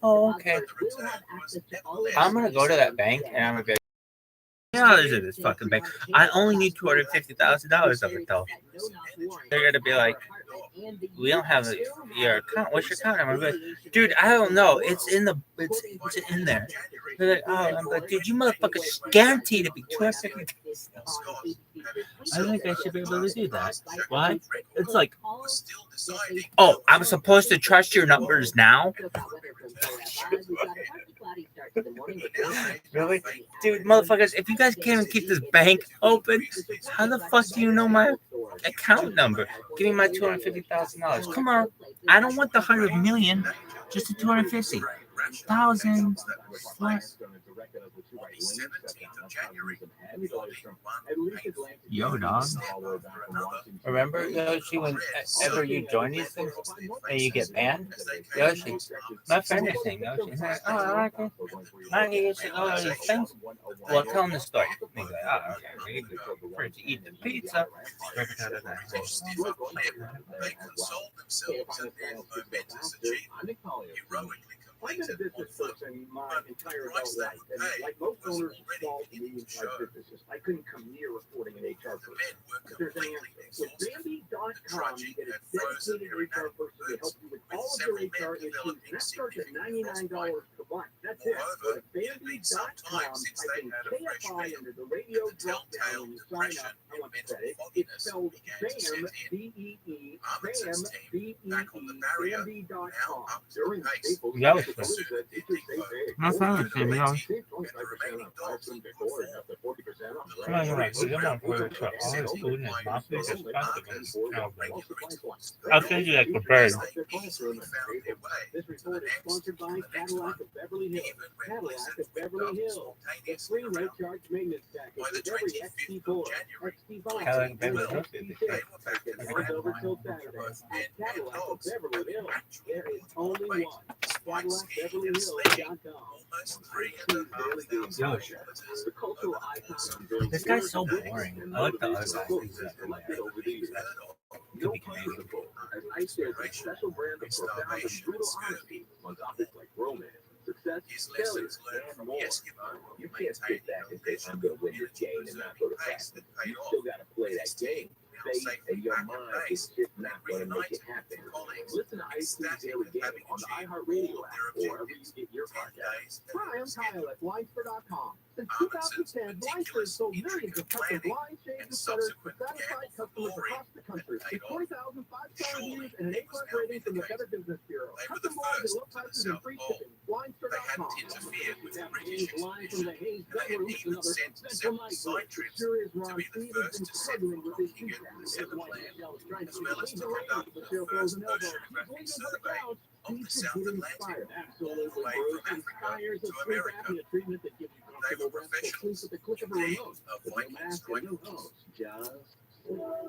Oh, okay. I'm gonna go to that bank and I'm gonna be like, $20 in this fucking bank. I only need $250,000 of it though. They're gonna be like, we don't have your account. What's your account number? I'm like, dude, I don't know. It's in there. They're like, oh, I'm like, dude, you motherfuckers guaranteed to be $250,000. I think I should be able to do that. Why? It's like, oh, I'm supposed to trust your numbers now? Really? Dude, motherfuckers, if you guys can't even keep this bank open, how the fuck do you know my account number? Give me my $250,000. Come on. I don't want the 100 million, just the 250,000. Yo, dog. Remember, Yoshi, whenever you join these things and you get banned? Yoshi, my friend is saying, Yoshi, he's like, oh, I like it. I get all these things. Well, tell him the story. He's like, oh, okay. For to eat the pizza. They consoled themselves in their momentous achievement, heroically completed my entire adult life. And like most owners of small to medium-sized businesses, I couldn't come near reporting an HR person. If there's any answer. With Bambi.com, you get a dedicated HR person to help you with all of your HR issues, and that starts at $99 per month. That's it. With Bambi.com, I can KFI under the radio drop-down when you sign up. I want credit. It's spelled BAM, B-E-E, BAM, B-E-E, Bambi.com. During the Staples, That's not the same, yo. I'll send you that prepared. This report is sponsored by Cadillac of Beverly Hills. Cadillac of Beverly Hills. The free no charge maintenance package with every XT4, XT5, Cadillac Beverly Hills. over till Saturday. At Cadillac of Beverly Hills, there is only one. CadillacBeverlyHills.com. The cultural icon. This guy's so boring. I like the other guy. No possible. As I said, a special brand of profound and brutal honesty on topics like romance, success, failure, and more. You can't sit back and say, I'm going to win this game and not go to practice. You still got to play that game. Faith and your mind is just not going to make it happen. Listen to Ice Cream Daily Game on the iHeartRadio app or wherever you get your podcast. Hi, I'm Kyle at Blindster.com. Since 2010, Blindster sold millions of custom blind shades and sweaters for satisfied customers across the country. With 20,000 five-star reviews and an A-plus rating from the Better Business Bureau. Custom blinds at low prices and free shipping. Blindster.com. Blind from the Hayes bedroom, another central night. Serious Ron Steve has been struggling with his future. His wife Michelle is trying to leave the rain, but Cheryl throws an elbow. He's leaving for the couch. He's just getting inspired. Absolutely, Bruce inspires a sleep apnea treatment that gives you comfortable restful sleep at the click of a remote. With no mask and no hose. Just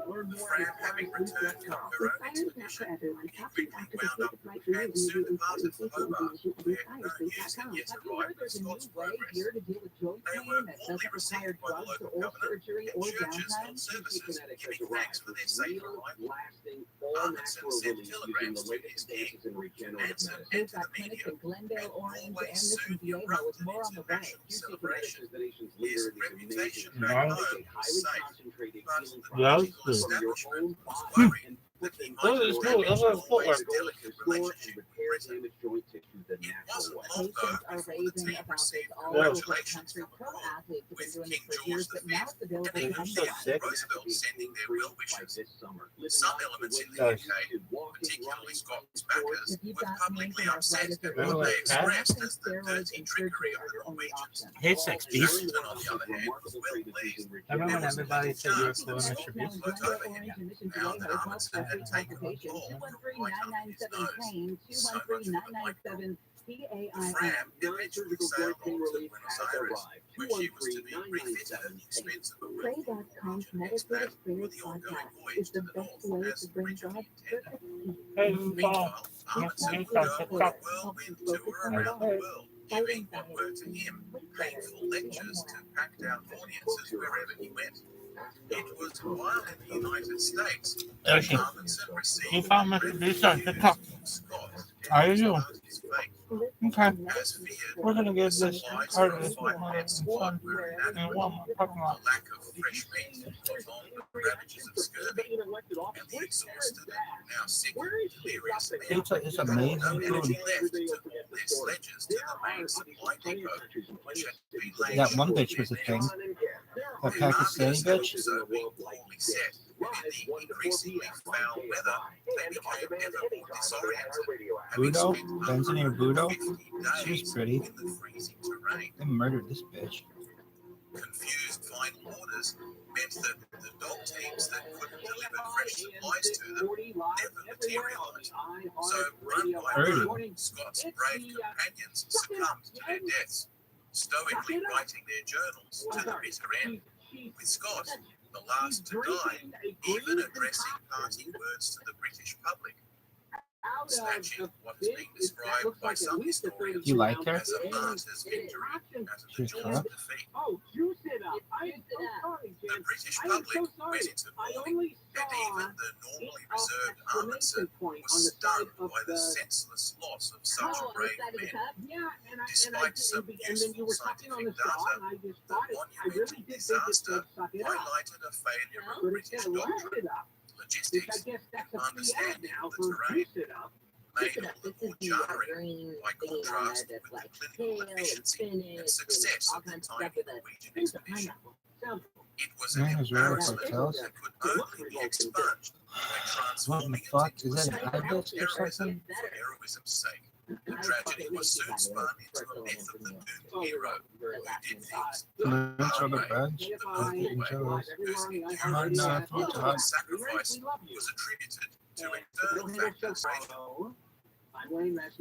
learn more at FireSleep.com. Fire is not for everyone. Options after the sleep is right for you may be important safety information at FireSleep.com. Have you heard there's a new way here to deal with joint pain that doesn't require drugs or surgery or downtime? Kinetics has arrived with real, lasting, all-natural relief using the latest advances in regenerative medicine. We've got clinics in Glendale, Orange, and Mission Viejo with more on the way. QC Kinetics is the nation's leader in these amazing, No. highly concentrated healing Yeah, products from your own body and putting Oh, it's cool. That's what it's for. restore and repair damaged joint tissue the natural way. Patients are raving about this all over the country. Pro athletes have been doing this for years, but now it's available to I'm so everyone. sick. Sending their well wishes. Some elements in the Gosh. UK, particularly Scott's backers, If you've were got publicly pain, upset arthritis, or at what Really? they expressed as the steroids dirty and trickery surgery of are the your only Norwegians. option. Hey, sex beast. Wellington, on the other hand, was well pleased. Remember when everybody said you were cool in Now Mr. Beast? in Glendale, Orange, and Mission Viejo, call for free consultation. 213-997-PAIN, 213-997-PAIN. Fram eventually sailed on to Buenos Aires, where she was to be refitted at the expense of a ring. Pray.com's Meditative Spirits podcast is the best way to bring God's perfect peace. Hey, Meanwhile, Ahmed sent Hey, the girl Paul. on a whirlwind tour around the world, giving what were to him painful lectures to packed out audiences wherever he went. It was while in the United States Yoshi, Robinson received you found my producer. news Come. from Scott How are you? about his fate. Okay. As feared, We're gonna give this supplies part for of a this 5-man squad were and inadequate. one more parking The lot. lack of fresh meat brought on ravages of scurvy, and the exhausted and now sick and delirious men It's had amazing no food. energy left to haul their sledges to the main supply depot, which had to be laid That one short bitch was a near thing. Newcastle. That Pakistani bitch. Also being poorly set, and in the increasingly foul weather, they became ever more disoriented. Budo? Benzine or Budo? 50 She was days pretty. in the freezing terrain. They murdered this bitch. Confused final orders meant that the dog teams that couldn't deliver fresh supplies to them never materialized. So, run by run, Scott's brave companions succumbed to their deaths, stoically writing their journals to the bitter end. With Scott, the last to die, even addressing parting words to the British public, snatching what has been described by some historians You like her? as a martyr's victory out of the She's jaws corrupt. of defeat. Oh, juice it up. I am so sorry, The Jim. British I am public so sorry. went into I mourning, only and even saw the normally an reserved exclamation Amundsen point was on the side stunned of by the the. senseless loss of such Oh, brave on the side of the men. cup? Yeah, and I Despite did, some and then you were talking on the useful straw, scientific and I just the thought it. I monumental really did think it disaster said suck it up, highlighted a failure of but it British said light doctrine, it up, which I logistics, guess that's and a free ad understanding now of the for terrain, juice it up. made all the more jarring by contrast with the clinical efficiency and success of the tiny Norwegian expedition. It was an Man, is really embarrassment cartels? that could only be expunged by What transforming the fuck? it into Is a that an symbol of ibis or heroism something? for heroism's sake. The tragedy was soon spun into a myth of the doomed hero who did things Lunch on the way, bench? the I'm noble getting way, jealous. whose I'm endurance not and food ultimate talk. sacrifice was attributed to external factors.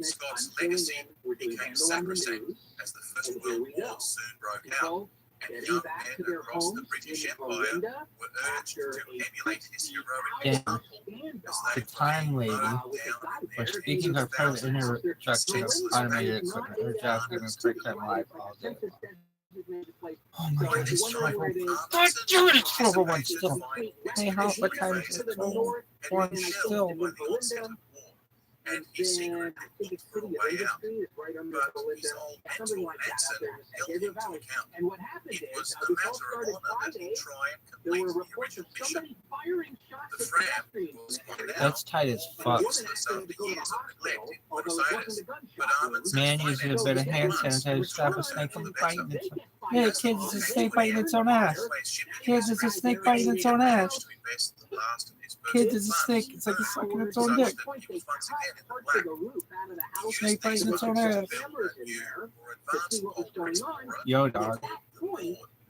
Scott's legacy became sacrosanct as the First World War soon broke out, and young men across the British Empire were urged to emulate his heroic example as they The time lady down was speaking her part of the introduction of automated equipment. Her job is going to correct time live all day. Oh my god, it's 12:01. God damn it, it's 12:01 still. Hey, how, what time is it? 12:01 still. And he secretly looked for a way out, but his old mentor Manson held him to account. It was a matter of honor that he try and complete the original mission. The Fram was by now That's tight as fuck. useless after years of neglect in Buenos Aires, but Amundsen's Man using a bit of hand sanitizer to stop a snake from biting its own. Hey kids, it's a snake biting its own ass. Kids, it's a snake biting its own ass. Kids, it's a snake. It's like it's sucking its own dick. Snake biting its own ass. Yo, dog.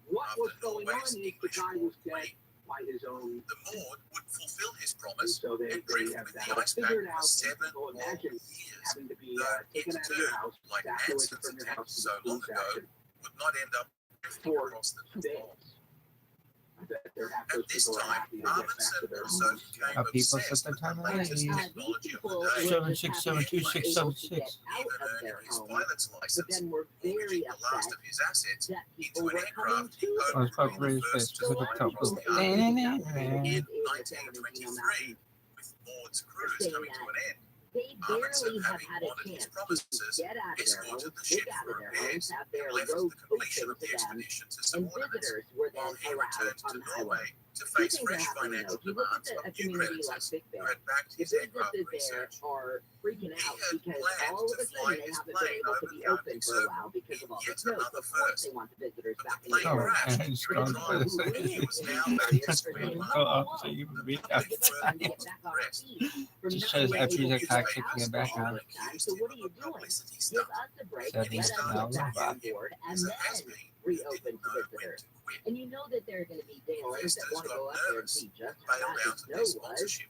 What was going on is the guy was dead by his own. The Maud would fulfill his promise So they and drift have with that the ice pack figured for out. 7 People long imagine years, having to be though it taken out of too, your house, like evacuated Manson's from your attempt house so long ago, would not end up drifting for across the days. North. I bet they're At those this people are time, happy to get back Amundsen to their also homes. became How people obsessed set their with the time latest away. technology of the day, 7672676. even earning his pilot's But license, then we're mortgaging very the last upset of his assets that into people an were coming aircraft he to I was hoped about would to be raise the this first to because I fly could across tell. the Arctic. In They 1923, with Maud's cruise coming to an end, barely Amundsen, have having had a honored his chance promises, to get out of their homes, escorted the dig ship out for of their repairs homes, have and their left road the completion open of the to them, expedition to and subordinates, visitors were while then he allowed returned on to the highway. Norway to face fresh financial If you look demands at of a new community like creditors Big who Bear, had backed the his aircraft businesses there research. are freaking He out had because planned all of to a fly sudden they his haven't been plane able to over be the open Arctic for a Circle while because in of all the yet snow. So another of course first. they want the visitors But back the in the plane Oh, air. crashed and it's during gone. trial. It was now back to square Go one. up so you can read The that. public were not impressed. Just shows after he's like hack kicking it back on. So what are you doing? Publicity Give stunt. us a break, Said let he's us now get back on Rabbi. board, and As a then has-been who reopen didn't to know when visitors. to quit. And you know that there are going to be sailors that want to go up there and see just how Bailed bad out the of their snow was. sponsorship.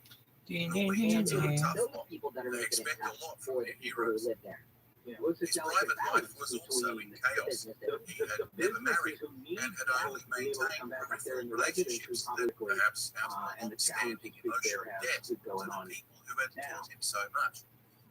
And Norwegians it's were a tough those lot. people that are They making it expect a tough lot for from the their people who heroes. live there. You know, it's a His delicate private life balance was also between in the chaos. businesses. He had never married and had only maintained peripheral relationships that perhaps and the outweighed challenges outstanding that emotional there debt have to going the on people who had now. taught him so much.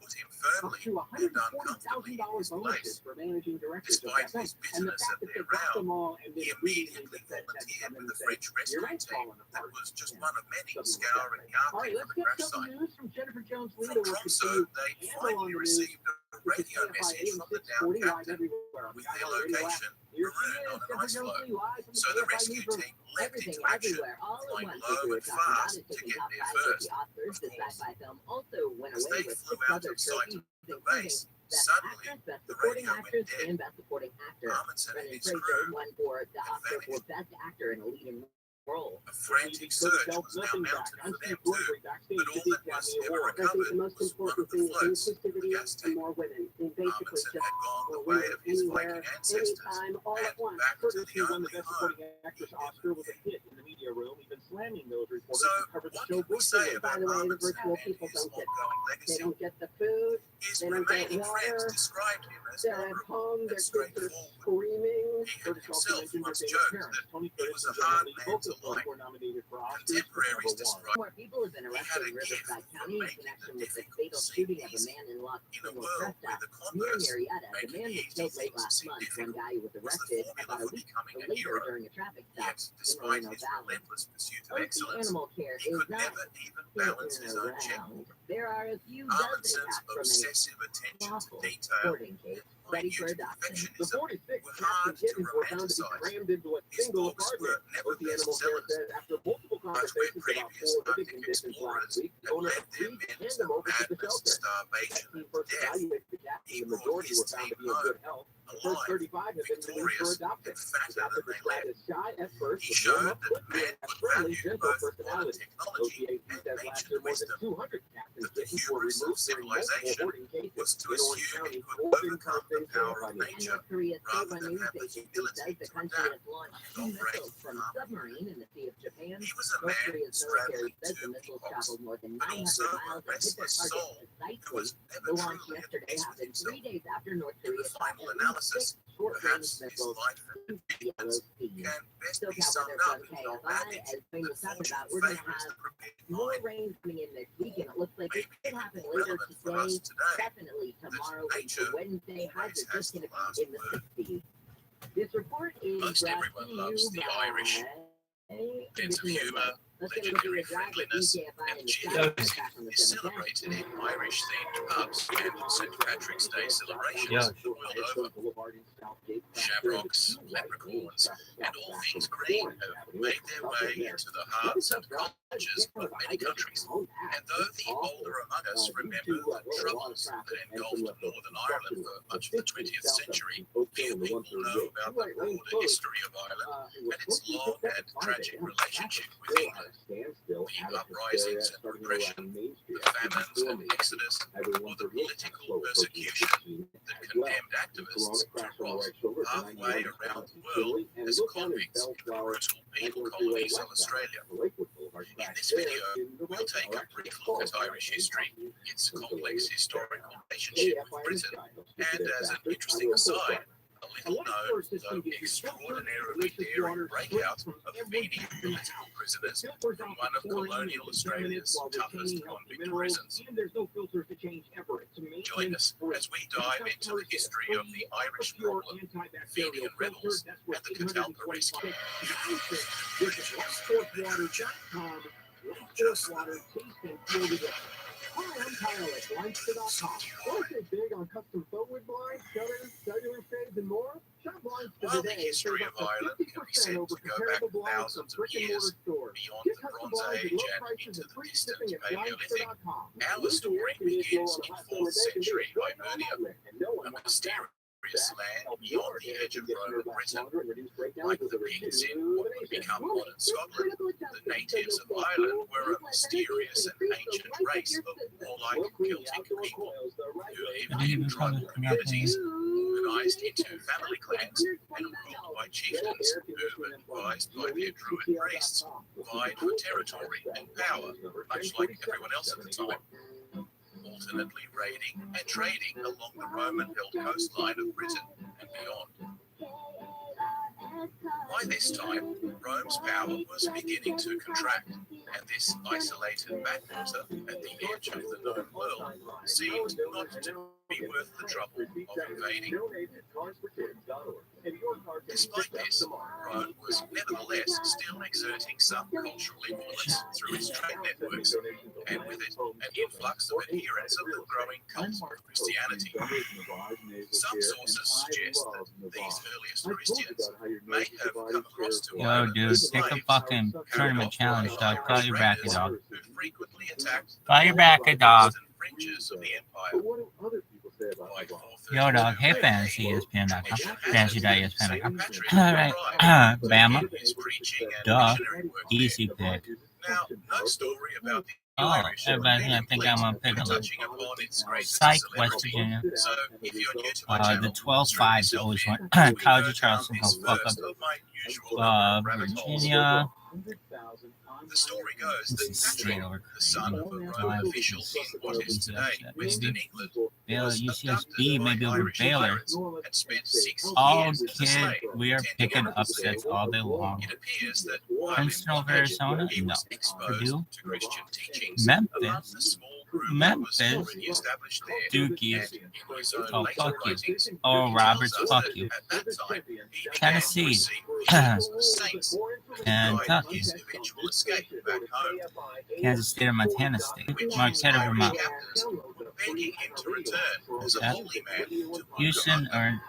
put him Up firmly to and uncomfortably in $140,000 his bonuses place. for managing directors of Despite that bank. his And the bitterness fact at that the they got them row, all and he then immediately said volunteered come in with and the say, French your rescue bank's team falling that apart. was just Yeah. one of many Doesn't look scouring that way. All Yahweh right, for let's the get crash some site. news from Jennifer Jones From Leader. We'll prom continue cert, they handle on finally the news received a radio message from the downed captain with their location marooned on an ice floe. So the rescue team leapt into action, flying low and fast to get there first. Of course, as they flew out of sight of the base, suddenly the radio went dead. Amundsen and his crew won for the Oscar for vanished. Best Actor in a Leading Role. A frantic search was now mounted for them too, but all that was ever I think the recovered most was one important of the thing is floats of the inclusivity gas and tank. more women. And basically Amundsen just had gone the more way women of his anywhere, Viking ancestors, anytime, all and at once. back to the Who won only the Best home Supporting he Actress ever Oscar was a knew. hit in the media room, even slamming those reporters So, who covered the what show can we say virtually. about By the way, the Amundsen virtual and people his don't get ongoing They legacy? don't get the food. His They don't get remaining friends water. described him as They're at honorable home. and Their kids are straightforward. screaming. He had Curtis also himself mentioned once their joked parents. that Tony he Curtis was and a hard John Lee, man both to of whom like. were nominated for Oscars. Contemporaries Number one. described More people have been He arrested had a in gift Riverside for County in making connection the with the difficult fatal seem shooting of a easy. man in Los In a Angeles world Cresta. where the Near converse, Marietta, the making man was easy killed late things last seem month. One difficult, guy was was the arrested formula about a for week becoming a later hero. during a traffic stop Yet, in despite Moreno his Valley. relentless pursuit of OC excellence, Animal Care he is could not never even balance his own around. checkbook. There are a few dozen Amundsen's cats from a obsessive attention to lawful detail, sporting case ready for minute adoption. The perfectionism, 46 were captive hard to kittens were found to be romanticize. crammed into a His single books apartment. were never OC Animal Care bestsellers, said after multiple but where conversations about previous 4 living Arctic conditions last explorers week, had owner left their agreed to hand members them of over to the madness, shelter. starvation, Team and first death. evaluated the cats, He and the brought majority his were found to team be in home, good health. The first alive, 35 have been released for victorious, adoption. and fatter Adopted than was they left. as shy at first, He but showed warmed up that quickly man and had could friendly, value gentle both modern personalities. technology OCAC and says last ancient year more than wisdom. 200 cats and That the kittens were hubris of removed during multiple civilization hoarding cases. was to In Orange assume County, it could hoarding overcome the conference power of verified And nature North Korea's rather K-1 than news have the agency humility says the to country adapt has launched and 2 operate missiles from a calmly. submarine in the Sea of Japan. He was a North man Korea's straddling military says the two missiles epochs, traveled more than but 900 also a miles and hit their restless target soul who precisely. was never The launch truly at yesterday peace with happened himself. 3 days after North In the Korea shot final at least analysis, 6 short-range perhaps his missiles life in and the yellow achievements sea. can best So be Cal summed weather up from in the old KFI, adage as Wayne that was talking fortune about, we're going to favours have the prepared more mind. rain coming in next week, and it looks like it Maybe could even happen more later relevant for us today, today, definitely tomorrow that into nature Wednesday. Highs always are has just the going to last be in the word. 60s. This report is Most brought everyone to loves you the by Irish. Sense of humour, Let's get a look at legendary your drive with friendliness, EKFI and in the sky. generosity Back on the is 710. celebrated in Irish-themed pubs and St. Patrick's Day celebrations Yeah. the world over. Shamrocks, leprechauns, and all things green have made their way into the hearts and cultures of many countries. And though the older among us remember the troubles that engulfed Northern Ireland for much of the 20th century, few people know about the broader history of Ireland and its long and tragic relationship with England. The uprisings and repression, the famines and exodus, or the political persecution that condemned activists to rot halfway around the world as convicts in the brutal penal colonies of Australia. In this video, we'll take a brief look at Irish history, its complex historical relationship with Britain, and as an interesting aside, a little known, though extraordinarily daring breakout of many political prisoners from one of colonial Australia's toughest convict prisons. Join us as we dive into the history of the Irish problem, Fenian rebels, and the Catalpa rescue. Hi, I'm Tireless, Leinster.com. Want to save big on custom footwood blinds, shutters, cellular shades, and more? Shop Blinds While the today and history save of up to Ireland can be 50% said over to go back comparable blinds from thousands of brick and years, mortar stores. beyond Get the custom Bronze blinds at Age low and prices into and the free distant shipping at Paleolithic, Leinster.com. our story begins in 4th century Hibernia, a mysterious land beyond the edge of Roman Britain. Like the pigs in what would become modern Scotland, the natives of Ireland were a mysterious and ancient race of warlike Celtic people who lived in tribal communities, organised into family clans, and ruled by chieftains who, advised by their druid priests, vied for territory and power, much like everyone else at the time, alternately raiding and trading along the Roman-held coastline of Britain and beyond. By this time, Rome's power was beginning to contract, and this isolated backwater at the edge knowledge of the known world seemed not to be worth the trouble of invading. Despite this, Rome was nevertheless still exerting some cultural influence through its trade networks, and with it, an influx of adherents of the growing cult of Christianity. Some sources suggest that these earliest Christians may have come across to Yo, dude, pick a fucking tournament challenge, dog. Call your bracket, dog. who frequently attacked Call your bracket, dog. western fringes of the empire. Like Yo, dog. Hey, fantasy.espn.com. Fantasy.espn.com. Alright. Bama. Duh. Easy pick. Now, no story about the Oh, Irish everybody, I think I'm gonna pick a look. touching upon its greatest Psych, celebrity. West Virginia. So, if you're new to my channel, The 12-5 always went. we College go of Charleston, down go this fuck first up. of my usual rabbit holes. Virginia. The story goes This that is straight Patrick, over. the son of a Roman official in what is today Western England, Baylor, was UCSB, maybe over Irish Baylor. pirates and spent 6 All years as a kid, slave. we are picking upsets all day long. It appears that while Princeton in over bondage, Arizona? he No. was exposed Purdue? to Christian teachings Memphis? among the small group Memphis? that was already established there. Dookies. And in his own Oh, later fuck you. writings, Oh, he Roberts, tells us fuck that you. at that time, he began to Tennessee. receive visions of saints who Kentucky. guide his eventual escape back home. Kansas State or Montana State. Marquette or Vermont. Captors were begging him to return as a Yeah. holy man to Houston or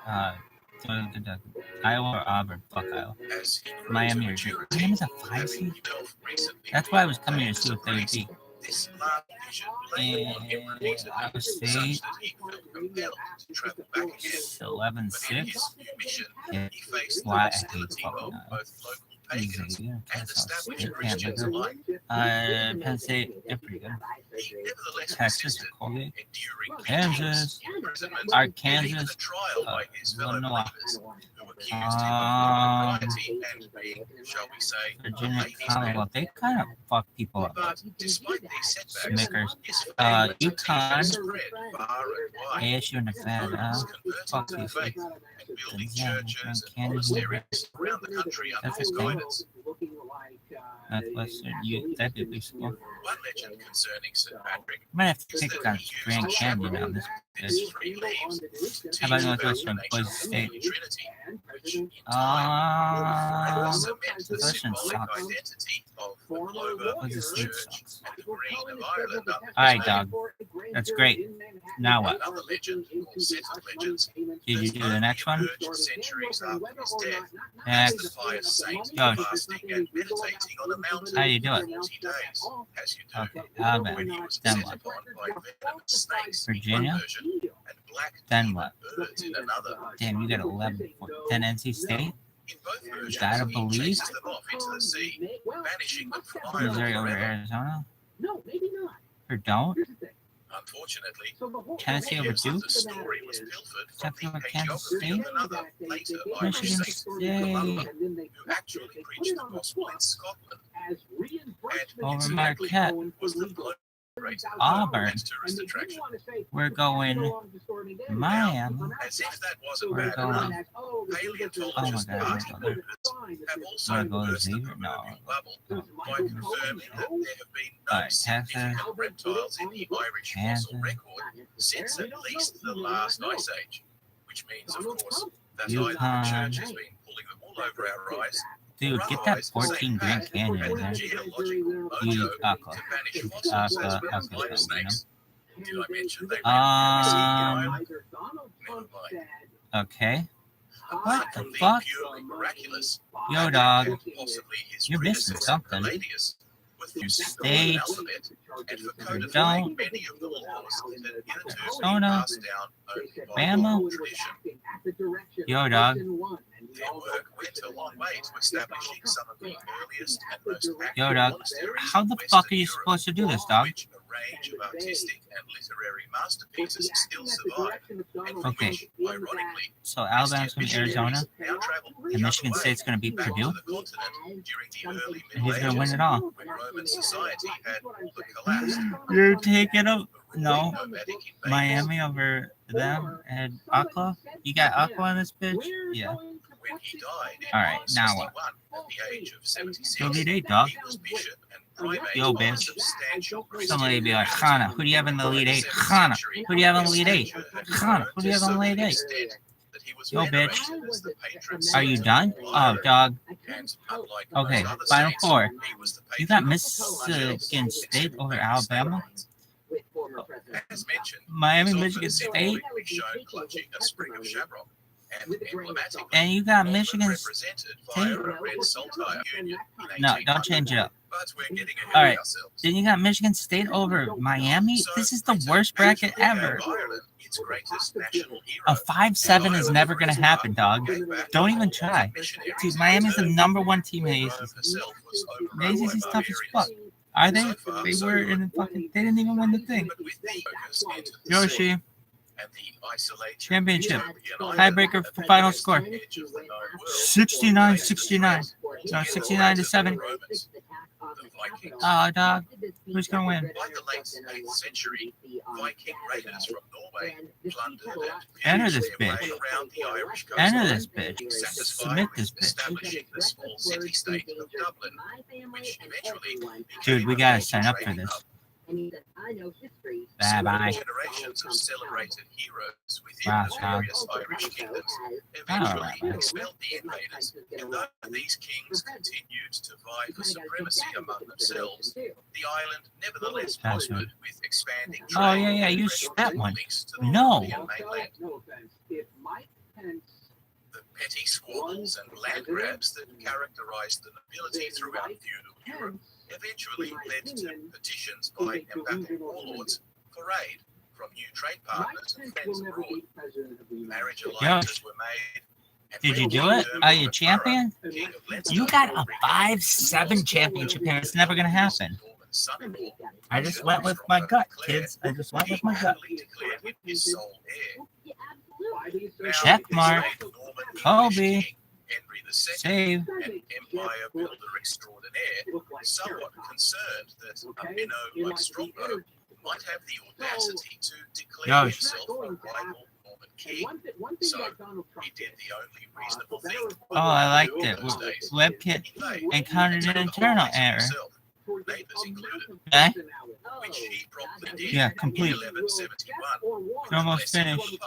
Iowa or Auburn. Fuck Iowa. as he grew Miami to or maturity, Miami's a 5 having seed. himself recently That's why I was been coming here to made see what they would be. This last vision lay on him repeatedly, Iowa such State. that he felt compelled to travel back again. It's But in 11-6. his new mission, Yeah. he faced the Why I hate hostility fucking of Iowa. both local pagans Xavier, and Kansas established State, Christians Panther. alike. Penn State, they're pretty good. He nevertheless Texas, persisted, Colgate, enduring Kansas, imprisonment, Arkansas, and even a trial by his fellow Illinois. believers, who accused him of Um, impropriety and being, shall we say, Virginia, a ladies' man. Commonwealth, they kind of fuck people up. But despite these setbacks, Snickers. his fame UConn, spread far and wide. ASU, Nevada, fuck Converting you, to faith Steve. and building Gonzaga, churches and Kansas. monasteries around the country under That's his a cool. guidance. Northwestern Youth, that'd be a big school. One legend concerning St. Patrick I might have to is take that on he used Grand to Canyon chaperone on this his bitch. three leaves. How about teaching Northwestern, the nature Boise of the State? Holy Trinity, which in time forever cement the Northwestern symbolic sucks. identity of the Clover Boise State Church sucks. and the Green of Ireland under his Alright, name. dog. That's great. Now what? Another legend, or set of legends, Did you do the next one? emerged centuries after his death as Next. the pious saint Go. fasting and meditating on a mountain How you do for it? 40 days, as you do. Okay, When he was then set what? upon by venomous snakes in Virginia? one version, and black Then demon what? birds in another. Damn, you got 11 points. Then NC State? In both versions, Gotta he believe. chases them off into the sea, banishing them from Ireland Missouri over forever. Arizona? No, maybe not. Or don't? Here's the thing. Unfortunately, So the whole Tennessee over gives that Duke? the story was pilfered from Except for the Kansas hagiography State? of another later Irish Michigan saint, State. Columba, who actually preached the gospel in Scotland. Over Marquette. Was the blood great Auburn. as tourist attraction. We're going Miami. As if that wasn't We're bad going. enough, Oh my paleontologists God, and I'm gonna go there. archaeologists have also Wanna go to burst the Xavier? No. proverbial bubble by confirming that there have been no Alright, significant Texas. reptiles in the Irish Kansas. fossil record since at least the last ice age, which means, of course, that either the Yukon. church has been pulling them all over our eyes, Dude, get that 14 Grand Canyon in and the there. geological You mojo aqua. to banish Aqua, fossils as well as aqua's fire gonna snakes. Did I mention they Um, Never mind. Okay. What the Something fuck? purely miraculous. Yo, dog. And possibly his You're missing predecessor, something. Palladius, with You whose state. alphabet and for You codifying don't. many of the laws that had hitherto been Arizona. passed down only by Bama. oral tradition. Yo, dog. Their work went a long way to establishing some of the earliest and most active Yo, dog. monasteries How in the Western fuck are you Europe, supposed to do this, of dog? which a range of artistic and literary masterpieces still survive, and from Okay. which, ironically, So Alabama's going to Arizona, now travel and Michigan State's going to beat back to Purdue, the continent during the early and Middle who's going to win Ages, it all? when Roman society had all but collapsed. You're taking a The no. nomadic invaders Miami over them and Aqua. You got Aqua in this bitch? Yeah. When he died in All right, now what? 961 at the age of 76, Still need 8, dog. he was bishop and Yo, bitch. Somebody be like, Hana, who do you have in the lead 8? Hana, who do you have in the lead 8? Hana, who do you have in the lead 8? Yo, bitch. Are you done? Oh, dog. Okay, final 4. You got Michigan State over Alabama? Miami, Michigan State? And you got Michigan State? No, don't change it up. All right. Then you got Michigan State over Miami? This is the worst bracket ever. A 5-7 is never going to happen, dog. Don't even try. Dude, Miami's the #1 team in the ACC. The ACC's tough as fuck. Are they? They were in fucking. They didn't even win the thing. Yoshi. Championship. Tiebreaker for final score. 69-69. No, 69-7. Oh, dog. Who's going to win? Enter this bitch. Enter this bitch. Submit this bitch. Dude, we gotta sign up for this. Bye-bye. Generations of celebrated heroes within Wow, the various Irish kingdoms eventually expelled the invaders, and though these kings continued to vie for supremacy among themselves, the island nevertheless prospered with expanding trade. Oh, yeah, you spent one. No. The petty squabbles and land grabs that characterized the nobility throughout feudal Europe eventually led to petitions by embattled warlords for aid from new trade partners and friends abroad. Marriage alliances were made. Did you do it? Are you champion? You got a 5-7 championship here. It's never going to happen. I just went with my gut, kids. I just went with my gut. Check mark. Kobe. Save. An empire builder extraordinaire, somewhat concerned that a minnow like Strongbow might have the audacity to declare himself a rival Norman king. So he did the only reasonable thing. Oh, I liked it. WebKit encountered an internal error. Neighbors included, Okay? which he promptly did Yeah, in complete. 1171. Almost finished.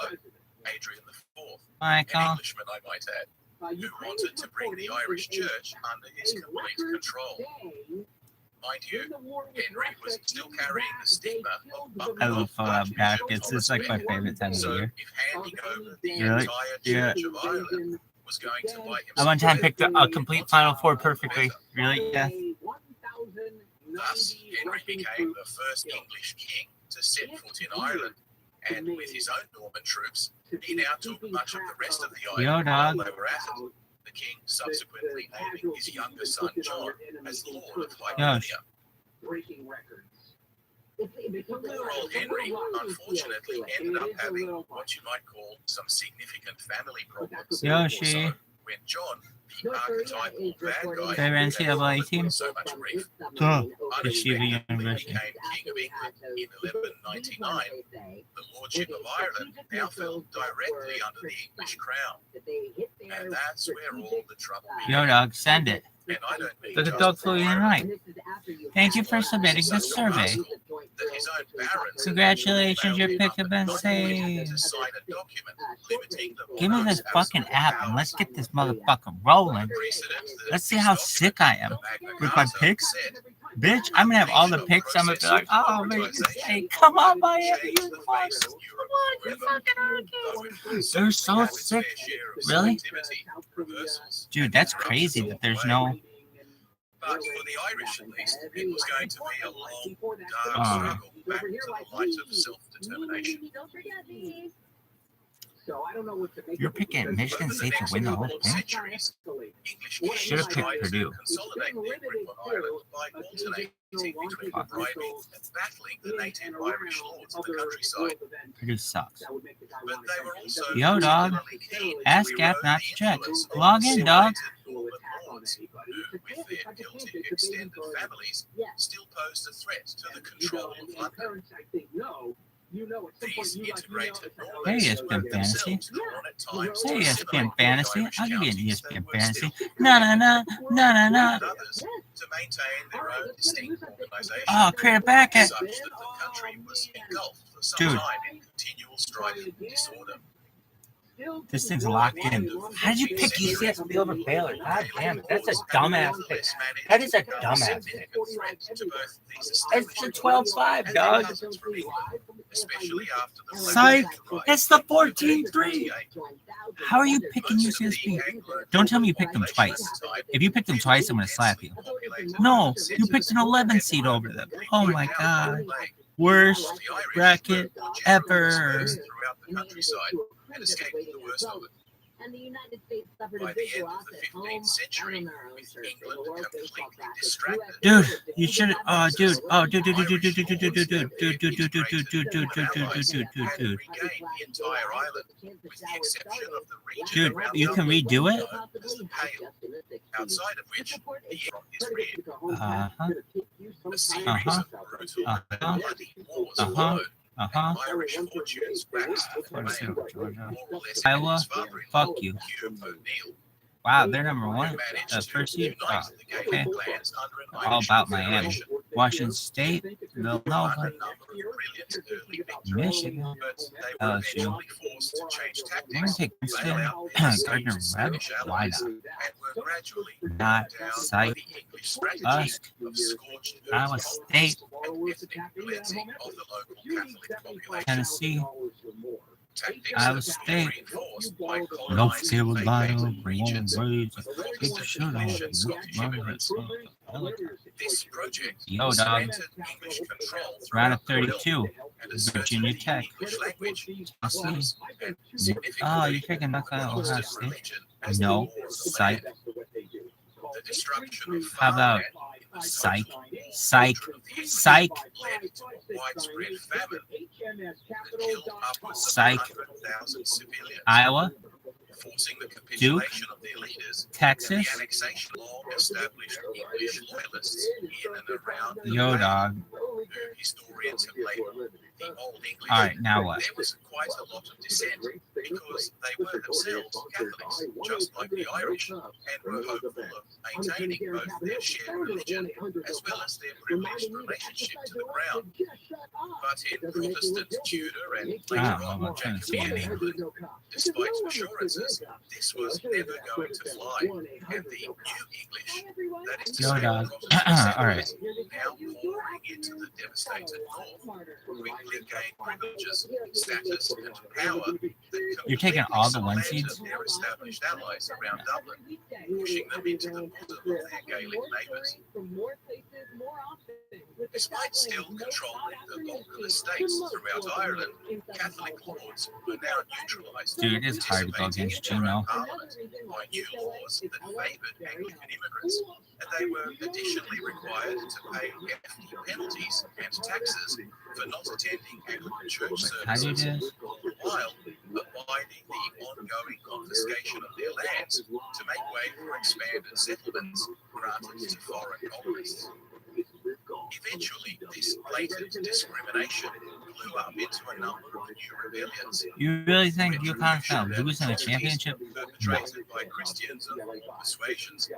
Adrian IV, an Michael. Englishman, I might add, who wanted to bring the Irish church under his complete control. Mind you, Henry was still carrying the stigma of I love Fallout brackets. It's like my favorite time of the so year. if handing over the Really? entire Yeah. Church of Ireland was going to buy him I one time picked a complete Final Four perfectly. Really? Yeah. Thus, Henry became the first English king to set foot in Ireland, and with his own Norman troops, he now took much of the rest of the island Yo, while dog. they were at it. The king subsequently naming his younger son John as Lord of Yosh. Hibernia. Poor old Henry, unfortunately, ended up having what you might call some significant family problems. Yoshi. So, when John, the archetypal bad guy, Favorite NCAA team? so much grief, Oh, unexpectedly Yeshiva University. became King of England in 1199, the lordship of Ireland now fell directly under the English crown. And that's where all the trouble Yo, began. dog, send it. And I don't mean Look at just dog flew in Ireland. right. Thank you for submitting the survey. That his own barons Congratulations, your failed pick has been not saved. to sign a document limiting the Give me this monarch's fucking absolute app and let's powers. get this motherfucker rolling. Precedent that Let's see how this sick I am document, with my Magna picks. Carta said, Bitch, I'm gonna have all the picks. I'm gonna be like, oh, man, hey, come on, Miami, you fucking, come on, you fucking arcade. They're so sick. Really? Dude, that's crazy that there's no. But for the Irish, at least, it was going to be a long, dark Oh. struggle back to the light of self-determination. You're picking Michigan State to win the whole thing? Centuries, English kings Should have picked tried to Purdue. consolidate their grip on Ireland by alternating between bribing and battling the native Irish lords of the countryside. Purdue sucks. But they were also Yo, dog. particularly keen Ask to Gap erode not the to check. influence of Log in, dog. isolated Norman lords, who, with their guilty extended families, still posed a threat to the control of London. These integrated Hey, Normans ESPN were Fantasy. themselves drawn at times Hey, to ESPN assimilate Fantasy. Irish I'll give you an counties ESPN that were Fantasy. still No, no, no, no, no, no. others to maintain their own distinct organisation. Oh, create a bracket. Such that the country was engulfed for some Dude. time in continual strife and disorder. This thing's locked in. How did you pick UCSB over Baylor? God damn it. That's a dumbass pick. That is a dumbass pick. It's a 12-5, dog. Especially after the Psych. It's the 14-3. How are you picking UCSB? Don't tell me you picked them twice. If you picked them twice, I'm going to slap you. No, you picked an 11 seed over them. Oh my God. Worst bracket ever. throughout the countryside and escaped the worst of it. And the United States suffered By a the big end loss of the at home 15th century, and on their own with turf. England The war completely baseball practice. distracted. Dude, you should. Oh, dude. Oh, dude. Dude. Dude. Dude. Dude. Dude. Dude. Dude. Dude. Dude. Dude. Dude. Dude. Dude. Dude. Dude. Dude. Dude. Had regained the entire island, with the exception of the region Dude, around you can Dublin, redo it? known as the Pale, outside of which the air is red. Uh-huh. A series Uh-huh. of brutal Uh-huh. and bloody wars Uh-huh. followed. Uh-huh. Irish fortunes waxed and waned, Georgia. more or less Iowa, his father-in-law, fuck you. Hugh O'Neill, Wow, they're number one. managed The to first seed. unite Oh, the Gaelic okay. clans under an All Irish about Miami. confederation. Washington State, Villanova, A number of brilliant early victories, Michigan. but they were LSU. eventually forced to change We're gonna tactics, take bail Princeton, out their Gardner besieged Webb. Spanish Why allies, not? and were gradually Not down Psych. by the English strategy Us. of scorched earth Iowa colonies State, and ethnic cleansing of the local Catholic population. Tennessee, Tactics Iowa that State, were reinforced by North colonizing Carolina, vacated regions Raids, with Big Protestant Shootout, English and Scottish immigrants. This project Yo, dog. cemented English control Round of throughout the 32, world and asserted Virginia the Tech. English language, Tennessee. customs, and Oh, significantly you're taking North Carolina, Ohio Protestant State? religion as the No, law of the Psych. land. The destruction of How about farmland in the Psych? south Psych. central Psych. led to a widespread famine that killed upwards of Psych. 100,000 civilians, Iowa, forcing the capitulation of their leaders and the Texas. annexation of long-established English loyalists in and around the Yo, land, dog. who historians have labeled the Old English. All right, now what? There was quite a lot of dissent because they were themselves Catholics, just like the Irish, and were hopeful of maintaining both their shared religion as well as their privileged relationship to the crown. But in Protestant Tudor and later I'm on trying to see Jacobean anything. England, despite assurances, this was never going to fly, and the New English, that is to Yo, say, dog. Protestant All right. settlers, now pouring into the devastated north, quickly gained privileges, status, and power that You're taking completely all the one supplanted seeds? their established allies around Dublin, pushing them into the bosom of their Gaelic neighbours. Despite still controlling the bulk of the states throughout Ireland, Catholic lords were now neutralised. Dude, it's hard to go against Gino. Parliament by new laws that favoured Anglican immigrants, and they were additionally required to pay hefty penalties and taxes for not attending Anglican church How do you services, do this? while abiding the ongoing confiscation of their lands to make way for expanded settlements granted to foreign colonists. Eventually, this blatant discrimination blew up into a number of new rebellions, You really think UConn's gonna lose in a championship? perpetrated by Christians of all persuasions.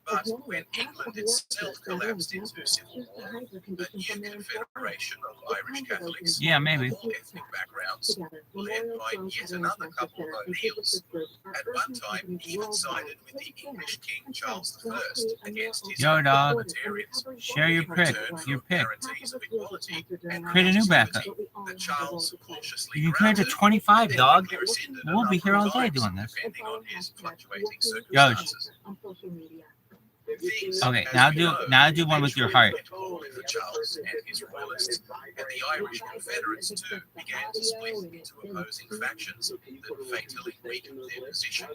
But when England itself collapsed into civil war, a new confederation of Irish Catholics Yeah, maybe. of all ethnic backgrounds, led by yet another couple of O'Neills, at one time even sided with the English King Charles I against his Yo, dog. parliamentarians. Share your In pick. return for Your pick. guarantees of equality and Create a new backup. legitimity that Charles cautiously You can create to granted, 25, then dog. quickly rescinded a We'll be number here of all day times, doing this. depending on his fluctuating Yo. circumstances. Things, Okay, as now we do- know, now do one with your heart. went poorly for Charles and his royalists, and the Irish Confederates too began to split into opposing factions that fatally weakened their position.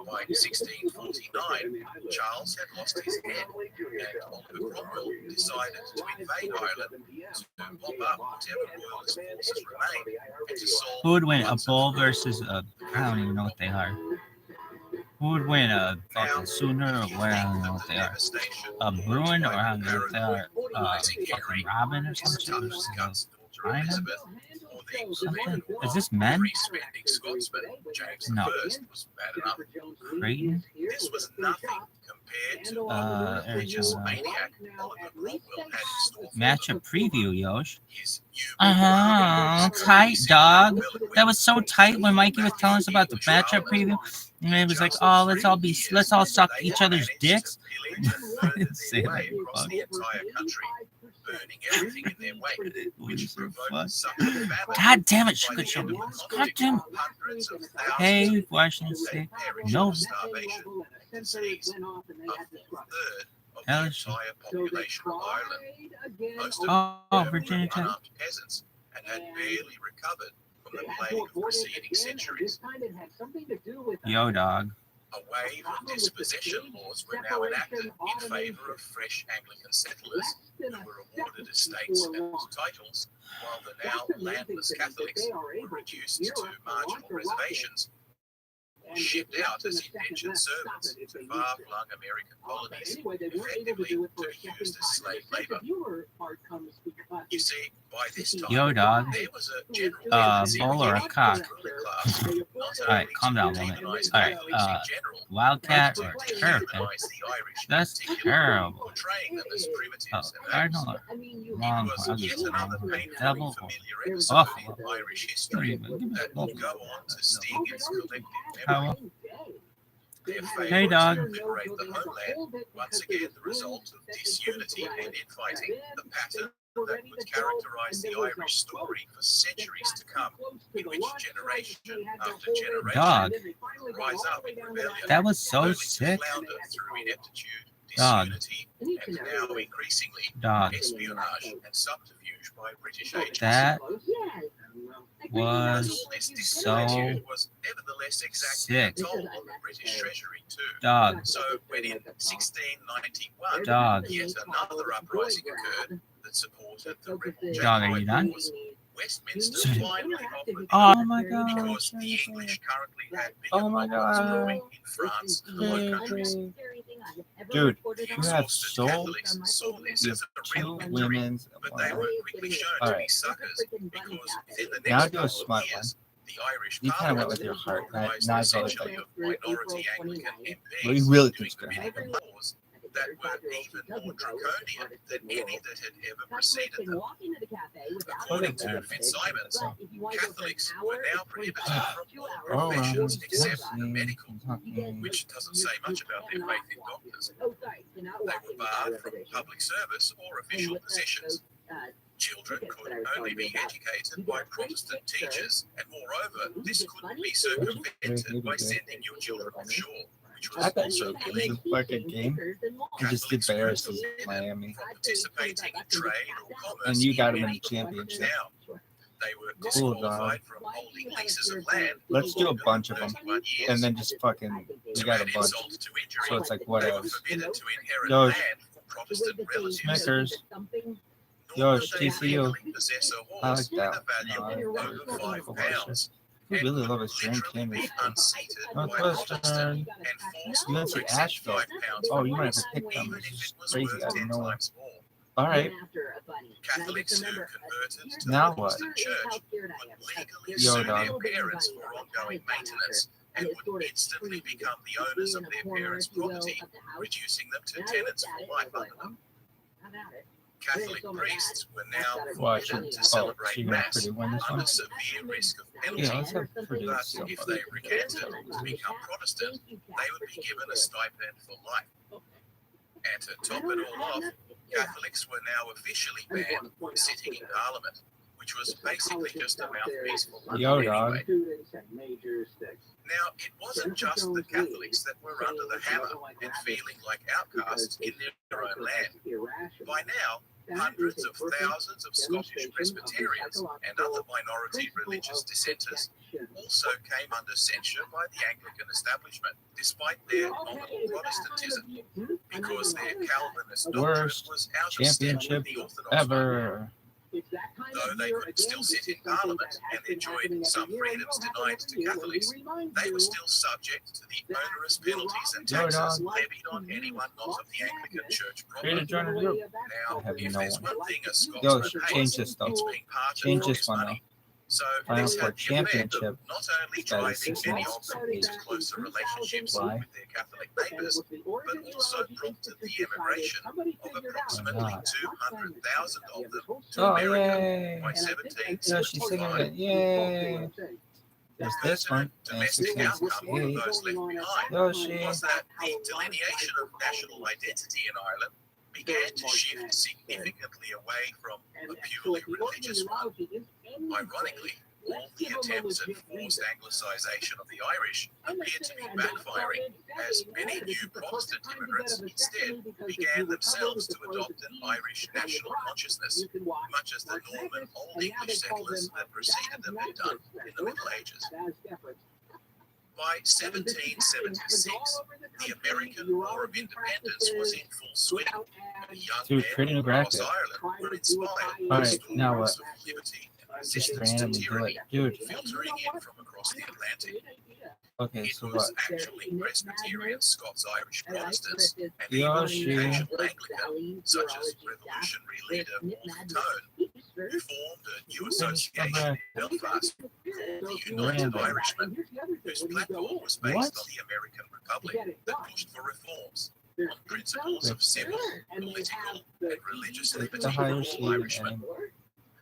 By 1649, Charles had lost his head, and Oliver Cromwell decided to invade Ireland to mop up whatever royalist forces remained and to solve Who would win, a once bull and for all versus a... I don't even know what they are. Who would win, a fucking Sooner or what? I don't know what they are. A Bruin or I don't know what they are. Fucking Robin or something? Or China? Something? Is this men? Scotsman James No. I was bad enough. Creighton? This was nothing compared to the religious Arizona. maniac Oliver Cromwell had in store for Matchup them. preview, Yosh. His new Tight, dog. That was so tight when Mikey was telling us about the matchup preview. And it was like, oh, let's all suck each other's dicks. Say that, across fuck. the entire country, burning everything in their wake, which provoked suffering famine. God damn it, By the Sugar end of Chum. the God damn it. conflict, hundreds of thousands Hey, of Washington people State. perished No. of starvation and disease. A third of the Alice. entire population of Ireland, most of Oh, them Virginia were Tech. unarmed peasants and had barely recovered from the plague of preceding centuries. Yo, dog. A wave of dispossession laws were now enacted in favour of fresh Anglican settlers who were awarded estates and titles, while the now landless Catholics were reduced to marginal reservations, shipped out as indentured servants to far-flung American colonies, effectively to be used as slave labour. You see, by this time, Yo, dog. there was a general Bull or a cock? Alright, calm down a moment. Alright, Wildcat or Terrapin? That's terrible. Oh, Cardinal or Longhorn? I'll give you Longhorn. Devil or Buffalo? Irish Don't history even give me that Buffalo. will go on to sting its collective How- memory. Their Hey, failure dog. to liberate the homeland, once again the result of disunity and infighting, the pattern that would characterize the Irish story for centuries to come, in which generation after generation Dog. would rise up in rebellion, That was so only to sick. flounder through ineptitude, Dog. disunity, and now increasingly Dog. espionage and subterfuge by British agents. That was Nationalistic so attitude was nevertheless exacting a sick. toll on the British treasury too. Dog. So when in 1691 Dog. yet another uprising occurred that supported the rebel Dog, are you done? cause, Westminster finally offered Oh my help god. because the English currently had bigger Oh my problems God. brewing in France and other countries. Dude, The you have exhausted Catholics saw this You as have a real 2 victory, women's. but they were quickly shown to be Alright. suckers because within the Now next do a couple smart of years, the Irish You kinda went Parliament with your heart, not comprised voted essentially of minority Anglican MPs What do you really doing think's gonna many laws that were even more draconian than any that had ever preceded them. According to Fitzsimons, Catholics were now prohibited from all professions except the medical, which doesn't say much about their faith in doctors. They were barred from public service or official positions. Children could only be educated by Protestant teachers, and moreover, this couldn't be circumvented by sending your children offshore, which I was bet also you illegal. it's like a game. You just did Bears in Miami. From participating in trade or commerce And you got him in any the championship. Now, they were Cool, disqualified from holding leases of land. Let's do a bunch of them. 31 years. And then just fucking, we To got add a bunch. insult to injury, So it's like, they what were else? forbidden to inherit Yo, land from Protestant relatives. Snickers. Nor Yo, could they TCU. legally possess a I horse like that. with a value No, of over 5 pounds. We and really could love his Grand literally be Canyon. unseated by a Northwestern. Protestant and forced You went to to accept Asheville. 5 pounds Oh, for you a might have horse, to pick them. even This if is it was crazy. worth I 10 didn't know. times more. All right. Catholics who converted to Now the what? Protestant church would legally Yo, sue dog. their parents for ongoing maintenance and would instantly become the owners of their parents' property, reducing them to tenants for life under them. Catholic priests were now Watch forbidden it. to Oh, celebrate so you're gonna Mass Purdue win this under one? severe risk of Yeah, penalty. let's have Purdue. But So if they recanted to become Protestant, they would be given a stipend for life. And to top it all off, Catholics were now officially banned from sitting in Parliament, which was basically just a mouthpiece for London Yo, anyway. dog. Now, it wasn't just the Catholics that were under the hammer and feeling like outcasts in their own land. By now, hundreds of thousands of Scottish Presbyterians and other minority religious dissenters also came under censure by the Anglican establishment, despite their nominal Protestantism, because their Calvinist doctrine Worst was out of step with championship the Orthodox faith. ever. Though they could still sit in Parliament and enjoyed some freedoms denied to Catholics, they were still subject to the onerous penalties and Yo, taxes dog. levied on anyone not of the Anglican Church proper. Create a joiner group. Now, I have if no there's one. one thing a Yo, Scotsman change hates, this though. it's being parted Change from this his one though. money. So Final this Four had the effect championship. of not only That driving is 6 many months. of them into closer relationships Why? with their Catholic neighbors, but also prompted the immigration of approximately 200,000 of them to Oh, America yay! by So she's singing 1775. it. Yay! There's this one. And Domestic outcome of 1668. those left behind Yoshi. was that the delineation of national identity in Ireland began to shift significantly away from a purely religious one. Ironically, all the attempts at forced Anglicization of the Irish appeared to be backfiring, as many new Protestant immigrants instead began themselves to adopt an Irish national consciousness, much as the Norman Old English settlers that preceded them had done in the Middle Ages. By 1776, the American War of Independence was in full swing, and young Dude, men create a new across graphic. Ireland were inspired by Alright, now what? stories of liberty and Just resistance to randomly do tyranny, it. Dude. filtering in from across the Atlantic. Okay, It so was what? actually Presbyterian Scots-Irish Protestants and Yoshi. even occasional Anglican, such as revolutionary leader Wolfe Tone, who formed a new association in Belfast called the United Irishmen, whose platform was based What? on the American Republic that pushed for reforms on principles of civil, political, and religious liberty The for highest all Irishmen. and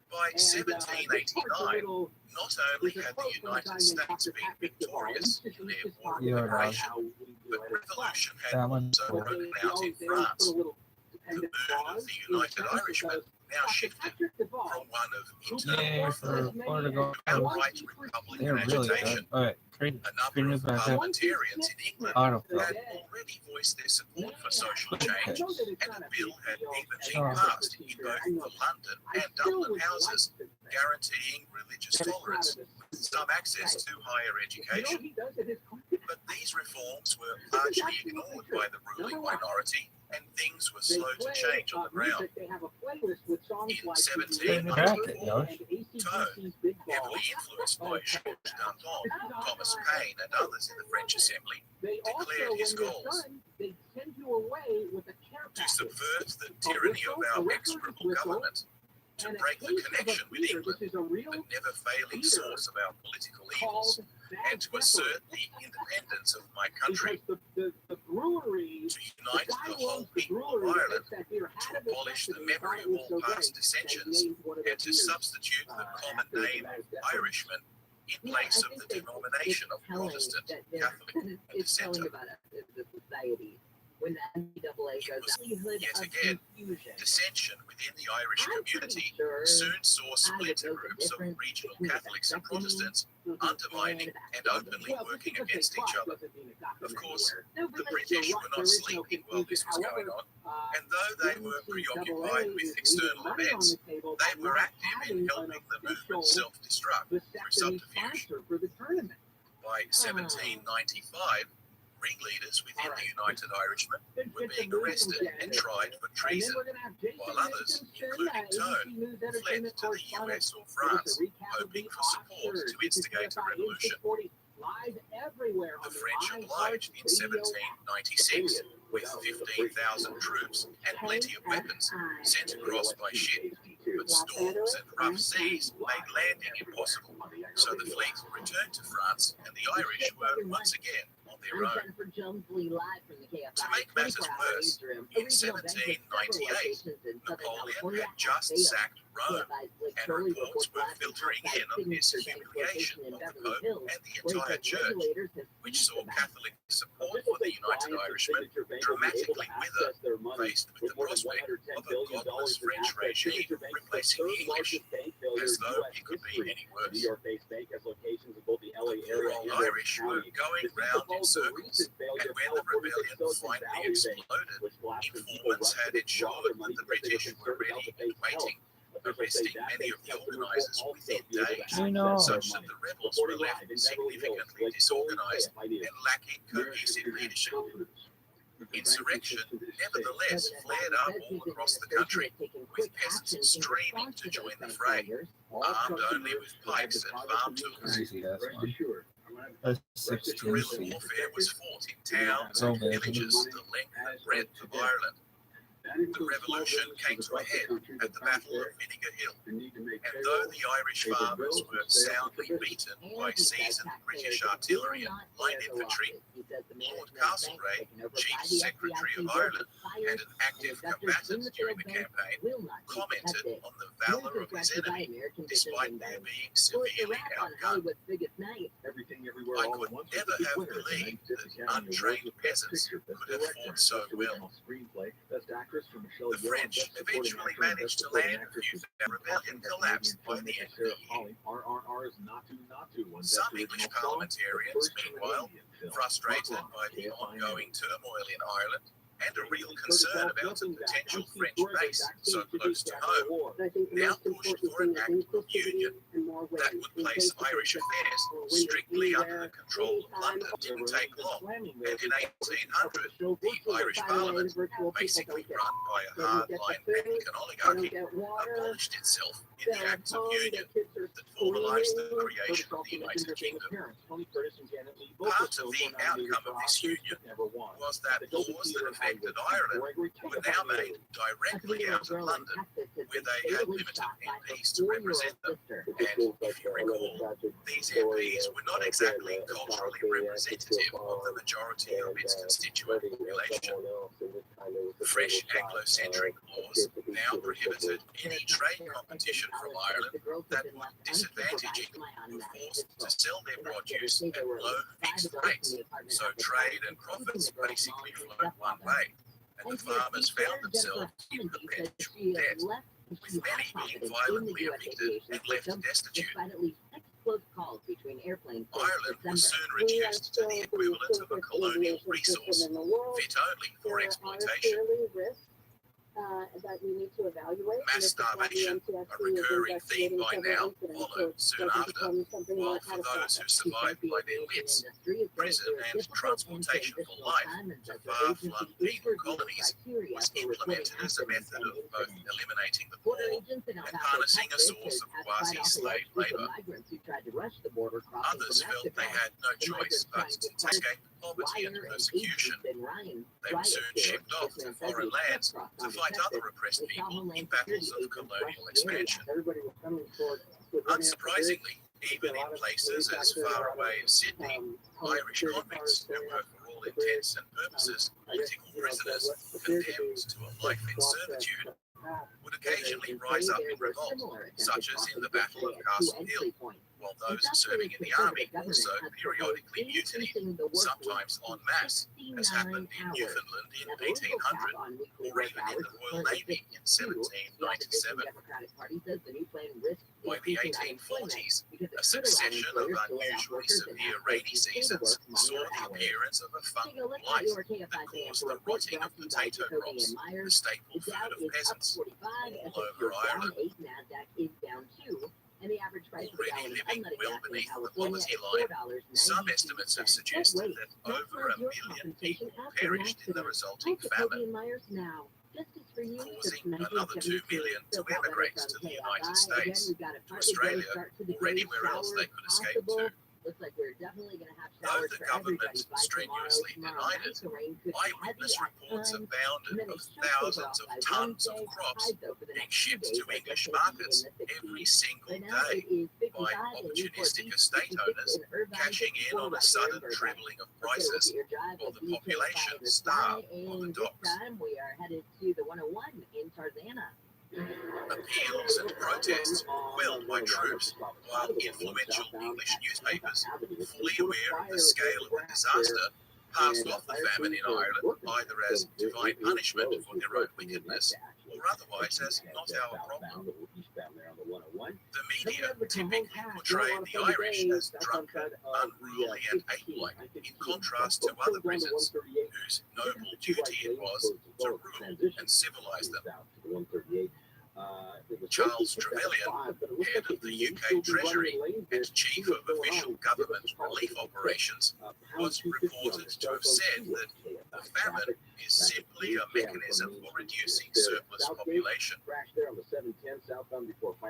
By 1789, not only had the United States been victorious in their war of You're liberation, but revolution had that one. also broken out in France. The mood of the United Irishmen now shifted from one of Yay internal for reform Portugal. to outright They're Republican really agitation. good. Alright, create A a number new of graphic. parliamentarians in England Autofill. had already voiced their support for social Okay. change, and a bill had even been passed in both the London and Dublin houses guaranteeing religious tolerance with some access to higher education. But these reforms were largely ignored by the ruling minority, and things were slow to change on the ground. In 1794, Tone, heavily influenced by Georges Danton, Thomas Paine, and others in the French Assembly, declared his goals to subvert the tyranny of our execrable government, to break the connection with England, the never-failing source of our political evils, and to assert the independence of my country, to unite the whole people of Ireland, to abolish the memory of all past dissensions, and to substitute the common name of Irishman in place of the denomination of Protestant, Catholic, and Dissenter. When the NCAA It was likelihood yet of again confusion. dissension within the Irish I'm community pretty sure soon saw splinter groups of regional Catholics and Protestants undermining and openly working against each other. Of course, the British were not sleeping while this was going on, and though they were preoccupied with external events, they were active in helping the movement self-destruct through subterfuge. By 1795, ringleaders within the United Irishmen were being arrested and tried for treason, while others, including Tone, fled to the US or France, hoping for support to instigate a revolution. The French obliged in 1796 with 15,000 troops and plenty of weapons sent across by ship, but storms and rough seas made landing impossible, so the fleet returned to France and the Irish were once again on their own. To make matters worse, in 1798, Napoleon had just sacked Rome, and reports were filtering in on his humiliation of the Pope and the entire Church, which saw Catholic support for the United Irishmen dramatically wither, faced with the prospect of a godless French regime replacing the English, as though it could be any worse. The poor old Irish were going round in circles, and when the rebellion finally exploded, informants had ensured that the British were ready and waiting, arresting many of the organisers within days, such that the rebels were left significantly disorganised and lacking cohesive leadership. Insurrection nevertheless flared up all across the country, with peasants streaming to join the fray, armed only with pikes and farm tools. Crazy, that's one. That's Guerrilla 16. warfare was fought in towns and villages the length and breadth of Ireland. The revolution came to a head at the Battle of Vinegar Hill, and though the Irish farmers were soundly beaten by seasoned British artillery and light infantry, Lord Castlereagh, Chief Secretary of Ireland and an active combatant during the campaign, commented on the valour of his enemy, despite their being severely outgunned. I could never have believed that untrained peasants could have fought so well. The French eventually managed to land a few. The rebellion collapsed by the end of the year. Some English parliamentarians, meanwhile, frustrated by the ongoing turmoil in Ireland and a real concern about a potential French base so close to home, now pushed for an act of union that would place Irish affairs strictly under the control of London. Didn't take long, and in 1800, the Irish Parliament, basically run by a hardline Anglican oligarchy, abolished itself in the Act of Union that formalised the creation of the United Kingdom. Part of the outcome of this union was that laws that affected Ireland were now made directly out of London, where they had limited MPs to represent them. And if you recall, these MPs were not exactly culturally representative of the majority of its constituent population. Fresh Anglo-centric laws now prohibited any trade competition from Ireland that would disadvantage England, who were forced to sell their produce at low fixed rates, so trade and profits basically flowed one way, and the farmers found themselves in perpetual debt, with many being violently evicted and left destitute. Ireland was soon reduced to the equivalent of a colonial resource, fit only for exploitation. Mass starvation, a recurring theme by now, followed soon after, while for those who survived by their wits, prison and transportation for life to far-flung penal colonies was implemented as a method of both eliminating the poor and harnessing a source of quasi-slave labour. Others felt they had no choice but to escape poverty and persecution. They were soon shipped off to foreign lands to fight other oppressed people in battles of colonial expansion. Unsurprisingly, even in places as far away as Sydney, Irish convicts who were for all intents and purposes political prisoners condemned to a life in servitude would occasionally rise up in revolt, such as in the Battle of Castle Hill, while those serving in the army also periodically mutinied, sometimes en masse, as happened in Newfoundland in 1800, or even in the Royal Navy in 1797. By the 1840s, a succession of unusually severe rainy seasons saw the appearance of a fungal blight that caused the rotting of potato crops, the staple food of peasants, all over Ireland. Already living well beneath the poverty line, some estimates have suggested that over 1 million people perished in the resulting famine, causing another 2 million to emigrate to the United States, to Australia, or anywhere else they could escape to. Though the government strenuously denied it, eyewitness reports abounded of thousands of tons of crops being shipped to English markets every single day by opportunistic estate owners cashing in on a sudden trebling of prices while the population starved on the docks. Appeals and protests quelled by troops, while influential English newspapers, fully aware of the scale of the disaster, passed off the famine in Ireland either as divine punishment for their own wickedness or otherwise as not our problem. The media typically portrayed the Irish as drunken, unruly and ape-like, in contrast to other Britons, whose noble duty it was to rule and civilise them. Charles Trevelyan, head of the UK Treasury and chief of official government relief operations, was reported to have said that the famine is simply a mechanism for reducing surplus population.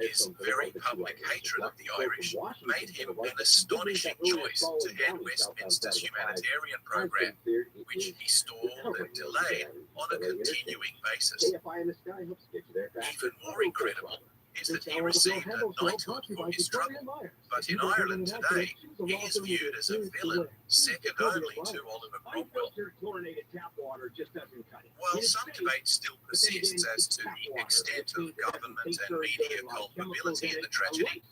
His very public hatred of the Irish made him an astonishing choice to end Westminster's humanitarian program, which he stalled and delayed on a continuing basis. KFI in the sky helps get you there fast. Even more incredible is that he received a knighthood for his trouble. But in Ireland today, he is viewed as a villain, second only to Oliver Cromwell. Unfiltered chlorinated tap water just doesn't cut it. While some debate still persists as to the extent of government and media culpability in the tragedy,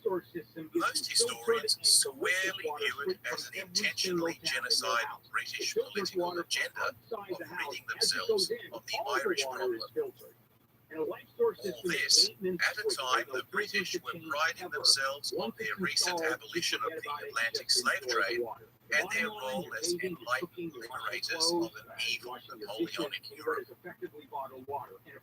most historians squarely view it as an intentionally genocidal British political agenda of ridding themselves of the Irish problem. All this at a time the British were priding themselves on their recent abolition of the Atlantic slave trade and their role as enlightened liberators of an evil Napoleonic Europe.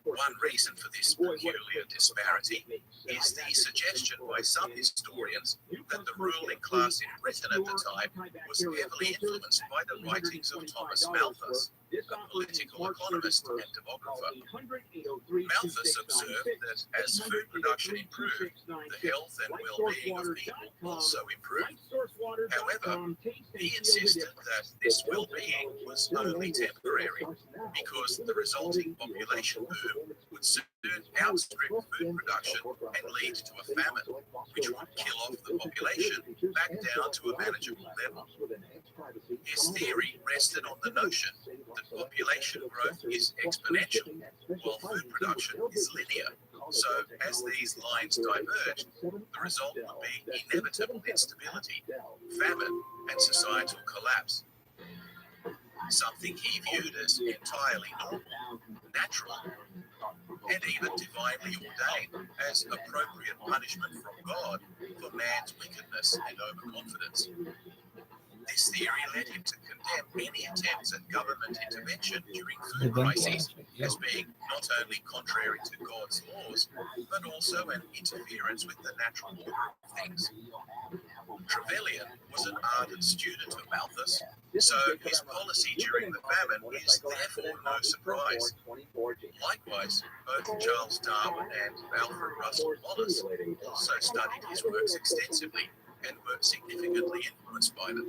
One reason for this peculiar disparity is the suggestion by some historians that the ruling class in Britain at the time was heavily influenced by the writings of Thomas Malthus, a political economist and demographer. Malthus observed that as food production improved, the health and well-being of people also improved. However, he insisted that this well-being was only temporary because the resulting population boom would soon outstrip food production and lead to a famine, which would kill off the population back down to a manageable level. His theory rested on the notion that population growth is exponential, while food production is linear. So, as these lines diverge, the result would be inevitable instability, famine, and societal collapse. Something he viewed as entirely normal, natural, and even divinely ordained as appropriate punishment from God for man's wickedness and overconfidence. This theory led him to condemn any attempts at government intervention during food crises as being not only contrary to God's laws, but also an interference with the natural order of things. Trevelyan was an ardent student of Malthus, so his policy during the famine is therefore no surprise. Likewise, both Charles Darwin and Alfred Russel Wallace also studied his works extensively and were significantly influenced by them.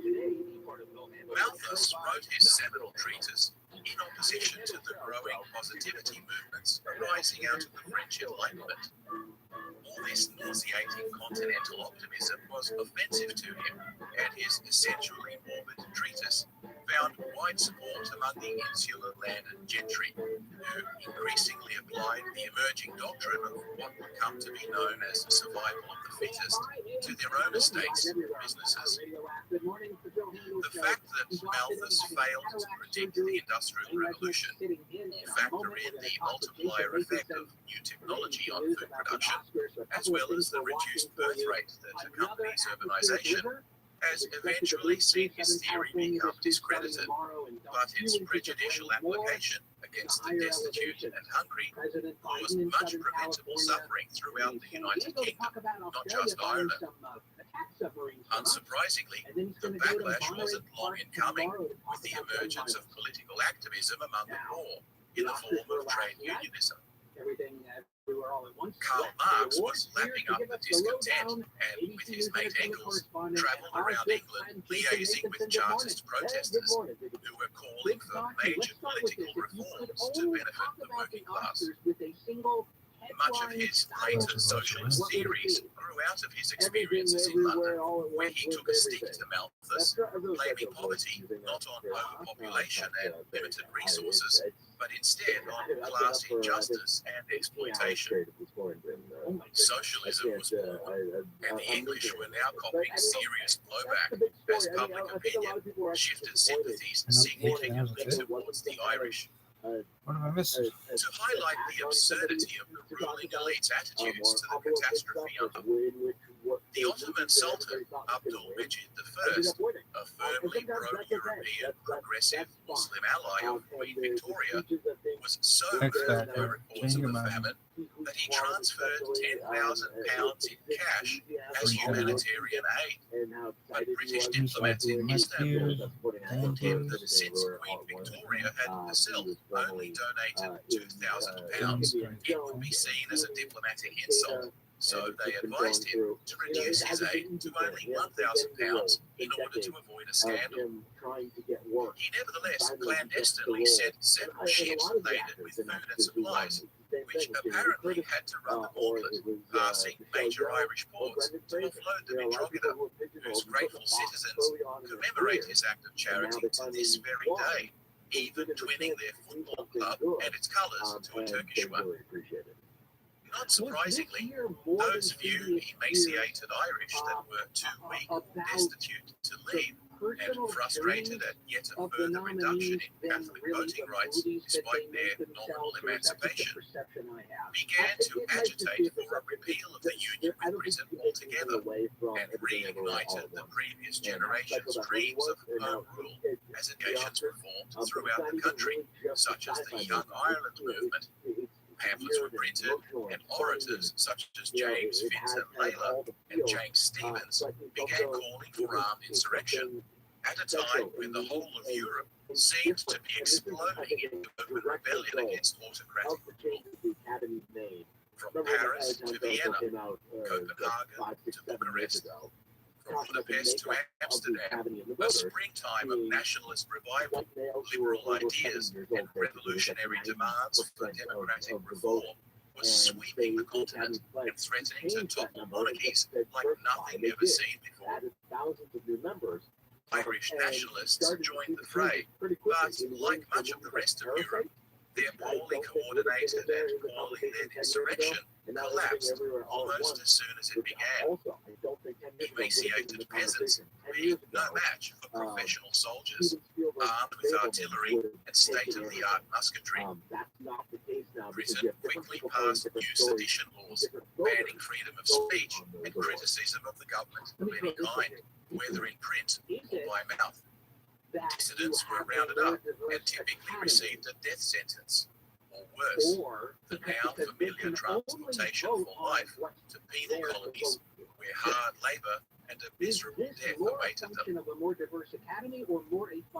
Malthus wrote his seminal treatise in opposition to the growing positivity movements arising out of the French Enlightenment. All this nauseating continental optimism was offensive to him, and his essentially morbid treatise found wide support among the insular landed gentry, who increasingly applied the emerging doctrine of what would come to be known as survival of the fittest to their own estates and businesses. The fact that Malthus failed to predict the Industrial Revolution, factor in the multiplier effect of new technology on food production, as well as the reduced birth rate that accompanies urbanization, has eventually seen his theory become discredited, but its prejudicial application against the destitute and hungry caused much preventable suffering throughout the United Kingdom, not just Ireland. Unsurprisingly, the backlash wasn't long in coming, with the emergence of political activism among the poor in the form of trade unionism. Karl Marx was lapping up the discontent and, with his mate Engels, travelled around England liaising with Chartist protesters who were calling for major political reforms to benefit the working class. Much of his later socialist theories grew out of his experiences in London, where he took a stick to Malthus, blaming poverty not on overpopulation and limited resources, but instead on class injustice and exploitation. Socialism was born, and the English were now copying serious blowback as public opinion shifted sympathies significantly towards the Irish. What have I missed? To highlight the absurdity of the ruling elite's attitudes to the catastrophe unfolding, the Ottoman Sultan Abdul-Majid I, a firmly pro-European, progressive Muslim ally of Queen Victoria, was so moved by reports of the famine that he transferred £10,000 in cash as humanitarian aid. But British diplomats in Istanbul warned him that since Queen Victoria had herself only donated £2,000, it would be seen as a diplomatic insult So they advised him to reduce his aid to only £1,000 in order to avoid a scandal. He nevertheless clandestinely sent several ships laden with food and supplies, which apparently had to run the gauntlet, passing major Irish ports to offload them in Drogheda, whose grateful citizens commemorate his act of charity to this very day, even twinning their football club and its colours to a Turkish one. Not surprisingly, those few emaciated Irish that were too weak or destitute to leave, and frustrated at yet a further reduction in Catholic voting rights despite their nominal emancipation, began to agitate for a repeal of the union with Britain altogether, and reignited the previous generation's dreams of home rule as occasions were formed throughout the country, such as the Young Ireland movement. Pamphlets were printed, and orators such as James Fitz-Naylor and James Stephens began calling for armed insurrection at a time when the whole of Europe seemed to be exploding into open rebellion against autocratic rule. From Paris to Vienna, Copenhagen to Bucharest, from Budapest to Amsterdam, a springtime of nationalist revival, liberal ideas, and revolutionary demands for democratic reform was sweeping the continent and threatening to topple monarchies like nothing ever seen before. Irish nationalists joined the fray, but like much of the rest of Europe, their poorly coordinated and poorly led insurrection collapsed almost as soon as it began. Emaciated peasants being no match for professional soldiers, armed with artillery and state-of-the-art musketry. Britain quickly passed new sedition laws, banning freedom of speech and criticism of the government of any kind, whether in print or by mouth. Dissidents were rounded up and typically received a death sentence, or worse, the now familiar transportation for life to penal colonies, where hard labour and a miserable death awaited them.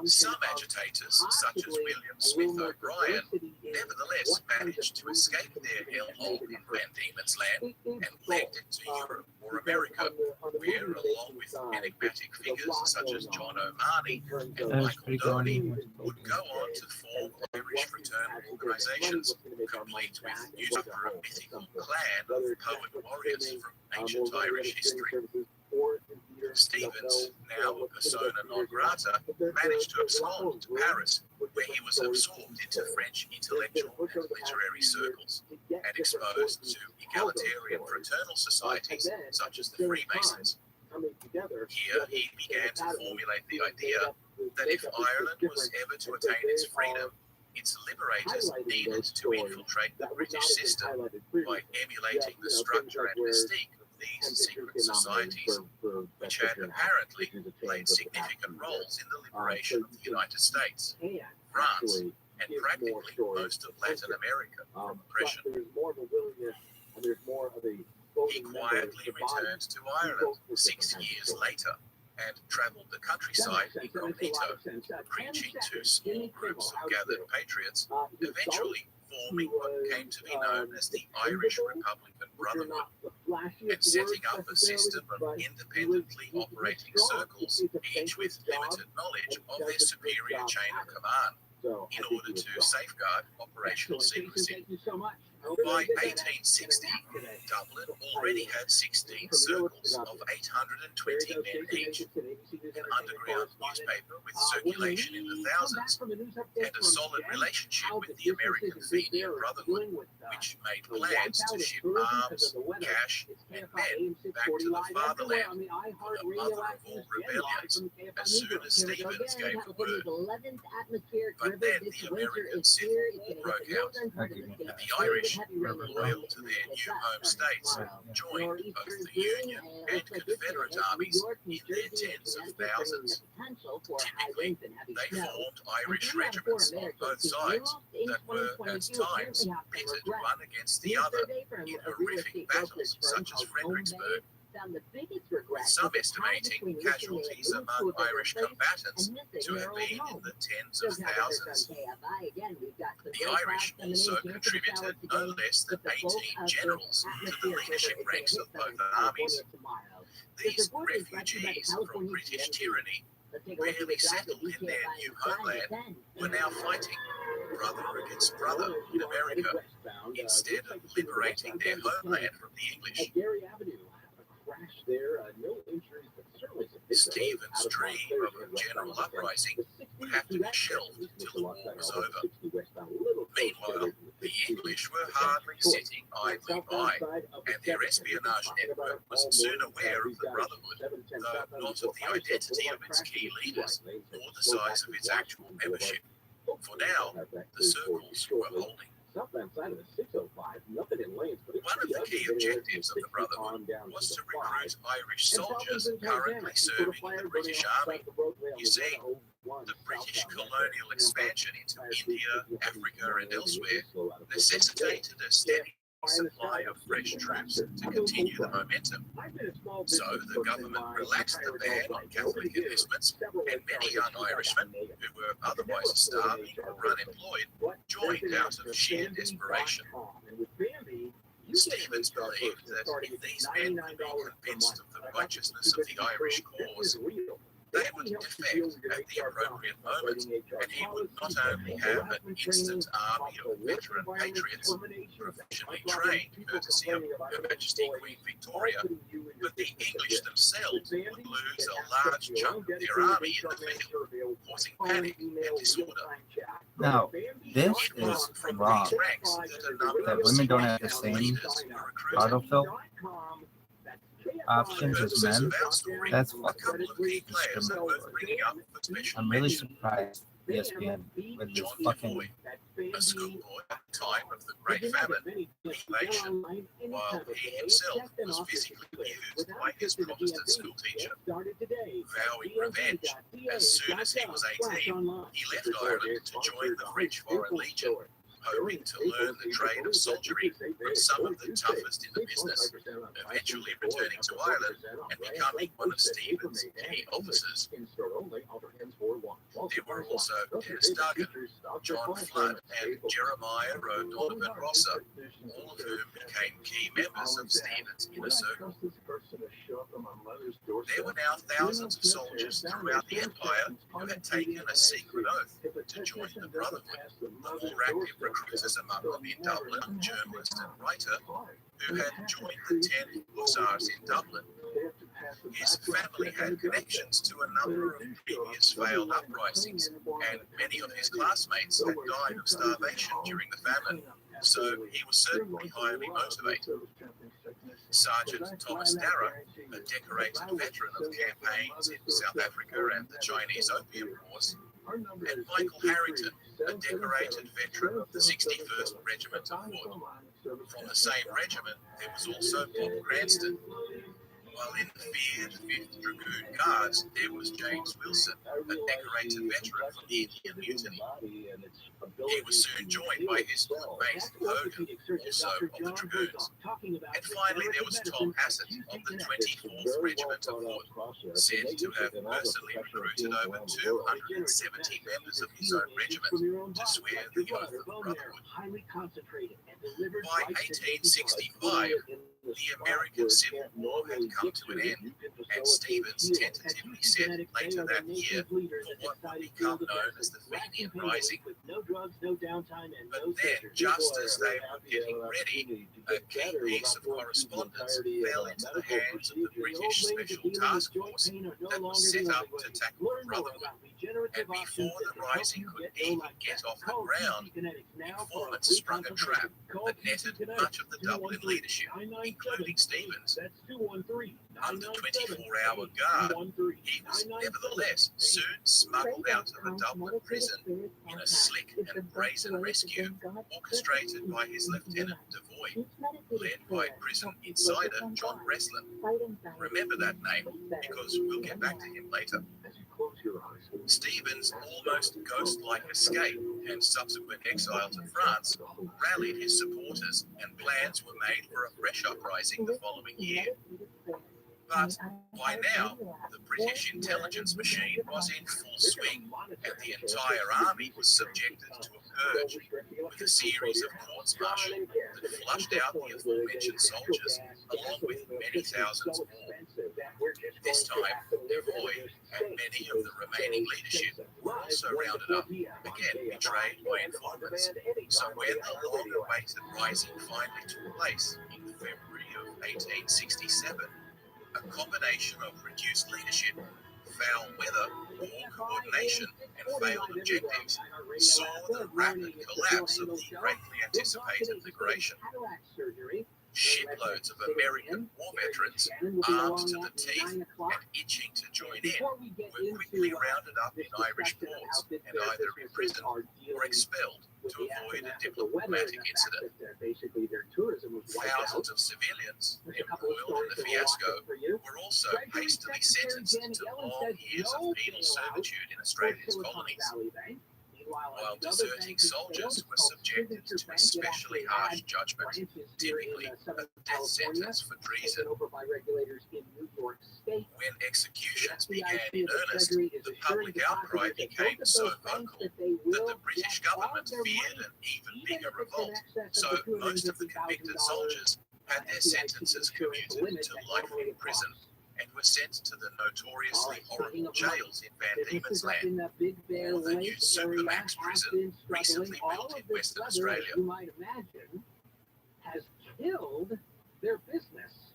Some agitators, such as William Smith O'Brien, nevertheless managed to escape their hellhole in Van Diemen's Land and legged it to Europe or America, where, along with enigmatic figures such as John O'Mahony and Michael Doherty, would go on to form Irish fraternal organisations, complete with news after a mythical clan of poet warriors from ancient Irish history. Stephens, now a persona non grata, managed to abscond to Paris, where he was absorbed into French intellectual and literary circles, and exposed to egalitarian fraternal societies such as the Freemasons. Here he began to formulate the idea that if Ireland was ever to attain its freedom, its liberators needed to infiltrate the British system by emulating the structure and mystique of these secret societies, which had apparently played significant roles in the liberation of the United States, France, and practically most of Latin America from oppression. He quietly returned to Ireland 6 years later and travelled the countryside incognito, preaching to small groups of gathered patriots, eventually forming what came to be known as the Irish Republican Brotherhood, and setting up a system of independently operating circles, each with limited knowledge of their superior chain of command, in order to safeguard operational secrecy. By 1860, Dublin already had 16 circles of 820 men each, an underground newspaper with circulation in the thousands, and a solid relationship with the American Fenian Brotherhood, which made plans to ship arms, cash, and men back to the fatherland for the mother of all rebellions as soon as Stephens gave the word. But then the American Civil War broke out. The Irish, loyal to their new home states, joined both the Union and Confederate armies in their tens of thousands. Typically, they formed Irish regiments on both sides that were, at times, pitted one against the other in horrific battles such as Fredericksburg, found the biggest regret. with some estimating casualties among Irish combatants to have been in the tens of thousands. The Irish also contributed no less than 18 generals to the leadership ranks of both armies. These refugees from British tyranny, rarely settled in their new homeland, were now fighting brother against brother in America, instead of liberating their homeland from the English. Stephen's dream of a general uprising would have to be shelved till the war was over. Meanwhile, the English were hardly sitting idly by, and their espionage network was soon aware of the Brotherhood, though not of the identity of its key leaders, nor the size of its actual membership. For now, the circles were holding. One of the key objectives of the Brotherhood was to recruit Irish soldiers currently serving in the British Army. You see, the British colonial expansion into India, Africa, and elsewhere necessitated a steady supply of fresh troops to continue the momentum. So the government relaxed the ban on Catholic enlistments, and many young Irishmen who were otherwise starving or unemployed joined out of sheer desperation. Stephens believed that if these men could be convinced of the righteousness of the Irish cause, they would defect at the appropriate moment, and he would not only have an instant army of veteran patriots, professionally trained courtesy of Her Majesty Queen Victoria, but the English themselves would lose a large chunk of their army in the field, causing panic and disorder. Now, this It was is from wrong. these ranks that a number That of women don't have the senior same leaders were recruited. autofill options as Purposes men. of our story, That's a fucking couple of key players are worth bringing up for special I'm really mention. surprised ESPN with this John fucking Boy, a schoolboy at the time of the Great Famine, inflation, while he himself was physically abused by his Protestant schoolteacher. Vowing revenge, as soon as he was 18, he left Ireland to join the French Foreign Legion, hoping to learn the trade of soldiery from some of the toughest in the business, eventually returning to Ireland and becoming one of Stephen's key officers. There were also Dennis Duggan, John Flood, and Jeremiah O'Donovan Rosser, all of whom became key members of Stephen's inner circle. There were now thousands of soldiers throughout the empire who had taken a secret oath to join the Brotherhood. The more active recruiters among them in Dublin, a journalist and writer, who had joined the 10th Hussars in Dublin. His family had connections to a number of previous failed uprisings, and many of his classmates had died of starvation during the famine, so he was certainly highly motivated. Sergeant Thomas Darragh, a decorated veteran of campaigns in South Africa and the Chinese Opium Wars, and Michael Harrington, a decorated veteran of the 61st Regiment of Foot. From the same regiment, there was also Bob Cranston. While in the feared 5th Dragoon Guards, there was James Wilson, a decorated veteran from the Indian Mutiny. He was soon joined by his good mate Hogan, also of the Dragoons. And finally there was Tom Hassett of the 24th Regiment of Foot, said to have personally recruited over 270 members of his own regiment to swear the oath of brotherhood. By 1865, the American Civil War had come to an end, and Stephens tentatively set later that year for what would become known as the Fenian Rising. But then, just as they were getting ready, a key piece of correspondence fell into the hands of the British Special Task Force that was set up to tackle the Brotherhood. And before the Rising could even get off the ground, informants sprung a trap that netted much of the Dublin leadership, including Stephens. Under 24-hour guard, he was nevertheless soon smuggled out of a Dublin prison in a slick and brazen rescue orchestrated by his Lieutenant Devoy, led by prison insider John Breslin. Remember that name, because we'll get back to him later. Stephens' almost ghost-like escape and subsequent exile to France rallied his supporters, and plans were made for a fresh uprising the following year. But by now, the British intelligence machine was in full swing, and the entire army was subjected to a purge, with a series of courts-martial that flushed out the aforementioned soldiers, along with many thousands more. This time, Leroy and many of the remaining leadership were also rounded up, again betrayed by informants. So when the long-awaited rising finally took place in February of 1867, a combination of reduced leadership, foul weather, poor coordination, and failed objectives saw the rapid collapse of the greatly anticipated liberation. Shiploads of American war veterans, armed to the teeth and itching to join in, were quickly rounded up in Irish ports and either imprisoned or expelled to avoid a diplomatic incident. Thousands of civilians embroiled in the fiasco were also hastily sentenced to long years of penal servitude in Australia's colonies, while deserting soldiers were subjected to especially harsh judgment, typically a death sentence for treason. When executions began in earnest, the public outcry became so vocal that the British government feared an even bigger revolt, so most of the convicted soldiers had their sentences commuted to life in prison and were sent to the notoriously horrible jails in Van Diemen's Land, or the new Supermax prison recently built in Western Australia. You might imagine, has killed their business.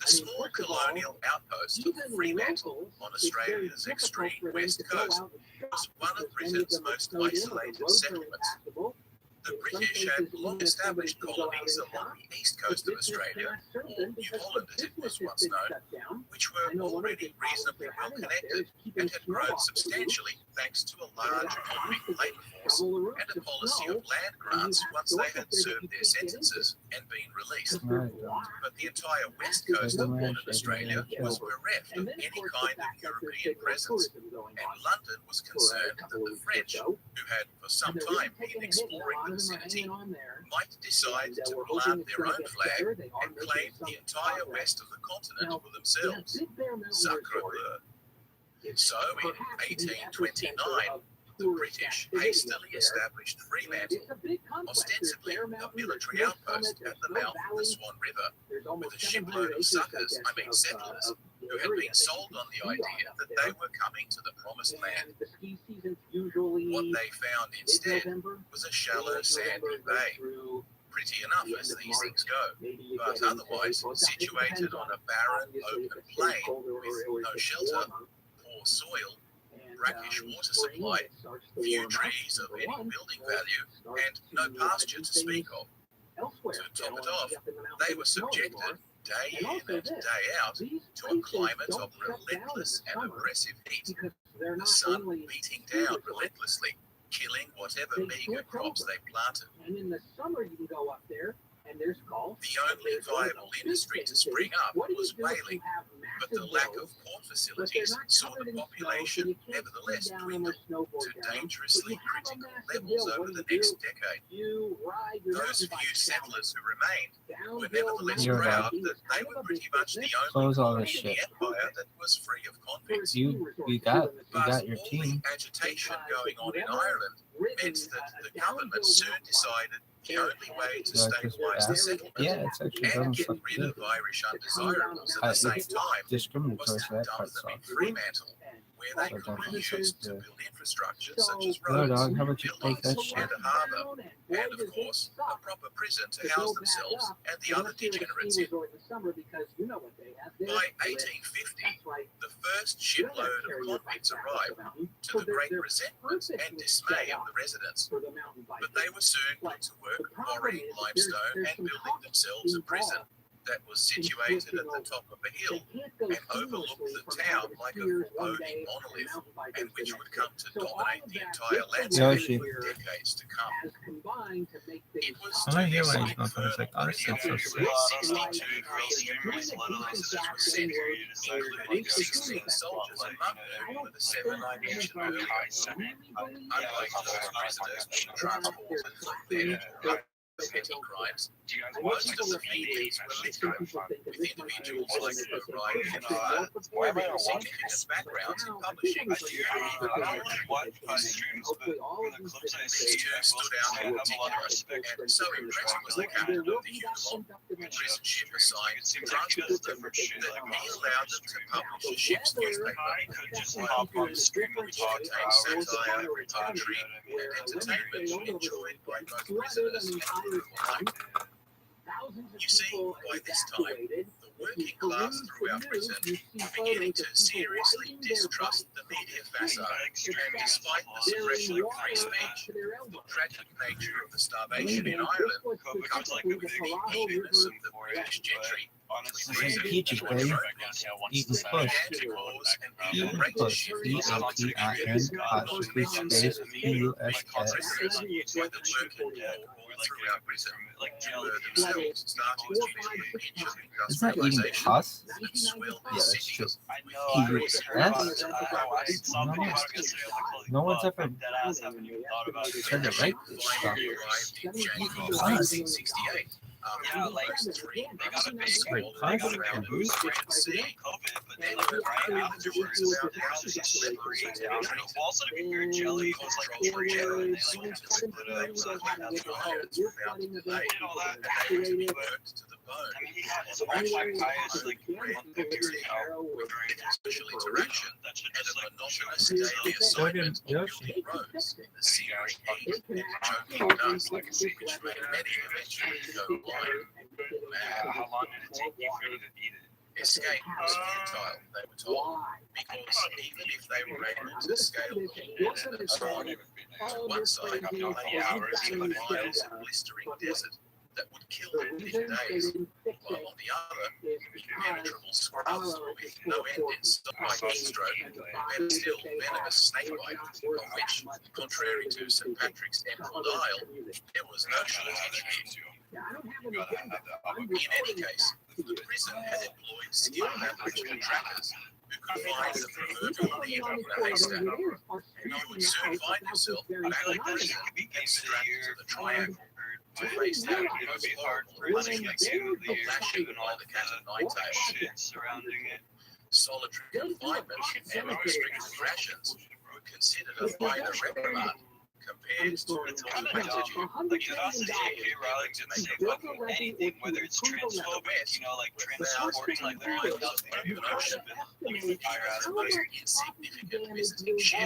The small colonial outpost of Fremantle on Australia's extreme west coast was one of Britain's most isolated settlements. The British had long established colonies along the east coast of Australia, or New Holland as it was once known, which were already reasonably well connected and had grown substantially thanks to a large convict labour force and a policy of land grants once they had served their sentences and been released. But the entire west coast of modern Australia was bereft of any kind of European presence, and London was concerned that the French, who had for some time been exploring the vicinity, might decide to plant their own flag and claim the entire west of the continent for themselves. Sacre bleu. So in 1829, the British hastily established Fremantle, ostensibly a military outpost at the mouth of the Swan River, with a shipload of suckers, settlers, who had been sold on the idea that they were coming to the promised land. What they found instead was a shallow sandy bay, pretty enough as these things go, but otherwise situated on a barren open plain with no shelter, poor soil, brackish water supply, few trees of any building value, and no pasture to speak of. To top it off, they were subjected, day in and day out, to a climate of relentless and oppressive heat, the sun beating down relentlessly, killing whatever meager crops they planted. And in the summer, you can go up there, and there's golf. The only viable industry to spring up was whaling, but the lack of port facilities saw the population nevertheless dwindle to dangerously critical levels over the next decade. Those few settlers who remained were nevertheless proud that they were pretty much the only all colony this in the shit. empire that was free of convicts. You But got your all team. the agitation going on in Ireland meant that the government soon decided the only way to stabilize the settlement Yeah, it's actually and done get fucking rid good. of Irish undesirables at the same time was Discriminatory to for that dump part, them so. in Fremantle, where they So could don't be used to yeah. build infrastructure such as No, roads, dog, how about you take that buildings, shit? and a harbour, and of course, a proper prison to house themselves and the other degenerates in. By 1850, the first shipload of convicts arrived, to the great resentment and dismay of the residents. But they were soon put to work quarrying limestone and building themselves a prison that was situated at the top of a hill and overlooked the town like a foreboding monolith, and which would come to dominate the entire landscape for decades to come. It was When I to hear this one of these motherfuckers like, oh, this infernal shit's so period sick. 62 Freemasons were sent, including 16 soldiers among whom were the 7 I mentioned earlier. Unlike those prisoners being transported for bed, petty crimes. Most of the meetings were literate, with individuals like Rabbi and having significant backgrounds in publishing. These two stood out in particular, and so impressive was the captain of the Yukon, with prison ship assigned drunkards that he allowed them to publish the ship's newspaper, which contains satire, poetry, and entertainment enjoyed by both prisoners and crew alike. You see, by this time, the working class throughout Britain were beginning to seriously distrust the media facade, and despite the suppression of free speech, the tragic nature of the starvation in Ireland, coupled with the eagerness of the British gentry to imprison Peachy, George baby. Rogan, Eating began push. to cause an Eating even greater push. shift EATIN PUSH PUSH. by the working poor throughout Britain, who were themselves starting to feel the pinch of Is that eating industrialization pus? that had swelled Yeah, the that's true. cities with No one's ever tried to write this stuff. arrived in January Pus. 1968. Yeah, like, Three they got a big Wait, they pus? got around Bruce? the Red Sea. COVID, but There then were right afterwards afterwards, about houses thousands of slippery lepers down. and Also, to be weird, jelly was like a trail, and they like split it up. So that's Pirates were found to delay, you know that. and they were to be worked to the bone. I mean, he had his own like highest like with social interaction that should and just a like monotonous daily assignment of building roads in the scenery heat and choking dust, which made many eventually go blind. how long did it take you for you to eat it? Escape was futile, they were told, because even if they were able to scale the walls and so on, to one side they were into miles of blistering desert that would kill them within days, while on the other, impenetrable scrubs with no end in sight by heat stroke, and still venomous snakebite, of which, contrary to St. Patrick's Emerald Isle, there was no shortage. In any case, the prison had employed skilled Aboriginal trackers who could find the proverbial needle in a haystack, and you would soon find yourself back in prison and strapped to the triangle to face that most horrible punishment, the lashing by the cat of nine tails. Surrounding it. Solitary confinement and restricted rations were considered a minor reprimand compared to a multitude. Like, it also J.K. Rowling didn't say fucking anything, whether it's transphobic, like transporting, like literally nothing. Insignificant visiting ship,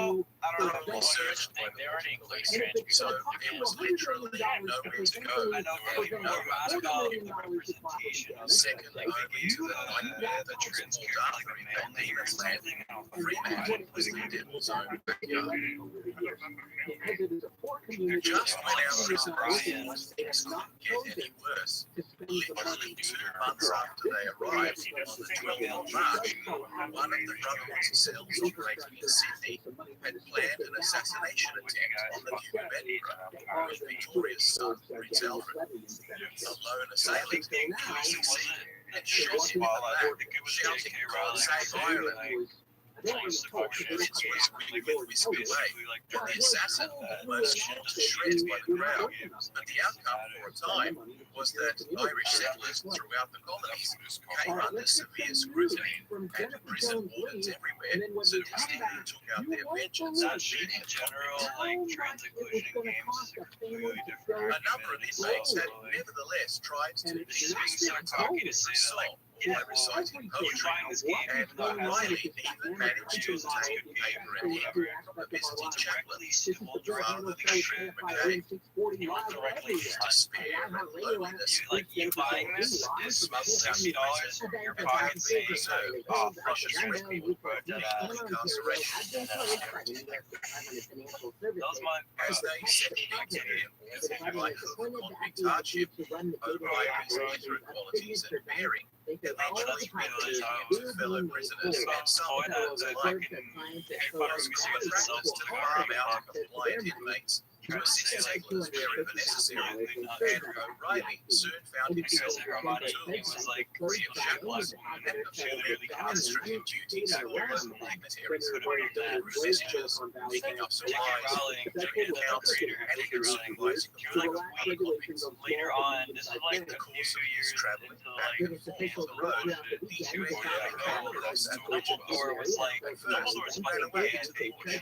probably searched by the working police, so there was literally nowhere to go, I know and no matter the representation of second only to the nightmare that was more darker in Van Diemen's Land. Freeman was the devil's own backyard. Just when our prison was things couldn't get any worse, literally 2 months after they arrived on the 12th of March, one of the Brotherhood's cells operating in Sydney had planned an assassination attempt on the Duke of Edinburgh with Victoria's son, Prince Alfred. A lone assailant succeeded and shot him in the back, shouting, "God save Ireland!" Prince was quickly whisked away, and the assassin almost shot to shreds by the crowd. But the outcome for a time was that Irish settlers throughout the colonies came under severe scrutiny, and prison wardens everywhere sadistically took out their vengeance on In general, like trans-inclusion games is a completely different. a number of inmates had nevertheless tried to dismiss their target soul by reciting poetry, and Riley even managed to obtain paper and ink from a visiting chaplain rather than Shrew McCabe, despair and loneliness. Like, you buying this is $70 from your pocket saying, oh, precious risky with Incarceration. those my As they settled into their life of convict hardship, O'Reilly's literate qualities and bearing eventually meant to fellow prisoners and sometimes alike. It was common practice to farm out compliant inmates assist was wherever necessary, and O'Reilly soon found himself on tools, real shackles, and fulfilling administrative duties almost dignitaries, procedures, picking up supplies, doing accounts, and even supervising copies. Later on, this is like In the course of his travel back and forth on the road, he Dumbledore was like, Dumbledore's fucking gay, and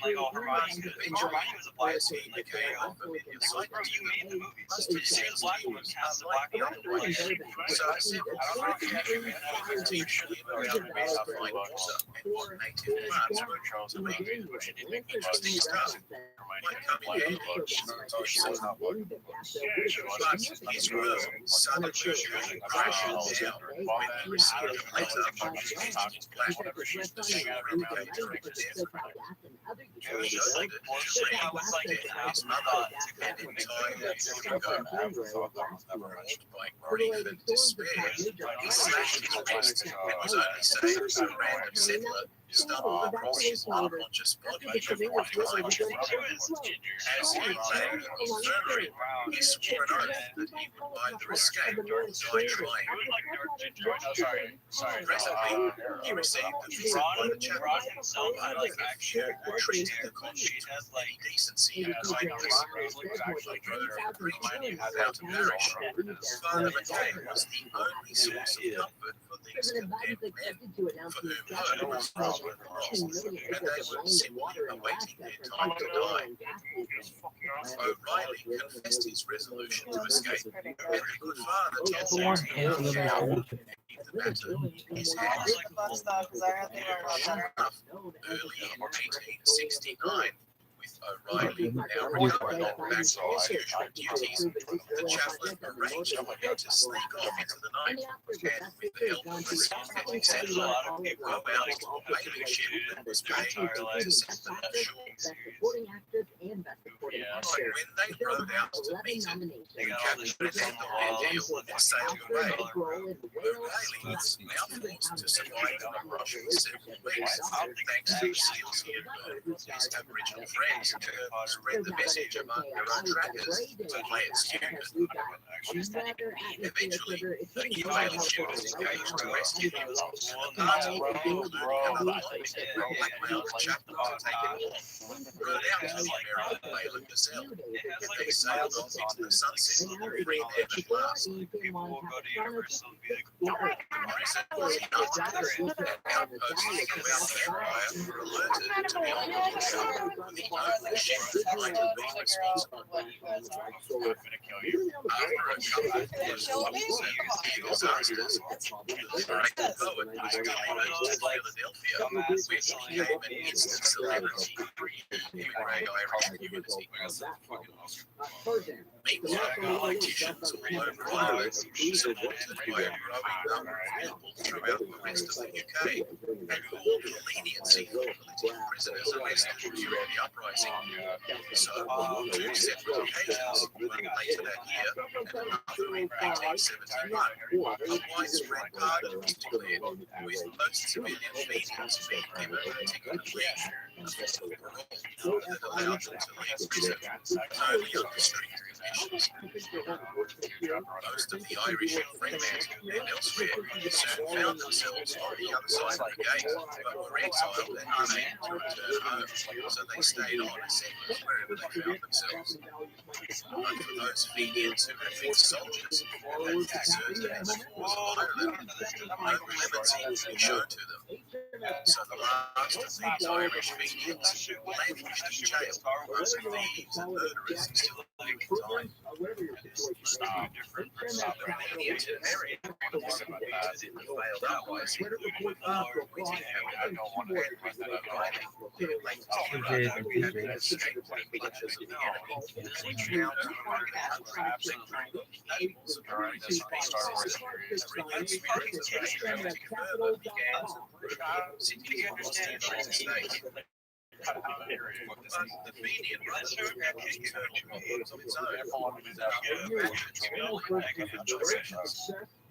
like, oh, Hermione was a black woman, like, bro, you made the movies. You see the black woman cast the black woman. So I said, I don't know if potentially around base of fine water and what native plants were to make interesting stuff. Might come in handy. But his world suddenly crashes down when he received a letter from his black the sure indicator of death. I was like, His mother and entire children crushed by grief and despair. He slashed his wrist and was only saved as a random settler stumbled across his unconscious body behind ginger. As he lay infirmary, he swore an oath that he would either escape or die trying. Presently, he received a visit by the chaplain himself who had like actual treated the convict with any decency and kindness. They drove him preaching without a parish. Father McCain was the only source of comfort for these condemned men, for whom hope was lost, and they were simply awaiting their time to die. O'Reilly confessed his resolution to escape, and the good father told him to the matter in his hands. Early in 1869, with O'Reilly now recovered back to his usual duties, the chaplain arranged for him to sneak off into the night, and with the help of a sympathetic settler, it row out a whaling ship that was paid to set them ashore. When they rowed out to meet it, the captain presented their deal and sailed away. O'Reilly was now forced to survive on a rush for several weeks, thanks to the seals he had learned from his Aboriginal friends, who spread the message among their own trackers to play it stupid. Eventually, the whaling ship was engaged to rescue him. The party including another convict and blackmailed the chaplain to take him on, rowed out to the American whaler Gazelle. They sailed off into the sunset, freeing them at last. People will go to Universal and be like, Outposts throughout the empire were alerted to the ongoing show. The only ship trying to be responsible. After a couple of years, the disasters, the great poet was delivered to Philadelphia, which became an instant celebrity in the Irish community. Meanwhile, politicians all over Ireland, supported by a growing number of people throughout the rest of the UK, had called for leniency for political prisoners arrested during the uprising. So, on two separate occasions, one later that year and another in 1871, a widespread pardon was declared, with most civilian females being given particular leave and special parole that allowed them to leave prison only under strict conditions. Most of the Irish in Fremantle and elsewhere soon found themselves on the other side of the gate, but were exiled and unable to return home, so they stayed on as settlers wherever they found themselves. But for those Fenians who had been soldiers and had deserted as cause of Ireland, no clemency would be shown to them. So the last of these Irish Fenians languished in jail, those thieves and murderers still living in time. The Fenian runs of its own.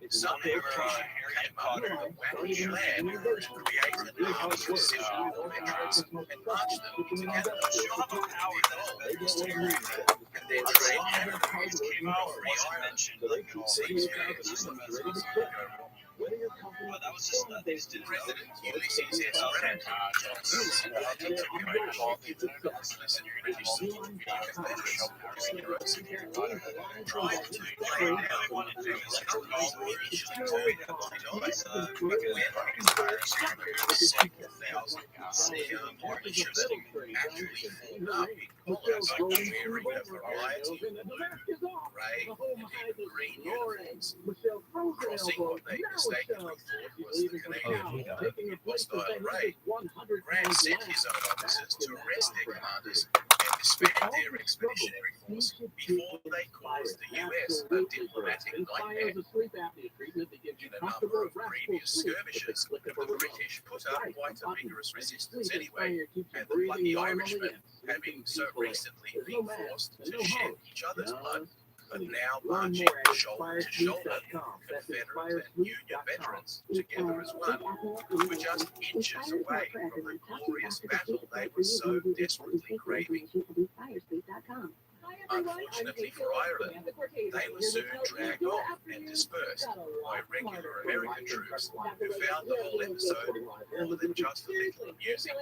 Some came up with a wacky plan to create an army of civil militaries and march them together. then train every mentioned like all these videos just about go wrong. But that was just they just didn't President Ulysses S. Grant tried to play it out when his companies initially turned out to die. Actually formed up colonies wearing a variety of blue, grey, and even green uniforms, crossing what they mistakenly thought was the Canadian hostile raid. Grant sent his own officers to arrest their commanders and disband their expeditionary force before they caused the US a diplomatic nightmare. In a number of previous skirmishes, the British put up quite a vigorous resistance anyway, and the bloody Irishmen, having so recently been forced to shed each other's blood, but now marching shoulder to shoulder, Confederate and Union veterans together as one, were just inches away from the glorious battle they were so desperately craving. Unfortunately for Ireland, they were soon dragged off and dispersed by regular American troops who found the whole episode more than just a little amusing.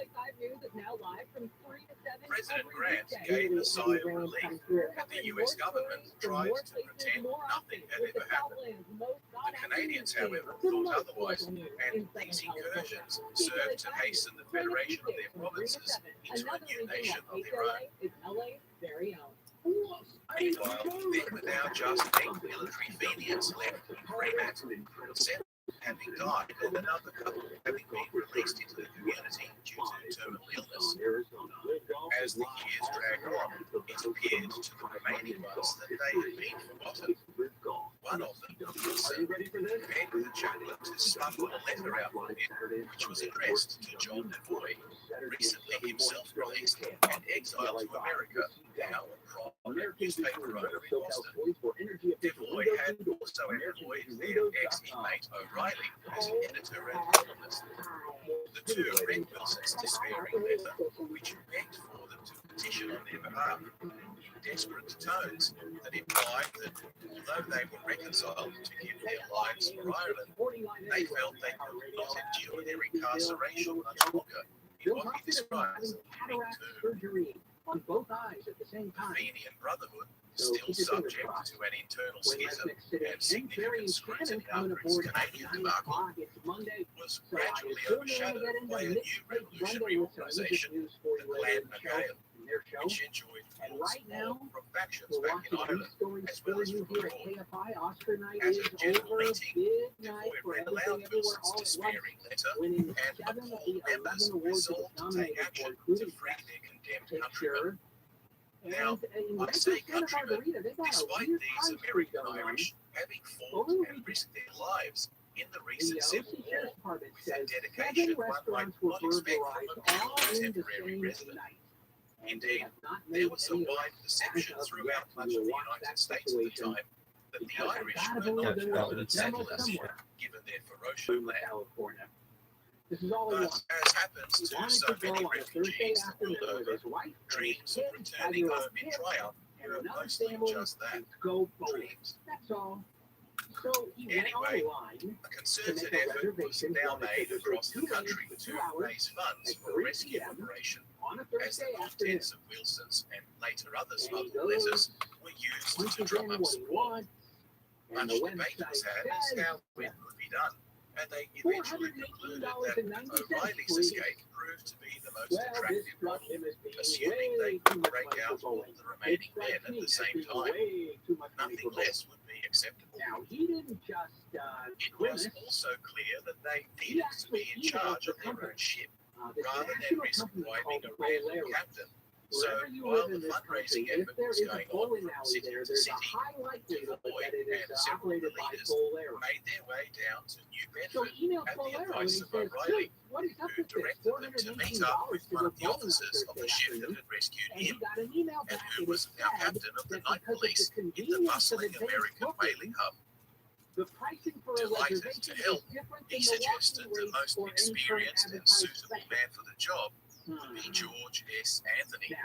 President Grant gave a sigh of relief, and the US government tried to pretend nothing had ever happened. The Canadians, however, thought otherwise, and these incursions served to hasten the federation of their provinces into a new nation of their own. Meanwhile, there were now just 8 military Fenians left in Fremantle, 7 having died and another couple having been released into the community due to terminal illness. As the years dragged on, it appeared to the remaining ones that they had been forgotten. One of them, Wilson, begged the chaplain to smuggle a letter out for him, which was addressed to John Devoy, recently himself released and exiled to America, now a prominent newspaper owner in Boston. Devoy had also employed their ex-inmate O'Reilly as an editor and columnist. The two read Wilson's despairing letter, which begged for them to petition on their behalf in desperate tones that implied that although they were reconciled to give their lives for Ireland, they felt they could not endure their incarceration much longer in what he described as a tomb. On both eyes at the same The time. Fenian Brotherhood, still subject to an internal schism and significant scrutiny under its Canadian debacle, was gradually overshadowed by a new revolutionary organisation, the Clan MacHale, which enjoyed full support from factions back in Ireland, as well as from abroad. At a general meeting, Devoy read aloud Wilson's despairing letter, and appalled members resolved to take action to free their condemned countrymen. Now, I say countrymen, despite these American Irish having fought and risked their lives in the recent Civil War, with a dedication one might not expect from a contemporary resident. Indeed, there was a wide perception throughout much of the United States at the time that the Irish were not permanent settlers, given their ferocious land. But as happens to so many refugees the world over, dreams of returning home in triumph were mostly just that, dreams. Anyway, a concerted effort was now made across the country to raise funds for a rescue operation, as the contents of Wilson's and later other smuggled letters were used to drum up support. Much debate was had as how it could be done, and they eventually concluded that O'Reilly's escape proved to be the most attractive model, assuming they could break out all the remaining men at the same time. Nothing less would be acceptable. It was also clear that they needed to be in charge of their own ship, rather than risk bribing a random captain. So, while the fundraising effort was going on from city to city, Devoy and several of the leaders made their way down to New Bedford at the advice of O'Reilly, who directed them to meet up with one of the officers of the ship that had rescued him, and who was now captain of the night police in the bustling American whaling hub. Delighted to help, he suggested the most experienced and suitable man for the job would be George S. Anthony.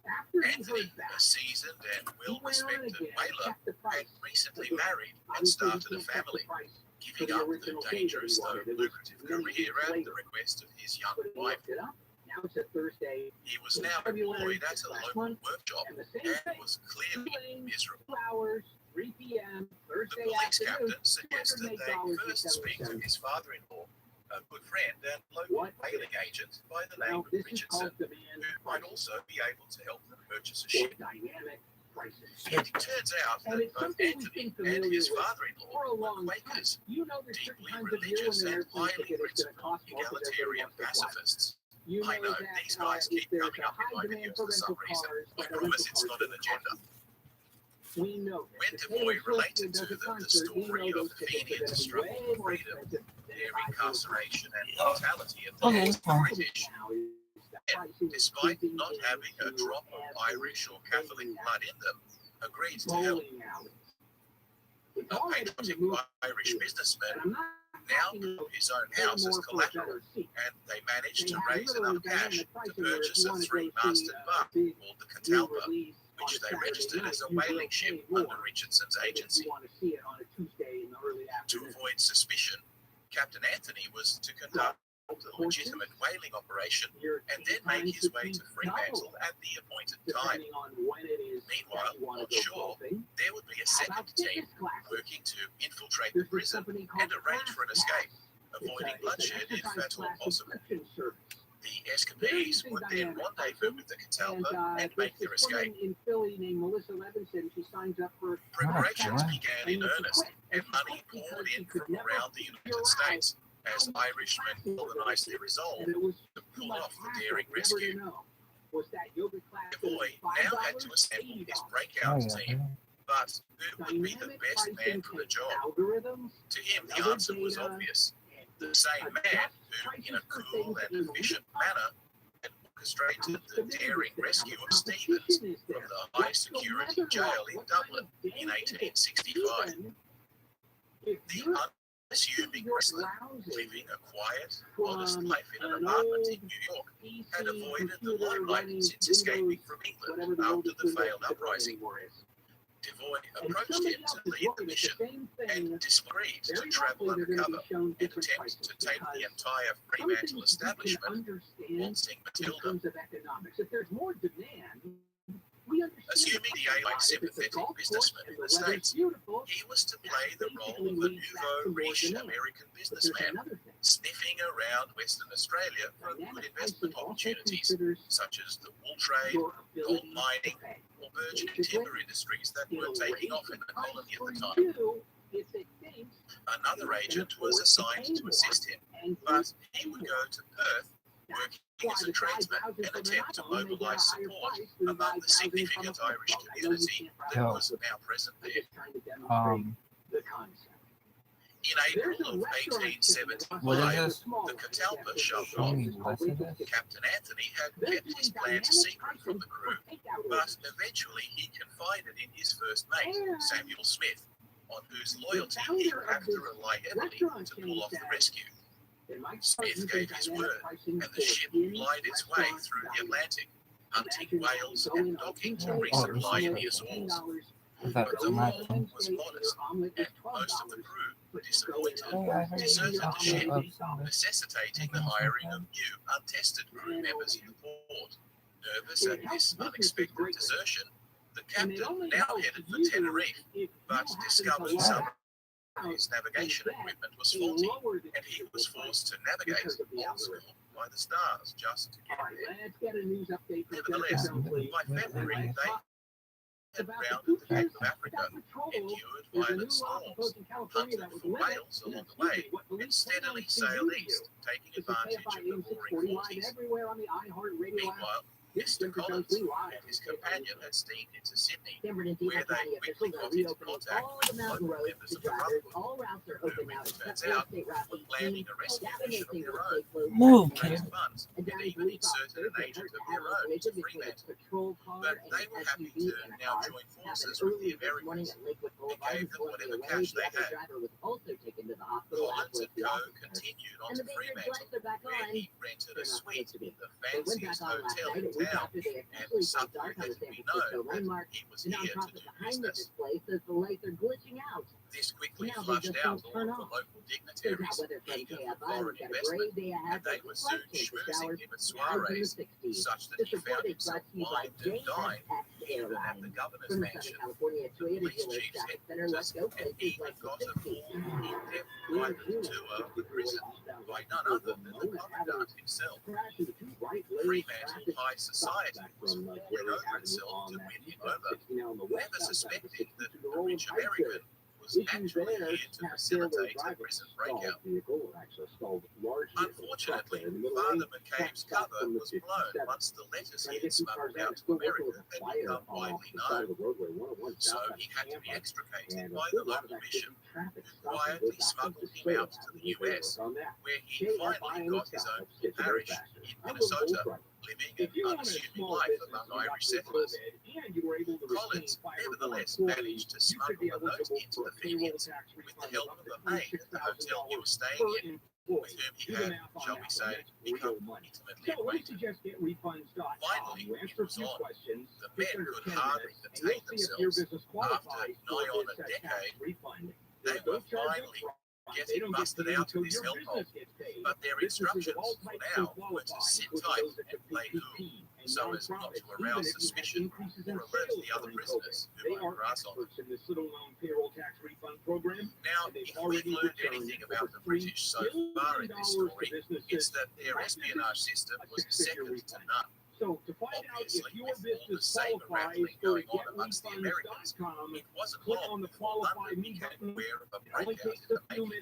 After he Anthony, heard that, a seasoned and he went on well-respected again and whaler, checked the had price. recently Again, married and obviously, started he a can't check the family, price for giving the up the original day that he dangerous though wanted. It was lucrative many career years at later. the request of his young But he wife. looked it up. Now it's a Thursday, He was now employed at a last local month, workshop and the same and thing. was clearly miserable. 2 hours, 3 p.m., The Thursday police afternoon. captain suggested they first speak to his father-in-law, a good friend and local What? whaling agent by the name Well, of this is Richardson, called demand who might also be able to help them purchase a or ship. dynamic prices. It turns out And that it's both something we've Anthony been familiar and his with father-in-law for a were long time. Quakers, You know there's certain deeply times of year when religious an and airplane highly ticket is going to principled cost more because egalitarian everybody wants to fly. pacifists. You I know, that these guys if keep there's coming a up in high my demand videos for for some rental reason. cars, I that promise it's rental not cars an are gonna agenda. cost you. We know When this. If Devoy Taylor Swift related does to a them the concert, we story know of those tickets are Athenians' going to be struggle way for more freedom, expensive than their $5 incarceration and Oh, brutality of the okay. British. now is that And pricing is despite creeping not having a into drop of Irish or Catholic everything. blood in them, agreed to help. Bowling alleys. It's A already patriotic moved Irish to it. businessman And I'm not now talking put about his own paying house as more for a collateral, better seat. and they managed They to have raise literally enough cash dynamic to pricing where if purchase you a want to go three-masted see a bark big called the new Catalpa, release on which a they Saturday registered night, as a you will whaling pay ship more under Richardson's than if agency. you want to see it on a Tuesday in the early To afternoon. avoid suspicion, Captain Anthony was to conduct a legitimate whaling operation Your and then tea make times his would way be to Fremantle double, at the appointed time. depending on when it is Meanwhile, that you want on to go shore, golfing. there would be a How about second team fitness classes? working to infiltrate the There's this prison company called and arrange for an escape, avoiding It's bloodshed an if exercise at all class possible. subscription service. The escapees would then rendezvous with the Catalpa and There's make their this woman escape. in Philly named Melissa Levinson. She signs up for Preparations Right. began in earnest, and money poured in from around the United States as Irishmen galvanized their resolve and it was to too pull much off the hassle daring never to rescue. know. Was that yoga class Devoy now had to assemble his breakout team, but who would be the best man for the job? algorithms? To him, the answer was obvious. The same man who, in a cool and efficient manner, had orchestrated the daring rescue of Stevens from the high-security jail in Dublin in 1865. The unassuming wrestler, living a quiet, modest life in an apartment in New York, had avoided the limelight since escaping from England after the failed uprising. Devoy approached him to lead the mission and disagreed to travel undercover and attempt to take the entire Fremantle establishment, waltzing Matilda. Of economics. If there's more demand, we understand. Assuming the alien sympathetic businessman in the States, he was to play the role of a nouveau riche American businessman, sniffing around Western Australia for good investment opportunities, such as the wool trade, gold mining, or burgeoning timber industries that were taking off in the colony at the time. Another agent was assigned to assist him, but he would go to Perth, working as a tradesman, and attempt to mobilize support among the significant Irish community that was now present there. In April of 1875, What is this? the Catalpa shoved Can off. you listen to this? Captain Anthony had kept his plans a secret from the crew, but eventually he confided in his first mate, Samuel Smith, on whose loyalty he would have to rely heavily to pull off the rescue. Smith gave his word, and the ship plied its way through the Atlantic, hunting whales and docking to resupply in the Azores. But the haul was modest, and most of the crew were disappointed, deserted the ship, necessitating the hiring of new, untested crew members in the port. Nervous at this unexpected desertion, the captain now headed for Tenerife, but discovered some of his navigation equipment was faulty, and he was forced to navigate on school by the stars just to get there. Nevertheless, by February, they had rounded the Cape of Africa, endured violent storms, hunted for whales along the way, and steadily sailed east, taking advantage of the roaring 40s. Meanwhile, Mr. Collins and his companion had steamed into Sydney, where they quickly got into contact with local members of the Brotherhood, who, it turns out, were planning a rescue mission of their own. Move, They kid. raised funds and even inserted an agent of their own to Fremantle. But they were happy to now join forces with the Americans, who gave them whatever cash they had. into the hospital. Collins and Co. continued on And to the Baker's Fremantle, lights are back where on. he rented a suite in the They went fanciest back on last hotel night. in It was town, after they and officially put suddenly dark on the let San it be Francisco known that landmark. he was The here to nonprofit do behind business. this place says the lights are glitching out. This quickly Now they flushed just out don't all turn of the off. local There's dignitaries not weather from eager for KFI. foreign We've got a investment, great day and ahead they for were flight soon changes, schmoozing showers, him at highs in the soirees, 60s. such that This he found report is himself brought to you by wined and dined JSX even at the Airlines. governor's From the Southern mansion. California The Toyota police Dealer chief's Traffic Center, let's headquarters, go and places even like the got a 60s. full in-depth private tour of the prison by none other than the commandant himself. Fremantle high society was falling over itself to win him over, never suspecting that the rich American was actually here to facilitate a prison breakout. Unfortunately, Father McCabe's cover was blown once the letters he had smuggled out to America had become widely known. So he had to be extricated by the local bishop, who quietly smuggled him out to the US, where he finally got his own little parish in Minnesota, living an unassuming life among Irish settlers. Collins nevertheless managed to smuggle a note into the Fenians with the help of a maid at the hotel he was staying in, with whom he had, shall we say, become intimately acquainted. Finally, it was on. The men could hardly contain themselves. After nigh on a decade, they were finally getting busted out of this hellhole. But their instructions for now were to sit tight and play cool, so as not to arouse suspicion or alert the other prisoners who might grass on them. Now, if we've learned anything about the British so far in this story, it's that their espionage system was second to none. Obviously, with all the saber rattling going on amongst the Americans, it wasn't long before London became aware of a breakout in the making.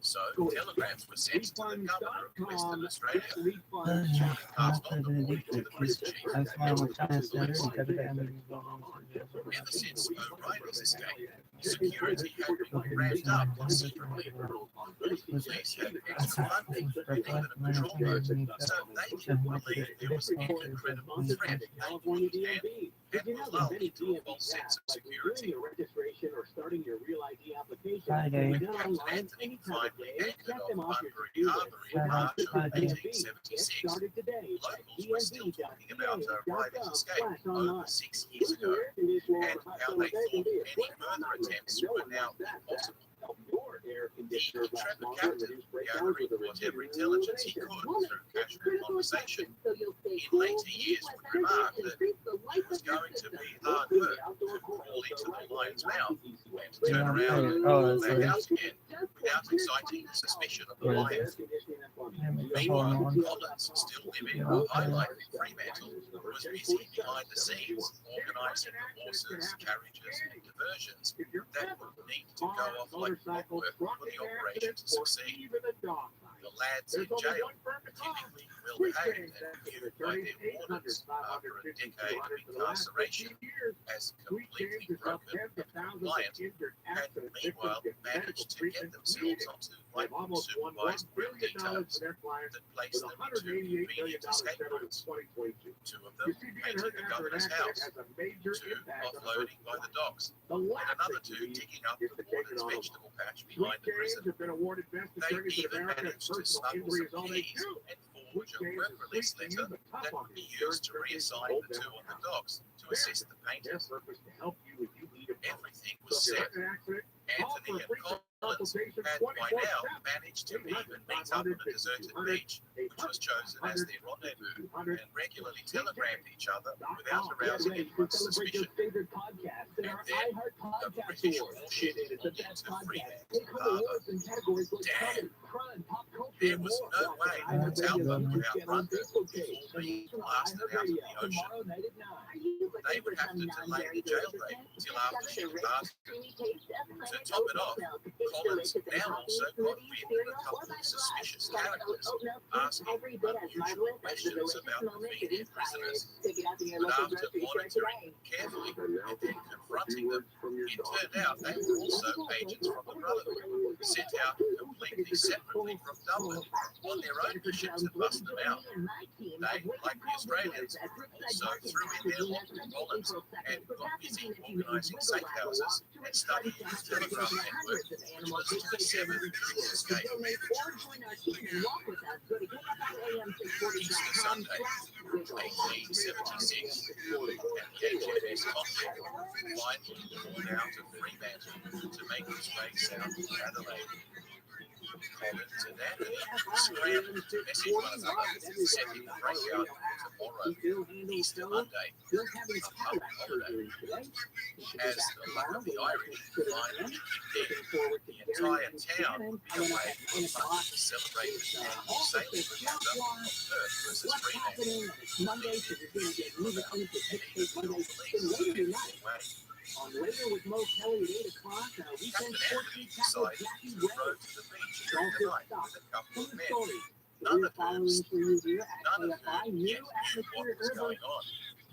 So telegrams were sent to the governor of Western Australia, shortly passed on the warning to the police chief. Ever since O'Reilly's escape, security had been ramped up considerably. Police had extra funding and even a patrol boat, so they didn't believe there was any credible threat they couldn't handle, and were lulled into a false sense of security. Friday. When Captain Anthony finally anchored off Bunbury Harbour in March of 1876, locals were still talking about O'Reilly's escape over 6 years ago, and how they thought any further attempts were now impossible. The intrepid captain, gathering whatever intelligence he could through casual conversation, in later years would remark that it was going to be hard work to crawl into the lion's mouth and to turn around and crawl back out again without exciting the suspicion of the lion. Meanwhile, Collins, still living a high life in Fremantle, was busy behind the scenes organising the horses, carriages and diversions that would need to go off like clockwork for the operation to succeed. The lads in jail, typically well behaved and viewed by their wardens after a decade of incarceration as completely broken and compliant, had meanwhile managed to get themselves onto lightly supervised grill details that placed them into convenient escape routes. 2 of them painting the governor's house, 2 offloading by the docks, and another 2 digging up the warden's vegetable patch behind the prison. They even managed to smuggle some keys and forge a work release letter that would be used to reassign the 2 on the docks to assist the painters. Everything was set. Anthony and Collins had by now managed to even meet up on a deserted beach, which was chosen as their rendezvous, and regularly telegrammed each other without arousing anyone's suspicion. And then the British warship pulled into Fremantle Harbour. Damn! There was no way the Talbot could outrun them before being blasted out of the ocean. They would have to delay the jail date till after she passed. To top it off, Collins now also got wind of a couple of suspicious characters asking unusual questions about the Fenian prisoners. But after monitoring carefully and then confronting them, it turned out they were also agents from the Brotherhood, sent out completely separately from Dublin on their own missions to bust them out. They, like the Australians, also threw in their lot to Rollins and got busy organising safe houses and studying the telegraph network, which was 27 escape. Easter Sunday, 1876, and the HMS Conflict finally pulled out of Fremantle to make its way south to Adelaide. Collins and Anthony scrambled to message one another, setting the breakout tomorrow, Easter Monday, a public holiday. As the luck of the Irish finally kicked in, the entire town would be away for a month to celebrate the annual sailing regatta of Perth versus Fremantle. On later with Mo Kelly at 8 o'clock, we sent 14 decided Jackie to Ray. row to the beach during the night with a couple of men. None None of of whom following for you here at none of KFI, whom new yet knew what atmosphere was urban. going on.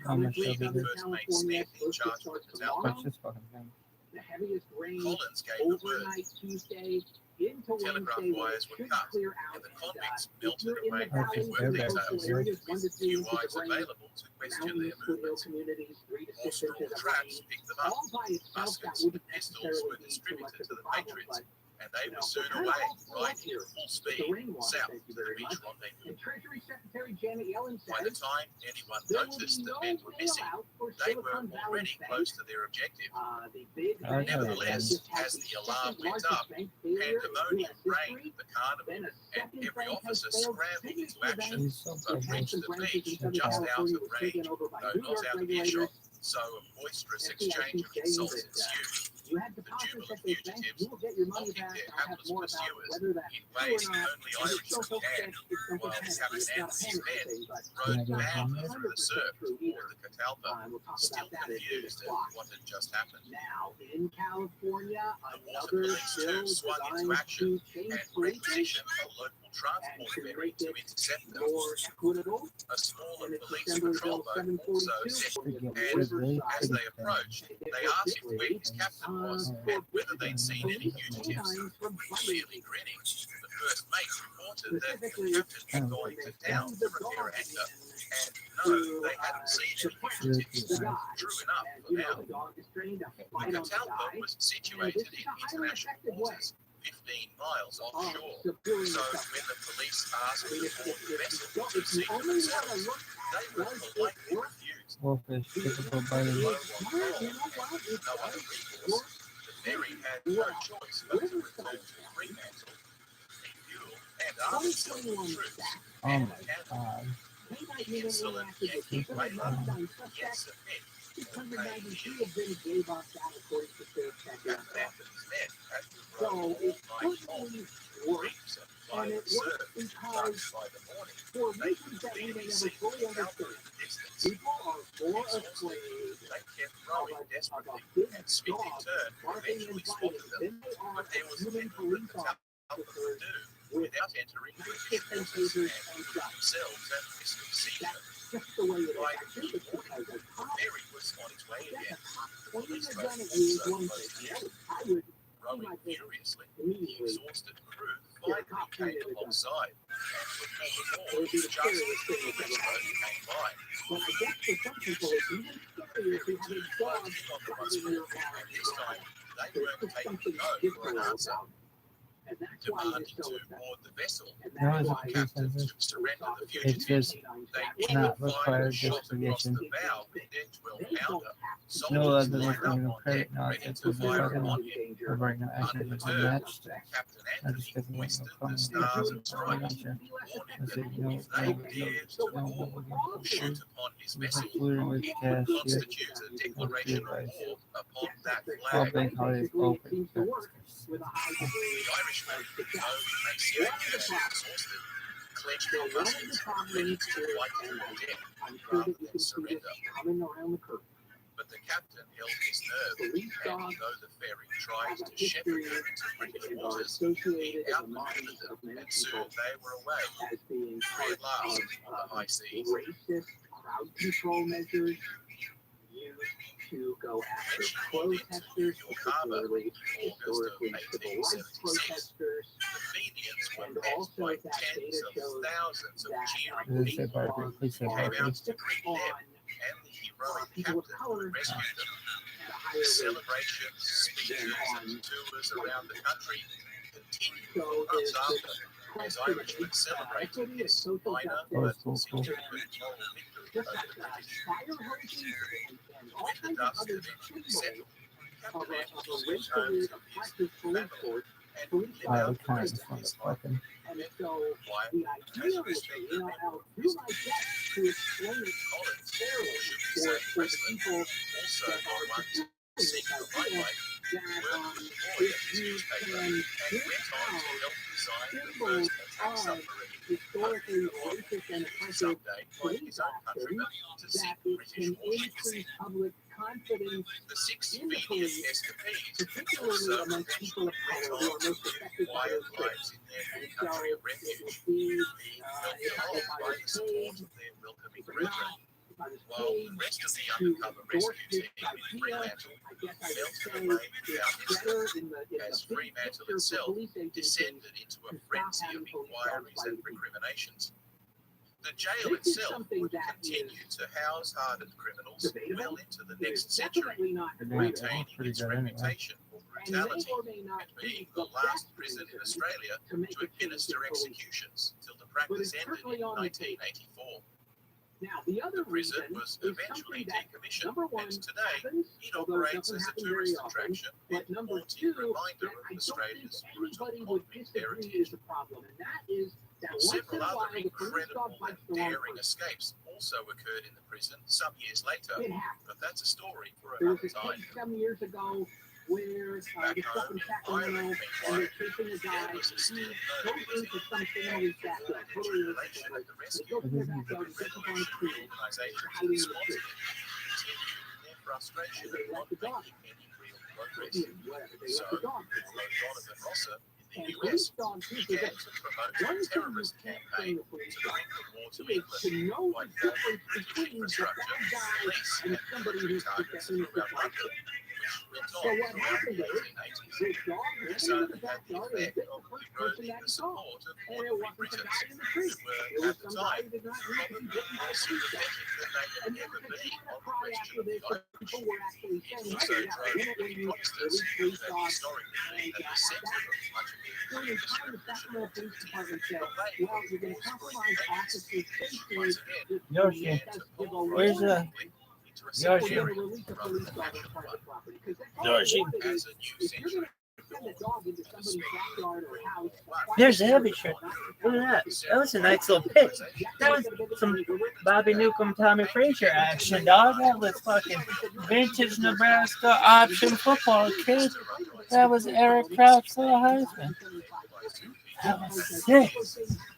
How much Leaving of it? first mate Smith in charge of the hotel. Watch this fucking thing. The heaviest rain Collins gave the word. overnight Tuesday into Telegraph Wednesday wires were should cut, clear out. and the convicts If melted you're in away the from valley, their work coastal details, areas, 1 to with 2 few inches eyes of rain. available to question Mountainous their foothill movements. communities, 3 to 6 Horse-drawn inches of traps rain. picked them up. All by itself, that Muskets wouldn't and pistols necessarily were be too distributed much to of the a problem, patriots, but and they you were know, soon we're kind of away, all full up riding here full with speed the rainwater, south thank you to the very beach much. rendezvous. And Treasury Secretary Janet Yellen By the says time anyone there will noticed be the no men were missing, bailout for they were Silicon Valley already Bank. close to their objective. The big I like bank how that Nevertheless, runs. just had as the the alarm second went largest up, bank failure in pandemonium US reigned history. at the carnival, Then a and second every bank has officer failed scrambled into signature action, banks. He's so but good. reached the Branches beach in Southern just out California of were taken range, over by though New not York out of regulators. earshot. So a boisterous FDIC exchange of saying insults that ensued. you had The deposits jubilant at those banks, fugitives, you will get your money mocking back. their I'll have hapless more about pursuers whether that's in true or ways not. only And it's Irish still could folks can, that it's something while panic. Captain It's not a Anthony's panic men thing, but rode Can I get a bound comment? through the surf 100% true toward either. the Catalpa, We'll talk still about that at 8 confused at o'clock. what had just happened. Now, in California, The water another police bill too swung into designed action to change and policing requisitioned a local and transport to ferry make to it intercept them. more equitable. A smaller And it's police Assembly patrol Bill boat also 742 set, for the Forget and what really Riverside. as they pretty approached, It they was asked him where his captain was and whether they'd seen any fugitives. canines from Clearly grinning, the first mate reported that the Specifically, captain had gone to town to repair a anchor, and no, they hadn't seen any fugitives. the guy. True enough And, for you know, now. the dog is trained to The fight on the Catalpa guy. was situated in international waters, 15 miles offshore. So when the police asked to board the vessel to see for themselves, they were politely refused. Wolfish, typical by the Low way. on coal and no other recourse, the ferry had no choice but to return to Fremantle, refuel, and arm itself with troops. Oh And my Canada. god. The insolent Yankee waylander yet submit. 693 of them gave up that, according to their Captain Anthony's men had to row So all it night long. certainly worked, Reefs and fly and the it surf, worked but because, by the morning, for they reasons could that we may clearly never see fully the Catalpa understand, in the distance. people are more Exhausted, afraid they kept of rowing a desperately, big and Smith in dog turn barking and eventually biting spotted them. than they are But there was human little that police the Catalpa officers could do with without entering British pistols and waters tasers and and putting guns. themselves at risk of seizure. That's just the way it is. By I think it's morning, because a the cop, ferry was on its way that's again. a cop The pointing police a boat gun at you is also one close thing. to hand. I would Rowing furiously, the immediately. exhausted crew Yeah, finally cop came pointed a gun. alongside and were pulled It aboard would be the just scariest as thing the that's police ever boat happened. came by. But I guess for some people it's even scarier if you have a dog Closed in on the driving once your more, car. and this time they There's weren't just taking something no for an visceral answer, about it. And that's why demanding it's so to effective. board the vessel. And No, that's it's a why police Captain officer. to surrender the It fugitives. says They not fired required a shot across justification. the bow with their 12-pounder. No Soldiers other lined up criminal on credit, deck, not ready that to was fire fucking upon him. or right now actions are unmatched. Captain I Anthony just didn't want hoisted to the come stars and and stripes, gotcha. warning I said, that no, if they dared to board or shoot upon his we vessel, have fluid with it cash would here. constitute a declaration of war upon that All flag. bank holidays open. with a high The degree Irishman, of though success. emaciated and exhausted, clenched their muskets, ready to fight to the death I'm sure rather that you than can see this surrender. coming around the curve. But the captain held his nerve, Police and dogs though the ferry tried have a to shepherd history them into British and are waters, associated he in the minds outmaneuvered of them, many and soon people they were away, as being free part at last of on the high seas. racist crowd control measures used to go after protesters, particularly historically civil rights protesters, The Fenians were and met also by that tens data of shows thousands of that cheering This is people by the police who came authority. out to greet on them and the heroic people of captain color who rescued them. at a higher rate. Celebrations, speeches, and tours around the country continued So for months the after, as question Irishmen is, celebrated equity and this social minor justice, but significant moral victory just over like the British. fire hoses and all When the kinds of dust other eventually symbols settled, of a captivated racially homes of his oppressive police family force, and police lived I out the can't rest of his life. fucking. and so Quiet, the idea would be, and I'll do my best to explain it Collins, fairly or should we say for the Breslin, people also that got are one to seek the pursuing limelight, that worked as a boy if at his you newspaper, can and get went on to out help design the symbols first attack of submarine historically racist and oppressive someday like police his own countrymen actions, to that seek it British can warships. increase public confidence, The 6 in the immediate police, escapades particularly also amongst people of went color who on are to most live affected by quiet those things. lives in their And new so country of it refuge, would be, being helped if I along by was the support paid, of their welcoming if or brethren, not, if I was while the paid rest of the to undercover endorse rescue this team in idea, Fremantle I guess I fell would to the say blame it's without better incident, in the as big Fremantle picture for itself police agencies descended into a to stop frenzy of having police dogs inquiries and fighting people. recriminations. The jail This is itself something would that continue is to house hardened criminals debatable. well into the It is next century, definitely not Yeah, great, retaining pretty its good anyway. reputation for and may brutality or may not and being be the the last best prison in reason Australia to make to a change administer in police. executions till the But practice it's ended certainly in on the table. 1984. Now, the other The prison reason was is eventually something that, decommissioned, number one, and today happens, it although it operates doesn't as a happen very tourist often. attraction But and number haunting two, reminder that of I don't think Australia's brutal anybody would convict disagree heritage. is a problem, and that is that once in Several a while other the police dog incredible bites and the wrong daring person. escapes also occurred in the prison some years later, It happens. but that's a story for There was another a time. case some years ago where Back it's up home in in Sacramento, Ireland, and they're chasing a guy. there was a He still goes into some family's backyard, totally relation irresponsible. at the They rescue. go to their It backyard and pick up on a Revolutionary tree, organizations hiding in the responsible tree. continued their frustration And they of let not the dog. making any real progress. Whatever, they So, let the dog. Donovan Rossa in And the police US dogs use began the to promote one a thing you terrorist can't campaign train the to police bring dog the war to is England to know by the difference between the infrastructure, bad guy police, and and somebody military who's targets protecting the throughout supply London, chain. which went So on what throughout the happened is, 1880s. the dog ran This into the only had the backyard and effect bit the of first person eroding that the he saw. support of And it ordinary wasn't the Britons, guy in the tree. who were, It was at the some guy time, who did not need to be probably bitten by more a police dog. sympathetic than they had And there ever was a been ton of on the cry question after of the this, but Irish. people were actually It saying, also hey, yeah, drove limit when many you Protestants release police that dogs. historically been And at the at centre that of much of the point in previous time, the revolutionary Sacramento Police activity. Department said, But they well, you're going to compromise officers' safety once again Yoshi, began because to give a pull where's the warning. into a We're Yoshi? going cemetery to release a rather police than dog action on private one. property. Because that's all Yoshi. they wanted As is, a new if you're century going to send a dog into somebody's backyard or house, There's the heavy shirt. Look at that. That was a nice little pick. That was some Bobby Newcomb, Tommy Frazier action, dog. That was fucking vintage Nebraska option football, kid. That was Eric Kraus for the Heisman. That was sick.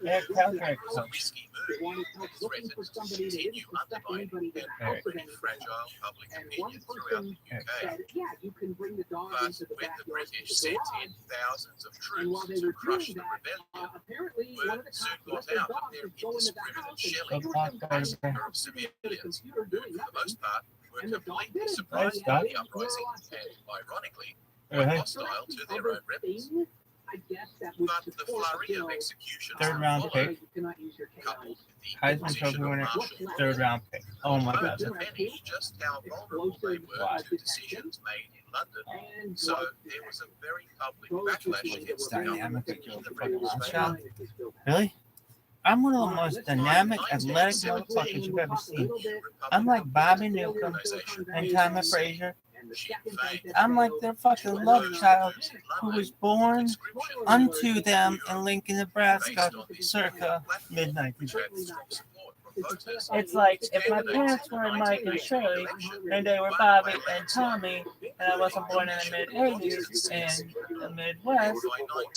Eric Kraus, Eric Kraus. Risky they move wanted help looking for somebody. They didn't suspect anybody in the house of already anything. fragile public And one opinion throughout person the UK. said, yeah, you can bring the dog But into the when the backyard to British the sent garage. in thousands of And while troops they to were crush doing the that, rebellion, apparently one word of the soon cops got let their out that dog their just go into the indiscriminate house. shelling There were some guys in the of house sitting at a civilians, computer who doing for the nothing. most part were And the dog completely did it. surprised Nice, by Doc. the uprising and, ironically, Uh-huh. were hostile to their own rebels. Thing, I guess that would But the support flurry Bill, of executions Third round followed, pick. You cannot use your coupled canines. with the Heisman imposition Trophy of winner, martial law, third round pick. Oh my helped god. to diminish just how vulnerable they were to decisions made in London. And So there was a very public those backlash who against were the government dynamic in the fucking British launch space. shot. Really? I'm one of the most dynamic, athletic motherfuckers you've ever seen. I'm like Bobby Newcomb and Tommy Frazier. I'm like their fucking love child who was born unto them in Lincoln, Nebraska, circa mid-1930s. It's like if my parents were Mike and Shirley, and they were Bobby and Tommy, and I wasn't born in the mid-80s in the Midwest,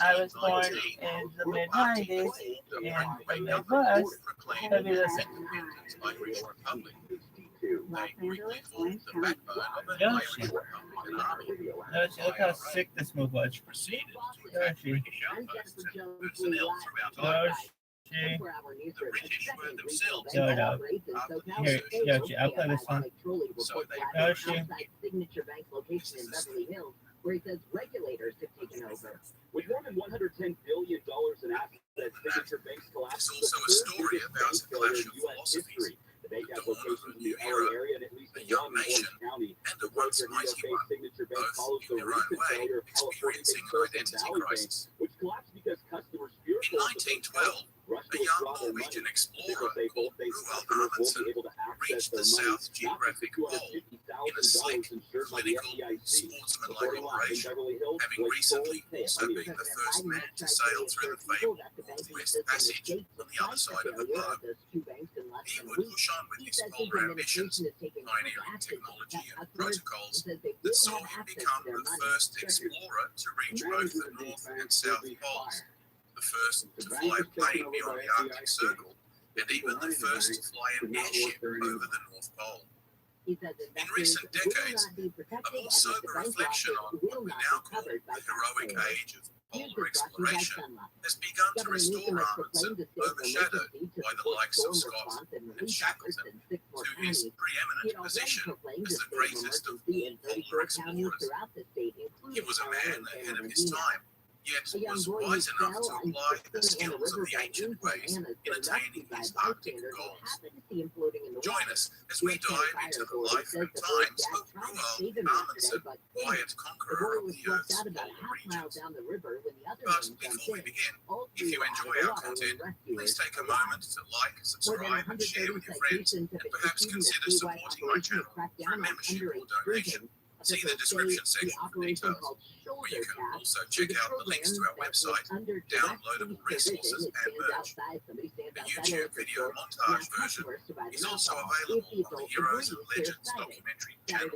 I was born in the mid-90s in the Midwest. Let me listen. Irish Republic. They quickly formed the backbone of an Yoshi. Irish Republican army. Yoshi, look how sick this move was. Which proceeded to attack Yoshi. British outposts and personnel throughout Ireland. Yoshi. The British were themselves No, no. involved after the Here, insurgents. Yoshi, I'll play this one. So they Yoshi. Signature Bank location in Beverly Hills, where he says regulators have taken over. With more than $110 billion in assets, Signature Bank's collapse It's also a story about a clash of philosophies. The bank the has dawn of locations a in new the LA era, area and at least a one young in Orange nation, County. and a once mighty one, Signature Bank both follows in the their own recent way, failure of California-based experiencing an Silicon identity Valley Bank, crisis. which collapsed because customers In fearful of the 1912, rushed a to young withdraw their money. Norwegian Officials explorer say called gold-based Roald customers won't Amundsen be able to access reached their the money, South Geographic Pole in a slick, $250,000 insured by the clinical, FDIC. sportsmanlike Before he left in operation, Beverly Hills, having Blake recently Foley also on the been the first man to sail through the fabled Northwest Passage on the other side of the globe. He would push on with his polar ambitions, pioneering technology and protocols that saw him become the first explorer to reach both the North and South Poles, the first to fly a plane beyond the Arctic Circle, and even the first to fly an airship over the North Pole. In recent decades, a more sober reflection on what we now call the heroic age of polar exploration has begun to restore Amundsen, overshadowed by the likes of Scott and Shackleton, to his preeminent position as the greatest of all polar explorers. He was a man ahead of his time, yet was wise enough to apply the skills of the ancient ways in attaining his Arctic goals. Join us as we dive into the life and times of Roald Amundsen, quiet conqueror of the Earth's polar regions. But before we begin, if you enjoy our content, please take a moment to like, subscribe, and share with your friends, and perhaps consider supporting my channel through a membership or donation. See the description section for details, where you can also check out the links to our website, downloadable resources, and merch. The YouTube video montage version is also available on the Heroes and Legends documentary channel.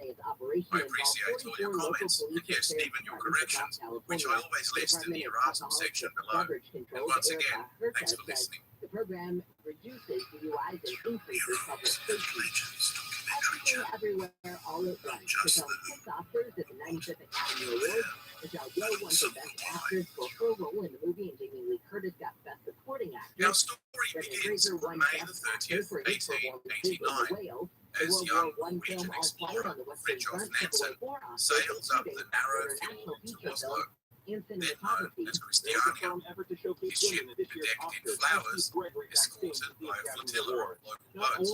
I appreciate all your comments, and yes, even your corrections, which I always list in the erratum section below. And once again, thanks for listening. The program reduces DUIs and increases public safety. Everything, everywhere, all at once. The film kicks off Thursday at the 95th Academy Awards. Michelle Yeoh won for Best Actress for her role in the movie, and Jamie Lee Curtis got Best Supporting Actress. Our story begins on May the 30th, 1889, as young Norwegian explorer Fridtjof Nansen sails up the narrow fjord to Oslo, then known as Christiania. His ship, bedecked in flowers, escorted by a flotilla of local boats,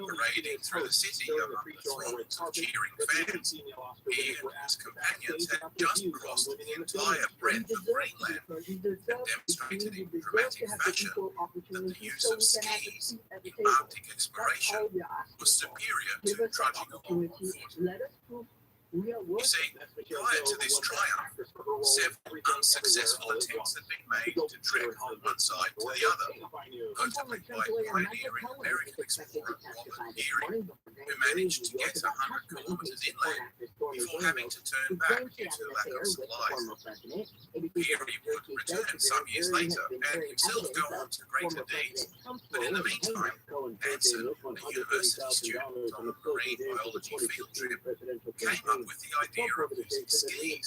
parading through the city among the throngs of cheering fans. He and his companions had just crossed the entire breadth of Greenland and demonstrated in dramatic fashion that the use of skis in Arctic exploration was superior to trudging along on foot. You see, prior to this triumph, several unsuccessful attempts had been made to trek from one side to the other, notably by pioneering American explorer Robert Peary, who managed to get 100 kilometers inland before having to turn back due to lack of supplies. Peary would return some years later and himself go on to greater deeds, but in the meantime, Nansen, a university student on a marine biology field trip, came up with the idea of using skis,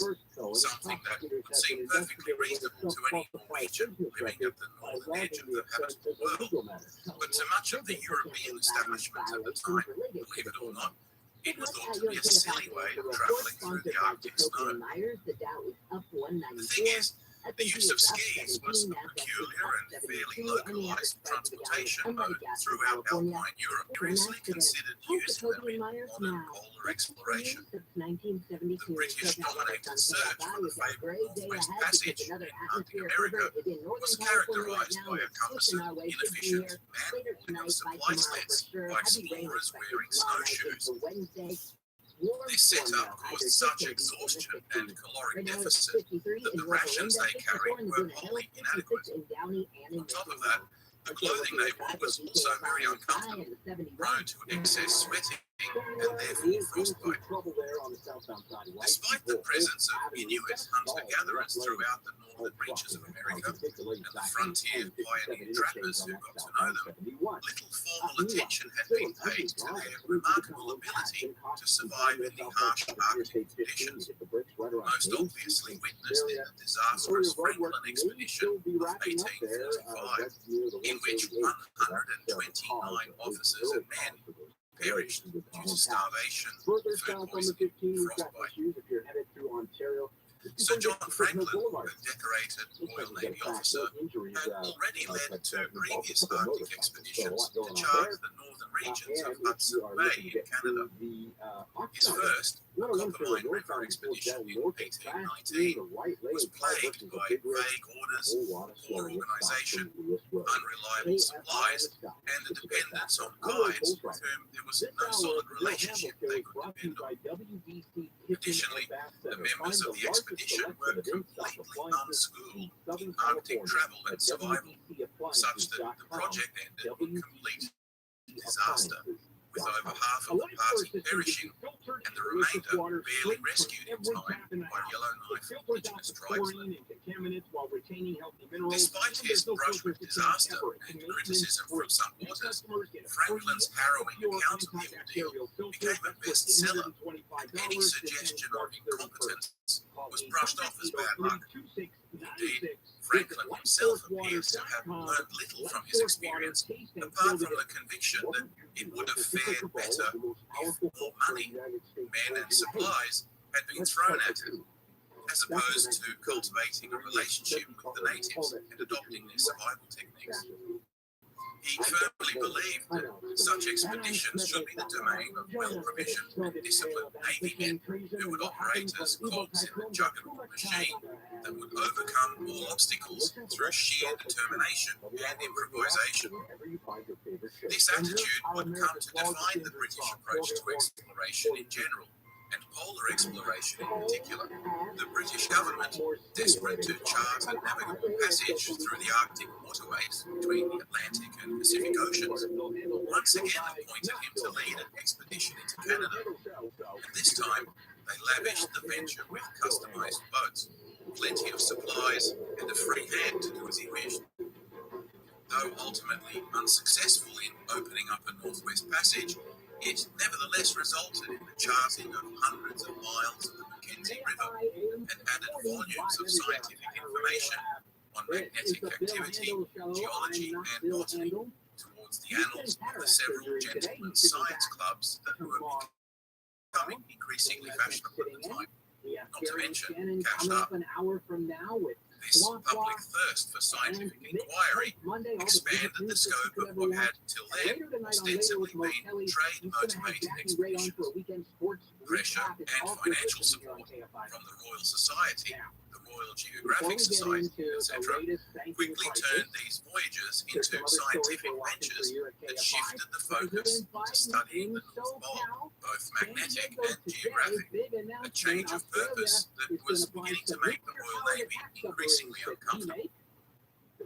something that would seem perfectly reasonable to any Norwegian living at the northern edge of the habitable world. But to much of the European establishment at the time, believe it or not, it was thought to be a silly way of traveling through the Arctic snow. The thing is, the use of skis was a peculiar and fairly localized transportation mode throughout Alpine Europe, previously considered using them in modern polar exploration. The British-dominated search for the fabled Northwest Passage in Arctic America was characterized by a cumbersome, inefficient, man-hauling of supply sleds by explorers wearing snowshoes. This setup caused such exhaustion and caloric deficit that the rations they carried were wholly inadequate. On top of that, the clothing they wore was also very uncomfortable, prone to excess sweating and therefore frostbite. Despite the presence of Inuit hunter-gatherers throughout the northern reaches of America and the frontier pioneer trappers who got to know them, little formal attention had been paid to their remarkable ability to survive in the harsh Arctic conditions, most obviously witnessed in the disastrous Franklin expedition of 1845, in which 129 officers and men perished due to starvation, food poisoning, frostbite. Sir John Franklin, a decorated Royal Navy officer, had already led two previous Arctic expeditions to charge the northern regions of Hudson Bay in Canada. His first, the Coppermine River expedition in 1819, was plagued by vague orders, poor organisation, unreliable supplies, and the dependence on guides with whom there was no solid relationship they could depend on. Additionally, the members of the expedition were completely unschooled in Arctic travel and survival, such that the project ended in complete disaster, with over half of the party perishing and the remainder barely rescued in time by Yellowknife Indigenous tribesmen. Despite his brush with disaster and criticism from some authors, Franklin's harrowing account of the ordeal became a bestseller, and any suggestion of incompetence was brushed off as bad luck. Indeed, Franklin himself appears to have learned little from his experience, apart from the conviction that it would have fared better if more money, men and supplies had been thrown at it, as opposed to cultivating a relationship with the natives and adopting their survival techniques. He firmly believed that such expeditions should be the domain of well-provisioned and disciplined Navy men who would operate as cogs in the juggernaut machine that would overcome all obstacles through sheer determination and improvisation. This attitude would come to define the British approach to exploration in general, and polar exploration in particular. The British government, desperate to chart a navigable passage through the Arctic waterways between the Atlantic and Pacific Oceans, once again appointed him to lead an expedition into Canada. And this time, they lavished the venture with customized boats, plenty of supplies, and a free hand to do as he wished. Though ultimately unsuccessful in opening up a Northwest Passage, it nevertheless resulted in the charting of hundreds of miles of the Mackenzie River and added volumes of scientific information on magnetic activity, geology, and botany towards the annals of the several gentlemen's science clubs that were becoming increasingly fashionable at the time. Not to mention, cashed up. This public thirst for scientific inquiry expanded the scope of what had till then ostensibly been trade-motivated expeditions. Pressure and financial support from the Royal Society, the Royal Geographic Society, etc., quickly turned these voyages into scientific ventures that shifted the focus to studying the North Pole, both magnetic and geographic, a change of purpose that was beginning to make the Royal Navy increasingly uncomfortable.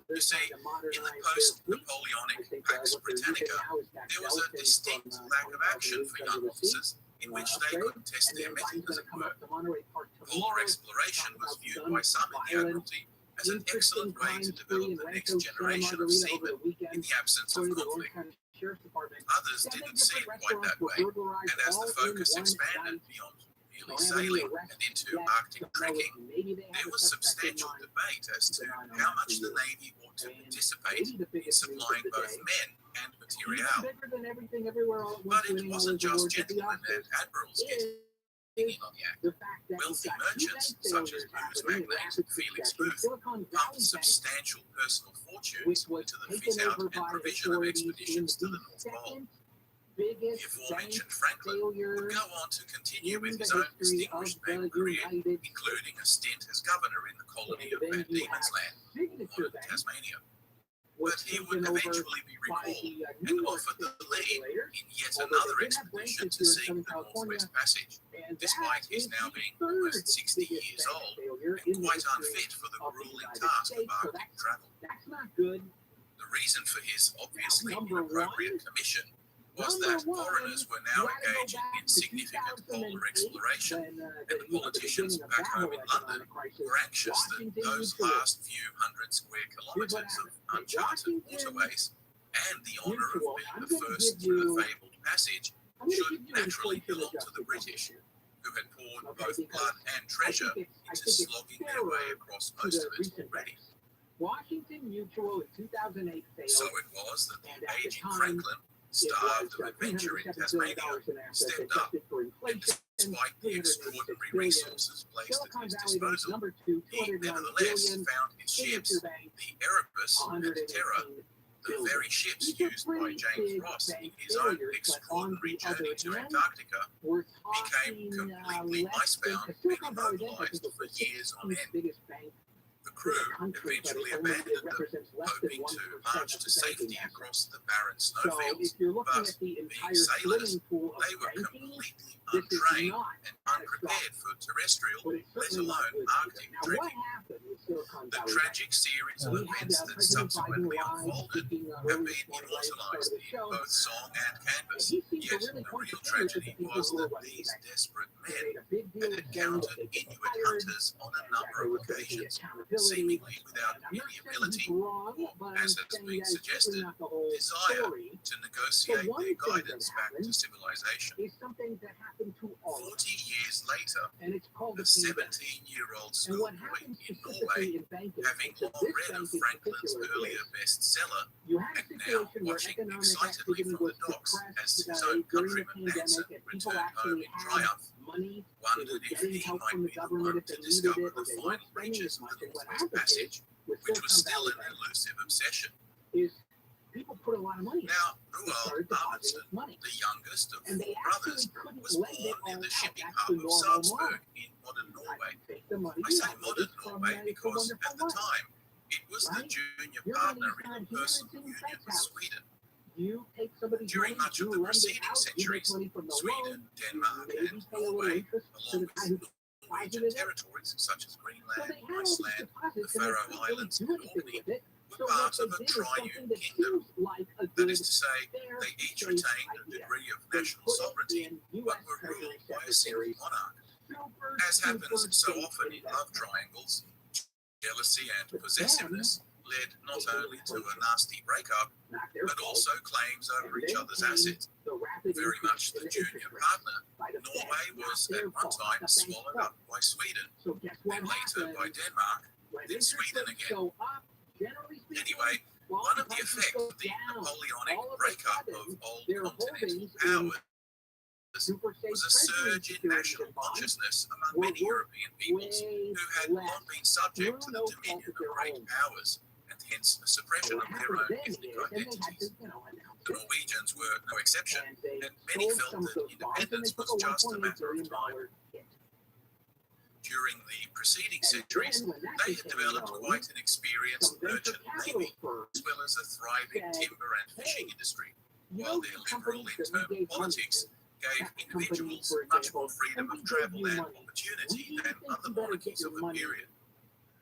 You see, in the post-Napoleonic Pax Britannica, there was a distinct lack of action for young officers in which they could test their mettle, as it were. Polar exploration was viewed by some in the Admiralty as an excellent way to develop the next generation of seamen in the absence of conflict. Others didn't see it quite that way, and as the focus expanded beyond merely sailing and into Arctic trekking, there was substantial debate as to how much the Navy ought to participate in supplying both men and material. But it wasn't just gentlemen and admirals getting in on the act. Wealthy merchants, such as booze magnate Felix Booth, pumped substantial personal fortunes into the fit-out and provision of expeditions to the North Pole. The aforementioned Franklin would go on to continue with his own distinguished naval career, including a stint as governor in the colony of Van Diemen's Land, modern Tasmania. But he would eventually be recalled and offered the lead in yet another expedition to seek the Northwest Passage, despite his now being almost 60 years old and quite unfit for the grueling task of Arctic travel. The reason for his obviously inappropriate commission was that foreigners were now engaging in significant polar exploration, and the politicians back home in London were anxious that those last few hundred square kilometres of uncharted waterways and the honour of being the first through the fabled passage should naturally belong to the British, who had poured both blood and treasure into slogging their way across most of it already. So it was that the aging Franklin starved of adventure in Tasmania, stepped up, and despite the extraordinary resources placed at his disposal, he nevertheless found his ships, the Erebus and Terror, the very ships used by James Ross in his own extraordinary journey to Antarctica, became completely icebound and immobilized for years on end. The crew eventually abandoned them, hoping to march to safety across the barren snowfields, but being sailors, they were completely untrained and unprepared for terrestrial, let alone Arctic trekking. The tragic series of events that subsequently unfolded have been immortalized in both song and canvas, yet the real tragedy was that these desperate men had encountered Inuit hunters on a number of occasions, seemingly without any ability, or, as has been suggested, desire to negotiate their guidance back to civilization. 40 years later, the 17-year-old schoolboy in Norway, having long read of Franklin's earlier bestseller, and now watching excitedly from the docks as his own countryman Nansen returned home in triumph, wondered if he might be the one to discover the final reaches of the Northwest Passage, which was still an elusive obsession. People put a lot of money. Now, Roald Amundsen, the youngest of four brothers, was born in the shipping hub of Salzburg in modern Norway. I say modern Norway because at the time, it was the junior partner in a personal union with Sweden. During much of the preceding centuries, Sweden, Denmark, and Norway, along with Norwegian territories such as Greenland, Iceland, the Faroe Islands, and Orkney, were part of a triune kingdom. That is to say, they each retained a degree of national sovereignty, but were ruled by a single monarch. As happens so often in love triangles, jealousy and possessiveness led not only to a nasty breakup, but also claims over each other's assets. Very much the junior partner, Norway was at one time swallowed up by Sweden, then later by Denmark, then Sweden again. Anyway, one of the effects of the Napoleonic breakup of old continental powers was a surge in national consciousness among many European peoples who had long been subject to the dominion of great powers, and hence the suppression of their own ethnic identities. The Norwegians were no exception, and many felt that independence was just a matter of time. During the preceding centuries, they had developed quite an experienced merchant navy, as well as a thriving timber and fishing industry, while their liberal internal politics gave individuals much more freedom of travel and opportunity than other monarchies of the period.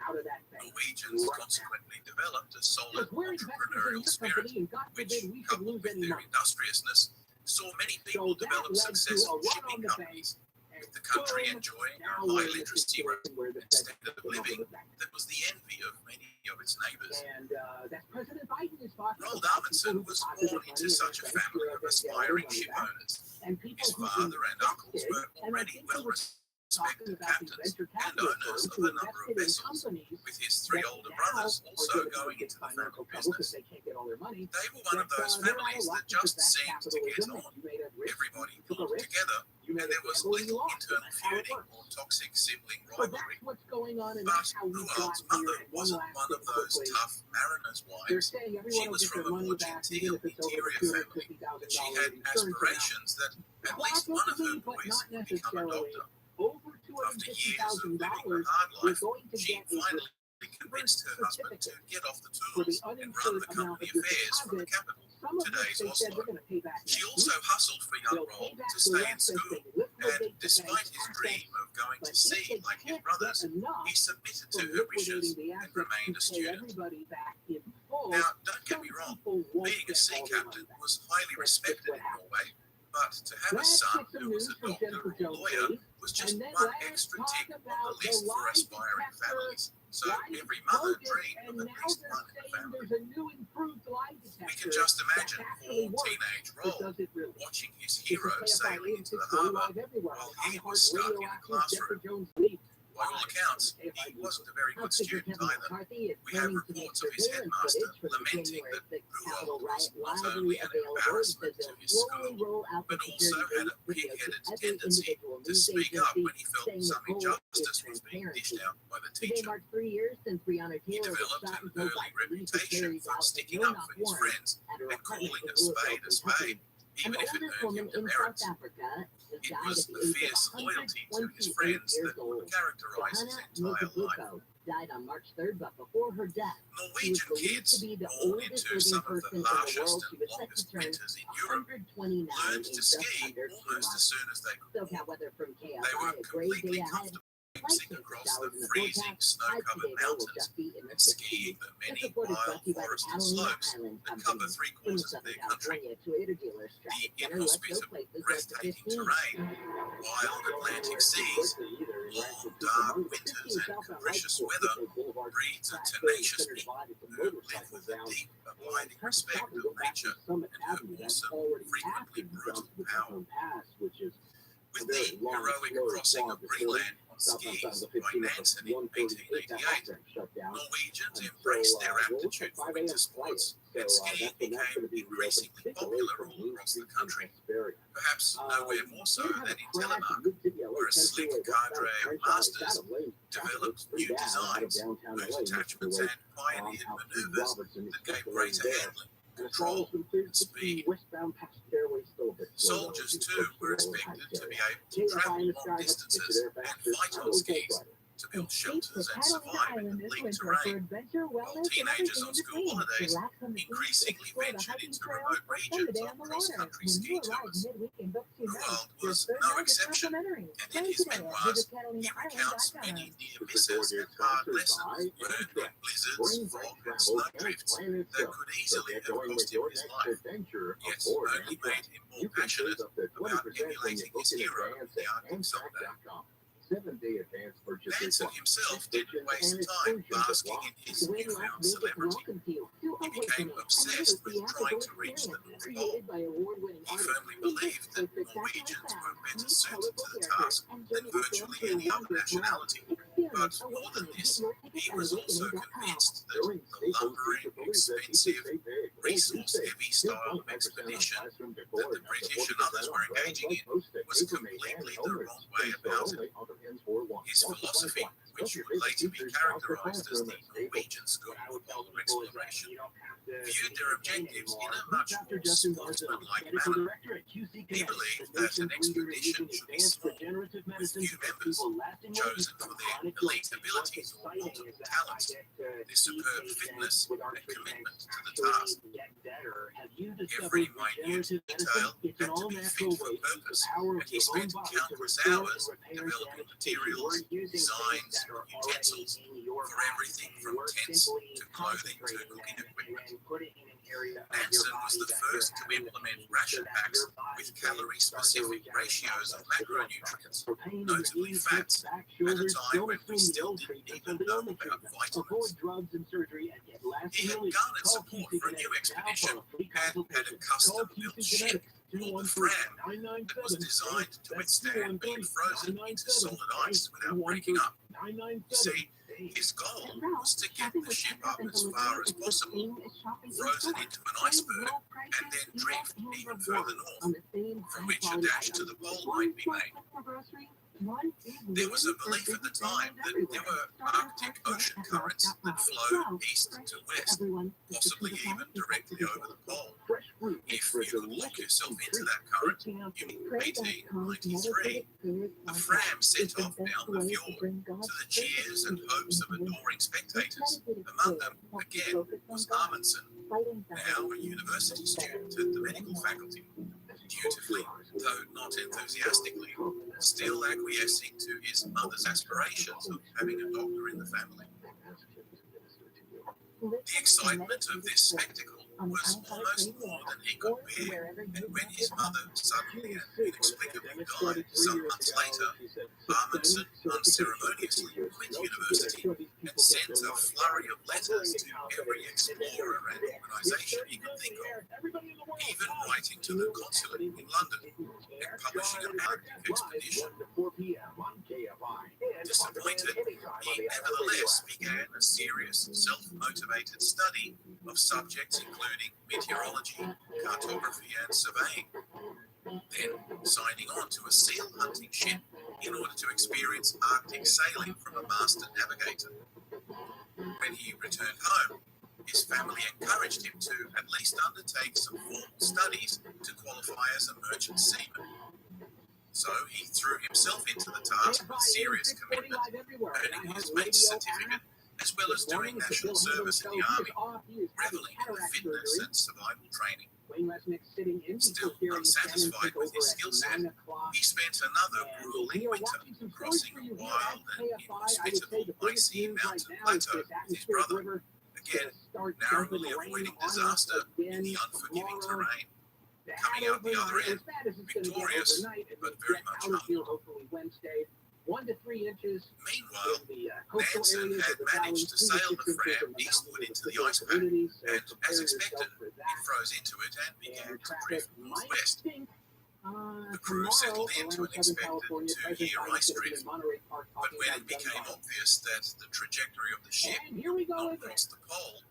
Norwegians consequently developed a solid entrepreneurial spirit, which, coupled with their industriousness, saw many people develop successful shipping companies, with the country enjoying a high literacy rate and standard of living that was the envy of many of its neighbors. Roald Amundsen was born into such a family of aspiring ship owners. His father and uncles were already well respected captains and owners of a number of vessels, with his three older brothers also going into the family business. They were one of those families that just seemed to get on. Everybody pulled together, and there was little internal feuding or toxic sibling rivalry. But Roald's mother wasn't one of those tough mariners' wives. She was from a more genteel interior family, and she had aspirations that at least one of her boys would become a doctor. After years of living a hard life, she finally convinced her husband to get off the tools and run the company affairs from the capital, today's Oslo. She also hustled for young Roald to stay in school, and despite his dream of going to sea like his brothers, he submitted to her wishes and remained a student. Now, don't get me wrong, being a sea captain was highly respected in Norway, but to have a son who was a doctor or lawyer was just one extra tick on the list for aspiring families. So every mother dreamed of at least one in the family. We can just imagine poor teenage Roald watching his hero sailing into the harbour while he was stuck in a classroom. By all accounts, he wasn't a very good student either. We have reports of his headmaster lamenting that Ruold was not only an embarrassment to his school, but also had a pig-headed tendency to speak up when he felt some injustice was being dished out by the teacher. He developed an early reputation for sticking up for his friends and calling a spade, even if it earned him demerits. It was the fierce loyalty to his friends that would characterize his entire life. Died on March 3rd, but before her death, Norwegian kids, born into some of the harshest and longest winters in Europe, learned to ski almost as soon as they could walk. weather from They were completely comfortable racing across the freezing, snow-covered mountains and skiing the many wild forested slopes that cover three-quarters of their country. The inhospitable, breathtaking terrain, wild Atlantic seas, long, dark winters and capricious weather breeds a tenacious people who live with a deep, abiding respect of nature and her awesome, frequently brutal power. With the heroic crossing of Greenland on skis by Nansen in 1888, Norwegians embraced their aptitude for winter sports, and skiing became increasingly popular all across the country. Perhaps nowhere more so than in Telemark, where a slick cadre of masters developed new designs, loose attachments, and pioneered maneuvers that gave greater handling, control, and speed. Soldiers, too, were expected to be able to travel long distances and fight on skis, to build shelters and survive in the bleak terrain, while teenagers on school holidays increasingly ventured into remote regions on cross-country ski tours. Ruold was no exception, and in his memoirs, he recounts many near misses and hard lessons learned in blizzards, fog, and snowdrifts that could easily have cost him his life, yet only made him more passionate about emulating his hero, the Arctic soldier. Nansen himself didn't waste time basking in his newfound celebrity. He became obsessed with trying to reach the North Pole. He firmly believed that Norwegians were better suited to the task than virtually any other nationality. But more than this, he was also convinced that the lumbering, expensive, resource-heavy style of expedition that the British and others were engaging in was completely the wrong way about it. His philosophy, which would later be characterized as the Norwegian School of Polar Exploration, viewed their objectives in a much more sportsmanlike manner. He believed that an expedition should be small, with few members, chosen for their elite abilities or multiple talents, their superb fitness and commitment to the task. Every minute detail had to be fit for purpose, and he spent countless hours developing materials, designs, utensils for everything from tents to clothing to cooking equipment. Nansen was the first to implement ration packs with calorie-specific ratios of macronutrients, notably fats, at a time when we still didn't even know about vitamins. He had garnered support for a new expedition and had a custom-built ship called the Fram that was designed to withstand being frozen into solid ice without breaking up. You see, his goal was to get the ship up as far as possible, frozen into an iceberg, and then drift even further north, from which a dash to the pole might be made. There was a belief at the time that there were Arctic Ocean currents that flowed east to west, possibly even directly over the pole. If you could look yourself into that current, in 1893, the Fram set off down the fjord to the cheers and hopes of adoring spectators. Among them, again, was Amundsen, now a university student at the medical faculty. Dutifully, though not enthusiastically, still acquiescing to his mother's aspirations of having a doctor in the family. The excitement of this spectacle was almost more than he could bear, and when his mother suddenly and inexplicably died some months later, Amundsen unceremoniously quit university and sent a flurry of letters to every explorer and organization he could think of, even writing to the consulate in London and publishing an Arctic expedition. Disappointed, He nevertheless began a serious, self-motivated study of subjects including meteorology, cartography, and surveying, then signing on to a seal hunting ship in order to experience Arctic sailing from a master navigator. When he returned home, his family encouraged him to at least undertake some formal studies to qualify as a merchant seaman. So he threw himself into the task with serious commitment, earning his mate's certificate, as well as doing national service in the army, reveling in the fitness and survival training. Still unsatisfied with his skill set, he spent another grueling winter crossing a wild and inhospitable icy mountain plateau with his brother, again narrowly avoiding disaster in the unforgiving terrain. Coming out the other end, victorious, but very much humbled. Meanwhile, Nansen had managed to sail the Fram eastward into the ice pack, and as expected, it froze into it and began to drift northwest. The crew settled into an expected 2-year ice drift, but when it became obvious that the trajectory of the ship would not cross the pole,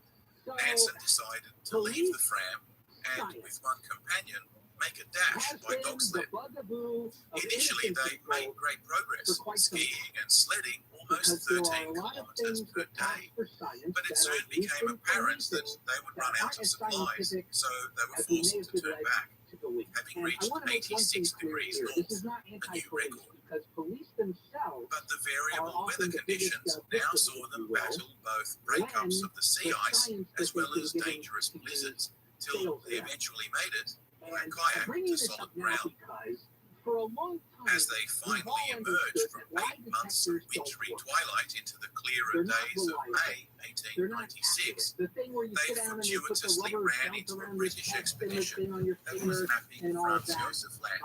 Nansen decided to leave the Fram and, with one companion, make a dash by dog sled. Initially, they made great progress, skiing and sledding almost 13 kilometers per day, but it soon became apparent that they would run out of supplies, so they were forced to turn back, having reached 86 degrees north, a new record. But the variable weather conditions now saw them battle both breakups of the sea ice as well as dangerous blizzards, till they eventually made it by kayak to solid ground. As they finally emerged from 8 months of wintry twilight into the clearer days of May 1896, they fortuitously ran into a British expedition that was mapping Franz Josef Land.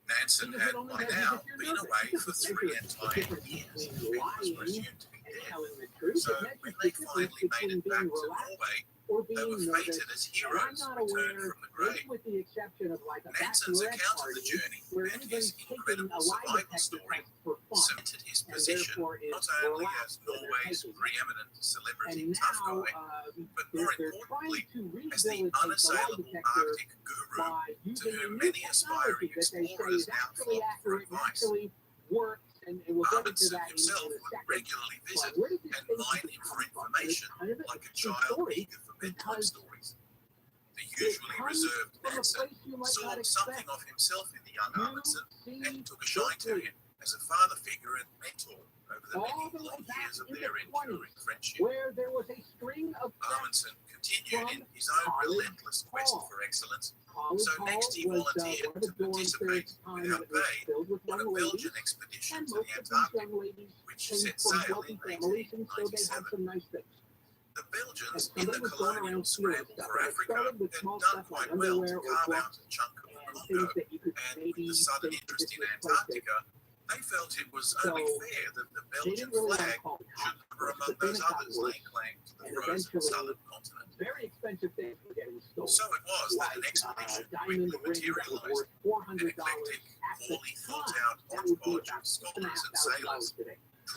Nansen had by now been away for 3 entire years and was presumed to be dead. So when they finally made it back to Norway, they were fated as heroes returned from the grave. Nansen's account of the journey and his incredible survival story cemented his position not only as Norway's preeminent celebrity tough guy, but more importantly, as the unassailable Arctic guru to whom many aspiring explorers now flocked for advice. Amundsen himself would regularly visit and mine him for information like a child eager for bedtime stories. The usually reserved Nansen saw something of himself in the young Amundsen and took a shine to him as a father figure and mentor over the many long years of their enduring friendship. Amundsen continued in his own relentless quest for excellence, so next he volunteered to participate without pay on a Belgian expedition to the Antarctic, which set sail in 1897. The Belgians, in the colonial scramble for Africa, had done quite well to carve out a chunk of the Congo, and with the sudden interest in Antarctica, they felt it was only fair that the Belgian flag should number among those others laying claim to the frozen southern continent. So it was that an expedition quickly materialized, an eclectic, poorly thought-out hodgepodge of scholars and sailors,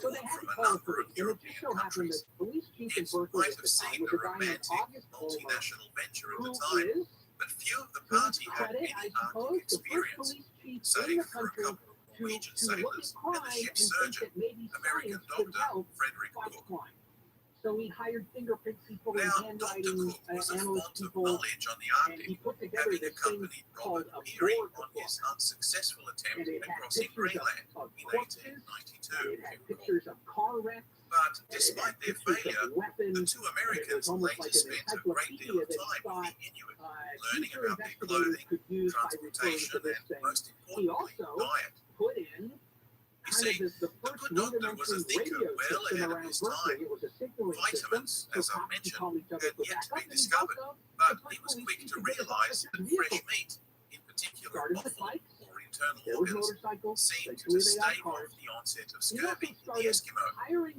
drawn from a number of European countries. It might have seemed a romantic, multinational venture at the time, but few of the party had any Arctic experience, save for a couple of Norwegian sailors and the ship's surgeon, American doctor Frederick Cook. Now, Dr. Cook was a font of knowledge on the Arctic, having accompanied Robert Peary on his unsuccessful attempt at crossing Greenland in 1892. But despite their failure, the two Americans later spent a great deal of time with the Inuit, learning about their clothing, transportation, and most importantly, diet. You see, the good doctor was a thinker well ahead of his time. Vitamins, as I mentioned, had yet to be discovered, but he was quick to realize that fresh meat, in particular offal or internal organs, seemed to stave off the onset of scurvy in the Eskimo, who were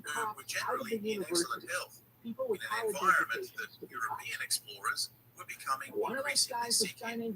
generally in excellent health, in an environment that European explorers were becoming increasingly sick in.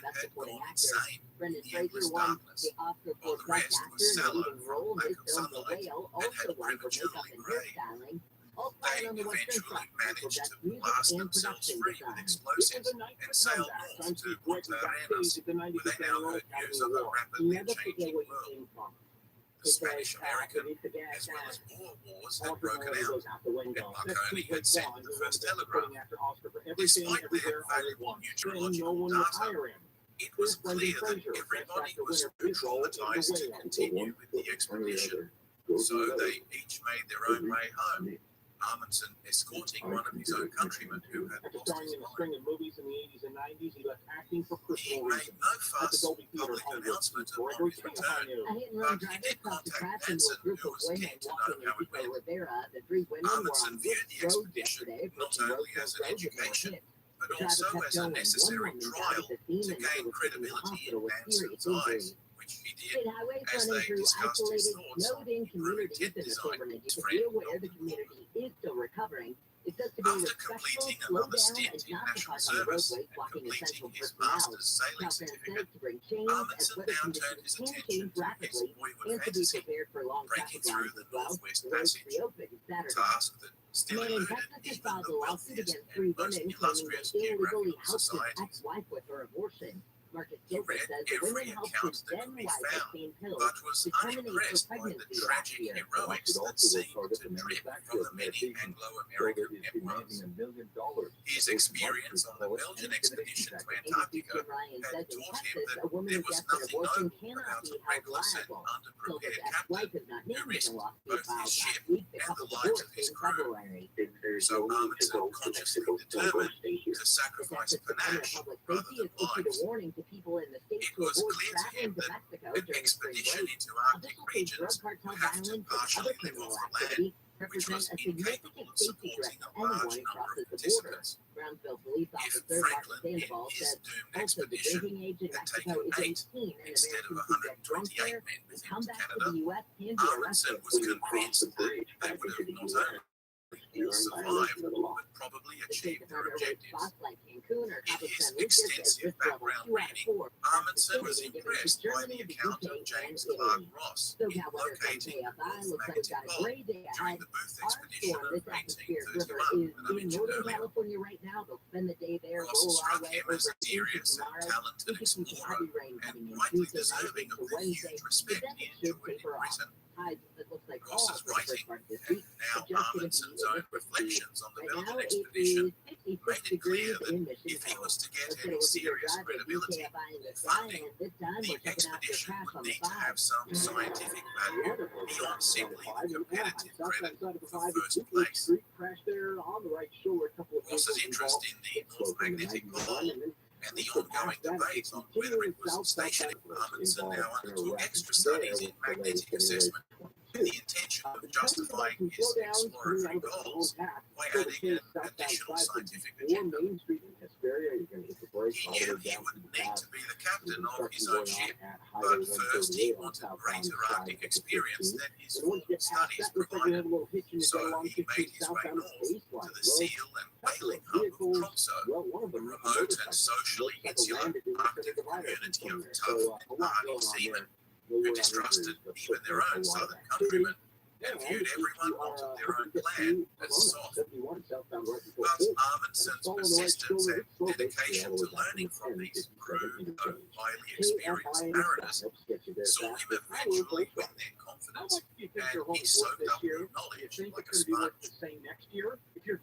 Best had Supporting gone Actor. insane. Brendan The end Fraser was won darkness, the Oscar while for the Best rest Actor was in a sallow leading role from in his lack of film The sunlight Whale, and also had won for makeup prematurely and grey. hairstyling. All They falling on the Western eventually Front for managed Best to Music blast and themselves Production free with Design. It was explosives a night and for sailed comebacks. north I'm to Steve Punta Whitney Arenas, backstage at the where 90th they now Annual heard Academy news of a Awards. rapidly Never forget changing where you world. came from. The Spanish-American, Beneath the gas as well as tank. more wars, All had broken technology out, goes out the window. and That's Marconi Steve had sent Whitney, the who won first the telegram. Supporting Actor Oscar for everything, Despite the everywhere, all at valuable once. Then no meteorological one would data, hire him. it was Here's Brendan clear that Fraser, Best everybody Actor was winner, too his role in The traumatized to Whale. continue with the expedition. So they each made their own way home, Amundsen escorting one of his own countrymen who had After lost starring his in a string mind. of movies in the 80s and 90s, he left acting for He personal made reasons. no At the fuss Dolby Theater public Hollywood, announcement Roy upon his King return, A hit and run but he driver did caused a contact crash into a Nansen, group who of was women keen to know walking in how it Pico went. Rivera. The three women were on Amundsen viewed West the Road expedition yesterday, not approaching only Rose as Hill an Road when they were education, hit. but The driver also kept as a going. One necessary woman died trial at the scene to and gain was taken to the credibility in hospital with Nansen's serious eyes, injuries. which he did. State highways As running they through discussed his isolated, thoughts on snowed-in communities Ted in the design Silver with his Nation. Be friend aware the Dr. community is still recovering. It says to be After respectful, completing slow another down, stint and in not to national park on the service roadways and blocking essential completing his personnel. master's sailing Caltrans certificate, says to bring change as Amundsen weather now turned conditions his can attention change to his rapidly boyhood and to be fantasy, prepared for long breaking traffic through lines the as well. Northwest The roads Passage, reopened a Saturday. task that A still man in eluded Texas has even filed the a lawsuit wealthiest against three and most women claiming they illustrious illegally geographical helped his societies. ex-wife with her abortion. Marcus He Gilbert read says the every women helped account his that then could be wife found, obtain pills but was to terminate her unimpressed by the pregnancy last tragic year. heroics that seemed to drip from the many Anglo-American memoirs. $1 million. His experience on the Belgian expedition to ABC's Antarctica Jim Ryan had says in taught him Texas, that a woman there who was gets an nothing abortion noble cannot about be a held reckless and liable. underprepared Silver's captain ex-wife is not who named in the risked lawsuit both filed his last ship week. The and couple the lives of divorced his in crew. February. So Amundsen, consciously determined to sacrifice The Department panache of Public rather Safety than has issued a lives. warning to people in the state It to was avoid clear to him traveling to that Mexico an during spring expedition break. into Arctic Officials say drug regions cartel would have to violence and partially other live criminal off the land, activity which represent was a incapable significant of safety threat supporting to a large anyone who number of crosses the border. participants. Brownsville police If officer Martin Franklin, in Sandoval his said doomed also the expedition, drinking age in had Mexico taken is 8 18 and instead of Americans who get drunk 128 there men and with him come to back to Canada, the U.S. can be Amundsen arrested. was convinced that they would have not only all survived, but probably The State achieved their Department rates objectives. spots like Cancun or In Cabo his San Lucas as extensive risk level background 2 out of reading, 4. Amundsen was Given to impressed by Germany, the the account UK, of and James Italy. Clark Ross in SoCal weather from locating the KFI North looks like we've got a Magnetic Pole great day during ahead. the Booth Our expedition storm, of this atmospheric river, 1831 is that I in mentioned Northern earlier. California right now. They'll spend the day there, Ross roll our struck way him over as a into serious and tomorrow. talented We could see some explorer, heavy rain and coming in rightly Tuesday night deserving into of the Wednesday. huge But respect then he it should enjoyed in taper off. Britain. Tides, it looks like all Ross's for the first writing, part of this and week. now But just gonna Amundsen's be own reflections on the right Belgian now it expedition is 56 made it clear degrees that in Mission if he Hill. was to get Let's get a any look at your serious drive at credibility BKFI in the or sky, funding, and this time the we're checking out the expedition crash would on the need to 5. have some scientific value beyond simply the competitive credit for first place. Crash there on the right shoulder. A couple of Ross's interest in the North Magnetic Pole and the ongoing debate on whether it was stationary, Amundsen now undertook extra studies in magnetic assessment with the intention of justifying his exploratory goals by adding an additional scientific agenda. He knew he would need to be the captain of his own ship, but first he wanted greater Arctic experience than his former studies provided. So he made his way north to the seal and whaling hub of Tromsø, a remote and socially insular Arctic community of tough and hardy seamen who distrusted even their own southern countrymen and viewed everyone not of their own clan as soft. But Amundsen's persistence and dedication to learning from these crude, though highly experienced mariners saw him eventually win their confidence, and he soaked up new knowledge like a sponge. He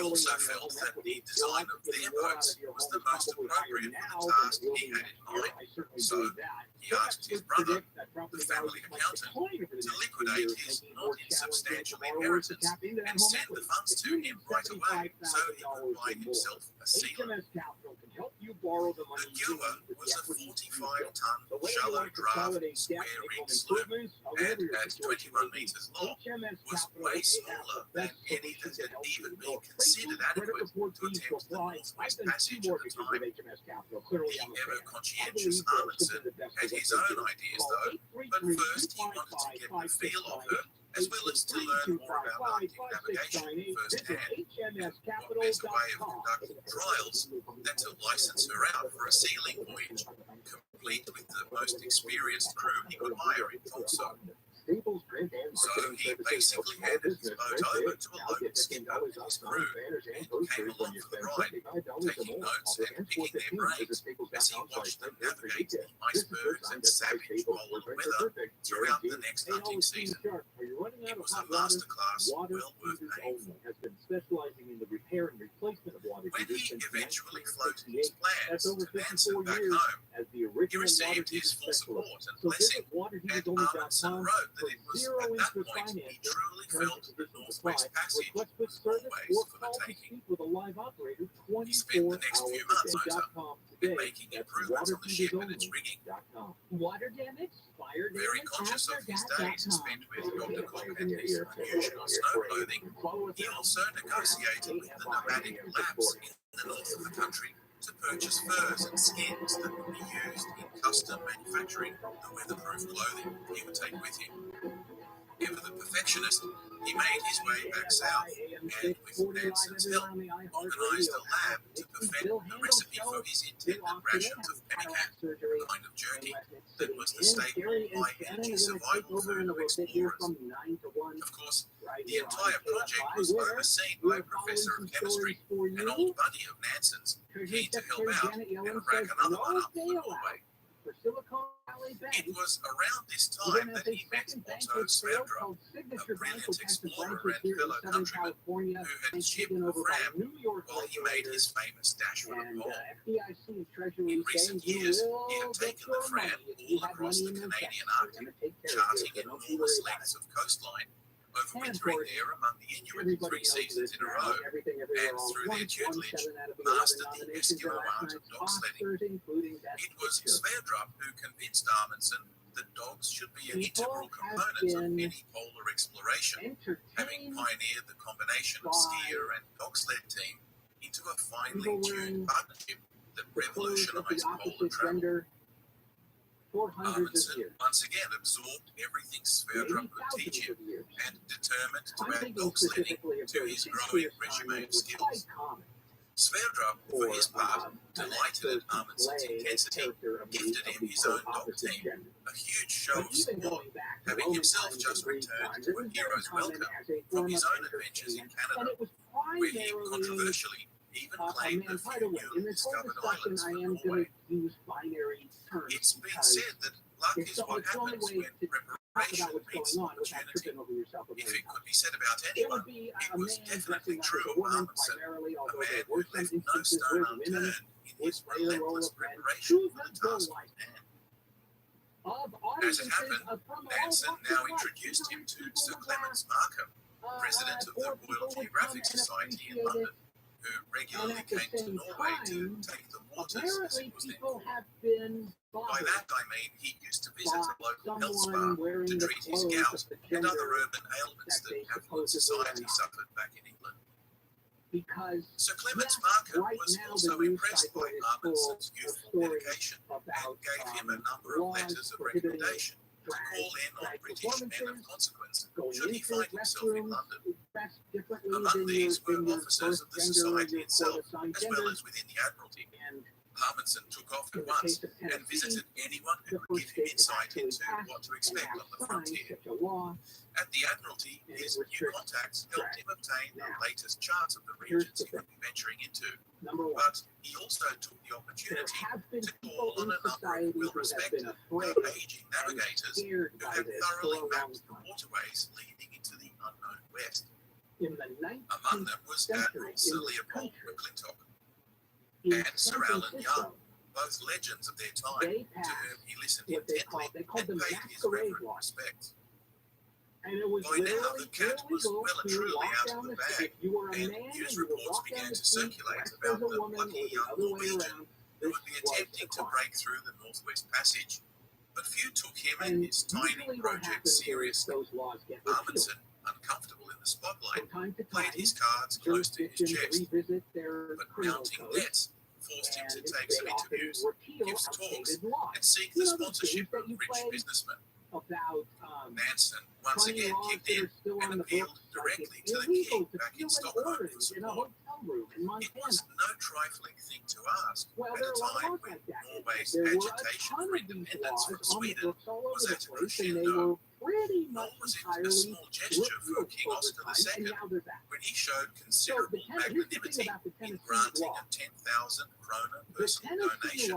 also felt that the design of their boats was the most appropriate for the task he had in mind. So he asked his brother, the family accountant, to liquidate his not insubstantial inheritance and send the funds to him right away so he could buy himself a sealer. The Ewer was a 45-ton shallow draft square rig sloop and at 21 meters long was way smaller than any that had even been considered adequate to attempt the Northwest Passage at the time. The ever-conscientious Amundsen had his own ideas though, but first he wanted to get the feel of her, as well as to learn more about Arctic navigation firsthand. What better way of conducting trials than to license her out for a sealing voyage, complete with the most experienced crew he could hire in Tromsø. So he basically handed his boat over to a local skipper and his crew and came along for the ride, taking notes and picking their brains as he watched them navigate the icebergs and savage polar weather throughout the next hunting season. It was a masterclass well worth paying for. When he eventually floated his plans to Nansen back home, He received his full support and blessing, and Amundsen wrote that it was at that point he truly felt the Northwest Passage was always for the taking. He spent the next few months in making improvements on the ship and its rigging. Water damage, fire damage, Very conscious of his days spent with Dr. Cook and his unusual snow clothing, he also negotiated with the nomadic Lapps in the north of the country to purchase furs and skins that would be used in custom manufacturing the weatherproof clothing he would take with him. Ever the perfectionist, he made his way back south and, with Nansen's help, organized a lab to perfect the recipe for his intended rations of pemmican, a kind of jerky that was the staple high-energy survival food of explorers. Of course, the entire project was overseen by a professor of chemistry, an old buddy of Nansen's, keen to help out and rack another one up for Norway. It was around this time that he met Otto Sverdrup, a brilliant explorer and fellow countryman who had shipped a Fram while he made his famous dash for the pole. In recent years, he had taken the Fram all across the Canadian Arctic, charting enormous lengths of coastline, overwintering there among the Inuit 3 seasons in a row, and through their tutelage, mastered the Eskimo art of dog sledding. It was Sverdrup who convinced Amundsen that dogs should be an integral component of any polar exploration, having pioneered the combination of skier and dog sled team into a finely tuned partnership that revolutionized polar travel. Amundsen once again absorbed everything Sverdrup could teach him and determined to add dog sledding to his growing resume of skills. Sverdrup, for his part, delighted at Amundsen's intensity, gifted him his own dog team, a huge show of support, having himself just returned to a hero's welcome from his own adventures in Canada, where he controversially even claimed the few newly discovered islands for Norway. It's been said that luck is what happens when preparation meets opportunity. If it could be said about anyone, it was definitely true of Amundsen, a man who left no stone unturned in his relentless preparation for the task at hand. As it happened, Nansen now introduced him to Sir Clements Markham, president of the Royal Geographic Society in London, who regularly came to Norway to take the waters, as it was then called. By that I mean he used to visit a local health spa to treat his gout and other urban ailments that affluent society suffered back in England. Sir Clements Markham was also impressed by Amundsen's youthful dedication and gave him a number of letters of recommendation to call in on British men of consequence should he find himself in London. Among these were officers of the society itself, as well as within the Admiralty. Amundsen took off at once and visited anyone who would give him insight into what to expect on the frontier. At the Admiralty, his new contacts helped him obtain the latest charts of the regions he would be venturing into. But he also took the opportunity to call on a number of well-respected, though aging navigators who had thoroughly mapped the waterways leading into the unknown West. Among them was Admiral Sir Leopold McClintock and Sir Alan Young, both legends of their time, to whom he listened intently and paid his reverent respects. By now, the cat was well and truly out of the bag, and news reports began to circulate about the lucky young Norwegian who would be attempting to break through the Northwest Passage. But few took him and his tiny project seriously. Amundsen, uncomfortable in the spotlight, played his cards close to his chest, but mounting debts forced him to take some interviews, give talks, and seek the sponsorship of rich businessmen. Nansen once again kicked in and appealed directly to the king back in Stockholm for support. It was no trifling thing to ask at a time when Norway's agitation for independence from Sweden was at a crescendo. Nor was it a small gesture for King Oscar II when he showed considerable magnanimity in granting a 10,000 krona personal donation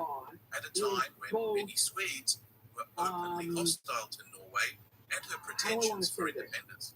at a time when many Swedes were openly hostile to Norway and her pretensions for independence.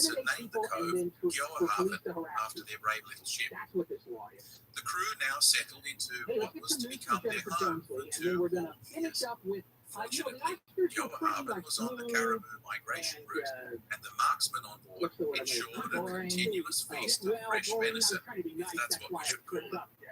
Johansen named the cove Johaven after their brave little ship. That's what this law is. The crew now settled into Hey, let's what get was some to news become from their Jennifer home for Jonesley, and then we're 2 gonna more finish years. up with Fortunately, the Oscars were pretty, Johaven was on the smooth Caribou migration route, and the marksman on board what's the word I'm ensured a boring. continuous feast Well, of fresh boring, I was venison, trying to be if nice, that's what we why I should call tripped it. up there.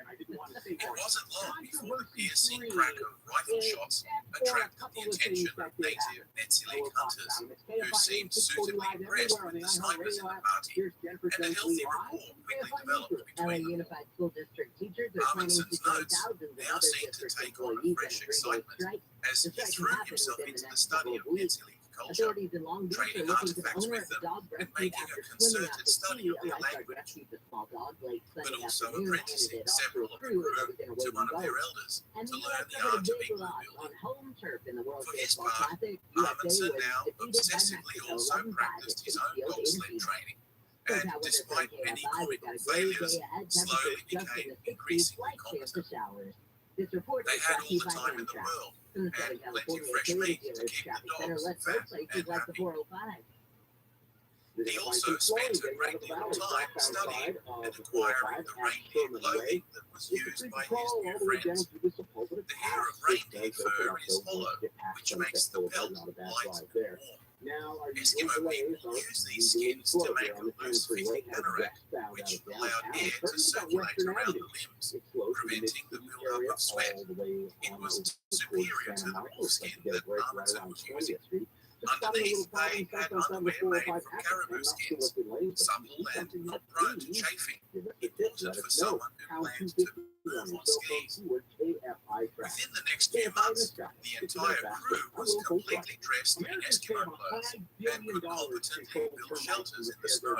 It wasn't long before the piercing crack of rifle shots attracted the attention of native Netzilek hunters, who seemed suitably impressed with the snipers in the party, and a healthy rapport quickly developed LA between them. Unified School District teachers are planning to Amundsen's join notes thousands of now other seemed to district take on a employees fresh in a 3-day excitement strike. as The he strike threw can happen himself within into the the next study couple of of weeks. Netzilek culture, Authorities in Long Beach are trading looking for the artifacts owner with of the them, dog and rescued making after a swimming out concerted to study sea. of A their lifeguard language, rescued the small dog late but Sunday also afternoon and handed apprenticing it off to several a of the crew that crew was in a to waiting one of their boat. elders And to the learn U.S. the suffered a art of big igloo loss building. on home turf in the World For his Baseball part, Classic. USA Amundsen was now defeated by obsessively Mexico also 11-5 practiced at his own Field dog sled Agency. training, Here's and how weather for despite many KFI. We've got comical a gray failures, day ahead. slowly Temperatures just in became the 60s. increasingly Slight chance competent. of showers. This report They is had brought to all you the by time in the Amtrak. world From the and Southern plenty of California fresh Toyota meat to Dealers keep the Shopping Center. dogs Let's go fat places and like the happy. 405. He also spent a great deal of time studying and acquiring the reindeer clothing that was used by his new friends. The hair of reindeer fur is hollow, which makes the pelt light and warm. Eskimo people use these skins to make a loose fitting anorak, which allowed air to circulate around the limbs, preventing the buildup of sweat. It was superior to the wolf skin that Amundsen was using. Underneath, they had underwear made from caribou skins, supple and not prone to chafing, important for someone who plans to move on skis. Within the next few months, the entire crew was completely dressed in Eskimo clothes and could competently build shelters in the snow.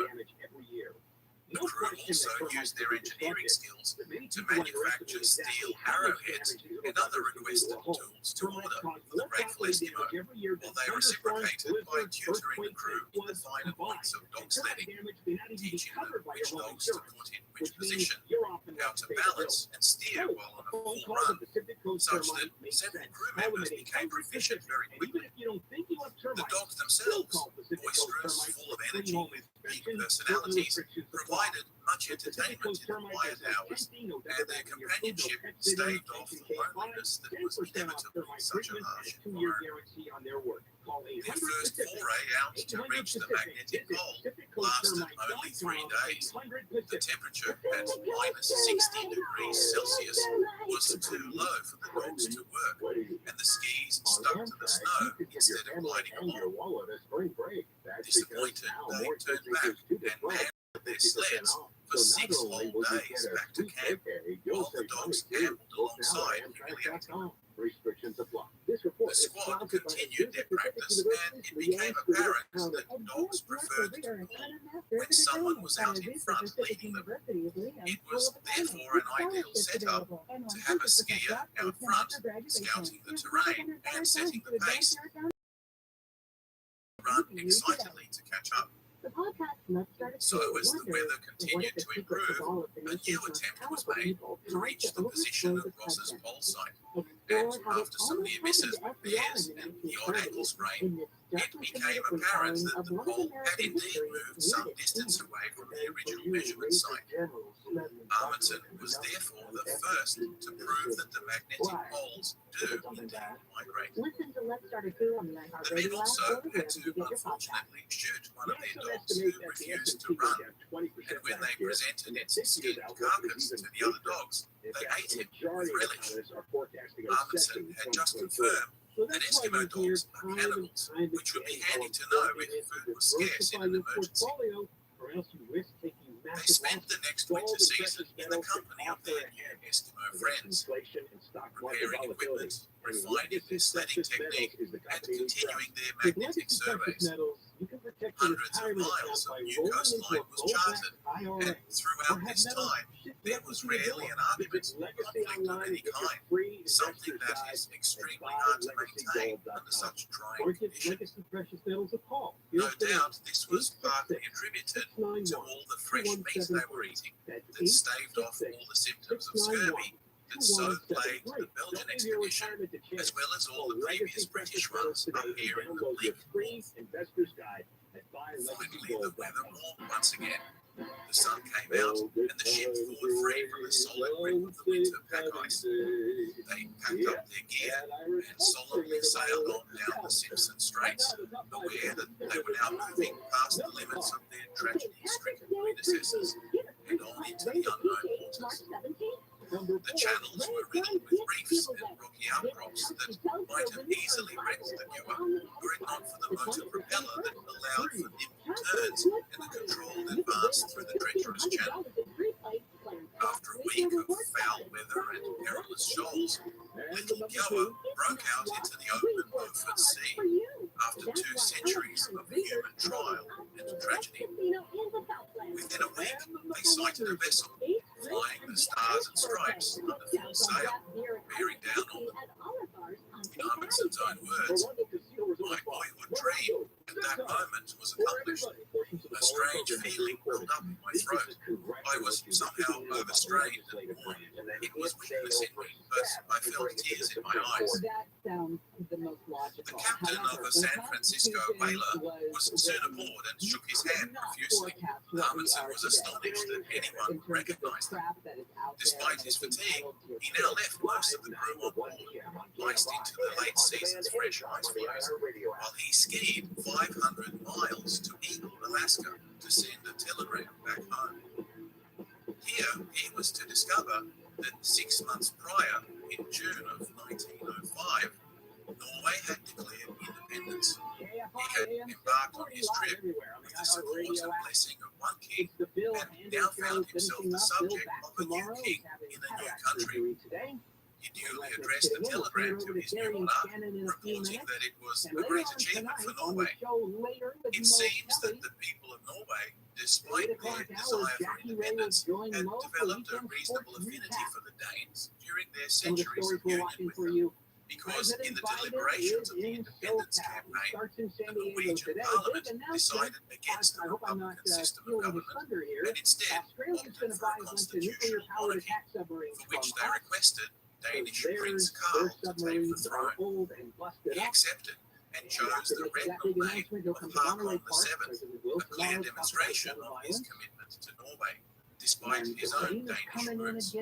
The crew also used their engineering skills to manufacture steel arrowheads and other equestrian tools to order for the grateful Eskimo, while they reciprocated by tutoring the crew in the finer points of dog sledding, teaching them which dogs to put in which position, how to balance and steer while on a full run, such that several crew members became proficient very quickly. The dogs themselves, boisterous, full of energy, with big personalities, provided much entertainment in the quiet hours, and their companionship staved off the loneliness that was inevitable in such a harsh environment. Their first foray out to reach the magnetic pole lasted only 3 days. The temperature at -60°C was too low for the dogs to work, and the skis stuck to the snow instead of gliding along. Disappointed, they turned back and manned their sleds for 6 whole days back to camp, while the dogs ambled alongside, humiliating. The squad continued their practice, and it became apparent that dogs preferred to pull when someone was out in front leading them. It was therefore an ideal setup to have a skier out front, scouting the terrain and setting the pace, run excitedly to catch up. So as the weather continued to improve, a new attempt was made to reach the position of Ross's pole site. And after some near misses with bears and the odd ankle sprain, it became apparent that the pole had indeed moved some distance away from the original measurement site. Amundsen was therefore the first to prove that the magnetic poles do indeed migrate. The men also had to unfortunately shoot one of their dogs who refused to run, and when they presented its skinned carcass to the other dogs, they ate him with relish. Amundsen had just confirmed that Eskimo dogs are cannibals, which would be handy to know if food was scarce in an emergency. They spent the next winter season in the company of their new Eskimo friends, repairing equipment, refining their sledding technique, and continuing their magnetic surveys. Hundreds of miles of new coastline was charted, and throughout this time, there was rarely an argument or conflict of any kind, something that is extremely hard to maintain under such trying conditions. No doubt this was partly attributed to all the fresh meat they were eating that staved off all the symptoms of scurvy that so plagued the Belgian expedition, as well as all the previous British ones up here in the bleak north. Finally, the weather warmed once again. The sun came out, and the ship poured free from the solid grip of the winter pack ice. They packed up their gear and solemnly sailed on down the Simpson Straits, aware that they were now moving past the limits of their tragedy-stricken predecessors and on into the unknown waters. The channels were riddled with reefs and rocky outcrops that might have easily wrecked the viewer were it not for the motor propeller that allowed for nimble turns and a controlled advance through the treacherous channel. After a week of foul weather and perilous shoals, Little Gower broke out into the open Beaufort Sea after 2 centuries of human trial and tragedy. Within a week, they sighted a vessel flying the stars and stripes under full sail, bearing down on them. In Amundsen's own words, my boyhood dream at that moment was accomplished. A strange feeling welled up in my throat. I was somehow overstrained and worn. It was weakness in me, but I felt tears in my eyes. The captain of a San Francisco whaler was soon aboard and shook his hand profusely. Amundsen was astonished that anyone recognized him. Despite his fatigue, he now left most of the crew on board, iced into the late season's fresh ice floes, while he skied 500 miles to Eagle, Alaska, to send a telegram back home. Here, he was to discover that 6 months prior, in June of 1905, Norway had declared independence. He had embarked on his trip with the support and blessing of one king, and now found himself the subject of a new king in a new country. He duly addressed a telegram to his new monarch, reporting that it was a great achievement for Norway. It seems that the people of Norway, despite their desire for independence, had developed a reasonable affinity for the Danes during their centuries of union with them. Because in the deliberations of the independence campaign, the Norwegian parliament decided against the Republican system of government and instead opted for a constitutional monarchy, for which they requested Danish Prince Karl to take the throne. He accepted and chose the regnal name of Håkon VII, a clear demonstration of his commitment to Norway, despite his own Danish roots.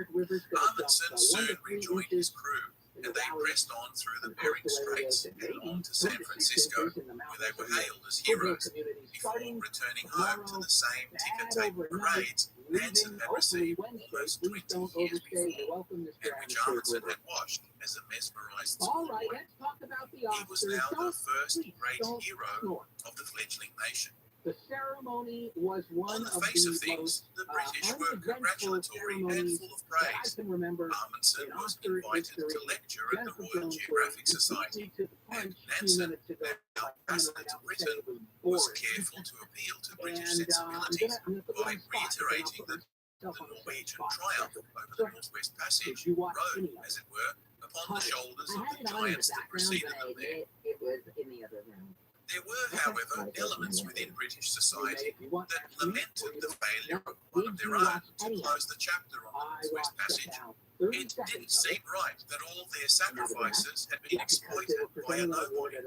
Amundsen soon rejoined his crew, and they pressed on through the Bering Straits and on to San Francisco, where they were hailed as heroes, before returning home to the same ticker-tape parades Nansen had received almost 20 years before, and which Amundsen had watched as a mesmerized schoolboy. He was now the first great hero of the fledgling nation. The ceremony was one On the face of things, the British were congratulatory and full of praise. Amundsen was invited to lecture at the Royal Geographic Society, and Nansen, now ambassador to Britain, was careful to appeal to British sensibilities by reiterating that the Norwegian triumph over the Northwest Passage rode, as it were, upon the shoulders of the giants that preceded them there. It was in the other room. There were, however, elements within British society that lamented the failure of one of their own to close the chapter on the Northwest Passage. It didn't seem right that all their sacrifices had been exploited by a nobody,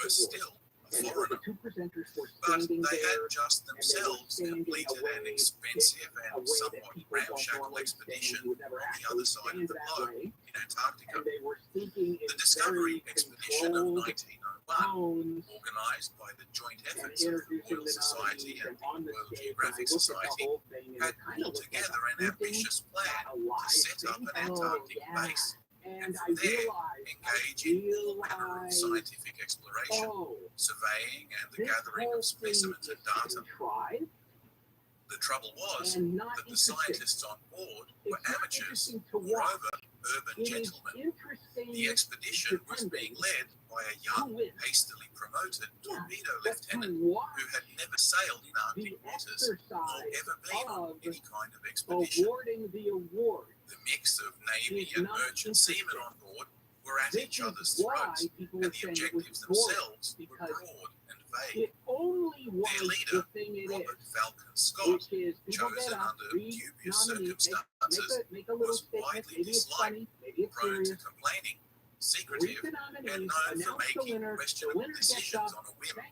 were still a foreigner. But they had just themselves completed an expensive and somewhat ramshackle expedition on the other side of the globe, in Antarctica. The Discovery Expedition of 1901, organised by the joint efforts of the Royal Society and the World Geographic Society, had pulled together an ambitious plan to set up an Antarctic base, and from there engage in all manner of scientific exploration, surveying and the gathering of specimens and data. The trouble was that the scientists on board were amateurs, moreover urban gentlemen. The expedition was being led by a young, hastily promoted torpedo lieutenant who had never sailed in Arctic waters, nor ever been on any kind of expedition. The mix of Navy and merchant seamen on board were at each other's throats, and the objectives themselves were broad and vague. Their leader, Robert Falcon Scott, chosen under dubious circumstances, was widely disliked, prone to complaining, secretive, and known for making questionable decisions on a whim.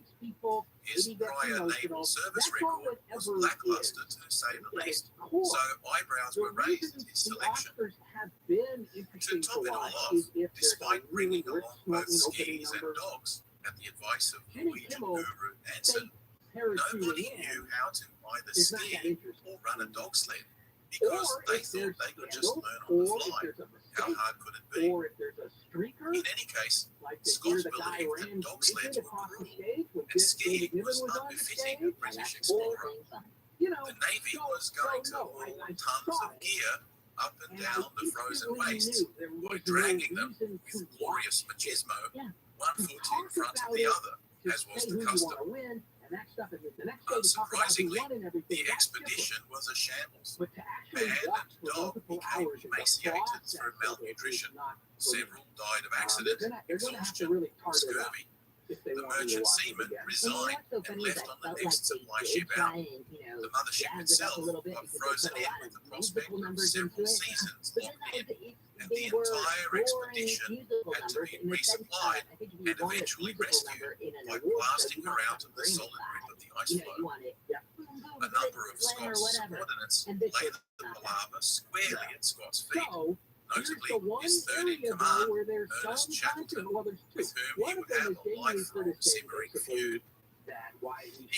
His prior naval service record was lackluster, to say the least, so eyebrows were raised at his selection. To top it all off, despite bringing along both skis and dogs, at the advice of Norwegian guru Nansen, nobody knew how to either ski or run a dog sled. because Or they if there's thought they could just scandal, learn on the or if fly. there's a How mistake, hard could it be? or if there's a streaker, In any case, like the Scott year the guy believed that ran dog naked sleds were across the cruel, stage when and skiing David Niven was was on the unbefitting a stage. British Or, explorer. you know, The Navy was going to haul tons of gear up and down the frozen wastes by dragging them with glorious machismo, one foot in front of the other, as was the custom. Unsurprisingly, the expedition was a shambles. Man and dog became emaciated through malnutrition. Several died of accident, exhaustion, scurvy. The merchant seamen resigned and left on the next supply ship out. The mothership itself got frozen in with the prospect of several seasons locked in, and the entire expedition had to be resupplied and eventually rescued by blasting her out of the solid grip of the ice floe. A number of Scott's subordinates laid the palaver squarely at Scott's feet, notably his third in command, Ernest Shackleton, with whom he would have a lifelong simmering feud.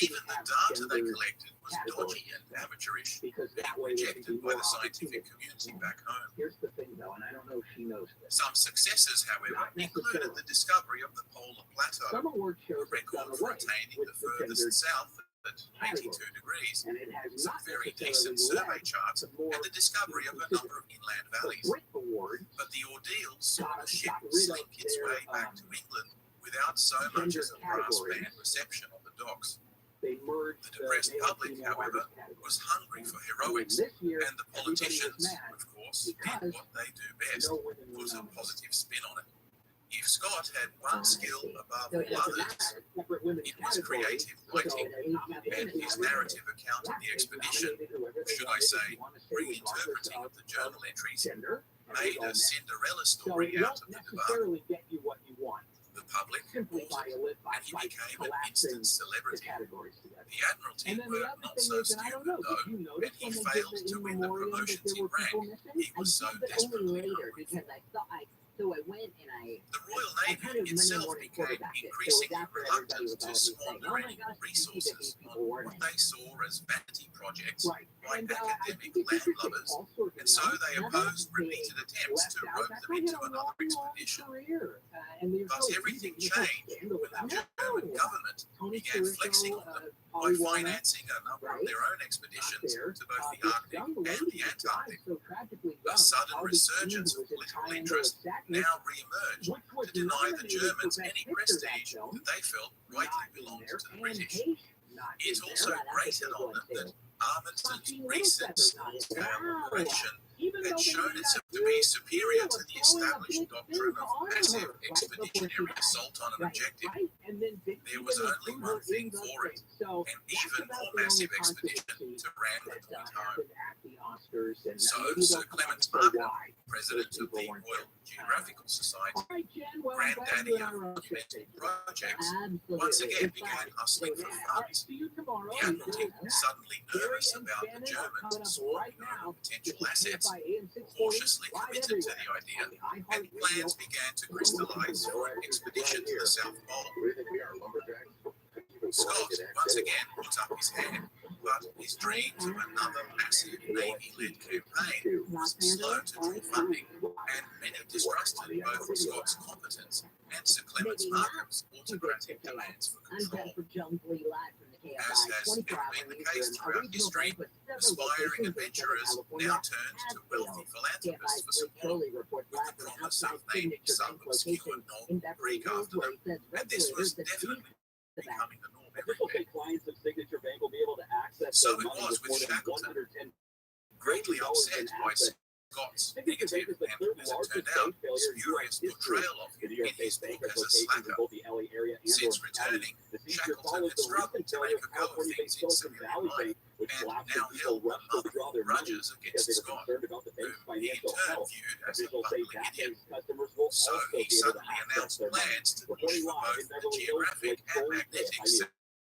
Even the data they collected was dodgy and amateurish, being rejected by the scientific community back home. Here's the thing, though, and I don't know if she knows this. Some successes, however, included the discovery of the polar plateau, Some award a shows have done record for away attaining with the the furthest gendered south at 82 degrees, and it has some not very necessarily decent survey led charts, to more and the discovery of a number of inland the valleys. Brit Awards. But the ordeal saw the ship got rid of slink its their, way back to England without so much gender as a brass categories. band reception on the docks. They merged The depressed male and public, female however, artist categories. was hungry for And heroics, this year, and the politicians, mad of course, did because what they do best, no women were put a nominated. positive spin on it. If Scott had one skill above So it all doesn't others, matter. Separate women's it was categories. creative So writing, they nominated and his narrative account of the expedition, should I say, reinterpreting of the journal entries, gender, made a Cinderella so story it out won't of the debacle. necessarily get you what you want. The public Simply bought by, it, by, and he by became an collapsing instant the celebrity. categories together. The Admiralty And then the were other not thing so is, and I don't stupid know, though, did you and notice he when they failed did the to in win the memoriam that promotions there he were people ran. missing? He was so I did, but only desperately later hungry. because I thought so I went and The Royal I Navy kind of Monday itself morning became quarterbacked it. So it was increasingly after everybody reluctant was to already saying, squander "Oh my any gosh, you see that resources these people on weren't what they saw as vanity projects Right. by And I academic think it's interesting. landlubbers, All sorts of and so young they Now opposed that's big. repeated attempts left to out. rope That's them why he into had a another long expedition. career. And there's But no everything reason, there's no changed scandal when the about it. German government Tony began flexing Churchill, on them by Polly Warner, financing a number of right? their own expeditions there. to both the This Arctic young and lady the who died Antarctic. so tragically A young, sudden Harvey resurgence Keene, of who was in political triangle interest sadness, now re-emerged which was to deny the nominated Germans for Best any Picture, that prestige film, that they felt rightly not in belonged there, to the and British. Hayes not in It there. also Yeah, that's a grated big on one them that too. Armidson's Fucking recent Little Feather's small-scale Wow. operation Even had though they shown made itself that to be huge superior deal to of the throwing a established big doctrine thing of on massive her right before she expeditionary died. assault on an Right. objective. Right? And then didn't There even was only include one her thing in the for it, thing. So an that's even about more the only massive expedition controversy to ram the that point home. happened at the Oscars, and So, maybe Sir they'll come Clement out and say Markham, why. president of the people weren't Royal Geographical Society, All right, Jen. Well, I'm glad granddaddy you and I of are on the same monumental page. projects, Absolutely. once again In began fact, hustling So, for yeah, all right, funds. see you tomorrow. The Admiralty, suddenly Gary nervous and about the Shannon are Germans coming up swarming right now. over potential This is assets, KFI AM 640, cautiously live committed to everywhere the idea, on the and iHeartRadio. plans began to crystallize for an expedition to the South Pole. We think we are lumberjacks. Even Scott blinded once accident. again put up his hand, but his dreams of another massive Navy-led campaign was slow to draw funding, and many distrusted both Scott's competence and Sir Clement Markham's autocratic demands for I'm control. Jennifer Jones Lee live from the KFI As has 24 ever hour been the newsroom. case throughout Original history, bank with several aspiring locations in adventurers California. now turned to wealthy philanthropists for KFI's Blake support, Crowley reports with the live from an promise outside of naming signature some bank obscure location knob in Beverly Greek Hills, after where them, he says and this was regulators that definitely the bank. becoming the norm This will say everywhere. clients of Signature Bank will be able to access So their it money was with with more than Shackleton, 110 greatly dollars upset in by assets. Scott's Signature Bank negative is the and, third as it largest turned bank out, failure in spurious U.S. history. portrayal of The him New in York his based bank book has as a locations in slacker. both the LA area and Since Orange County. returning, The seizure Shackleton follows had the struggled recent to failure make of a go of California-based things in Silicon civilian Valley life, Bank, which and collapsed now when people held a rushed to withdraw multiple their money grudges because against they were Scott, concerned about the whom bank's he in financial turn health. viewed as a Officials say bumbling that idiot. bank's customers will So also he be able to suddenly access announced their money. plans to push Reporting for live both in the Beverly Hills, geographic Blake and Crowley, magnetic KFI.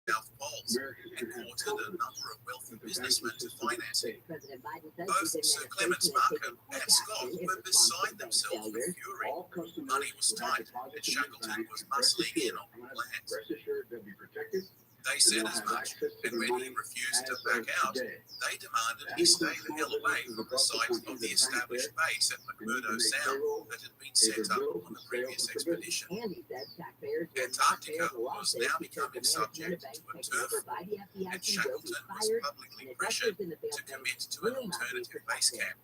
South Poles, and courted a number of wealthy businessmen to finance it. President Biden says Both his Sir Clement administration has Markham taken quick and Scott action in were response to beside bank themselves with failures. fury. All customers Money was who have tight, deposits and in this Shackleton bank, was rest muscling in assured- on the plans. Rest assured they'll be protected. They said as much, and when he refused to back out, they demanded he stay the hell away from the site of the established base at McMurdo Sound that had been set up on the previous expedition. And he said taxpayers Antarctica was now becoming subject to a turf war, and Shackleton was publicly pressured to commit to an alternative base camp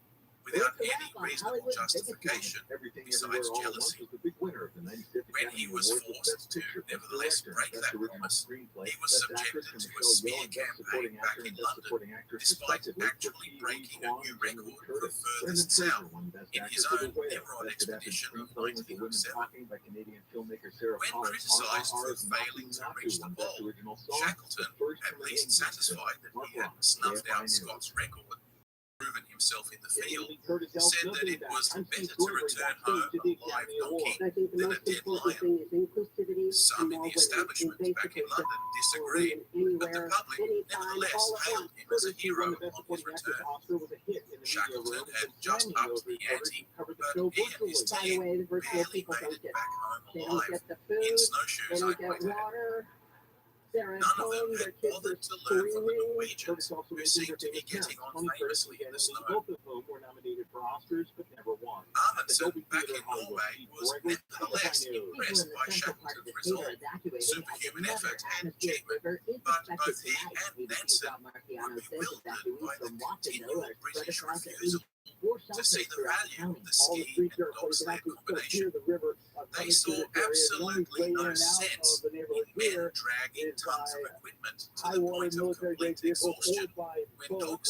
without any reasonable justification besides jealousy. When he was forced to nevertheless break that promise, he was subjected to a smear campaign back in London, despite actually breaking a new record for furthest south in his own Nimrod expedition of 1907. When criticised for failing to reach the pole, Shackleton, at least satisfied that he had snuffed out Scott's record, proven himself in the field, said that it was better to return home a live donkey than a dead lion. Some in the establishment back in London disagreed, but the public nevertheless hailed him as a hero on his return. Shackleton had just upped the ante, but he and his team barely made it back home alive, in snowshoes I pointed out. None of them had bothered to learn from the Norwegians, who seemed to be getting on famously in the snow. Amundsen, back in Norway, was nevertheless impressed by Shackleton's resolve, superhuman effort, and achievement, but both he and Nansen were bewildered by the continual British refusal to see the value of the ski and dog sled combination. They saw absolutely no sense in men dragging tons of equipment to the point of complete exhaustion when dogs.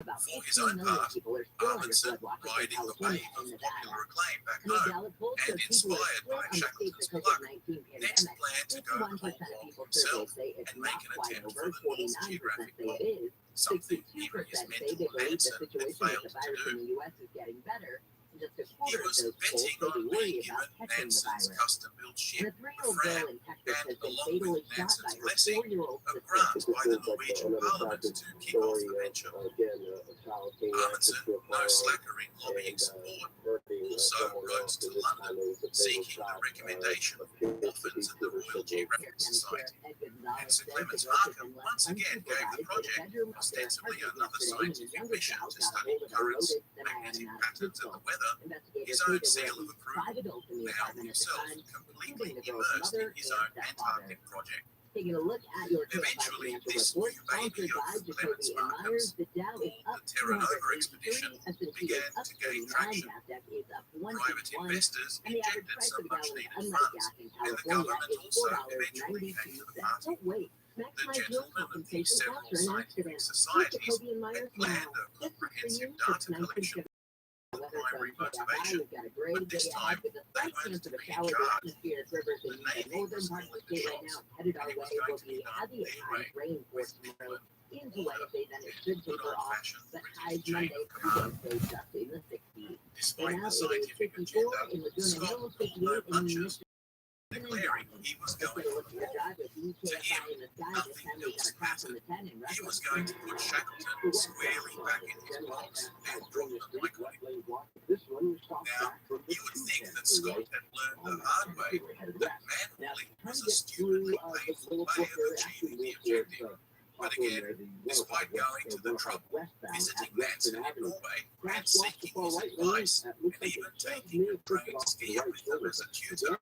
For his own part, Amundsen, riding the wave of popular acclaim back home, and inspired by Shackleton's pluck, next planned to go the whole hog himself and make an attempt for the North Geographic Pole, something even his mentor Nansen had failed to do. He was betting on being given Nansen's custom-built ship, the Fram, and along with Nansen's blessing, a grant by the Norwegian Parliament to kick off the venture. Amundsen, no slacker in lobbying support, also wrote to London seeking the recommendation of orphans at the Royal Geographical Society. And Sir Clements Markham once again gave the project, ostensibly another scientific mission to study currents, magnetic patterns, and the weather, his own seal of approval, now himself completely immersed in his own Antarctic project. Taking a look at your Eventually, this new baby of Clements Markham's, called the Terra Nova expedition, began to gain traction. Private investors injected some much-needed funds, and the government also eventually came to the party. The gentlemen of the several scientific societies had planned a comprehensive data collection primary motivation, but this time they weren't to be in charge. The Navy was calling the shots, and it was going to be done their way, with people and order, and good old-fashioned British chain of command. Despite the scientific agenda, Scott pulled no punches, declaring he was going for war. To him, nothing else mattered. He was going to put Shackleton squarely back in his box and drop the mic on him. Now, you would think that Scott had learned the hard way that man-hauling was a stupidly painful way of achieving the objective. But again, despite going to the trouble, visiting Nansen in Norway, and seeking his advice, and even taking a trained skier with him as a tutor,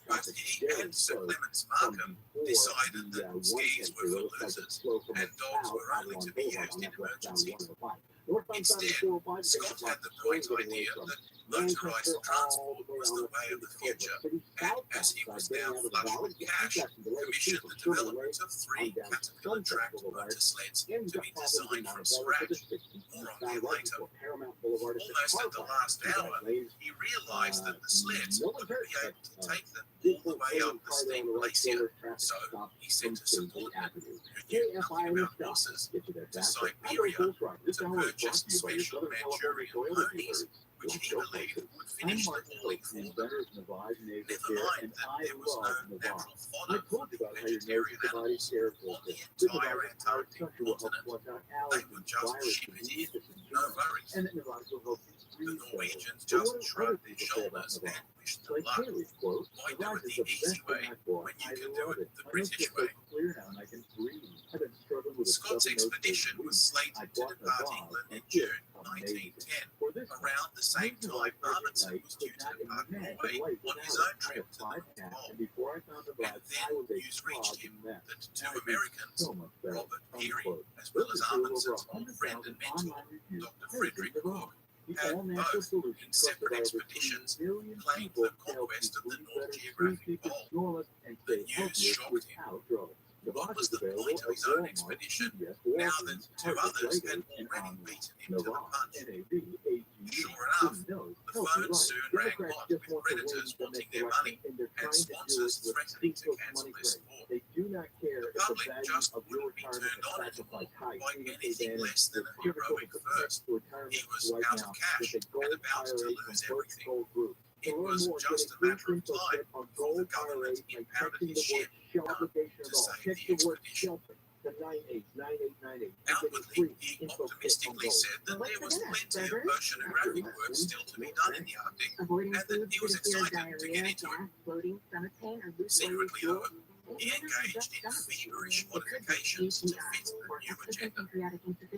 both he and Sir Clements Markham decided that skis were for losers, and dogs were only to be used in emergencies. Instead, Scott had the bright idea that motorized transport was the way of the future, and as he was now flush with cash, commissioned the development of 3 Caterpillar-tracked motor sleds to be designed from scratch. More on them later. Almost at the last hour, he realized that the sleds wouldn't be able to take them all the way up the steep glacier, so he sent a subordinate who knew nothing about horses to Siberia to purchase special Manchurian ponies, which he believed would finish the hauling for them. Never mind that there was no natural fodder for the vegetarian animals on the entire Antarctic continent. They would just ship it in, no worries. The Norwegians just shrugged their shoulders and wished them luck. Why do it the easy way when you can do it the British way? Scott's expedition was slated to depart England in June 1910. Around the same time, Amundsen was due to depart Norway on his own trip to the North Pole. And then news reached him that two Americans, Robert Peary, as well as Amundsen's old friend and mentor, Dr. Frederick Cook, had both, in separate expeditions, claimed the conquest of the North Geographic Pole. The news shocked him. What was the point of his own expedition now that two others had already beaten him to the punch? Sure enough, the phone soon rang hot with creditors wanting their money and sponsors threatening to cancel their support. The public just wouldn't be turned on at all by anything less than a heroic first. He was out of cash and about to lose everything. It was just a matter of time before the government impounded his ship to save the expedition. Outwardly, he optimistically said that there was plenty of oceanographic work still to be done in the Arctic, and that he was excited to get into it. Secretly, though, he engaged in feverish modifications to fit the new agenda.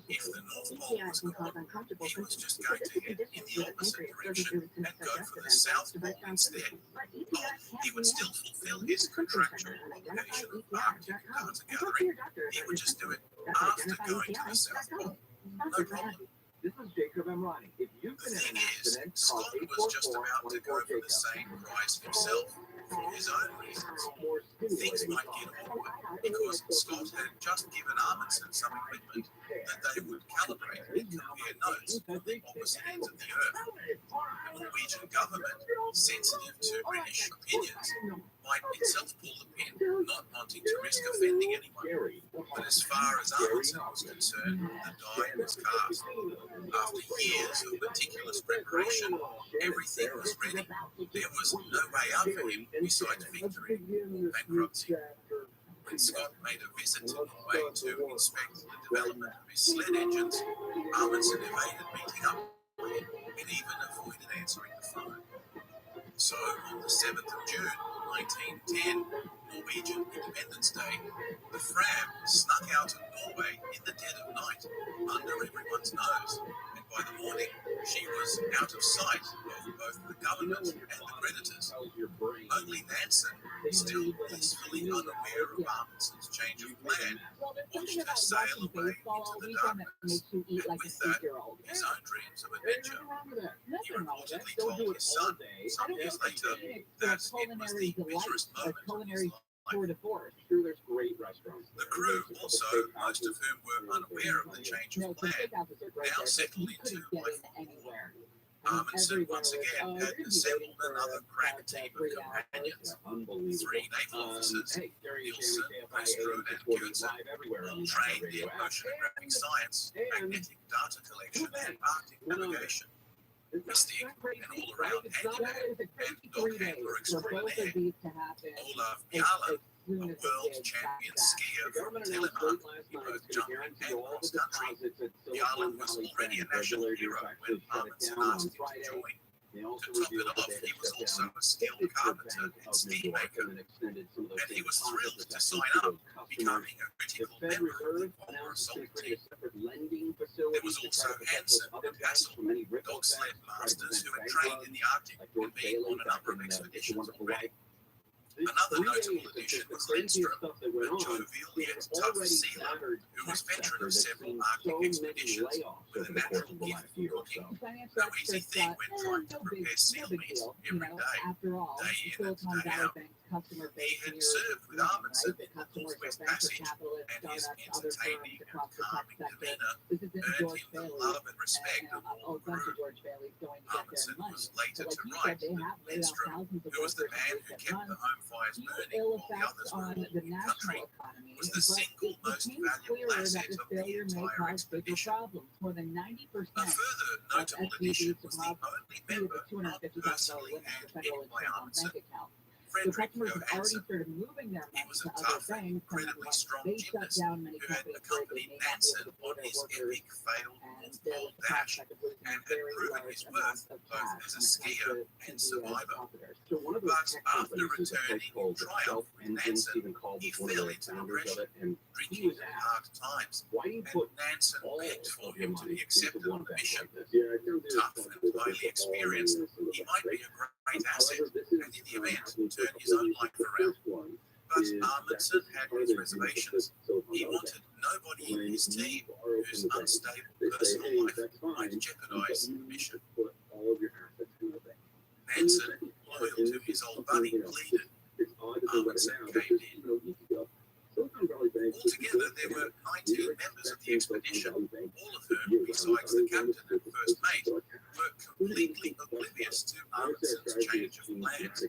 If the North Pole was gone, he was just going to head in the opposite direction and go for the South Pole instead. Oh, he would still fulfill his contractual obligation of Arctic data gathering. He would just do it after going to the South Pole. No problem. This is Jacob Emrani. If you've The been in thing an is, accident, Scott call was just about to go for the same price himself for his own reasons. Things might get awkward because Scott had just given Amundsen some equipment that they would calibrate and compare notes from the opposite ends of the earth. The Norwegian government, sensitive to British opinions, might itself pull the pin, not wanting to risk offending anyone. But as far as Amundsen was concerned, the die was cast. After years of meticulous preparation, everything was ready. There was no way out for him besides victory or bankruptcy. When Scott made a visit to Norway to inspect the development of his sled engines, Amundsen evaded meeting up with him and even avoided answering the phone. So, on the 7th of June, 1910, Norwegian Independence Day, the Fram snuck out of Norway in the dead of night, under everyone's nose, and by the morning, she was out of sight of both the government and the creditors. Only Nansen, still blissfully unaware of Amundsen's change of plan, watched her sail away into the darkness, and with that, his own dreams of adventure. He reportedly told his son, some years later, that it was the bitterest moment of his life. The crew also, most of whom were unaware of the change of plan, now settled into life on board. Amundsen once again had assembled another crack team of companions. 3 naval officers, Nielsen, Westrud, and Gudsen, all trained in oceanographic science, magnetic data collection, and Arctic navigation. Mystic, an all-around handyman, and dog-handler extraordinaire. Olaf Bjaaland, a world champion skier from Telemark in both jumping and cross-country. Bjaaland was already a national hero when Amundsen asked him to join. To top it off, he was also a skilled carpenter and steelmaker, and he was thrilled to sign up, becoming a critical member of the polar assault team. There was also Hansen and Hassel, dog sled masters who had trained in the Arctic and been on a number of expeditions already. Another notable addition was Lindström, a jovial yet tough sealer who was veteran of several Arctic expeditions with a natural gift for cooking. No easy thing when trying to prepare seal meat every day in and day out. He had served with Amundsen in the Northwest Passage, and his entertaining and calming demeanor earned him the love and respect of all the crew. Amundsen was later to write that Lindström, who was the man who kept the home fires burning while the others were all in the country, was the single most valuable asset of the entire expedition. A further notable addition was the only member not personally handpicked by Amundsen. So Frederick customers have already Johansson. started moving their He money was to a other tough, banks, and incredibly strong they shut gymnast down many who had companies where they accompanied may not be Nansen able to on pay their his workers, epic failed and North there Pole was the dash prospect of losing and had very proven large his amounts worth of both cash as a when it comes skier to and the survivor. depositors. So one of those But tech after companies is a place returning in called triumph with Self-Engine. Nansen, Stephen called he was one of fell the into founders of depression, it, and he drinking was in asked, hard times, why do you and put Nansen all begged for of your him to money be into accepted one on the bank mission. like this? Yeah, I don't do Tough and highly experienced, he might be a great asset, and in the event, turn his own life around. But Amundsen had his reservations. He wanted nobody in his team whose unstable personal life might jeopardize the mission. Nansen, loyal to his old buddy, pleaded. Amundsen caved in. Altogether, there were 19 members of the expedition, all of whom, besides the captain and first mate, were completely oblivious to Amundsen's change of plans.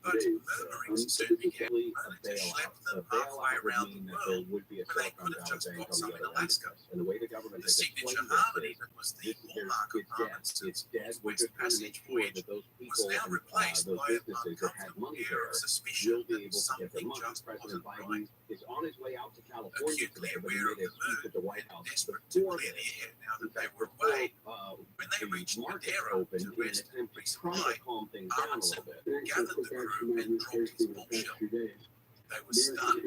But murmurings soon began, only to schlep them halfway around the world when they could have just got some in Alaska. The signature harmony that was the hallmark of Amundsen's Northwest Passage voyage was now replaced by an uncomfortable air of suspicion that something just wasn't right. Acutely aware of the mood and desperate to clear the air now that they were away, when they reached Madeira to rest and resupply, Amundsen gathered the crew and dropped his bombshell. They were stunned.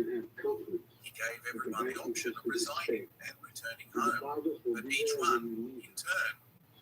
He gave everyone the option of resigning and returning home, but each one, in turn,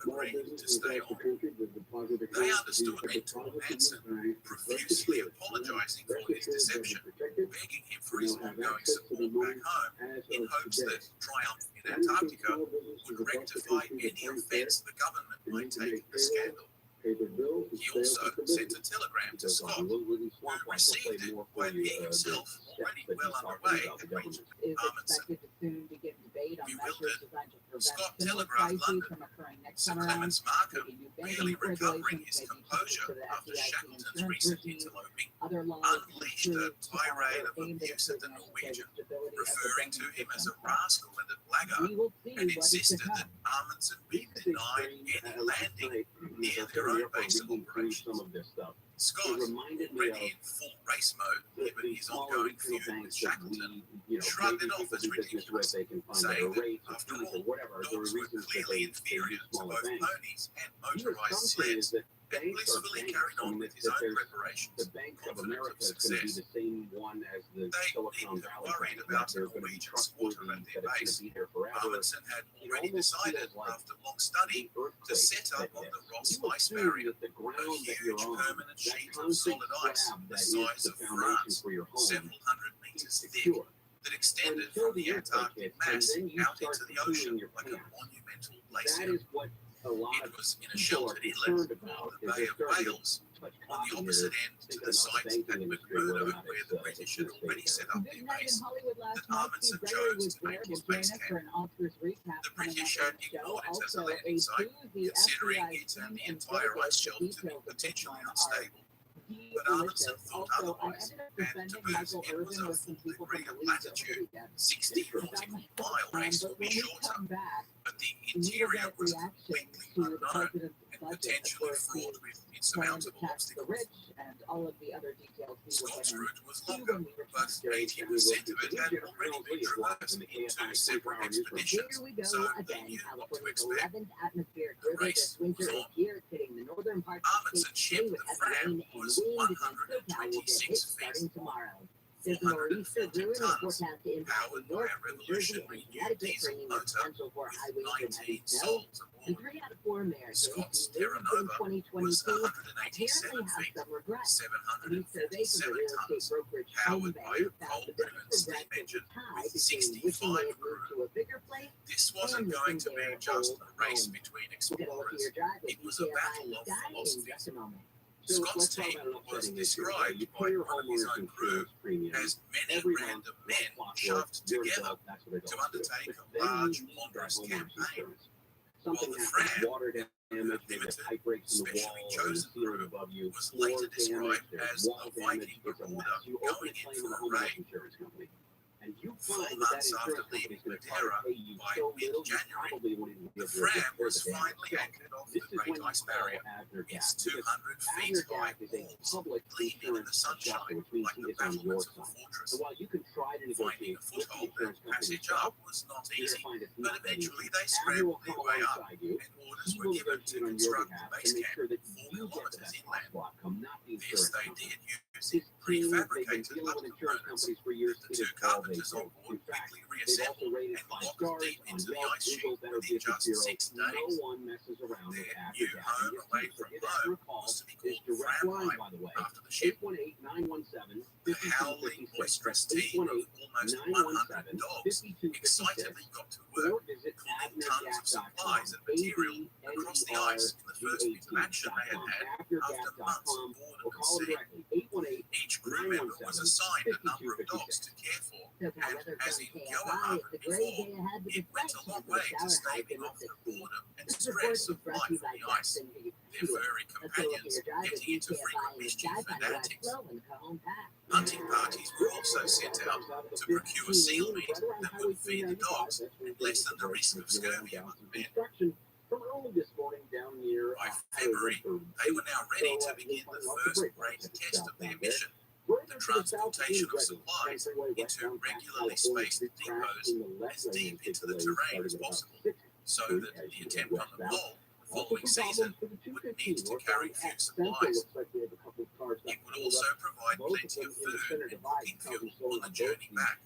agreed to stay on. They understood and told Nansen, profusely apologizing for his deception, begging him for his ongoing support back home, in hopes that triumph in Antarctica would rectify any offense the government might take in the scandal. He also sent a telegram to Scott, who received it when he himself, already well underway, had reached Is Amundsen. expected to soon begin debate on measures Bewildered, designed to prevent Scott similar telegraphed crises London. from occurring next Sir time around. Clements Markham, Maybe new barely banking recovering his regulations, maybe composure changes to the after FDIC Shackleton's insurance recent regime, interloping, other laws unleashed a tirade of aimed at abuse at the improving Norwegian, stability of the referring to banking him as a system. rascal and a blackguard, We will see and what is to insisted come. that Amundsen be denied any landing near their own base of operations. Scott, already in full race mode, given his ongoing feud with Shackleton, shrugged it off as ridiculous, saying that, after all, dogs were clearly inferior to both ponies and motorized sleds, and blissfully carried on with his own preparations, confident of success. They needn't have worried about the Norwegian squatter at their base. Amundsen had already decided, after long study, to set up on the Ross Ice Barrier, a huge permanent sheet of solid ice the size of France, several hundred meters thick, that extended from the Antarctic mass out into the ocean like a monumental glacier. It was in a sheltered inlet called the Bay of Whales, on the opposite end to the site at McMurdo, where the British had already set up Big their night in base, Hollywood last that night. Amundsen Steve Gregory chose was to there. make Will his join base us for camp. an Oscars recap The coming British up had on the show. ignored it as a Also, landing a site, Tuesday considering FBI it and team the in entire Vegas. ice The shelf to be details of this potentially one are unstable. But Amundsen delicious. thought Also, I otherwise, ended up and to defending boot, Michael it was Irvin a with some full people from degree the of league over the latitude. weekend. 60 About nautical my mile race but will be when we shorter, come back, but the we will interior get was reactions completely to the unknown president's and budget. Of potentially course, fraught the with plan to insurmountable tax the obstacles. rich and all of the other details we will Scott's get route was into longer, when we return. but 80% of it had already been traversed in two separate expeditions, Here we go so they again. knew what to California's expect. 11th atmospheric The river race this winter was is on. here. It's hitting the northern parts of the Amundsen's state ship, with the heavy Fram, rain and was wind, and SoCal will get hit 126 feet starting long, tomorrow. There's a nor'easter 440 brewing and tons, forecast to impact powered New by York, a New Jersey, revolutionary and new Connecticut, diesel bringing the motor potential for with high winds and heavy 19 snow. souls And aboard. 3 out of 4 Americans Scott's who Terra moved in Nova was 2022 187 apparently have feet, some regrets. A new survey from the 747 real estate tons, brokerage powered by Home a found the coal-driven biggest steam regret engine tie with between 65 wishing they had moved crew. to a bigger place. This wasn't And going to missing be their just old a race home. between We'll get a look at explorers. your drive with It was a DKFI battle and of Sky in philosophies. just a moment. Scott's team was described by one of his own crew as many random men shoved together to undertake a large, ponderous campaign, while the Fram, a limited, specially chosen crew, was later described as a Viking marauder going in for a raid. and you 4 find that months after insurance company leaving is going to Madeira pay you by so little, you mid-January, probably won't even be the able to Fram repair was the damage. finally So, anchored off this the is when Great you Ice call Barrier. Abner It's Gas, because 200 feet Abner high Gas is a walls public gleaming in the insurance adjuster, sunshine which means like he the is on your battlements of a side. fortress. So while you can try to Finding negotiate a with the foothold and insurance company passage yourself, up was not you're easy, going to find it's but not that easy. eventually they Abner will scrambled come their way up, alongside you. and orders He were will given to negotiate on your construct the behalf to base make camp sure that 4 you get the kilometers best inland. possible outcome, not the This insurance they company. did using His team, they've been prefabricated dealing with lug insurance components companies for years. that the It 2 is all they carpenters do. on board In fact, quickly they've also reassembled rated and 5 locked stars deep on into the Yelp, ice sheet Google, Better within Business just Bureau. 6 No days. one messes around with Their Abner new Gas. home And his away team, so from give Abner a home call. was to be His called direct line, Framheim by the way, after the ship. 818-917-5256. The howling, boisterous team of almost 100 dogs excitedly got to work, Or visit pulling tons of supplies and material across the ice in the first bit of action they had had after months of boredom or at call them sea. directly, 818. Each crew member was assigned a number of dogs to care for, Because my and weather's as on in KFI, Yoahaven it's a great before, day ahead with it the went flight a long chance of a way to shower staving high off the up to 60. boredom and This report stress is of brought to life you on by the ice. Jackson Their furry Let's go look at companions your driver, getting into KFI, frequent and mischief drive by and the right antics. flow and Cajon Pack. Hunting parties were also sent out to procure seal meat that would feed the dogs and lessen the risk of scurvy among men. From early this morning down near By February, they were now ready to begin the first great test of their mission, the transportation of supplies into regularly spaced depots as deep into the terrain as possible, so that the attempt on the pole the following season would need to carry few supplies. It would also provide plenty of food and cooking fuel on the journey back.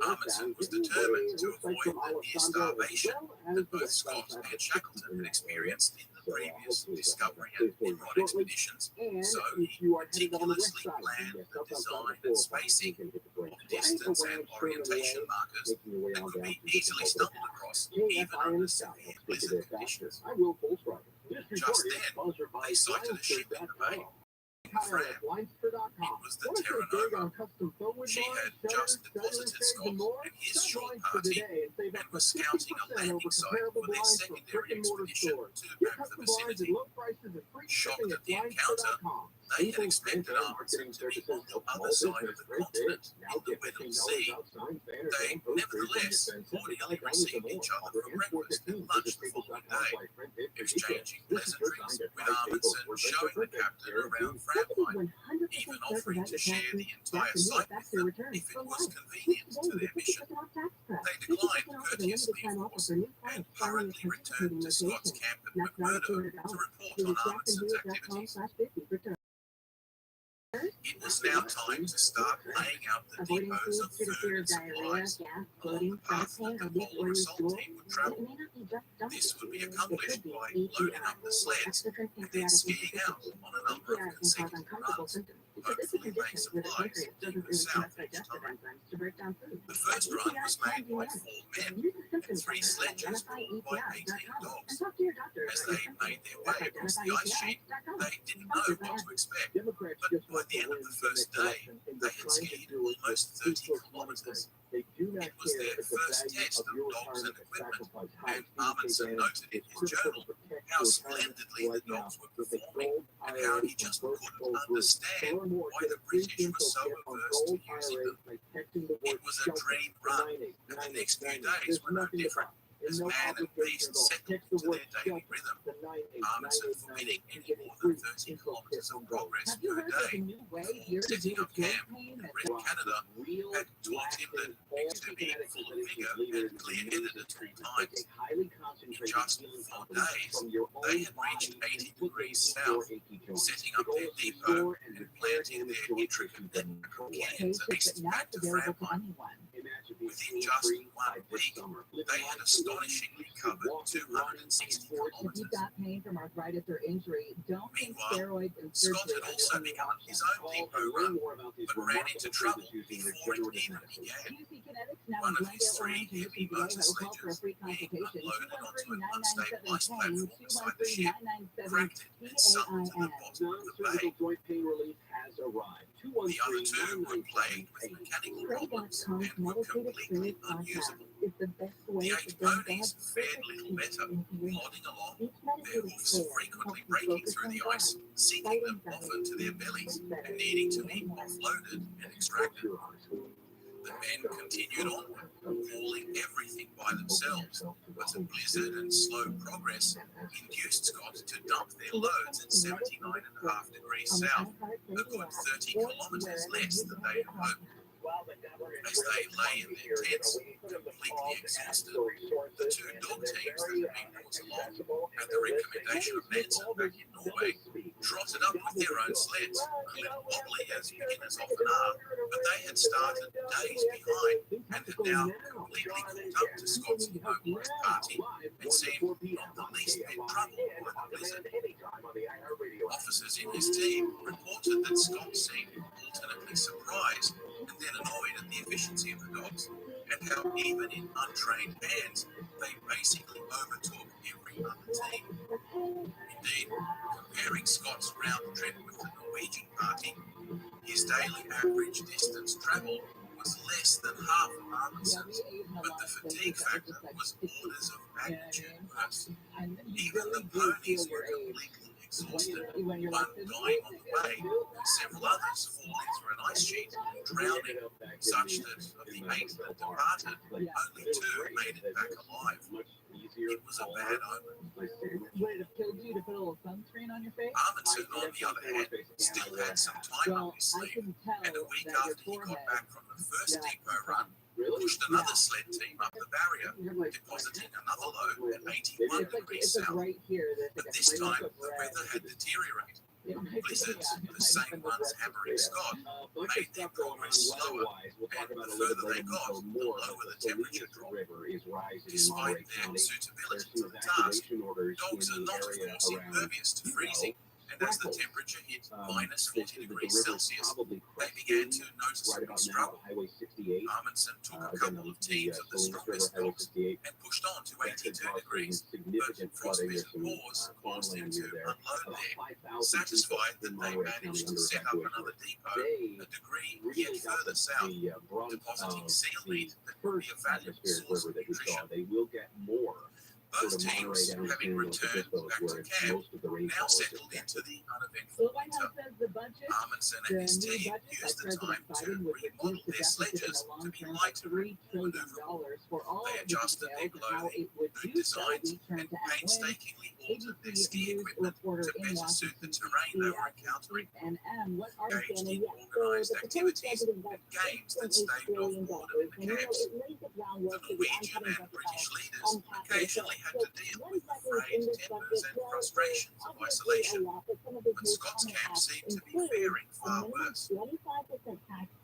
Amundsen was determined to avoid the near starvation that both Scott and Shackleton had experienced in the previous discovery and Nimrod expeditions, so he meticulously planned the design and spacing of distance and orientation markers that could be easily stumbled across even under severe blizzard conditions. Just then, they sighted a ship in the bay. Fram. It was the Terra Nova. She had just deposited Scott and his shore party and was scouting a landing site for their secondary expedition to map the vicinity. Shocked at the encounter, they had expected Amundsen to be on the other side of the continent in the Weddell Sea. They nevertheless cordially received each other for breakfast and lunch the following day, exchanging pleasantries with Amundsen showing the captain around Framheim, even offering to share the entire site with them if it was convenient to their mission. They declined courteously, of course, and hurriedly returned to Scott's camp at McMurdo to report on Amundsen's activities. It was now time to start laying out the depots of food and supplies along the path that the polar assault team would travel. This would be accomplished by loading up the sleds and then skiing out on a number of consecutive runs, hopefully laying supplies deeper south each time. The first run was made by 4 men and 3 sledges pulled by 18 dogs. As they made their way across the ice sheet, they didn't know what to expect, but by the end of the first day, they had skied almost 30 kilometers. It was their first test of dogs and equipment, and Amundsen noted in his journal how splendidly the dogs were performing and how he just couldn't understand why the British were so averse to using them. It was a dream run, and the next few days were no different, as man and beast settled into their daily rhythm, Amundsen forbidding any more than 30 kilometers of progress per day before setting up camp, and Red Canada had taught him that to be full of vigour and clear-headed at all times. In just 4 days, they had reached 80 degrees south, setting up their depot and planting their intricate network plans and back to Framheim. Within just 1 week, they had astonishingly covered 260 kilometers. If you've got pain from arthritis or injury, don't take Meanwhile, steroids and Scott surgery had also as the only begun option. his own depot run, but ran into trouble before it even began. QC Kinetics now One in of his Glendale, 3 Orange, heavy Michigan today. motor Have a call for a sledges free being consultation. unloaded onto an 213-997-PAIN, unstabilized platform beside the ship, 213-997-PAIN. cracked and sunk to the bottom of the bay. Joint pain relief has arrived. The other 2 were plagued with mechanical problems and were completely unusable. Is the best way The to 8 bring ponies God's fared little better, plodding along, their hoofs frequently breaking through the ice, sinking them often to their bellies, and needing to be offloaded and extracted. The men continued onward, hauling everything by themselves, but a blizzard and slow progress induced Scott to dump their loads at 79.5 degrees south, a good 30 kilometers less than they had hoped. As they lay in their tents, completely exhausted, the two dog teams that had been brought along, at the recommendation of Nansen back in Norway, trotted up with their own sleds, a little wobbly as beginners often are, but they had started days behind and had now completely caught up to Scott's immobilized party and seemed not the least bit troubled by the blizzard. Officers in his team reported that Scott seemed alternately surprised and then annoyed at the efficiency of the dogs, and how even in untrained hands, they basically overtook every other team. Indeed, comparing Scott's round trip with the Norwegian party, his daily average distance travelled was less than half of Amundsen's, but the fatigue factor was orders of magnitude worse. Even the ponies were completely exhausted, one dying on the way, and several others falling through an ice sheet and drowning, such that of the 8 that departed, only 2 made it back alive. It was a bad omen. Would it have killed you to put a little sunscreen on your face? Amundsen, on the other hand, still had some time up his sleeve, and a week after he got back from the first depot run, pushed another sled team up the barrier, depositing another load at 81 degrees south. But this time, the weather had deteriorated. Blizzards, the same ones hammering Scott, made their progress slower, and the further they got, the lower the temperature dropped. Despite their suitability to the task, dogs are not, of course, impervious to freezing, and as the temperature hit minus 40 degrees Celsius, they began to noticeably struggle. Amundsen took a couple of teams of the strongest dogs and pushed on to 82 degrees, but frostbitten paws caused him to unload there. Satisfied that they managed to set up another depot a degree yet further south, depositing seal meat that would be a valuable source of nutrition. Both teams, having returned back to camp, now settled into the uneventful winter. Amundsen and his team used the time to remodel their sledges to be lighter and more maneuverable. They adjusted their clothing, boot designs, and painstakingly altered their ski equipment to better suit the terrain they were encountering. Engaged in organised activities and games that staved off boredom in the camps. The Norwegian and British leaders occasionally had to deal with the frayed tempers and frustrations of isolation, but Scott's camp seemed to be faring far worse.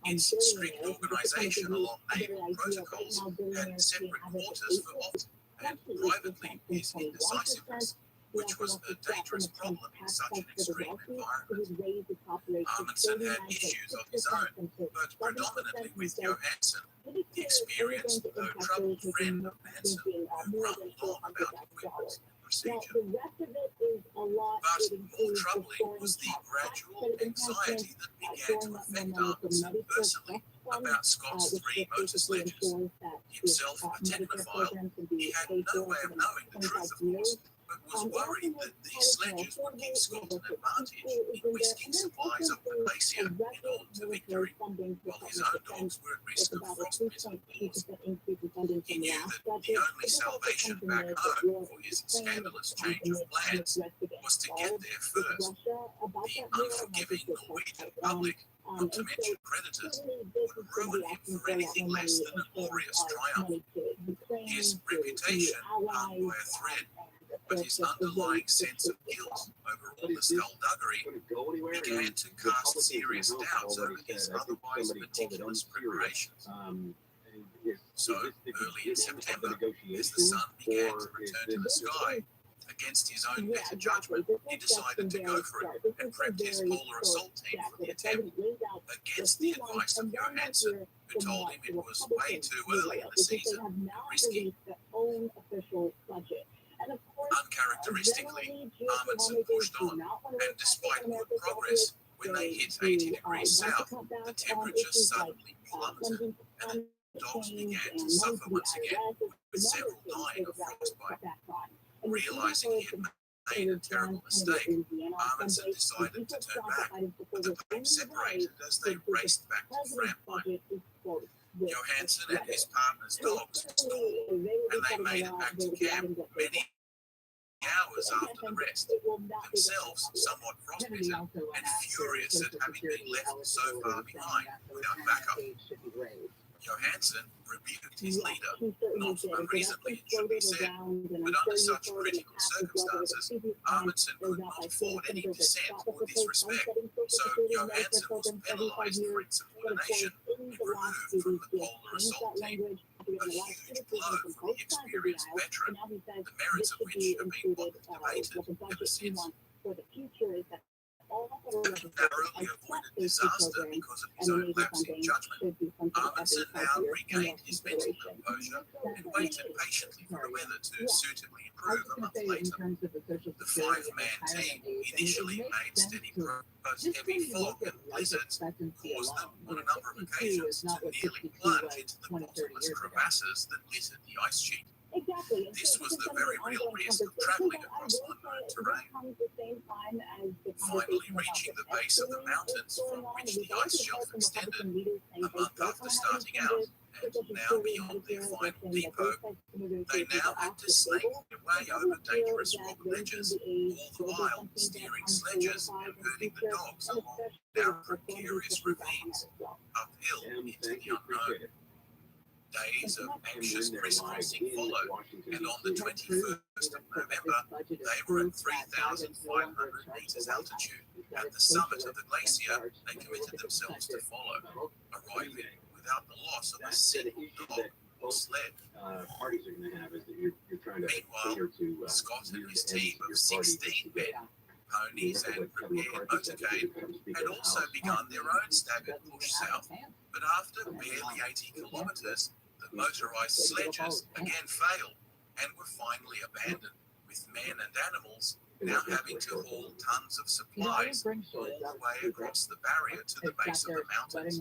Its strict organisation along naval protocols had separate quarters for officers, and privately his indecisiveness, which was a dangerous problem in such an extreme environment. Amundsen had issues of his own, but predominantly with Johansson, the experienced though troubled friend of Nansen, who grumbled on about equipment and procedure. But more troubling was the gradual anxiety that began to affect Amundsen personally about Scott's 3 motor sledges. Himself a technophile, he had no way of knowing the truth, of course, but was worried that these sledges would give Scott an advantage in whisking supplies up the glacier in order to victory, while his own dogs were at risk of frostbitten paws. He knew that the only salvation back home for his scandalous change of plans was to get there first. The unforgiving Norwegian public, not to mention predators, would ruin him for anything less than an glorious triumph. His reputation hung by a thread, but his underlying sense of guilt over all the skullduggery began to cast serious doubts over his otherwise meticulous preparations. So, early in September, as the sun began to return to the sky, against his own better judgment, he decided to go for it and prepped his polar assault team for the attempt, against the advice of Johansson, who told him it was way too early in the season and risky. Uncharacteristically, Amundsen pushed on, and despite good progress, when they hit 80 degrees south, the temperature suddenly plummeted, and the dogs began to suffer once again, with several dying of frostbite. Realizing he had made a terrible mistake, Amundsen decided to turn back, but the pack separated as they raced back to Framheim. Johansson and his partner's dogs stalled, and they made it back to camp many hours after the rest, themselves somewhat frostbitten and furious at having been left so far behind without backup. Johansson rebuked his leader, not unreasonably it should be said, but under such critical circumstances, Amundsen could not afford any dissent or disrespect, so Johansson was penalised for insubordination and removed from the polar assault team. A huge blow for the experienced veteran, the merits of which have been hotly debated ever since. Having narrowly avoided disaster because of his own lapse in judgment, Amundsen now regained his mental composure and waited patiently for the weather to suitably improve a month later. The five-man team initially made steady progress, but heavy fog and blizzards caused them on a number of occasions to nearly plunge into the bottomless crevasses that littered the ice sheet. This was the very real risk of travelling across unknown terrain. Finally reaching the base of the mountains from which the ice shelf extended, a month after starting out, and now beyond their final depot, they now had to snake their way over dangerous rock ledges, all the while steering sledges and herding the dogs along narrow, precarious ravines, uphill into the unknown. Days of anxious crisscrossing followed, and on the 21st of November, they were at 3,500 meters altitude. At the summit of the glacier, they committed themselves to follow, arriving without the loss of a single dog or sled. Meanwhile, Scott and his team of 16 men, ponies and prepared motorcade, had also begun their own staggered push south, but after barely 80 kilometres, the motorised sledges again failed and were finally abandoned, with men and animals now having to haul tons of supplies all the way across the barrier to the base of the mountains.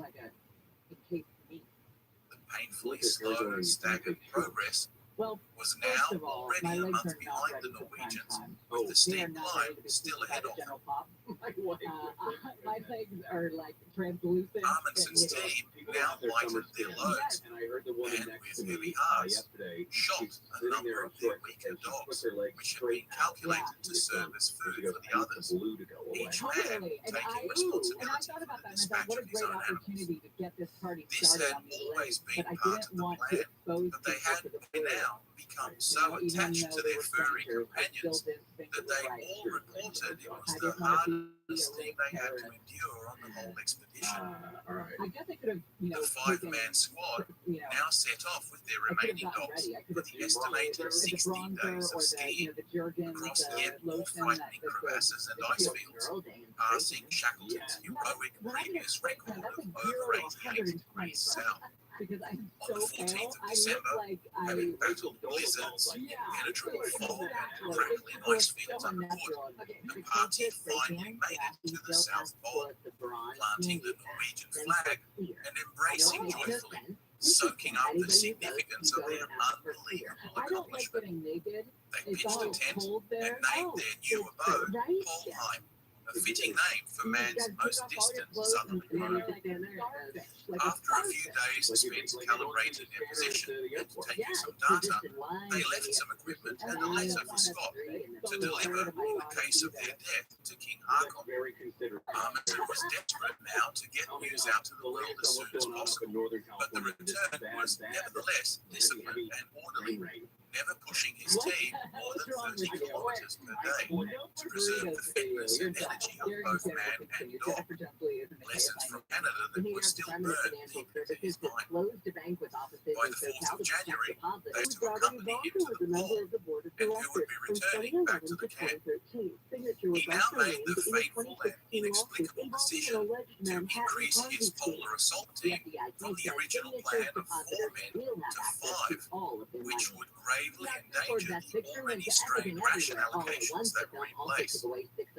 The painfully slow and staggered progress was now already a month behind the Norwegians, with the steep climb still ahead of them. My legs are like translucent. Amundsen's team now lightened their loads, and with heavy hearts, shot a number of their weaker dogs, which had been calculated to serve as food for the others, each man taking responsibility for the dispatch of his own animals. This had always been part of the plan, but they had by now become so attached to their furry companions that they all reported it was the hardest thing they had to endure on the whole expedition. I guess I could have, The five-man squad now set off with their remaining dogs for the estimated 16 days of skiing across yet more frightening crevasses and ice fields, passing Shackleton's heroic previous record of over 88 degrees south. because I'm On the so 14th pale. of I December, look like having battled blizzards, impenetrable fog, and crackling ice fields underfoot, the party finally made it to the South Pole, planting the Norwegian flag and embracing joyfully, soaking up the significance of their unbelievable I don't like accomplishment. getting naked. They It's pitched a all tent cold and there. named their new abode right? Polheim, a fitting name for man's most distant southern home. After a few days spent calibrating their position and taking some data, they left some equipment and a letter for Scott to deliver the case of their death to King Haakon. Amundsen was desperate now to get news out to the world as soon as possible, but the return was nevertheless disciplined and orderly, never pushing his team more than 30 kilometers per day to preserve the fitness and energy of both man and dog. Lessons from Canada that were still burned deep into his mind. By the 4th of January, they were to accompany him to the pole, and who would be returning back to the camp. He now made the fateful and inexplicable decision to increase his polar assault team from the original plan of 4 men to 5, which would gravely endanger the already strained ration allocations that were in place.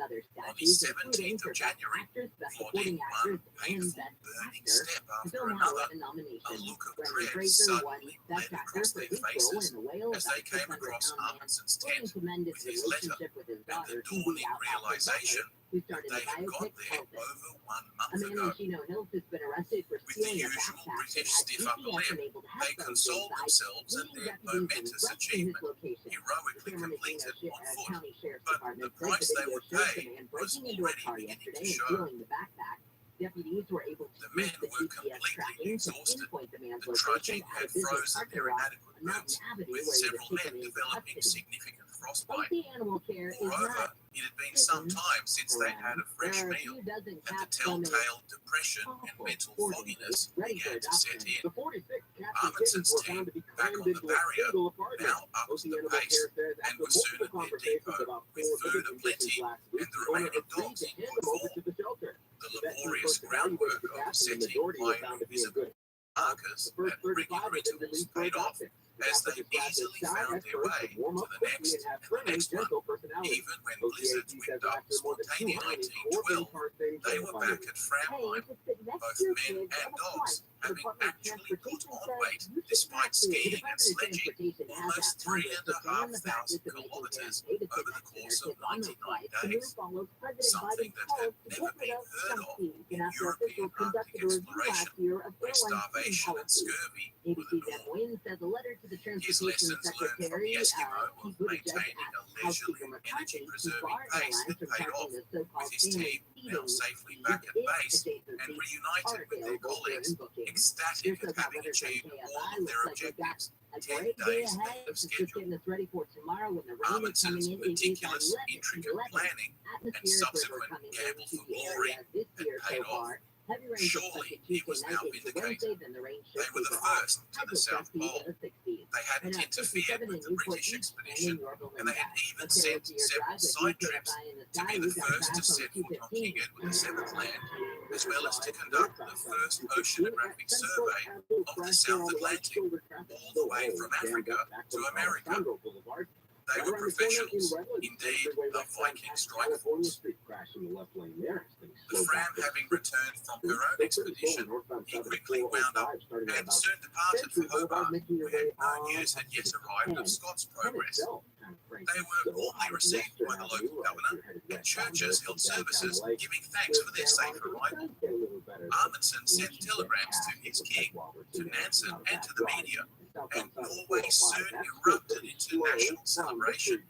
other On the statues, including 17th for of Best January, Actress, Best plodding Supporting Actress, one and painful, Best burning Actor. step The after film had another, 11 a nominations. look of Brendan dread Fraser won suddenly Best bled Actor across for their his role faces in The Whale, as about they came 600 across pound man, Amundsen's pointing tent to Mendes' with his letter relationship with his and daughter, the who beat dawning out Alfred realization Butler, who that started they the had got biopic there Elvis. over 1 A month man ago. in Chino Hills has been arrested for With the stealing a usual backpack that British had stiff upper GPS lip, enabled they headphones consoled inside, themselves at leading their deputies to momentous rush to his achievement, location. The heroically San Bernardino completed on foot. County Sheriff's But Department the said the price they video would shows the pay man was breaking into a already car beginning yesterday to and show. stealing the backpack. Deputies were able to The use men the were GPS completely tracking to exhausted. pinpoint the man's The location trudging at a had business frozen parking their lot inadequate on Mountain limbs, Avenue with where he was several men taken into developing custody. significant frostbite. Healthy animal care is Moreover, not it had been some time since they'd had a fresh there are a meal, few dozen and the cats from a telltale depression and mental fogginess ready for began to set adoption. in. The 46 cats and kittens Amundsen's were team, found to be back crammed on the into a barrier, single apartment. now upped OC the Animal pace Care says and after was soon multiple at their conversations depot about with four food living aplenty conditions last week, and the the owner remaining agreed dogs to in hand good them over form. to the shelter. The The vet team laborious first evaluated groundwork the of cats, and the setting majority were iron found to be in visible good markers The first and 35 regular have been intervals released for paid off adoption. as they Adoption described easily as shy found their experts way that warm to up the quickly next and have and the friendly, next one. gentle personalities. Even when OCAT blizzards says whipped up after more than spontaneity 200 in core 1912, incarcerated they were back at Hey, Framheim, if it's next both year, men kids, and on a dogs flight, the having Department of actually put Transportation on says weight you should despite have to. The skiing and Department of sledging Transportation has almost asked Congress to ban the 3,500 practice of making kilometers parents pay to sit over the next to their course of kids on those 99 flights. The move days, follows President something Biden's that calls had to never get rid been of heard of selfies. in And after European officials Arctic conducted a review exploration, last year of where airline food starvation and policy. scurvy were the ABC's Deb norm. Wynn says a letter to the His Transportation lessons learned from the Secretary, Eskimo Pete of Buttigieg, maintaining a asked House Speaker leisurely, McCarthy to energy-preserving bar pace airlines had from paid charging off, the so-called with his standard team now seating safely fees back at if base adjacent and seats reunited are with their available colleagues, during booking. Your ecstatic at SoCal having weather from achieved all KFI of their looks like we've got objectives a 10 great day days ahead. ahead of It's just schedule. getting us ready for tomorrow when the rain is coming Amundsen's in. It is meticulous, 11 intricate planning and atmospheric river subsequent coming gamble into for the glory area this had year paid so off. far. Heavy rain Surely expected he Tuesday was night now into vindicated. Wednesday, then the rain They were shifted the to off. first to Highs the will South just be in Pole. the 60s. They hadn't And at interfered 57 with in the Newport British Beach and expedition, in Yorba and they had Linda. even Let's head sent to your several drive with side trips KFI in the to sky. be the We've got first to fast on set foot on 215. King Edward VII's land, as well as to conduct the first oceanographic survey of the South Atlantic, all the way from Africa to America. They were professionals, indeed a Viking strike force. The Fram having returned from her own expedition, he quickly wound up and soon departed for Hobart, where no news had yet arrived of Scott's progress. They were warmly received by the local governor, and churches held services giving thanks for their safe arrival. Amundsen sent telegrams to his king, to Nansen, and to the media, and Norway soon erupted into national celebration.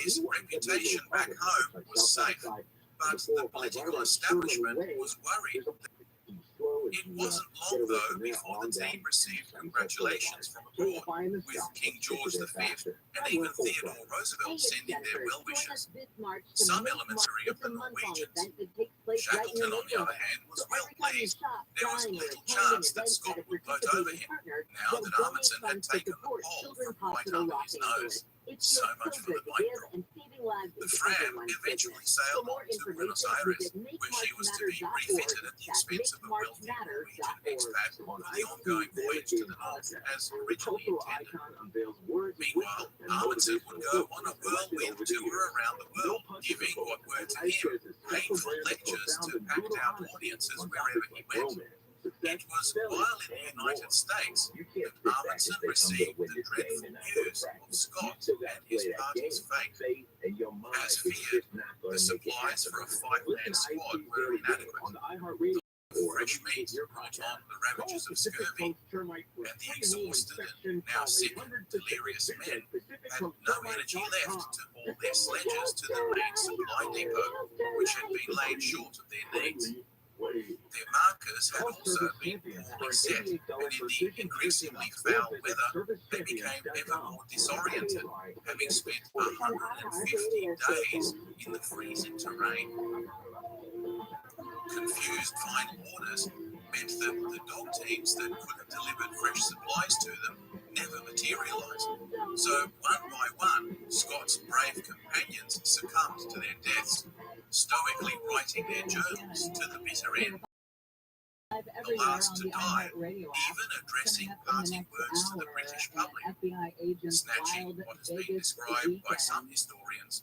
His reputation back home was safe, but the political establishment was worried. It wasn't long, though, before the team received congratulations from abroad, with King George V and even Theodore Roosevelt sending their well wishes. Some elementary of the Norwegians. Shackleton, on the other hand, was well pleased. There was little chance that Scott would vote over him, now that Amundsen had taken the pole from right under his nose. So much for the mic drop. The Fram eventually sailed on to Buenos Aires, where she was to be refitted at the expense of a wealthy Norwegian expat for the ongoing voyage to the north, as originally intended. Meanwhile, Amundsen would go on a whirlwind tour around the world, giving what were to him painful lectures to packed out audiences wherever he went. It was while in the United States that Amundsen received the dreadful news of Scott and his party's fate. As feared, the supplies for a 5-man squad were inadequate. The fresh meat brought on the ravages of scurvy, and the exhausted and now sick and delirious men had no energy left to haul their sledges to the main supply depot, which had been laid short of their needs. Their markers had also been poorly set, and in the increasingly foul weather, they became ever more disoriented, having spent 150 days in the freezing terrain. Confused final orders meant that the dog teams that could have delivered fresh supplies to them never materialised. So, one by one, Scott's brave companions succumbed to their deaths, stoically writing their journals to the bitter end. The last to die, even addressing parting words to the British public, snatching what has been described by some historians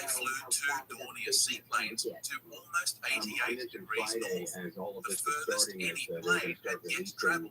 They flew two Dornier seaplanes to almost 88 degrees north, the furthest any plane had yet travelled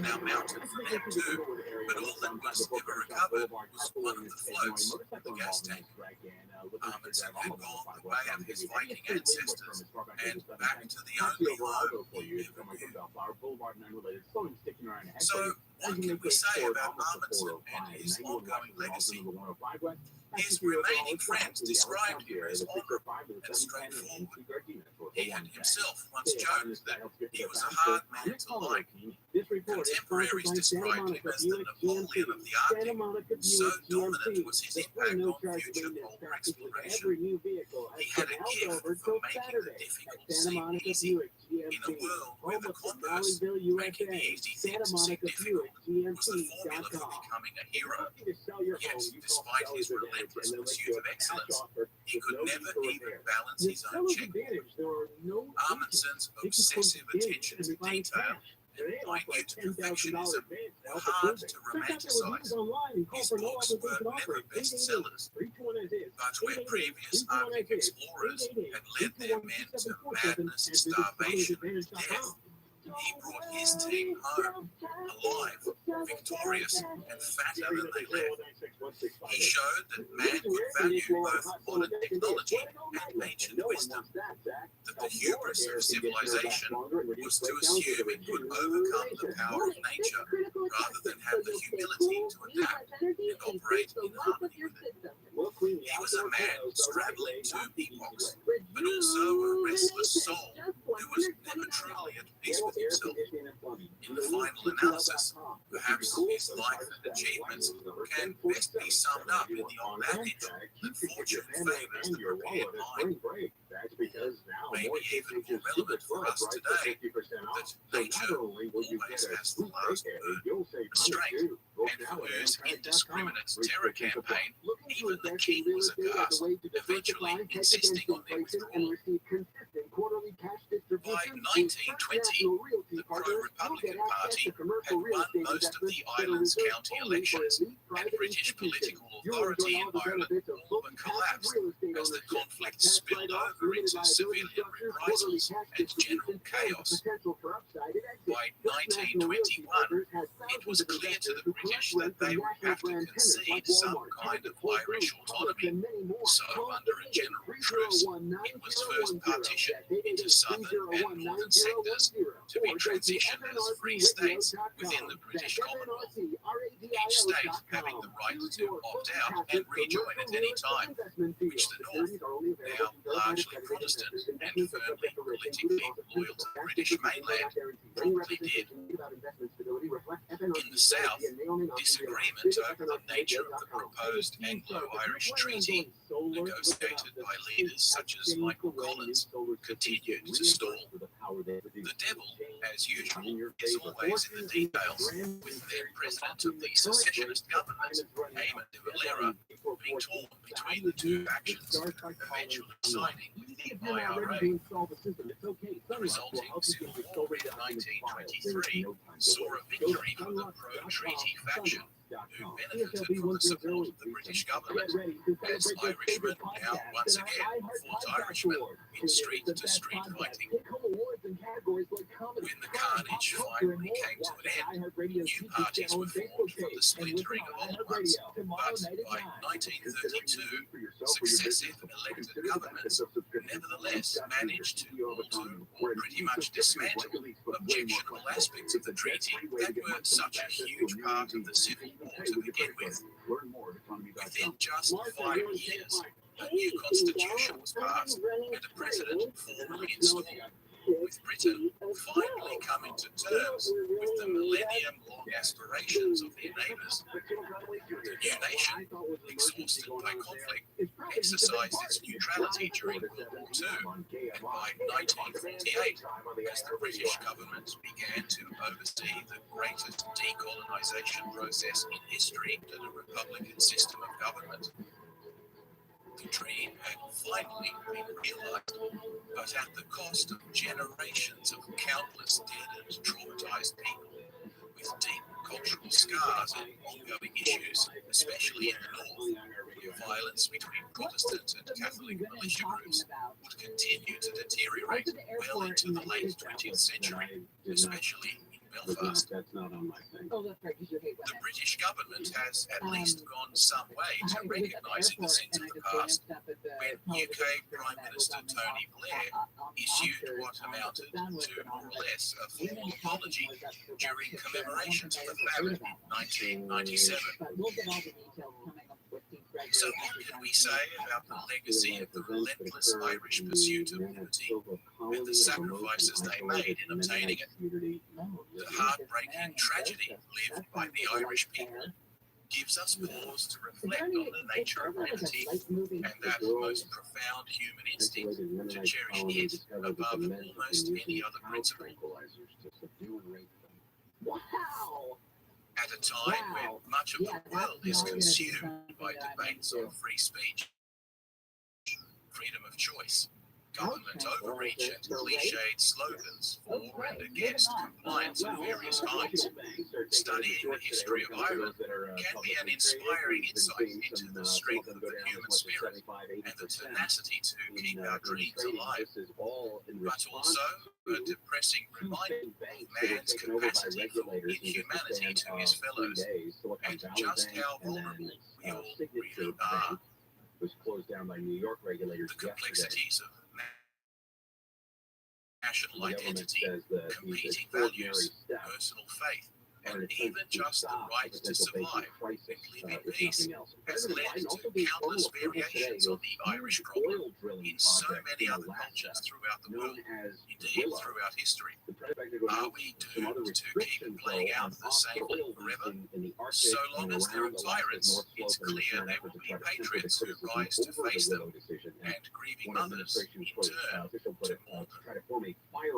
now mounted for them too, but all that was ever recovered was one of the floats of the gas tank. Amundsen had gone the way of his Viking ancestors, and back to the only home he ever knew. So, what can we say about Amundsen and his ongoing legacy? His remaining friends described him as honorable and straightforward. He had himself once joked that he was a hard man to like. This report is Contemporaries sponsored by Santa described him Monica as the Buick Napoleon GMC. of the Santa Arctic. Monica So Buick dominant GMC. was his The impact no on charge future maintenance polar package with exploration. every new vehicle He has had been a held gift over for till making the Saturday at difficult Santa seem Monica easy. Buick In a GMC. world where Home the of the converse, Valleyville, making the USA. easy Santa things seem Monica difficult, Buick was the formula for GMC.com. becoming a If you're hero. looking to sell your Yet, home, you call despite his Sellers Advantage relentless and they'll make pursuit you a of cash excellence, offer he with could no never need for even repair. balance With his own Sellers checkbook. Advantage, there are no agents. Amundsen's They can obsessive quote attention to detail They and offer a minute $10,000 perfectionism advance to were help hard approve it. to Check out their reviews romanticize. online and call His for no books were obligation offer. never 888 bestsellers, 321 but where previous Arctic explorers had led their men to madness, starvation, and death, he brought his team home, alive, victorious, and fatter than they left. He showed that man could value both modern technology and ancient wisdom, that the hubris of civilization was to assume it could overcome the power of nature, rather than have the humility to adapt and operate in harmony with it. He was a man straddling two epochs, but also a restless soul who was never truly at peace with himself. In the final analysis, perhaps his life and achievements can best be summed up in the old adage that fortune favors the prepared mind. Maybe even more relevant for us today, that nature always has the last word, restraint, and for whose indiscriminate terror campaign, even the king was aghast, eventually insisting on their withdrawal. By 1920, the pro-Republican Party had won most of the island's county elections, and British political authority in Ireland all but collapsed as the conflict spilled over into civilian reprisals and general chaos. By 1921, it was clear to the British that they would have to concede some kind of Irish autonomy. So, under a general truce, it was first partitioned into southern and northern sectors to be transitioned as free states within the British Commonwealth, each state having the right to opt out and rejoin at any time, which the North, now largely Protestant and firmly politically loyal to the British mainland, promptly did. In the South, disagreement over the nature of the proposed Anglo-Irish Treaty, negotiated by leaders such as Michael Collins, continued to stall. The devil, as usual, is always in the details, with then president of the secessionist government, Eamon de Valera, being torn between the two factions, eventually signing with the IRA. The resulting civil war in 1923 saw a victory for the pro-treaty faction, who benefited from the support of the British government, as Irishmen now once again fought Irishmen in street-to-street fighting. When the carnage finally came to an end, new parties were formed from the splintering of old ones, but by 1932, successive elected governments nevertheless managed to alter or pretty much dismantle objectionable aspects of the treaty that were such a huge part of the Civil War to begin with. Within just 5 years, a new constitution was passed and a president formally installed, with Britain finally coming to terms with the millennium-long aspirations of their neighbours. The new nation, exhausted by conflict, exercised its neutrality during World War II, and by 1948, as the British government began to oversee the greatest decolonisation process in history under a republican system of government. The dream had finally been realised, but at the cost of generations of countless dead and traumatised people, with deep cultural scars and ongoing issues, especially in the North, where violence between Protestant and Catholic militia groups would continue to deteriorate well into the late 20th century, especially in Belfast. The British government has at least gone some way to recognising the sins of the past, when UK Prime Minister Tony Blair issued what amounted to more or less a formal apology during commemorations of the famine in 1997. So what can we say about the legacy of the relentless Irish pursuit of liberty and the sacrifices they made in obtaining it? The heartbreaking tragedy lived by the Irish people gives us pause to reflect on the nature of liberty and that most profound human instinct to cherish it above almost any other principle. Wow! At a time when much of the world is consumed by debates on free speech, freedom of choice, government overreach, and cliched slogans for and against compliance of various kinds, studying the history of Ireland can be an inspiring insight into the strength of the human spirit and the tenacity to keep our dreams alive, but also a depressing reminder of man's capacity for inhumanity to his fellows and just how vulnerable we all really are. Was closed down by New York regulators The complexities of national identity, competing values, personal faith, and even just the right to survive and live in peace has led to countless variations of the Irish problem in so many other cultures throughout the world, indeed throughout history. Are we doomed to keep playing out the same role forever? So long as there are tyrants, it's clear there will be patriots who rise to face them, and grieving mothers, in turn, to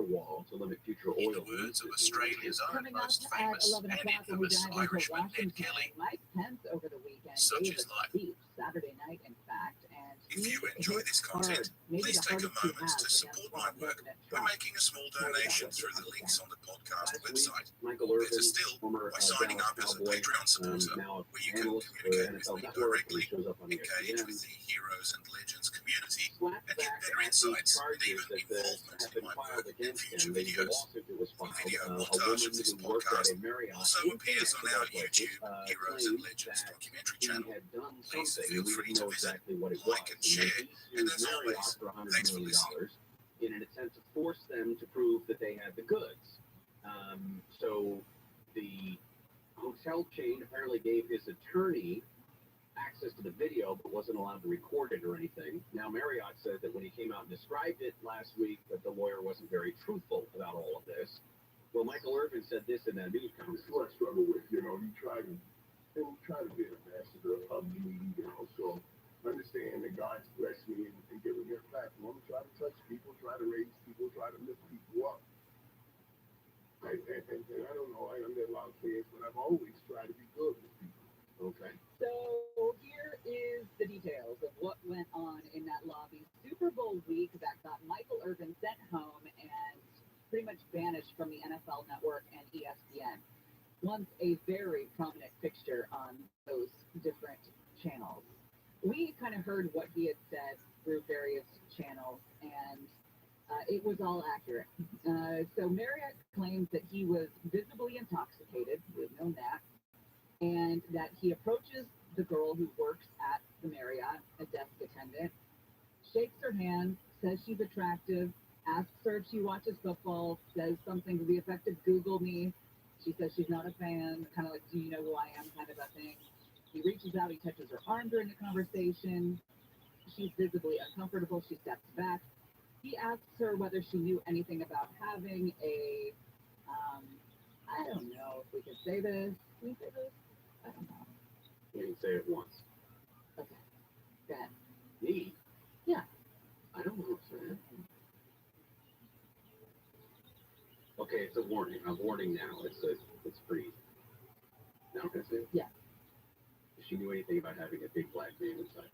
mourn them. In the words of Australia's own most famous and infamous Irishman, Ned Kelly, such is life. Saturday night, in fact, and If you enjoy this content, please take a moment to support my work by making a small donation through the links on the podcast website, or better still, by signing up as a Patreon supporter, where you can communicate with me directly, engage with the Heroes and Legends community, and get better insights and even involvement in my work and future videos. The video montage of this podcast also appears on our YouTube Heroes and Legends documentary channel. Please feel free to visit, like and share, and as always, thanks for listening. In an attempt to force them to prove that they had the goods. So the hotel chain apparently gave his attorney access to the video, but wasn't allowed to record it or anything. Now Marriott said that when he came out and described it last week, that the lawyer wasn't very truthful about all of this. Well, Michael Irvin said this in that news conference. What I struggle with, you try to be an ambassador of me, so understand that God's blessed me and given me a platform. Try to touch people, try to raise people, try to lift people up. Right? And I don't know, I'm at a lot of players, but I've always tried to be good with people. Okay. So here is the details of what went on in that lobby Super Bowl week that got Michael Irvin sent home and pretty much banished from the NFL Network and ESPN. Once a very prominent fixture on those different channels. We kind of heard what he had said through various channels, and it was all accurate. So Marriott claims that he was visibly intoxicated, we've known that, and that he approaches the girl who works at the Marriott, a desk attendant, shakes her hand, says she's attractive, asks her if she watches football, says something to the effect of Google me. She says she's not a fan, kind of like, do you know who I am, kind of a thing. He reaches out, he touches her arm during the conversation. She's visibly uncomfortable, she steps back. He asks her whether she knew anything about having a, I don't know if we could say this. Can we say this? I don't know. You can say it once. Okay. Go ahead. Me? Yeah. I don't know what's that. Okay, it's a warning. A warning now. It's free. Now can I say it? Yeah. If she knew anything about having a big black man inside.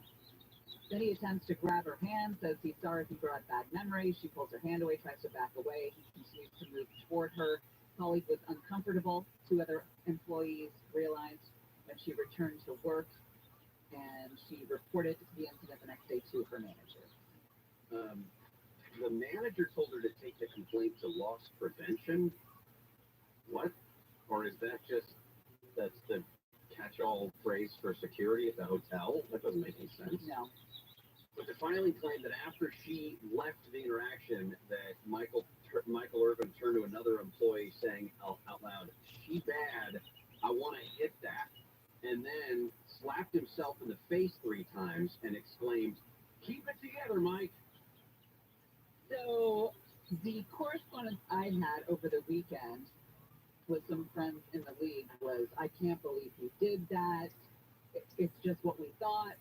Then he attempts to grab her hand, says he's sorry if he brought bad memories. She pulls her hand away, tries to back away. He continues to move toward her. Colleague was uncomfortable. Two other employees realized when she returned to work, and she reported the incident the next day to her manager. The manager told her to take the complaint to loss prevention. What? Or is that that's the catch-all phrase for security at the hotel? That doesn't make any sense. No. But the filing claimed that after she left the interaction, that Michael Irvin turned to another employee saying out loud, "She bad, I want to hit that," and then slapped himself in the face 3 times and exclaimed, "Keep it together, Mike." So the correspondence I had over the weekend with some friends in the league was, I can't believe he did that. It's just what we thought.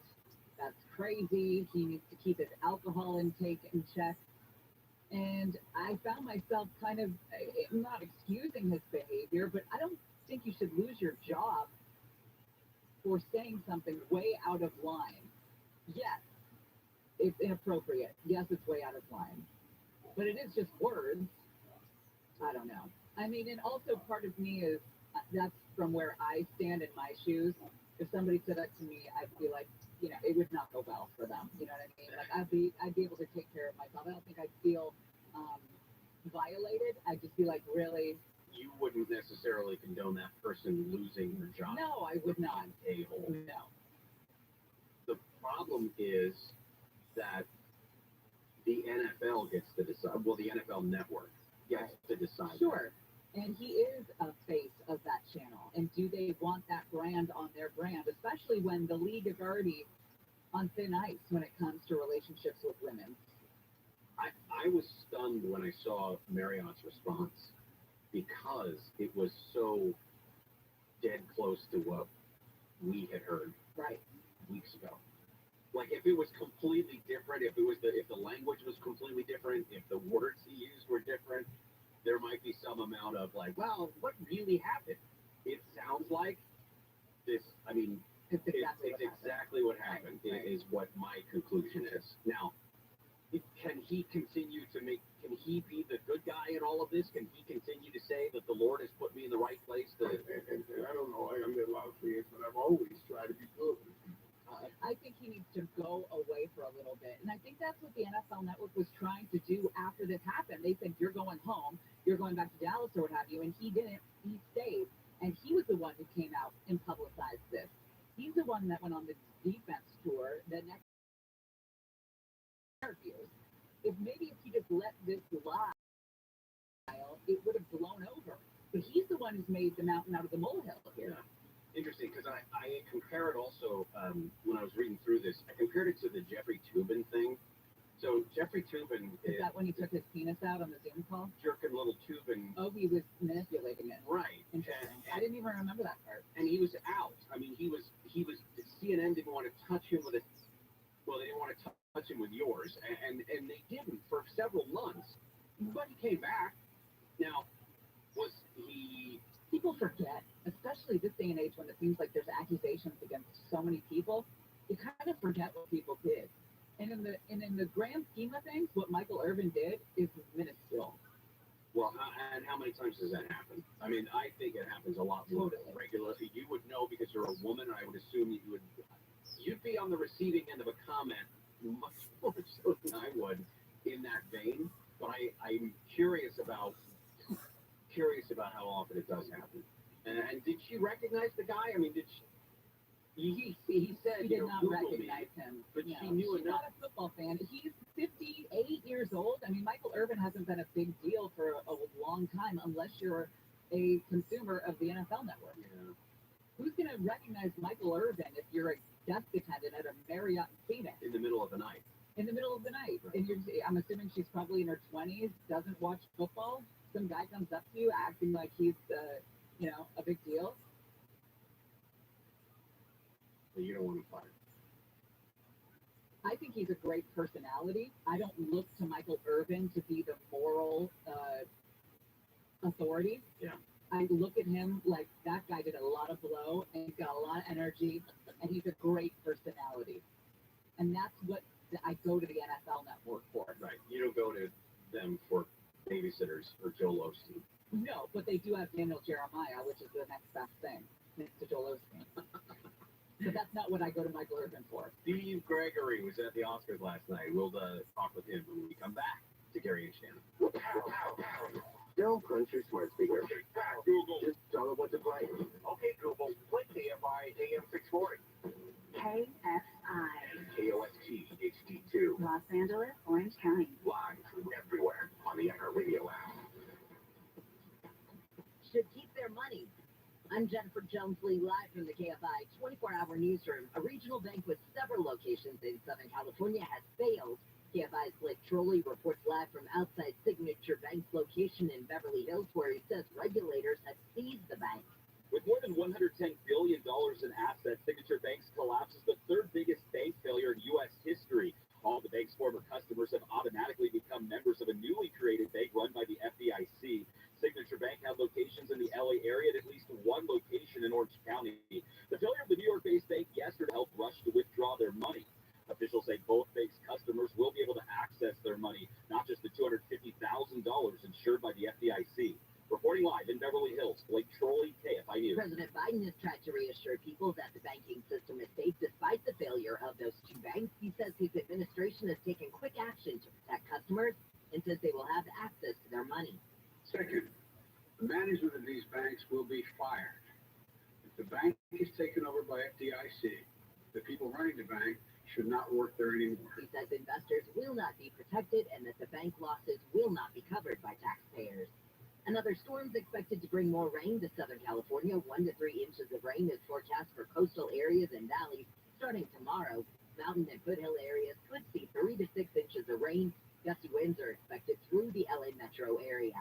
That's crazy. He needs to keep his alcohol intake in check. And I found myself kind of not excusing his behavior, but I don't think you should lose your job for saying something way out of line. Yes, it's inappropriate. Yes, it's way out of line. But it is just words. I don't know. I mean, and also part of me is, that's from where I stand in my shoes. If somebody said that to me, I'd be like, you know, it would not go well for them. You know what I mean? Like I'd be able to take care of myself. I don't think I'd feel violated. I'd just be like, really? You wouldn't necessarily condone that person losing their job. No, I would not. A-hole. No. The problem is that the NFL gets to decide. Well, the NFL network gets to decide. Sure. And he is a face of that channel. And do they want that brand on their brand, especially when the league is already on thin ice when it comes to relationships with women? I was stunned when I saw Marriott's response because it was so dead close to what we had heard weeks ago. Like if it was completely different, if the language was completely different, if the words he used were different, there might be some amount of like, well, what really happened? It sounds like this. I mean, it's exactly what happened. Right. Is what my conclusion is. Now, can he continue to can he be the good guy in all of this? Can he continue to say that the Lord has put me in the right place? And I don't know, I'm a lot of fans, but I've always tried to be good with people. I think he needs to go away for a little bit. And I think that's what the NFL Network was trying to do after this happened. They said, you're going home, you're going back to Dallas or what have you. And he didn't. He stayed. And he was the one who came out and publicized this. He's the one that went on the defense tour the next interviews. If he just let this lie, it would have blown over. But he's the one who's made the mountain out of the molehill here. Yeah. Interesting, because I compared also, when I was reading through this, I compared it to the Jeffrey Toobin thing. So Jeffrey Toobin is that when he took his penis out on the Zoom call? Jerking little Toobin. Oh, he was manipulating it. Right. Interesting. I didn't even remember that part. And he was out. I mean, he was. CNN didn't want to touch him with well, they didn't want to touch him with yours, and they didn't for several months. But he came back. Now, was he? People forget, especially this day and age when it seems like there's accusations against so many people. You kind of forget what people did. And in the grand scheme of things, what Michael Irvin did is minuscule. Well, and how many times does that happen? I mean, I think it happens a lot more regularly. You would know because you're a woman. I would assume that you'd be on the receiving end of a comment much more so than I would in that vein. But I'm curious about how often it does happen. And did she recognize the guy? I mean, did she? He said she did not recognize him, but she knew enough. She's not a football fan. He's 58 years old. I mean, Michael Irvin hasn't been a big deal for a long time unless you're a consumer of the NFL Network. Yeah. Who's going to recognize Michael Irvin if you're a desk attendant at a Marriott in Phoenix? In the middle of the night. In the middle of the night. Right. And I'm assuming she's probably in her 20s, doesn't watch football. Some guy comes up to you acting like he's, a big deal. You don't want to fight. I think he's a great personality. I don't look to Michael Irvin to be the moral authority. Yeah. I look at him like that guy did a lot of blow and he's got a lot of energy and he's a great personality. And that's what I go to the NFL Network for. Right. You don't go to them for babysitters or Joel Osteen. No, but they do have Daniel Jeremiah, which is the next best thing next to Joel Osteen. But that's not what I go to Michael Irvin for. Steve Gregory was at the Oscars last night. We'll talk with him when we come back to Gary and Shannon. Don't crunch your smart speaker. Google. Just tell it what to play. Okay, Google. Play KFI AM 640. KFI. KOST HD2. Los Angeles, Orange County. Live everywhere on the iHeartRadio app. Should keep their money I'm Jennifer Jones-Lee, live from the KFI 24-hour newsroom. A regional bank with several locations in Southern California has failed. KFI's Blake Trolley reports live from outside Signature Bank's location in Beverly Hills, where he says regulators have seized the bank. With more than $110 billion in assets, Signature Bank's collapse is the third biggest bank failure in U.S. history. All the bank's former customers have automatically become members of a newly created bank run by the FDIC. Signature Bank had locations in the LA area and at least one location in Orange County. The failure of the New York-based bank yesterday helped rush to withdraw their money. Officials say both banks' customers will be able to access their money, not just the $250,000 insured by the FDIC. Reporting live in Beverly Hills, Blake Trolley, KFI News. President Biden has tried to reassure people that the banking system is safe despite the failure of those two banks. He says his administration has taken quick action to protect customers and says they will have access to their money. Second, the management of these banks will be fired. If the bank is taken over by FDIC, the people running the bank should not work there anymore. He says investors will not be protected and that the bank losses will not be covered by taxpayers. Another storm is expected to bring more rain to Southern California. 1 to 3 inches of rain is forecast for coastal areas and valleys starting tomorrow. Mountain and foothill areas could see 3 to 6 inches of rain. Gusty winds are expected through the LA metro area.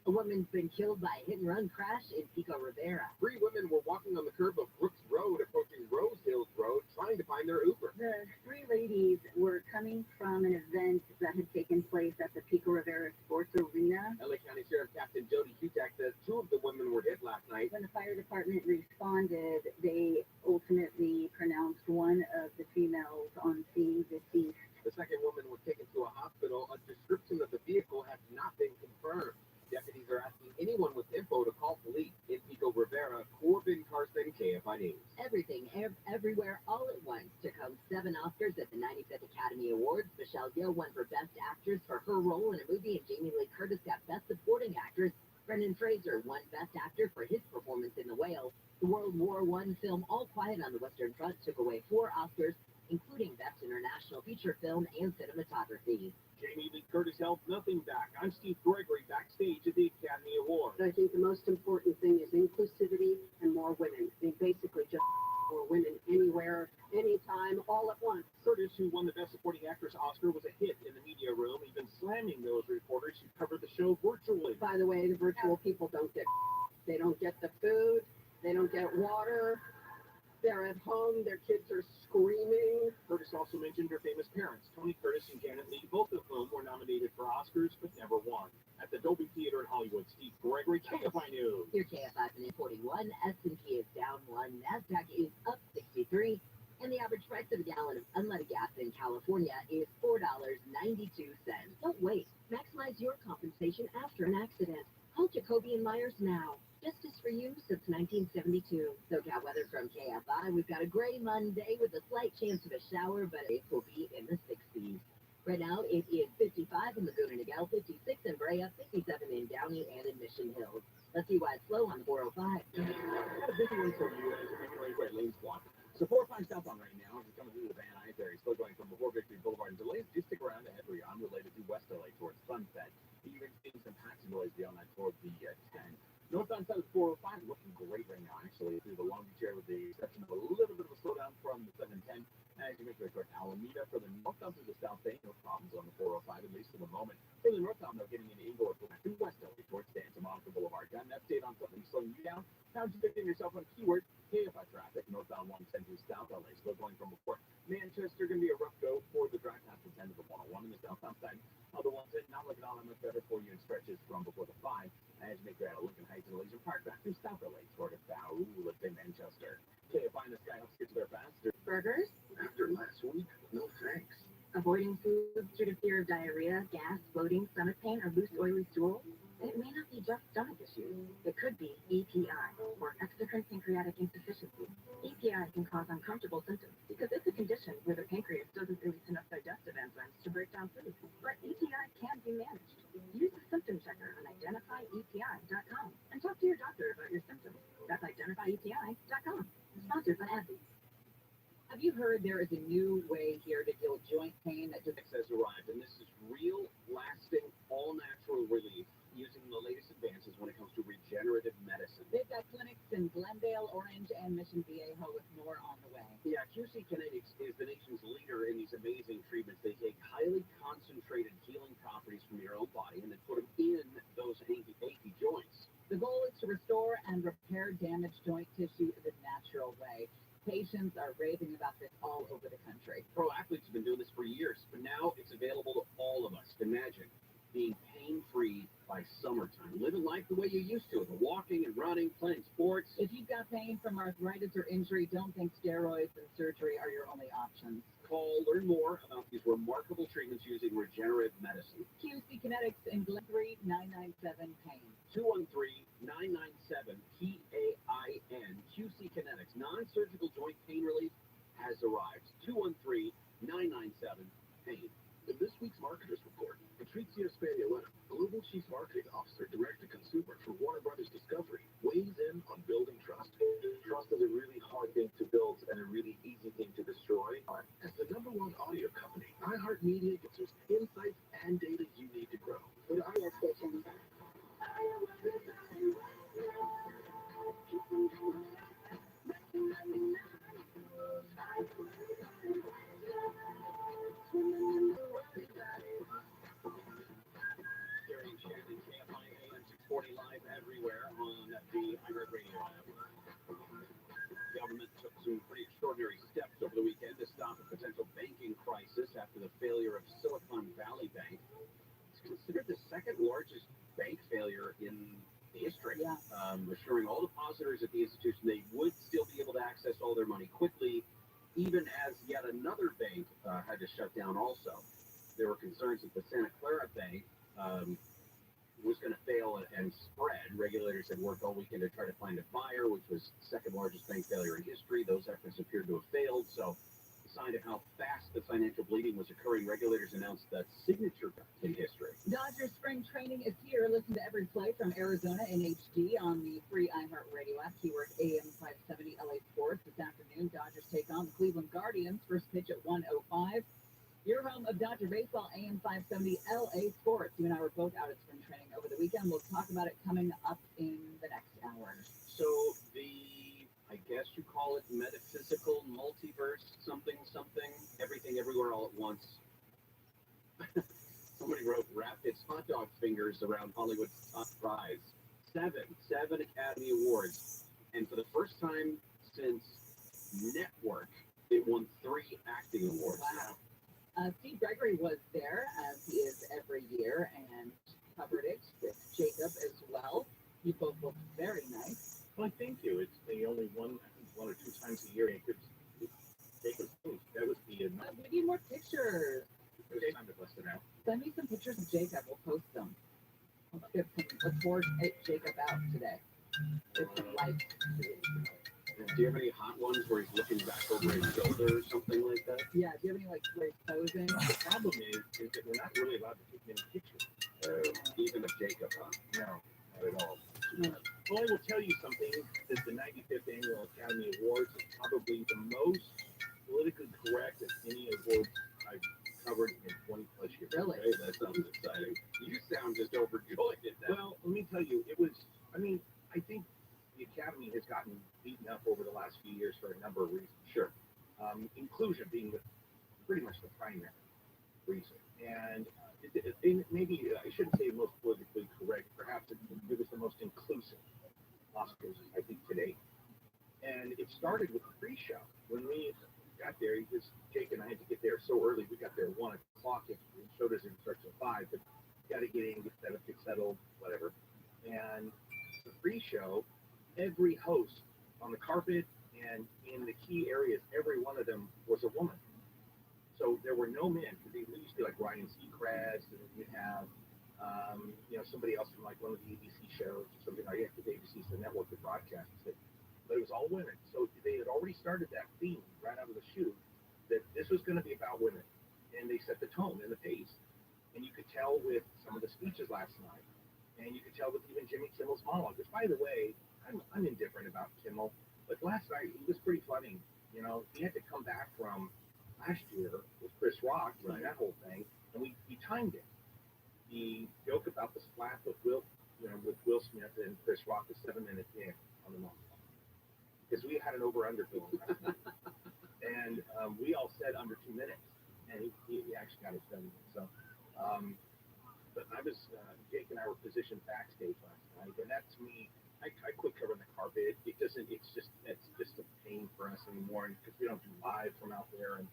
A woman's been killed by a hit-and-run crash in Pico Rivera. 3 women were walking on the curb of Brooks Road, approaching Rose Hills Road, trying to find their Uber. The 3 ladies were coming from an event that had taken place at the Pico Rivera Sports Arena. LA County Sheriff Captain Jody Hutak says 2 of the women were hit last night. When the fire department responded, they ultimately pronounced one of the females on scene deceased. The second woman was taken to a hospital. A description of the vehicle has not been confirmed. Deputies are asking anyone with info to call police. In Pico Rivera, Corbin Carson, KFI News. Everything, everywhere, all at once took home 7 Oscars at the 95th Academy Awards. Michelle Yeoh won for Best Actress for her role in a movie, and Jamie Lee Curtis got Best Supporting Actress. Brendan Fraser won Best Actor for his performance in The Whale. The World War I film All Quiet on the Western Front took away 4 Oscars, including Best International Feature Film and Cinematography. Jamie Lee Curtis held nothing back. I'm Steve Gregory, backstage at the Academy Awards. I think the most important thing is inclusivity and more women. They basically just more women anywhere, anytime, all at once. Curtis, who won the Best Supporting Actress Oscar, was a hit in the media room, even slamming those reporters who covered the show virtually. By the way, the virtual people don't get they don't get the food, they don't get water. They're at home, their kids are screaming. Curtis also mentioned her famous parents, Tony Curtis and Janet Leigh, both of whom were nominated for Oscars but never won. At the Dolby Theater in Hollywood, Steve Gregory, KFI News. Your KFI is 41, S&P is down 1, NASDAQ is up 63, and the average price of a gallon of unleaded gas in California is $4.92. Don't wait. Maximize your compensation after an accident. Call Jacoby and Myers now. Justice for you since 1972. SoCal weather from KFI. We've got a gray Monday with a slight chance of a shower, but it will be in the 60s. Right now, it is 55 in Laguna Niguel, 56 in Brea, 57 in Downey and in Mission Hills. Let's see why it's slow on 405. Got a busy one for you as you're making your way to lanes blocked. So 405 southbound right now, as you're coming through the Van Nuys area, still going from before Victory Boulevard. And delays do stick around ahead where you're unrelated to West LA towards Sunset. You're seeing some patchy noise beyond that toward the 10. Northbound side of 405 looking great right now, actually, through the Long Beach area, with the exception of a little bit of a slowdown from the 710. As you make your way toward Alameda, for the northbound through the South Bay, no problems on the 405, at least for the moment. For the northbound, though, getting into Inglewood, to West LA towards Santa Monica Boulevard. Got an update on something slowing you down? Now just picking yourself on keyword KFI traffic. Northbound 110 through South LA, still going from before Manchester. Going to be a rough go for the drive past the 10 to the 101 in the southbound side. Other ones not looking all that much better for you in stretches from before the 5 as you make your way out of Lincoln Heights and Elysian Park back through South LA toward about, let's say, Manchester. KFI in the sky helps get you there faster. Burgers? After last week, no thanks. Avoiding foods due to fear of diarrhea, gas, bloating, stomach pain, or loose oily stool? It may not be just stomach issues. It could be EPI, or exocrine pancreatic insufficiency. EPI can cause uncomfortable symptoms because it's a condition where the pancreas doesn't release enough digestive enzymes to break down food. But EPI can be managed. Use the symptom checker on identifyepi.com and talk to your doctor about your symptoms. That's identifyepi.com. Sponsored by AbbVie. Have you heard there is a new way here to deal with joint pain that just Has arrived, and this is real, lasting, all natural relief using the latest advances when it comes to regenerative medicine. they've got clinics in Glendale, Orange, and Mission Viejo with more on the way. Yeah, QC Kinetics is the nation's leader in these amazing treatments. They take highly concentrated healing properties from your own body and they put them in those achy joints. The goal is to restore and repair damaged joint tissue the natural way. Patients are raving about this all over the country. Pro athletes have been doing this for years, but now it's available to all of us. Imagine being pain-free by summertime, living life the way you used to, walking and running, playing sports. If you've got pain from arthritis or injury, don't think steroids and surgery are your only options. Learn more about these remarkable treatments using regenerative medicine. QC Kinetics in Glen 3997-PAIN. 213-997-PAIN. QC Kinetics. Non-surgical joint pain relief has arrived. 213-997-PAIN. In this week's Marketers Report, Patrizia Spanioletta, Global Chief Marketing Officer, Direct-to-Consumer for Warner Brothers Discovery, weighs in on building trust. Trust is a really hard thing to build and a really easy thing to destroy. As the #1 audio company, iHeartMedia gives us insights and data you need to grow. But iHeart station. Gary Shannon, KFI AM 640 live everywhere on the iHeartRadio app. The government took some pretty extraordinary steps over the weekend to stop a potential banking crisis after the failure of Silicon Valley Bank. It's considered the second largest bank failure in history, assuring all depositors at the institution they would still be able to access all their money quickly, even as yet another bank had to shut down also. There were concerns that the Santa Clara Bank was going to fail and spread. Regulators had worked all weekend to try to find a buyer, which was the second largest bank failure in history. Those efforts appeared to have failed. So, a sign of how fast the financial bleeding was occurring, regulators announced that signature in history. Dodgers spring training is here. Listen to every play from Arizona in HD on the free iHeartRadio app. Keyword AM 570 LA Sports. This afternoon, Dodgers take on the Cleveland Guardians. First pitch at 1:05. Your home of Dodger baseball, AM 570 LA Sports. You and I were both out at spring training over the weekend. We'll talk about it coming up in the next hour. So I guess you call it metaphysical multiverse, something, everything, everywhere, all at once. Somebody wrote, wrapped its hot dog fingers around Hollywood's top prize. Seven Academy Awards. And for the first time since Network, it won 3 acting awards. Wow. Steve Gregory was there, as he is every year, and covered it with Jacob as well. You both look very nice. Well, thank you. It's the only one or two times a year Jacob's food. That was the We need more pictures. There's time to bust it out. Send me some pictures of Jacob. We'll post them. Let's forge Jacob out today. With some likes. Do you have any hot ones where he's looking back over his shoulder or something like that? Yeah, do you have any where he's posing? The problem is that we're not really allowed to take many pictures. Even of Jacob, huh? No, not at all. Well, I will tell you something, that the 95th Annual Academy Awards is probably the most politically correct of any awards I've covered in 20 plus years. Really? Hey, that sounds exciting. You sound just overjoyed at that. Well, let me tell you, I think the Academy has gotten beaten up over the last few years for a number of reasons. Sure. Inclusion being pretty much the primary reason. And maybe I shouldn't say most politically correct. Perhaps it was the most inclusive Oscars, I think, today. And it started with the pre-show. When we got there, Jake and I had to get there so early. We got there at 1 o'clock. The show doesn't start till 5, but got to get in, get settled, whatever. And the pre-show, every host on the carpet and in the key areas, every one of them was a woman. So there were no men. There used to be like Ryan Seacrest, and you'd have somebody else from like one of the ABC shows or something like that. Because ABC's the network that broadcasts it. But it was all women. So they had already started that theme right out of the chute that this was going to be about women. And they set the tone and the pace. And you could tell with some of the speeches last night. And you could tell with even Jimmy Kimmel's monologue. Which, by the way, I'm indifferent about Kimmel. But last night, he was pretty funny. He had to come back from last year with Chris Rock, doing that whole thing. And we timed it. The joke about the splat with Will Smith and Chris Rock was 7 minutes in on the monologue. because we had an over-under thing. And we all said under 2 minutes, and he actually got us done. So, but I was, Jake and I were positioned backstage last night, and that to me, I quit covering the carpet. It's just a pain for us anymore, because we don't do live from out there. And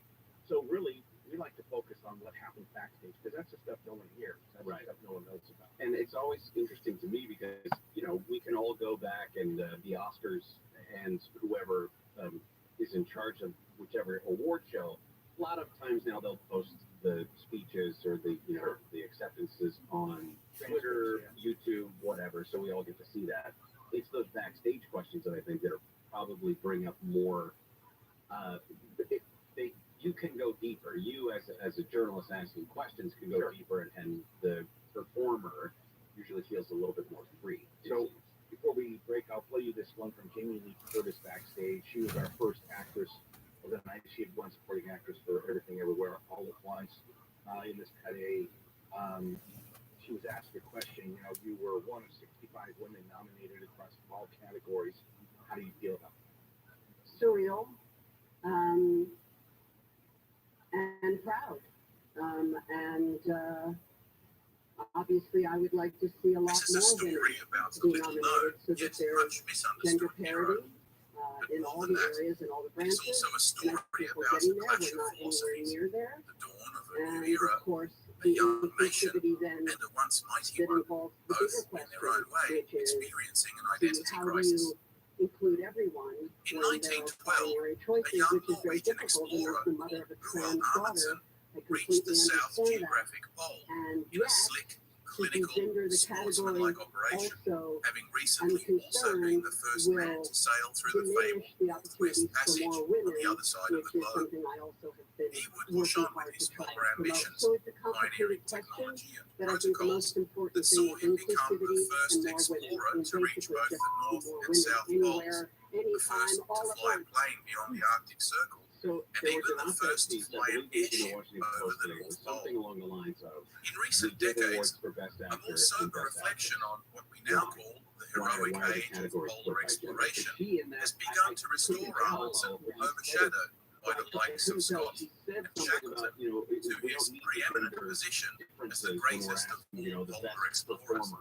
so really, we like to focus on what happens backstage, because that's the stuff no one hears. That's the stuff no one knows about. And it's always interesting to me because, we can all go back and the Oscars and whoever is in charge of whichever award show, a lot of times now they'll post the speeches or the acceptances on Twitter, YouTube, whatever, so we all get to see that. It's those backstage questions that I think that are probably bring up more. You can go deeper. You as a journalist asking questions can go deeper, and the performer usually feels a little bit more free. So before we break, I'll play you this one from Jamie Lee Curtis backstage. She was our first actress of the night. She had won supporting actress for Everything Everywhere All at Once in this Pade. She was asked a question. You were one of 65 women nominated across all categories. How do you feel about it? Surreal, and proud. Obviously, I would like to see a lot more women be nominated so that there's gender parity in all the areas and all the branches. And I think we're getting there. We're not anywhere near there. And of course, the inclusivity then that involves the bigger question, which is how do you include everyone when there are binary choices, which is very difficult. And as the mother of a trans daughter, I completely understand that. And yet, to engender the category also, I'm concerned, will diminish the opportunities for more women, which is something I also have been working hard to try to promote. So it's a complicated question, but I think the most important thing is inclusivity and more women. And basically just more women anywhere, anytime, all at once. So And even the first to fly an airship over the North Pole. Something along the lines of In recent decades, a more sober reflection on what we now call the heroic age of polar exploration has begun to restore relevance and overshadowed by the likes of Scott and Shackleton, to his preeminent position as the greatest of all polar explorers.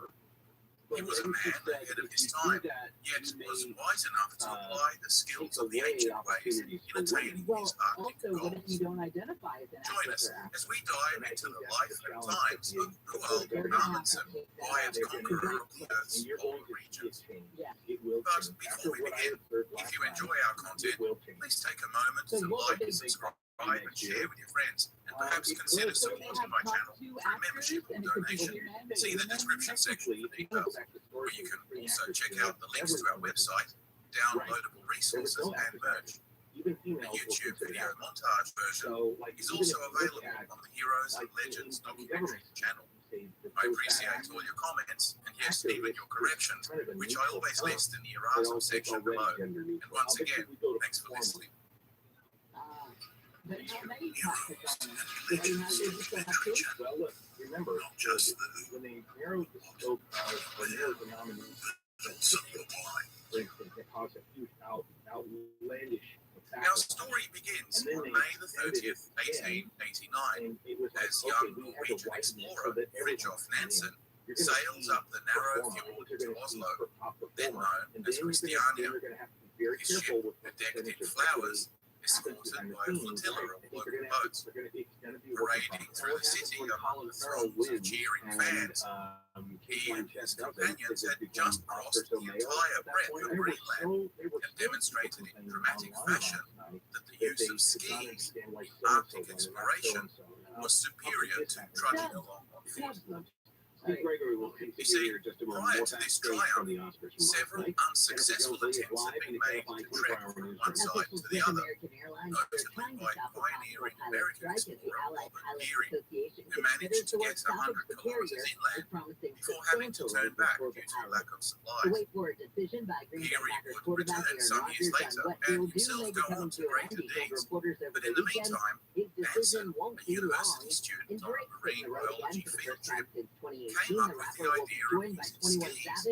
He was a man ahead of his time, yet was wise enough to apply the skills of the ancient ways in attaining his Arctic goals. Join us as we dive into the life and times of Roald Amundsen, Wyatt Conqueror of the Earth's polar regions. But before we begin, if you enjoy our content, please take a moment to like, subscribe, and share with your friends, and perhaps consider supporting my channel through membership or donation. See the description section for details, where you can also check out the links to our website, downloadable resources, and merch. The YouTube video montage version is also available on the Heroes and Legends documentary channel. I appreciate all your comments, and yes, even your corrections, which I always list in the errata section below. And once again, thanks for listening. Well, look, remember, when they narrowed the scope of the nominees, for instance, it caused a huge outlandish attack. Our story begins on May the 30th, 1889, as young Norwegian explorer Fridtjof Nansen sails up the narrow fjord to Oslo, then known as Christiania. His ship, decked in flowers, escorted by a flotilla of local boats, parading through the city among the throngs of cheering fans. He and his companions had just crossed the entire breadth of Greenland and demonstrated in dramatic fashion that the use of skiing in Arctic exploration was superior to trudging along on foot. You see, prior to this triumph, several unsuccessful attempts had been made to trek from one side to the other, notably by pioneering American explorer Robert Peary, who managed to get 100 kilometers inland before having to turn back due to lack of supplies. Peary would return some years later and himself go on to greater deeds, but in the meantime, Nansen, a university student on a marine biology field trip, came up with the idea of using skis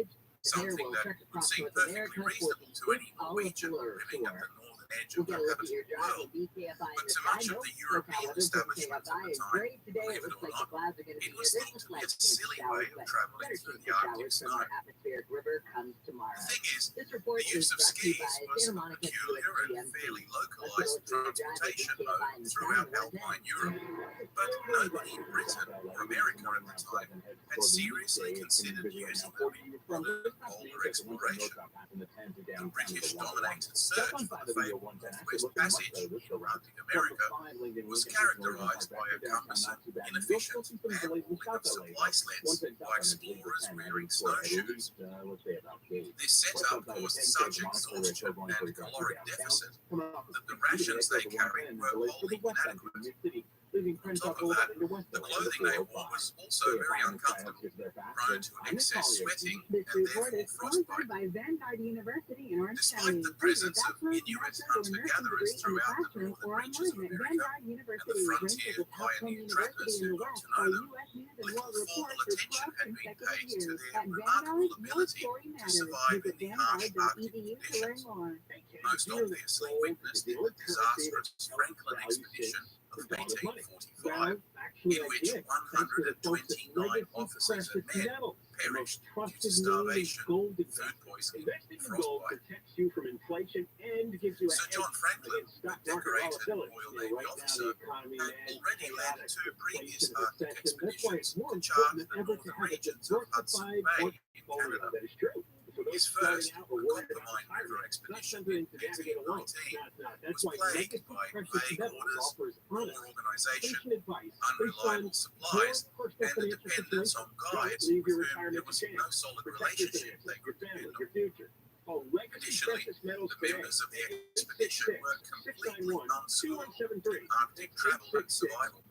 something that would seem perfectly reasonable to any Norwegian living at the northern edge of the habitable world. But to much of the European establishment at the time, believe it or not, it was thought to be a silly way of travelling through the Arctic snow. The thing is, the use of skis was a peculiar and fairly localized transportation mode throughout Alpine Europe. But nobody in Britain or America at the time had seriously considered using them on an older exploration. The British-dominated search for the fabled Northwest Passage in Arctic America was characterized by a cumbersome, inefficient, and lack of supply sleds by explorers wearing snowshoes. This setup caused such exhaustion and caloric deficit that the rations they carried were wholly inadequate. On top of that, the clothing they wore was also very uncomfortable, prone to excess sweating and therefore frostbite. Despite the presence of Inuit hunter-gatherers throughout the northern reaches of America and the frontier pioneer trappers who got to know them, little formal attention had been paid to their remarkable ability to survive in the harsh Arctic conditions. Most obviously witnessed in the disastrous Franklin expedition of 1845, in which 129 officers and men perished due to starvation, food poisoning, and frostbite. Sir John Franklin, a decorated Royal Navy officer, had already led two previous Arctic expeditions to chart the northern regions of Hudson Bay in Canada. His first, the Coppermine River expedition in 1819, was plagued by vague orders, poor organization, unreliable supplies, and the dependence on guides with whom there was no solid relationship they could depend on. Additionally, the members of the expedition were completely unschooled in Arctic travel and survival,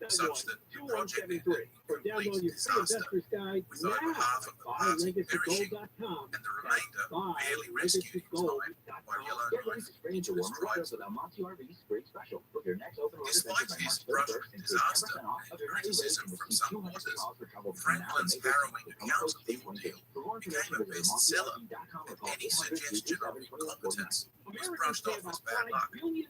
such that the project ended in complete disaster, with over half of the party perishing and the remainder barely rescued in time by Yellowknife indigenous tribes. Despite his brush with disaster and criticism from some quarters, Franklin's harrowing account of the ordeal became a bestseller, and any suggestion of incompetence was brushed off as bad luck. Indeed,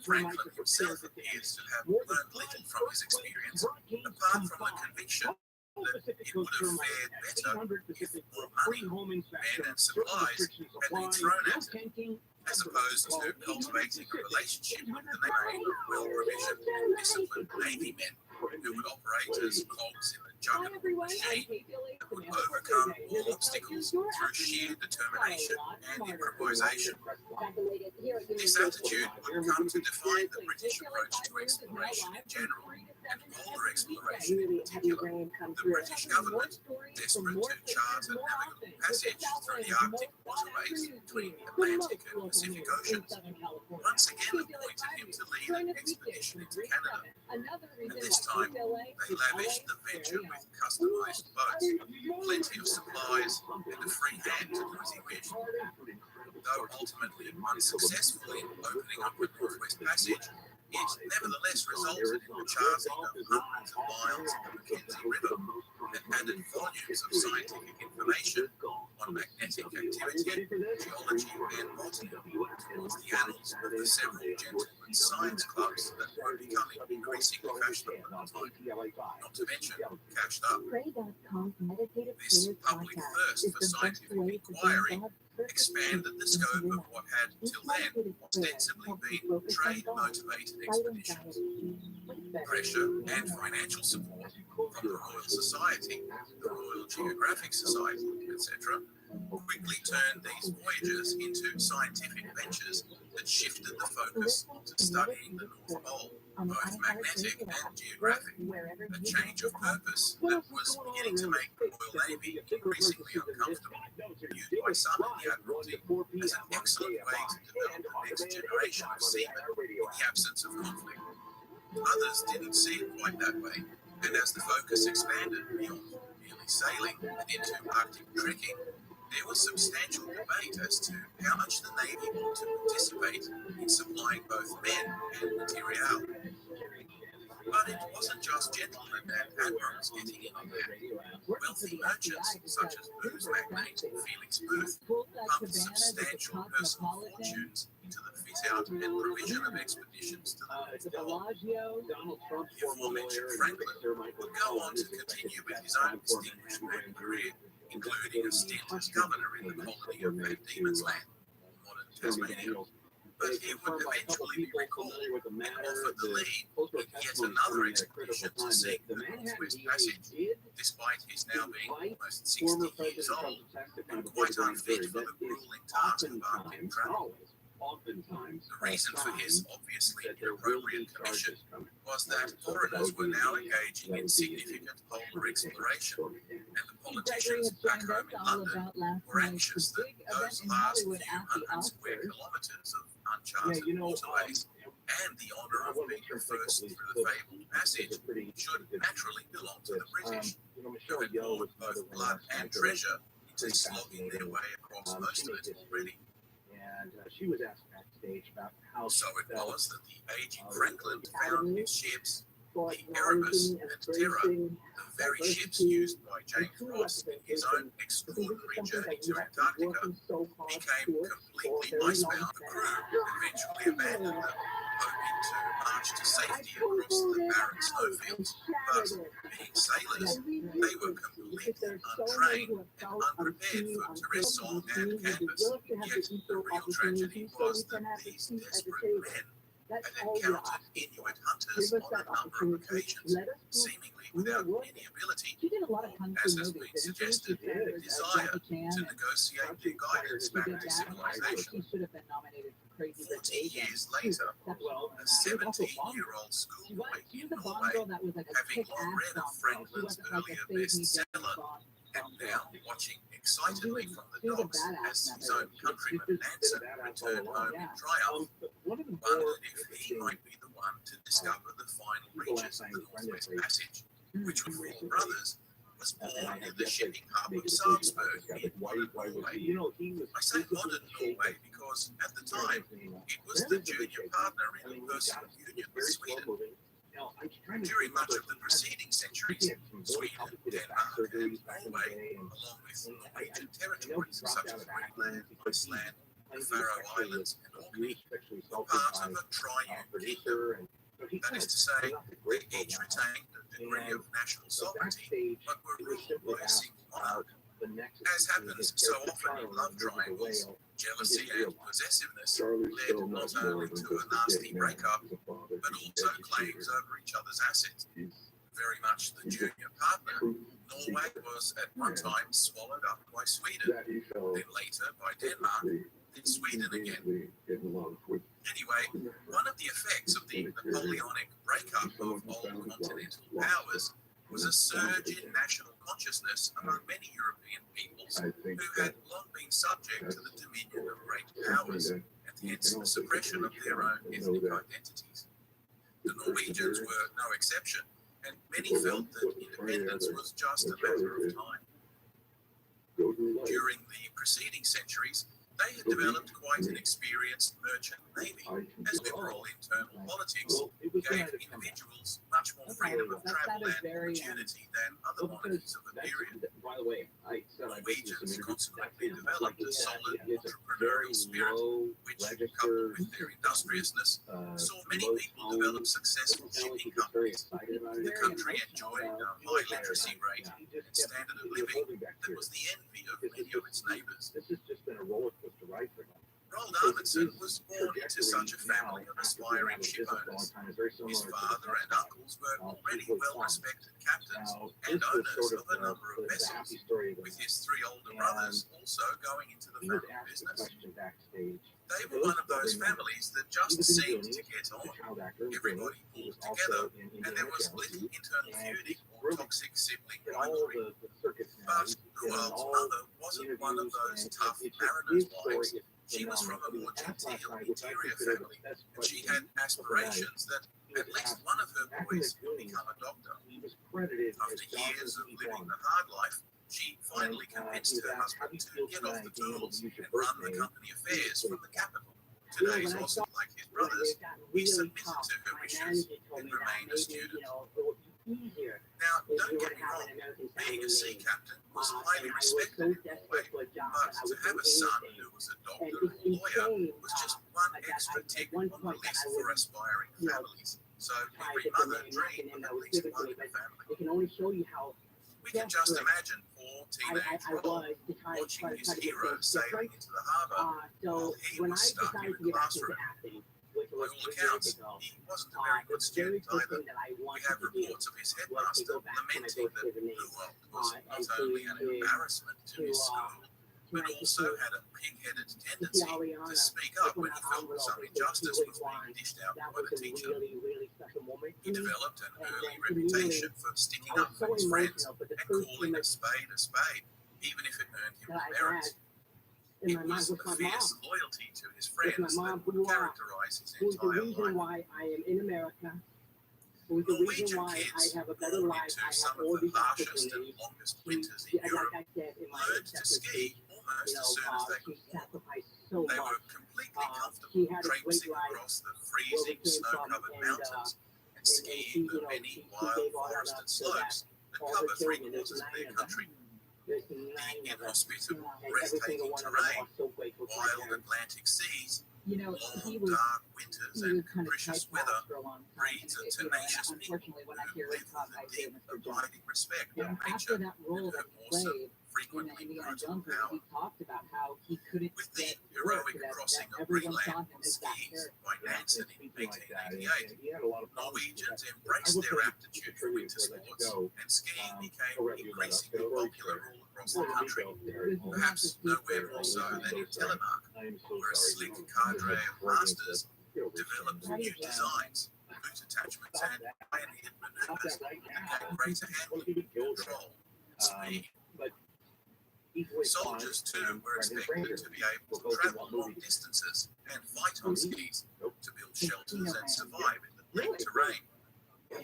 Franklin himself appears to have learned little from his experience, apart from the conviction that it would have fared better if more money, men, and supplies had been thrown at it, as opposed to cultivating a relationship with the neighborhood of well-provisioned, disciplined Navy men who would operate as cogs in the juggernaut machine that would overcome all obstacles through sheer determination and improvisation. This attitude would come to define the British approach to exploration in general, and polar exploration in particular. The British government, desperate to chart a navigable passage through the Arctic waterways between the Atlantic and Pacific Oceans, once again appointed him to lead an expedition into Canada. And this time, they lavished the venture with customized boats, plenty of supplies, and a free hand to do as he wished. Though ultimately unsuccessful in opening up the Northwest Passage, it nevertheless resulted in the charting of hundreds of miles of the Mackenzie River and added volumes of scientific information on magnetic activity, geology, and botany towards the annals of the several gentlemen's science clubs that were becoming increasingly fashionable at the time, not to mention cashed up. This public thirst for scientific inquiry expanded the scope of what had till then ostensibly been trade-motivated expeditions. Pressure and financial support from the Royal Society, the Royal Geographic Society, etc., quickly turned these voyages into scientific ventures that shifted the focus to studying the North Pole, both magnetic and geographic, a change of purpose that was beginning to make the Royal Navy increasingly uncomfortable, viewed by some in the Admiralty as an excellent way to develop the next generation of seamen in the absence of conflict. Others didn't see it quite that way, and as the focus expanded beyond merely sailing and into Arctic trekking, there was substantial debate as to how much the Navy ought to participate in supplying both men and material. But it wasn't just gentlemen and admirals getting in on that. Wealthy merchants, such as booze magnate Felix Booth, pumped substantial personal fortunes into the fit-out and provision of expeditions to the North Pole. The aforementioned Franklin would go on to continue with his own distinguished career, including a stint as governor in the colony of Van Diemen's Land, modern Tasmania. But he would eventually be recalled and offered the lead in yet another expedition to seek the Northwest Passage, despite his now being almost 60 years old and quite unfit for the grueling task of Arctic travel. The reason for his obviously inappropriate commission was that foreigners were now engaging in significant polar exploration, and the politicians back home in London were anxious that those last few hundred square kilometres of uncharted waterways and the honour of being first through the fabled passage should naturally belong to the British, who had poured both blood and treasure into slogging their way across most of it already. And she was asked backstage about how so it was that the aging Franklin found his ships, the Erebus and Terror, the very ships used by James Ross in his own extraordinary journey to Antarctica, became completely icebound. The crew eventually abandoned them, hoping to march to safety across the barren snowfields. But being sailors, they were completely untrained and unprepared for terrestrial song and canvas. Yet the real tragedy was that these desperate men had encountered Inuit hunters on a number of occasions, seemingly without any ability, or, as has been suggested, desire to negotiate their guidance back to civilization. 40 years later, a 17-year-old schoolboy in Norway, having long read of Franklin's earlier bestseller, and now watching excitedly from the docks as his own countryman Nansen returned home in triumph, wondered if he might be the one to discover the final reaches of the Northwest Passage, which with four brothers was born in the shipping hub of Salzburg in modern Norway. I say modern Norway because at the time it was the junior partner in the personal union with Sweden. During much of the preceding centuries, Sweden, Denmark, and Norway, along with Norwegian territories such as Greenland, Iceland, the Faroe Islands, and Orkney, were part of a triune kingdom. That is to say, they each retained a degree of national sovereignty, but were ruled by a single monarch. As happens so often in love triangles, jealousy and possessiveness led not only to a nasty breakup, but also claims over each other's assets. Very much the junior partner, Norway was at one time swallowed up by Sweden, then later by Denmark, then Sweden again. Anyway, one of the effects of the Napoleonic breakup of old continental powers was a surge in national consciousness among many European peoples who had long been subject to the dominion of great powers, and hence the suppression of their own ethnic identities. The Norwegians were no exception, and many felt that independence was just a matter of time. During the preceding centuries, they had developed quite an experienced merchant navy, as liberal internal politics gave individuals much more freedom of travel and opportunity than other monarchies of the period. Norwegians consequently developed a solid entrepreneurial spirit, which, coupled with their industriousness, saw many people develop successful shipping companies. The country enjoyed a high literacy rate and standard of living that was the envy of many of its neighbours. Roald Amundsen was born into such a family of aspiring ship owners. His father and uncles were already well-respected captains and owners of a number of vessels, with his three older brothers also going into the family business. They were one of those families that just seemed to get on. Everybody pulled together, and there was little internal feuding or toxic sibling rivalry. But Roald's mother wasn't one of those tough mariners' wives. She was from a more genteel interior family, and she had aspirations that at least one of her boys would become a doctor. After years of living the hard life, she finally convinced her husband to get off the tools and run the company affairs from the capital. Today's wasn't like his brothers. He submitted to her wishes and remained a student. Now, don't get me wrong, being a sea captain was highly respected in Norway, but to have a son who was a doctor or lawyer was just one extra tick on the list for aspiring families. So every mother dreamed of at least one family. It can only show you how We can just imagine poor teenage Rob watching his hero sailing into the harbour while he was stuck in a classroom. By all accounts, he wasn't a very good student either. We have reports of his headmaster lamenting that Luwald was not only an embarrassment to his school, but also had a pig-headed tendency to speak up when he felt some injustice was being dished out by the teacher. He developed an early reputation for sticking up for his friends and calling a spade, even if it earned him demerits. It was the fierce loyalty to his friends that would characterize his entire life. why I am in America. It was the reason Norwegian why kids, I have a better born life. into I have some all of the these harshest and opportunities. longest winters in Europe, Like I said in my learned to ski almost as soon as they she could walk. sacrificed so They much. were completely She comfortable had a great traipsing life across the where we freezing, came from, snow-covered mountains and skiing the many she wild gave all that forested up so slopes that all cover her children, there's three-quarters of 9 their of them. country. There's The 9 of them. inhospitable, And every single breathtaking one of them terrain, are so grateful for my wild parents. Atlantic seas, You know, he long was dark winters he and was kind of capricious typecast weather for a long time. breeds a And, tenacious people unfortunately, when I who hear live him talk, with I a hear deep, Mr. Jones. abiding respect Now, of after nature that role and that her he also played in frequently Indiana brutal Jones, power. he talked about how he couldn't With the get heroic work, crossing that of everyone Greenland saw him on as that skis character. by Nansen in Speaking like that, 1888, he had a lot of problems with Norwegians that. embraced I will their say aptitude for winter sports, and skiing became I'll wrap you that up. increasingly It'll always popular fair. all across the country. Perhaps nowhere more so than in Telemark, I am so where a sorry. slick cadre of masters developed new designs, boot attachments, and pioneered maneuvers that gave greater handling, control, and speed. Soldiers, too, were expected to be able to travel long distances and fight on skis, to build shelters and survive in the bleak terrain.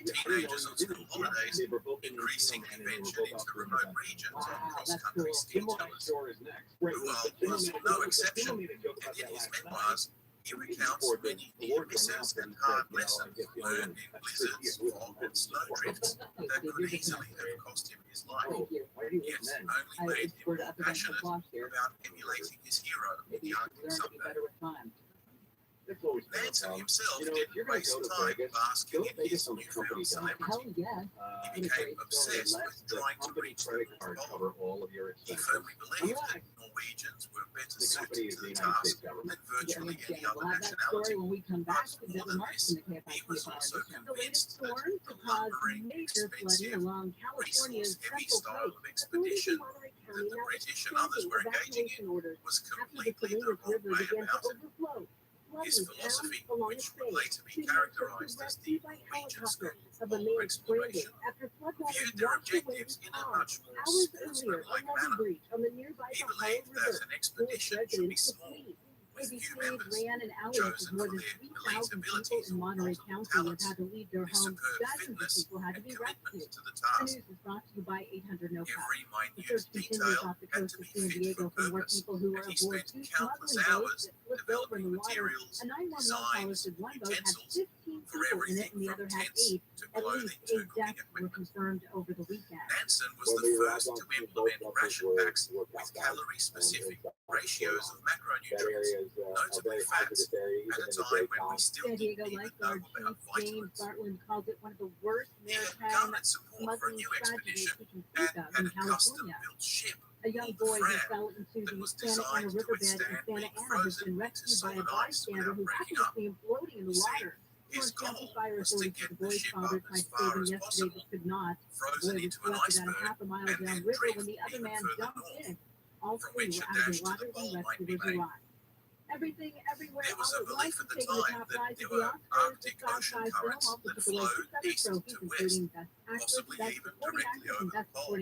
Teenagers on school holidays increasingly ventured into remote regions on cross-country ski tours. Ruwald was no exception, and in his memoirs, he recounts many near misses and hard lessons learned in blizzards, fog, and snowdrifts that could easily have cost him his life, yet only made him more passionate about emulating his hero in the Arctic someday. Nansen himself didn't waste time basking in his newfound celebrity. He became obsessed with trying to reach the North Pole. He firmly believed that Norwegians were better suited to the task than virtually any other nationality. But more than this, he was also convinced that the lumbering, expensive, resource-heavy style of expedition that the British and others were engaging in was completely the wrong way about it. His philosophy, which would later be characterized as the Norwegian School of Polar Exploration, viewed their objectives in a much more sportsman-like manner. He believed that an expedition should be small, with few members, chosen for their elite abilities or multiple talents, with superb fitness and commitment to the task. Every minute detail had to be fit for purpose, and he spent countless hours developing materials, designs, utensils for everything from tents to clothing to cooking equipment. Nansen was the first to implement ration packs with calorie-specific ratios of macronutrients, notably fats, at a time when we still didn't even know about vitamins. He had garnered support for a new expedition and had a custom-built ship called the Fram that was designed to withstand being frozen into solid ice without breaking up. You see, his goal was to get the ship up as far as possible, frozen into an iceberg, and then drift even further north, from which a dash to the pole might be made. There was a belief at the time that there were Arctic Ocean currents that flowed east to west, possibly even directly over the pole.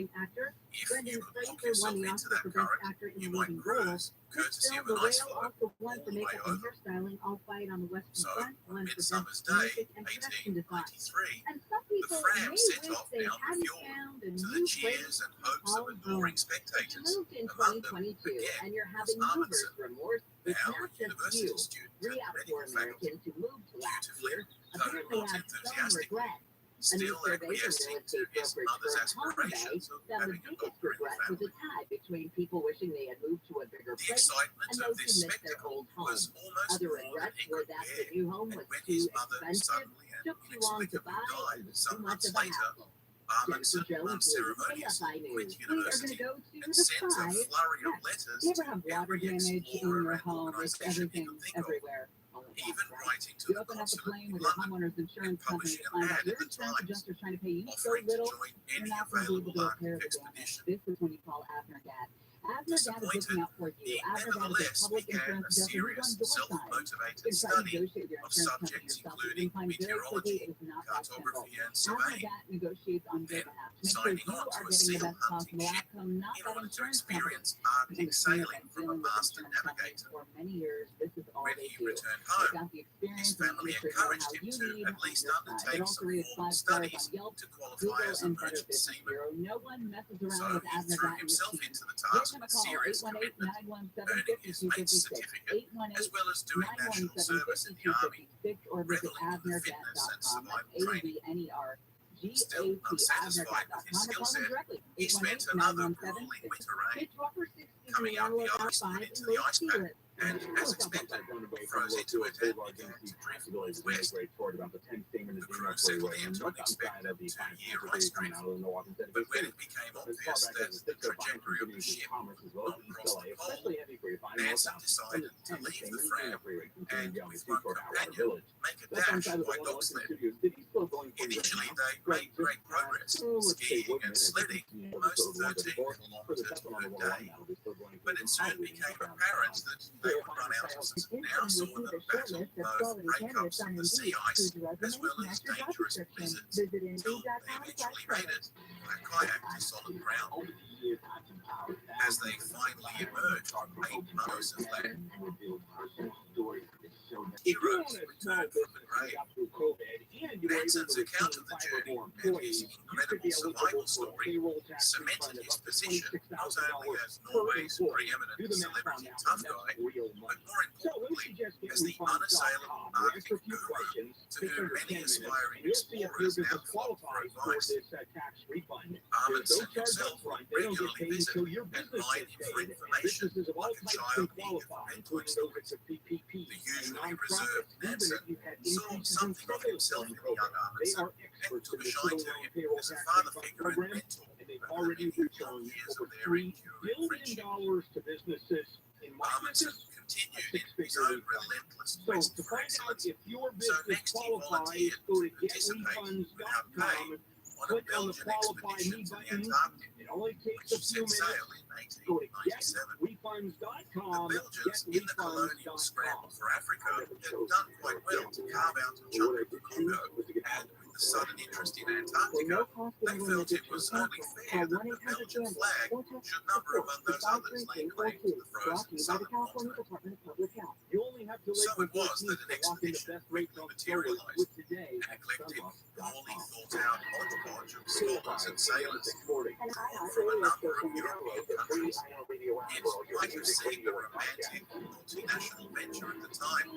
If you could lock yourself into that current, you might cruise courtesy of the an ice whale floe also won all for the way makeup and over. hairstyling, all fight on the Western So, Front, one for Midsummer's best Day, music and production design. 1893, And some the people Fram may set wish off they down the hadn't fjord found a to the new place cheers and hopes of called adoring home. If spectators. you moved in Among them, 2022 again, and you're was having movers Amundsen, remorse, it's now a not just university you. student 3 and out of medical 4 faculty, Americans who moved last year totally apparently not have some enthusiastic. regret. A new Still survey from real acquiescing to estate his brokerage mother's firm HomeBay aspirations of found the having a biggest doctor in the regret was a family. tie between people wishing they had moved to a bigger The place excitement and of those this who missed their spectacle old home. was almost Other more than regrets he were could that bear. the new home And was when too his mother expensive, suddenly and took too long to inexplicably buy, died and some too much months of a later, hassle. Amundsen Jennifer Jones, unceremoniously KFI quit News. We are going university to go to and the sent a 5. flurry of Yes. letters You ever to have water every damage in explorer your and home? It's organization he everything, could think of, everywhere. All at even once, right? writing to You the open up the consulate plane in with your London homeowner's and insurance company publishing to an find out ad your in the insurance Times adjuster's trying to pay you so offering to little, join you're any not going to be able available to repair Arctic the damage. expedition. This is when you call Abner Dad. Abner Dad is Disappointed, looking out for you. he Abner Dad is a nevertheless public began insurance a adjuster who's serious, on your side. You self-motivated can try to study negotiate with your of insurance company subjects yourself, but including you'll find very quickly meteorology, it is not that simple. cartography, and Abner surveying, Dad negotiates on your then behalf to make sure signing you on to are a getting the seal best hunting possible ship outcome, not in that order to insurance company. experience You Arctic understand sailing that from a dealing with master insurance companies navigator. for many years, this is all When they he do. returned They home, got the his experience and family understand how encouraged him you to need at on least your side. It undertake also some rated formal 5 stars on studies Yelp, to qualify Google, as a and Better merchant Business seaman. Bureau. No one messes So around with he Abner threw Dad and his himself team. into the Give task him a with call, serious commitment, 818-917-5256. earning his mate's certificate, as well as doing national service in the army, 818-917-5256 or visit reveling in the fitness and abnergat.com. That's survival training. ABNERGAT, Still unsatisfied with his abnergat.com, or skill call them set, directly. he spent another grueling winter rain It's rougher 60 coming degree up the Outlook Iceland outside into in the Lake ice pack, Felix. and as expected, froze into it and began to drift northwest. The crew settled in to an expected 2-year ice drift, but when it became obvious that the trajectory of the ship would not cross the pole, Nansen decided to leave the Fram and, with one companion, make a dash by dog sled. Initially, they made great progress, skiing and sledding almost 13 kilometers per day, but it soon became apparent that they would run out of support. Now saw them battle both breakups of the sea ice as well as dangerous blizzards, till they eventually made it by kayak to solid ground. As they finally emerged from 8 months of land, heroes returned from the grave. Nansen's account of the journey and his incredible survival story cemented his position not only as Norway's preeminent celebrity tough guy, but more importantly, as the unassailable Arctic guru to whom many aspiring explorers now flock for advice. Amundsen himself would regularly visit and mine him for information like a child eager for bedtime stories. The usually reserved Nansen saw something of himself in the young Amundsen and took a shine to him as a father figure and mentor over the many long years of their enduring friendship. Amundsen continued in his own relentless quest for excellence, so next he volunteered to participate without pay on a Belgian expedition to the Antarctic, which set sail in 1897. The Belgians, in the colonial scramble for Africa, had done quite well to carve out a chunk of the Congo, and with the sudden interest in Antarctica, they felt it was only fair that the Belgian flag should number among those others laying claim to the frozen southern continent. So it was that an expedition quickly materialized, an eclectic, poorly thought-out hodgepodge of scholars and sailors drawn from a number of European countries. It might have seemed a romantic, multinational venture at the time,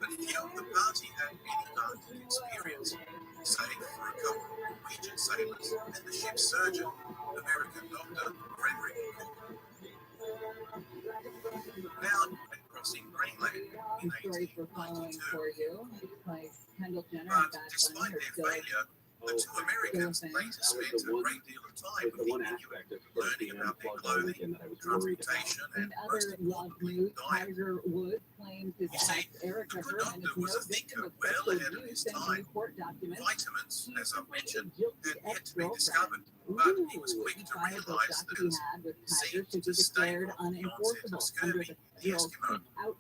but few of the party had any Arctic experience, save for a couple of Norwegian sailors and the ship's surgeon, American Dr. Frederick Cook. Bound and crossing Greenland in 1892. But despite their failure, the two Americans later spent a great deal of time with the Inuit, learning about their clothing, transportation, and most importantly, diet. You see, the good doctor was a thinker well ahead of his time. Vitamins, as I've mentioned, had yet to be discovered, but he was quick to realize that it seemed to stave off the onset of scurvy. The Eskimo, who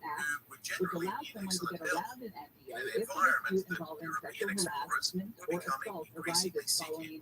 were generally in excellent health, in an environment that European explorers were becoming increasingly sick in.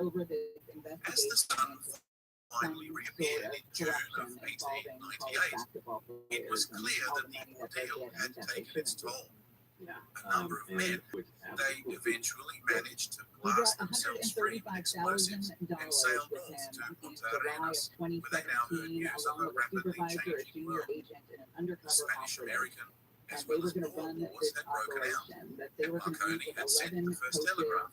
over this As the investigation sun into finally some reappeared sort in of June corruption of involving college 1898, basketball it was players and clear all that the the money that they're ordeal getting had that they taken its shouldn't be. toll. Yeah. A number of men, they eventually managed to He brought blast themselves free with explosives and sailed $135,000 with north to him Punta in July Arenas, of where they now heard 2017, news of along a with a rapidly supervisor, a changing junior world. agent, and an The undercover operative. Spanish-American, as And they well were as going to more run wars this had broken out, operation that they and were going to Marconi use had sent the 11 first posted telegraph.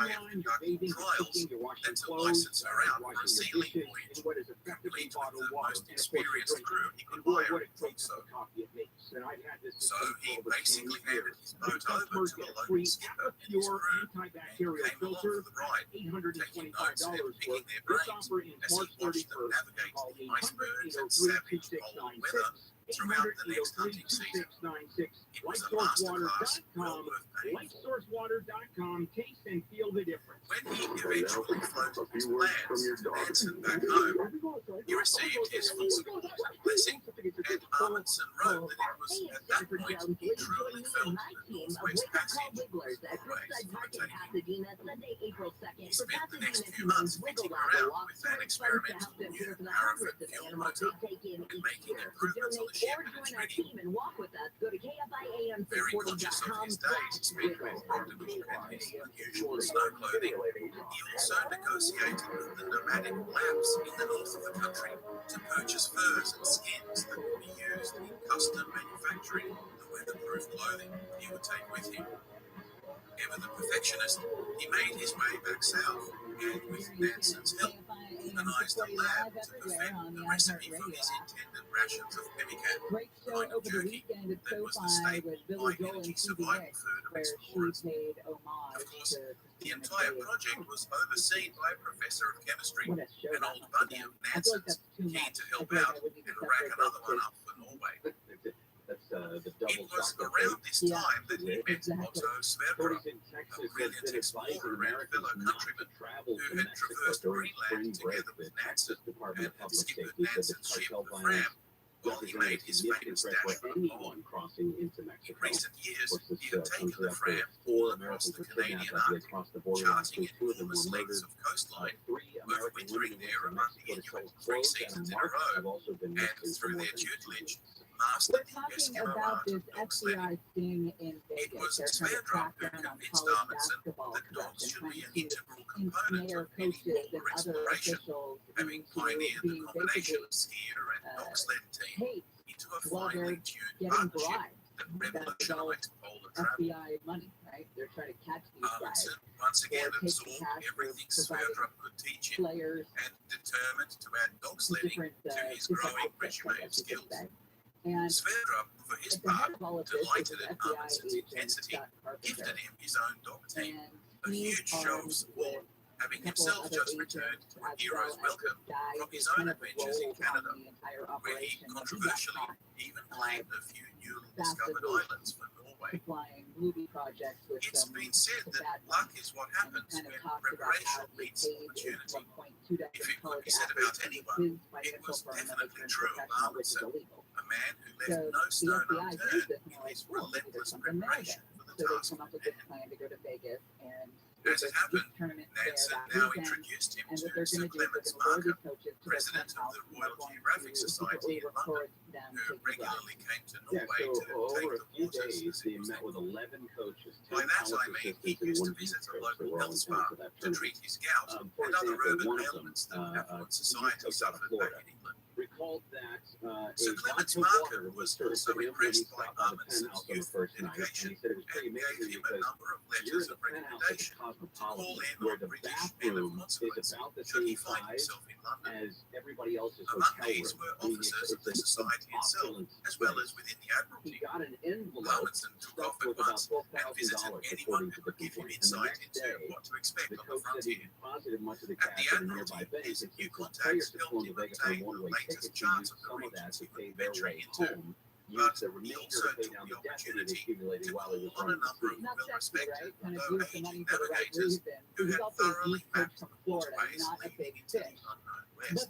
streamlined, you're bathing, you're cooking, you're washing clothes, washing your dishes in what is effectively bottled water. And of course, you're drinking and what it takes for the coffee it makes. And I've had this So system he for over 10 basically years. handed his boat over Customers to a get a local free skipper in his pure crew, antibacterial came along filter, for the ride, taking notes and $825 picking worth. their This brains offer ends as he March watched them 31st. navigate Call the icebergs and 800-803-2696. savage cold weather throughout the next hunting season. It was a masterclass well worth paying for. RightSourceWater.com. Taste and feel the difference. When he eventually floated his plans to Manson back home, he received his full support and blessing, and Amundsen wrote that it was at that point he truly felt the Northwest Passage was always for the taking. He spent the next few months fitting around with an experimental new paraffin fuel motor and making improvements on the ship and its rigging. Very conscious of his days spent with Octopus and his unusual snow clothing, he also negotiated with the nomadic Lapps in the north of the country to purchase furs and skins that would be used in custom manufacturing the weatherproof clothing he would take with him. Ever the perfectionist, he made his way back south and, with Manson's help, organized a lab to perfect the recipe for his intended rations of pemmican, a kind of jerky that was the staple high-energy survival food of explorers. Of course, the entire project was overseen by a professor of chemistry, an old buddy of Manson's, keen to help out and rack another one up for Norway. It was around this time that he met Otto Sverdrup, a brilliant explorer and fellow countryman who had traversed Greenland together with Nansen and had skippered Nansen's ship, the Fram, while he made his famous dash for the pole. In recent years, he had taken the Fram all across the Canadian Arctic, charting enormous lengths of coastline, both wintering there among the Inuit 3 seasons in a row, and through their tutelage, mastered the Eskimo art of dog sledding. It was Sverdrup who convinced Amundsen that dogs should be an integral component of any polar exploration, having pioneered the combination of skier and dog sled team into a finely tuned partnership that revolutionized polar travel. Amundsen once again absorbed everything Sverdrup could teach him and determined to add dog sledding to his growing resume of skills. Sverdrup, for his part, delighted in Amundsen's intensity, gifted him his own dog team, a huge show of support, having himself just returned to a hero's welcome from his own adventures in Canada, where he controversially even claimed a few newly discovered islands for Norway. It's been said that luck is what happens when preparation meets opportunity. If it could be said about anyone, it was definitely true of Amundsen, a man who left no stone unturned in his relentless preparation for the task at hand. As it happened, Nansen now introduced him to Sir Clements Markham, president of the Royal Geographic Society in London, who regularly came to Norway to take the waters, as it was then called. By that I mean he used to visit a local health spa to treat his gout and other urban ailments that affluent society suffered back in England. Sir Clements Markham was also impressed by Amundsen's youthful dedication and gave him a number of letters of recommendation to call in on British men of consequence should he find himself in London. Among these were officers of the society itself, as well as within the Admiralty. Amundsen took off at once and visited anyone who could give him insight into what to expect on the frontier. At the Admiralty, his new contacts helped him obtain the latest charts of the regions he would venture into. But he also took the opportunity to call on a number of well-respected, though aging navigators who had thoroughly mapped the waterways leading into the unknown west.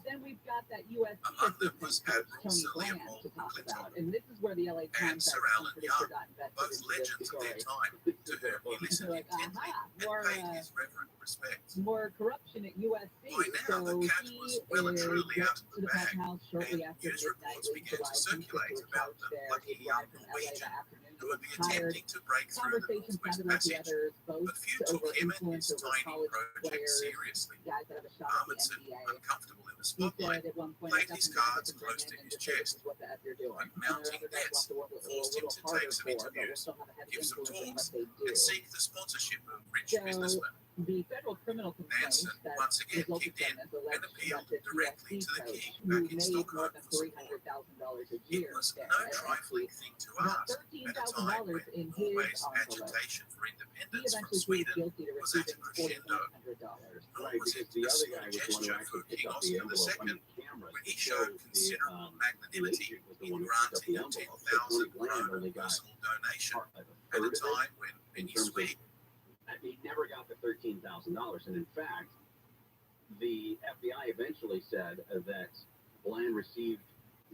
Among them was Admiral Sir Leopold McClintock and Sir Alan Young, both legends of their time, to whom he listened intently and paid his reverent respects. By now, the cat was well and truly out of the bag, and news reports began to circulate about the lucky young Norwegian who would be attempting to break through the Northwest Passage, but few took him and his tiny project seriously. Amundsen, uncomfortable in the spotlight, laid his cards close to his chest. But mounting debts forced him to take some interviews, give some talks, and seek the sponsorship of rich businessmen. Nansen once again kicked in and appealed directly to the king back in Stockholm for support. a It year. was there, no right? trifling thing to About ask at a time $13,000 when in his Norway's envelope. agitation for He independence from eventually pleaded Sweden guilty to was at a receiving crescendo. $4,100. Nor Right, was because it the a other small guy was the one who gesture actually for picked King up the Oscar envelope. I II, mean, cameras when he showed showed the considerable the magnanimity agent was the in one who picked up granting the a envelope. So 10,000 Tony Bland krona only got personal donation part, like a at a third of it time when in many terms of. Swedes. He never got the $13,000, and in fact, the FBI eventually said that Bland received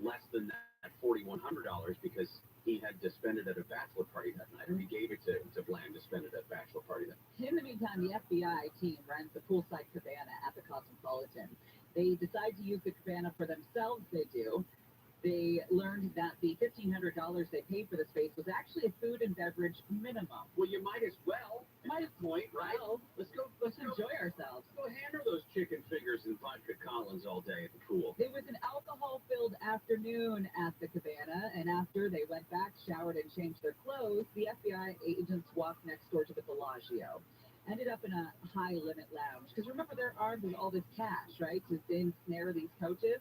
less than that $4,100 because he had to spend it at a bachelor party that night, or he gave it to Bland to spend it at a bachelor party that night. In the meantime, the FBI team rents a poolside cabana at the Cosmopolitan. They decide to use the cabana for themselves, they do. They learned that the $1,500 they paid for the space was actually a food and beverage minimum. Well, you might as well. At this point, right? Well, let's enjoy ourselves. Go hammer those chicken fingers and vodka Collins all day at the pool. It was an alcohol-filled afternoon at the cabana, and after they went back, showered, and changed their clothes, the FBI agents walked next door to the Bellagio. Ended up in a high-limit lounge. Because remember, they're armed with all this cash, right, to ensnare these coaches.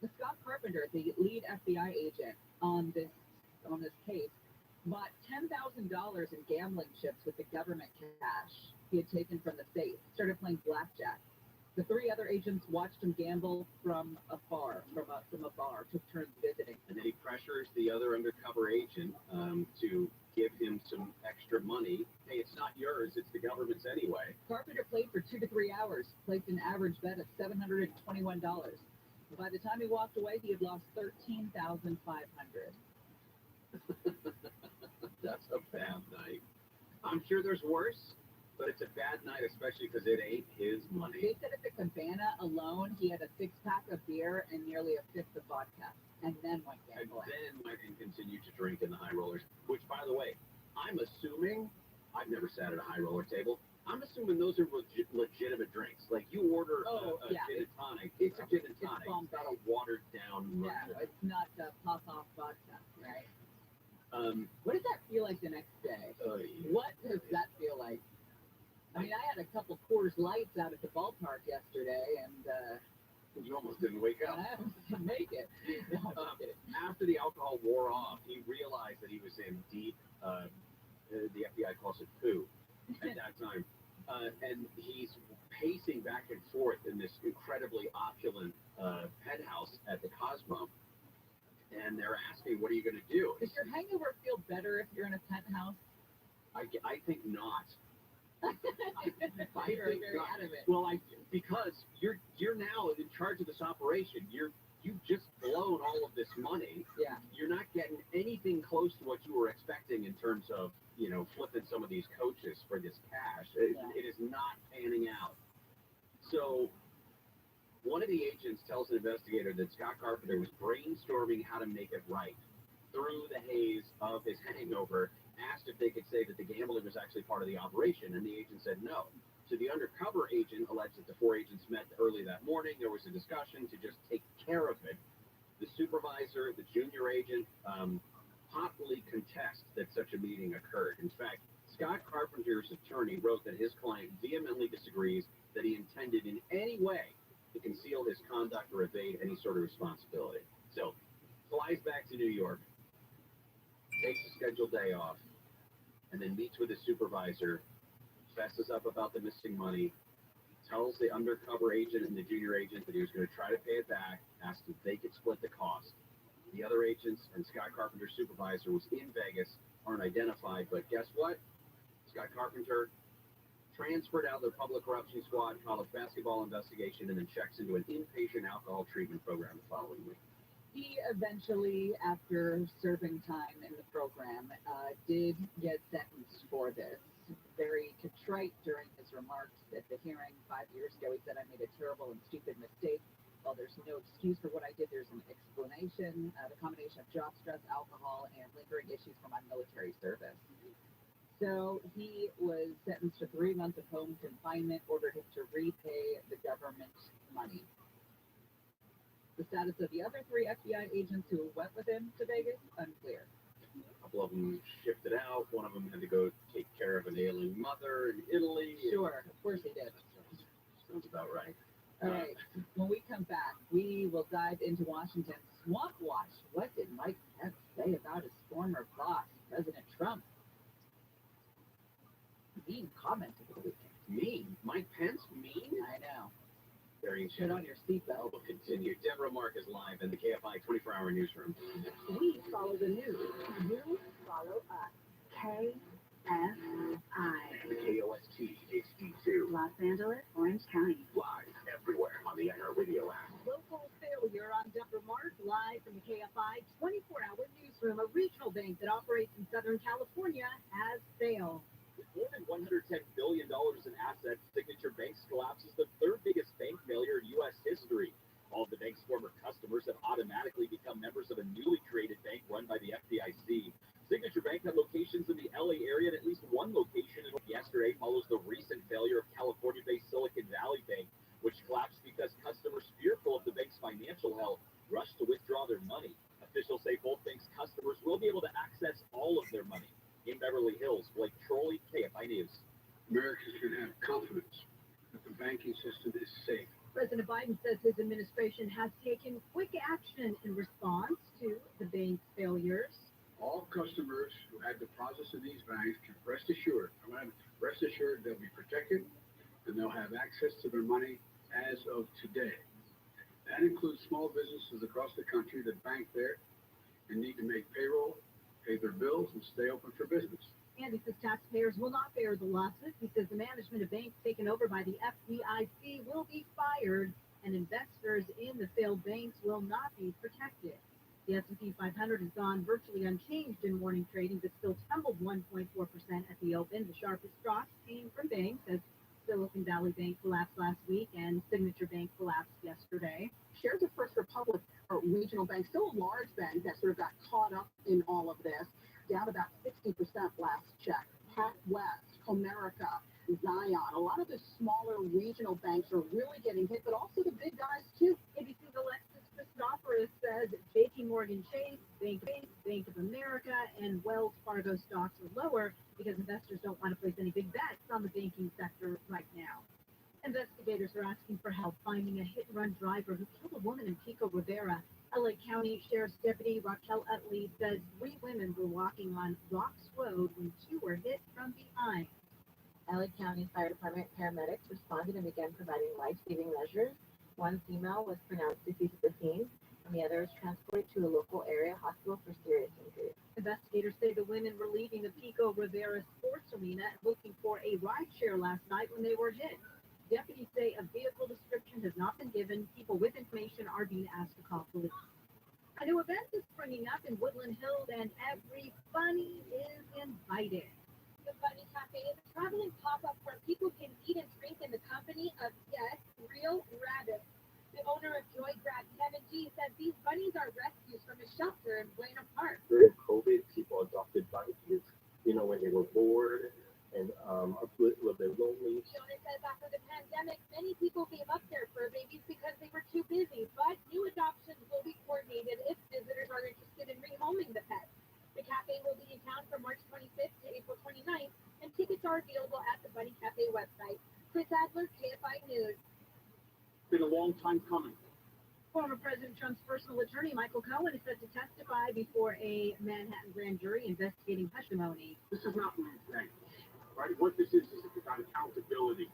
The Scott Carpenter, the lead FBI agent on this case, bought $10,000 in gambling chips with the government cash he had taken from the safe. Started playing blackjack. The three other agents watched him gamble from afar, from a bar, took turns visiting. And then he pressures the other undercover agent to give him some extra money. Hey, it's not yours, it's the government's anyway. Carpenter played for 2 to 3 hours, placed an average bet of $721. By the time he walked away, he had lost $13,500. That's a bad night. I'm sure there's worse, but it's a bad night, especially because it ain't his money. They said at the cabana alone, he had a 6-pack of beer and nearly a fifth of vodka, and then went And gambling. then went and continued to drink in the high rollers, which, by the way, I'm assuming, I've never sat at a high roller table, I'm assuming those are legitimate drinks. Like, you order a gin and tonic, it's a gin and tonic. It's not a watered down No, version. it's not pop-off vodka, right? Um, What does that feel like the next day? What does that feel like? I mean, I had a couple Coors Lights out at the ballpark yesterday, and you almost didn't wake up. I almost didn't make it. After the alcohol wore off, he realized that he was in deep, the FBI calls it poo at that time. And he's pacing back and forth in this incredibly opulent penthouse at the Cosmo. And they're asking, what are you going to do? Does your hangover feel better if you're in a penthouse? I think not. I You're think very not. adamant. Well, because you're now in charge of this operation. You've just blown all of this money. Yeah. You're not getting anything close to what you were expecting in terms of, flipping some of these coaches for this cash. It is not panning out. So one of the agents tells an investigator that Scott Carpenter was brainstorming how to make it right through the haze of his hangover, asked if they could say that the gambling was actually part of the operation, and the agent said no. So the undercover agent alleged that the four agents met early that morning. There was a discussion to just take care of it. The supervisor, the junior agent, hotly contest that such a meeting occurred. In fact, Scott Carpenter's attorney wrote that his client vehemently disagrees that he intended in any way to conceal his conduct or evade any sort of responsibility. So, flies back to New York, takes a scheduled day off, and then meets with his supervisor, fesses up about the missing money, tells the undercover agent and the junior agent that he was going to try to pay it back, asked if they could split the cost. The other agents and Scott Carpenter's supervisor was in Vegas, aren't identified, but guess what? Scott Carpenter transferred out of the public corruption squad, college basketball investigation, and then checks into an inpatient alcohol treatment program the following week. He eventually, after serving time in the program, did get sentenced for this. Very contrite during his remarks at the hearing 5 years ago. He said, I made a terrible and stupid mistake. While there's no excuse for what I did, there's an explanation. The combination of job stress, alcohol, and lingering issues from my military service. So he was sentenced to 3 months of home confinement, ordered him to repay the government money. The status of the other 3 FBI agents who went with him to Vegas, unclear. A couple of them shifted out. One of them had to go take care of an ailing mother in Italy. Sure, of course he did. Sounds about right. All right. When we come back, we will dive into Washington's Swamp Watch. What did Mike Pence say about his former boss, President Trump? Mean comment over the weekend. Mean? Mike Pence? Mean? I know. Very Put on your seatbelt. We'll continue. Deborah Mark is live in the KFI 24-hour newsroom. We follow the news. You follow us. KFI. The KOST HD2. Los Angeles, Orange County. Live everywhere on the iHeartRadio app. Local failure on Deborah Mark, live from the KFI 24-hour newsroom. A regional bank that operates in Southern California has failed. With more than $110 billion in assets, Signature Bank's collapse is the third biggest bank failure in U.S. history. All of the bank's former customers have automatically become members of a newly created bank run by the FDIC. Signature Bank had locations in the LA area and at least one location yesterday follows the recent failure of California-based Silicon Valley Bank, which collapsed because customers fearful of the bank's financial health rushed to withdraw their money. Officials say both banks' customers will be able to access all of their money. In Beverly Hills, Blake Trolley, KFI News. Americans should have confidence that the banking system is safe. President Biden says his administration has taken quick action in response to the bank's failures. All customers who had deposits in these banks can rest assured they'll be protected and they'll have access to their money as of today. That includes small businesses across the country that bank there and need to make payroll, pay their bills, and stay open for business. And he says taxpayers will not bear the losses. He says the management of banks taken over by the FDIC will be fired, and investors in the failed banks will not be protected. The S&P 500 has gone virtually unchanged in morning trading, but still tumbled 1.4% at the open. The sharpest drops came from banks as Silicon Valley Bank collapsed last week and Signature Bank collapsed yesterday. Shares of First Republic, a regional bank, still a large bank that sort of got caught up in all of this, down about 60% last check. PacWest, Comerica, Zion, a lot of the smaller regional banks are really getting hit, but also the big guys too. ABC's Alexis Christoforous says JP Morgan Chase, Bank of America, and Wells Fargo stocks are lower because investors don't want to place any big bets on the banking sector right now. Investigators are asking for help finding a hit-and-run driver who killed a woman in Pico Rivera. LA County Sheriff's Deputy Raquel Utley says 3 women were walking on Rocks Road when 2 were hit from behind. LA County Fire Department paramedics responded and began providing life-saving measures. One female was pronounced deceased at the scene, and the other was transported to a local area hospital for serious injuries. Investigators say the women were leaving the Pico Rivera Sports Arena and looking for a rideshare last night when they were hit. Deputies say a vehicle description has not been given. People with information are being asked to call police. A new event is springing up in Woodland Hills, and every bunny is invited. The Bunny Cafe is a traveling pop-up where people can eat and drink in the company of, yes, real rabbits. The owner of Joy Grab, Kevin G, said these bunnies are rescues from a shelter in Buena Park. During COVID, people adopted bunnies, when they were bored and a little bit lonely. The owner says after the pandemic, many people gave up their fur babies because they were too busy, but new adoptions will be coordinated if visitors are interested in rehoming the pets. The cafe will be in town from March 25th to April 29th, and tickets are available at the Bunny Cafe website. Chris Adler, KFI News. Been a long time coming. Former President Trump's personal attorney, Michael Cohen, is set to testify before a Manhattan grand jury investigating testimony. This is not what you think, right? What this is about accountability.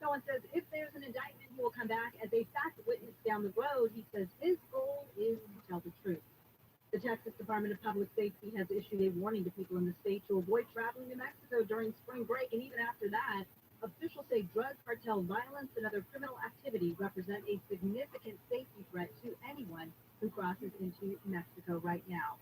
Cohen says if there's an indictment, he will come back as a fact witness down the road. He says his goal is to tell the truth. The Texas Department of Public Safety has issued a warning to people in the state to avoid traveling to Mexico during spring break, and even after that, officials say drug cartel violence and other criminal activity represent a significant safety threat to anyone who crosses into Mexico right now.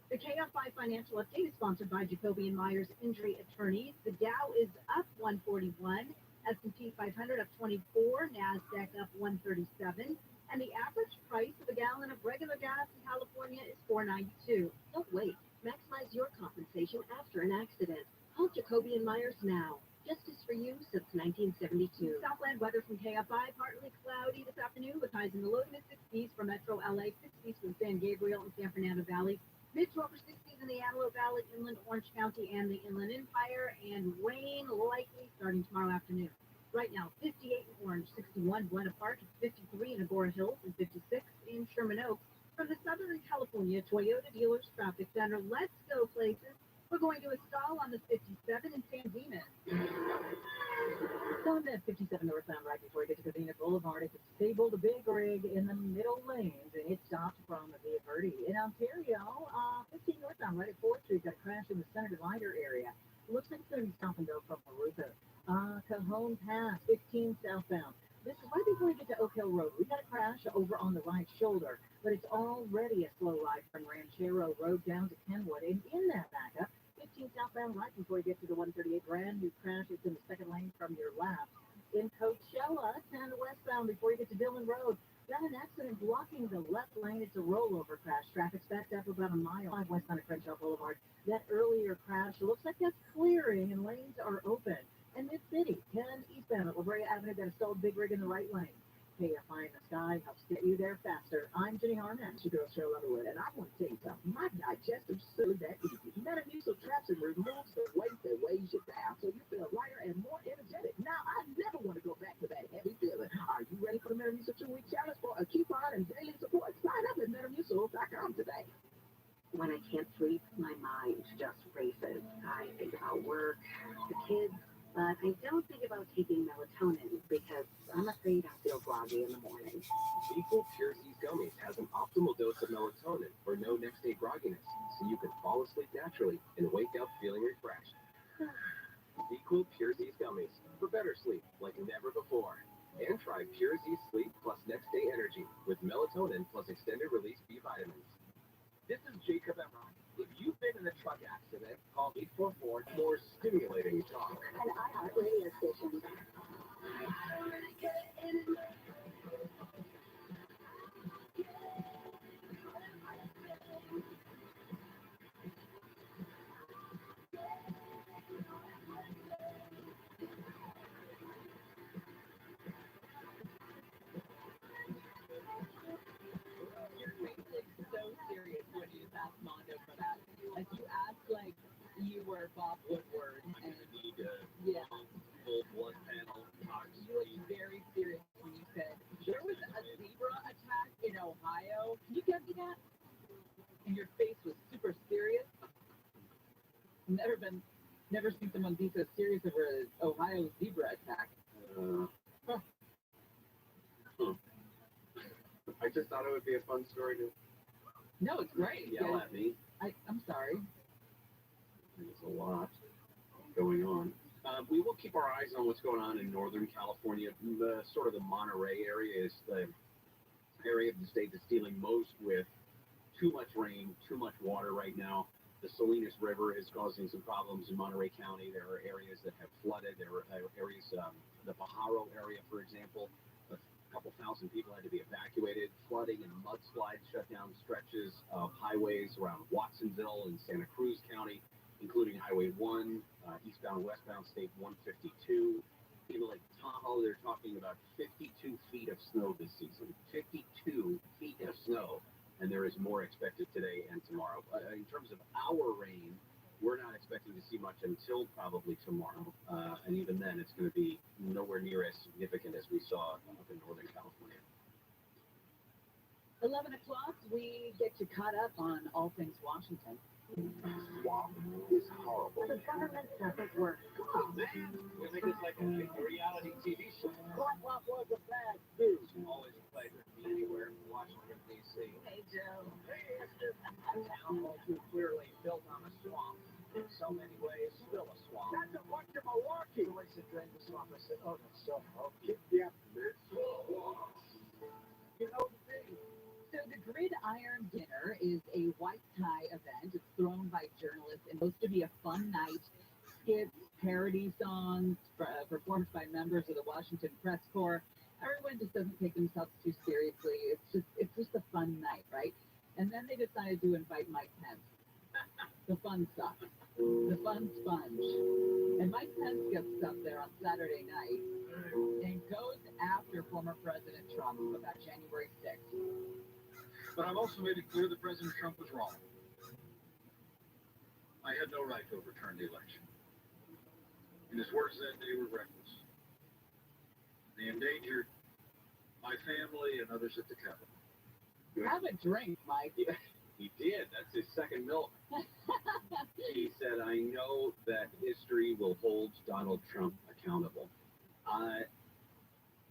The KFI Financial Update is sponsored by Jacoby & Myers Injury Attorneys. The Dow is up 141, S&P 500 up 24, NASDAQ up 137, and the average price of a gallon of regular gas in California is $4.92. Don't wait. Maximize your compensation after an accident. Call Jacoby & Myers now. Justice for you since 1972. Southland weather from KFI, partly cloudy this afternoon with highs in the low to mid-60s for Metro LA, 60s from San Gabriel and San Fernando Valley, mid to upper 60s in the Antelope Valley, Inland Orange County, and the Inland Empire, and rain likely starting tomorrow afternoon. Right now, 58 in Orange, 61 Buena Park, 53 in Agora Hills, and 56 in Sherman Oaks. From the Southern California Toyota Dealers Traffic Center, let's go places. We're going to install on the 57 in San Dimas. So on the 57 northbound right before you get to Covina Boulevard, it's disabled a big rig in the middle lanes, and it stopped from Via Verde. In Ontario, 15 northbound right at 4th Street, got a crash in the center divider area. Looks like it's going to be stop and go from Maruca. Cajon Pass, 15 southbound. This is right before you get to Oak Hill Road. We got a crash over on the right shoulder, but it's already a slow ride from Ranchero Road down to Kenwood. And in that backup, 15 southbound right before you get to the 138 brand new crash. It's in the second lane from your left. In Coachella, 10 westbound before you get to Dillon Road. Got an accident blocking the left lane. It's a rollover crash. Traffic's backed up about a mile 5 westbound at Crenshaw Boulevard. That earlier crash looks like that's clearing and lanes are open. And Mid-City, 10 eastbound at La Brea Avenue, got a stalled big rig in the right lane. KFI in the sky helps get you there faster. I'm Jenny Harman, your girl Cheryl Underwood, and I want to tell you something. My digestive so that easy. Metamucil traps and removes the weight that weighs you down, so you feel lighter and more energetic. Now, I never want to go back to that heavy feeling. Are you ready for the Metamucil 2-week challenge for a coupon and daily support? Sign up at metamucil.com today. When I can't sleep, my mind just races. I think about work, the kids, but I don't think about taking melatonin because I'm afraid I'll feel groggy in the morning. Equal Pure Z's Gummies has an optimal dose of melatonin for no next day grogginess, so you can fall asleep naturally and wake up feeling refreshed. Equal Pure Z's Gummies for better sleep like never before. And try Pure Z Sleep plus Next Day Energy with melatonin plus extended release B vitamins. This is Jacob Emron. If you've been in a truck accident, call 844 for stimulating talk. And I have radio stations. So serious when you asked Mondo for that. Like you asked like you were Bob Woodward and yeah. Full blood panel. You were very serious when you said there was a zebra attack in Ohio. Can you get me that? And your face was super serious. Never seen someone be so serious over an Ohio zebra attack. I just thought it would be a fun story to No, it's great. yell at me. I'm sorry. There's a lot going on. We will keep our eyes on what's going on in Northern California. The sort of the Monterey area is the area of the state that's dealing most with too much rain, too much water right now. The Salinas River is causing some problems in Monterey County. There are areas that have flooded. There are areas, the Pajaro area, for example, a couple thousand people had to be evacuated. Flooding and mudslides shut down stretches of highways around Watsonville and Santa Cruz County, including Highway 1, eastbound, westbound, State 152. Even like Tahoe, they're talking about 52 feet of snow this season. 52 feet of snow. And there is more expected today and tomorrow. In terms of our rain, we're not expecting to see much until probably tomorrow. And even then, it's going to be nowhere near as significant as we saw up in Northern California. 11 o'clock, we get you caught up on all things Washington. Swamp is horrible. The government doesn't work. Oh, man. You think it's like a reality TV show? What was a bad news? Always a pleasure to be anywhere in Washington, D.C. Hey, Joe. A town too clearly built on a swamp. In so many ways, still a swamp. That's a bunch of Milwaukee. The way to drain the swamp. I said, oh, that's so okay. Yeah, you know the thing. So the Gridiron Dinner is a white tie event. It's thrown by journalists and supposed to be a fun night. Skits, parody songs, performed by members of the Washington Press Corps. Everyone just doesn't take themselves too seriously. It's just a fun night, right? And then they decided to invite Mike Pence. The fun stuff. The fun sponge. And Mike Pence gets up there on Saturday night and goes after former President Trump about January 6th. But I've also made it clear that President Trump was wrong. I had no right to overturn the election. And his words that day were reckless. They endangered my family and others at the Capitol. Have a drink, Mike. Yeah, he did. That's his second milk. He said, I know that history will hold Donald Trump accountable.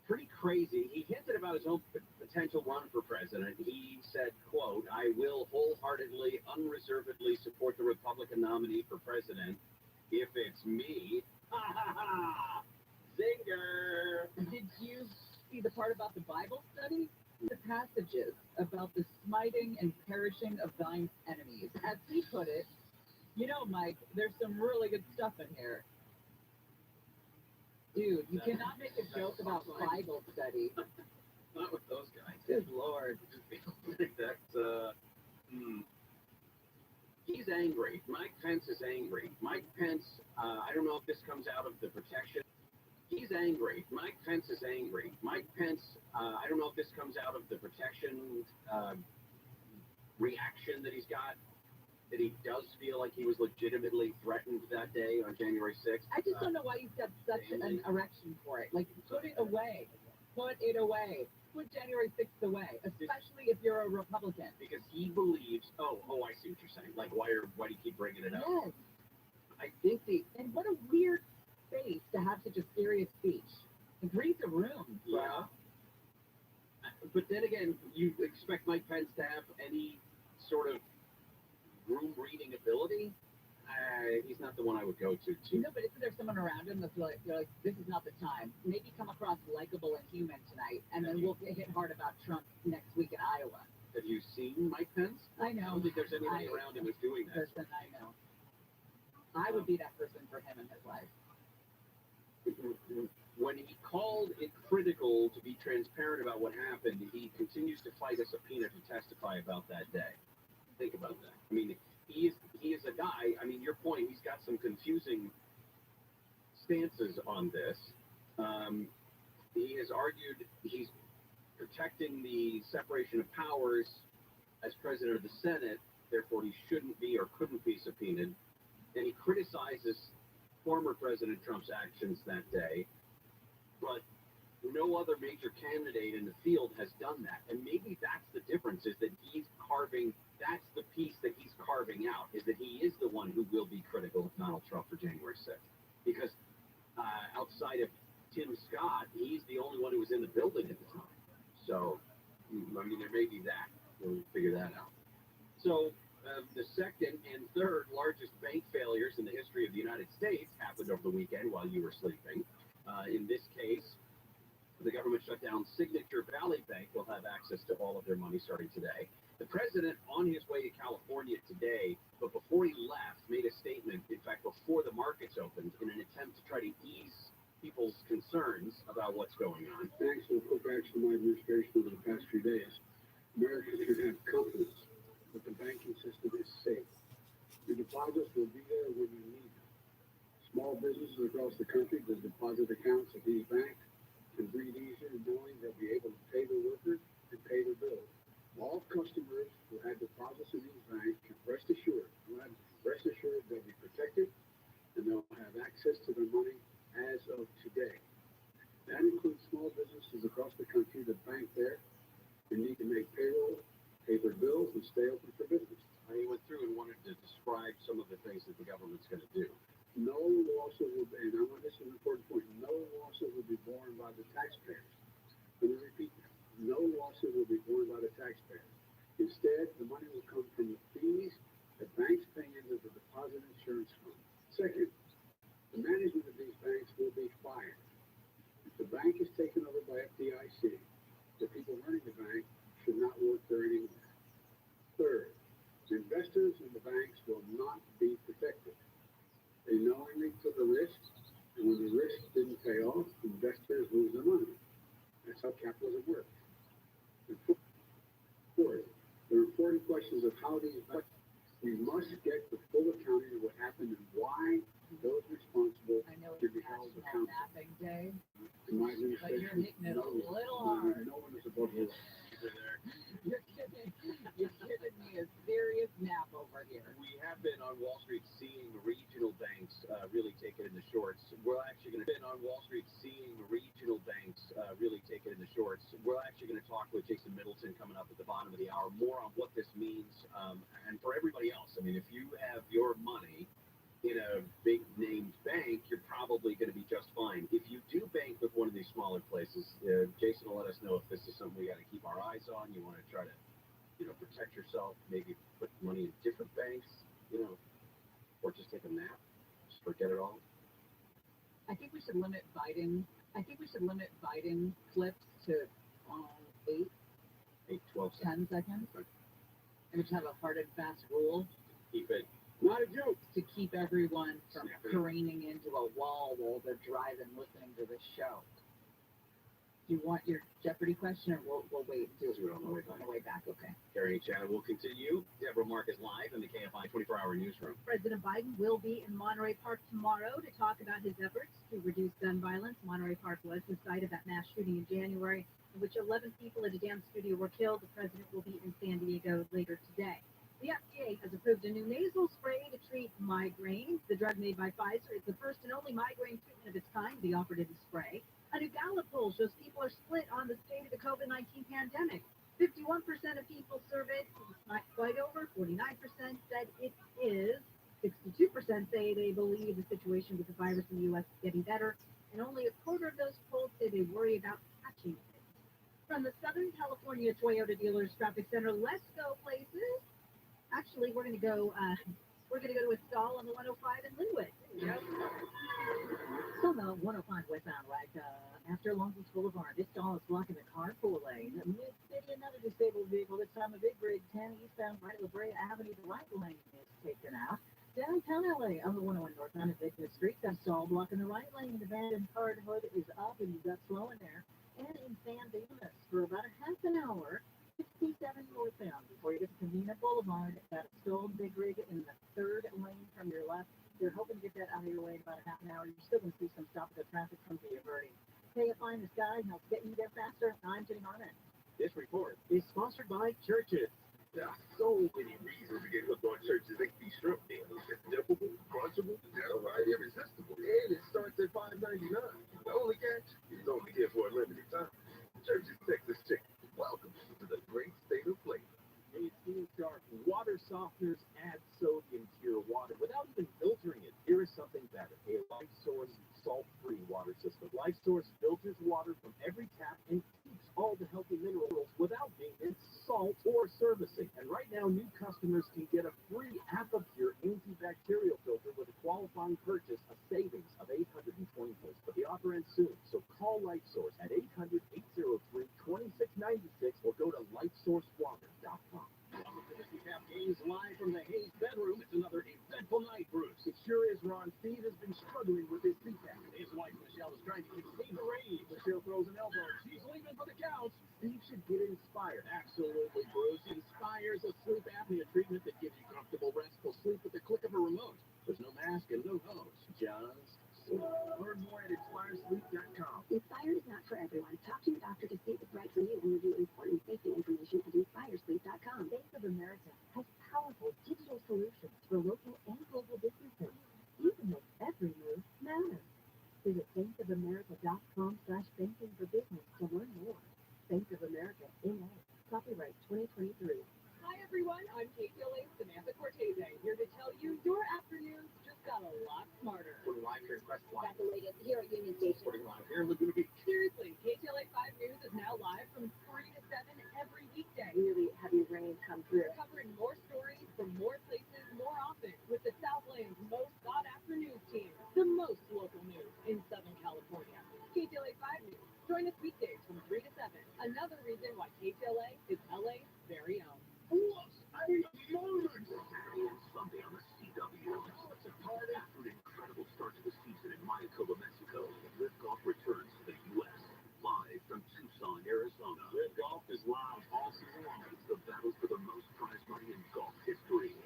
Pretty crazy. He hinted about his own potential run for president. He said, quote, I will wholeheartedly, unreservedly support the Republican nominee for president if it's me. Ha ha ha! Zinger! Did you see the part about the Bible study? The passages about the smiting and perishing of thine enemies. As he put it, you know, Mike, there's some really good stuff in here. Dude, you cannot make a joke about Bible study. Not with those guys. Good Lord. That's, He's angry. Mike Pence is angry. Mike Pence, I don't know if this comes out of the protection. He's angry. Mike Pence is angry. Mike Pence, I don't know if this comes out of the protection reaction that he's got, that he does feel like he was legitimately threatened that day on January 6th. I just don't know why you've got such an erection for it. Like, put it away. Put it away. Put January 6th away, especially if you're a Republican. Because he believes, I see what you're saying. Like, why do you keep bringing it up? Yes. I think and what a weird face to have such a serious speech. Like, read the room, bro. Yeah. But then again, you expect Mike Pence to have any sort of room reading ability? He's not the one I would go to. No, but isn't there someone around him that's like, you're like, this is not the time. Maybe come across likable and human tonight, and then we'll get hit hard about Trump next week in Iowa. Have you seen Mike Pence? I know. I don't think there's anybody around him who's doing that. Person I know. I would be that person for him in his life. When he called it critical to be transparent about what happened, he continues to fight a subpoena to testify about that day. Think about that. I mean, he is a guy, I mean, your point, he's got some confusing stances on this. He has argued he's protecting the separation of powers as president of the Senate, therefore he shouldn't be or couldn't be subpoenaed. And he criticizes former President Trump's actions that day, but no other major candidate in the field has done that. And maybe that's the difference, is that that's the piece that he's carving out, is that he is the one who will be critical of Donald Trump for January 6th. Because outside of Tim Scott, he's the only one who was in the building at the time. So, I mean, there may be that. We'll figure that out. So, the second and third largest bank failures in the history of the United States happened over the weekend while you were sleeping. In this case, the government shut down Signature Valley Bank. Will have access to all of their money starting today. The president, on his way to California today, but before he left, made a statement, in fact, before the markets opened, in an attempt to try to ease people's concerns about what's going on. Thanks to the quick action of my administration over the past few days, Americans should have confidence that the banking system is safe. Your deposits will be there when you need them. Small businesses across the country with deposit accounts at these banks can breathe easier knowing they'll be able to pay their workers and pay their bills. All customers who had deposits in these banks can rest assured they'll be protected and they'll have access to their money as of today. That includes small businesses across the country that bank there and need to make payroll, pay their bills, and stay open for business. He went through and wanted to describe some of the things that the government's going to do. No lawsuit will be, and I want this is an important point, no lawsuit will be borne by the taxpayers. Let me repeat that. No lawsuit will be borne by the taxpayers. Instead, the money will come from the fees that banks pay into the deposit insurance fund. Second, the management of these banks will be fired. If the bank is taken over by FDIC, the people running the bank should not work there anymore. Third, investors in the banks will not be protected. They knowingly took a risk, and when the risk didn't pay off, investors lose their money. That's how capitalism works. And fourth, there are important questions of how these banks. We must get the full accounting of what happened and why those responsible should be held accountable. Napping day, In my but you're administration, hitting it a little hard. no one is above the law. You're giving me a serious nap over here. We have been on Wall Street seeing regional banks really take it in the shorts. We're actually going to be on Wall Street seeing regional banks with Jason Middleton coming up at the bottom of the hour, more on what this means, and for everybody else. I mean, if you have your money in a big named bank, you're probably going to be just fine. If you do bank with one of these smaller places, Jason will let us know if this is something we got to keep our eyes on. You want to try to, protect yourself, maybe put money in different banks, or just take a nap, just forget it all. I think we should limit Biden clips to 12 10 seconds. And just have a hard and fast rule. Keep it. Not a joke. To keep everyone from careening into a wall while they're driving listening to this show. Do you want your Jeopardy question, or we'll wait and do it on the way back? Okay. Carrie Channel will continue. Deborah Mark is live in the KFI 24-hour newsroom. President Biden will be in Monterey Park tomorrow to talk about his efforts to reduce gun violence. Monterey Park was the site of that mass shooting in January, in which 11 people at a dance studio were killed. The president will be in San Diego later today. The FDA has approved a new nasal spray to treat migraine. The drug made by Pfizer is the first and only migraine treatment of its kind to be offered in the spray. A new Gallup poll shows people are split on the state of the COVID-19 pandemic. 51% of people surveyed, not quite over, 49% said it is. 62% say they believe the situation with the virus in the U.S. is getting better, and only a quarter of those polled say they worry about catching it. From the Southern California Toyota Dealers Traffic Center, let's go places. Actually, we're going to go to a stall on the 105 in Linwood. Yep. So the 105 westbound, right after Long Beach Boulevard. This stall is blocking the carpool lane. Mid-city, another disabled vehicle. This time a big rig 10 eastbound right of La Brea Avenue. The right lane is taken out. Downtown LA on the 101 northbound at Victor Street. That stall blocking the right lane. The abandoned card hood is up and you've got slow in there. And in San Dimas for about a half an hour. 67 northbound before you get to Covina Boulevard. That stalled big rig in the third lane from your left. You're hoping to get that out of your way in about a half an hour. You're still going to see some stop at the traffic from Via Verde. KFI in the sky helps get you there faster. I'm Jenny Harmon. This report is sponsored by churches. There are so many reasons to get hooked on churches. They can be shrimp deals. It's dippable, crunchable, downright irresistible. And it starts at $5.99. The only catch is only here for a limited time. Church's Texas Chicken. Welcome to the great state of flavor. Hey, it's Ian Sharp. Water softeners add sodium to your water without even filtering it. Here is something better. A LifeSource salt-free water system. LifeSource filters water from every tap and keeps all the healthy minerals without maintenance, salt, or servicing. And right now, new customers can get a free AquaPure antibacterial filter with a qualifying purchase, a savings of $820. But the offer ends soon, so call LifeSource at 800-803-2696 or go to lifesourcewater.com. Games live from the Hayes bedroom. It's another eventful night, Bruce. It sure is, Ron. Steve has been struggling with his CPAP. His wife, Michelle, is trying to keep Steve arranged. Michelle throws an elbow. She's leaving for the couch. Steve should get Inspired. Absolutely, Bruce. Inspire's a sleep apnea treatment that gives you comfortable, restful sleep with the click of a remote. There's no mask and no hose. Just sleep. Learn more at inspiresleep.com. Inspired is not for everyone. Talk to your doctor to see if it's right for you and review important safety information at inspiresleep.com. Bank of America has powerful digital solutions for local and global businesses. You can make every move matter. Visit bankofamerica.com/banking for business to learn more. Bank of America, NA. Copyright 2023. Hi everyone, I'm KTLA's Samantha Cortese, here to tell you your afternoons just got a lot smarter. We're live here at Crestline. Got the latest here at Union Station. Reporting live here in Laguna Beach. Seriously, KTLA 5 News is now live from 3 to 7 every weekday. Really heavy rain come through. We're covering more stories from more places more often with the Southland's most sought-after news team, the most local news in Southern California. KTLA 5 News. Join us weekdays from 3 to 7. Another reason why KTLA is LA's very own. Plus, I love it. Saturday and Sunday on the CW. It's a party. After an incredible start to the season in Mayakoba, Mexico, Live Golf returns to the U.S. Live from Tucson, Arizona. Live Golf is live all season long. It's the battle for the most prize money in golf history.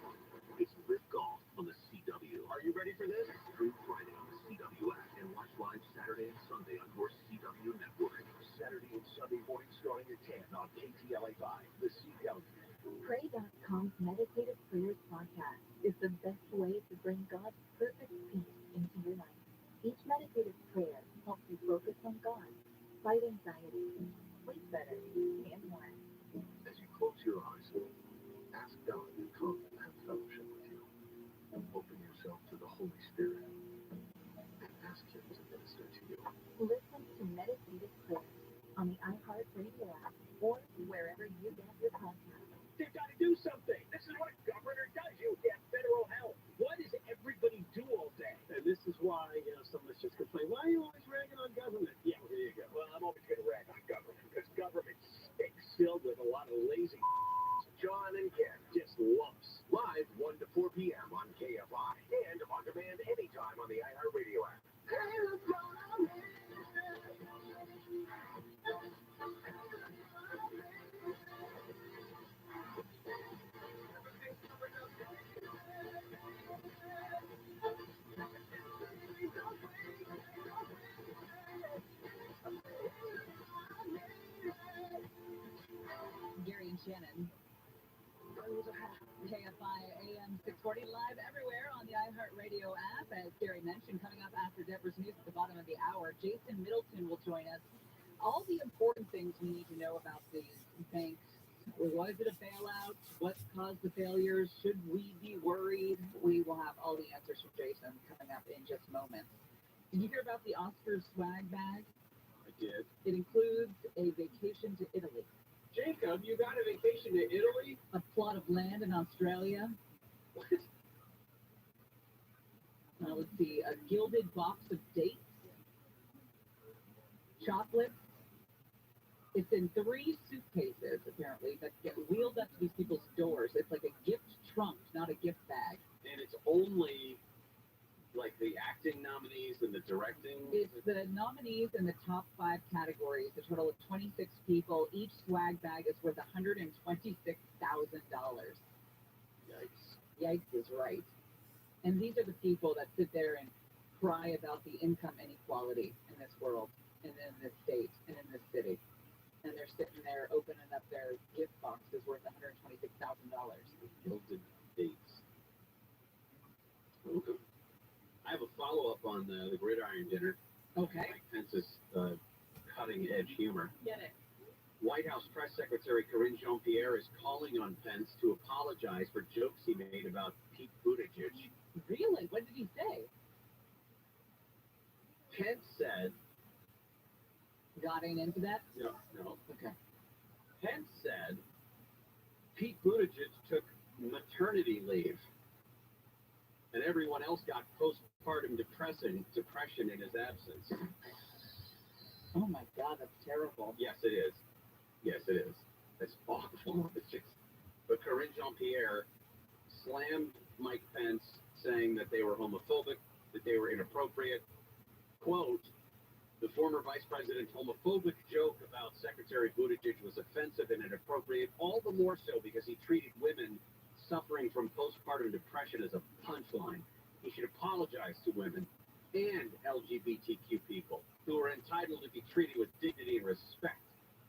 It's Live Golf on the CW. Are you ready for this? Stream Friday on the CW app and watch live Saturday and Sunday on your CW network. Saturday and Sunday morning starting at 10 on KTLA 5, the CW. Pray.com's Meditative Prayers podcast is the best way to bring God's perfect peace into your life. Each meditative prayer helps you focus on God, fight anxiety, sleep better, and more. Recording live everywhere on the iHeartRadio app. As Gary mentioned, coming up after Deborah's news at the bottom of the hour, Jason Middleton will join us. All the important things we need to know about these banks. Was it a bailout? What caused the failures? Should we be worried? We will have all the answers from Jason coming up in just moments. Did you hear about the Oscars swag bag? I did. It includes a vacation to Italy. Jacob, you got a vacation to Italy? A plot of land in Australia. What? Let's see, a gilded box of dates. Chocolates. It's in 3 suitcases, apparently, that get wheeled up to these people's doors. It's like a gift trunk, not a gift bag. And it's only like the acting nominees and the directing? It's the nominees in the top 5 categories, a total of 26 people. Each swag bag is worth $126,000. Yikes. Yikes is right. And these are the people that sit there and cry about the income inequality in this world, and in this state, and in this city. And they're sitting there opening up their gift boxes worth $126,000. Gilded dates. Okay. I have a follow-up on the gridiron dinner. Okay. Mike Pence's cutting-edge humor. Get it. White House Press Secretary Karine Jean-Pierre is calling on Pence to apologize for jokes he made about Pete Buttigieg. Really? What did he say? Pence said... Got into that? No. Okay. Pence said Pete Buttigieg took maternity leave, and everyone else got postpartum depression in his absence. Oh my God, that's terrible. Yes, it is. It's awful. It's just, but Karine Jean-Pierre slammed Mike Pence, saying that they were homophobic, that they were inappropriate. Quote, the former vice president's homophobic joke about Secretary Buttigieg was offensive and inappropriate, all the more so because he treated women suffering from postpartum depression as a punchline. He should apologize to women and LGBTQ people who are entitled to be treated with dignity and respect.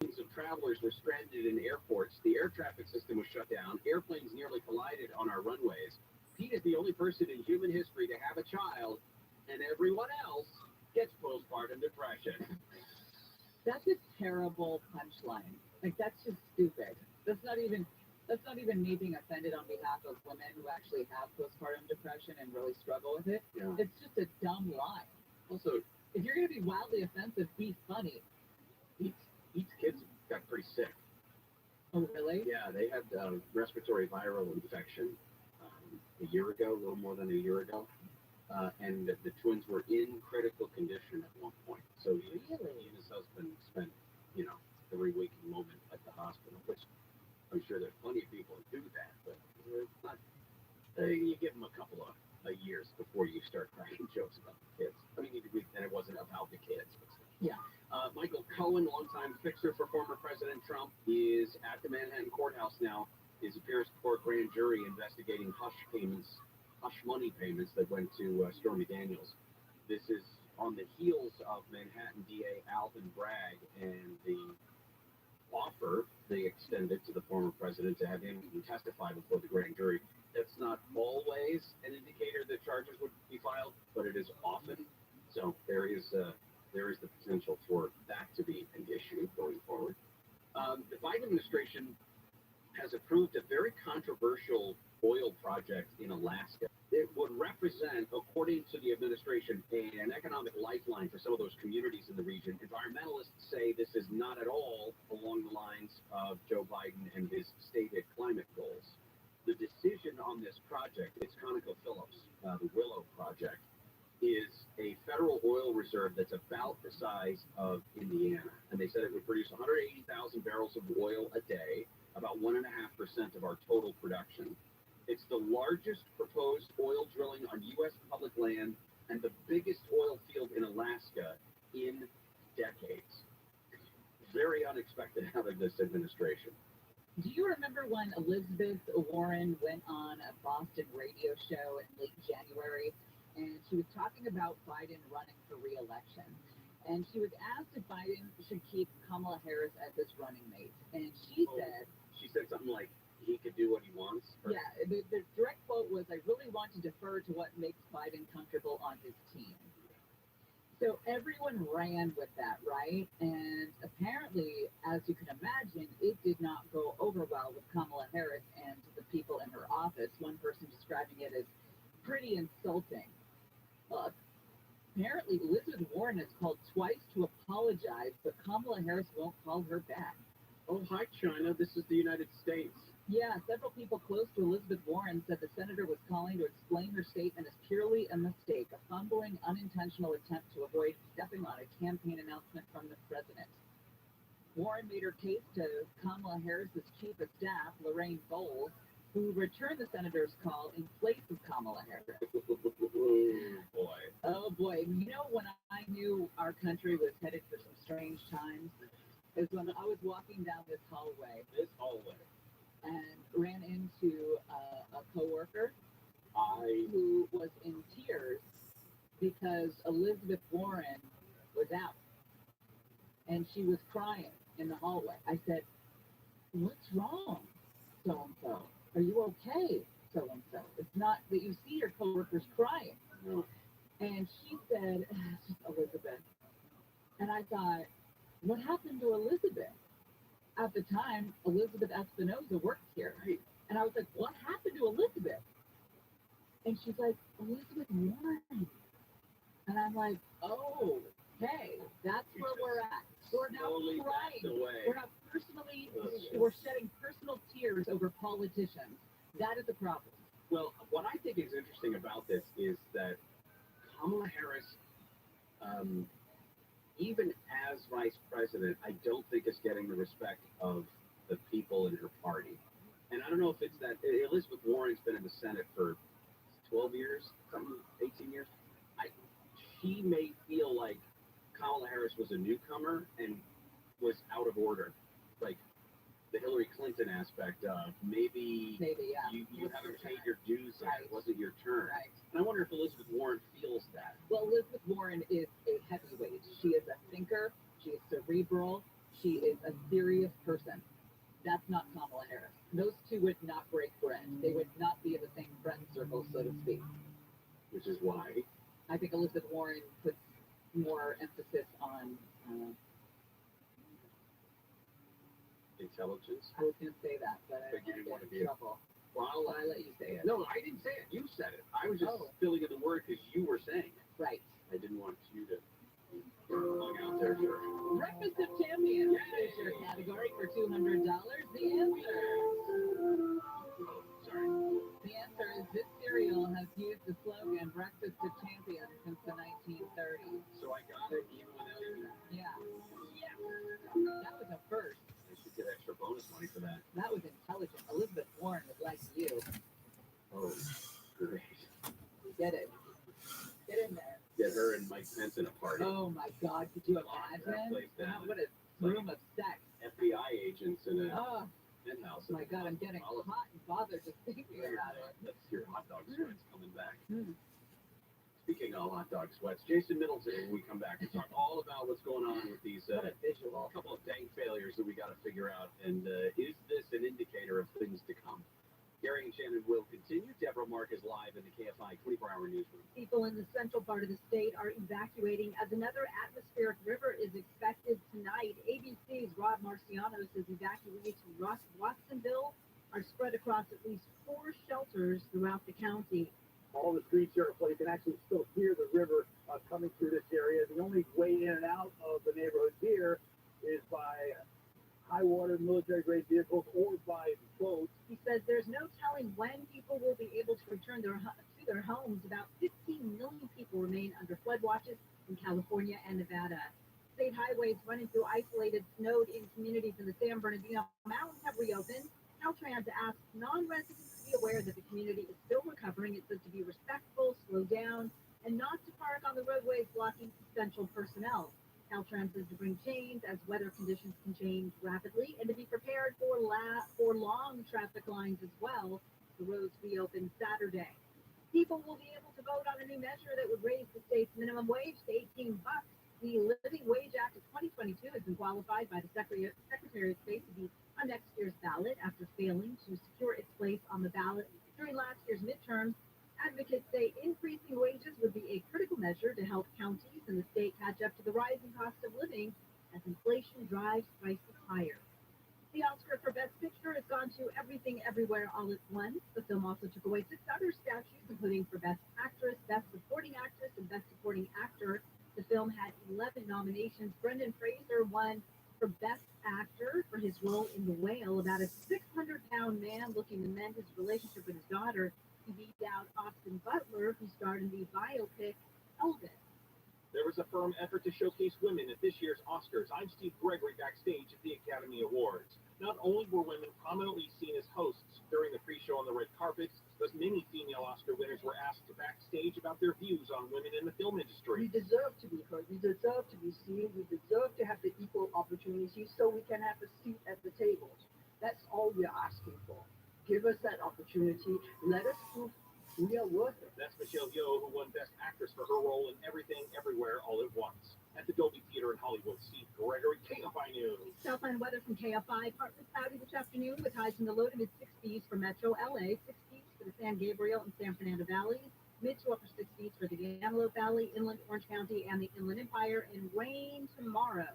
Millions of travelers were stranded in airports. The air traffic system was shut down. Airplanes nearly collided on our runways. Pete is the only person in human history to have a child, and everyone else gets postpartum depression. That's a terrible punchline. Like, that's just stupid. That's not even me being offended on behalf of women who actually have postpartum depression and really struggle with it. Yeah. It's just a dumb line. Also, if you're going to be wildly offensive, be funny. Pete's kids got pretty sick. Oh, really? Yeah, they had respiratory viral infection a year ago, a little more than a year ago. And the twins were in critical condition at one point. So he and his husband spent, every waking moment at the hospital, which I'm sure there's plenty of people who do that, but it's not, you give them a couple of years before you start cracking jokes about the kids. I mean, and it wasn't about the kids. Yeah. Michael Cohen, longtime fixer for former President Trump, is at the Manhattan courthouse now. His appears before a grand jury investigating hush money payments that went to Stormy Daniels. This is on the heels of Manhattan DA Alvin Bragg and the offer they extended to the former president to have him testify before the grand jury. That's not always an indicator that charges would be filed, but it is often. So there is the potential for that to be an issue going forward. The Biden administration has approved a very controversial oil project in Alaska. It would represent, according to the administration, an economic lifeline for some of those communities in the region. Environmentalists say this is not at all along the lines of Joe Biden and his stated climate goals. The decision on this project, it's ConocoPhillips, the Willow project, is a federal oil reserve that's about the size of Indiana. And they said it would produce 180,000 barrels of oil a day, about 1.5% of our total production. It's the largest proposed oil drilling on U.S. public land and the biggest oil field in Alaska in decades. Very unexpected out of this administration. Do you remember when Elizabeth Warren went on a Boston radio show in late January, and she was talking about Biden running for re-election? And she was asked if Biden should keep Kamala Harris as his running mate. And she said something like, he could do what he wants? Or? Yeah, the direct quote was, "I really want to defer to what makes Biden comfortable on his team." So everyone ran with that, right? And apparently, as you can imagine, it did not go over well with Kamala Harris and the people in her office. One person describing it as pretty insulting. Apparently, Elizabeth Warren has called twice to apologize, but Kamala Harris won't call her back. Oh, hi, China. This is the United States. Yeah, several people close to Elizabeth Warren said the senator was calling to explain her statement as purely a mistake, a fumbling, unintentional attempt to avoid stepping on a campaign announcement from the president. Warren made her case to Kamala Harris's chief of staff, Lorraine Bowles, who returned the senator's call in place of Kamala Harris. Oh boy. You know, when I knew our country was headed for some strange times, is when I was walking down this hallway. And ran into a coworker who was in tears because Elizabeth Warren was out and she was crying in the hallway. I said, "What's wrong, so-and-so? Are you okay, so-and-so?" It's not that you see your coworkers crying. No. And she said, "It's just Elizabeth." And I thought, what happened to Elizabeth? At the time, Elizabeth Espinosa worked here. And I was like, what happened to Elizabeth? And she's like, Elizabeth Warren. And I'm like, oh, okay, that's where we're at. We're now crying. We're not personally, we're shedding personal tears over politicians. That is a problem. Well, what I think is interesting about this is that Kamala Harris, even as vice president, I don't think is getting the respect of the people in her party. And I don't know if it's that Elizabeth Warren's been in the Senate for 12 years, 18 years. She may feel like Kamala Harris was a newcomer and was out of order. Like the Hillary Clinton aspect of maybe yeah. you haven't paid your dues yet. It wasn't your turn. Right. And I wonder if Elizabeth Warren feels that. Well, Elizabeth Warren is a heavyweight. She is a thinker. She is cerebral. She is a serious person. That's not Kamala Harris. Those two would not break bread. They would not be in the same friend circle, so to speak. Which is why I think Elizabeth Warren puts more emphasis on intelligence. I was going to say that, but I didn't want to be trouble. Well, I let you say it. No, I didn't say it. You said it. I was just filling in the word because you were saying it. Right. I didn't want you to hung out there. Breakfast of Champions is your category for $200. The answer. Sorry. The answer is this cereal has used the slogan Breakfast of Champions since the 1930s. So I got it even without you. Yeah. That was a first. I should get extra bonus money for that. That was intelligent. Elizabeth Warren would like you. Oh, great. Get it. Get in there. Get her and Mike Pence in a party. Oh my God, could you imagine? What a room of sex. FBI agents in a penthouse. My God, I'm getting hot and bothered just thinking about it. That's your hot dog sweats coming back. Speaking of hot dog sweats, Jason Middleton, when we come back, we talk all about what's going on with these couple of dang failures that we got to figure out. And is this an indicator of things to come? Gary and Shannon will continue. Deborah Mark is live in the KFI 24-hour newsroom. People in the central part of the state are evacuating as another atmospheric river is expected tonight. ABC's Rob Marciano says evacuees from Watsonville are spread across at least 4 shelters throughout the county. All the streets here you can actually still hear the river coming through this area. The only way in and out of the neighborhood here is by high water military-grade vehicles or by boats. He says there's no telling when people will be able to return to their homes. About 15 million people remain under flood watches in California and Nevada. State highways running through isolated, snowed-in communities in the San Bernardino Mountains have reopened. Caltrans asked non-residents to be aware that the community is still recovering. It says to be respectful, slow down, and not to park on the roadways blocking essential personnel. Caltrans says to bring change as weather conditions can change rapidly and to be prepared for long traffic lines as well. The roads reopen Saturday. People will be able to vote on a new measure that would raise the state's minimum wage to $18. The Living Wage Act of 2022 has been qualified by the Secretary of State to be on next year's ballot after failing to secure its place on the ballot during last year's midterms. Advocates say increasing wages would be a critical measure to help counties in the state catch up to the rising cost of living as inflation drives prices higher. The Oscar for Best Picture has gone to Everything Everywhere All at Once. The film also took away 6 other statues, including for Best Actress, Best Supporting Actress, and Best Supporting Actor. The film had 11 nominations. Brendan Fraser won for Best Actor for his role in The Whale, about a 600-pound man looking to mend his relationship with his daughter. He beat out Austin Butler, who starred in the biopic Elvis. There was a firm effort to showcase women at this year's Oscars. I'm Steve Gregory backstage at the Academy Awards. Not only were women prominently seen as hosts during the pre-show on the red carpet, but many female Oscar winners were asked to backstage about their views on women in the film industry. We deserve to be heard. We deserve to be seen. We deserve to have the equal opportunities so we can have a seat at the tables. That's all we're asking for. Give us that opportunity. Let us prove we are worth it. That's Michelle Yeoh, who won Best Actress for her role in Everything Everywhere All at Once. At the Dolby Theater in Hollywood, Steve Gregory, KFI News. Southland weather from KFI. Partly cloudy this afternoon with highs in the low to mid-60s for Metro LA, 60s for the San Gabriel and San Fernando Valleys, mid to upper 60s for the Antelope Valley, Inland Orange County, and the Inland Empire, and rain tomorrow.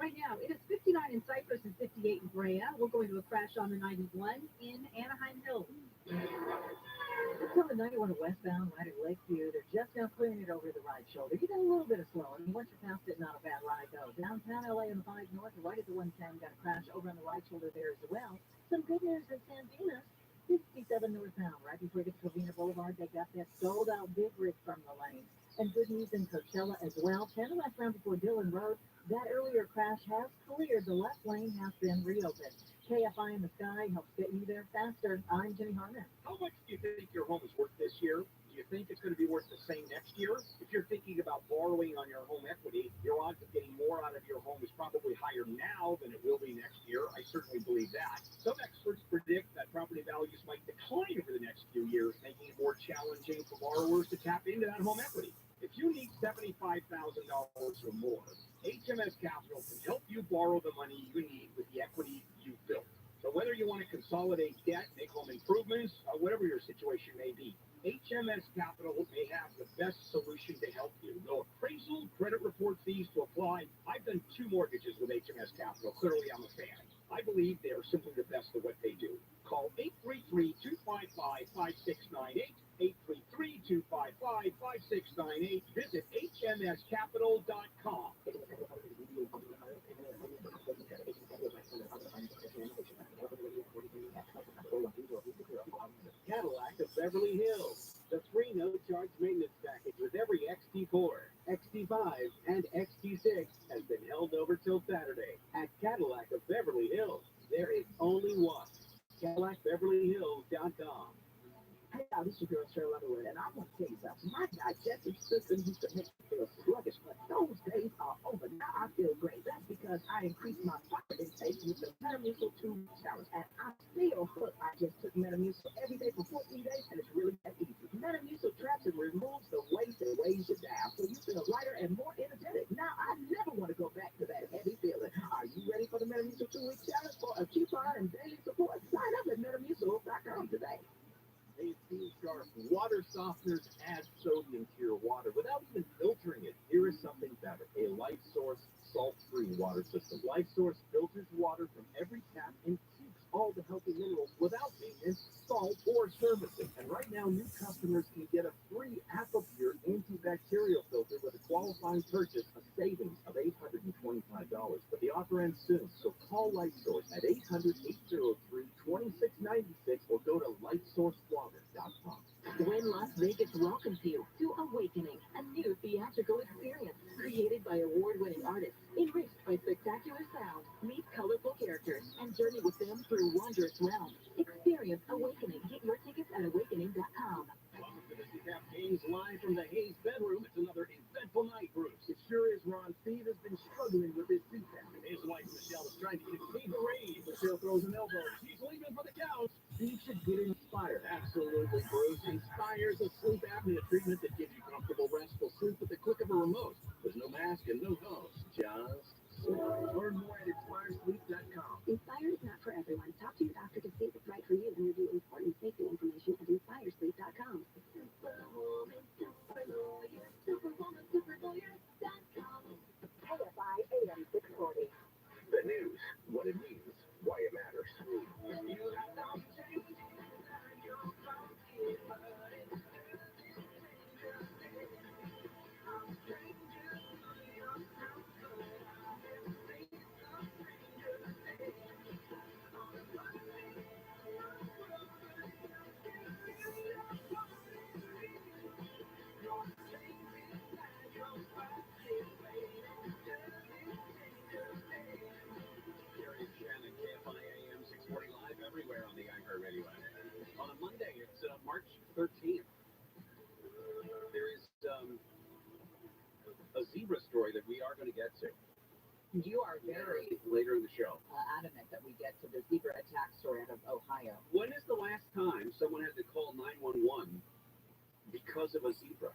Right now, it is 59 in Cypress and 58 in Brea. We're going to a crash on the 91 in Anaheim Hills. It's on the 91 westbound right at Lakeview. They're just now clearing it over the right shoulder. You got a little bit of slow. I mean, once you're past it, not a bad ride, though. Downtown LA and the 5 North, right at the 110, got a crash over on the right shoulder there as well. Some good news in San Dimas. 57 northbound, right before you get to Covina Boulevard, they got that sold-out big rig from the lane. And good news in Coachella as well. 10 westbound before Dillon Road. That earlier crash has cleared. The left lane has been reopened. KFI in the sky helps get you there faster. I'm Jimmy Harman. How much do you think your home is worth this year? Do you think it's going to be worth the same next year? If you're thinking about borrowing on your home equity, your odds of getting more out of your home is probably higher now than it will be next year. I certainly believe that. Some experts predict that property values might decline over the next few years, making it more challenging for borrowers to tap into that home equity. If you need $75,000 or more, HMS Capital can help you borrow the money you need with the equity you've built. So whether you want to consolidate debt, make home improvements, or whatever your situation may be, HMS Capital may have the best solution to help you. No appraisal, credit report fees to apply. I've done 2 mortgages with HMS Capital. Clearly, I'm a fan. I believe they are simply the best at what they do. Call 833-255-5698, 833-255-5698. Visit hmscapital.com. Cadillac of Beverly Hills. The 3 no-charge maintenance package with every XT4, XT5, and XT6 has been held over till Saturday. At Cadillac of Beverly Hills, there is only one. CadillacBeverlyHills.com. Hey, this is your girl, Cheryl Underwood, and I want to tell you something. My digestive system used to make me feel sluggish, but those days are over. Now I feel great. That's because I increased my fiber intake with the Metamucil 2 challenge, and I'm still hooked. I just took Metamucil every day for 14 days, and it's really that easy. Metamucil traps and removes the waste and weighs you down, so you feel lighter and more energetic. Now I never want to go back to that heavy feeling. Are you ready for the Metamucil 2-week challenge for a coupon and daily support? Sign up at Metamucil.com today. AC Sharp water softeners add sodium to your water without even filtering it. Here is something better. A Life Source salt-free water system. Life Source filters water from every tap and keeps all the healthy minerals without maintenance, salt, or servicing. And right now, new customers can get a free Aquapure antibacterial filter with a qualifying purchase, a savings of $825. But the offer ends soon, so call Life Source at 800-803-2696 or go to LifeSourceWater.com. When Las Vegas welcomes you to Awakening, a new theatrical experience created by award-winning artists, enriched by spectacular sound, meet colorful characters, and journey with them through wondrous realms. Experience Awakening. Get your tickets at awakening.com. Welcome to the CPAP Games live from the Hayes bedroom. It's another eventful night, Bruce. It sure is. Ron Steve has been struggling with his CPAP. His wife, Michelle, is trying to get Steve a raise. Michelle throws an elbow. She's leaving for the couch. Steve should get inspired. Absolutely, Bruce. Inspires a sleep apnea treatment that gives you comfortable, restful sleep with the click of a remote. There's no mask and no hose. Just Learn more at inspiresleep.com. Inspire is not for everyone. Talk to your doctor to see if it's right for you and review important safety information at inspiresleep.com. KFI AM 640. The news, what it means, why it matters. Everywhere on the iHeartRadio app. On a Monday, it's March 13th. There is a zebra story that we are going to get to. You are very later in the show. Adamant that we get to the zebra attack story out of Ohio. When is the last time someone had to call 911 because of a zebra?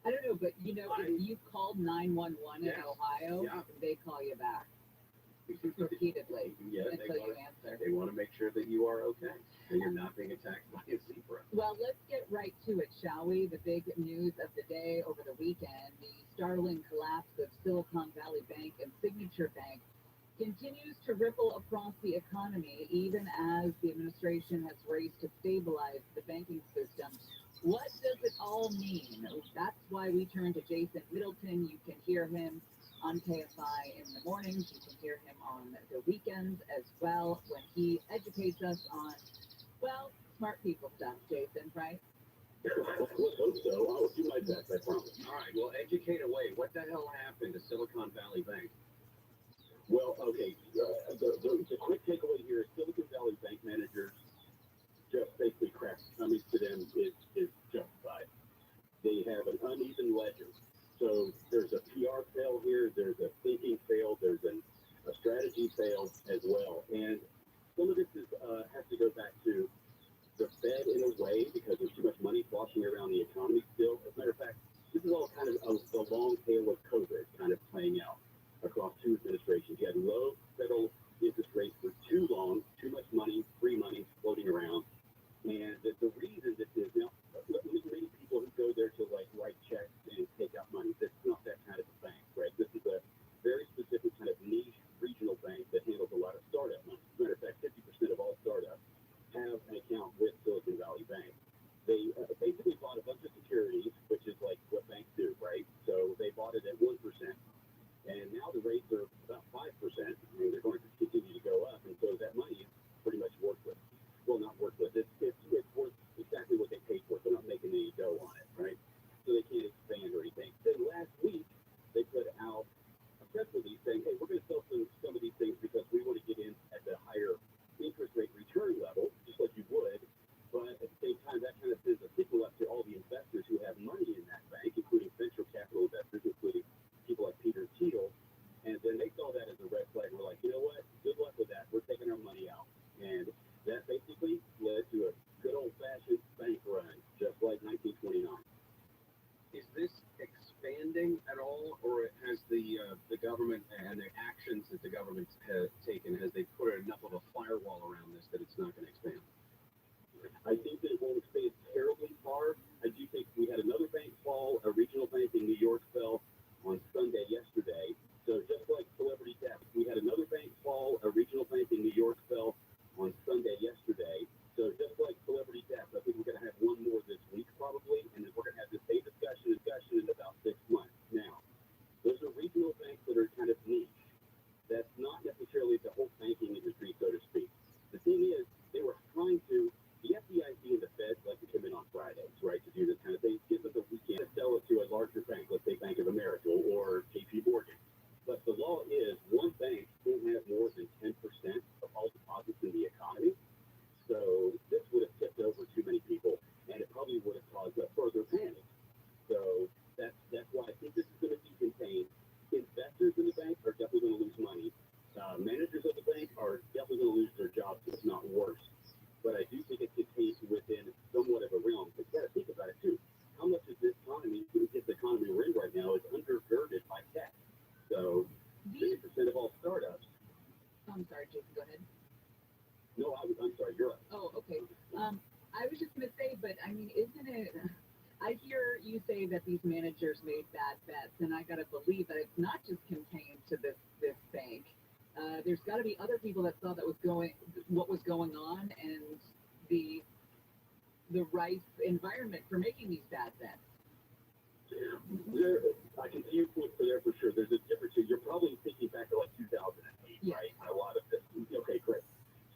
I don't know, but you know, if you called 911 in Ohio, they call you back. Repeatedly until you answer. They want to make sure that you are okay, that you're not being attacked by a zebra. Well, let's get right to it, shall we? The big news of the day over the weekend, the startling collapse of Silicon Valley Bank and Signature Bank continues to ripple across the economy, even as the administration has raced to stabilize the banking system. What does it all mean? That's why we turn to Jason Middleton. You can hear him on KFI in the mornings. You can hear him on the weekends as well when he educates us on, well, smart people stuff, Jason, right? Let's hope so. I'll do my best, I promise. All right, well, educate away. What the hell happened to Silicon Valley Bank? Well, okay, the quick takeaway here is Silicon Valley Bank managers just basically crap coming to them is justified. They have an uneven ledger. So there's a PR fail here, there's a thinking fail, there's a strategy fail as well. And some of this has to go back to the Fed in a way because there's too much money sloshing around the economy still. As a matter of fact, this is all kind of the long tail of COVID kind of playing out across two administrations. You had low federal interest rates for too long, too much money, free money floating around. And the reason this is now, many people who go there to like write checks and take out money, this is not that kind of a bank, right? This is a very specific kind of niche regional bank that handles a lot of startup money. As a matter of fact, 50% of all startups have an account with Silicon Valley Bank. They basically bought a bunch of securities, which is like what banks do, right? So they bought it at 1%. And now the rates are about 5%. I mean, they're going to continue to go up. And so that money is pretty much worthless. Well, not worthless. It's worth exactly what they paid for. They're not making any dough on it, right? So they can't expand or anything. Then last week, they put out a press release saying, hey, we're going to sell some of these things because we want to get in at the higher interest rate return level, just like you would. But at the same time, that kind of sends a signal up to all the investors who have money in that bank, including venture capital investors, including people like Peter Thiel. And then they saw that as a red flag. We're like, you know what? Good luck with that. We're taking our money out. And that basically led to a good old-fashioned bank run, just like 1929. Is this expanding at all, or has the government and the actions that the government has taken, has they put enough of a firewall around this that it's not going to expand? I think that it won't expand terribly far. I do think we had another bank fall, a regional bank in New York fell on Sunday yesterday. So just like celebrity death, we had another bank fall, a regional bank in New York fell on Sunday yesterday. So just like celebrity death, I think we're going to have one more this week probably, and then we're going to have the same discussion in about 6 months. Now, those are regional banks that are kind of niche. That's not necessarily the whole banking industry, so to speak. The thing is, they were trying to, the FDIC and the Fed like to come in on Fridays, right, to do this kind of thing, give them the weekend to sell it to a larger bank, let's say Bank of America or JP Morgan. But the law is one bank can't have more than 10% of all deposits in the economy. So this would have tipped over too many people, and it probably would have caused a further panic. So that's why I think this is going to be contained. Investors in the bank are definitely going to lose money. Managers of the bank are definitely going to lose their jobs, if not worse. But I do think it's contained within somewhat of a realm. But you got to think about it too. these managers made bad bets, and I got to believe that it's not just contained to this bank. There's got to be other people that saw what was going on, and the right environment for making these bad bets. I can see your point for there for sure. There's a difference here. You're probably thinking back to like 2008, right? A lot of this. Okay, great.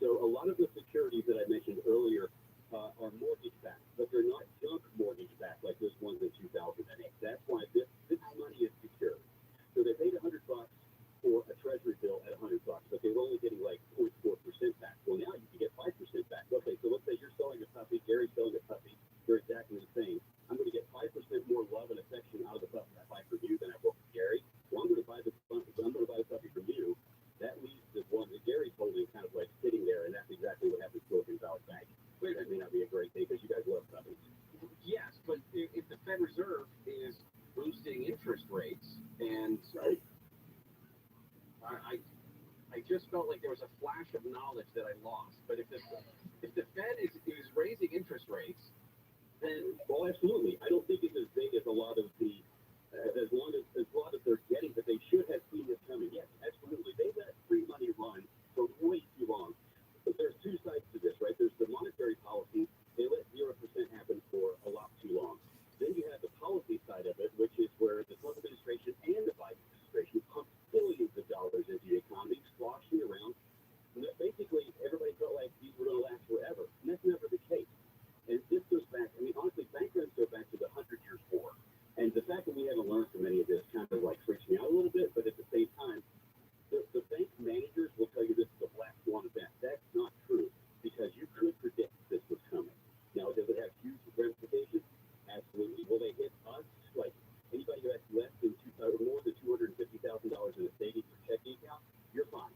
So a lot of the securities that I mentioned earlier are mortgage-backed, but they're not junk mortgage-backed like those ones in 2008. That's why this money is secure. So they paid $100 for a treasury bill at $100, but they were only getting like 0.4% back. Well, now you can get 5% back. Okay, so let's say you're selling a puppy, Gary's selling a puppy. They're exactly the same. I'm going to get 5% more love and affection out of the puppy I buy from you than I will from Gary. Well, I'm going to buy the puppy from you. That leaves the one that Gary's holding kind of like sitting there, and that's exactly what happened to Silicon Valley Bank. That may not be a great thing because you guys love puppies. Yes, but if the Fed Reserve is boosting interest rates, and right, I just felt like there was a flash of knowledge that I lost. But if the Fed is raising interest rates, then well, absolutely. I don't think it's as big as a lot of the as long as they're getting, but they should have seen this coming. Yes, absolutely. They let free money run for way too long. But there's two sides to this, right? There's the monetary policy. They let 0% happen for a lot too long. Then you have the policy side of it, which is where the Trump administration and the Biden administration pumped billions of dollars into the economy, sloshing around. And basically, everybody felt like these were going to last forever. And that's never the case. And this goes back, I mean, honestly, bank runs go back to the 100 Years' War. And the fact that we haven't learned from any of this kind of like freaks me out a little bit, but at the same time, the bank managers will tell you this is a black swan event. That's not true, because you could predict this was coming. Now, does it have huge ramifications? Absolutely. Will they hit us? Like anybody who has less than more than $250,000 in a savings or checking account, you're fine.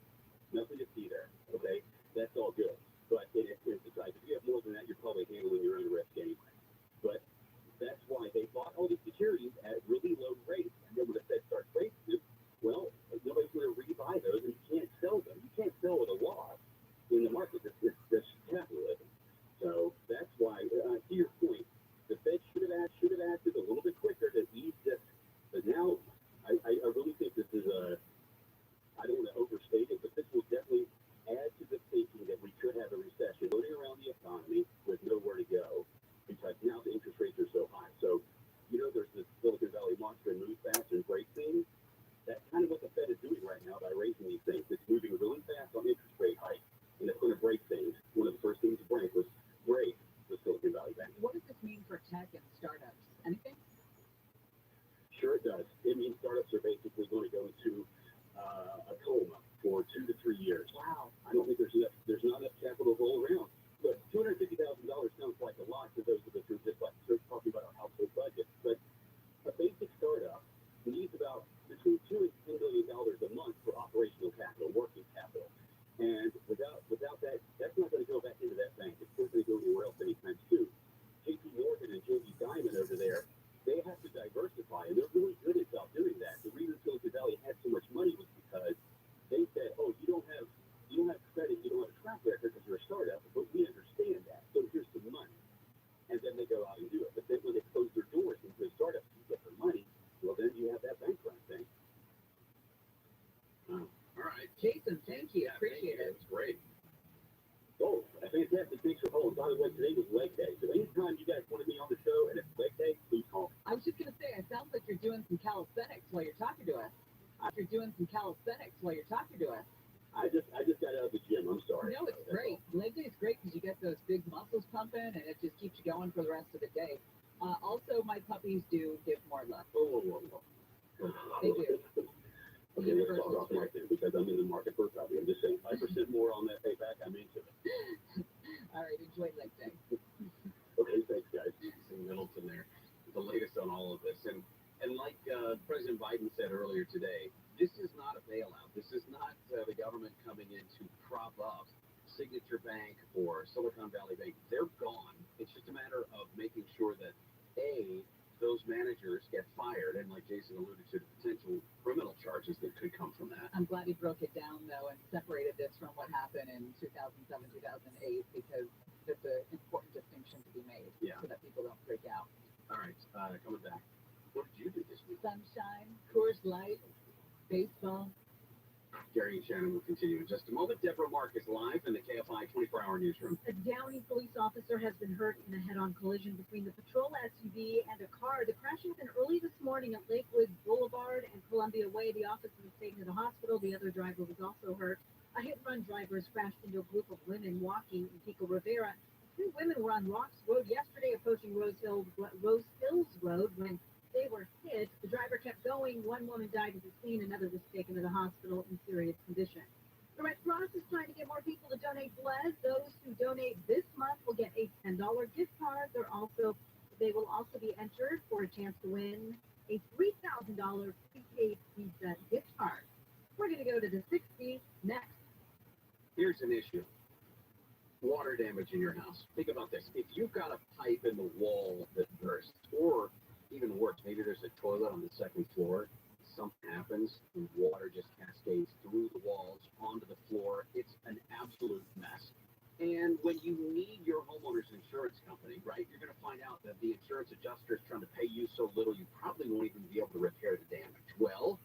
Nothing to see there. Okay, that's all good. But if you have more than that, you're probably handling your own risk anyway. But that's why they bought all these securities at really low rates. And then when the Fed starts raising them, well, nobody's going to rebuy those, and you can't sell them. You can't sell at a loss in the market. That's capitalism. So that's why, to your point, the Fed should have acted a little bit quicker to ease this. But now, I really think this is I don't want to overstate it, but this will definitely add to the thinking that we could have a recession floating around the economy with nowhere to go, because now the interest rates are so high. So, there's this Silicon Valley monster and move fast and break things. That's kind of what the Fed is doing right now by raising these things. It's moving really fast on interest rate hikes, and it's going to break things. One of the first things to break was break the Silicon Valley Bank. What does this mean for tech and startups? Anything? Sure it does. It means startups are basically going to go into a coma for 2 to 3 years. Wow. I don't think there's not enough capital to roll around. But $250,000 sounds like a lot to those of us who are just like talking about our household budget. But a basic startup needs about between $2 and $10 billion a month for operational capital, working capital. And without that, that's not going to go back into that bank. It's not going to go anywhere else anytime soon. JP Morgan and Jamie Dimon over there, they have to diversify, and they're really good about doing that. The reason Silicon Valley had so much money was because they said, "Oh, you don't have credit, you don't have a track record because you're a startup, but we understand that. So here's some money." And then they go out and do it. But then when they close their doors into startups to get their money, well, then you have that bank run thing. all right. Jason, thank you. Appreciate it. It's great. Oh, fantastic. Thanks for calling. By the way, today was leg day. So anytime you guys wanted me on the show and it's leg day, please call me. I was just going to say, it sounds like you're doing some calisthenics while you're talking to us. I just got out of the gym. I'm sorry. No, it's great. Leg day is great because you get those big muscles pumping, and it just keeps you going for the rest of the day. Also, my puppies do give more love. Whoa. They do. Okay, let's talk off mic then, because I'm in the market for a puppy. I'm just saying 5% more on that payback. I'm into it. All right, enjoy leg day. Okay, thanks, guys. Middleton there, the latest on all of this. And like President Biden said earlier today, this is not a bailout. This is not the government coming in to prop up Signature Bank or Silicon Valley Bank. They're gone. It's just a matter of making sure that, A, those managers get fired, and like Jason alluded to, the potential criminal charges that could come from that. I'm glad he broke it down, though, and separated this from what happened in 2007, 2008, because it's an important distinction to be made so that people don't freak out. All right, coming back. sunshine, Coors Light, baseball. Gary and Shannon will continue in just a moment. Deborah Mark is live in the KFI 24-hour newsroom. A Downey police officer has been hurt in a head-on collision between the patrol SUV and a car. The crash happened early this morning at Lakewood Boulevard and Columbia Way. The officer was taken to the hospital. The other driver was also hurt. A hit-and-run driver has crashed into a group of women walking in Pico Rivera. Three women were on Rocks Road yesterday approaching Rose Hills Road when they were hit. The driver kept going. One woman died at the scene. Another was taken to the hospital in serious condition. The Red Cross is trying to get more people to donate blood. Those who donate this month will get a $10 gift card. They will also be entered for a chance to win a $3,000 prepaid pizza gift card. We're going to go to the 60s next. Here's an issue. Water damage in your house. Think about this. If you've got a pipe in the wall that bursts, or even worse, maybe there's a toilet on the second floor, something happens, and water just cascades through the walls onto the floor. It's an absolute mess. And when you need your homeowner's insurance company, right, you're going to find out that the insurance adjuster is trying to pay you so little you probably won't even be able to repair the damage. Well,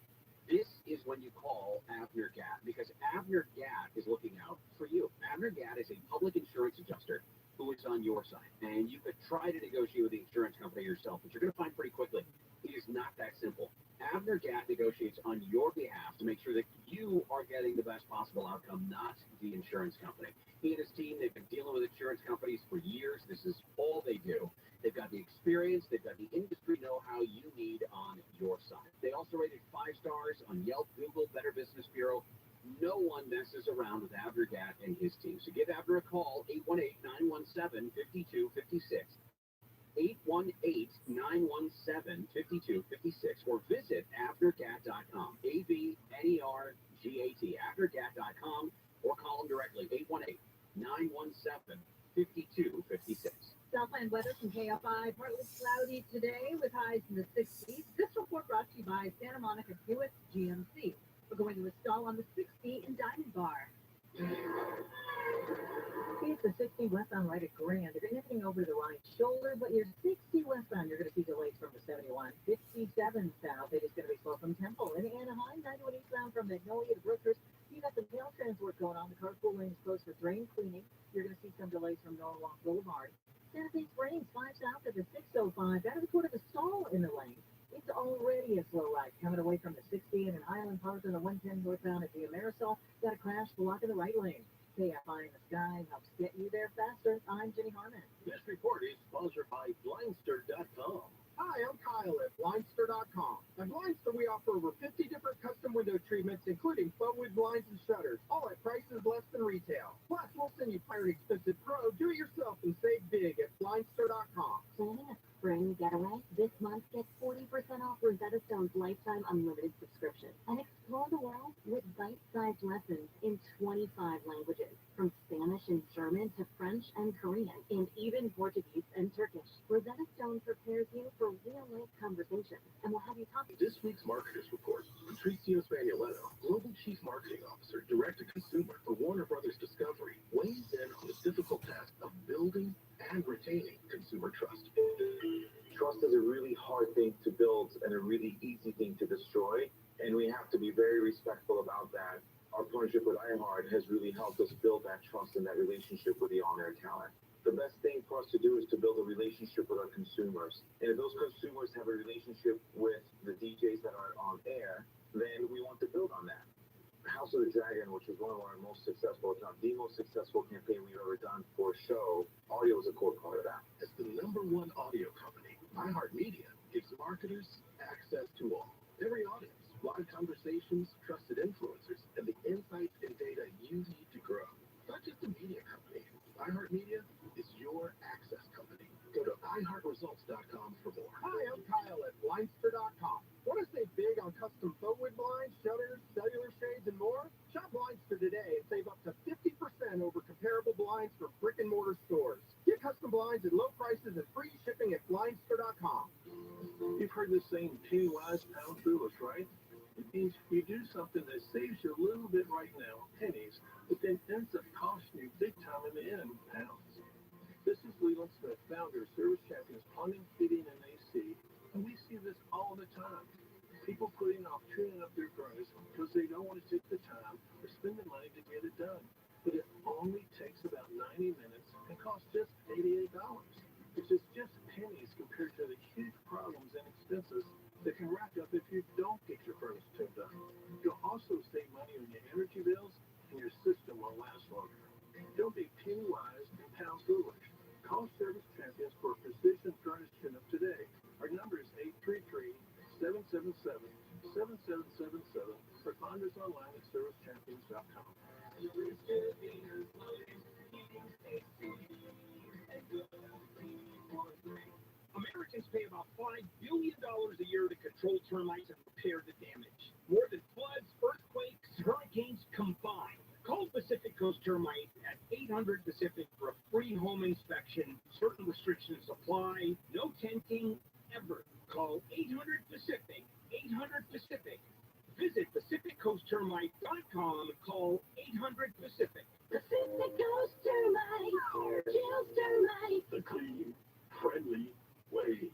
this is when you call Abner Gatt, because Abner Gatt is looking out for you. Abner Gatt is a public insurance adjuster who is on your side. And you could try to negotiate with the insurance company yourself, but you're going to find pretty quickly it is not that simple. Abner Gatt negotiates on your behalf to make sure that you are getting the best possible outcome, not the insurance company. He and his team, they've been dealing with insurance companies for years. This is all they do. They've got the experience, they've got the industry know-how you need on your side. They also rated 5 stars on Yelp, Google, Better Business Bureau. No one messes around with Abner Gatt and his team. So give Abner a call, 818-917-5256. 818-917-5256, or visit AbnerGatt.com, ABNERGAT, AbnerGatt.com, or call them directly, 818-917-5256. Southland weather from KFI, partly cloudy today with highs in the 60s. This report brought to you by Santa Monica Hewitt GMC. We're going to install on the 60 in Diamond Bar. It's the 60 westbound right at Grand. If you're nipping over the right shoulder, but you're 60 westbound, you're going to see delays from the 71. 57 south, it is going to be slow from Temple. In Anaheim, 91 eastbound from Magnolia to Brookers. You got the mail transport going on. The carpool lane is closed for drain cleaning. You're going to see some delays from Norwalk Boulevard. Santa Fe Springs, 5 south of the 605. That is a quarter of a stall in the lane. It's already a slow ride coming away from the 60 and an Island Park on the 110 northbound at the Amerisol. Got a crash blocking the right lane. KFI in the sky helps get you there faster. I'm Jenny Harmon. This report is sponsored by Blindster.com. Hi, I'm Kyle at Blindster.com. At Blindster, we offer over 50 different custom window treatments, including faux wood blinds and shutters, all at prices less than retail. Plus, we'll send you Pirate Expensive Pro, do-it-yourself, and save big at Blindster.com. Planning a spring getaway? This month, get 40% off Rosetta Stone's lifetime unlimited subscription and explore the world with bite-sized lessons in 25 languages, from Spanish and German to French and Korean, and even Portuguese and Turkish. Rosetta Stone prepares you for real-life conversations and will have you talking. This week's Marketers Report, Patricio Spagnoletto, Global Chief Marketing Officer, Direct-to-Consumer for Warner Brothers Discovery, weighs in on the difficult task of building and retaining consumer trust. Trust is a really hard thing to build and a really easy thing to destroy, and we have to be very respectful about that. Our partnership with iHeart has really helped us build that trust and that relationship with the on-air talent. The best thing for us to do is to build a relationship with our consumers. And if those consumers have a relationship with the DJs that are on air, then we want to build on that. House of the Dragon, which was one of our most successful, if not the most successful campaign we've ever done for a show, audio is a core part of that. As the #1 audio company, iHeartMedia gives marketers access to all. Every audience, live conversations, trusted influencers, and the insights and data you need to grow. Not just a media company. iHeartMedia is your access company. Go to iHeartResults.com for more. Hi, I'm Kyle at Blindster.com. Want to save big on custom faux wood blinds, shutters, cellular shades, and more? Shop Blindster today and save up to 50% over comparable blinds from brick-and-mortar stores. Get custom blinds at low prices and free shipping at Blindster.com. You've heard this saying, penny wise, pound foolish, right? It means you do something that saves you a little bit right now, pennies, but then ends up costing you big time in the end, pounds. This is Leland Smith, founder of Service Champions Plumbing, Heating, and AC, and we see this all the time. People putting off tuning up their furnace because they don't want to take the time or spend the money to get it done. But it only takes about 90 minutes and costs just $88, which is just pennies compared to the huge problems and expenses that can rack up if you don't get your furnace tuned up. You'll also save money on your energy bills, and your system will last longer. Don't be penny wise and pound foolish. Call Service Champions for a precision furnace tune-up today. Our number is 833-777-7777, or find us online at servicechampions.com. Americans pay about $5 billion a year to control termites and repair the damage. More than floods, earthquakes, hurricanes combined. Call Pacific Coast Termite at 800 Pacific for a free home inspection. Certain restrictions apply. No tenting ever. Call 800 Pacific. 800 Pacific. Visit PacificCoastTermite.com. Call 800 Pacific. Pacific Coast Termite, kills termite. The clean, friendly way.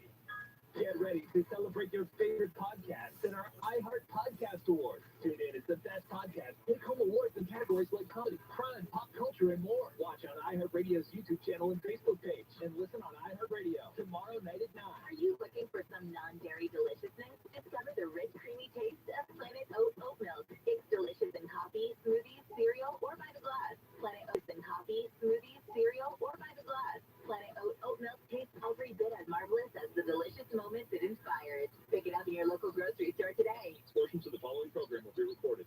Get ready to celebrate your favorite podcasts in our iHeart Podcast Awards. Tune in, it's the best podcast. Take home awards in categories like comedy, crime, pop culture, and more. Watch on iHeartRadio's YouTube channel and Facebook page, and listen on iHeartRadio tomorrow night at 9. Are you looking for some non-dairy deliciousness? Discover the rich, creamy taste of Planet Oat oat milk. It's delicious in coffee, smoothies, cereal, or by the glass. Planet Oats in coffee, smoothies, cereal, or by the glass. Planet Oat oat milk tastes every bit as marvelous as the delicious moments it inspires. Pick it up in your local grocery store today. Portions of the following program will be recorded.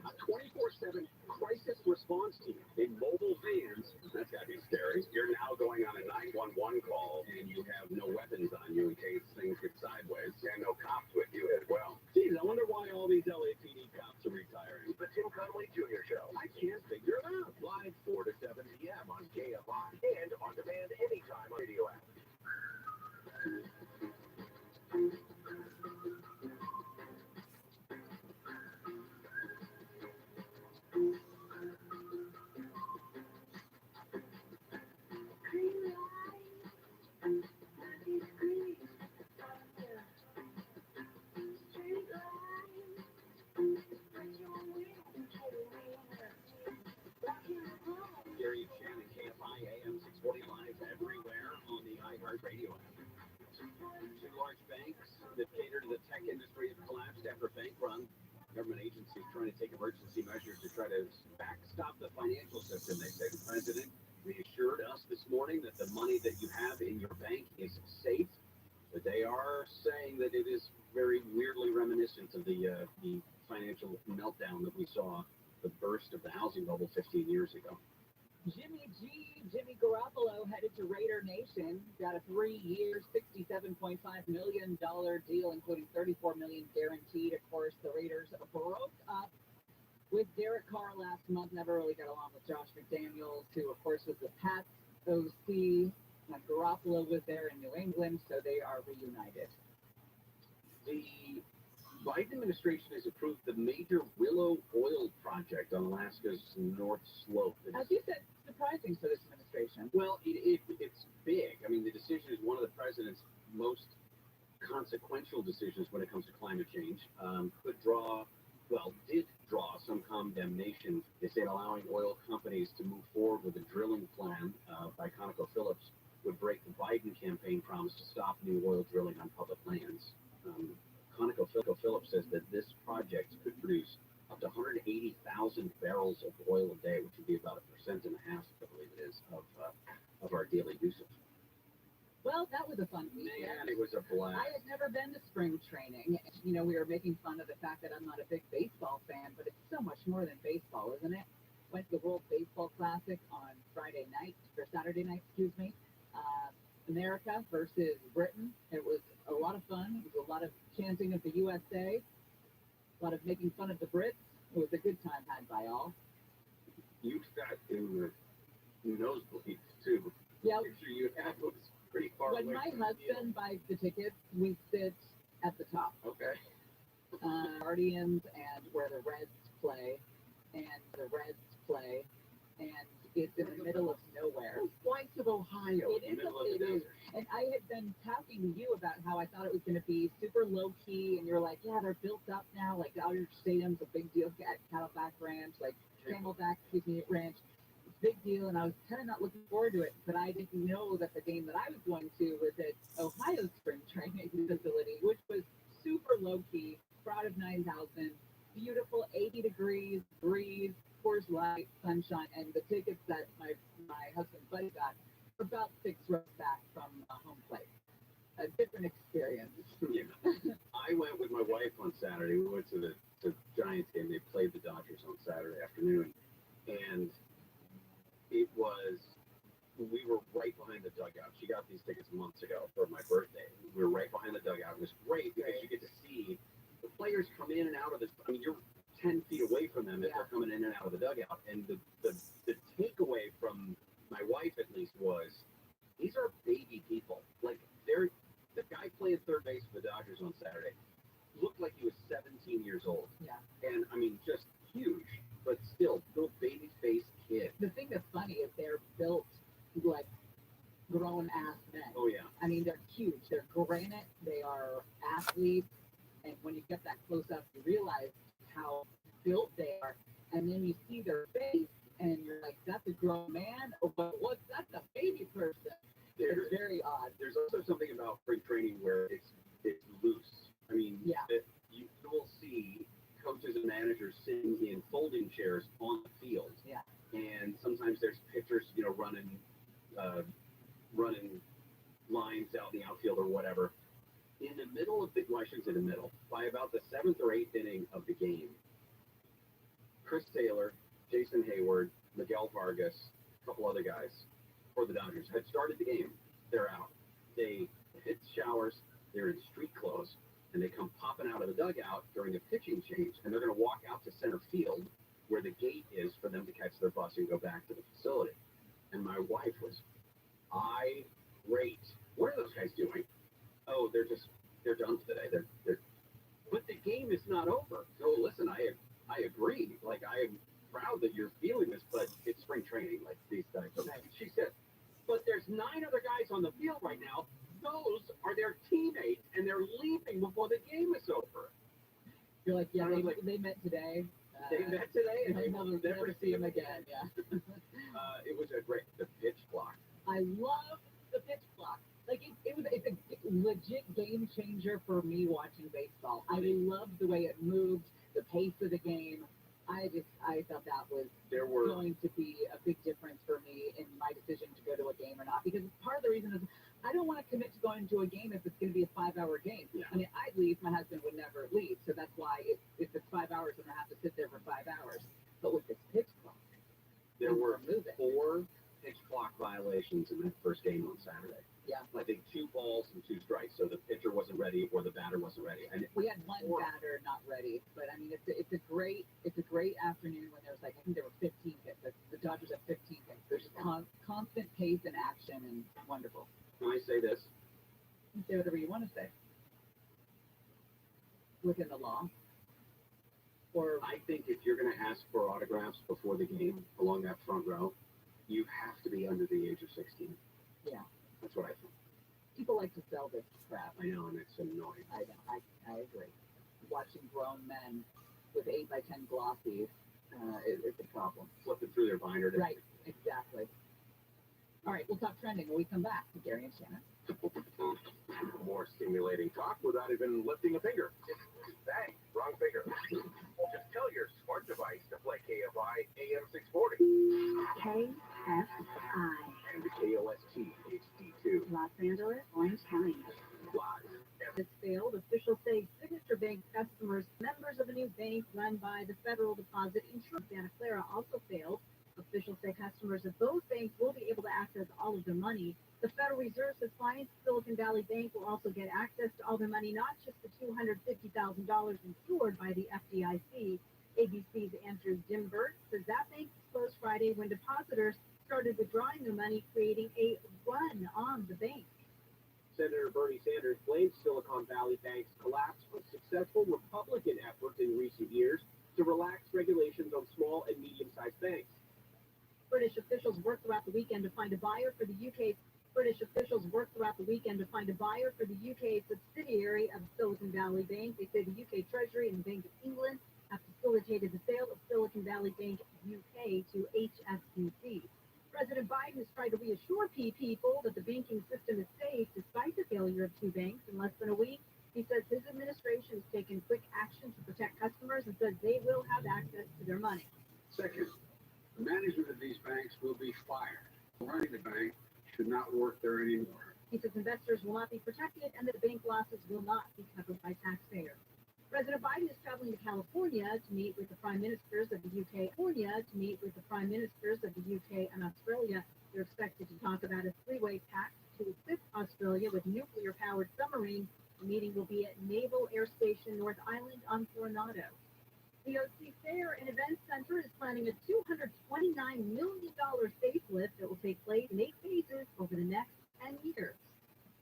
A 24/7 crisis response team in mobile vans. That's gotta be scary. You're now going on a 911 call, and you have no weapons on you in case things get sideways, and no cops with you as well. Geez, I wonder why all these LAPD cops are retiring. The Tim Conway Jr. Show. I can't figure it out. Live 4 to 7 p.m. on KFI and on demand anytime on Radio app. Gary and Shannon, KFI AM 640 live everywhere on the iHeartRadio app. Two large banks that cater to the tech industry have collapsed after a bank run. Government agencies trying to take emergency measures to try to backstop the financial system. They say the president reassured us this morning that the money that you have in your bank is safe, but they are saying that it is very weirdly reminiscent of the financial meltdown that we saw, the burst of the housing bubble 15 years ago. Jimmy Garoppolo headed to Raider Nation, got a 3-year, $67.5 million deal, including $34 million guaranteed. Of course, the Raiders broke up with Derek Carr last month, never really got along with Josh McDaniels, who, of course, was the Pats OC when Garoppolo was there in New England, so they are reunited. The Biden administration has approved the major Willow Oil project on Alaska's North Slope. As you said, surprising for this administration. Well, it's big. I mean, the decision is one of the president's most consequential decisions when it comes to climate change. Did draw some condemnation. They said allowing oil companies to move forward with a drilling plan by ConocoPhillips would break the Biden campaign promise to stop new oil drilling on public lands. ConocoPhillips says that this project could produce up to 180,000 barrels of oil a day, which would be about 1.5%, I believe it is, of our daily usage. Well, that was a fun weekend. Man, it was a blast. I had never been to spring training. You know, we were making fun of the fact that I'm not a big baseball fan, but it's so much more than baseball, isn't it? Went to the World Baseball Classic on Saturday night, excuse me. America versus Britain. It was a lot of fun. It was a lot of chanting of the USA, a lot of making fun of the Brits. It was a good time had by all. You sat in the nosebleeds, too. Yeah. The picture you had was pretty far away. When my husband buys the tickets, we sit at the top. Okay. Guardians and where the Reds play, and it's in the middle of nowhere. Flights of Ohio. It is. And I had been talking to you about how I thought it was going to be super low key, and you're like, yeah, they're built at Camelback Ranch, like Camelback, Ranch. Big deal, and I was kind of not looking forward to it, but I didn't know that the game that I was going to was at Ohio Spring Training Facility, which was super low-key, crowd of 9,000, beautiful 80 degrees, breeze, Coors Light, sunshine, and the tickets that my husband's buddy got were about 6 rows back from home plate. A different experience. Yeah. I went with my wife on Saturday. We went to the Giants game. They played the Dodgers on Saturday afternoon, and we were right behind the dugout. She got these tickets months ago for my birthday. We were right behind the dugout. It was great because you get to see the players come in and out of this. I mean, you're 10 feet away from them if they're coming in and out of the dugout. And the takeaway from my wife, at least, was these are baby people. Like, the guy playing third base for the Dodgers on Saturday looked like he was 17 years old. Yeah. And, I mean, just huge, but still, little baby-faced kid. The thing that's funny is they're built like grown-ass men. Oh, yeah. I mean, they're huge. They're granite. They are athletes. And when you get that close up, you realize how built they are. And then you see their face, and you're like, that's a grown man? Or what's that? A baby person? It's very odd. There's also something about spring training where it's loose. I mean, you will see coaches and managers sitting in folding chairs on the field. Yeah. And sometimes there's pitchers, running lines out in the outfield or whatever. In the middle of I shouldn't say the middle, by about the 7th or 8th inning of the game, Chris Taylor, Jason Hayward, Miguel Vargas, a couple other guys for the Dodgers had started the game. They're out. They hit showers. They're in street clothes, and they come popping out of the dugout during a pitching change, and they're going to walk out to center field where the gate is for them to catch their bus and go back to the facility. And my wife was irate. What are those guys doing? Oh, they're done today. But the game is not over. So listen, I agree. Like, I am proud that you're feeling this, but it's spring training. Like, these guys. She said, but there's 9 other guys on the field right now. Those are their teammates, and they're leaving before the game is over. You're like, yeah, they met today. They met today, and they will never see him again. Yeah. It was the pitch clock. I love the pitch clock. Like, it's a legit game changer for me watching baseball. I loved the way it moved, the pace of the game. I thought that was going to be a big difference for me in my decision to go to a game or not. Because part of the reason is I don't want to commit to going to a game if it's going to be a 5-hour game. Yeah. I mean, I'd leave. My husband would never leave. So that's why if it's 5 hours, I'm going to have to sit there for 5 hours. But with this pitch clock, there were 4 pitch clock violations in that first game on Saturday. Yeah. I think 2 balls and 2 strikes. So the pitcher wasn't ready or the batter wasn't ready. And we had one batter not ready, but I mean, it's a great afternoon when there's I think there were 15 hits. The Dodgers have 15 hits. There's constant pace and action and wonderful. Can I say this? You can say whatever you want to say. Within the law. Or I think if you're going to ask for autographs before the game along that front row, you have to be under the age of 16. Yeah. That's what I think. People like to sell this crap. I know, and it's annoying. I know. I agree. Watching grown men with 8x10 glossies is a problem. Flipping through their binder. Right. Exactly. All right. We'll talk trending when we come back to Gary and Shannon. More stimulating talk without even lifting a finger. Bang, wrong finger. Just tell your smart device to play KFI AM 640. KFI. And the KOST HD2. Los Angeles, Orange County. Live. Has failed. Officials say Signature Bank customers, members of a new bank run by the Federal Deposit Insurance Santa Clara, also failed. Officials say customers of both banks will be able to access all of their money. The Federal Reserve says clients of Silicon Valley Bank will also get access to all their money, not just the $250,000 insured by the FDIC. ABC's Andrew Dimbert says that bank closed Friday when depositors started withdrawing their money, creating a run on the bank. Senator Bernie Sanders blames Silicon Valley Bank's collapse on successful Republican efforts in recent years to relax regulations on small and medium-sized banks. British officials worked throughout the weekend to find a buyer for the UK. British officials worked throughout the weekend to find a buyer for the UK subsidiary of Silicon Valley Bank. They say the UK Treasury and the Bank of England have to facilitated the sale of Silicon Valley Bank UK to HSBC. President Biden has tried to reassure people that the banking system is safe despite the failure of two banks in less than a week. He says his administration has taken quick action to protect customers and says they will have access to their money. Second, the management of these banks will be fired. Running the bank should not work there anymore. He says investors will not be protected and that the bank losses will not be covered by taxpayers. President Biden is traveling to California to meet with the prime ministers of the UK. And Australia. They're expected to talk about a three-way pact to assist Australia with nuclear-powered submarines. The meeting will be at Naval Air Station North Island on Coronado. The OC Fair and Events Center is planning a $229 million facelift that will take place in 8 phases over the next 10 years.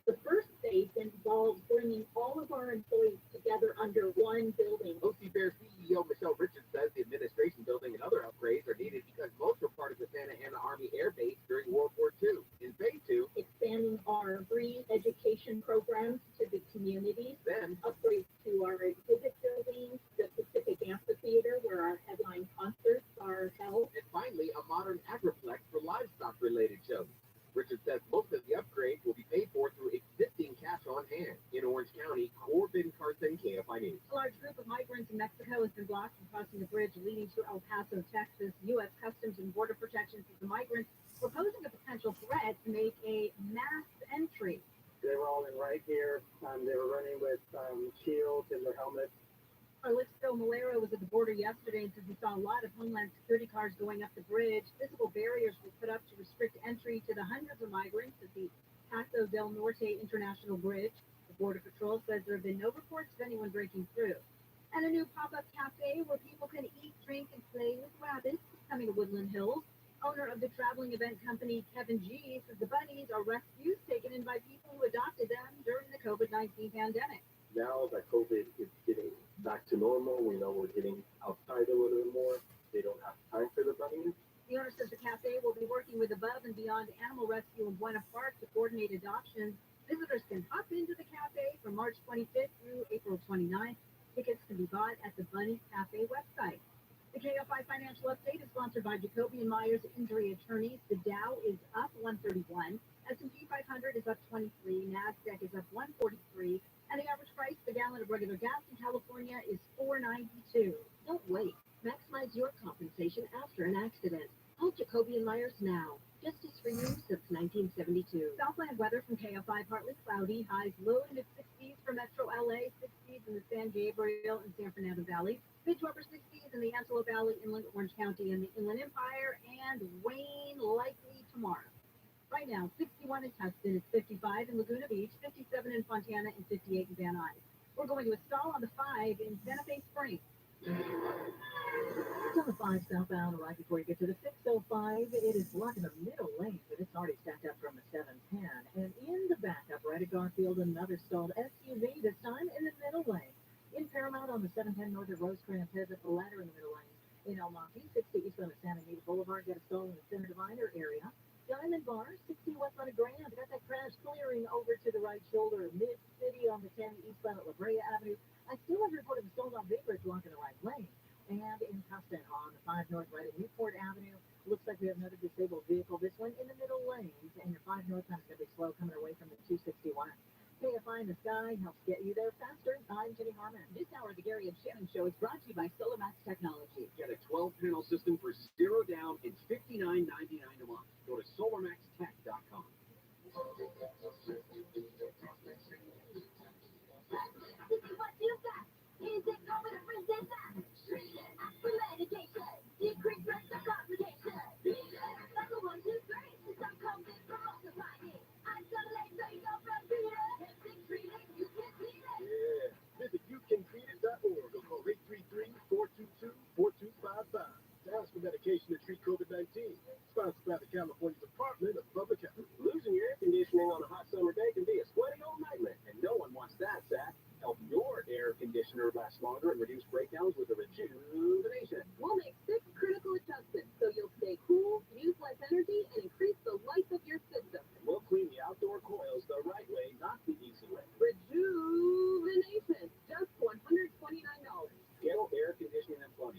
The first phase involves bringing all of our employees together under one building. OC Fair CEO Michelle Richards says the administration building and other upgrades are needed because most were part of the Santa Ana Army Air Base during World War II. In phase 2, expanding our free education programs to the communities, then upgrades to our exhibit buildings, the Pacific Amphitheater where our headline concerts are held, and finally a modern agriplex for livestock-related shows. Richard says most of the upgrades will be paid for through existing cash on hand. In Orange County, Corbin Carson, KFI News. A large group of migrants in Mexico has been blocked from crossing the bridge leading to El Paso, Texas. U.S. Customs and Border Protection says the migrants were posing a potential threat to make a mass entry. They were all in right here. They were running with shields and their helmets. Calixto Malero was at the border yesterday and says he saw a lot of Homeland Security cars going up the bridge. Physical barriers were put up to restrict entry to the hundreds of migrants at the Paso del Norte International Bridge. The Border Patrol says there have been no reports of anyone breaking through. And a new pop-up cafe where people can eat, drink, and play with rabbits is coming to Woodland Hills. Owner of the traveling event company, Kevin G., says the bunnies are rescues taken in by people who adopted them during the COVID-19 pandemic. Now that COVID is getting back to normal, we know we're getting outside a little bit more. They don't have time for the bunnies. The owner says the cafe will be working with Above and Beyond Animal Rescue in Buena Park to coordinate adoptions. Visitors can hop into the cafe from March 25th through April 29th. Tickets can be bought at the Bunny Cafe website. The KFI Financial Update is sponsored by Jacoby & Myers Injury Attorneys. The Dow is up 131. S&P 500 is up 23. NASDAQ is up 143. And the average price per gallon of regular gas in California is $4.92. Don't wait. Maximize your compensation after an accident. Call Jacoby & Myers now. Justice for you since 1972. Southland weather from KFI, partly cloudy. Highs low to mid-60s for Metro LA, 60s in the San Gabriel and San Fernando Valley, mid to upper 60s in the Antelope Valley, Inland Orange County, and the Inland Empire, and rain likely tomorrow. Right now, 61 in Tustin, it's 55 in Laguna Beach, 57 in Fontana, and 58 in Van Nuys. We're going to a stall on the 5 in Santa Fe Springs. It's on the 5 southbound right before you get to the 605. It is blocking the middle lane, but it's already stacked up from the 710. And in the backup, right at Garfield, another stalled SUV, this time in the middle lane. In Paramount on the 710 north of Rosecrans, Pivot, the ladder in the middle lane. In El Monte, 60 east on the Santa Anita Boulevard, get a stall in the Center Diviner area. Diamond Bar, 60 west on a Grand. Got that crash clearing over to the right shoulder. Mid-City on the 10 eastbound at La Brea Avenue. I still have reported the stolen Vagrant blocking the right lane. And in Tustin on the 5 north right at Newport Avenue. Looks like we have another disabled vehicle. This one in the middle lanes. And your 5 north time is going to be slow coming away from the 261. KFI in the sky helps get you there faster. I'm Jenny Harmon. This hour of the Gary and Shannon Show is brought to you by SolarMax Technology. Get a 12-panel system for $0 down and $59.99 a month. Go to solarmaxtech.com. This is what you got. Is it over the princess? Medication. Decrease risk of complication. That's a 1, 2, 3. Stop COVID from multiplying. Isolate so you don't run Peter. Hip treated, you can beat it. Yeah. Visit youcantreatit.org or call 833-422-4255 to ask for medication to treat COVID-19. Sponsored by the California Department of Public Health. Losing your air conditioning on a hot summer day can be a sweaty old nightmare, and no one wants that, Zach. Help your air conditioner last longer and reduce breakdowns with a rejuvenation. We'll make 6 critical adjustments so you'll stay cool, use less energy, and increase the life of your system. And we'll clean the outdoor coils the right way, not the easy way. Rejuvenation, just $129. Gale Air Conditioning and Plumbing.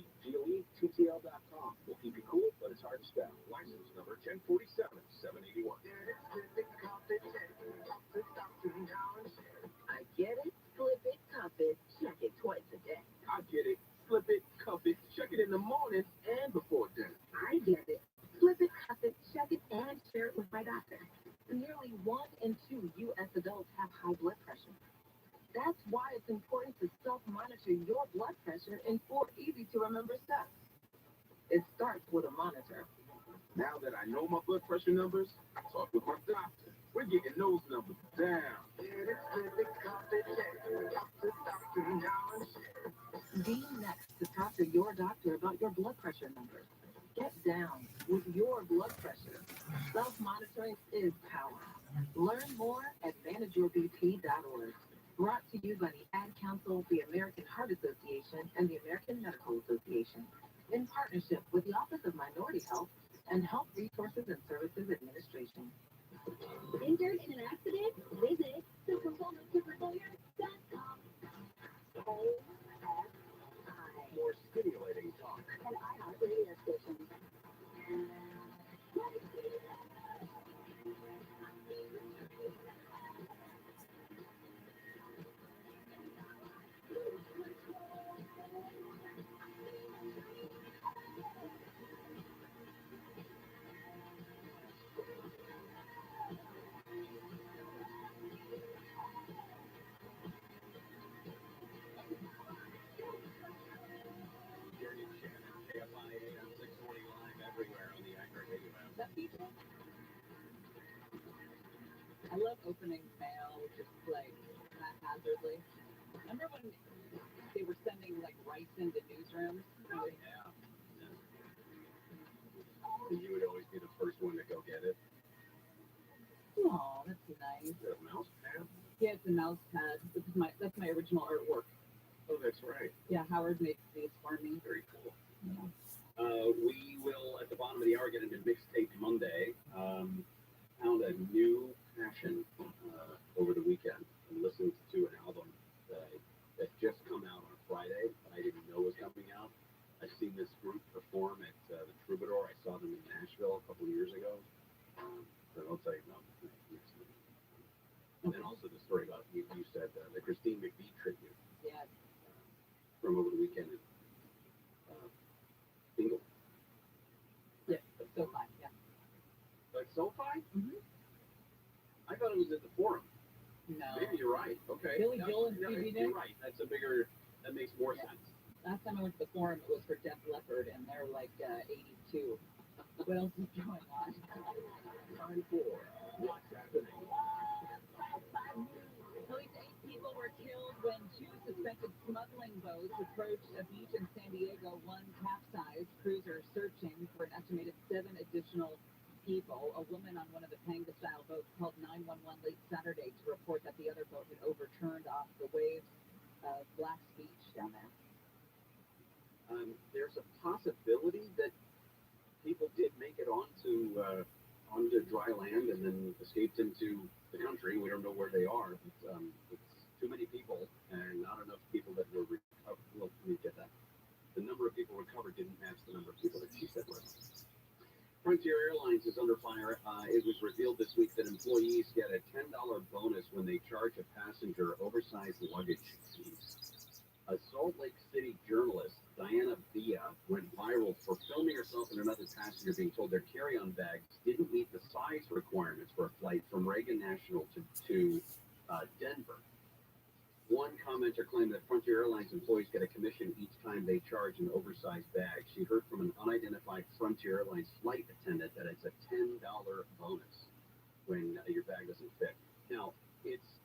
in the morning and before dinner. I get it. Flip it, cuff it, check it, and share it with my doctor. Nearly 1 in 2 U.S. adults have high blood pressure. That's why it's important to self-monitor your blood pressure in 4 easy-to-remember steps. It starts with a monitor. Now that I know my blood pressure numbers, I talk with my doctor. We're getting those numbers down. Be next to talk to your doctor about your blood pressure numbers. Get down with your blood pressure. Self-monitoring is power. Learn more at manageyourbp.org. Brought to you by the Ad Council, the American Heart Association, and the American Medical Association, in partnership with the Office of Minority Health and Health Resources and Services Administration. Injured in an accident? Visit superlawyer.com. More stimulating talk. And iHeart radio station. I love opening mail just like haphazardly. Remember when they were sending like rice into newsrooms? Oh, yeah. And you would always be the first one to go get it. Oh, that's nice. Is that a mouse pad? Yeah, it's a mouse pad. That's my original artwork. Oh, that's right. Yeah, Howard made these for me. Very cool. Yeah. We will, at the bottom of the hour, get into Mixtape Monday. Found a new passion over the weekend and listened to an album that just come out on Friday that I didn't know was coming out. I've seen this group perform at the Troubadour. I saw them in Nashville a couple of years ago. So I'll tell you about it next week. And then also the story about, you said, the Christine McVie tribute. Yeah. From over the weekend in Bingle. Yeah, SoFi, yeah. Like SoFi? Mm-hmm. I thought it was at the Forum. No. Maybe you're right. Okay. Billy Joel and Stevie You're Nicks? right. That makes more sense. Last time I went to the Forum, it was for Def Leppard, and they're like 82. What else is going on? Time for what's happening. At least 8 people were killed when 2 suspected smuggling boats approached a beach in San Diego. 1 capsized. Crews are searching for an estimated 7 additional people. A woman on one of the Panga-style boats called 911 late Saturday to report that the other boat had overturned off the waves of Black's Beach down there. There's a possibility that people did make it onto dry land and then escaped into the country. We don't know where they are. But, it's too many people and not enough people that were recovered. Well, let me get that. The number of people recovered didn't match the number of people that she said were. Frontier Airlines is under fire. It was revealed this week that employees get a $10 bonus when they charge a passenger oversized luggage fees. A Salt Lake City journalist, Diana Villa, went viral for filming herself and another passenger being told their carry-on bags didn't meet the size requirements for a flight from Reagan National to Denver. One commenter claimed that Frontier Airlines employees get a commission each time they charge an oversized bag. She heard from an unidentified Frontier Airlines flight attendant that it's a $10 bonus when your bag doesn't fit. Now, it's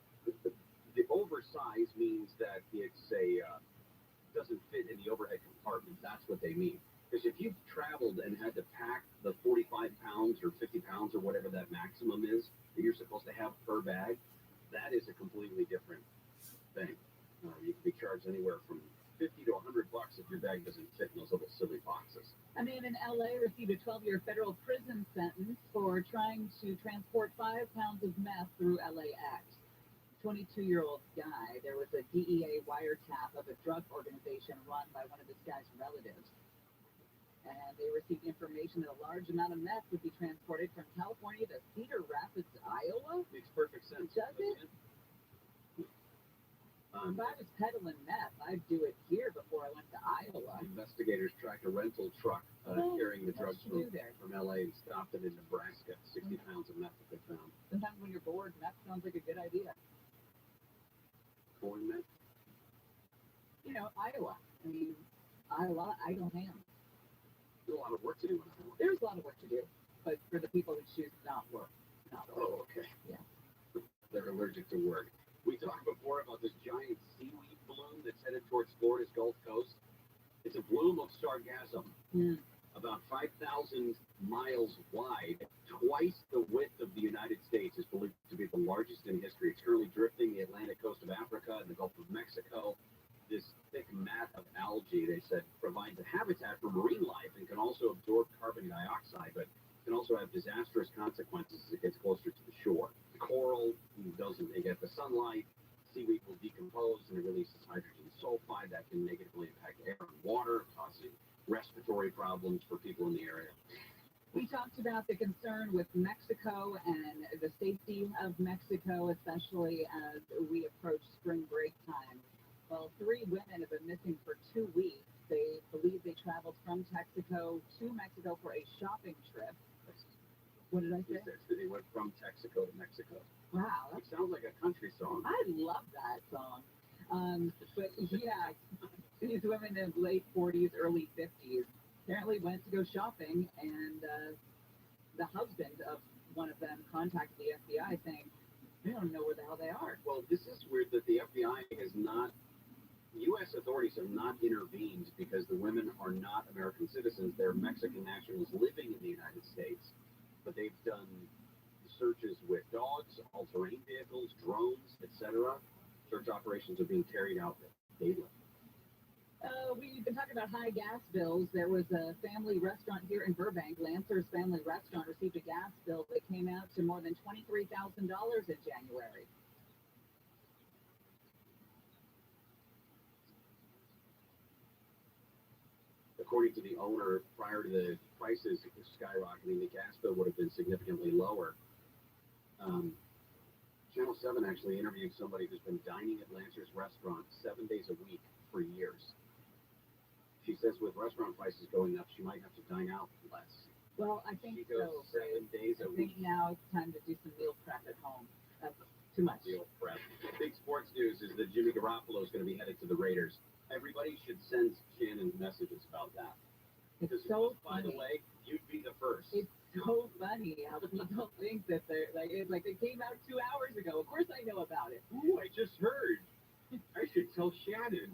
the oversize means that it's doesn't fit in the overhead compartment. That's what they mean. Because if you've traveled and had to pack the 45 pounds or 50 pounds or whatever that maximum is that you're supposed to have per bag, that is a completely different thing. You can be charged anywhere from $50 to $100 if your bag doesn't fit in those little silly boxes. A man in LA received a 12-year federal prison sentence for trying to transport 5 pounds of meth through LAX. 22-year-old guy, there was a DEA wiretap of a drug organization run by one of this guy's relatives. And they received information that a large amount of meth would be transported from California to Cedar Rapids, Iowa. Makes perfect sense. Does it? If I was peddling meth, I'd do it here before I went to Iowa. Investigators tracked a rental truck carrying the drugs What did you do there? from LA and stopped it in Nebraska. 60 pounds of meth that they found. Sometimes when you're bored, meth sounds like a good idea. Corn meth? You know, Iowa. I mean, Iowa, idle hands. There's a lot of work to do in Iowa. There's a lot of work to do, but for the people who choose to not work. Oh, okay. Yeah. They're allergic to work. We talked before about this giant seaweed bloom that's headed towards Florida's Gulf Coast. It's a bloom of sargassum, about 5,000 miles wide, twice the width of the United States, is believed to be the largest in history. It's currently drifting the Atlantic coast of Africa and the Gulf of Mexico. This thick mat of algae, they said, provides a habitat for marine life and can also absorb carbon dioxide, but can also have disastrous consequences as it gets closer to the shore. The coral doesn't get the sunlight, seaweed will decompose and it releases hydrogen sulfide that can negatively impact air and water, causing respiratory problems for people in the area. We talked about the concern with Mexico and the safety of Mexico, especially as we approach spring break time. Well, 3 women have been missing for 2 weeks. They believe they traveled from Texaco to Mexico for a shopping trip. What did I say? They went from Texaco to Mexico. Wow. It sounds like a country song. I love that song. But yeah, these women in late 40s, early 50s apparently went to go shopping, and the husband of one of them contacted the FBI saying, they don't know where the hell they are. Well, this is weird that the FBI has not, U.S. authorities have not intervened because the women are not American citizens. They're Mexican nationals living in the United States. But they've done searches with dogs, all-terrain vehicles, drones, etc. Search operations are being carried out daily. We've been talking about high gas bills. There was a family restaurant here in Burbank. Lancer's Family Restaurant received a gas bill that came out to more than $23,000 in January. According to the owner, prior to the prices skyrocketing, the gas bill would have been significantly lower. Channel 7 actually interviewed somebody who's been dining at Lancer's restaurant 7 days a week for years. She says with restaurant prices going up, she might have to dine out less. Well, I think she goes so. 7 days a I week. think now it's time to do some meal prep at home. That's too much. Meal prep. Big sports news is that Jimmy Garoppolo is going to be headed to the Raiders. Everybody should send Shannon messages about that. It's so by funny. the way, you'd be the first. It's so funny how people think that they're like it came out 2 hours ago. Of course I know about it. Ooh, I just heard. I should tell Shannon.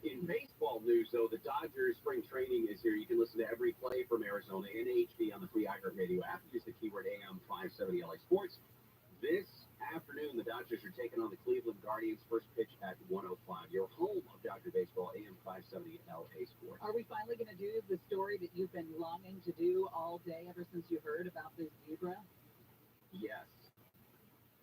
In baseball news, though, the Dodgers spring training is here. You can listen to every play from Arizona in HD on the free iHeartRadio app. Use the keyword AM 570 LA Sports. This afternoon, the Dodgers are taking on the Cleveland Guardians. First pitch at 1:05. Your home of Dodger baseball, AM 570 LA Sports. Are we finally going to do the story that you've been longing to do all day ever since you heard about this zebra? Yes.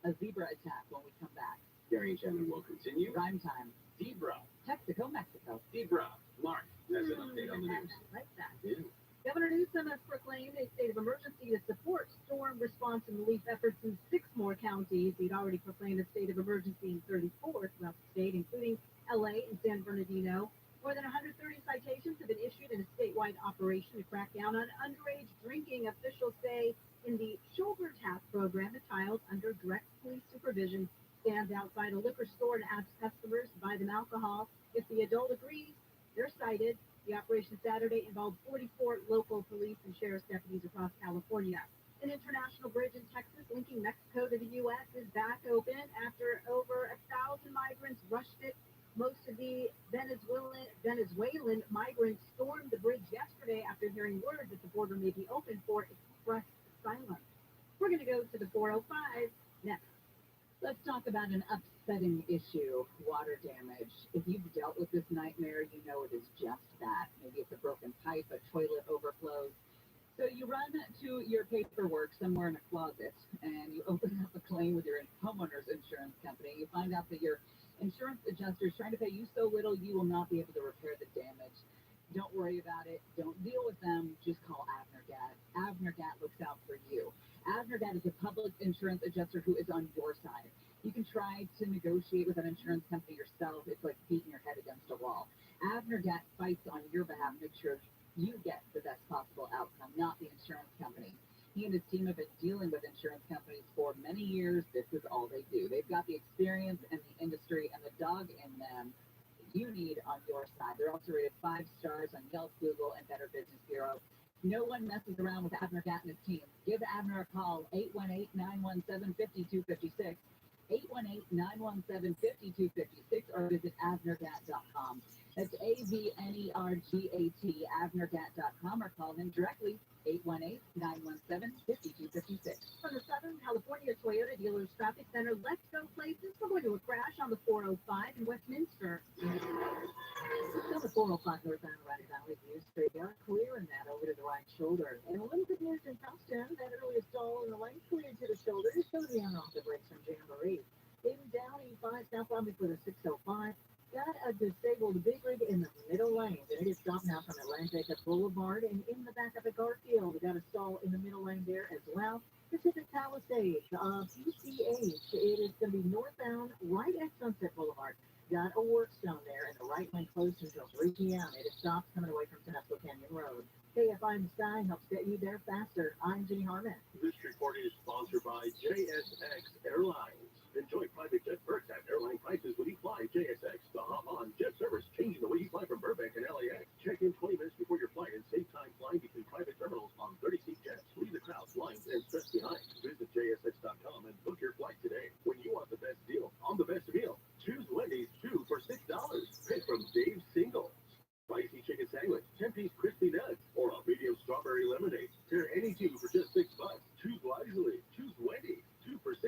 A zebra attack when we come back. Gary and Shannon will continue. Prime time. Zebra. Texaco, Mexico. Zebra. Mark has an update on the news. Like that. Yeah. Governor Newsom has proclaimed a state of emergency to support storm response and relief efforts in 6 more counties. He'd already proclaimed a state of emergency in 34 throughout the state, including LA and San Bernardino. More than 130 citations have been issued in a statewide operation to crack down on underage drinking. Officials say in the Shoulder Tap program, a child under direct police supervision stands outside a liquor store and asks customers to buy them alcohol. If the adult agrees, they're cited. The operation Saturday involved 44 local police and sheriff's deputies across California. An international bridge in Texas linking Mexico to the U.S. is back open after over 1,000 migrants rushed it. Most of the Venezuelan migrants stormed the bridge yesterday after hearing word that the border may be open for express asylum. We're going to go to the 405 next. Let's talk about an upsetting issue, water damage. If you've dealt with this nightmare, you know it is just that. Maybe it's a broken pipe, a toilet overflows. So you run to your paperwork somewhere in a closet and you open up a claim with your homeowner's insurance company. You find out that your insurance adjuster is trying to pay you so little you will not be able to repair the damage. Don't worry about it. Don't deal with them. Just call Avner Gat. Avner Gat looks out for you. Avner Gat is a public insurance adjuster who is on your side. You can try try to negotiate with an insurance company yourself, it's like beating your head against a wall. Abner Gat fights on your behalf, make sure you get the best possible outcome, not the insurance company. He and his team have been dealing with insurance companies for many years. This is all they do. They've got the experience and the industry and the dog in them you need on your side. They're also rated 5 stars on Yelp, Google, and Better Business Bureau. No one messes around with Abner Gat and his team. Give Abner a call, 818-917-5256, 818-917-5256, or visit abnergat.com. That's AVNERGAT, abnergat.com, or call him directly, 818-917-5256. From the Southern California Toyota Dealers Traffic Center, let's go places. We're going to a crash on the 405 in Westminster. On the 405 northbound Riding Valley View, straight down, clearing that over to the right shoulder. And a little bit news in Charleston, that earlier stall in the lane cleared to the shoulder. It's going to be on off the brakes from Jamboree. Even down 85 southbound before the 605. Got a disabled big rig in the middle lane. It is stopped now from Atlantic Boulevard, and in the back of the Garfield, we got a stall in the middle lane there as well. Pacific Palisades, PCH. It is going to be northbound right at Sunset Boulevard. Got a work zone there, and the right lane closed until 3 p.m. It is stopped coming away from Tenasco Canyon Road. KFI in the Sky helps get you there faster. I'm Jenny Harmon. This report is sponsored by JSX Airlines. Enjoy private jet perks at airline prices when you fly JSX. The hop-on jet service changing the way you fly from Burbank and LAX. Check in 20 minutes before your flight and save time flying between private terminals on 30-seat jets. Leave the crowds, lines, and stress behind. Visit JSX.com and book your flight today. When you want the best deal on the best meal, choose Wendy's 2 for $6. Pick from Dave's Single, spicy chicken sandwich, 10-piece crispy nuts, or a medium strawberry lemonade. Pair any 2 for just $6. Choose wisely. Choose Wendy's 2 for $6.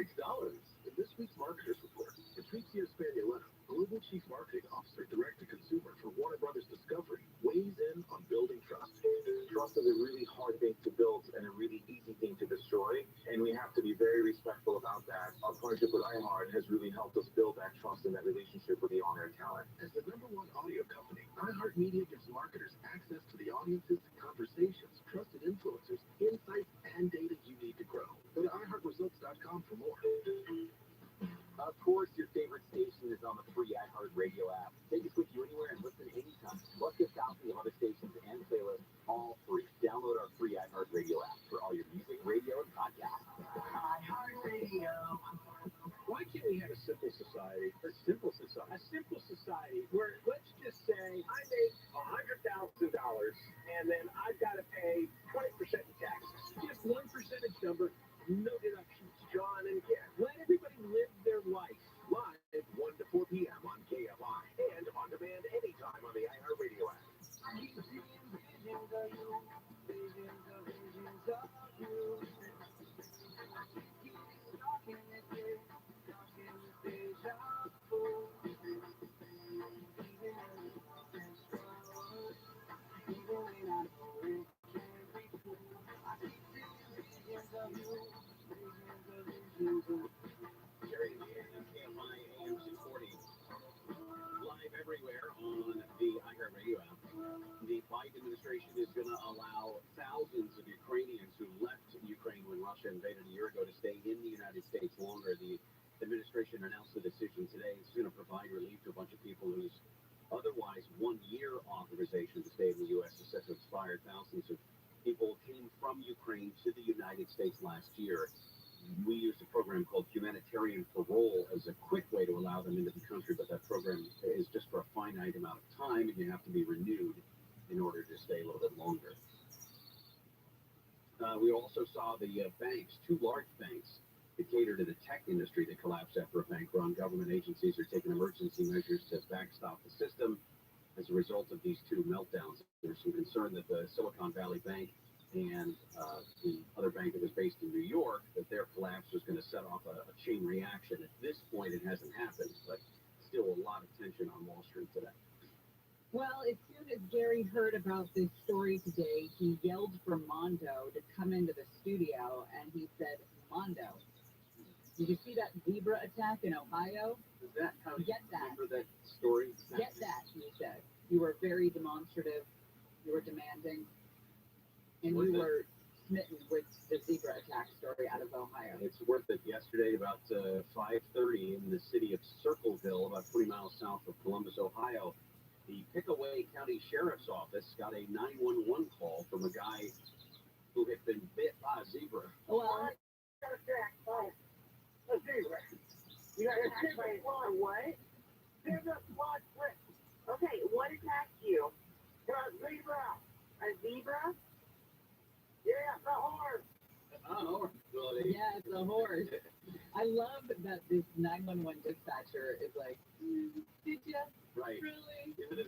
In this week's Marketers Report, Patricia Spaniello, Global Chief Marketing Officer, Direct-to-Consumer for Warner Brothers Discovery, weighs in on building trust. Trust is a really hard thing to build and a really easy thing to destroy, and we have to be very respectful about that. Our partnership with iHeart has really helped us build that trust and that relationship with the on-air talent. As the #1 audio company, iHeartMedia gives marketers access to the audiences, conversations, trusted influencers, insights, and data you need to grow. Go to iHeartResults.com for more. Of course, your favorite station is on the free iHeartRadio app. Take us with you anywhere and listen anytime. Plus, get copies of other stations and playlists all free. Download our free iHeartRadio app for all your music, radio, and podcasts. iHeartRadio. Why can't we have a simple society? A simple society. A simple society where, let's just say, I make $100,000 and then I've got to pay 20% in taxes. Just one percentage number, no deductions. John and Ken. Let everybody live their life. Live 1 to 4 p.m. on KFI and on demand anytime on the iHeartRadio app. Jerry and KFI AM 640. Live everywhere on the iHeartRadio app. The Biden administration is going to allow thousands of Ukrainians who left Ukraine when Russia invaded a year ago to stay in the United States longer. The administration announced the decision today. It's going to provide relief to a bunch of people whose otherwise one-year authorization to stay in the U.S. is set to expire. Thousands of people came from Ukraine to the United States last year. We used a program called humanitarian parole as a quick way to allow them into the country, but that program is just for a finite amount of time, and you have to be renewed in order to stay a little bit longer. We also saw the banks, 2 large banks that cater to the tech industry that collapsed after a bank run. Government agencies are taking emergency measures to backstop the system as a result of these 2 meltdowns. There's some concern that the Silicon Valley Bank and the other bank that was based in New York, that their collapse was going to set off a chain reaction. At this point, it hasn't happened, but still a lot of tension on Wall Street today. Well, as soon as Gary heard about this story today, he yelled for Mondo to come into the studio, and he said, Mondo, did you see that zebra attack in Ohio? Is that how you Get that. remember that story? Get that, he said. You were very demonstrative. You were demanding. And Was you it? were smitten with the zebra attack story out of Ohio. It's worth it. Yesterday, about 5:30 in the city of Circleville, about 20 miles south of Columbus, Ohio, the Pickaway County Sheriff's Office got a 911 call from a guy who had been bit by a zebra. Well, a zebra. You got your zebra. What? Zebra squad split. Okay, what attacked you? A zebra. A zebra? Yeah, the horse. Oh, yeah, it's a horse. I love that this 911 dispatcher is like, did you? Right. Really? Is it a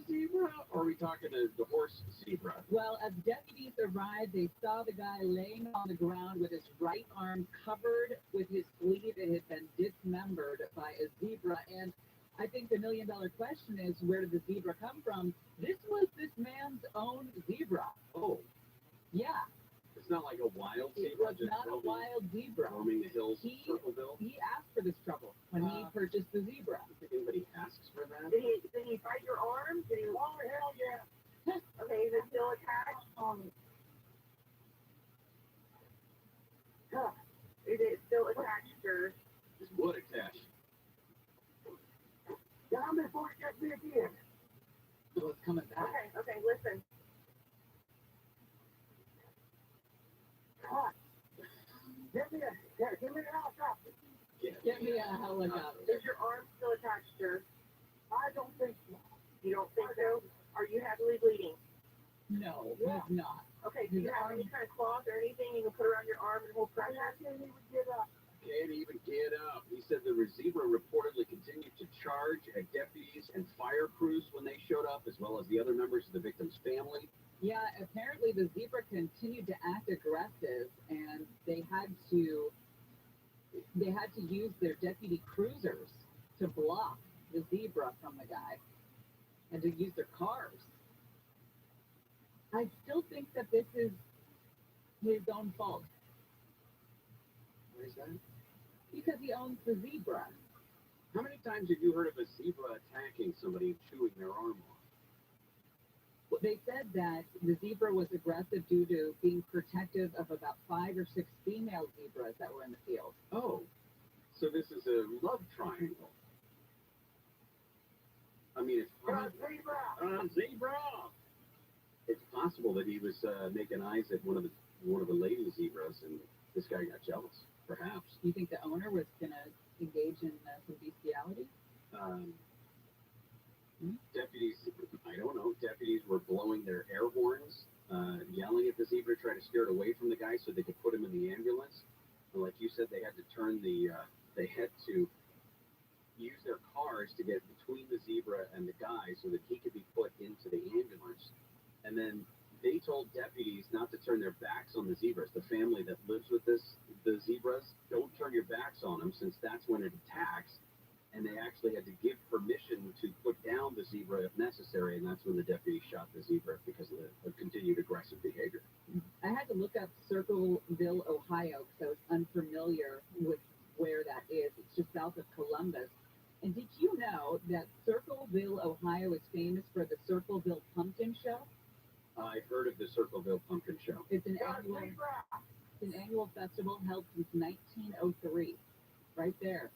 zebra, or are we talking the horse zebra? Well, as deputies arrived, they saw the guy laying on the ground with his right arm covered with his sleeve. It had been dismembered by a zebra. And I think the million-dollar question is, where did the zebra come from? This was this man's own zebra. Oh. Yeah. It's not like a wild It zebra. was not a wild zebra. Roaming the hills of Circleville. He asked for this trouble when he purchased the zebra. If anybody asks for that. Did he bite your arm? Did he? Oh, hell yeah. Okay, is it still attached? Is it still attached, sir? Just wood attached. Down before it gets me again. So it's coming back. Okay, listen. Give me an helicopter. Get me a helicopter. Is your arm still attached, sir? I don't think so. You don't think so? Are you heavily bleeding? No, he's not. Okay, do you have any kind of cloth or anything you can put around your arm and hold pressure? I can't even get up. Can't even get up. He said the zebra reportedly continued to charge at deputies and fire crews when they showed up, as well as the other members of the victim's family. Yeah, apparently the zebra continued to act aggressive, and they had to use their deputy cruisers to block the zebra from the guy and to use their cars. I still think that this is his own fault. Why is that? Because he owns the zebra. How many times have you heard of a zebra attacking somebody and chewing their arm off? Well, they said that the zebra was aggressive due to being protective of about 5 or 6 female zebras that were in the field. Oh, so this is a love triangle. I mean, it's zebra. It's possible that he was making eyes at one of the lady zebras, and this guy got jealous. Perhaps. You think the owner was going to engage in some bestiality? Deputies, I don't know. Deputies were blowing their air horns, yelling at the zebra, trying to scare it away from the guy so they could put him in the ambulance. And like you said, they had to they had to use their cars to get between the zebra and the guy so that he could be put into the ambulance. And then they told deputies not to turn their backs on the zebras. The family that lives with the zebras, don't turn your backs on them, since that's when it attacks. And they actually had to give permission to put down the zebra if necessary, and that's when the deputy shot the zebra because of the continued aggressive behavior. I had to look up Circleville, Ohio, because I was unfamiliar with where that is. It's just south of Columbus. And did you know that Circleville, Ohio is famous for the Circleville Pumpkin Show? I've heard of the Circleville Pumpkin Show. It's an annual festival held since 1903, right there.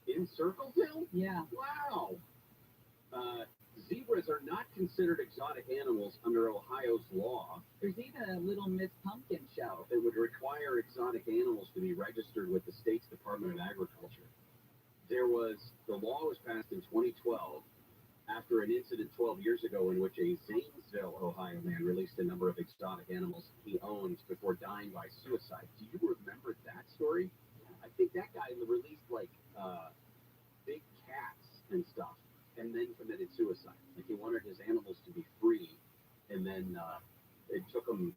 In Circleville? Yeah. Wow. Zebras are not considered exotic animals under Ohio's law. There's even a Little Miss Pumpkin Show. It would require exotic animals to be registered with the state's Department of Agriculture. The law was passed in 2012 after an incident 12 years ago in which a Zanesville, Ohio man released a number of exotic animals he owned before dying by suicide. Do you remember that story? I think that guy released big cats and stuff and then committed suicide. Like, he wanted his animals to be free, and then it took him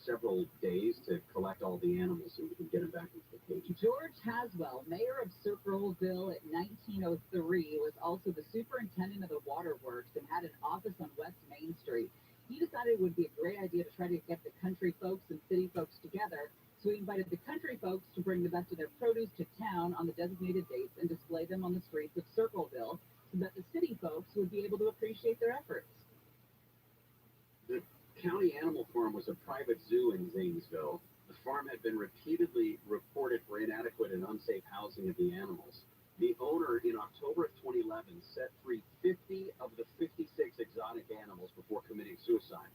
several days to collect all the animals and get them back into the cage. George Haswell, mayor of Circleville at 1903, was also the superintendent of the waterworks and had an office on West Main Street. He decided it would be a great idea to try to get the country folks and city folks together, so he invited the country folks to bring the best of their produce to town on the designated dates and display them on the streets of Circleville so that the city folks would be able to appreciate their efforts. The county animal farm was a private zoo in Zanesville. The farm had been repeatedly reported for inadequate and unsafe housing of the animals. The owner, in October of 2011, set free 50 of the 56 exotic animals before committing suicide.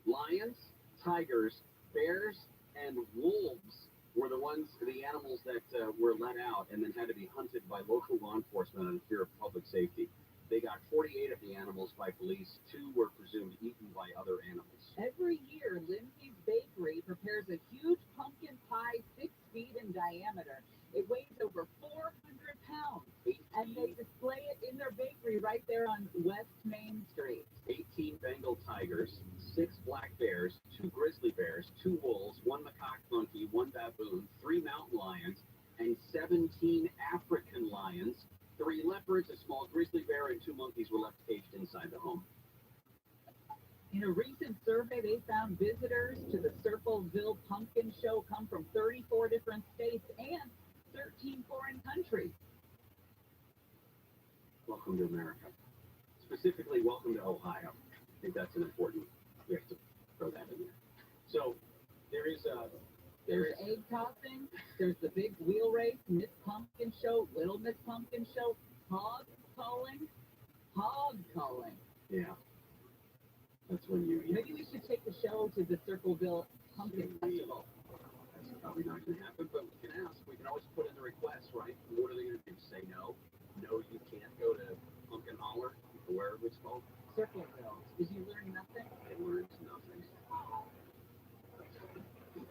Lions, tigers, bears, and wolves were the animals that were let out and then had to be hunted by local law enforcement on fear of public safety. They got 48 of the animals by police. 2 were presumed eaten by other animals. Every year, Lindsay's Bakery prepares a huge pumpkin pie 6 feet in diameter. It weighs over 400 pounds, and they display it in their bakery right there on West Main Street. 18 Bengal tigers, 6 black bears, 2 grizzly bears, 2 wolves, 1 macaque monkey, 1 baboon, 3 mountain lions, and 17 African lions. 3 leopards, a small grizzly bear, and 2 monkeys were left caged inside the home. In a recent survey, they found visitors to the Circleville Pumpkin Show come from 34 different states and 13 foreign countries. Welcome to America. Specifically, welcome to Ohio. I think that's an important, we have to throw that in there. So, there's egg tossing, there's the big wheel race, Miss Pumpkin Show, Little Miss Pumpkin Show, hog culling. Yeah. That's when you... Maybe we should take the show to the Circleville Pumpkin Festival. That's probably not going to happen, but we can ask. We can always put in the request, right? What are they going to do? Say no? No, you can't go to Pumpkin Holler, or wherever it's called? Circleville. Did you learn nothing? I learned nothing.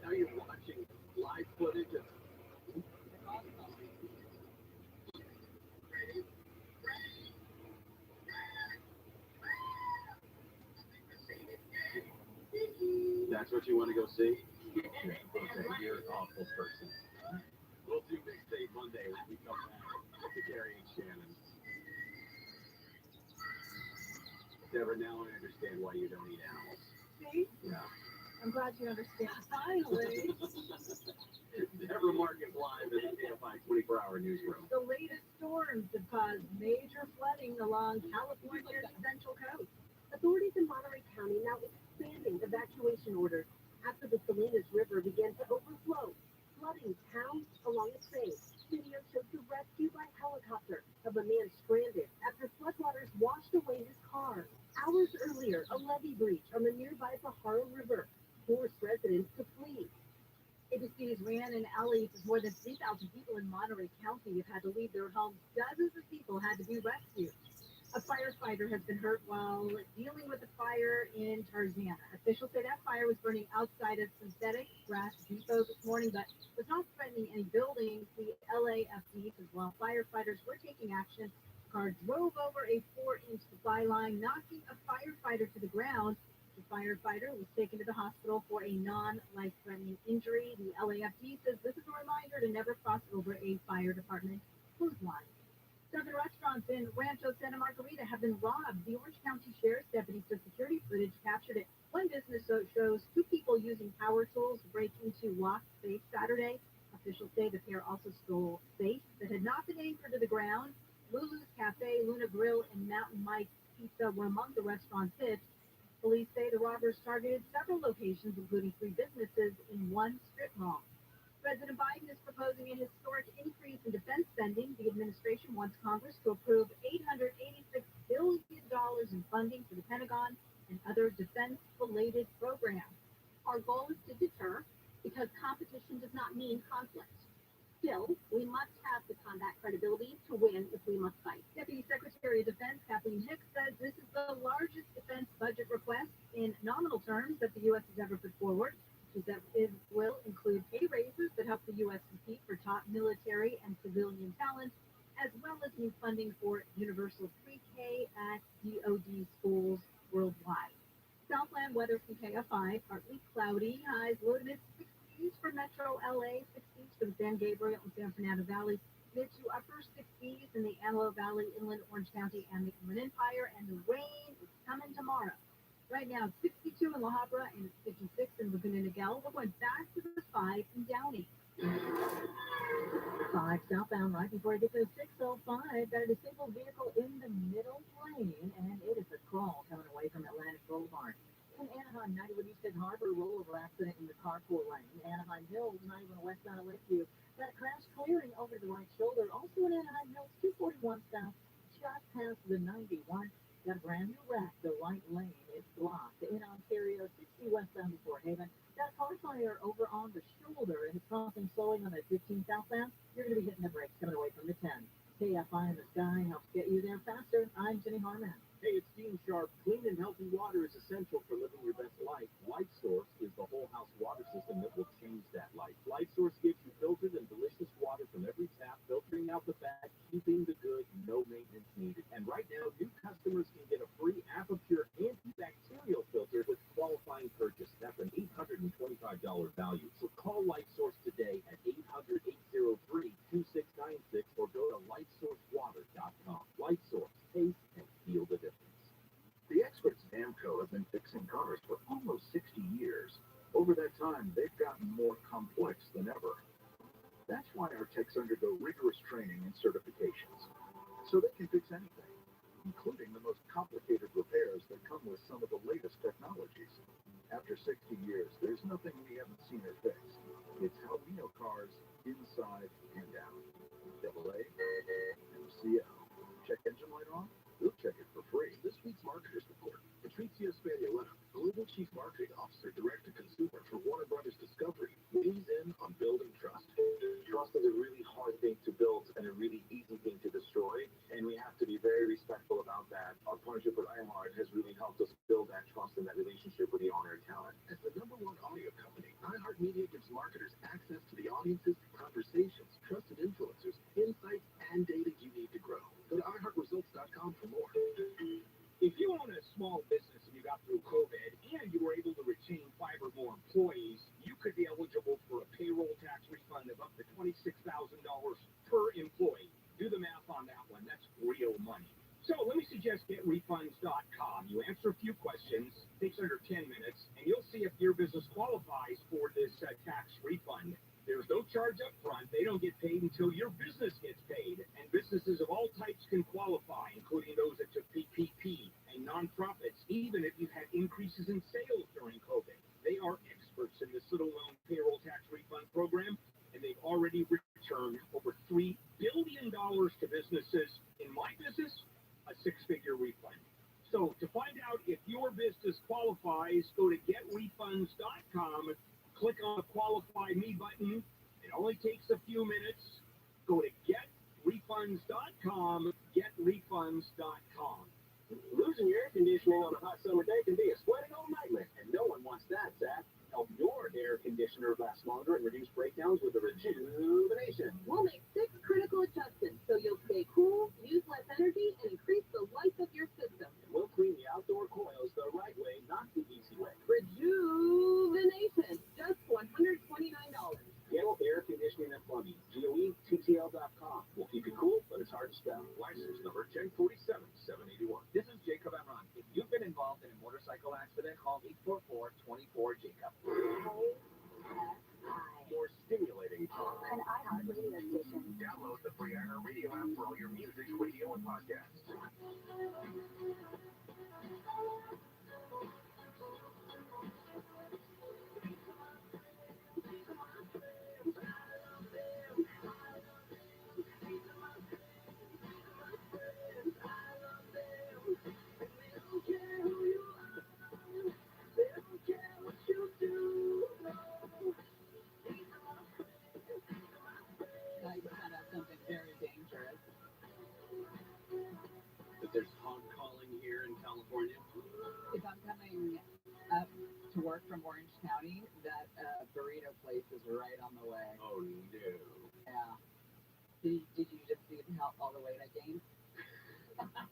Now you're watching live footage of... That's what you want to go see? Okay, you're an awful person. We'll do Mixtape Monday when we come back to Gary and Shannon. Deborah, now I understand why you don't eat animals. See? Yeah. I'm glad you understand. Finally. Deborah Marcus live in the KFI 24-hour newsroom. The latest storms have caused major flooding along California's central coast. Authorities in Monterey County now expanding evacuation orders after the Salinas River began to overflow, flooding towns along its banks. Video shows the rescue by helicopter of a man stranded after floodwaters washed away his car. Hours earlier, a levee breach on the nearby Pajaro River forced residents to flee. ABC's Rhiannon Ellie says more than 3,000 people in Monterey County have had to leave their homes. Dozens of people had to be rescued. A firefighter has been hurt while dealing with a fire in Tarzana. Officials say that fire was burning outside of Synthetic Grass Depot this morning, but was not threatening any buildings. The LAFD says while firefighters were taking action, the car drove over a 4-inch supply line, knocking a firefighter to the ground. The firefighter was taken to the hospital for a non-life-threatening injury. The LAFD says this is a reminder to never cross over a fire department cruise line. 7 restaurants in Rancho Santa Margarita have been robbed. The Orange County Sheriff's deputy says security footage captured it. One business shows 2 people using power tools to break into locked safe Saturday. Officials say the pair also stole safes that had not been anchored to the ground. Lulu's Cafe, Luna Grill, and Mountain Mike's Pizza were among the restaurant's hits. Police say the robbers targeted several locations, including 3 businesses in one strip mall. President Biden is proposing a historic increase in defense spending. The administration wants Congress to approve $886 billion in funding for the Pentagon and other defense-related programs. Our goal is to deter because competition does not mean conflict. Still, we must have the combat credibility to win if we must fight. Deputy Secretary of Defense Kathleen Hicks says this is the largest defense budget request in nominal terms that the U.S. has ever put forward. She said it will include pay raises that help the U.S. compete for top military and civilian talent, as well as new funding for universal pre-K at DoD schools worldwide. Southland weather from KFI, partly cloudy, highs low to mid-60s for Metro LA, 60s for the San Gabriel and San Fernando Valley, mid to upper 60s in the Antelope Valley, Inland Orange County, and the Inland Empire, and the rain is coming tomorrow. Right now, 62 in La Habra and 56 in Laguna Niguel. We're going back to the 5 in Downey. 5 southbound right before I get to 605. Got a disabled vehicle in the middle lane, and it is a crawl coming away from Atlantic Boulevard. In Anaheim, 91 East Harbor Road. rollover accident in the carpool lane. Anaheim Hills, not even west side of Lakeview. Got a crash clearing over the right shoulder. Also in Anaheim Hills, 241 south, just past the 91. Got a brand new wreck. The right lane is blocked. In Ontario, 60 westbound before Haven. Got a car fire over on the shoulder, and it's something slowing on the 15 southbound. You're going to be hitting the brakes coming away from the 10. KFI in the sky helps get you there faster. I'm Jenny Harman. Hey, it's Dean Sharp. Clean and healthy water is essential for living your best life. Light Source is the whole house water system that will change that life. Light Source gives you filtered and delicious water from every tap, filtering out the bad, keeping the good, no maintenance needed. And right now, new customers can get a free AquaPure antibacterial filter with qualifying purchase. That's an $825 value. So call Light Source today at 800-803-2696 or go to lightsourcewater.com. Light Source, taste and feel the difference. The experts at Amco have been fixing cars for almost 60 years. Over that time, they've gotten more complex than ever. That's why our techs undergo rigorous training and certifications, so they can fix anything, including the most complicated repairs that come with some of the latest technologies. After 60 years, there's nothing we haven't seen or fixed. It's how we know cars inside and out. AA, MCL. Check engine light on? We'll check it for free. This week's Marketers Report. Patricia Spanioletta, Global Chief Marketing Officer, Direct-to-Consumer for Warner Brothers Discovery, leans in on building trust. Trust is a really hard thing to build and a really easy thing to destroy, and we have to be very respectful about that. Our partnership with iHeart has really helped us build that trust and that relationship with the on-air talent. As the #1 audio company, iHeartMedia gives marketers access to the audiences, conversations, trusted influencers, insights, and data you need to grow. Go to iHeartResults.com for more. If you own a small business and you got through COVID and you were able to retain 5 or more employees, you could be eligible for a payroll tax refund of up to $26,000 per employee. Do the math on that one. That's real money. So let me suggest getrefunds.com. You answer a few questions, takes under 10 minutes, and you'll see if your business qualifies for this tax refund. There's no charge up front. They don't get paid until your business gets paid. And businesses of all types can qualify, including those that took PPP and nonprofits, even if you've had increases in sales during COVID. They are experts in this little known payroll tax refund program, and they've already returned over $3 billion to businesses. In my business, a 6-figure refund. So to find out if your business qualifies, go to getrefunds.com. Click on the Qualify Me button. It only takes a few minutes. Go to getrefunds.com, getrefunds.com. Losing your air conditioning on a hot summer day can be a sweating old nightmare, and no one wants that, Zach. Help your air conditioner last longer and reduce breakdowns with the rejuvenation. We'll make 6 critical adjustments so you'll stay cool, use less energy, and increase the life of your system. And we'll clean the outdoor coils the right way, not the easy way. Rejuvenation, just $129. Gale Air Conditioning and Plumbing, GOE2TL.com. We'll keep you cool, but it's hard to spell. License number 1047781. This is Jacob Emron. If you've been involved in a motorcycle accident, call 844-24-JACOB. More stimulating talk. An iHeart radio station. Download the free iHeart Radio app for all your music, radio, and podcasts. I found out something very dangerous. That there's hog calling here in California. If I'm coming up to work from Orange County, that burrito place is right on the way. Oh, no. Yeah. Did you just see all the weight I gained?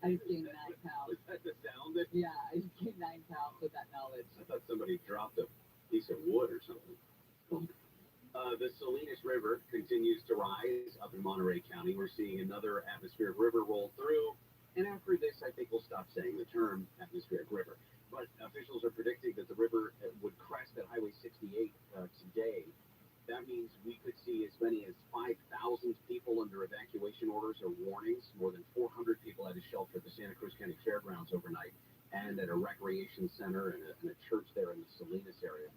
I just gained 9 pounds. Was that the sound? That... Yeah, I just gained 9 pounds with that knowledge. I thought somebody dropped a piece of wood or something. The Salinas River continues to rise up in Monterey County. We're seeing another atmospheric river roll through. And after this, I think we'll stop saying the term atmospheric river. But officials are predicting that the river would crest at Highway 68 today. That means we could see as many as 5,000 people under evacuation orders or warnings. More than 400 people had to shelter at the Santa Cruz County Fairgrounds overnight and at a recreation center and a church there in the Salinas area.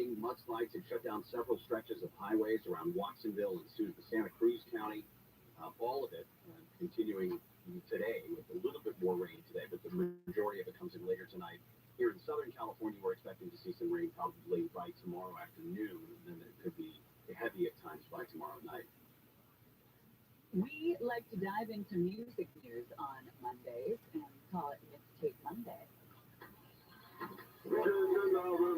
flooding, mudslides had shut down several stretches of highways around Watsonville and Santa Cruz County. All of it continuing today with a little bit more rain today, but the majority of it comes in later tonight. Here in Southern California, we're expecting to see some rain probably by tomorrow afternoon, and then it could be heavy at times by tomorrow night. We like to dive into music news on Mondays and call it Mixtape Monday. Mixtape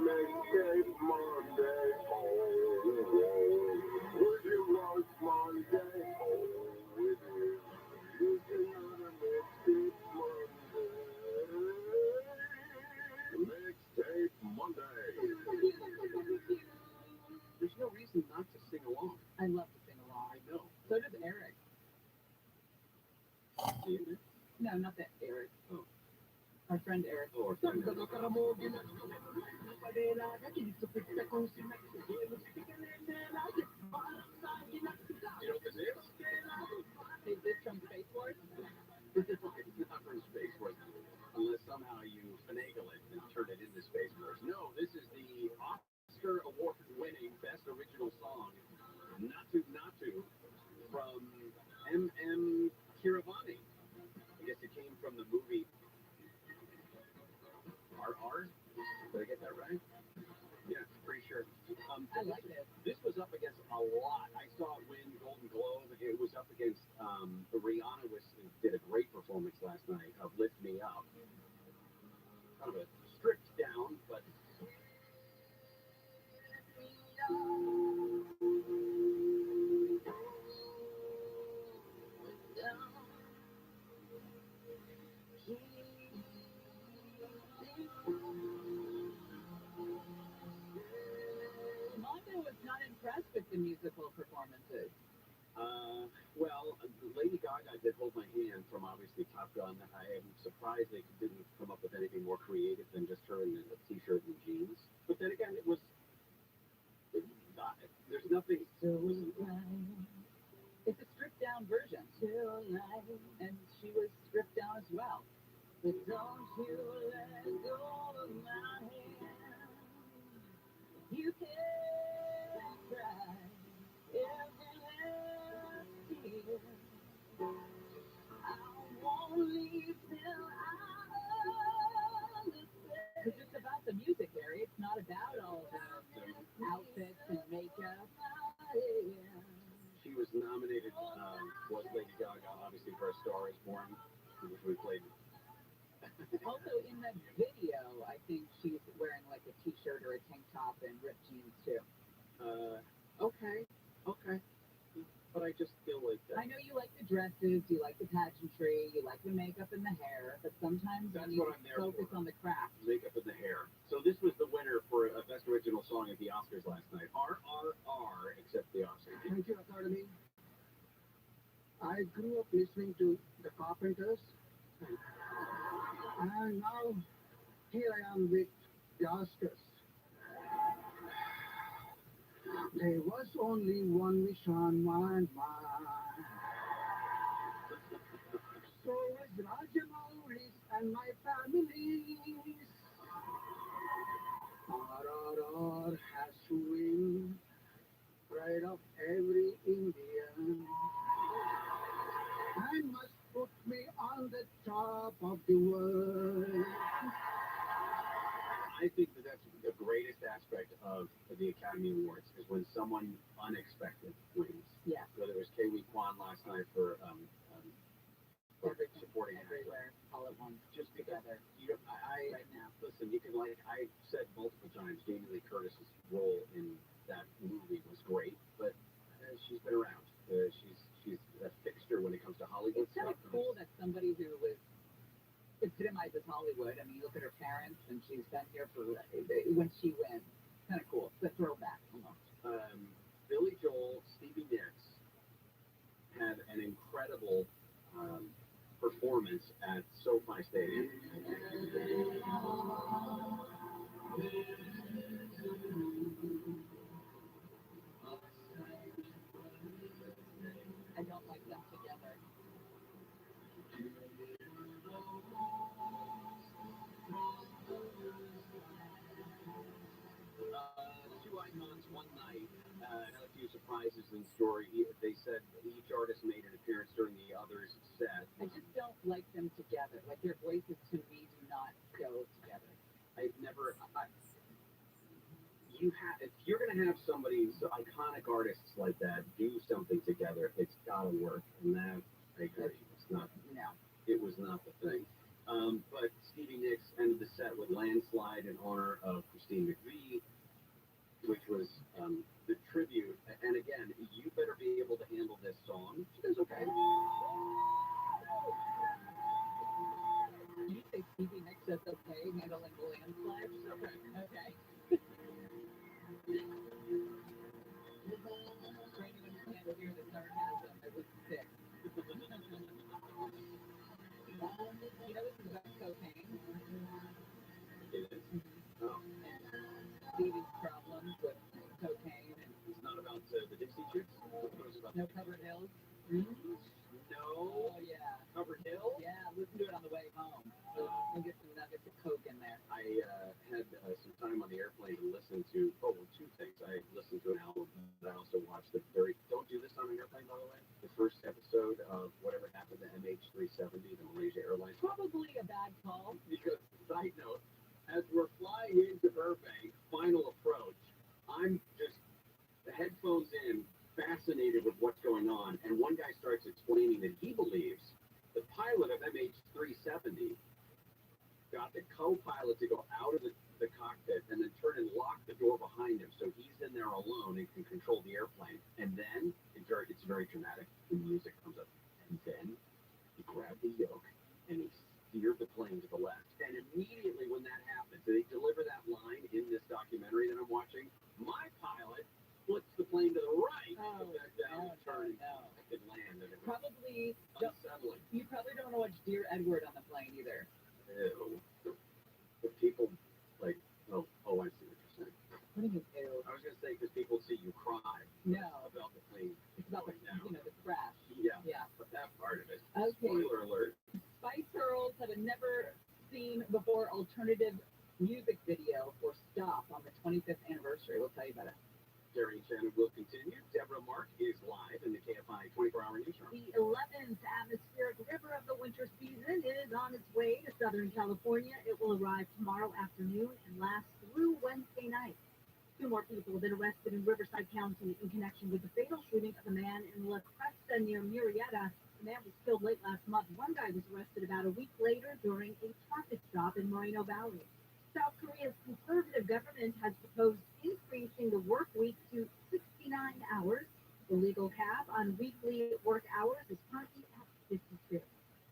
Monday. There's no reason not to sing along. I love to sing along. I know. So does Eric. No, not that Eric. Oh. Our friend Eric. Oh, our friend Eric. You know what this is? Is this from Space Force? It's not from Space Force, unless somehow you finagle it and turn it into Space Force. No, this is the Oscar award-winning Best Original Song, Not To, from M.M. Kiravani. I guess it came from the movie R.R. Did I get that right? Yeah, pretty sure. I like it. This was up against a lot. I saw it win Golden Globe. It was up against Rihanna did a great performance last night of Lift Me Up. Kind of a stripped down, but Mondo was not impressed with the musical performances. well, Lady Gaga did Hold My Hand from obviously Top Gun. I am surprised they didn't come up with anything more creative than just her in a t-shirt and jeans. But then again, there's nothing. It's a stripped down version. And she was stripped down as well. But don't you let go of my hand. You can cry every last tear. I won't leave till I understand. Because it's about the music, Harry. It's not about all the outfits and makeup. She was nominated, was Lady Gaga, obviously, for A Star Is Born, which we played. Also, in the video, I think she's wearing like a t-shirt or a tank top and ripped jeans too. Okay. But I just feel like that. I know you like the dresses, you like the pageantry, you like the makeup and the hair, but sometimes That's you what I'm there focus for. on the craft. Makeup and the hair. So this was the winner for a Best Original Song at the Oscars last night. RRR, except the Oscars. Thank you, Academy. I grew up listening to the Carpenters, and now here I am with the Oscars. There was only one wish on my mind. So is Rajamouri's and my family's. RRR has to win, pride of every Indian. And must put me on the top of the world. I think that's the greatest aspect of the Academy Awards is when someone unexpected wins. Yeah. Whether it was Kei Kwan last night for supporting everywhere, all at once, just together. Right now. Listen, you can I said multiple times, Jamie Lee Curtis's role in that movie was great, but she's been around. She's a fixture when it comes to Hollywood. It's kind of cool that somebody who was epitomizes Hollywood. I mean, you look at her parents, and she's been here for when she wins. Kind of cool. It's a throwback almost. Billy Joel, Stevie Nicks had an incredible performance at SoFi Stadium. I don't like them together. interesting story. They said each artist made an appearance during the other's set. I just don't like them together. Like their voices to me do not go together. I've never. If you're going to have somebody, so iconic artists like that, do something together, it's got to work. And that, I agree. It's not. No. It was not the thing. But Stevie Nicks ended the set with Landslide in honor of Christine McVie, which was the tribute. And again, you better be able to handle this song. She goes, okay. Did you say Stevie Nicks says okay, handling the landslide? Okay. Okay. For anyone who can't hear the sarcasm, it was sick. You know this is about cocaine? It is. Oh. And Stevie's problems with cocaine. And it's not about the Dixie Chicks? About no Covered Hills? No. Oh, yeah. Covered Hill? Yeah, listen to it on the way home. We'll get some nuggets of coke in there. I had some time on the airplane to listen to, two things. I listened to an album, but I also watched don't do this on an airplane, by the way, the first episode of whatever happened to MH370, the Malaysia Airlines. Probably a bad call. Because, side note, as we're flying into Burbank, final approach, I'm just, the headphones in, fascinated with what's going on, and one guy starts explaining that he believes the pilot of MH370 got the co-pilot to go out of the cockpit and then turn and lock the door behind him, so he's in there alone and can control the airplane. And then it's very dramatic. The music comes up, and then he grabbed the yoke and he steered the plane to the left. And immediately when that happens, they deliver that line in this documentary that I'm watching. My pilot flips the plane to the right, back down, turn, and land. And Probably unsettling. You probably don't want to watch Dear Edward on the plane either. Ew. But people like, I see what you're saying. What do you mean, ew? I was gonna say because people see you cry. No. About the plane. It's about the crash. Yeah. Yeah. But that part of it. Okay. Spoiler alert. Spice Girls have a never seen before alternative music video for Stop on the 25th anniversary. We'll tell you about it. Gary and Shannon will continue. Deborah Mark is live in the KFI 24-hour newsroom. The 11th atmospheric river of the winter season is on its way to Southern California. It will arrive tomorrow afternoon and last through Wednesday night. 2 more people have been arrested in Riverside County in connection with the fatal shooting of a man in La Cresta near Murrieta. The man was killed late last month. One guy was arrested about a week later during a traffic stop in Moreno Valley. South Korea's conservative government has proposed increasing the work week to 69 hours. The legal cap on weekly work hours is currently at 52.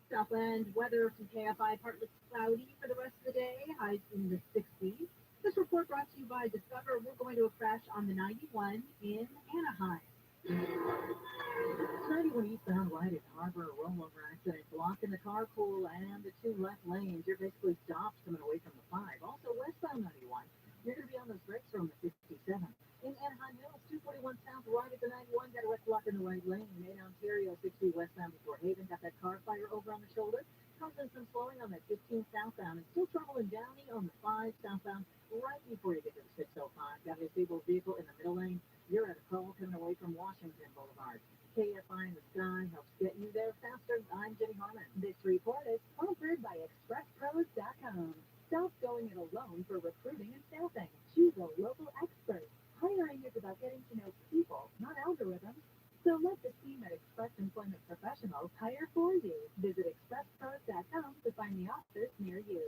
Southland weather from KFI, partly cloudy for the rest of the day, highs in the 60s. This report brought to you by Discover. We're going to a crash on the 91 in Anaheim. 91 eastbound right at Harbor, a rollover accident blocking the carpool and the 2 left lanes. You're basically stopped coming away from the 5. Also westbound 91. You're going to be on those brakes from the 57. In Anaheim Hills, 241 south right at the 91. Got a wreck block in the right lane. In Ontario, 60 westbound before Haven. Got that car fire over on the shoulder. Causing some slowing on that 15 southbound. And still trouble in Downey on the 5 southbound right before you get to the 605. Got a disabled vehicle in the middle lane. You're at a call coming away from Washington Boulevard. KFI in the sky helps get you there faster. I'm Jenny Harmon. This report is sponsored by ExpressPros.com. Stop going it alone for recruiting and staffing. Choose a local expert. Hiring is about getting to know people, not algorithms. So let the team at Express Employment Professionals hire for you. Visit ExpressPros.com to find the office near you.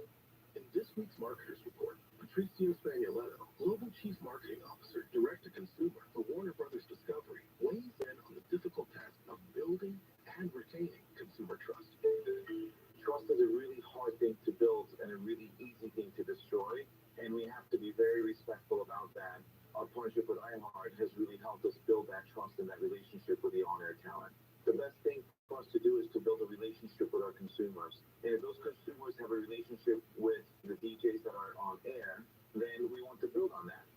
In this week's Marketers Report, Patricio Spagnoletto, Global Chief Marketing Officer, Direct-to-Consumer for Warner Brothers Discovery, weighs in on the difficult task of building and retaining consumer trust. Trust is a really hard thing to build and a really easy thing to destroy, and we have to be very respectful about that. Our partnership with iHeart has really helped us build that trust and that relationship with the on-air talent. The best thing for us to do is to build a relationship with our consumers. And if those consumers have a relationship with the DJs that are on air, then we want to build on that.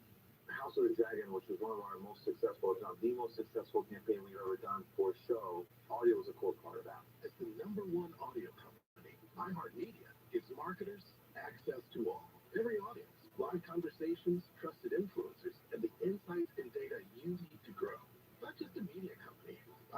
House of the Dragon, which was one of our most successful, if not the most successful campaign we've ever done for a show, audio is a core part of that. As the #1 audio company, iHeartMedia gives marketers access to all. Every audience, live conversations, trusted influencers, and the insights and data you need to grow. Not just to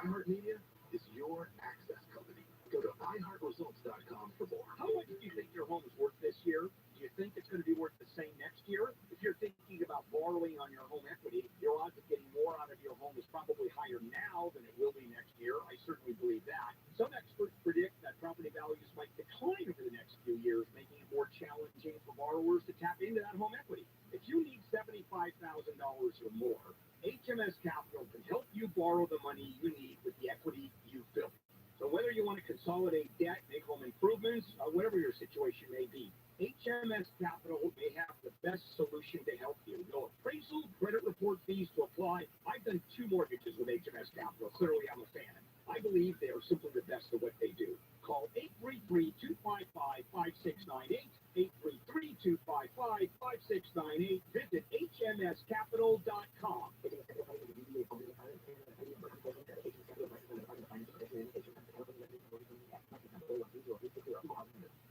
iHeartMedia is your access company. Go to iHeartResults.com for more. How much do you think your home is worth this year? Do you think it's going to be worth the same next year? If you're thinking about borrowing on your home equity, your odds of getting more out of your home is probably higher now than it will be next year. I certainly believe that. Some experts predict that property values might decline over the next few years, making it more challenging for borrowers to tap into that home equity. If you need $75,000 or more, HMS Capital can help you borrow the money you need with the equity you've built. So whether you want to consolidate debt, make home improvements, or whatever your situation may be, HMS Capital may have the best solution to help you. No appraisal, credit report fees to apply. I've done 2 mortgages with HMS Capital. Clearly, I'm a fan. I believe they are simply the best at what they do. Call 833-255-5698, 833-255-5698. Visit hmscapital.com.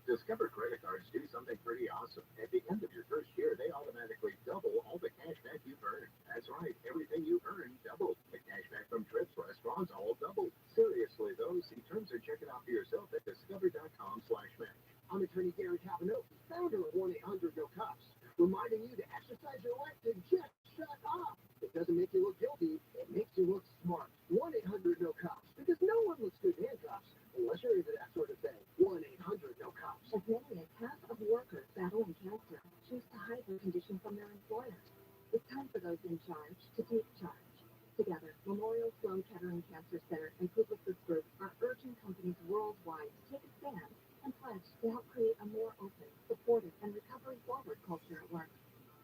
Discover credit cards do something pretty awesome. At the end of your first year, they automatically double all the cash back you've earned. That's right, everything you earn doubles. The cash back from trips, restaurants, all double. Seriously, though, see terms and check it out for yourself at discover.com/match. I'm attorney Gary Cavanaugh, founder of 1-800-NO-COPS, reminding you to exercise your right to just shut up. It doesn't make you look guilty, it makes you look smart. 1-800-NO-COPS, because no one looks good in handcuffs unless you're into that sort of thing. 1-800-NO-COPS. As many as half of workers battling cancer choose to hide their condition from their employers. It's time for those in charge to take charge. Together, Memorial Sloan Kettering Cancer Center and Publicis Group are urging companies worldwide to take a stand and pledge to help create a more open, supportive, and recovery-forward culture at work.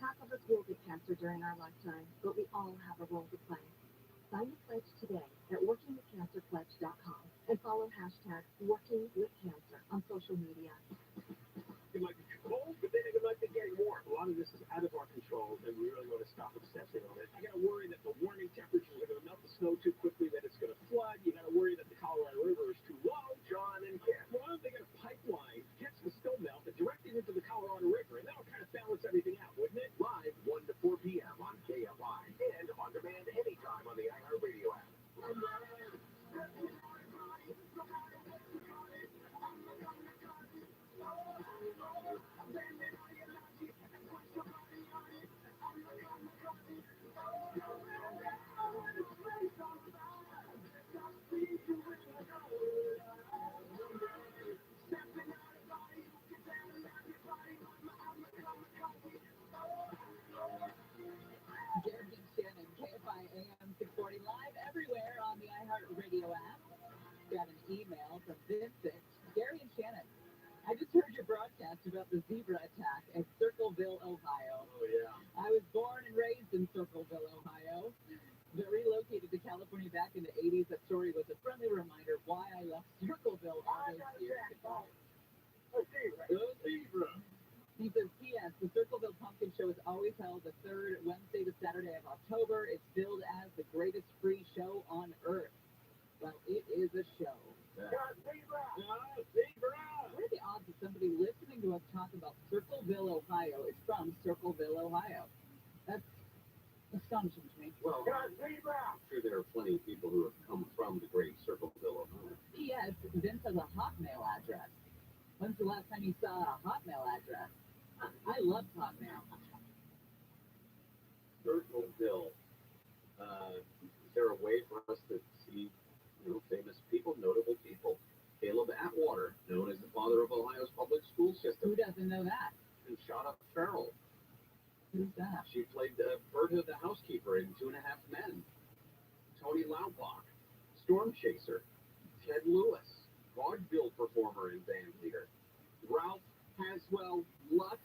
Half of us will get cancer during our lifetime, but we all have a role to play. Sign the pledge today at workingwithcancerpledge.com and follow #WorkingWithCancer on social media. It might be too cold, but then it might be getting warm. A lot of this is out of our control, and we really want to stop obsessing on it. I got to worry that the warming temperatures are going to melt the snow too quickly, that it's going to flood. You got to worry that the Colorado River is too low. John and Ken. Well, they got a pipeline, hits the snow melt, and directed into the Colorado River, and that'll kind of balance everything out, wouldn't it? Live 1 to 4 p.m. on KFI and on demand anytime on the iHeartRadio app. Gary Shannon, KFI AM 640 live everywhere on the iHeartRadio app. Got an email from Vincent. Gary and Shannon, I just heard your broadcast about the zebra attack at Circleville, Ohio. Oh, yeah. I was born and raised in Circleville, Ohio, but relocated to California back in the 80s. That story was a friendly reminder of why I left Circleville all those years ago. A zebra. He says, P.S. The Circleville Pumpkin Show is always held the third Wednesday to Saturday of October. It's billed as the greatest free show on earth. Well, it is a show. Zebra. What are the odds of somebody listening to us talk about Circleville, Ohio is from Circleville, Ohio? That's astonishing to me. Well, I'm sure there are plenty of people who have come from the great Circleville, Ohio. P.S. Vince has a Hotmail address. When's the last time you saw a Hotmail address? I love Hotmail. Circleville. Is there a way for us to see, famous people, notable people? Caleb Atwater, known as the father of Ohio's public school system. Who doesn't know that? And Shada Farrell. Who's that? She played Bertha the housekeeper in 2.5 Men. Tony Laubach, Storm Chaser. Ted Lewis, vaudeville performer and band leader. Ralph Haswell Lutz,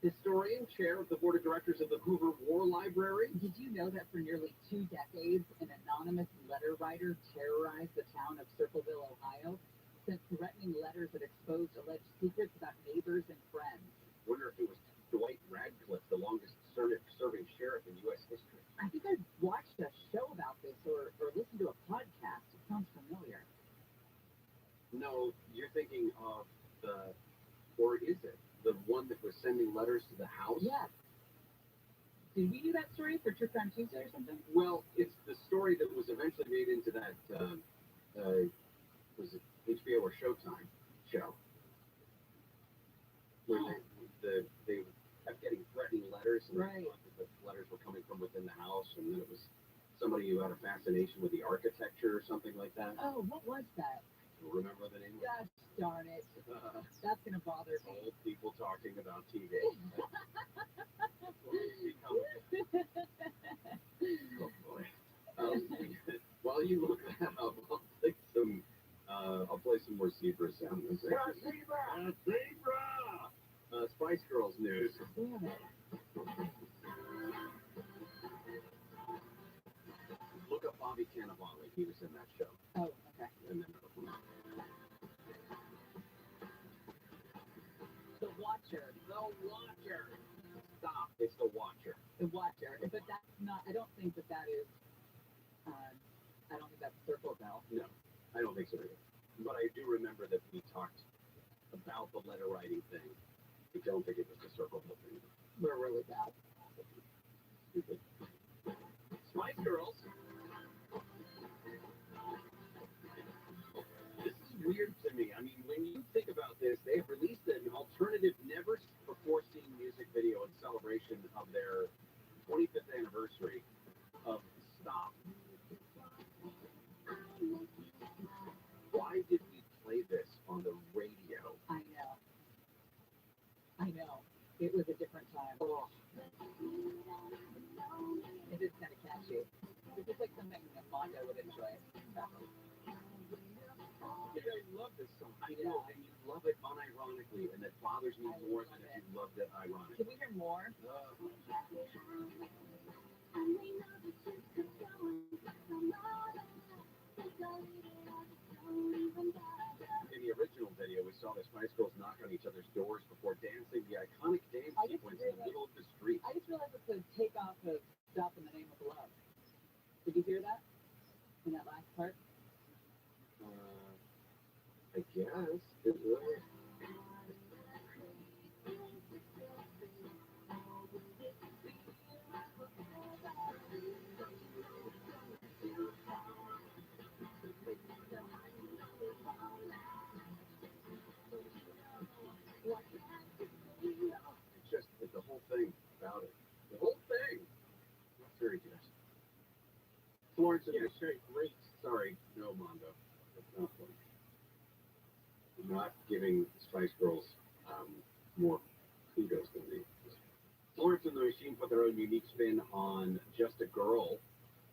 historian, chair of the board of directors of the Hoover War Library. Did you know that for nearly 2 decades, an anonymous letter writer terrorized the town of Circleville, Ohio, sent threatening letters that exposed alleged secrets about neighbors and friends? Wonder if it was Dwight Radcliffe, the longest serving sheriff in U.S. history. I think I watched a show about this or listened to a podcast. It sounds familiar. No, you're thinking of or is it the one that was sending letters to the house? Yes. Did we do that story for True Crime Tuesday or something? Well, it's the story that was eventually made into that, was it HBO or Showtime show? Where they kept getting threatening letters, and right. The letters were coming from within the house, and then it was somebody who had a fascination with the architecture or something like that. Oh, what was that? Remember the name? Gosh darn it. That's going to bother me. Old people talking about TV. Oh boy. While you look that up, I'll play some more zebra sound music. Zebra! Spice Girls news. Damn it. Look up Bobby Cannavale. He was in that show. Oh, okay. And then The Watcher. Stop. It's The Watcher. The Watcher. But that's not, I don't think that is, I don't think that's Circle Bell. No, I don't think so either. But I do remember that we talked about the letter writing thing. I don't think it was the Circle Bell thing. We're really bad. Stupid. Spice Girls. This is weird to me. I mean, when you think about this, they have released an alternative, never-before-seen music video in celebration of their 25th anniversary of Stop. Why did we play this on the radio? I know. It was a different time. Oh. It is kind of catchy. It's just like something that Mondo would enjoy. Yeah, I love this song. I know, and you love it unironically, and that bothers me more than if you loved it ironically. Can we hear more? In the original video, we saw the Spice Girls knock on each other's doors before dancing the iconic dance sequence in the middle of the street. I just realized it's a takeoff of Stop in the Name of Love. Did you hear that? In that last part? I guess. It was. It's just the whole thing about it. The whole thing. That's very good. Florence and the great. Sorry, no, Mondo. That's not funny. I'm not giving Spice Girls more kudos than me. Florence and the Machine put their own unique spin on Just a Girl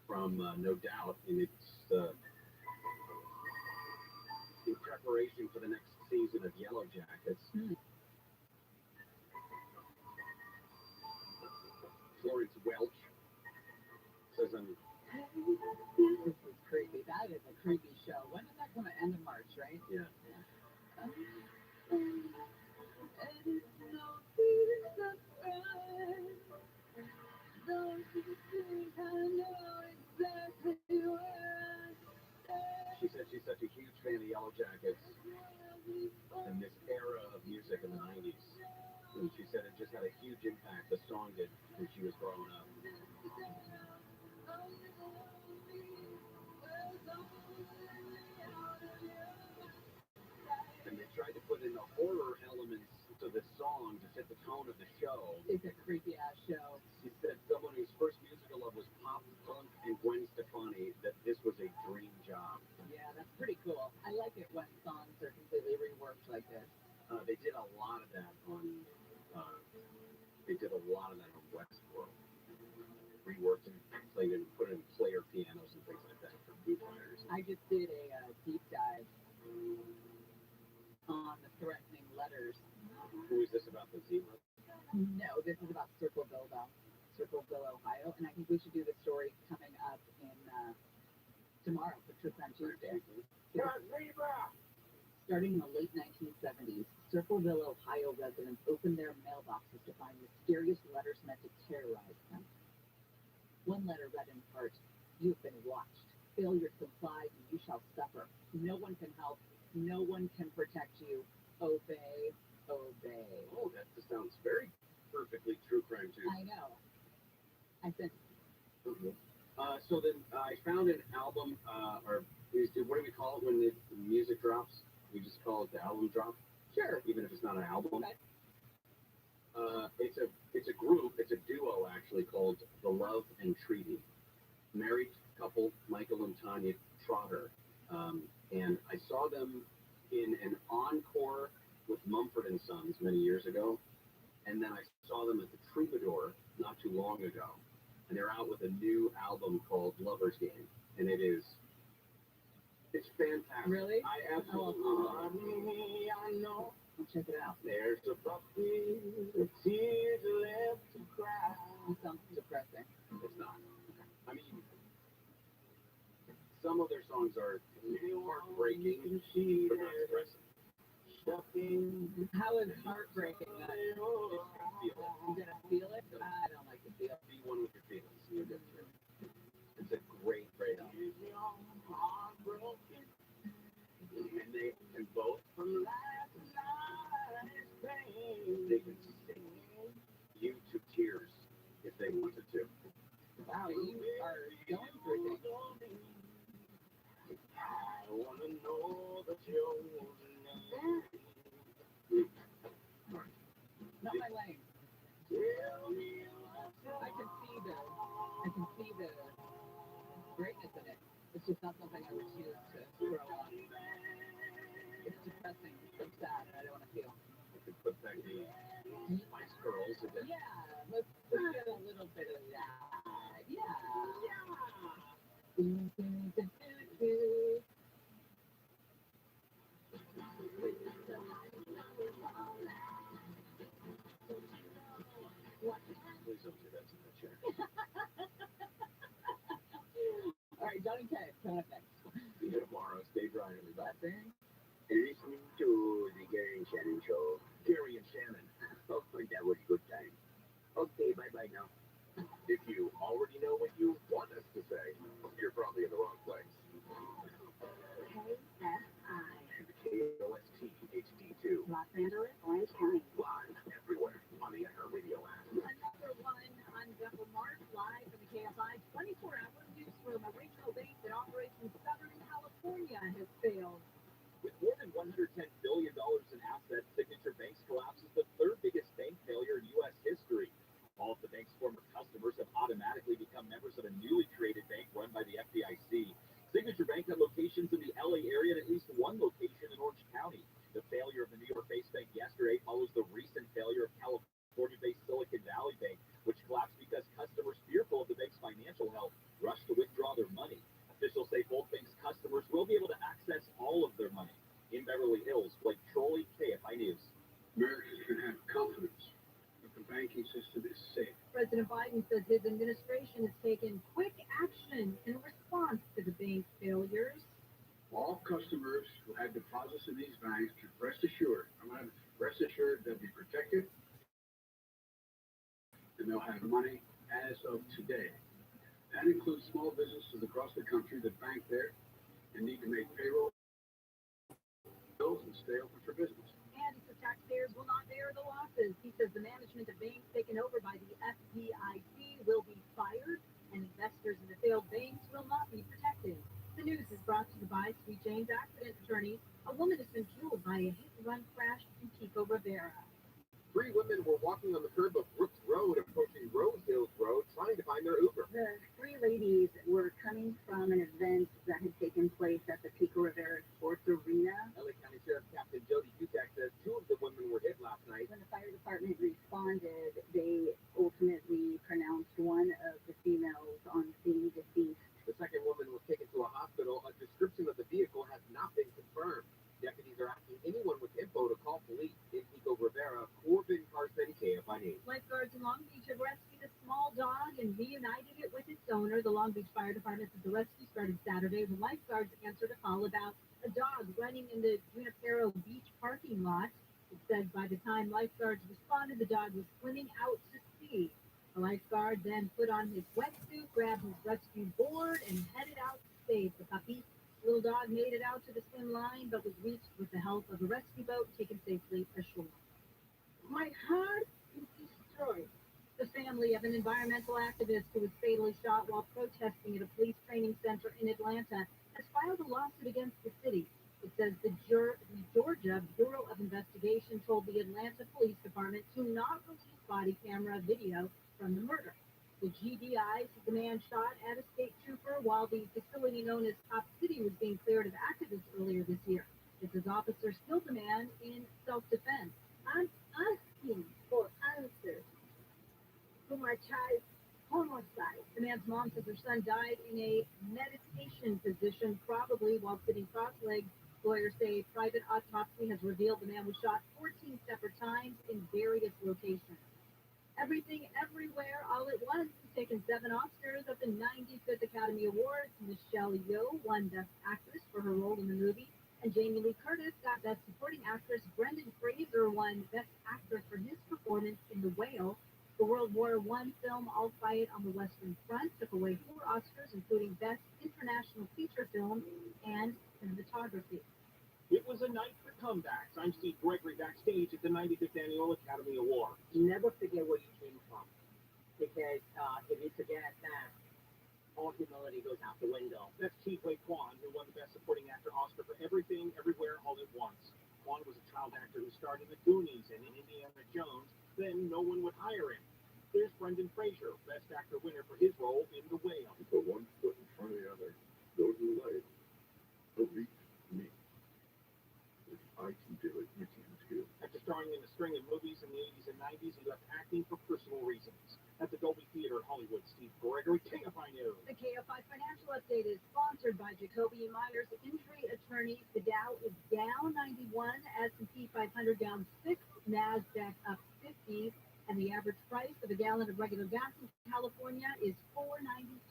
from No Doubt, and it's in preparation for the next season of Yellow Jackets. Florence Welch says I'm... This is creepy. That is a creepy show. When did that come out? End of March, right? Yeah. She said she's such a huge fan of Yellow Jackets and this era of music in the 90s. And she said it just had a huge impact, the song did, when she was growing up. And they tried to put in the horror elements to the song to fit the tone of the show. It's a creepy ass show. She said someone whose first musical love was pop punk and Gwen Stefani, that this was a dream job. Yeah, that's pretty cool. I like it when songs are completely reworked like this. They did a lot of that on. Westworld. Reworked and played and put in player pianos and things like that for Foo Fighters. I just did a deep dive on the threatening letters. Who is this about, the zebra? No, this is about Circleville, Ohio, and I think we should do the story coming up in tomorrow for True Crime Tuesday. Starting in the late 1970s, Circleville, Ohio residents opened their mailboxes to find mysterious letters meant to terrorize them. One letter read in part, "You've been watched. Failure to comply and you shall suffer. No one can help. No one can protect you. Obey, obey." Oh, that just sounds very perfectly True Crime Tuesday. I know. found an album, or what do we call it when the music drops? We just call it the album drop. Sure. Even if it's not an album. Okay. It's a group, it's a duo actually called The Love and Treaty. Married couple, Michael and Tanya Trotter. And I saw them in an encore with Mumford and Sons many years ago. And then I saw them at the Troubadour not too long ago. And they're out with a new album called Lover's Game. And it's fantastic. Really? I absolutely love it. I know. I'll check it out. There's a puppy with tears left to cry. It sounds depressing. It's not. I mean, some of their songs are heartbreaking, but not depressing. How is heartbreaking that? You're gonna feel it? I don't like to feel it. Be one with your feelings. You'll get through it. It's a great album. And both from last night, they can sing you to tears if they wanted to. Wow, you are going through things. I wanna know that you're not my lane. I can see the greatness in it. It's just not something I would choose to throw on. It's depressing. It's sad, and I don't want to feel. You could put back the Spice Girls in it. Yeah, let's get a little bit of that. Yeah. Please don't do that to the chair. All right, Johnny K, coming up next. See you tomorrow. Stay dry, everybody. Blessing. Listening to the Gary and Shannon show. Gary and Shannon. Oh, that was a good time. Okay, bye-bye now. If you already know what you want us to say, you're probably in the wrong place. KSI. And KOST HD2. Los Angeles, Orange County. Live everywhere on the iHeartRadio app. Another one on Devil March, live from the KFI 24-hour newsroom. A regional bank that operates in Southern California has failed. With more than $110 billion in assets, Signature Bank's collapse is the third biggest bank failure in U.S. history. All of the bank's former customers have automatically become members of a newly created bank run by the FDIC. Signature Bank had locations in the LA area and at least one location in Orange County. The failure of the New York-based bank yesterday follows the recent failure of California-based Silicon Valley Bank, which collapsed because customers fearful of the bank's financial health rushed to withdraw their money. Officials say both banks' customers will be able to access all of their money. In Beverly Hills, Blake Trolley, KFI News. Americans can have confidence that the banking system is safe. President Biden says his administration has taken quick action in response to the bank's failures. All customers who had deposits in these banks can rest assured they'll be protected and they'll have money as of today. That includes small businesses across the country that bank there and need to make payroll bills and stay open for business. And the taxpayers will not bear the losses. He says the management of banks taken over by the FDIC will be fired, and investors in the failed banks will not be protected. The news is brought to you by Sweet Jane's accident attorneys. A woman has been killed by a hit-and-run crash in Pico Rivera. Three women were walking on the curb of Brooks Road, approaching Rose Hills Road, trying to find their Uber. The three ladies were coming from an event that had taken place at the Pico Rivera Sports Arena. LA County Sheriff Captain Jody Dutak says two of the women were hit last night. When the fire department responded, they ultimately pronounced one of the females on scene deceased. The second woman was taken to a hospital. A description of the vehicle has not been confirmed. Deputies are asking anyone with info to call police. In Pico Rivera, Corbin Carson, KFI News. Lifeguards in Long Beach have rescued a small dog and reunited it with its owner. The Long Beach Fire Department said the rescue started Saturday when lifeguards answered a call about a dog running in the Junipero Beach parking lot. It said by the time lifeguards responded, the dog was swimming out to sea. The lifeguard then put on his wetsuit, grabbed his rescue board, and headed out to save the puppy. The little dog made it out to the swim line, but was reached with the help of a rescue boat taken safely ashore. My heart is destroyed. The family of an environmental activist who was fatally shot while protesting at a police training center in Atlanta has filed a lawsuit against the city. It says the Georgia Bureau of Investigation told the Atlanta Police Department to not release body camera video from the murder. The GBI said the man shot at a state trooper while the facility known as Top City was being cleared of activists earlier this year. It says officers killed the man in self-defense. I'm asking for answers to my child's homicide. The man's mom says her son died in a meditation position, probably while sitting cross-legged. Lawyers say a private autopsy has revealed the man was shot 14 separate times in various locations. Everything, Everywhere, All at Once has taken 7 Oscars at the 95th Academy Awards. Michelle Yeoh won Best Actress for her role in the movie, and Jamie Lee Curtis got Best Supporting Actress. Brendan Fraser won Best Actor for his performance in The Whale. The World War I film All Quiet on the Western Front took away 4 Oscars, including Best International Feature Film and Cinematography. It was a night for comebacks. I'm Steve Gregory backstage at the 95th Annual Academy Awards. Never forget where you came from, because if you forget that, all humility goes out the window. That's Ke Huy Quan, who won the Best Supporting Actor Oscar for Everything, Everywhere, All at Once. Quan was a child actor who starred in The Goonies and in Indiana Jones. Then no one would hire him. Here's Brendan Fraser, Best Actor winner for his role in The Whale. You put one foot in front of the other, those who life, they'll beat me. If I can do it, you can too. After starring in a string of movies in the 80s and 90s, he left acting for personal reasons. At the Dolby Theater in Hollywood, Steve Gregory, KFI News. The KFI Financial Update is sponsored by Jacoby & Myers Injury Attorney. The Dow is down 91, S&P 500 down 6, NASDAQ up 50, and the average price of a gallon of regular gas in California is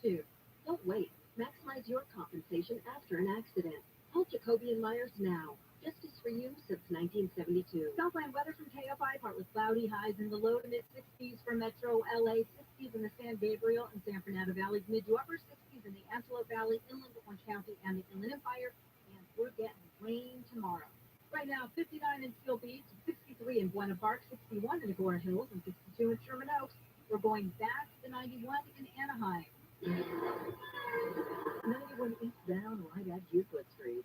$4.92. Don't wait. Maximize your compensation after an accident. Call Jacoby & Myers now. Justice for you since 1972. Southland weather from KFI, partly cloudy, highs in the low to mid 60s for Metro LA, 60s in the San Gabriel and San Fernando Valleys, mid to upper 60s in the Antelope Valley, inland Orange County, and the Inland Empire. And we're getting rain tomorrow. Right now, 59 in Steel Beach, 63 in Buena Park, 61 in Agora Hills, and 62 in Sherman Oaks. We're going back to 91 in Anaheim. 91 eastbound right at Euclid Street.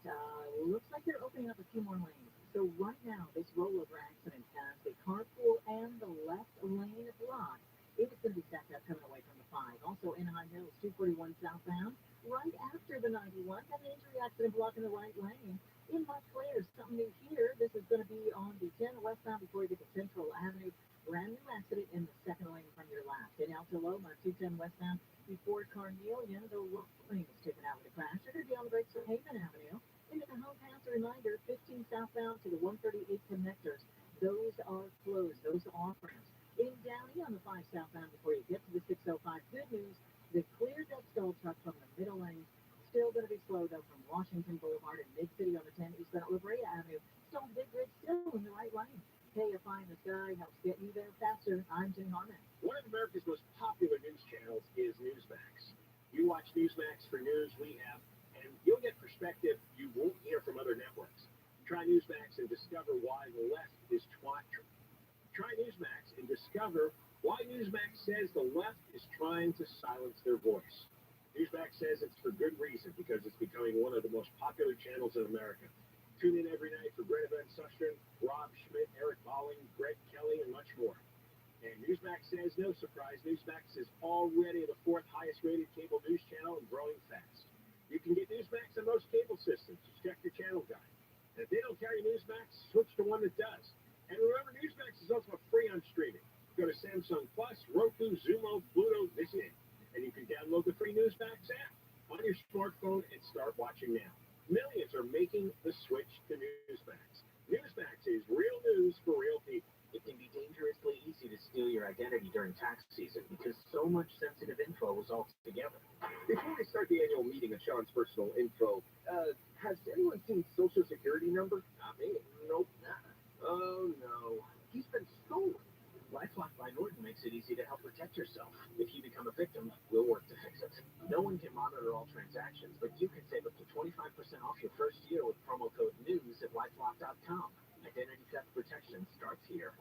Looks like they're opening up a few more lanes. So right now, this rollover accident has the carpool and the left lane blocked. It was going to be stacked up coming away from the 5. Also, Anaheim Hills, 241 southbound. Right after the 91, got an injury accident blocking the right lane. In Montclair, something new here. This is going to be on the 10 westbound before you get to Central Avenue. Brand new accident in the second lane from your left. In El Toloma, 210 westbound before Carnelian, the left lane is taken out with a crash. You're going to be on the brakes for Haven Avenue. Into the home pass, a reminder, 15 southbound to the 138 connectors. Those are closed. Those are off-ramps. In Downey on the 5 southbound before you get to the 605. Good news, the cleared up stall truck from the middle lane. Still going to be slow, though, from Washington Boulevard and Mid-City on the 10 eastbound La Brea Avenue. Stone Big Ridge still in the right lane. KFI in the sky helps get you there faster. I'm Jim Harmon. One of America's most popular news channels is Newsmax. You watch Newsmax for news we have, and you'll get perspective you won't hear from other networks. Try Newsmax and discover why the left is twat. Try Newsmax and discover why Newsmax says the left is trying to silence their voice. Newsmax says it's for good reason, because it's becoming one of the most popular channels in America. Tune in every night for Greta Van Susteren, Rob Schmidt, Eric Bolling, Greg Kelly, and much more. And Newsmax says, no surprise, Newsmax is already the 4th highest rated cable news channel and growing fast. You can get Newsmax on most cable systems. Just check your channel guide. And if they don't carry Newsmax, switch to one that does. And remember, Newsmax is also free on streaming. Go to Samsung Plus, Roku, Xumo, Pluto, this is it. And you can download the free Newsmax app on your smartphone and start watching now. Millions are making the switch to Newsmax. Newsmax is real news for real people. It can be dangerously easy to steal your identity during tax season because so much sensitive info is all together. Before we start the annual meeting of Sean's personal info, has anyone seen Social Security number? Not me. Nope. Oh no. He's been stolen. LifeLock by Norton makes it easy to help protect yourself. If you become a victim, we'll work to fix it. No one can monitor all transactions, but you can save up to 25% off your first year with promo code NEWS at LifeLock.com. Identity theft protection starts here.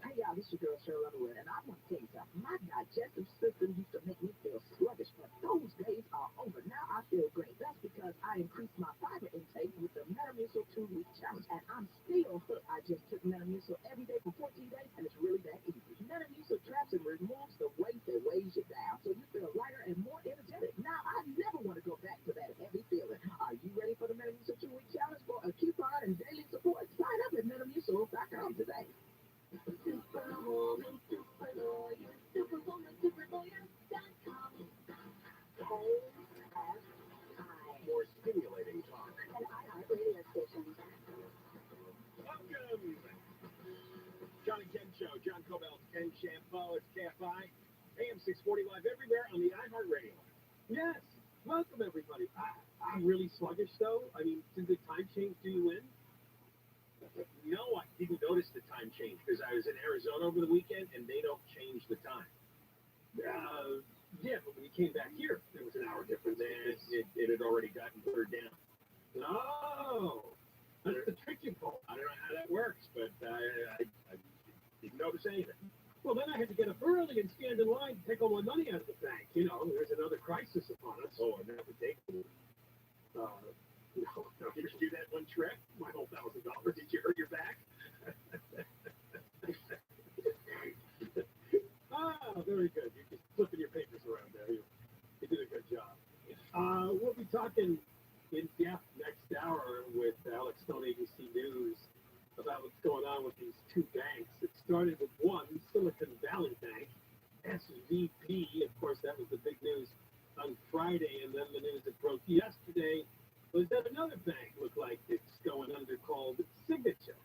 Hey y'all, this your girl Cheryl Underwood, and I want to tell you something. My digestive system used to make me feel sluggish, but those days are over. Now I feel great. That's because I increased my fiber intake with the Metamucil 2-week challenge, and I'm still hooked. I just took Metamucil every day for 14 days, and it's really that easy. Metamucil traps and removes the weight that weighs you down, so you feel lighter and more energetic. Now I never want to go back to that heavy feeling. Are you ready for the Metamucil 2-week challenge for a coupon and daily support? Sign up at Metamucil.com today. Superwoman, superlawyer, superwoman.com. More stimulating talk. And iHeartRadio station. Welcome. John and Ken Show. John Cobell's Ken Shampoo. It's KFI. AM 640 live everywhere on the iHeartRadio. Yes. Welcome, everybody. I'm really sluggish, though. I mean, did the time change do you in? No, I didn't notice the time change because I was in Arizona over the weekend and they don't change the time. Yeah, but when you came back here, there was an hour difference and it had already gotten blurred down. Oh, that's the trick you pull. I don't know how that works, but I didn't notice anything. Well, then I had to get up early and stand in line to take all my money out of the bank. You know, there's another crisis upon us. Oh, and that would take me. No, did you do that one trip? My whole $1,000. Did you hurt your back? Very good. You're just flipping your papers around there. You did a good job. We'll be talking in depth next hour with Alex Stone, ABC News, about what's going on with these two banks. It started with one, Silicon Valley Bank, SVB. Of course, that was the big news on Friday, and then the news that broke yesterday was that another bank looked like it's going under called Signature.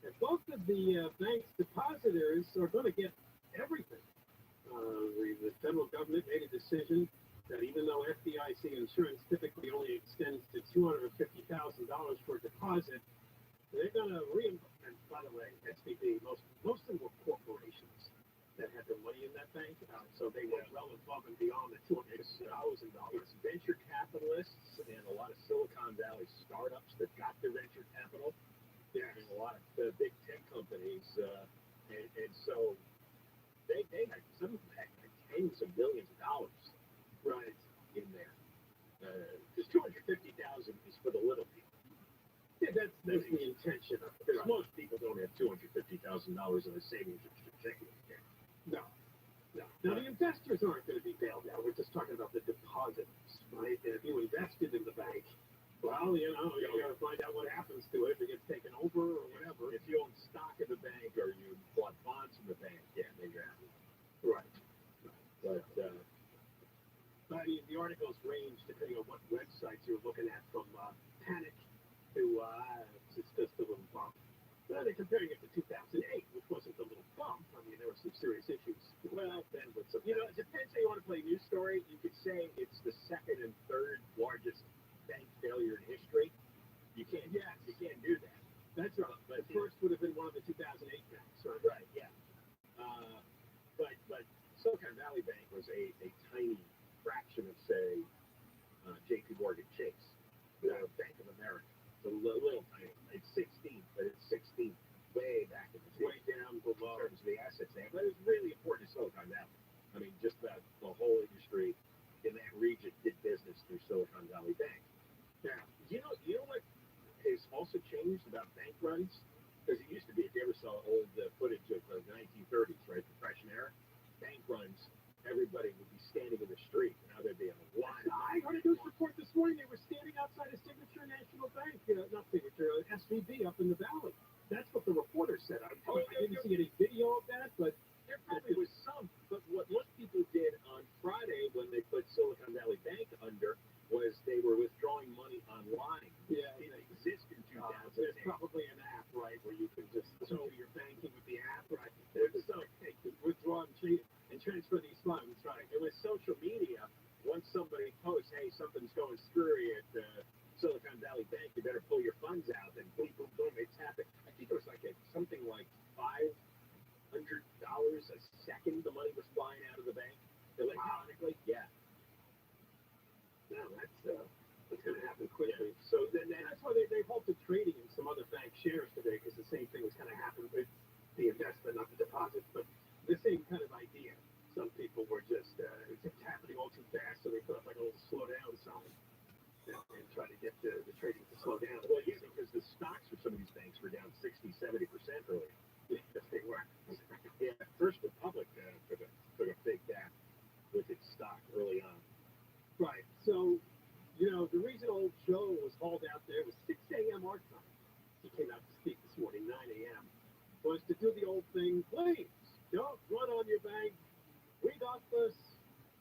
And both of the bank's depositors are going to get everything. The federal government made a decision that even though FDIC insurance typically only extends to $250,000 for a deposit, they're going to reimburse. And by the way, SVB, most of them were corporations that had their money in that bank, so they were well above and beyond the $200,000. It's venture capitalists and a lot of Silicon Valley startups that got their venture capital. And a lot of big tech companies, and so they had, some of them had tens of millions of dollars right in there. Because $250,000 is for the little people. Yeah, that's the intention of it. Because most people don't have $250,000 in a savings or checking account. No. Now the investors aren't going to be bailed out. We're just talking about the depositors, right? And if you invested in the bank, well, you know, you got to find out what happens to it if it gets taken over or whatever. If you own stock in the bank or you bought bonds from the bank, yeah, then you're happy. Right. But I mean, the articles range depending on what websites you're looking at, from Panic to it's just a little bump. They're comparing it to 2008, which wasn't a little bump. I mean, there were some serious issues. Well, then, but some, you know, it depends how you want to play news story. You could say it's the second and third largest bank failure in history. You can't do that. That's right. But the first would have been one of the 2008 banks. Right. Yeah. But Silicon Valley Bank was a tiny fraction of, say, J.P. Morgan Chase, Bank of America. It's a little tiny. It's 16th, but it's 16th way back in the way down below in terms of the assets they have. But it's really important to Silicon Valley. I mean, just about the whole industry in that region did business through Silicon Valley Bank. Now, you know what has also changed about bank runs? Because it used to be, if you ever saw old footage of the 1930s, right, Depression era, bank runs, everybody would be standing in the street. Now there'd be a line. I heard a news report this morning. They were standing outside of Signature National Bank, not Signature, SVB up in the valley. thing was going to happen with the investment, not the deposits, but the same kind of idea. Some people were just, it was happening all too fast, so they put up like a little slow down sign and try to get the trading to slow down. Well, yeah, because the stocks for some of these banks were down 60, 70% earlier. Yes, they were. Yeah, First Republic took a big gap with its stock early on. Right. So, the reason old Joe was hauled out there was 6 a.m. our time. He came out to speak this morning, 9 a.m. Was to do the old thing, please, don't run on your bank. We got this.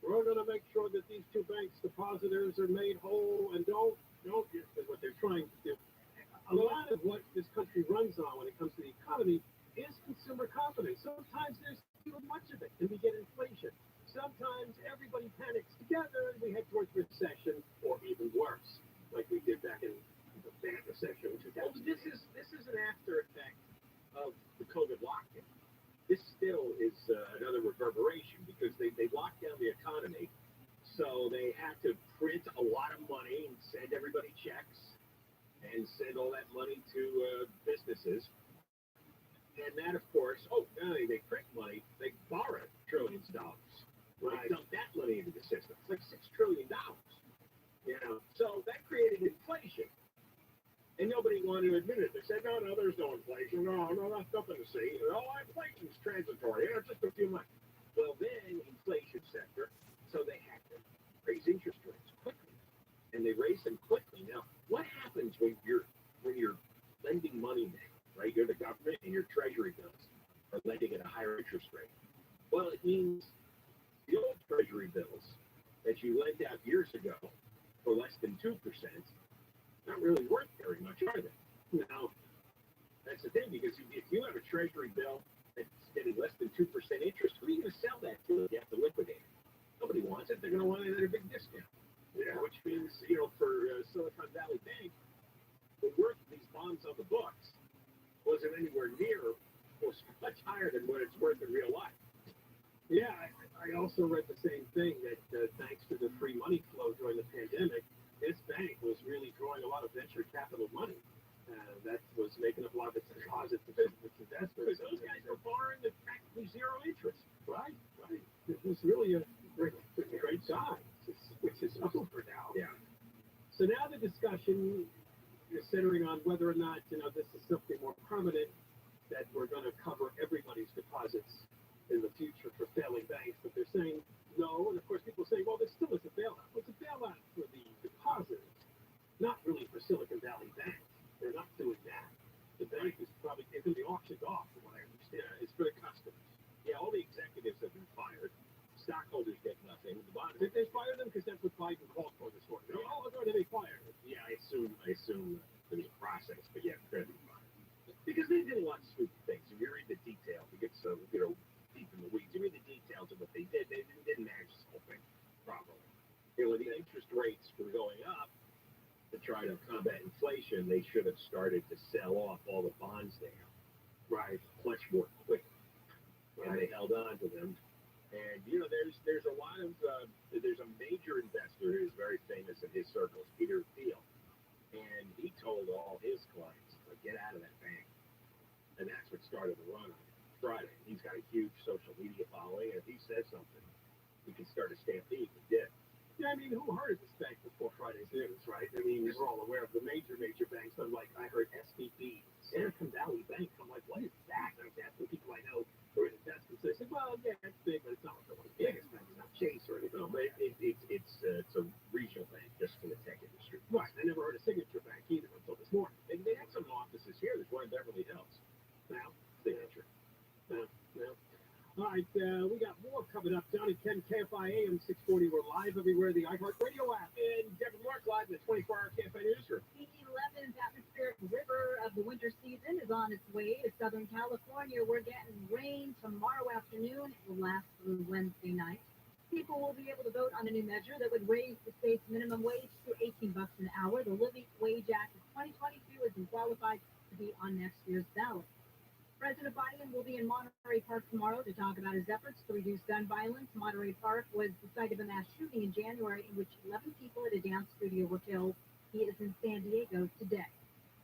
We're going to make sure that these two banks depositors are made whole, and don't, is what they're trying to do. A lot of what this country runs on when it comes to the economy is consumer confidence. Sometimes there's too much of it, and we get inflation. Sometimes everybody panics together, and we head towards recession, or even worse, like we did back in the bad recession in 2000. This is an after effect of the COVID lockdown. This still is another reverberation because they locked down the economy, so they had to print a lot of money and send everybody checks and send all that money to businesses. And that, of course, now they print money, they borrow trillions of dollars. Right. They dump that money into the system. It's like $6 trillion. So that created inflation. And nobody wanted to admit it. They said, no, there's no inflation. No, that's nothing to see. Inflation's transitory. Just a few months. Well, then inflation sector, so they had to raise interest rates quickly. And they raised them quickly. Now, what happens when you're lending money now, right? You're the government and your treasury bills are lending at a higher interest rate. Well, it means the old treasury bills that you lent out years ago for less than 2%, not really worth very much, are they? Now, that's the thing, because if you have a treasury bill that's getting less than 2% interest, who are you going to sell that to if you have to liquidate it? Nobody wants it. They're going to want it at a big discount. Which means, for Silicon Valley Bank, the worth of these bonds on the books wasn't anywhere near, was much higher than what it's worth in real life. Yeah, I also read the same thing, that thanks to the free money flow during the pandemic, this bank was really drawing a lot of venture capital money. That was making up a lot of its deposits to business investors. Because those guys were borrowing at practically zero interest. Right. It was really a great sign, which is over now. Yeah. So now the discussion is centering on whether or not, this is something more permanent, that we're going to cover everybody's deposits in the future for failing banks. But they're saying no. And of course, people say, well, there still is a bailout. Well, it's a bailout for the depositors, not really for Silicon Valley Bank. They're not doing that. The bank is probably going to be auctioned off, from what I understand. It's for the customers. Yeah, all the executives have been fired. Stockholders get nothing. The bond, did they fire them? Because that's what Biden called for this morning. Oh, no, they fired. Yeah, I assume there's a process, but yeah, they're going to be fired. Because they did a lot of stupid things. If you read the detail, it gets deep in the weeds. You read the details of what they did. They didn't manage this whole thing properly. When the interest rates were going up to try to combat inflation, they should have started to sell off all the bonds they have. Right. Much more quickly. And they held on to them. And, there's a lot of, there's a major investor who's very famous in his circles, Peter Thiel. And he told all his clients, get out of that bank. And that's what started the run on Friday. He's got a huge social media following, and if he says something, he can start a stampede. He did. Yeah, who heard of this bank before Friday's news, right? We're all aware of the major banks. I'm like, I heard SVB, Silicon Valley Bank. I'm like, what is that? I'm asking people I know who are in investments. They say, well, yeah, it's big, but it's not one of the biggest banks. It's not Chase or anything. No, but it's a regional bank just for the tech industry. Right. I never heard of Signature Bank either until this morning. They had some offices here. There's one in Beverly Hills. Now, Signature. No. All right, we got more coming up. Johnny Ken, KFI AM 640. We're live everywhere. The iHeart Radio app. And Devin Mark live in the 24-hour KFI newsroom. The 11th atmospheric river of the winter season is on its way to Southern California. We're getting rain tomorrow afternoon. It will last through Wednesday night. People will be able to vote on a new measure that would raise the state's minimum wage to $18 an hour. The Living Wage Act of 2022 has been qualified to be on next year's ballot. President Biden will be in Monterey Park tomorrow to talk about his efforts to reduce gun violence. Monterey Park was the site of a mass shooting in January in which 11 people at a dance studio were killed. He is in San Diego today.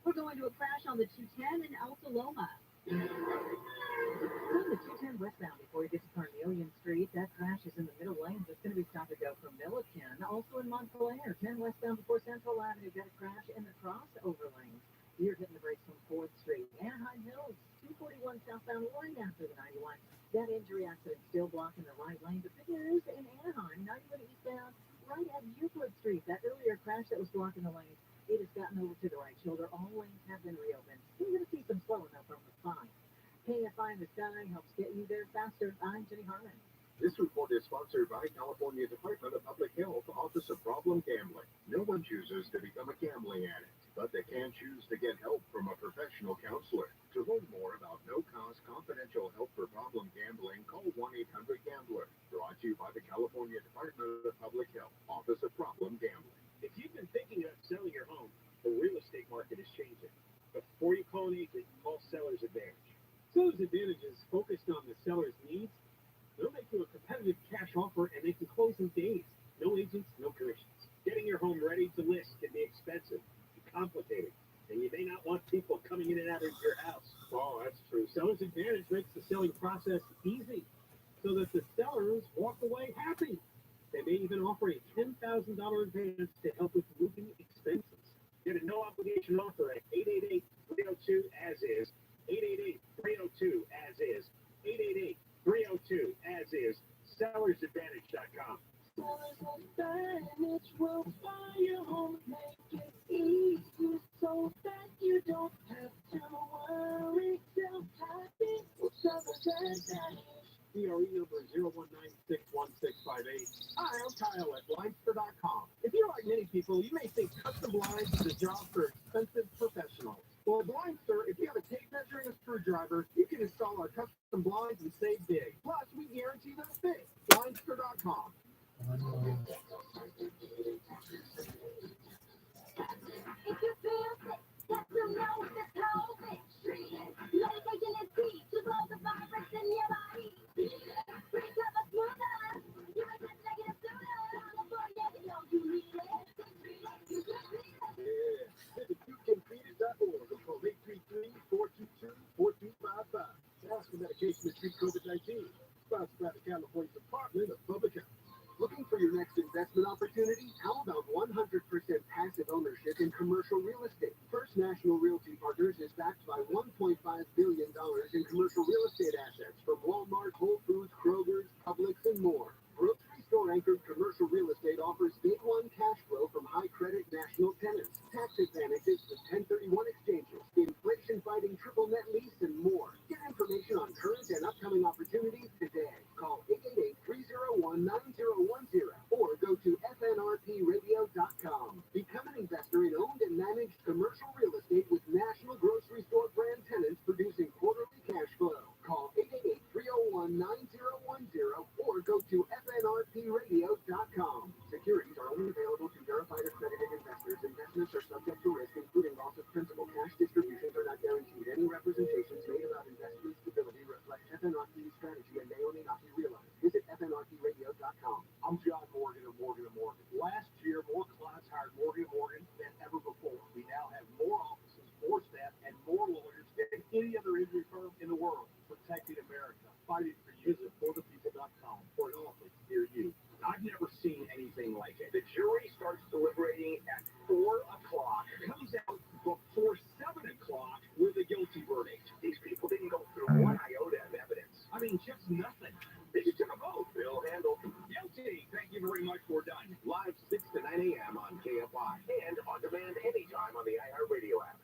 We're going to a crash on the 210 in Alta Loma. On the 210 westbound before you get to Carnelian Street, that crash is in the middle lanes. It's going to be stop and go from Milliken. Also in Montclair, 10 westbound before Central Avenue, got a crash in the crossover lanes. You're hitting the brakes from 4th Street. Anaheim Hills, 241 southbound right after the 91. That injury accident still blocking the right lane. But good news in Anaheim, 91 eastbound, right at Euclid Street. That earlier crash that was blocking the lanes, it has gotten over to the right shoulder. All lanes have been reopened. You're going to see some slowing up from the sign. KFI in the sky helps get you there faster. I'm Jenny Harmon. This report is sponsored by California Department of Public Health Office of Problem Gambling. No one chooses to become a gambling addict, but they can choose to get help from a professional counselor. To learn more about no-cost confidential help for problem gambling, call 1-800-GAMBLER. Brought to you by the California Department of Public Health Office of Problem Gambling. If you've been thinking of selling your home, the real estate market is changing. Before you call an agent, call Seller's Advantage. Seller's Advantage is focused on the seller's needs. They'll make you a competitive cash offer, and they can close in days. No agents, no commissions. Getting your home ready to list can be expensive and complicated, and you may not want people coming in and out of your house. Oh, that's true. Seller's Advantage makes the selling process easy so that the sellers walk away happy. They may even offer a $10,000 advance to help with moving expenses. Get a no-obligation offer at 888-302-AS-IS, 888-302-AS-IS, 888-302-AS-IS, sellersadvantage.com. Seller's Advantage will buy your home, make it easy so that you don't have to worry. Self-happy, Seller's Advantage. DRE number 0196168. Hi, I'm Kyle at Blindster.com. If you're like many people, you may think custom blinds is a job for expensive professionals. Well, at Blindster, if you have a tape measure and a screwdriver, you can install our custom blinds and save big. Plus, we guarantee they'll fit. Blindster.com. If you feel sick, let them know the COVID treatment. Medication is key to blow the virus in your body. Recover smoother. You may test negative sooner. Before you know you need it. You can treat it. Yeah, visit youcantreatit.org or call 833-422-4255 to ask for medication to treat COVID-19. Sponsored by the California Department of Public Health. Looking for your next investment opportunity? How about 100% passive ownership in commercial real estate? First National Realty Partners is backed by $1.5 billion in commercial real estate assets from Walmart, Whole Foods, Kroger's, Publix, and more. Grocery store-anchored commercial real estate offers day-one cash flow from high-credit national tenants, tax advantages with 1031 exchanges, inflation-fighting triple net lease, and more. Get information on current and upcoming opportunities today. Call 888-301-9010 or go to fnrpradio.com. Become an investor in owned and managed commercial real estate with national grocery store brand tenants producing quarterly cash flow. Call 888-301-9010 or go to fnrpradio.com. Securities are only available to verified accredited investors. Investments are subject to risk, including loss of principal. Cash distributions are not guaranteed. Any representations made about investment stability reflect FNRP's strategy and may or may not be realized. Visit fnrpradio.com. I'm John Morgan of Morgan & Morgan. Last year, more clients hired Morgan & Morgan than ever before. We now have more offices, more staff, and more lawyers than any other injury firm in the world. Protecting America, fighting for you. Visit forthepeople.com for an office near you. I've never seen anything like it. The jury starts deliberating at 4 o'clock, comes out before 7 o'clock with a guilty verdict. These people didn't go through one iota of evidence. I mean, just nothing. They just took a vote. Bill handled. Guilty. Thank you very much. We're done. Live 6 to 9 a.m. on KFI and on demand anytime on the iHeartRadio app.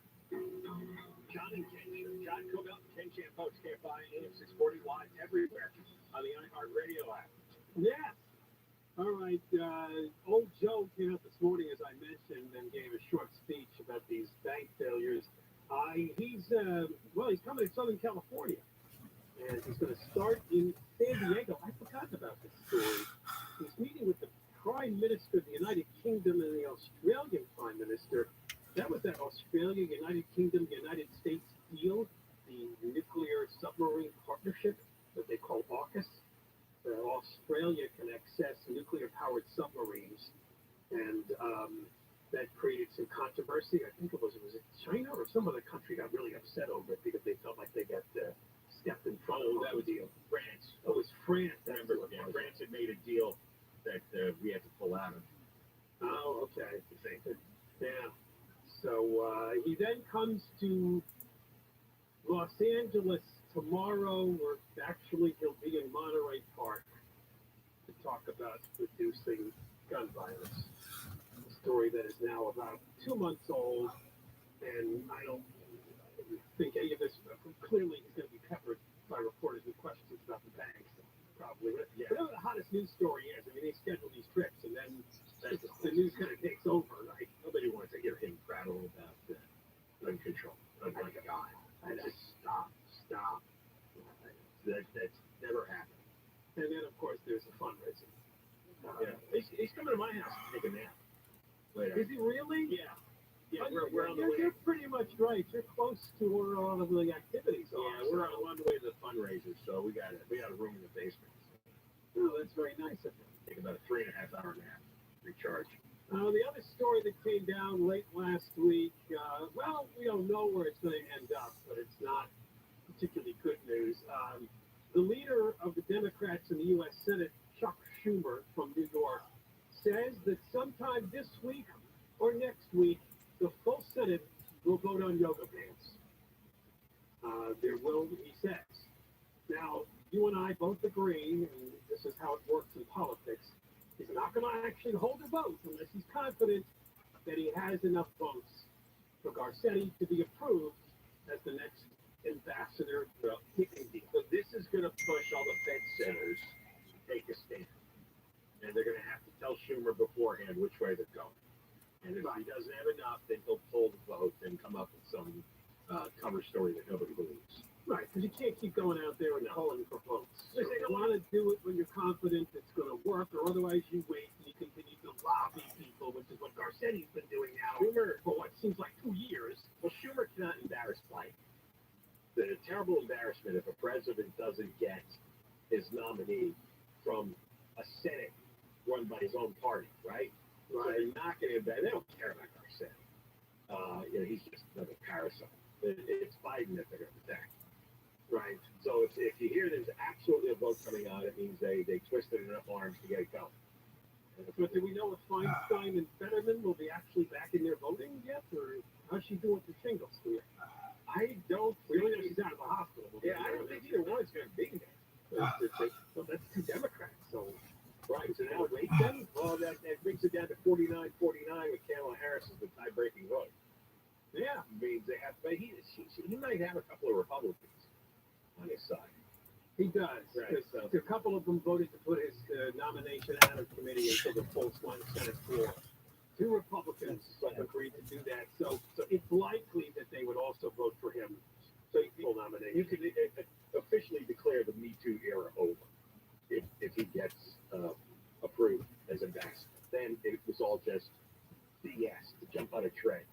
John and Ken Show. John Cobell and Ken Champo's KFI AM 640 live everywhere on the iHeartRadio app. Yes. All right. Old Joe came out this morning, as I mentioned, and gave a short speech about these bank failures. He's coming to Southern California, and he's going to start in San Diego. I forgot about this story. He's meeting with the Prime Minister of the United Kingdom and the Australian Prime Minister. That was that Australia, United Kingdom, United States deal, the nuclear submarine partnership that they call AUKUS. Australia can access nuclear-powered submarines, and that created some controversy. I think it was China or some other country got really upset over it because they felt like they got France. Remember, France had made a deal that we had to pull out of. Oh, okay. Yeah. So he then comes to Los Angeles tomorrow, or actually he'll be in Monterey Park to talk about reducing gun violence. A story that is now about 2 months old, and I don't think any of this clearly is going to be covered by reporters with questions about the banks. Probably, yeah. Whatever the hottest news story is, I mean, they schedule these trips, and then the news kind of takes over, right? Nobody wants to hear him prattle about gun control. Oh my God! Just stop. That's never happened. And then, of course, there's the fundraising. Yeah, he's coming to my house to take a nap later. Is he really? Yeah. Yeah, Oh, we're on the way. You're pretty much right. You're close to where all of the activities are. Yeah, we're on the way to the fundraiser, so we got a room in the basement. Oh, that's very nice of you. Take about a 3.5 hour nap, recharge. The other story that came down late last week, well, we don't know where it's going to end up, but it's not particularly good news. The leader of the Democrats in the U.S. Senate, Chuck Schumer from New York, says that sometime this week or next week, the full Senate will vote on yoga pants. There will, he says. Now, you and I both agree, and this is how it works in politics, he's not going to actually hold a vote unless he's confident that he has enough votes for Garcetti to be approved as the next ambassador. So this is going to push all the Fed centers to take a stand. And they're going to have to tell Schumer beforehand which way they're going. And if he doesn't have enough, then he'll pull the vote and come up with some cover story that nobody believes. Right, because you can't keep going out there and calling for votes. So you want to do it when you're confident it's going to work, or otherwise you wait and you continue to lobby people, which is what Garcetti's been doing now for what seems like 2 years. Well, Schumer cannot embarrass Biden. The terrible embarrassment if a president doesn't get his nominee from a Senate run by his own party, right? So they're not going to embarrass. They don't care about Garcetti. He's just another parasite. It's Biden that they're going to protect. Right. So if you hear there's absolutely a vote coming out, it means they twisted enough arms to get it going. But do we know if Feinstein and Fetterman will be actually back in there voting yet, or how's she doing with the shingles? I don't. We only know she's out of the hospital. Yeah, I don't think either one's going to be there. Well, that's 2 Democrats, so. Right, so now wait then? Well, that brings it down to 49-49 with Kamala Harris as the tie-breaking vote. Yeah. Means they have, but he might have a couple of Republicans on his side. He does. Right, So. A couple of them voted to put his nomination out of committee until the full Senate floor. 2 Republicans agreed to do that. So it's likely that they would also vote for him. So full nomination. You can officially declare the Me Too era over if he gets approved as ambassador. Then it was all just BS to jump on a train.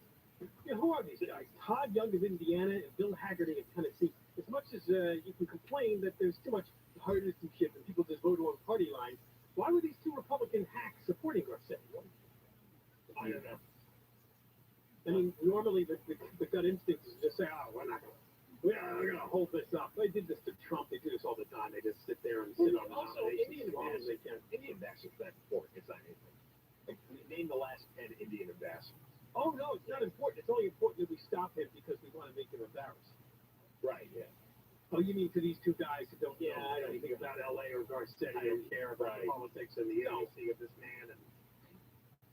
Yeah, who are these guys? Todd Young of Indiana and Bill Haggerty of Tennessee. As much as you can complain that there's too much partisanship and people just vote along party lines, why were these 2 Republican hacks supporting Garcetti? I don't know. I mean, normally the gut instinct is just say, oh, we're going to hold this up. They did this to Trump. They do this all the time. They just sit there and sit on the nomination as long as they can. Indian ambassadors that important. It's not anything. Name the last 10 Indian ambassadors. Oh, no, it's not important. It's only important that we stop him because we want to make him embarrassed. Right, yeah. Oh, you mean to these 2 guys who don't know anything about L.A. or Garcetti, don't care about the politics and the idiocy of this man and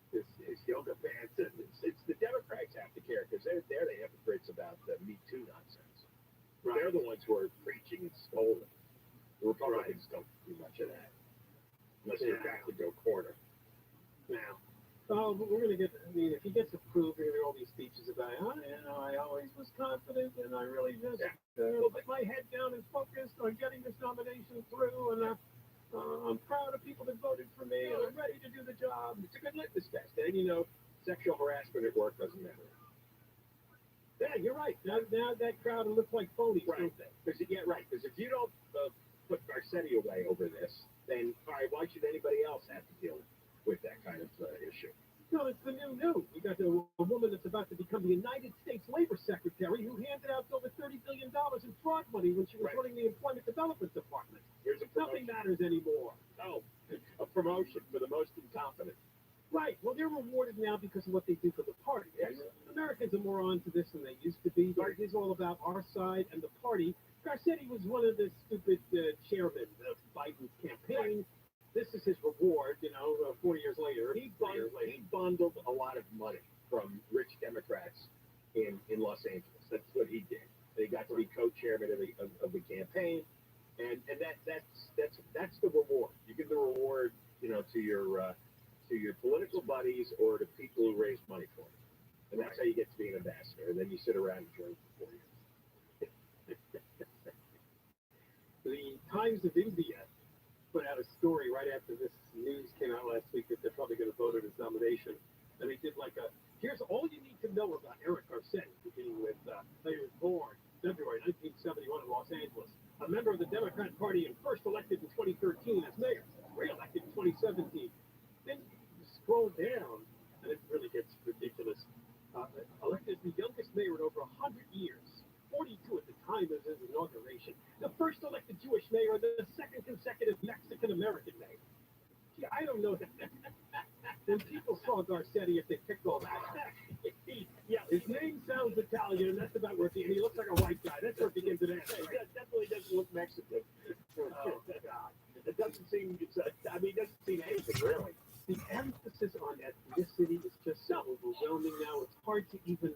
his yoga pants. And it's the Democrats have to care because they're the hypocrites about the Me Too nonsense. Right. They're the ones who are preaching and scolding. The Republicans don't do much of that unless they're back to go corner. Now. Oh, but we're going to get, I mean, if he gets approved, we're going to hear all these speeches about, I always was confident and I really just put my head down and focused on getting this nomination through, and I'm proud of people that voted for me and I'm ready to do the job. It's a good litmus test. And, sexual harassment at work doesn't matter. Yeah, you're right. Now that crowd will look like phonies, right. don't they? Because if you don't put Garcetti away over this, then, all right, why should anybody else have to deal with that kind of issue? No, it's the new. You got a woman that's about to become the United States Labor Secretary who handed out over $30 billion in fraud money when she was running the Employment Development Department. Here's a Nothing matters anymore. Oh, a promotion for the most incompetent. Right. Well, they're rewarded now because of what they do for the party. Yes. Americans are more on to this than they used to be. It is all about our side and the party. Garcetti was one of the stupid chairmen of Biden's campaign. This is his reward, 40 years later. He bundled a lot of money from rich Democrats in Los Angeles. That's what he did. They got to be co-chairman of the campaign, and that's the reward. You give the reward, to your political buddies or to people who raise money for you, and that's how you get to be an ambassador. And then you sit around and drink for 4 years. The Times of India put out a story right after this news came out last week that they're probably going to vote on his nomination. And they did here's all you need to know about Eric Garcetti, beginning with he was born February 1971 in Los Angeles, a member of the Democrat Party and first elected in 2013 as mayor, re-elected in 2017. Then you scroll down, and it really gets ridiculous. Elected as the youngest mayor in over 100 years. 42 at the time of his inauguration, the first elected Jewish mayor and the second consecutive Mexican-American mayor. Gee, I don't know that. When people saw Garcetti, if they picked all that, his name sounds Italian, and that's about where he looks like a white guy. That's where it begins and ends. He definitely doesn't look Mexican. Oh, God. It doesn't seem, it doesn't seem anything, really. The emphasis on ethnicity is just so overwhelming now. It's hard to even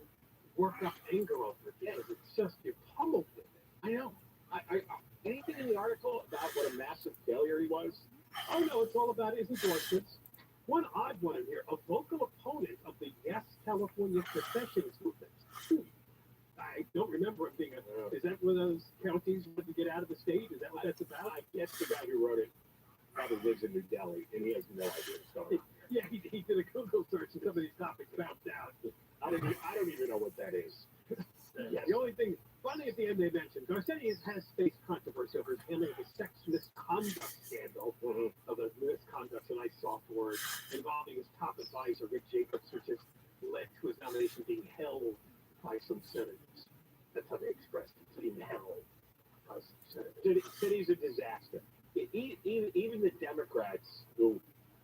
work up anger over it because it's just you're pummeled with it. I know. Anything in the article about what a massive failure he was? Oh no, it's all about his endorsements. One odd one in here: a vocal opponent of the Yes California secessionist movement. I don't remember it being Is that one of those counties wanted to get out of the state? Is that what that's about? I guess the guy who wrote it probably lives in New Delhi, and he has no idea what's going on. Yeah, he did a Google search, and some of these topics bounced out. I don't even know what that is. Yes. The only thing, finally at the end they mentioned, Garcetti has faced controversy over his handling of the sex misconduct scandal, of the misconduct, a nice soft word, involving his top advisor, Rick Jacobs, which has led to his nomination being held by some senators. That's how they expressed it, being held by some senators. City's a disaster. Even the Democrats who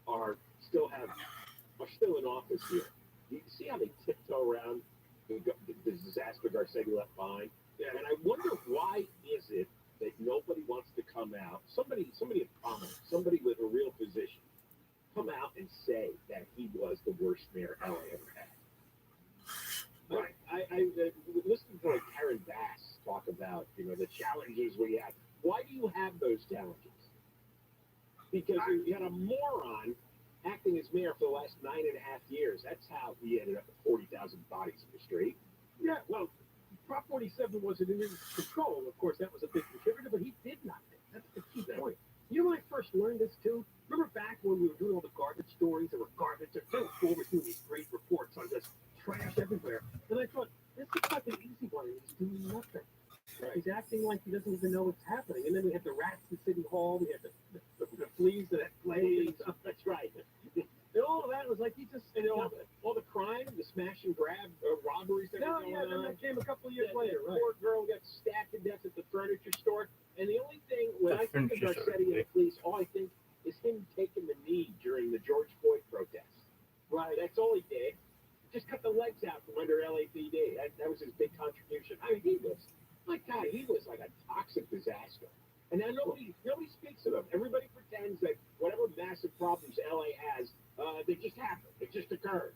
are still in office here, you see how they tiptoe around the disaster Garcetti left behind? Yeah. And I wonder why is it that nobody wants to come out, somebody of prominence, somebody with a real position, come out and say that he was the worst mayor LA ever had. Right. I listened to Karen Bass talk about, the challenges we have. Why do you have those challenges? Because you had a moron acting as mayor for the last 9.5 years. That's how he ended up with 40,000 bodies in the street. Yeah, well, Prop 47 wasn't in his control. Of course, that was a big contributor, but he did nothing. That's the key point. You know when I first learned this, too? Remember back when we were doing all the garbage stories? There were garbage. Phil Ford was doing these great reports on just trash everywhere. And I thought, this is like an easy one, and he's doing nothing. Right. He's acting like he doesn't even know what's happening. And then we had the rats in City Hall. We had the fleas that play. That's right. And all of that was like he just, all the crime, the smash and grab robberies that were going on. That came a couple of years later. Right. Poor girl got stabbed to death at the furniture store. And the only thing, when I think of Garcetti and the police, all I think is him taking the knee during the George Floyd protests. Right. That's all he did. Just cut the legs out from under LAPD. That was his big contribution. I mean, he was like a toxic disaster. And now nobody speaks of him. Everybody pretends that whatever massive problems LA has, they just happen. It just occurred.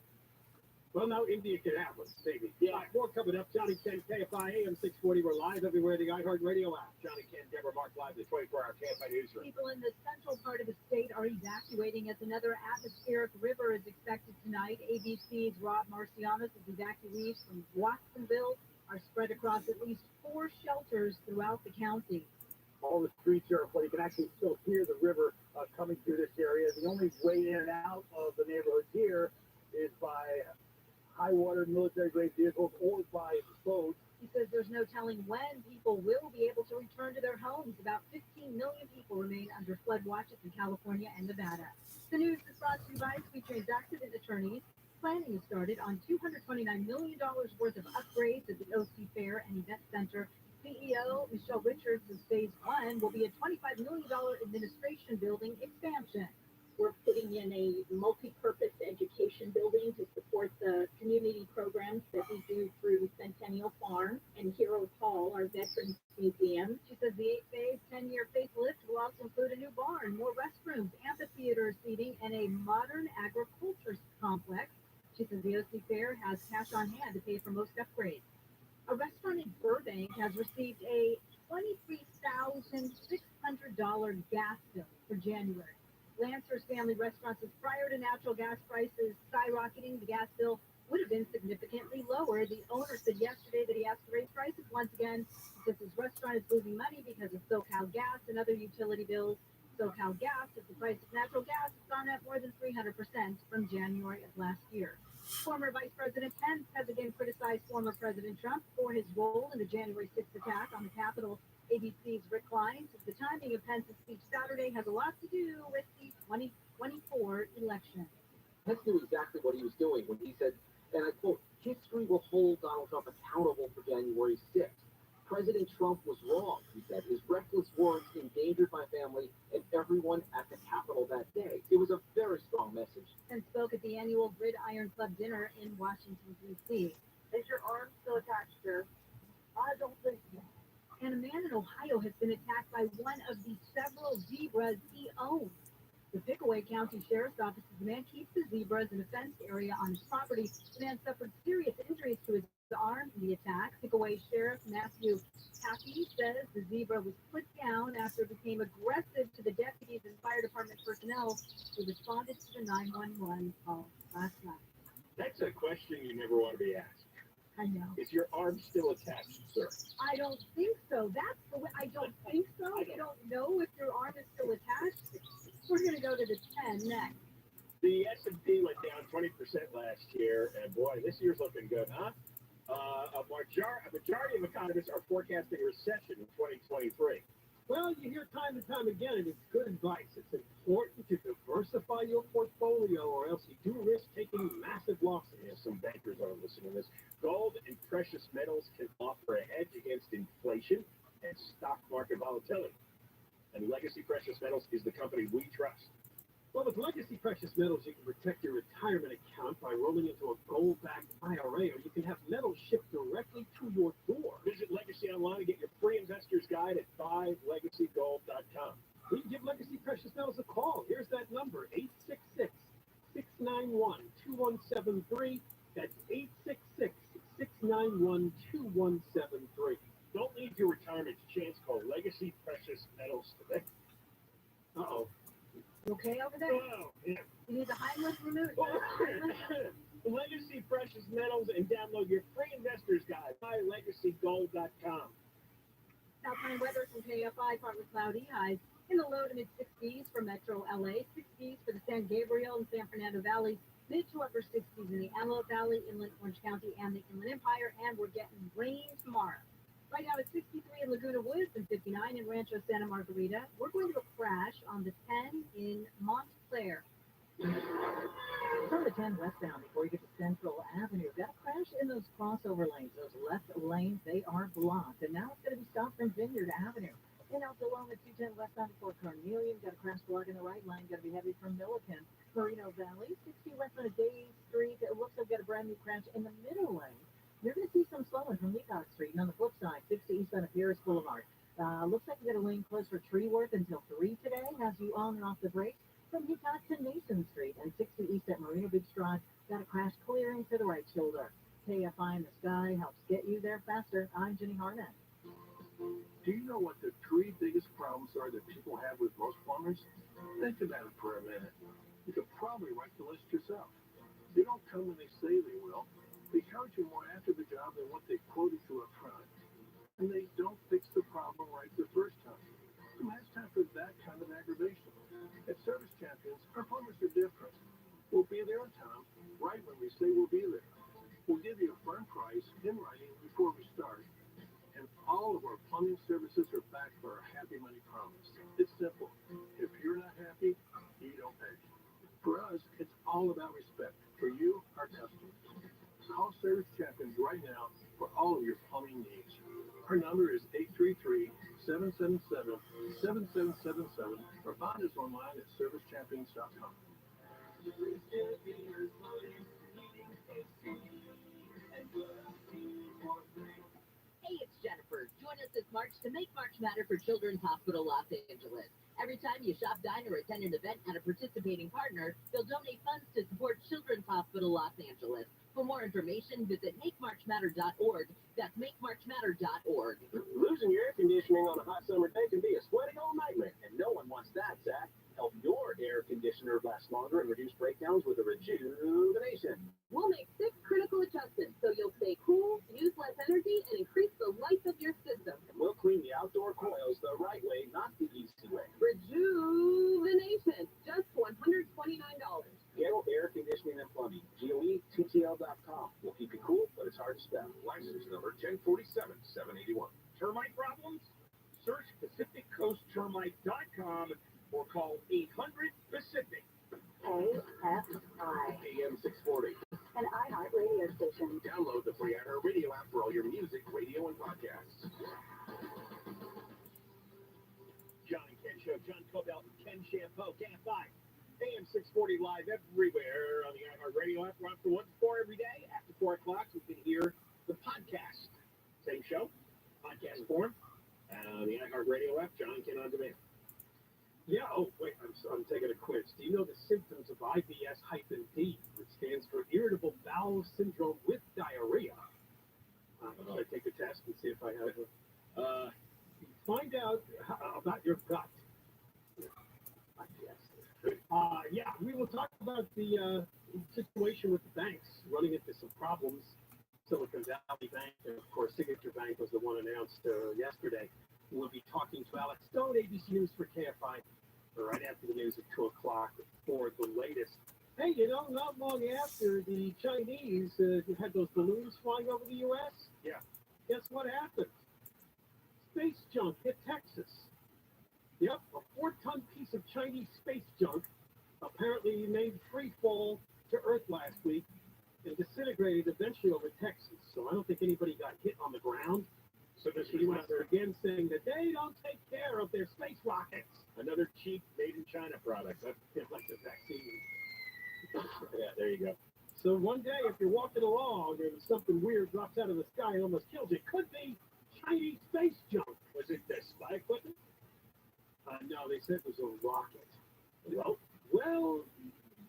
Well, now India can have one, maybe. Yeah. All right, more coming up. Johnny Ken, KFI AM 640. We're live everywhere. The iHeartRadio app. Johnny Ken, Deborah Mark, live the 24-hour KFI newsroom. People in the central part of the state are evacuating as another atmospheric river is expected tonight. ABC's Rob Marciano says evacuees from Watsonville are spread across at least 4 shelters throughout the county. All the streets are flooded. You can actually still hear the river coming through this area. The only way in and out of the neighborhoods here is by high water military-grade vehicles or by boats. He says there's no telling when people will be able to return to their homes. About 15 million people remain under flood watches in California and Nevada. The news is brought to you by featuring accident attorneys. Planning has started on $229 million worth of upgrades at the OC Fair and Event Center. CEO Michelle Richards says Phase 1 will be a $25 million administration building expansion. We're putting in a multi-purpose education building to support the community programs that we do through Centennial Farm and Hero Hall, our Veterans Museum. She says the 8-phase, 10-year facelift will also include a new barn, more restrooms, amphitheater seating, and a modern agriculture complex. She says the OC Fair has cash on hand to pay for most upgrades. A restaurant in Burbank has received a $23,600 gas bill for January. Lancer's Family Restaurant says prior to natural gas prices skyrocketing, the gas bill would have been significantly lower. The owner said yesterday that he has to raise prices once again because his restaurant is losing money because of SoCal gas and other utility bills. SoCal gas says the price of natural gas has gone up more than 300% from January of last year. Former Vice President Pence has again criticized former President Trump for his role in the January 6th attack on the Capitol. ABC's Rick Klein says the timing of Pence's speech Saturday has a lot to do with the 2024 election. Pence knew exactly what he was doing when he said, and I quote, "History will hold Donald Trump accountable for January 6th. President Trump was wrong," he said. "His reckless words endangered my family and everyone at the Capitol that day." It was a very strong message. And spoke at the annual Gridiron Club dinner in Washington, D.C. Is your arm still attached, sir? I don't think so. And a man in Ohio has been attacked by one of the several zebras he owns. The Pickaway County Sheriff's Office says the man keeps the zebras in a fenced area on his property. The man suffered serious injuries to his arm in the attack. Pickaway Sheriff Matthew Happy says the zebra was put down after it became aggressive to the deputies and fire department personnel who responded to the 911 call last night. That's a question you never want to be asked. I know. Is your arm still attached, sir? I don't think so. That's the way. I don't think so. I don't know if your arm is still attached. We're going to go to the 10 next. The S&P went down 20% last year, and boy, this year's looking good, huh? A majority of economists are forecasting a recession in 2023. Well, you hear time and time again, and it's good advice. It's important to diversify your portfolio, or else you do risk taking massive losses. Yeah, some bankers are listening to this. Gold and precious metals can offer a hedge against inflation and stock market volatility. And Legacy Precious Metals is the company we trust. Well, with Legacy Precious Metals, you can protect your retirement account by rolling into a gold-backed IRA, or you can have metals shipped directly to your door. Visit Legacy online and get your free investor's guide at buylegacygold.com. We can give Legacy Precious Metals a call. Here's that number, 866-691-2173. That's 866-691-2173. Don't leave your retirement to chance. Call Legacy Precious Metals today. Uh-oh. You okay over there? Oh, yeah. You need the Heimlich removed. Legacy Precious Metals, and download your free investor's guide by legacygold.com. Southline weather from KFI, partly cloudy, highs in the low to mid 60s for Metro LA, 60s for the San Gabriel and San Fernando Valley, mid to upper 60s in the Antelope Valley, Inland Orange County, and the Inland Empire, and we're getting rain tomorrow. Right now it's 63 in Laguna Woods and 59 in Rancho Santa Margarita. We're going to a crash on the 10 in Montclair. From the 10 westbound before you get to Central Avenue, got a crash in those crossover lanes. Those left lanes, they are blocked. And now it's going to be stopped from Vineyard Avenue. In El Salon at 210 westbound before Carnelian, got a crash block in the right lane. Got to be heavy from Milliken. Merino Valley, 60 west on a Day Street. It looks like got a brand new crash in the middle lane. You're going to see some slowing from Leacock Street. And on the flip side, 60 eastbound at Pierce Boulevard. Looks like you got a lane closed for tree work until 3 today. Has you on and off the brakes from Leacock to Mason Street. And 60 east at Marina Beach Drive. Got a crash clearing to the right shoulder. KFI in the sky helps get you there faster. I'm Jenny Harnett. Do you know what the 3 biggest problems are that people have with most plumbers? Think about it for a minute. You could probably write the list yourself. They don't come when they say they will. They charge you more after the job than what they quoted you up front. And they don't fix the problem right the first time. Who has time for that kind of aggravation? At Service Champions, our plumbers are different. We'll be there on time, right when we say we'll be there. We'll give you a firm price in writing before we start. And all of our plumbing services are backed by our Happy Money Promise. It's simple. If you're not happy, you don't pay. For us, it's all about respect. For you, our 777-7777 or find us online at servicechampions.com. Hey, it's Jennifer. Join us this March to make March matter for Children's Hospital Los Angeles. Every time you shop, dine, or attend an event at a participating partner, they'll donate funds to support Children's Hospital Los Angeles. For more information, visit makemarchmatter.org. That's makemarchmatter.org. Losing your air conditioning on a hot summer day can be a sweaty old nightmare, and no one wants that, Zach. Help your air conditioner last longer and reduce breakdowns with a rejuvenation. We'll make 6 critical adjustments so you'll stay cool, use less energy, and increase the life of your system. And we'll clean the outdoor coils the right way, not the easy way. Rejuvenation, just $129. Gale Air Conditioning and Plumbing, GOETTL.com. We'll keep you cool, but it's hard to spell. License number 1047-781. Termite problems? Search PacificCoastTermite.com or call 800-PACIFIC. KFI. AM 640. An iHeart radio station. Download the free iHeart Radio app for all your music, radio, and podcasts. John and Ken Show. John Cobell and Ken Shampoo. KFI. AM 640 live everywhere on the iHeart Radio app. We're up to 1 to 4 every day. After 4 o'clock, you can hear the podcast. Same show, podcast form. The iHeart Radio app, John and Ken on demand. Yeah, oh, wait, I'm taking a quiz. Do you know the symptoms of IBS-D, which stands for irritable bowel syndrome with diarrhea? Should I take the test and see if I have it? Find out about your gut. Yeah, we will talk about the situation with the banks running into some problems. Silicon Valley Bank, and of course, Signature Bank was the one announced yesterday. We'll be talking to Alex Stone, ABC News for KFI, right after the news at 2 o'clock for the latest. Hey, you know, not long after the Chinese had those balloons flying over the U.S., yeah, guess what happened? Space junk hit Texas. Yep, a 4-ton piece of Chinese space junk apparently made free fall to Earth last week and disintegrated eventually over Texas. So I don't think anybody got hit on the ground. So this is they're again saying that they don't take care of their space rockets. Another cheap made in China product. That's like the vaccine. Yeah, there you go. So one day, if you're walking along and something weird drops out of the sky and almost kills you, it could be Chinese space junk. Was it the spy equipment? No, they said it was a rocket. Well,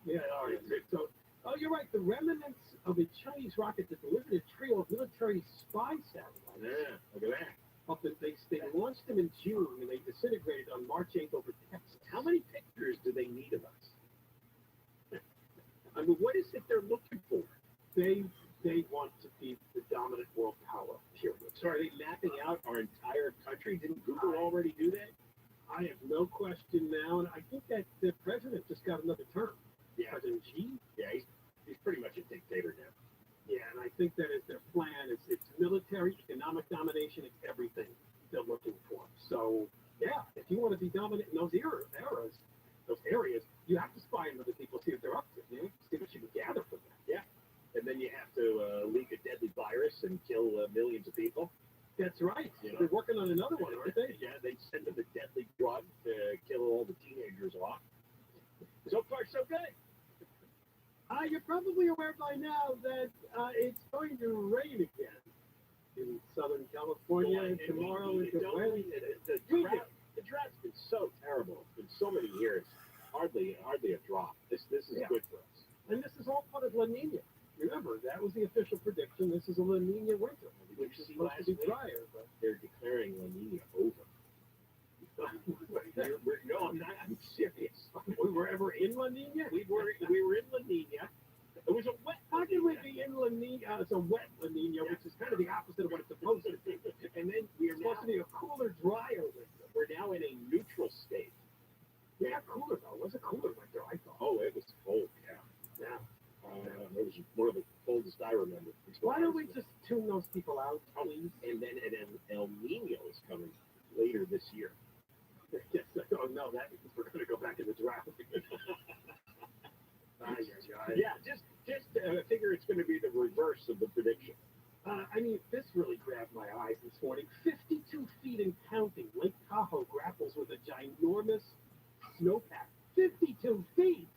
yeah, all right. So, oh, you're right. The remnants of a Chinese rocket that delivered a trio of military spy satellites. Yeah, look at that. They launched them in June and they disintegrated on March 8th over Texas. How many pictures do they need of us? I mean, what is it they're looking for? They want to be the dominant world power, period. So are they mapping out our entire country? Didn't Google already do that? I have no question now, and I think that the president just got another term. Yeah. President Xi? Yeah, he's pretty much a dictator now. Yeah, and I think that is their plan. It's military, economic domination, it's everything they're looking for. So, yeah, if you want to be dominant in those areas, you have to spy on other people, see if they're up to it, you know? See what you can gather from them. Yeah. And then you have to leak a deadly virus and kill millions of people. That's right. You know? They're working on another one, aren't they? Yeah, they send them a deadly drug to kill all the teenagers off. So far, so good. You're probably aware by now that it's going to rain again in Southern California tomorrow. The drought's been so terrible. It's been so many years. Hardly a drop. This is good for us. And this is all part of La Nina. Remember, that was the official prediction. This is a La Nina winter, which is supposed to be drier. But they're declaring La Nina over. I'm serious. We were ever in La Nina? We were in La Nina. It was a wet. How can we be in La Nina? It's a wet La Nina, which is kind of the opposite of what it's supposed to be. And then we're supposed to be a cooler, drier winter. We're now in a neutral state. Yeah, cooler though. It was a cooler winter, I thought. Oh, it was cold. Yeah. It was one of the coldest I remember. Why don't we just tune those people out, please? And then El Nino is coming later this year. Yes. Oh no, that means we're going to go back in the drought. Yeah, just figure it's going to be the reverse of the prediction. I mean, this really grabbed my eyes this morning. 52 feet and counting. Lake Tahoe grapples with a ginormous snowpack. 52 feet!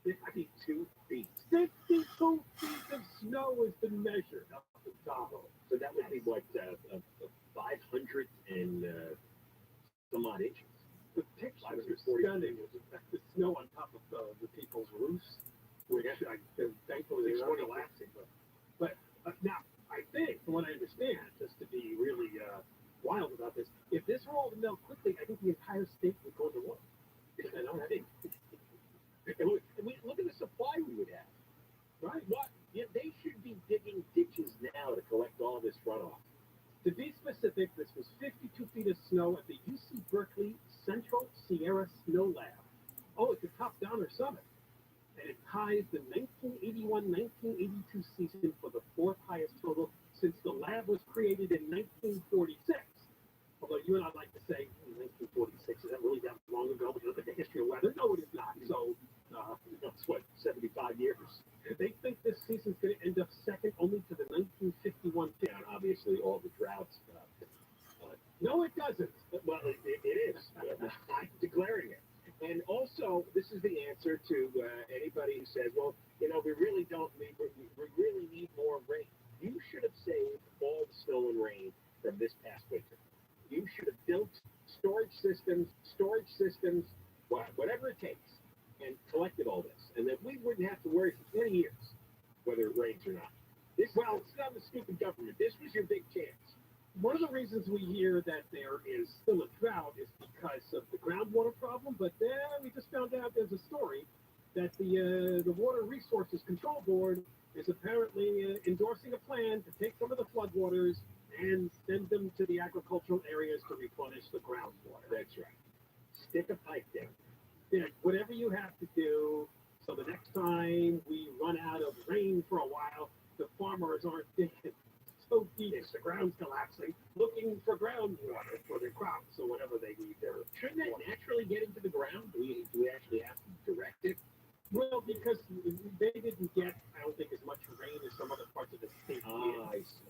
52 feet. 52 feet of snow has been measured up in Tahoe. So that would be what, 500 and some odd inches. The pictures are stunning. The snow on top of the people's roofs, which thankfully they weren't collapsing. But now, I think, from what I understand, just to be really wild about this, if this were all to melt quickly, I think the entire state would go to war. I don't think. And look at the supply we would have. Right? What? Yeah, they should be digging ditches now to collect all this runoff. To be specific, this was 52 feet of snow at the UC Berkeley Central Sierra Snow Lab. Oh, it's a top-downer summit. And it ties the 1981-1982 season for the fourth highest total since the lab was created in 1946. Although you and I like to say, 1946, is that really that long ago? When you look at the history of weather, no, it is not. So, that's what, 75 years. They think this season's going to end up second only to the 1951 Yeah, and obviously all the drought stuff. No, it doesn't. Well, it is. I'm declaring it. And also, this is the answer to anybody who says, well, we really don't need, we really need more rain. You should have saved all the snow and rain from this past winter. You should have built storage systems, whatever it takes, and collected all this. And then we wouldn't have to worry for 20 years whether it rains or not. It's not a stupid government. This was your big chance. One of the reasons we hear that there is still a drought is because of the groundwater problem, but then we just found out there's a story that the Water Resources Control Board is apparently endorsing a plan to take some of the floodwaters and send them to the agricultural areas to replenish the groundwater. That's right. Stick a pipe down. Yeah, whatever you have to do, so the next time we run out of rain for a while, the farmers aren't thinking so deep, the ground's collapsing, looking for groundwater for their crops or whatever they need there. Shouldn't that naturally get into the ground? Do we actually have to direct it? Well, because they didn't get, I don't think, as much rain as some other parts of the state did. I see.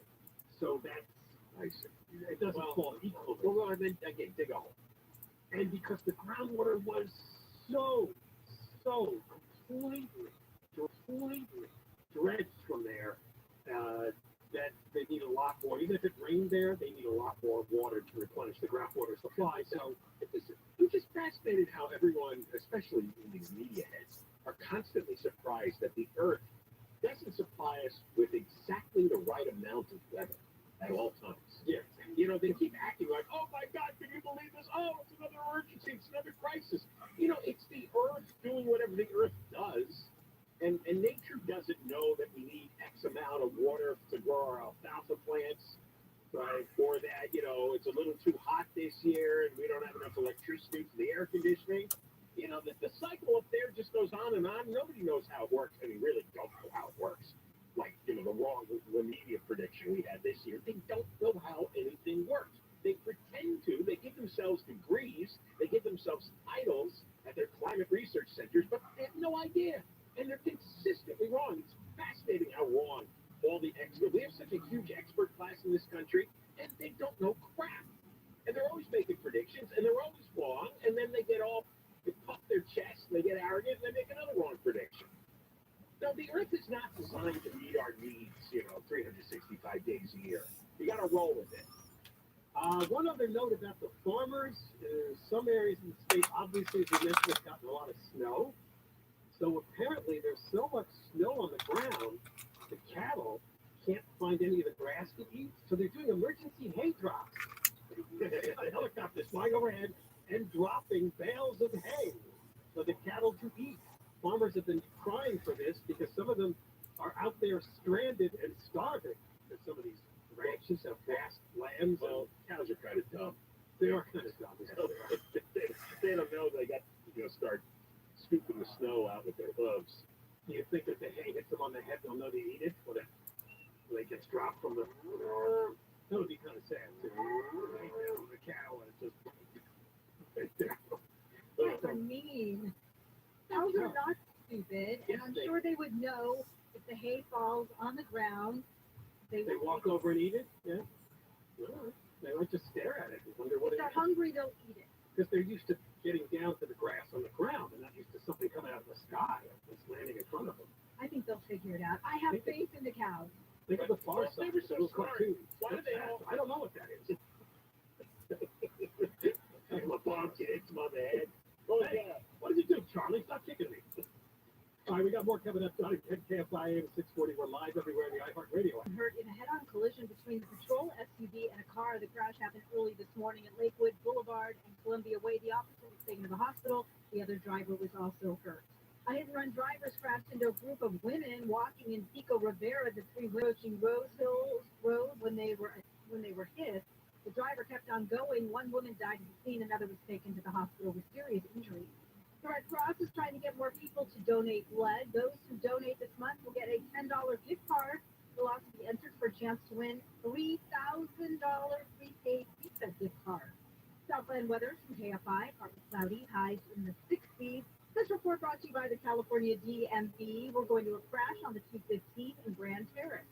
So that's, I see. It doesn't fall equal. Well, and then, again, dig a hole. And because the groundwater was so completely dredged from there, that they need a lot more. Even if it rained there, they need a lot more water to replenish the groundwater supply. So I'm just fascinated how everyone, especially in these media heads, are constantly surprised that the Earth doesn't supply us with exactly the right amount of weather at all times. Yeah. They keep acting like, oh my God, can you believe this? Oh, it's another emergency, it's another crisis. It's the Earth doing whatever the Earth does. And nature doesn't know that we need X amount of water to grow our alfalfa plants, right? Or that, it's a little too hot this year and we don't have enough electricity for the air conditioning. The cycle up there just goes on and on. Nobody knows how it works, and we really don't know how it works. Like, the media prediction we had this year, they don't know how anything works. They pretend to. They give themselves degrees. They give themselves titles at their climate research centers, but they have no idea. And they're consistently wrong. It's fascinating how wrong all the experts. We have such a huge expert class in this country, and they don't know crap. And they're always making predictions, and they're always wrong. And then they puff their chest, and they get arrogant, and they make another wrong prediction. No, the Earth is not designed to meet our needs, 365 days a year. You got to roll with it. One other note about the farmers: some areas in the state, obviously, as you mentioned, have gotten a lot of snow. So apparently there's so much snow on the ground, the cattle can't find any of the grass to eat. So they're doing emergency hay drops. Helicopters flying overhead and dropping bales of hay for the cattle to eat. Farmers have been crying for this because some of them are out there stranded and starving. And some of these ranches have vast lands. Well, cows are kind of dumb. They are kind of dumb. They don't know they got to start scooping the snow out with their hooves. Do you think if the hay hits them on the head, they'll know they eat it? Or that they gets dropped from the... That would be kind of sad, too. The cow and it's just... Those are mean. Cows are not stupid, and I'm sure they would know if the hay falls on the ground, They walk over and eat it? Yeah. Well, they like to stare at it and wonder what If it they're is. hungry, they'll eat it. Because they're used to getting down to the grass on the ground. They're not used to something coming out of the sky that's landing in front of them. I think they'll figure it out. I have faith in the cows. Think of the Far Side, They were so those smart. cartoons. Why did they all? I don't know what that is. I'm a bomb kid, it's my man. Hey, what did you do, Charlie? Stop kicking me. All right, we got more coming up on KFI AM 640. We're live everywhere in the iHeartRadio app. Hurt in a head-on collision between the patrol SUV and a car. The crash happened early this morning at Lakewood Boulevard and Columbia Way. The officer was taken to the hospital. The other driver was also hurt. A hit-and-run drivers crashed into a group of women walking in Pico Rivera, the three approaching Rose Hills Road when they were hit. The driver kept on going. One woman died at the scene. Another was taken to the hospital with serious injuries. The Red Cross is trying to get more people to donate blood. Those who donate this month will get a $10 gift card. You'll also be entered for a chance to win $3,000 prepaid pizza gift card. Southland weather from KFI, partly cloudy, highs in the 60s. This report brought to you by the California DMV. We're going to a crash on the 215 in Grand Terrace.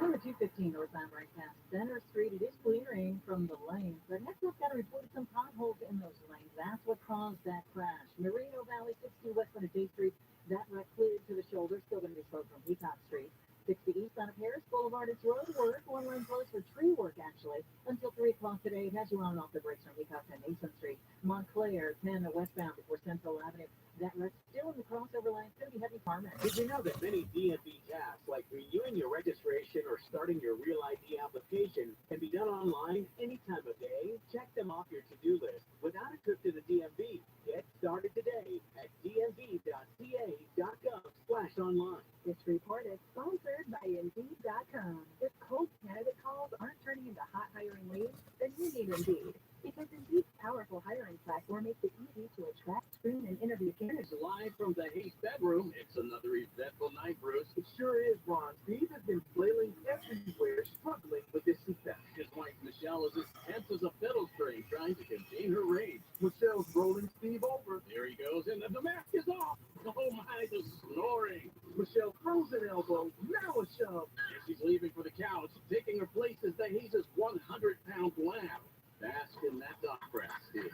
On the 215 northbound right past Center Street, it is clearing from the lanes, but Network got reported some potholes in those lanes. That's what caused that crash. Merino Valley, 60 westbound of J Street, that wreck cleared to the shoulder, still going to be slowed from Peacock Street. 60 eastbound of Harris Boulevard, it's road work, one lane closed for tree work actually, until 3 o'clock today. It has you on and off the brakes from Peacock and Mason Street. Montclair, 10 westbound before Central Avenue. That wreck still in the crossover lane. It's going to be heavy car mix. Did you know that many DMV tasks, like renewing your registration or starting your Real ID application, can be done online any time of day? Check them off your to-do list without a trip to the DMV. Get started today at dmv.ca.gov/online. This report is sponsored by Indeed.com. If cold candidate calls aren't turning into hot hiring leads, then you need Indeed. Because Indeed's powerful hiring platform makes it easy to attract, screen, and interview candidates. Live from the Haste bedroom, it's another eventful night, Bruce. It sure is, Ron. Steve has been flailing everywhere, struggling with this success. His wife Michelle is as tense as a fiddle string, trying to contain her rage. Michelle's rolling Steve over. There he goes, and the mask is off. Oh my, the snoring. Michelle throws an elbow, now a shove. As she's leaving for the couch, taking her place is the Haze's 100-pound lab. Bask in that dog breath, Steve.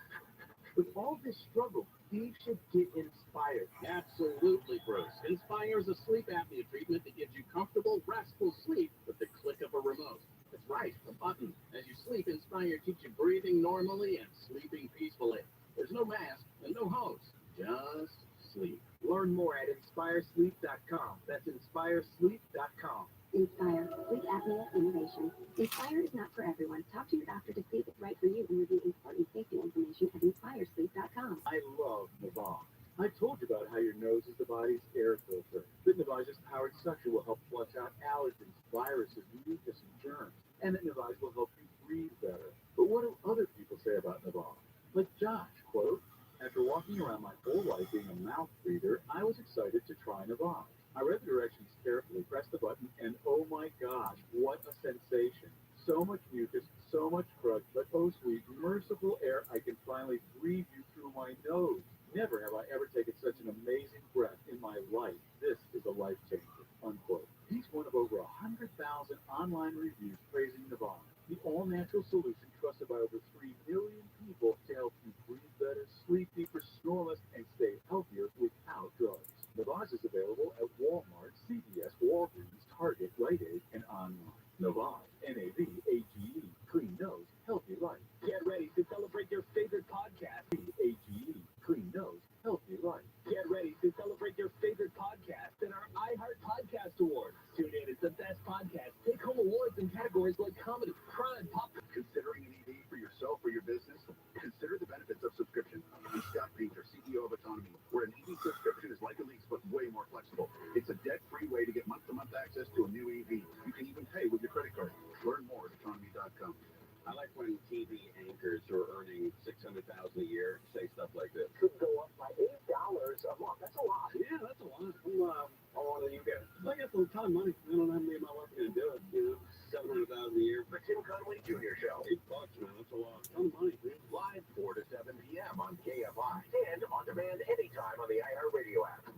With all this struggle, Steve should get inspired. Absolutely, Bruce. Inspire is a sleep apnea treatment that gives you comfortable, restful sleep with the click of a remote. That's right, a button. As you sleep, Inspire keeps you breathing normally and sleeping peacefully. There's no mask and no hose. Just sleep. Learn more at inspiresleep.com. That's inspiresleep.com. Inspire, sleep apnea innovation. Inspire is not for everyone. Talk to your doctor to see if it's right for you and review important safety information at inspiresleep.com. I love Navage. I told you about how your nose is the body's air filter. That Navage's powered suction will help flush out allergens, viruses, mucus, and germs. And that Navage will help you breathe better. But what do other people say about Navage? Like Josh, quote, "After walking around my whole life being a mouth breather, I was excited to try Navage. I read the directions carefully, pressed the button, and oh my gosh, what a sensation. So much mucus, so much crud, but oh sweet, merciful air, I can finally breathe you through my nose. Never have I ever taken such an amazing breath in my life. This is a life changer," unquote. He's one of over 100,000 online reviews praising Navage, the all-natural solution trusted by over 3 million people to help you breathe better, sleep deeper, snore less, and stay healthier without drugs. Navage is available at Walmart, CVS, Walgreens, Target, Rite Aid, and online. Navage, N-A-V-A-G-E, clean nose, healthy life. Get ready to celebrate your favorite podcast. A-G-E, clean nose, healthy life. Get ready to celebrate your favorite podcast in our iHeart Podcast Awards. Tune in as the best podcast. Take home awards in categories like comedy, crime, pop. Considering an EV for yourself or your business? Consider the benefits of subscription. I'm Scott Painter, CEO of Autonomy, where an EV subscription is like a lease but way more flexible. It's a debt-free way to get month-to-month access to a new EV. You can even pay with your credit card. Learn more at autonomy.com. I like when TV anchors who are earning $600,000 a year say stuff like this. Could go up by $8 a month. That's a lot. Yeah, that's a lot. How long do you get? I got a ton of money. I don't have me and my wife going to do it. You know, $700,000 a year. The Tim Conway Jr. Show. $8, man. That's a lot. A ton of money, man. Live 4 to 7 p.m. on KFI and on demand anytime on the iHeartRadio app.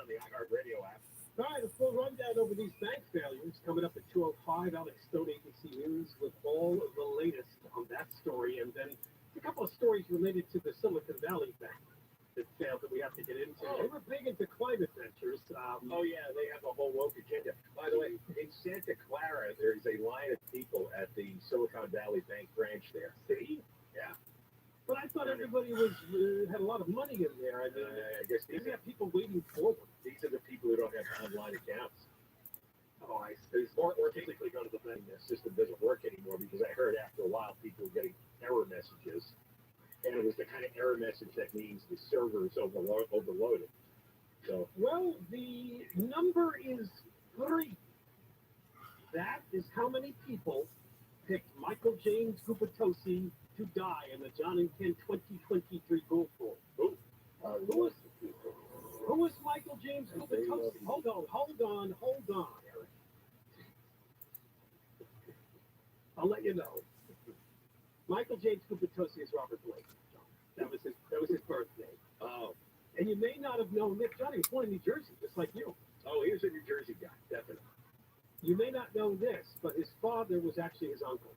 on the iHeartRadio app. All right, a full rundown over these bank failures coming up at 2:05. Alex Stone, ABC News, with all the latest on that story, and then a couple of stories related to the Silicon Valley Bank that failed that we have to get into. They were big into climate ventures. Oh yeah, they have a whole woke agenda. By the way, in Santa Clara, there's a line of people at the Silicon Valley Bank branch there. See? Yeah. But I thought everybody was had a lot of money in there. I mean, I guess they have people waiting for them. These are the people who don't have online accounts. Oh, I see. Or basically go to the bank. The system doesn't work anymore because I heard after a while people were getting error messages. And it was the kind of error message that means the server is overloaded. So, well, the number is 3. That is how many people picked Michael James Gubitosi to die in the John and Ken 2023 Gold Bowl. Who is Michael James Gubitosi? Hold on. Eric. I'll let you know. Michael James Gubitosi is Robert Blake. That was his birthday. Oh. And you may not have known Nick. Johnny was born in New Jersey, just like you. Oh, he was a New Jersey guy, definitely. You may not know this, but his father was actually his uncle.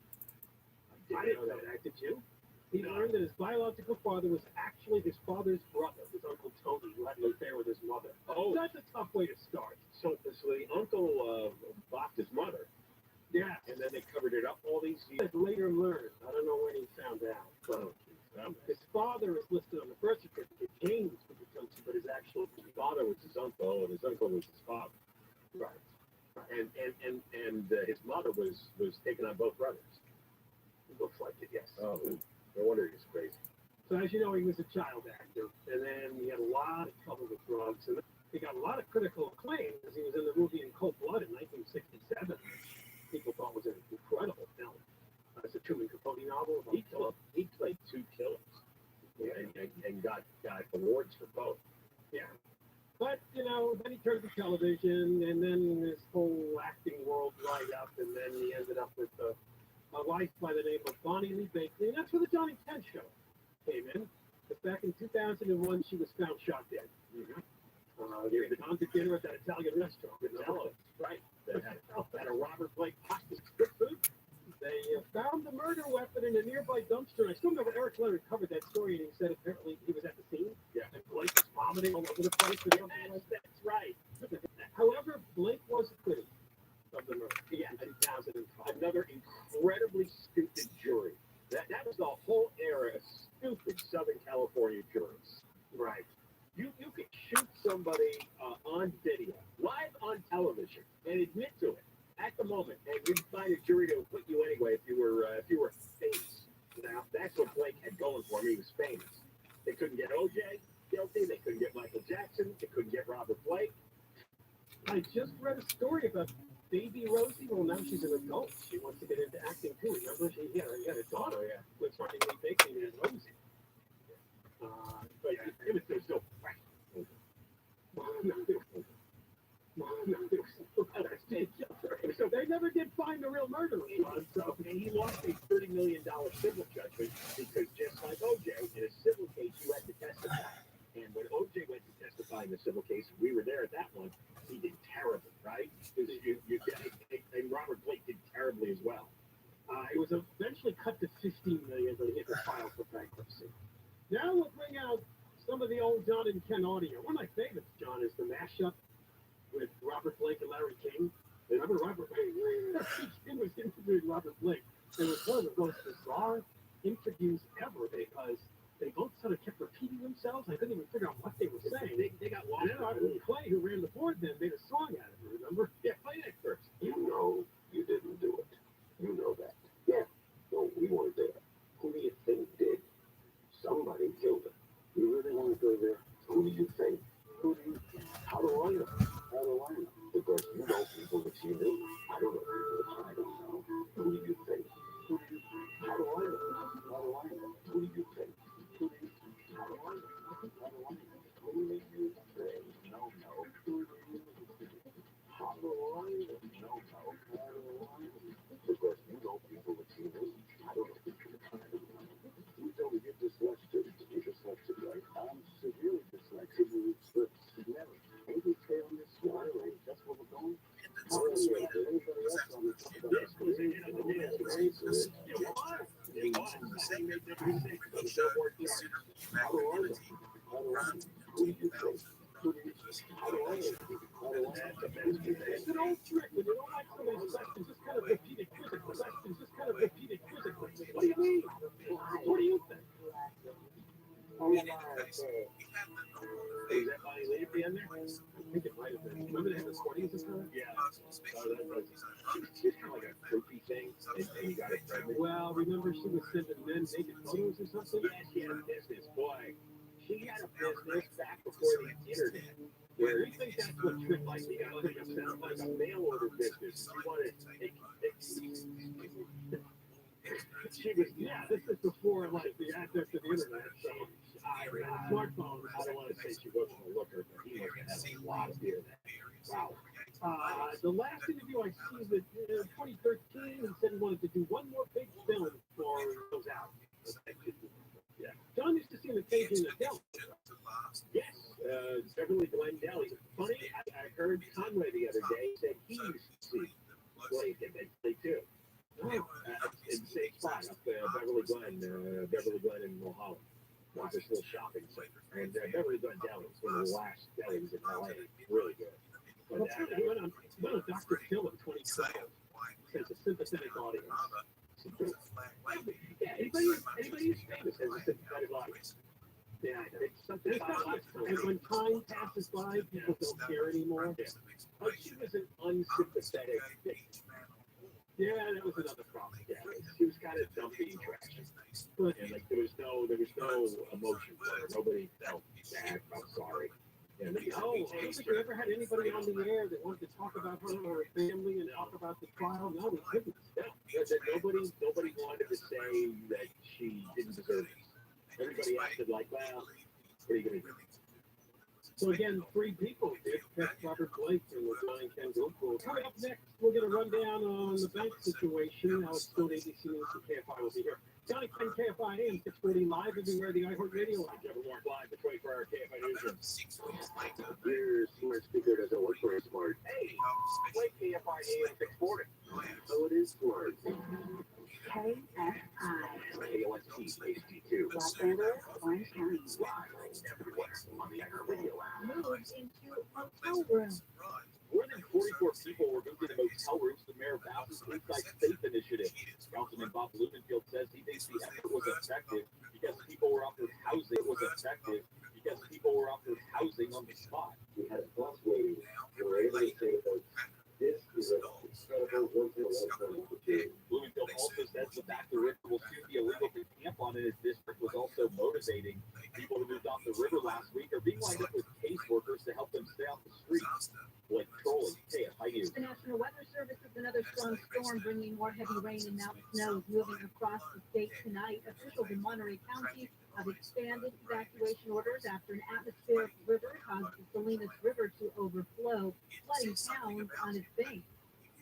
I didn't know that, did you? He learned that his biological father was actually his father's brother, his Uncle Tony, who had an affair with his mother. Oh. That's a tough way to start. So the uncle blocked his mother. Yeah. And then they covered it up all these years. Later learned. I don't know when he found out. But his father is listed on the birth certificate, James Gubitosi, but his actual father was his uncle, and his uncle was his father. Right. And his mother was taking on both brothers. It looks like it, yes. Oh, no wonder he's crazy. So as you know, he was a child actor, and then he had a lot of trouble with drugs, and he got a lot of critical acclaim because he was in the movie In Cold Blood in 1967. People thought was an incredible film. It's a Truman Capote novel. He played 2 killers, and got awards for both. Yeah. But, then he turned to television, and then his whole acting world dried up, and then he ended up with a wife by the name of Bonnie Lee Bakley, and that's where the Johnny 10 show came in. But back in 2001, she was found shot dead. They had gone to dinner at that Italian restaurant. Right. That had a Robert Blake hostage food. They found the murder weapon in a nearby dumpster. And I still remember Eric Leonard covered that story, and he said apparently he was at the scene. Yeah. And Blake was vomiting all over the place. That's right. However, Blake was acquitted of the murder. Yeah. In 2005. Another incredibly stupid jury. That was the whole era of stupid Southern California juries. Right. You could shoot somebody on video, live on television, and admit to it at the moment, and you'd find a jury to acquit you anyway if you were famous. Now that's what Blake had going for him. He was famous. They couldn't get OJ guilty. They couldn't get Michael Jackson. They couldn't get Robert Blake. I just read a story about baby Rosie. Well, now she's an adult. She wants to get into acting too. Remember, she had a daughter with Bonnie Lee Bakley named Rosie. But it was still So they never did find the real murderer. So he lost a $30 million civil judgment because just like OJ, in a civil case, you had to testify. And when OJ went to testify in the civil case, we were there at that one, he did terribly, right? And Robert Blake did terribly as well. It was eventually cut to $15 million, but he had to file for bankruptcy. Now we'll bring out some of the old John and Ken audio. One of my favorites, John, is the mashup with Robert Blake and Larry King. Remember Robert Blake? King was interviewing Robert Blake. It was one of the most bizarre interviews ever because they both sort of kept repeating themselves. I couldn't even figure out what they were saying. They got lost. And then Clay, who ran the board then, made a song out of it, remember? Yeah, play that first. You know you didn't do it. You know that. Yeah. No, we weren't there. Who do you think did? Somebody killed her. You really want to go there? Who do you think? How do I know? How do I know? Because you know people that you knew. I don't know people that I don't know. Who do you think? How do I know? How do I know? Who do you think? How do I know? How do I know? Who do you think? No. How do This was in the news, right? It was. I made the mistake of the billboard charts. How do I look? How do I look? Who do you think? How do I look? How do I look? That's the best thing. It's an old trick. When you don't like somebody's questions, just kind of repeat it quizzically. What do you mean? What do you think? Is that Bonnie Lee at the end there? I think it might have been. Remember they had the recordings this time? Yeah. She's kind of like a creepy thing, and you got it pregnant. Well, remember she was sending men naked photos or something? Yeah, she had a business. Boy, she had a business back before the internet. Where you think that's what trick like You got like a mail order business. She wanted she was, yeah, this is before like the advent of the internet. So smartphones. I don't want to say she wasn't a looker, but he must have had a lot of beer then. Wow. The last interview I see was in 2013. He said he wanted to do one more big film before he goes out. Yeah. John used to see him occasionally in the deli. Yes, Beverly Glen Deli. Funny, I heard Conway the other day said he used to see Blake at that day too. In the same spot up Beverly Glen in Mulholland. Was this little shopping center. And Beverly Glen Deli was one of the last delis in LA. Really good. But he went on Dr. Phil in 2012. As a sympathetic audience. Yeah, anybody who's famous has a sympathetic audience. Yeah, it's something about and when time passes by, people don't care anymore. But she was an unsympathetic bitch. Yeah, that was another problem. Yeah, she was kind of dumpy and trashy. And like there was no emotion for her. Nobody felt bad. I'm sorry. Yeah, I don't think we ever had anybody on the air that wanted to talk about her or her family and talk about the trial. No, we couldn't. Nobody wanted to say that she didn't deserve it. Everybody acted like, well, what are you going to do? So again, 3 people did. Robert Blake and John Ken Gilpool. Coming up next, we'll get a rundown on the bank situation. Alex Stone, ABC News and KFI will be here. Johnny Ken, KFI AM 640 live everywhere. The iHeartRadio line. Ever walk live the 24-hour KFI newsroom. Your smart speaker doesn't work very smart. Hey, play KFI AM 640. So it is smart. KFI. KOST, HD2. Los Angeles, Orange County. Live everywhere on the iHeartRadio app. Moved into hotel room. More than 44 people were moved into motel rooms. The mayor vows his Inside Safe initiative. Councilman Bob Blumenfield says he thinks the effort was effective because people were offered housing. On the spot. We had a bus waiting. We were able to say that this is an incredible once-in-a-lifetime opportunity. Blumenfield also says the fact the river will soon be illegal to camp on in his district was also motivating. People who moved off the river last week are being lined up with caseworkers to help them stay off the streets. Like trolling. KFI News. The National Weather Service is another strong storm bringing more heavy rain and mountain snow moving across the state tonight. Officials in Monterey County have expanded evacuation orders after an atmospheric river caused the Salinas River to overflow, flooding towns on its banks.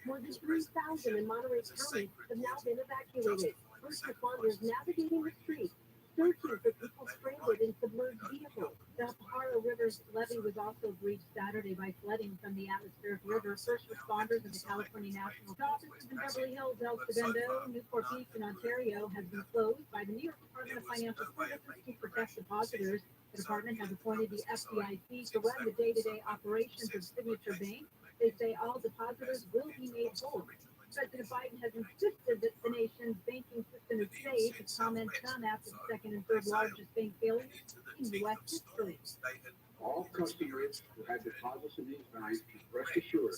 More than 3,000 in Monterey County have now been evacuated. First responders navigating the streets, searching for people stranded in submerged vehicles. The Pajaro River's levee was also breached Saturday by flooding from the atmospheric river. First responders of the California National offices in Beverly Hills, El Segundo, Newport Beach, and Ontario has been closed by the New York Department of Financial Services to protect depositors. The department has appointed the FDIC to run the day-to-day operations of Signature Bank. They say all depositors will be made whole. President Biden has insisted that the nation's banking system is safe. His comments come after the second and third largest bank failures in U.S. history. All customers who have deposits in these banks, rest assured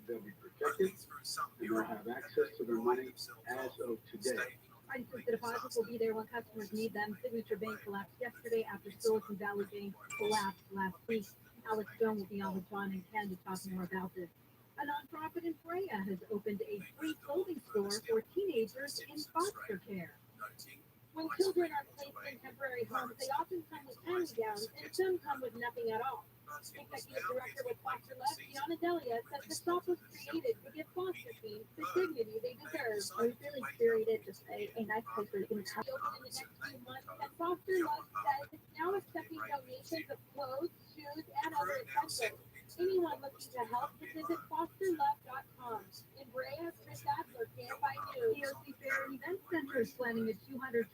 they'll be protected and they'll have access to their money as of today. Biden says the deposits will be there when customers need them. Signature Bank collapsed yesterday after Silicon Valley Bank collapsed last week. Alex Stone will be on with John and Ken to talk more about this. A nonprofit in Freya has opened a free clothing store for teenagers in foster care. When children are placed in temporary homes, they often come with hand-me-downs, and some come with nothing at all. Executive Director with Foster Love, Gianna Delia, says the shop was created to give foster teens the dignity they deserve. We're really curated just a nice place where you can come. Open in the next few months, and Foster Love says it's now accepting donations of clothes, shoes, and other essentials. Anyone looking to help can visit fosterlove.com. In Andrea Christopher, KFI News. POC Fair and Event Center is planning a $229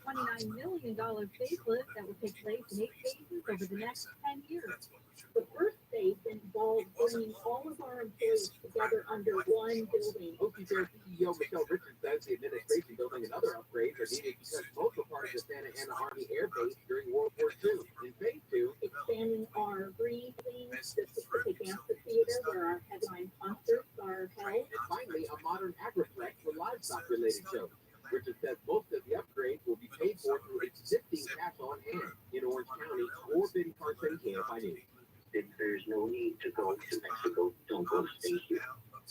million facelift that will take place in 8 phases over the next 10 years. The first phase involves bringing all of our employees together under one building. OC Fair CEO Michelle Richards says the administration building and other upgrades are needed because both were part of the Santa Ana Army Air Base during World War II. In phase 2, Expanding our breathing, the specific amphitheater where our headline concerts are held. and finally, a modern agriplex for livestock-related shows. Richards says most of the upgrades will be paid for through existing cash on hand in Orange County or Biddy Carson, KFI News. If there's no need to go to Mexico, don't go to stay here.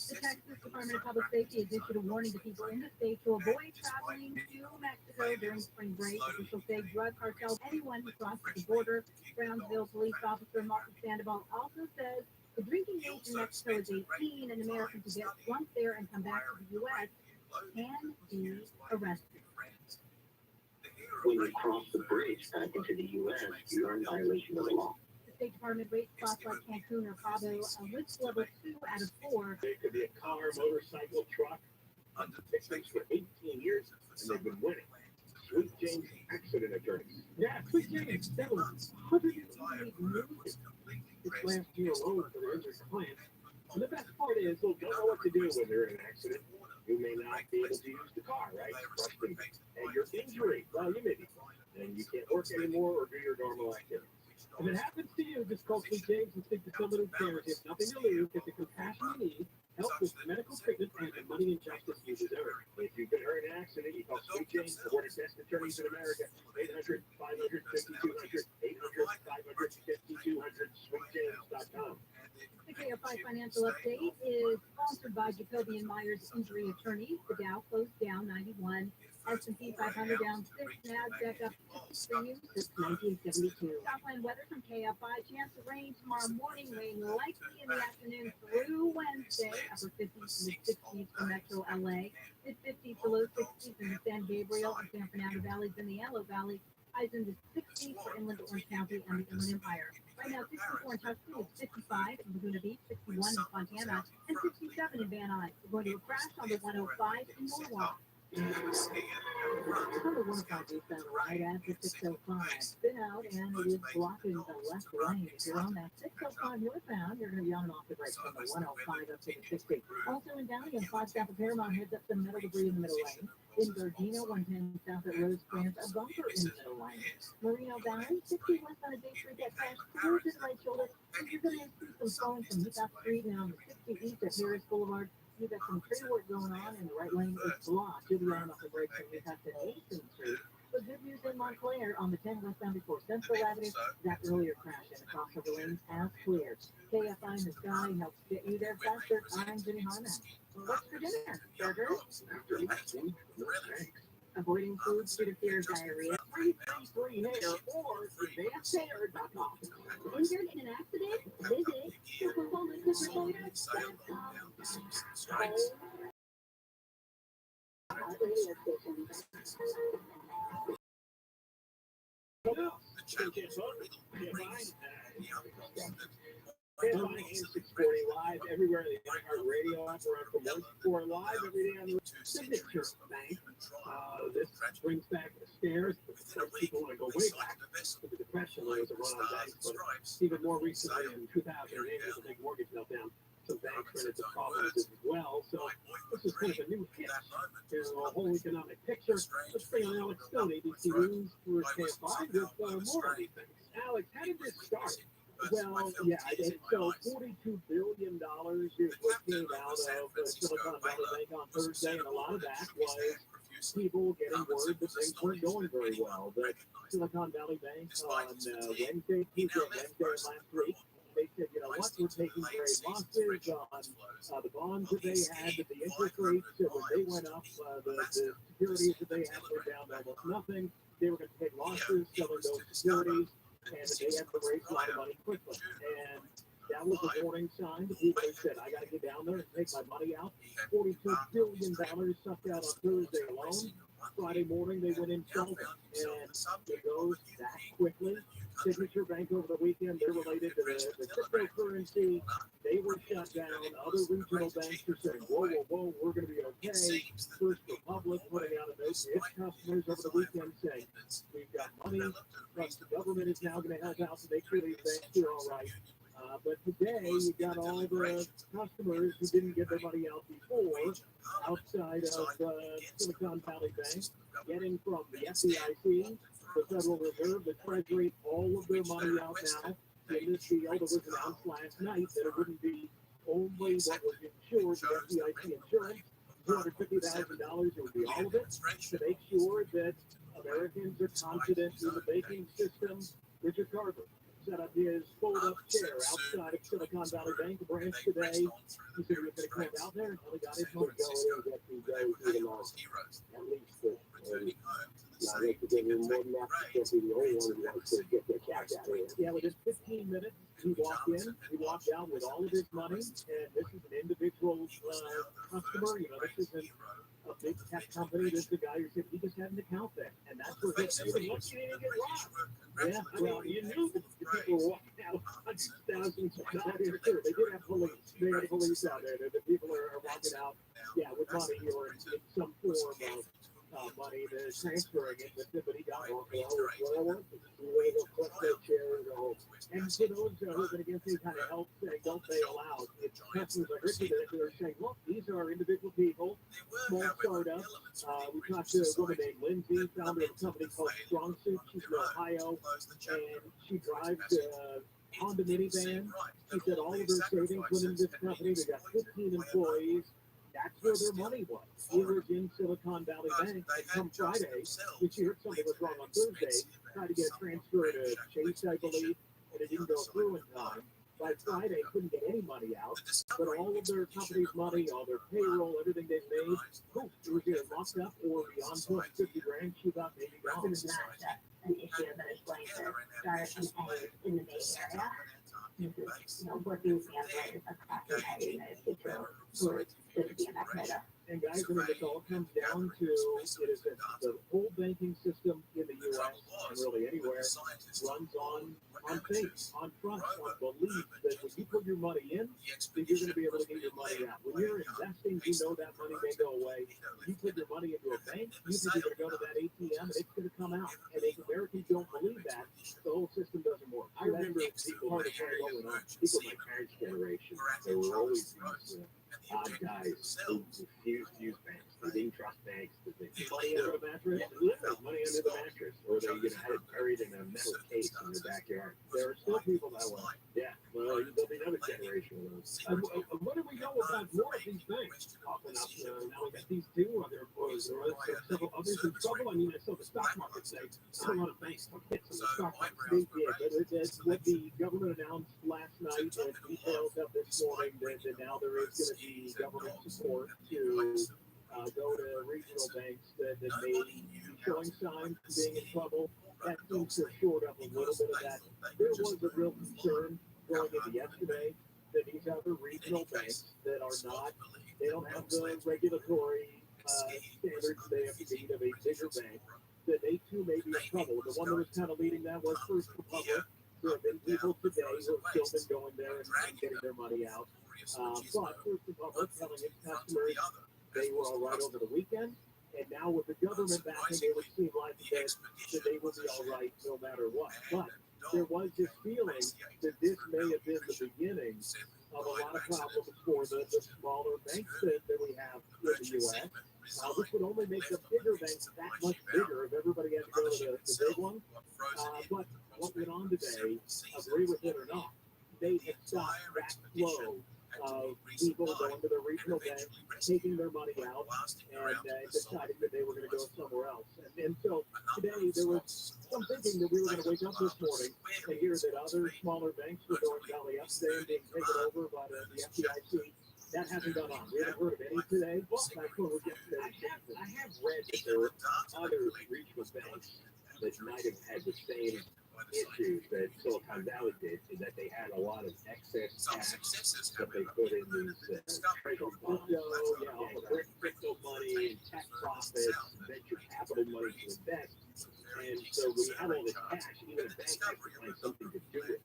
The Texas Department of Public Safety has issued a warning to people in the state to avoid traveling to Mexico during spring break. Officials say drug cartels, anyone who crosses the border. Brownsville police officer Martin Sandoval also says the drinking age in Mexico is 18, and Americans who get drunk there and come back to the U.S. can be arrested. When you cross the bridge back into the U.S., you're in violation of the law. The State Department rates spots like Cancun or Cabo a risk level 2 out of 4. It could be a car, motorcycle, truck. Victims for 18 years, and they've been winning. Sweet James accident attorneys. Yeah, Sweet James, that was 188 million this last year alone for their injured clients. And the best part is, People don't know what to do when they're in an accident. You may not be able to use the car, right? And your injury, well, you may be fine. And you can't work anymore or do your normal activities. if it happens to you, just call Sweet James and speak to someone who cares. You have nothing to lose, get the compassion you need, help with medical treatment, and the money and justice you deserve. If you've been hurt in an accident, you call Sweet James, the world's best attorneys in America. 800-500-5200, 800-500-5200, sweetjames.com. The KFI Financial Update is sponsored by Jacoby and Myers Injury Attorneys. The Dow closed down 91, S&P 500 down 6, NASDAQ up 53 since 1972. Southland weather from KFI. Chance of rain tomorrow morning, rain likely in the afternoon through Wednesday. Upper 50s to mid-60s for Metro LA, mid-50s to low 60s in the San Gabriel and San Fernando Valleys and the Yellow Valley. Highs in the 60s for Inland Orange County and the Inland Empire. Right now, 64 in Tuscany, it's 55 in Laguna Beach, 61 in Fontana, and 67 in Van Nuys. We're going to a crash on the 105 in Norwalk. On the 105 eastbound right after 605. Spin out and it is blocking the left lane. If you're on that 605 northbound, you're going to be on and off the brakes from the 105 up to the 60. Also in Downey and 5 south of Paramount heads up some metal debris in the middle lane. In Gardena, 110 south at Rosecrans, a bumper in the middle lane. Merino Valley, 60 west on a Day Street that crashed through to the right shoulder. And you're going to see some slowing from Utah Street and on the 60 east at Harris Boulevard. You've got some tree work going on, and the right lane is blocked. You'll be on off the brakes from Utah to 8th Street. But good news in Montclair on the 10 westbound before Central Avenue. That earlier crash in the crossover lanes has cleared. KFI in the sky helps get you there faster. I'm Jenny Harman. What's for dinner? Burgers? After last week, no thanks. Avoiding foods due to fear of diarrhea. Free hair or advancedhair.com. Injured in an accident? Visit superholisticreporter.com. Radio KFI 640 live everywhere in the iHeartRadio app. We're on from 1 to 4 live every day on the Signature Bank. This brings back the stairs. People want to go way back to the Depression. There was a run on banks, but even more recently in 2008, there was a big mortgage meltdown. Some banks ran into problems as well. So this is kind of a new hit to a whole economic picture. Let's bring on Alex Stone, ABC News for KFI with more of these things. Alex, how did this start? Well, yeah, so $42 billion is what came out of Silicon Valley Bank on Thursday, and a lot of that was people getting word that things weren't going very well. But Silicon Valley Bank on Wednesday of last week, they said, you know what, we're taking great losses on the bonds that they had, that the interest rates, when they went up, the securities that they had went down to almost nothing. They were going to take losses selling those securities, and they had to raise a lot of money quickly. And that was a warning sign to people who said, I got to get down there and take my money out. $42 billion sucked out on Thursday alone. Friday morning, they went insolvent, and it goes that quickly. Signature Bank over the weekend, they're related to the cryptocurrency. They were shut down. Other regional banks were saying, whoa, whoa, whoa, we're going to be okay. First Republic putting out a note to its customers over the weekend saying, we've got money, but the government is now going to help out to make sure these banks do all right. But today, you got all the customers who didn't get their money out before, outside of Silicon Valley Bank, getting from the FDIC, the Federal Reserve, the Treasury, all of their money out now. In this deal that was announced last night, that it wouldn't be only what was insured, the FDIC insurance, $250,000, it would be all of it, to make sure that Americans are confident in the banking system. Richard Carver set up his fold-up chair outside of Silicon Valley Bank branch today. He said he was going to come out there until he got his money. Yeah, within 15 minutes, he walked in, he walked out with all of his money, and this is an individual customer. You know, this isn't a big tech company. This is the guy who said he just had an account there, and that's where his money was. Yeah, well, you knew that the people were walking out hundreds of thousands of dollars too. They did have police. They had police out there. The people are walking out, yeah, with money or in some form of money. They're transferring it, but he got one. And for those who are going to get any kind of help, saying don't bail out, it's customers like Richard that are saying, look, these are individual people, small startups. We talked to a woman named Lindsay, founder of a company called Strong Suit. She's in Ohio, and she drives a Honda minivan. She said all of her savings went into this company. They got 15 employees. That's where their money was. It was in Silicon Valley Bank. And come Friday, when she heard something was wrong on Thursday, tried to get a transfer to Chase, I believe, and it didn't go through in time. By Friday, couldn't get any money out, but all of their company's money, all their payroll, everything they've made, poof, it was either locked up or beyond 250 grand. She thought maybe gone. This is not an issue that is going to start in the Bay Area. This is, working together across the entire United States for this to be effective. And guys, I mean, this all comes down to it is that the whole banking system in the U.S. and really anywhere runs on faith, on trust, on belief that when you put your money in, that you're going to be able to get your money out. When you're investing, you know that money may go away. You put your money into a bank, you think you're going to go to that ATM, and it's going to come out. And if Americans don't believe that, the whole system doesn't work. I remember people my parents' generation, there were always these odd guys who refused to use banks. They didn't trust banks. Money under the mattress? Literally, money under the mattress. Or they had it buried in a metal case in their backyard. There are still people that way. Yeah, well, there'll be another generation of those. What do we know about more of these banks popping up? Now we got these two. Are there several others in trouble? I mean, I saw the stock market say a lot of banks took hits on the stock market. They did, but that's what the government announced last night, and details of this morning that now there is going to be government support to go to regional banks that may be showing signs of being in trouble. That seems to have shored up a little bit of that. There was a real concern going into yesterday that these other regional banks that are not, they don't have the regulatory standards they have to meet of a bigger bank, that they too may be in trouble. The one that was kind of leading that was First Republic. There have been people today who have still been going there and getting their money out. But First Republic telling its customers they were all right over the weekend, and now with the government backing, it would seem like that they will be all right no matter what. But there was this feeling that this may have been the beginning of a lot of problems for the smaller banks that we have in the U.S. This would only make the bigger banks that much bigger if everybody had to go to the big one. But what went on today, agree with it or not, they had stopped that flow of people going to the regional bank, taking their money out, and deciding that they were going to go somewhere else. And so today there was some thinking that we were going to wake up this morning and hear that other smaller banks were going belly up there and being taken over by the FDIC. That hasn't gone on. We haven't heard of any today. I have read that there were other regional banks that might have had the same issues that Silicon Valley did, in that they had a lot of excess cash that they put in these treasury bonds, crypto money, tech profits, venture capital money to invest. And so when you have all this cash, even a bank has to find something to do with it.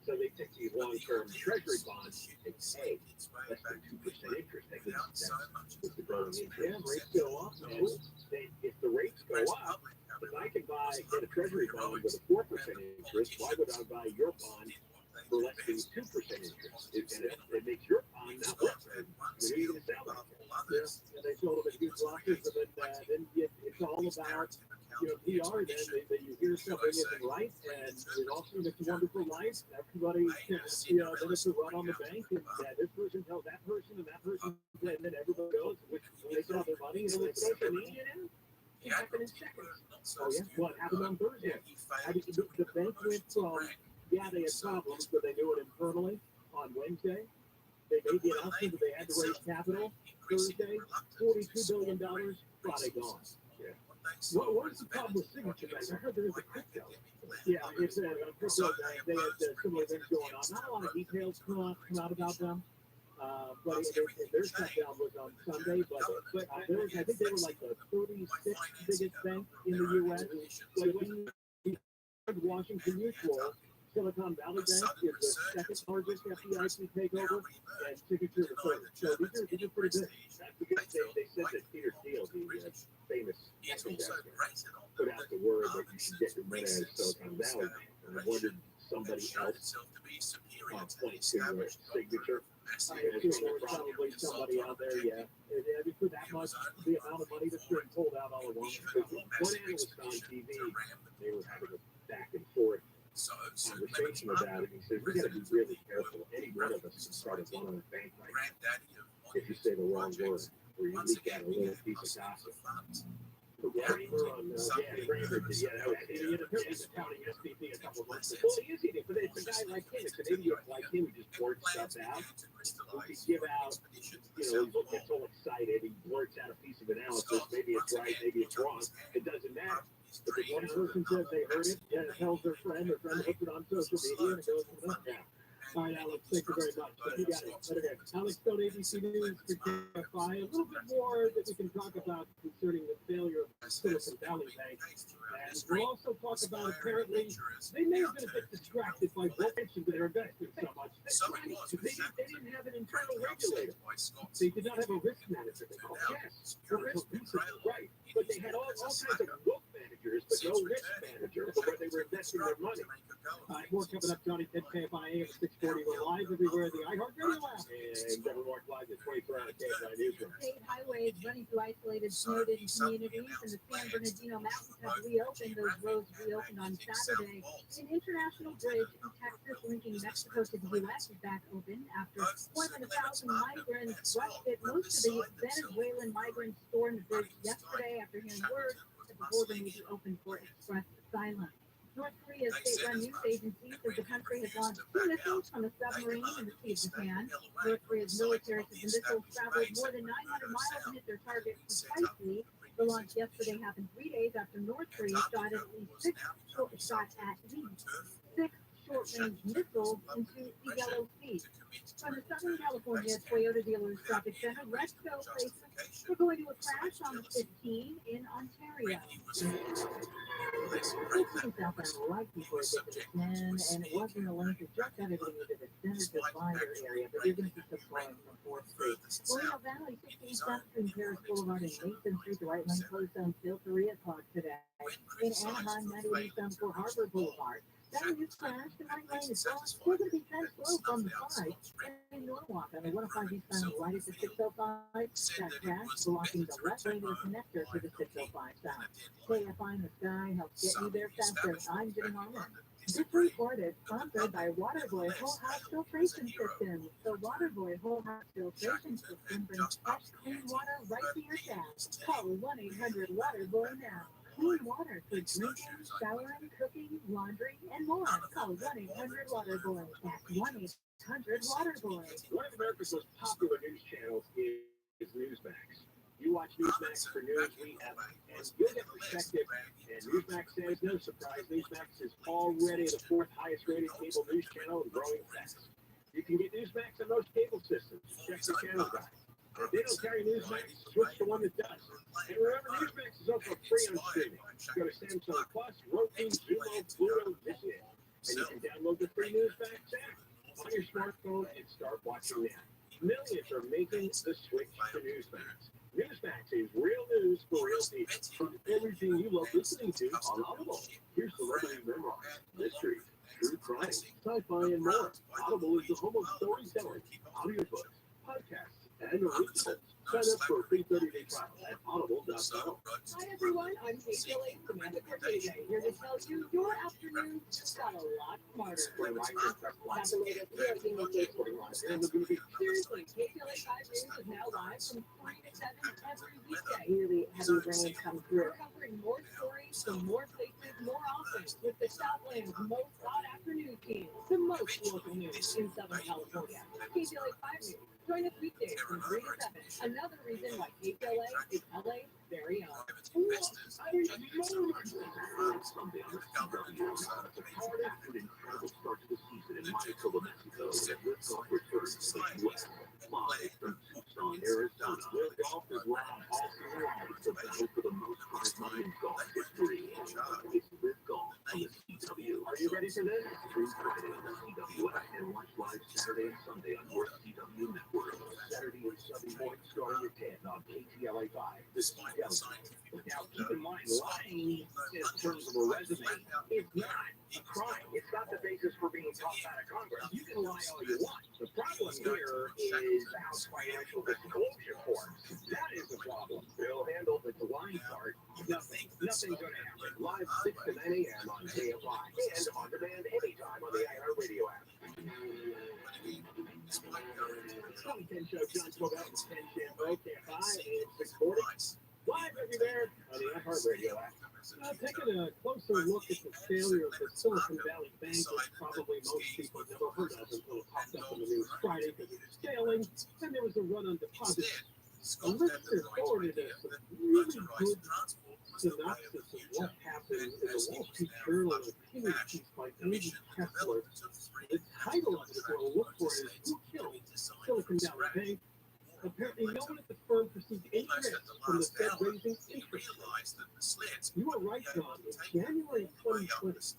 So they take these long-term treasury bonds and pay less than 2% interest. That's the going interest. Yeah, rates go up. And if the rates go up, if I can get a treasury bond with a 4% interest, why would I buy your bond for less than 2% interest? It makes your bond not worth it. You're going to sell it. Yeah, and they sold them at huge losses, and then it's all about, PR. Then you hear something isn't right, and it all seems it's a wonderful life. Everybody, then it's a run on the bank, and this person tells that person, and that person, and then everybody goes, which they sell their money, and it's social media now. It happened in seconds. Oh yeah, well, it happened on Thursday. The bank went from, they had problems, but they knew it internally on Wednesday. They made the announcement that they had to raise capital Thursday, $42 billion, Friday gone. Yeah. What is the problem with Signature Bank? I heard there was a crypto. Yeah, it's a crypto bank. They had similar things going on. Not a lot of details come out about them. But their shutdown was on Sunday. But I think they were like the 36th biggest bank in the U.S. Like when Washington Mutual, Silicon Valley Bank is the second largest FDIC takeover, and Signature the third. So these are pretty good. They said that Peter Thiel, the famous investor, put out the word that you should get rid of Silicon Valley Bank. And I wondered somebody else point to their Signature. There was probably somebody out there, yeah. For that much, the amount of money that's being pulled out all at once. One analyst on TV, they were having a back and forth conversation about it. He said, we got to be really careful. Any one of us can start a one on a bank right now if you say the wrong word or you leak out a little piece of gossip. Kramer on, Kramer, he's accounting SVP a couple of months ago. Well, he is eating, but it's a guy like him. It's an idiot like him who just blurts stuff out. He give out, he gets all excited. He blurts out a piece of analysis. Maybe it's right, maybe it's wrong. It doesn't matter. But the one person says they heard it, tells their friend puts it on social media, and it goes from there. All right, Alex, thank you very much. You got it. Okay. Alex Stone, ABC News for KFI. A little bit more that we can talk about concerning the failure of Silicon Valley Bank. And we'll also talk about apparently they may have been a bit distracted by attention to their investment so much. They didn't have an internal regulator. They did not have a risk manager. They called right. But they had all kinds of book managers, but no risk manager for where they were investing their money. More coming up, Johnny 10 KFI AM 640. We're live everywhere, the iHeart Radio app, and Deborah Mark live at 24-hour KFI Newsroom. State highways running through isolated snowed-in communities in the San Bernardino Mountains have reopened. Those roads reopened on Saturday. An international bridge in Texas linking Mexico to the U.S. is back open after more than 1,000 migrants rushed it. Most of the Venezuelan migrants stormed the bridge yesterday after hearing word that the border may be open for express asylum. North Korea's state-run news agency says the country has launched 2 missiles from a submarine in the Sea of Japan. North Korea's military says the missiles traveled more than 900 miles and hit their target precisely. The launch yesterday happened 3 days after North Korea shot at least 6 short-range missiles into the Yellow Sea. From the Southern California Toyota Dealers Traffic Center, let's go places. We're going to a crash on the 15 in Ontario. This is up and right before it gets to the 10, and it wasn't the length of just everything into the center divider area, but you're going to see some flowing from 4th Street. Moreno Valley, 16 South Street, Paris Boulevard, and Mason Street, the right lane closed until 3 o'clock today. In Anaheim, 98 East on Fort Harbor Boulevard. That news crash, the right lane is still going to be kind of slow from the side. And in Norwalk, on the 105 eastbound right at the 605, that crash blocking the left lane of the connector to the 605 south. KFI in the sky helps get you there faster. I'm Jim Harmon. This report is sponsored by Waterboy Whole House Filtration System. The Waterboy Whole House Filtration System brings fresh, clean water right to your tap. Call 1-800-WATERBOY now. Clean water for drinking, showering, cooking, laundry, and more. Call 1-800-WATERBOY. That's 1-800-WATERBOY. One of America's most popular news channels is Newsmax. You watch Newsmax for news, we have it, and you'll get perspective. And Newsmax says, no surprise, Newsmax is already the 4th highest rated cable news channel and growing fast. You can get Newsmax on most cable systems. Check the channel guide. If they don't carry Newsmax, switch to one that does. And remember, Newsmax is also free on streaming. Go to Samsung Plus, Roku, Xumo, Pluto, this is it. And you can download the free Newsmax app on your smartphone and start watching now. Millions are making the switch to Newsmax. Newsmax is real news for real people. From everything you love listening to on Audible. Here's celebrity memoirs, mysteries, true crime, sci-fi, and more. Audible is the home of storytelling, audiobooks, podcasts, and originals. Sign up for a free 30-day trial at audible.com. Hi everyone, I'm KTLA Samantha Cortese, here to tell you your afternoon just got a lot smarter. Have the latest breaking news Seriously, KTLA 5 News is now live from 3 to 7 every weekday. Really having brains come through. We're covering more stories from more places more often with the Southland's most sought-after news team, the most local news in Southern California. KTLA 5 News. Join us weekdays from 3 to 7. Another reason why KTLA is LA's very own. Someday on the CW, it's a hardest and incredible start to the season in Mexico that liftoff returns to the U.S. Live from Tucson, Arizona, where golf is run on all season long. It's the battle for the most prize money in golf history. It's Live Golf on the CW. Are you ready for this? Stream Friday on the CW app and watch live Saturday and Sunday on your CW network. Saturday and Sunday morning starting at 10 on KTLA 5. The CW. Now, keep in mind, lying in terms of a resume is not a crime. It's not the basis for being tossed out of Congress. You can lie all you want. The problem here is the House Financial Disclosure Forms. That is the problem. They'll handle the lying part. Nothing's going to happen. Live 6 to 9 a.m. on KFI and on demand anytime on the iHeartRadio app. 2010 show, John Tobel and Ken Shambo, KFI, and 640. Live everywhere on the iHeartRadio app. Taking a closer look at the failure of the Silicon Valley Bank, which probably most people never heard of until it popped up in the news Friday because it was failing, and there was a run on deposits. Lister forwarded us a really good synopsis of what happened in the Wall Street Journal, an opinion piece by Andy Kessler. The title of it, if you want to look for it, is Who Killed Silicon Valley Bank? Apparently, no one at the firm perceived any risk from the Fed raising interest rates. You are right, John. In January 2020, this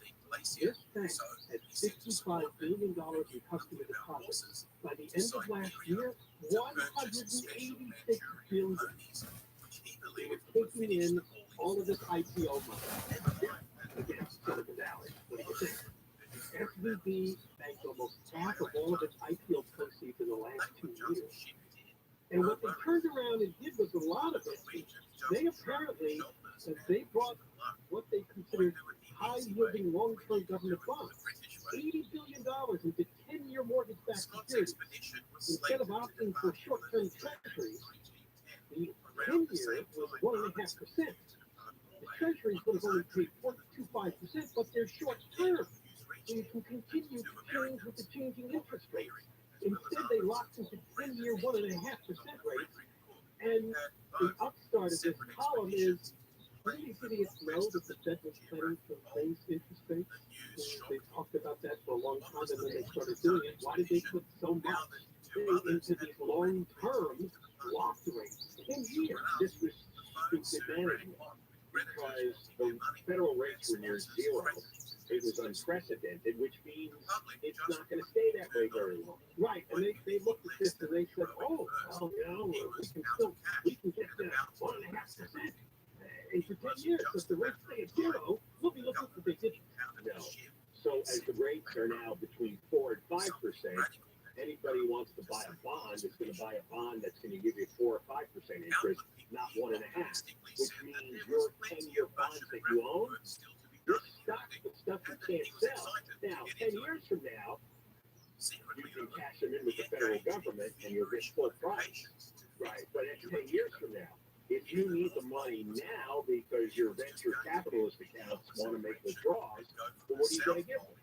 bank had $55 billion in customer deposits. By the end of last year, $186 billion. They were taking in all of this IPO money against Silicon Valley. What do you think? SVB banked almost half of all of its IPO proceeds in the last 2 years. And what they turned around and did was a lot of it. They apparently, they brought what they considered high-yielding long-term government bonds, $80 billion into 10-year mortgage-backed securities. Instead of opting for short-term treasuries, the 10-year was 1.5%. The treasuries would have only paid 0.25%, but they're short-term. So you can continue to change with the changing interest rates. Instead, they locked into 10-year 1.5% rates. And the upstart of this column is, did these idiots know that the Fed was planning to raise interest rates? They talked about that for a long time, and then they started doing it. Why did they put so much into these long-term locked rates? 10 years. This was stupid management because the federal rates were near zero. It was unprecedented, which means it's not going to stay that way very long. Right, and they looked at this and they said, oh, well, you know, we can get that 1.5% in for 10 years. If the rates stay at zero, we'll be looking for big digits. No. So as the rates are now between 4 and 5%, anybody who wants to buy a bond is going to buy a bond that's going to give you 4 or 5% interest, not 1.5%, which means your 10-year bonds that you own, you're stuck with stuff you can't sell. Now, 10 years from now, you can cash them in with the federal government and you'll get full price. Right, but at 10 years from now, if you need the money now because your venture capitalist accounts want to make withdrawals, well, what are you going to give them?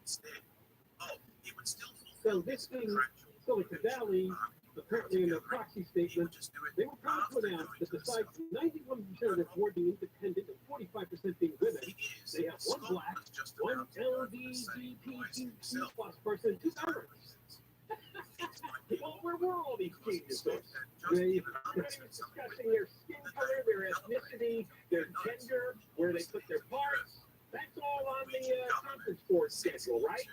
So this thing, Silicon Valley, apparently in their proxy statement, they were proud to announce that besides 91% of their board being independent and 45% being women, they have one black, one LGBTQ+ person, and 2 veterans. Well, we're Where were all these geniuses? They were discussing their skin color, their ethnicity, their gender, where they put their parts. That's all on the conference board schedule, right?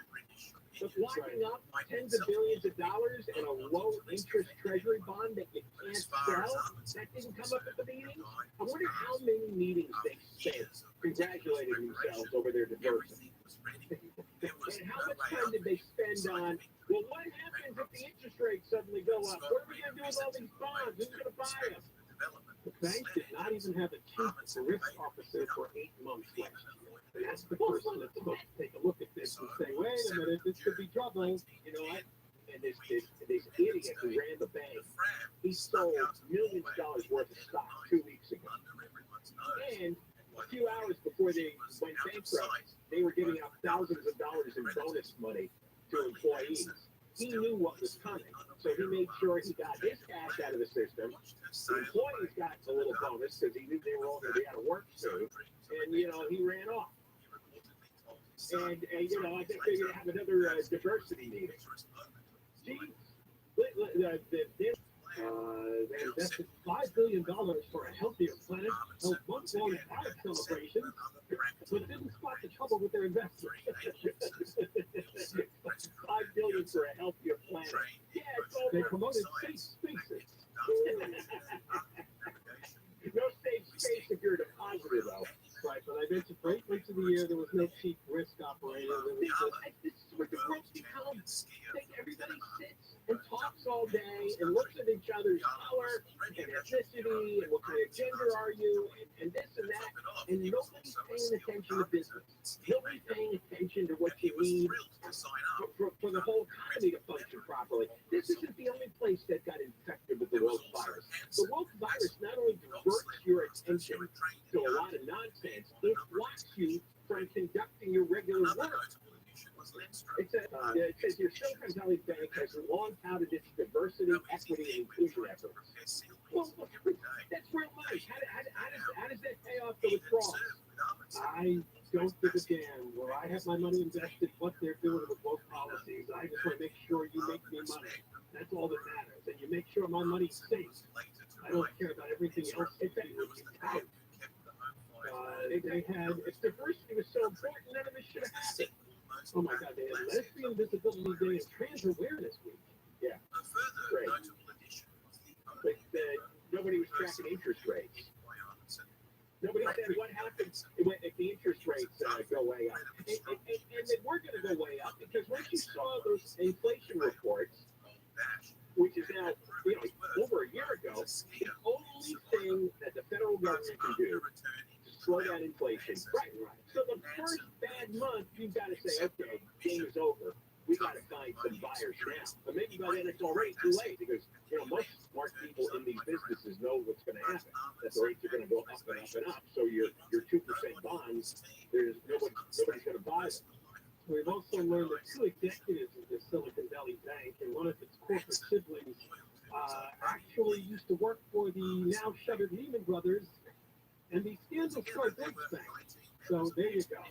But locking up tens of billions of dollars in a low-interest treasury bond that you can't sell, that didn't come up at the meeting? I wonder how many meetings they spent congratulating themselves over their diversity. And how much time did they spend on, well, what happens if the interest rates suddenly go up? What are we going to do with all these bonds? Who's going to buy them? The bank did not even have a chief risk officer for 8 months last year. And that's the person that's supposed to take a look at this and say, wait a minute, this could be trouble. You know what? And this idiot who ran the bank, he sold millions of dollars worth of stock 2 weeks ago. And a few hours before they went bankrupt, they were giving out thousands of dollars in bonus money to employees. He knew what was coming, so he made sure he got his cash out of the system. The employees got a little bonus because he knew they were all going to be out of work soon. And, you know, he ran off. And you know, I think they're going to have another diversity meeting. Gee, they invested $5 billion for a healthier planet, held month-long salad celebrations, but didn't spot the trouble with their investors. $5 billion for a healthier planet. Yeah, it's all they promoted safe spaces. No safe space if you're a depositor, though. Right, but I mentioned for 8 weeks of the year, there was no chief risk operator. This is what the world's become. Everybody sits and talks all day and looks at each other's color and ethnicity and what kind of gender are you and this and that. And nobody's paying attention to business. Nobody's paying attention to what you need for the whole economy to function properly. This isn't the only place that got infected with the woke virus. The woke virus not only diverts your attention to a lot of nonsense, it blocks you from conducting your regular work. It says your Silicon Valley Bank has long touted its diversity, equity, and inclusion efforts. Well, that's real money. How does that pay off the withdrawals? I don't give a damn where I have my money invested, what they're doing with both policies. I just want to make sure you make me money. That's all that matters. And you make sure my money's safe. I don't care about everything else. It's out. They had, if diversity was so important, none of this should have happened. Oh my God, they had Lesbian Visibility Day and Trans Awareness Week. Yeah, great. But nobody was tracking interest rates. Nobody said what happens if the interest rates go way up. And they were going to go way up because once you saw those inflation reports, which is now over a year ago, the only thing that the federal government can do slow down inflation. Right. So the first bad month, you've got to say, okay, game is over. We got to find some buyers now. But maybe by then it's already too late because, most smart people in these businesses know what's going to happen. That the rates are going to go up and up and up. So your 2% bonds, there's nobody's going to buy them. We've also learned that 2 executives of the Silicon Valley Bank and one of its corporate siblings actually used to work for the now shuttered Lehman Brothers. And these scandals start Deutsche Bank. So there you go.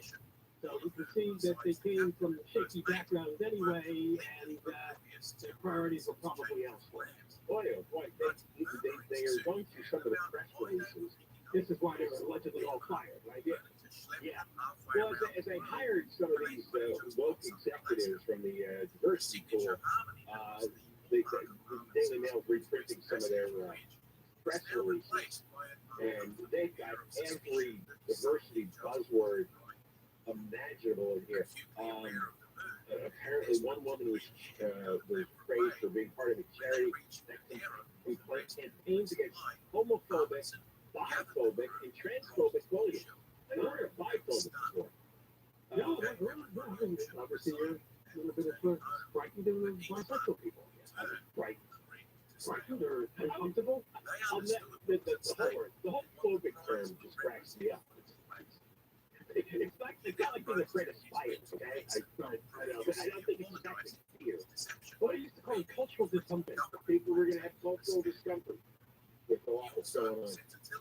So you can see that they came from shaky backgrounds anyway, and their priorities were probably elsewhere. Boy, oh boy, they are going through some of the press releases. This is why they were allegedly all fired, right? Yeah. Well, as I hired some of these woke executives from the diversity pool, the Daily Mail reprinting some of their press releases. And they've got every diversity buzzword imaginable in here. Apparently, one woman was praised for being part of a charity that campaigns against homophobic, biphobic, and transphobic bullying. I never heard of biphobic before. Obviously, you're a little bit of striking to bisexual people. Right. Frightened or uncomfortable? The whole phobic term just cracks me up. It's not like being afraid of spiders, okay? I don't think it's actually fear. What I used to call cultural discomfort. People were going to have cultural discomfort with a lot what's going on.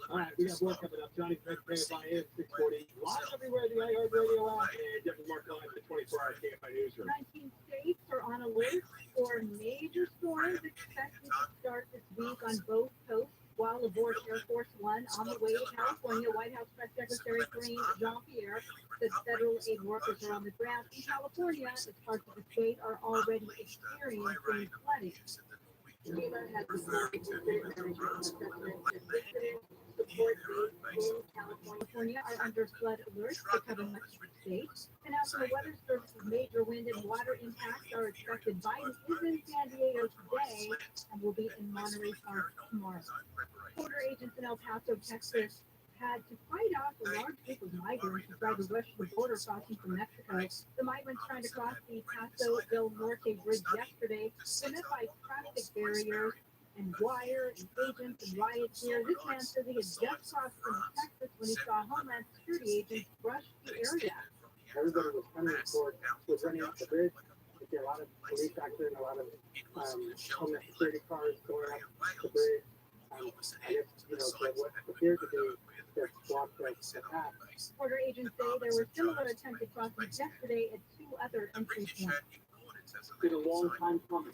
All right, we got more coming up. Johnny Fred, KFI 640. Live everywhere, the iHeart Radio app, and Jeff and Mark live at the 24-hour KFI newsroom. 19 states are on alert for major storms expected to start this week on both coasts while aboard Air Force One on the way to California. White House Press Secretary Karine Jean-Pierre said federal aid workers are on the ground in California as parts of the state are already experiencing flooding. FEMA has decided to management assessment support in California are under flood alerts to cover much of the state. The National Weather Service's major wind and water impacts are expected. Biden is in San Diego today and will be in Monterey Park tomorrow. Border agents in El Paso, Texas, had to fight off a large group of migrants who tried to rush the border crossing from Mexico. The migrants trying to cross the Paso del Norte bridge yesterday were met by plastic barriers and wire and agents and riot gear. This man says he had just crossed from Texas when he saw Homeland Security agents rush the area. Everybody was coming toward, was running off the bridge. You see a lot of police action, a lot of Homeland Security cars going up the bridge. I guess, so what appeared to be just blocked the path. Border agents say there were similar attempted crossings yesterday at two other entry points. It's been a long time coming.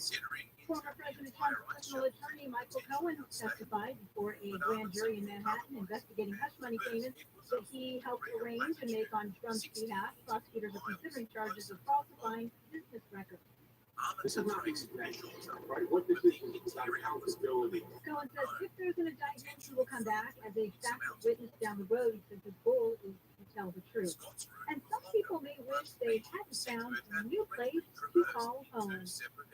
Former President Trump's personal attorney Michael Cohen testified before a grand jury in Manhattan investigating hush money payments that he helped arrange and make on Trump's behalf. Prosecutors are considering charges of falsifying business records. This is not right? What this is about accountability. Cohen says if there's an indictment, he will come back as a fact witness down the road. He says his goal is to tell the truth. And some people may wish they hadn't found a new place to call home.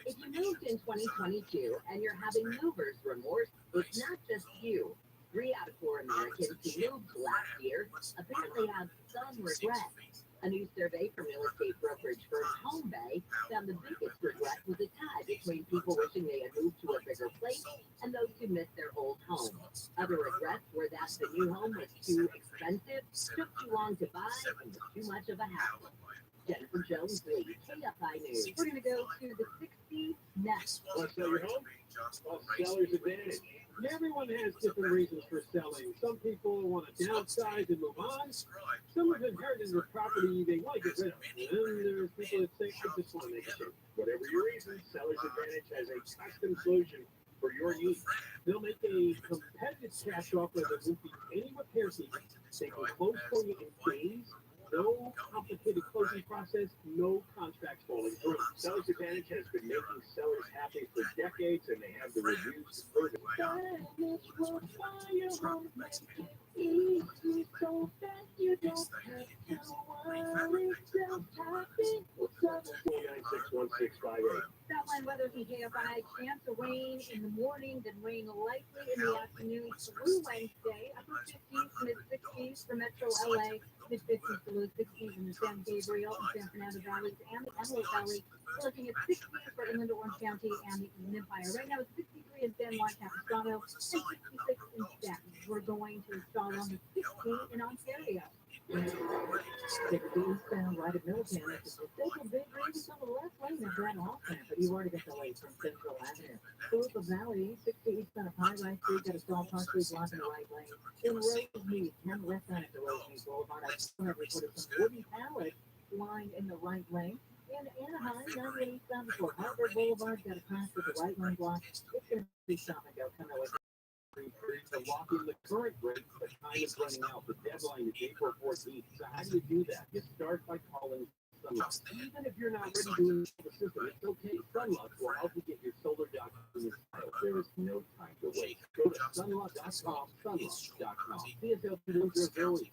If you moved in 2022 and you're having movers remorse, it's not just you. 3 out of 4 Americans who moved last year apparently have some regret. A new survey from real estate brokerage firm HomeBay found the biggest regret was a tie between people wishing they had moved to a bigger place and those who missed their old home. Other regrets were that the new home was too expensive, took too long to buy, and was too much of a hassle. Jennifer Jones, KFI News. We're going to go to the 60s next. Want to sell your home? Well, seller's advantage. Everyone has different reasons for selling. Some people want to downsize and move on. Some have inherited a property they want to get rid of. And then there's people that say, I just want to make a change. Whatever your reason, Seller's Advantage has a custom solution for your needs. They'll make a competitive cash offer that won't be any repairs needed. They can close for you in days. No complicated closing process, no contracts falling through. Seller's Advantage has been making sellers happy for decades, and they have the reviews to prove it. Southland weather from KFI. Chance of rain in the morning, then rain likely in the afternoon through Wednesday. Upper 50s to mid 60s for Metro LA. Mid 50s to low 60s in the San Gabriel and San Fernando valleys and the Emerald Valley. We're looking at 60s for Inland Orange County and the Inland Empire. Right now it's 63 in San Juan Capistrano and 66 in Staten. We're going to install on the 16 in Ontario. 60s right at Middletown. It's a simple big range on the left lane of that offense, but you've already got the lane from Central Avenue. Both the Valley, 60 east on a Highline Street, got a stall partially blocking the right lane. In Rosemead, 10 left side of Rosemead Boulevard. I still have reported some wooden pallets lined in the right lane. In Anaheim, 98 east on before Harvard Boulevard, got a crash with the right lane block. It's going to be stop and go coming away. To lock in the current rate, but time is running out. The deadline is April 14th. So how do you do that? You start by calling Sunluck. Even if you're not ready to install the system, it's okay. Sunluck will help you get your solar documents filed. There is no time to wait. Go to sunluck.com, sunluck.com. See if they'll do your ability.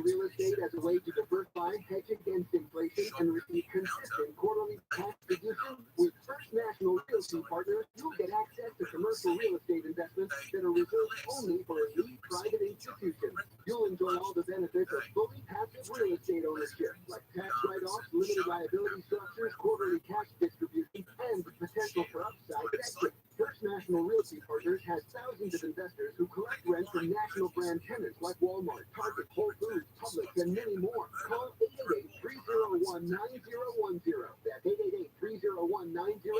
Real estate as a way to diversify, hedge against inflation, and receive consistent quarterly tax deductions. With First National Realty Partners, you'll get access to commercial real estate investments that are reserved only for elite private institutions. You'll enjoy all the benefits of fully passive real estate ownership, like tax write-offs, limited liability structures, quarterly cash distributions, and the potential for upside exit. First National Realty Partners has thousands of investors who collect rent from national brand tenants like Walmart, Target, Whole Foods, Publix, and many more. Call 888-301-9010. That's 888-301-9010.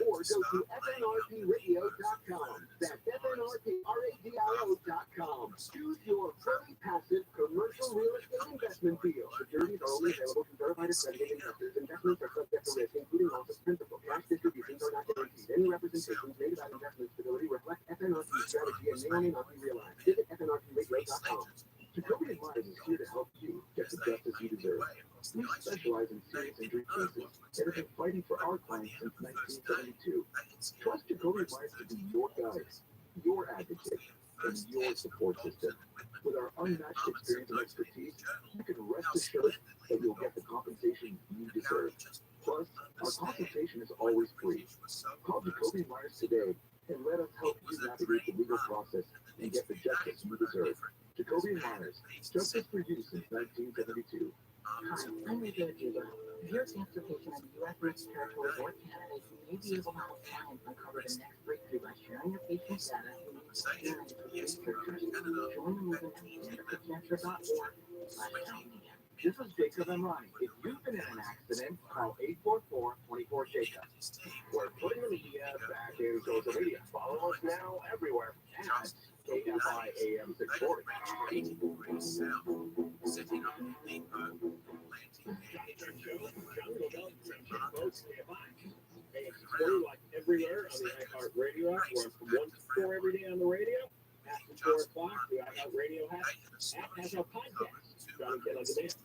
Or go to fnrpradio.com. That's fnrpradio.com. Choose your fully passive commercial real estate investment deal. Securities are only available to verified accredited investors. Investments are subject to risk, including loss of principal. Cash distributions are not securities. Any representations made about investment stability reflect FNRP strategy and may or may not be realized. Visit FNRPradio.com. Jacoby Advisors is here to help you get the justice you deserve. We specialize in serious injury cases and have been fighting for our clients since 1972. Trust Jacoby Advisors to be your guide, your advocate, and your support system. With our unmatched experience and expertise, you can rest assured that you'll get the compensation you deserve. Plus, our consultation is always free. Call Jacoby Myers today and let us help you navigate the legal process and get the justice you deserve. Jacoby Myers, justice for you since 1972. Hi, I'm Rabbi. If you're a cancer patient in the U.S. Next Territory or Canada, you may be able to help science uncover the next breakthrough by sharing your patient's data and experience with researchers. Join the movement at standardforcancer.org/helpmedia. This is Jacob and Ronnie. If you've been in an accident, call 844-24-JACOB. We're putting the media back in social media. Follow us now everywhere at KFI AM 640. Like everywhere on the iHeart Radio app. We're from 1 to 4 every day on the radio. After 4 o'clock, the iHeart Radio app has our podcast. Trying to get on demand.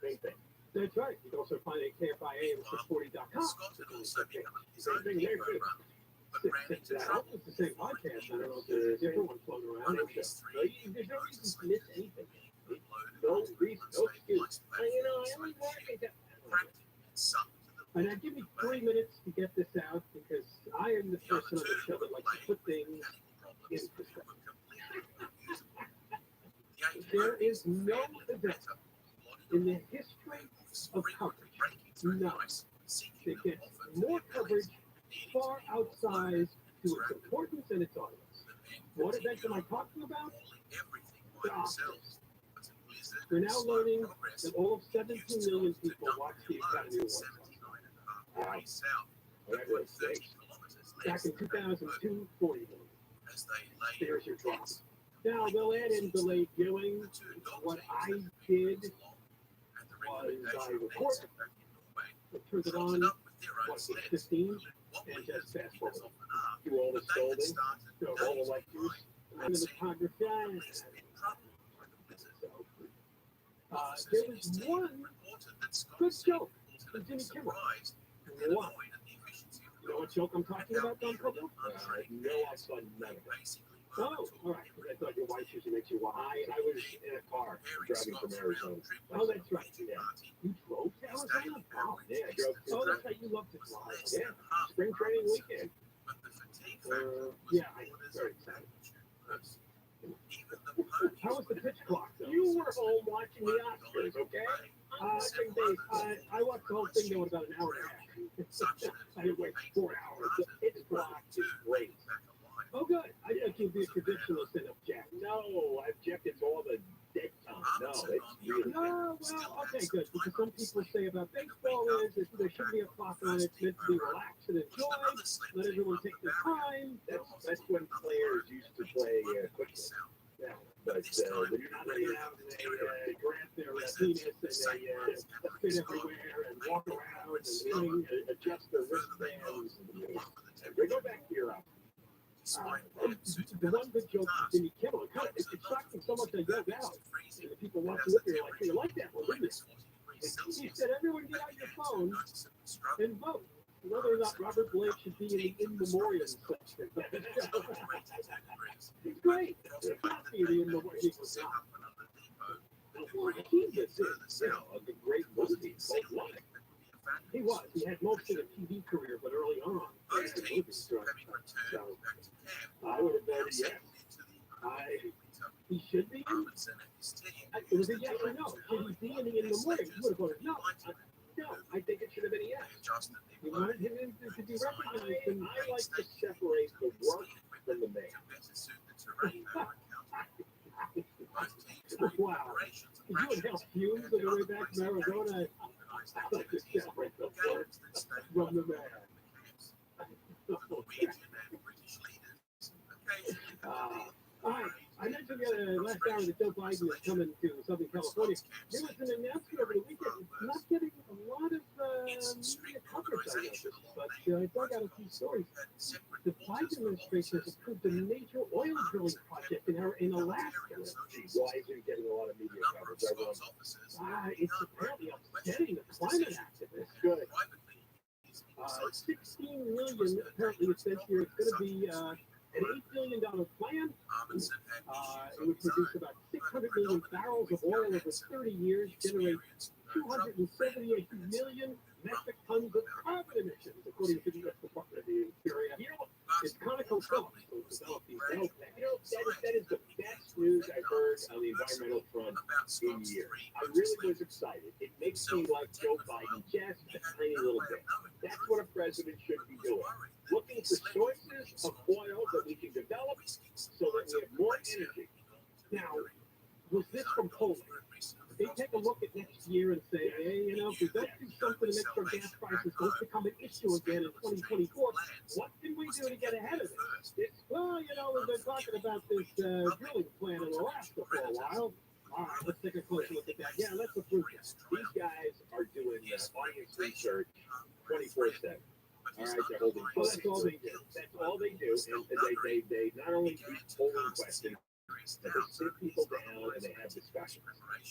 Same thing. That's right. You can also find it at KFIAM640.com. Same thing there, too. I hope it's the same podcast. I don't know if there's a different one floating around. There's no reason to miss anything. No reason, no excuse. I only market that. And now give me 3 minutes to get this out because I am the person on the show that likes to put things in perspective. There is no event in the history of coverage, no, that gets more coverage far outsized to its importance and its audience. What event am I talking about? The Oscars. We're now learning that all of 17 million people watch the Academy Awards. Back in 2002, 40 million. There's your drop. Now they'll add in delayed viewing. What I did was I recorded, turned it on, what, 15, and just fast forward. Do all the scolding, all the lectures, and the photography. There was one good joke from Jimmy Kimmel. One. You know what joke I'm talking about, Don Coco? No, I've done none of it. Oh, all right. I thought your wife usually makes you watch. I was in a car driving from Arizona. Oh, that's right. Yeah. You drove to Arizona? Oh, yeah, I drove. Oh, that's right. You love to drive. Yeah. Spring training weekend. Yeah, I'm very excited. How was the pitch clock, though? You were home watching the Oscars, okay? I watched the whole thing, though, in about an hour and a half. I had to wait 4 hours. The pitch clock is great. Oh, good. I thought you'd be a traditionalist and object. No, I object to all the dead time. No, it's really. Oh, well, okay, good. Because some people say about baseball is there should be a clock on it. It's meant to be relaxed and enjoy. Let everyone take their time. That's when players used to play quickly. Yeah. But when you're not laying out and they grant their penis and they spin everywhere and walk around and adjust their wristbands. Go back to your the one good joke from Jimmy Kimmel, it shocked me so much I yelled out. And the people watching with me are like, hey, you like that one, didn't you? He said, everyone get out your phone and vote. Whether or not Robert Blake should be in the in memoriam section. It's great. It's not the in memoriam. He was not. Well, he did this, a great movie. He was. He had most of the TV career, but early on, so I would have voted yes. He should be in. It was a yes or no. Should he be in the memoriam? You would have voted no. No, I think it should have been a yes. We wanted him to be recognized, and I like to separate the work from the man. Wow. Did you inhale fumes on the way back from Arizona? I like to separate the work from the man. All right. I mentioned mentioned last hour that Joe Biden is coming to Southern California. There was an announcement over the weekend. It's not getting a lot of media coverage, I noticed, but I dug out a few stories. The Biden administration has approved a major oil drilling project in Alaska. Why is it getting a lot of media coverage? It's apparently upsetting the climate activists. Good. 16 million, apparently it says here, it's going to be an $8 billion plan. It would produce about 600 million barrels of oil over 30 years, generate 278 million metric tons of carbon emissions, according to the U.S. Department of the Interior. It's ConocoPhillips who developed these oil plants. That is the best news I've heard on the environmental front in years. I really was excited. It makes me like Joe Biden just a tiny little bit. That's what a president should be doing. Looking for sources of oil that we can develop so that we have more energy. Now, was this from Poland? They take a look at next year and say, hey, if we don't do something to make sure gas prices don't become an issue again in 2024, what can we do to get ahead of this? Well, we've been talking about this drilling plan in Alaska for a while. All right, let's take a closer look at that. Yeah, let's approve this. These guys are doing audience research 24/7. All right, they're holding. Well, that's all they do. That's all they do, and they not only do polling questions, but they sit people down and they have discussions,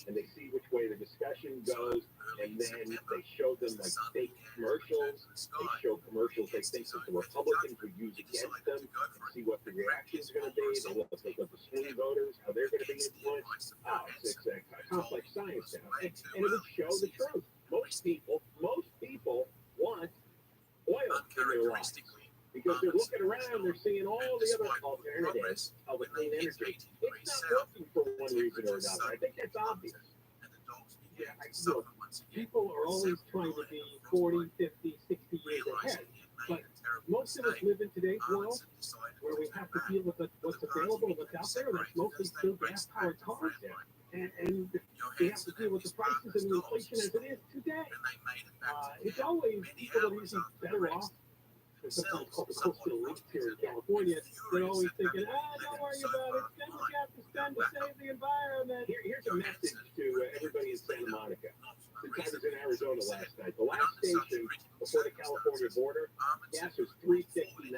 and they see which way the discussion goes, and then they show them like fake commercials. They show commercials they think that the Republicans would use against them, see what the reactions are going to be. They look at the swing voters, how they're going to be influenced. Oh, it's a complex science now, and it would show the truth. Most people want oil in their lives. Because they're looking around, they're seeing all the other alternatives of the clean energy. It's not working for one reason or another. I think that's obvious. Yeah, look, people are always trying to be 40, 50, 60 years ahead. But most of us live in today's world where we have to deal with what's available, what's out there, and that's mostly still gas-powered cars. And we have to deal with the prices and the inflation as it is today. It's always people that are usually better off. Sometimes called the coastal elites here in California. They're always thinking, don't worry about it. Spend what you have to spend to save the environment. Here's a message to everybody in Santa Monica. Since I was in Arizona last night, the last station before the California border, gas was $3.59.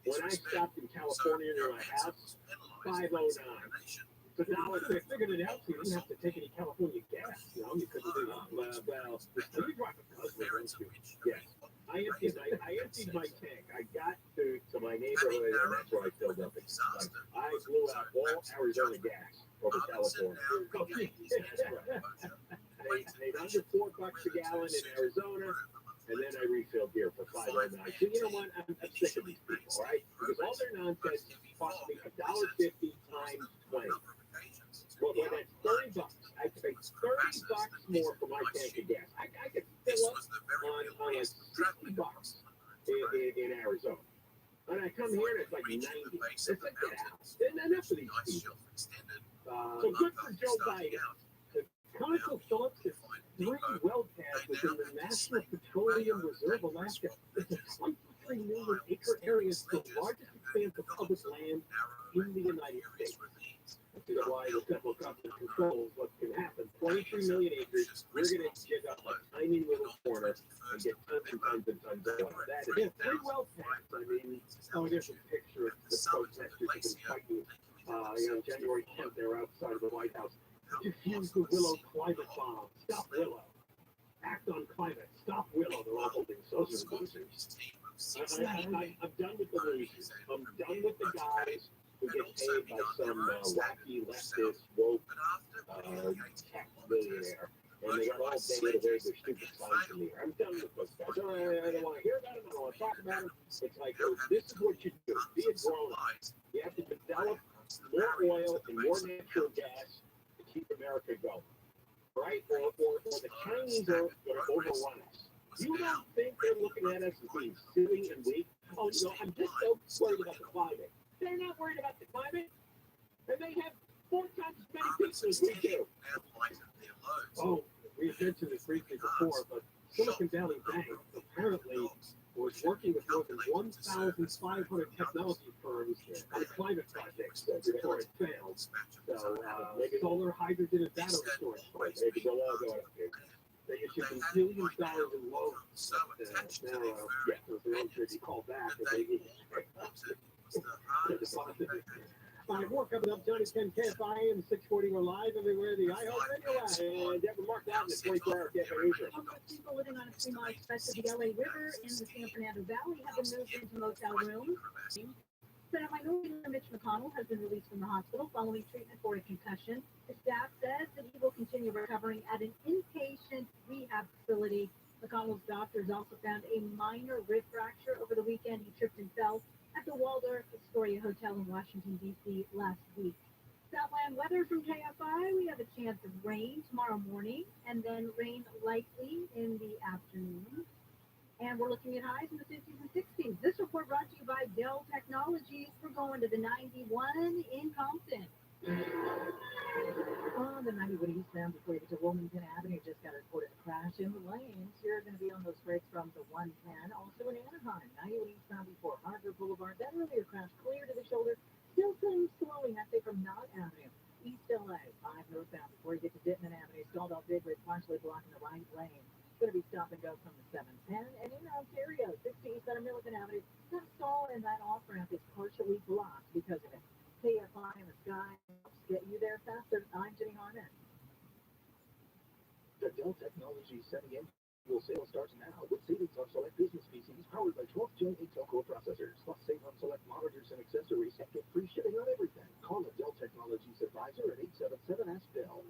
When I stopped in California near my house, $5.09. But now they figured it out, so you didn't have to take any California gas. You couldn't do that. Well, you drive a Cosmo, yes. I emptied my tank. I got to my neighborhood, and that's where I filled up. I blew out all Arizona gas over California. I paid under $4 a gallon in Arizona, and then I refilled here for $5.09. So you know what? I'm sick of these people, all right? Because all their nonsense cost me $1.50 times 20. Well, that's $30. I paid $30 more for my tank of gas. I could fill up on like $60 in Arizona. And I come here and it's like 90. It's like, get out. Enough of these people. So good for Joe Biden. ConocoPhillips has 3 well pads within the National Petroleum Reserve Alaska. It's a 23 million acre area, the largest expanse of public land in the United States. That's why the federal government controls what can happen. 23 million acres, we're going to dig up a tiny little corner and get tons and tons and tons of oil. That is 3 well pads. I mean, there's a picture of the protesters who've been fighting. January 10th, they were outside of the White House. Defuse the Willow climate bomb. Stop Willow. Act on climate. Stop Willow. They're all holding social losers. I'm done with the losers. I'm done with the guys who get paid by some wacky leftist woke tech billionaire, and they got all day to wave their stupid signs in the air. I'm done with those guys. I don't want to hear about them. I don't want to talk about them. It's like, this is what you do. Be a grown-up. You have to develop more oil and more natural gas to keep America going, right? Or the Chinese are going to overrun us. You don't think they're looking at us as being silly and weak? Oh, I'm just so worried about the climate. They're not worried about the climate, and they have 4 times as many people as we do. Oh, we mentioned this briefly before, but Silicon Valley Bank apparently was working with more than 1,500 technology firms on climate projects before it failed. So maybe solar, hydrogen, and battery storage. Maybe they'll all go up here. They issued them billions of dollars in loans. Now, the loans should be called back. All right, more coming up. Johnny 10 KFI and 640. We're live everywhere. The iHeart Radio app. And Deborah Mark out in the 24-hour cafe. People living on a 3-mile stretch of the LA River in the San Fernando Valley have been moved into motel rooms. Senate Minority Leader Mitch McConnell has been released from the hospital following treatment for a concussion. The staff says that he will continue recovering at an inpatient rehab facility. McConnell's doctors also found a minor rib fracture over the weekend. He tripped and fell at the Waldorf Astoria Hotel in Washington, D.C. last week. Southland weather from KFI. We have a chance of rain tomorrow morning and then rain likely in the afternoon. And we're looking at highs in the 50s and 60s. This report brought to you by Dell Technologies. We're going to the 91 in Compton. On the 91 eastbound before you get to Wilmington Avenue, just got reported a crash in the lanes. You're going to be on those breaks from the 110. Also in Anaheim, 91 eastbound before Harvard Boulevard. That earlier crash clear to the shoulder. Still slowing, I think, from Knott Avenue. East LA, 5 northbound before you get to Dittman Avenue. Stalled out big, partially blocking the right lane. Going to be stop and go from the 710 and in Ontario, 60 East on Milligan Avenue. That stall and that off ramp is partially blocked because of it. KFI in the sky helps get you there faster. I'm Jenny Harnett. The Dell Technologies semi-annual sale starts now with savings on select business PCs powered by 12th Gen Intel Core processors. Plus save on select monitors and accessories and get free shipping on everything. Call the Dell Technologies advisor at 877-ASK-DELL.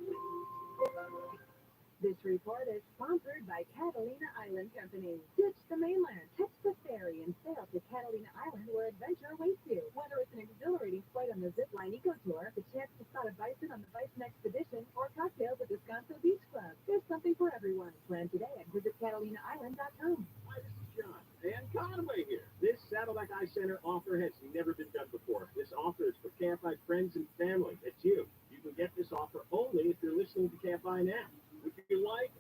This report is sponsored by Catalina Island Company. Ditch the mainland, catch the ferry, and sail to Catalina Island where adventure awaits you. Whether it's an exhilarating flight on the zipline eco tour, the chance to spot a bison on the bison expedition, or cocktails at Descanso Beach Club, there's something for everyone. Plan today at visitCatalinaIsland.com. Hi, this is John. And Conway here. This Saddleback Eye Center offer has never been done before. This offer is for KFI friends and family. It's you. You can get this offer only if you're listening to KFI now. Would you like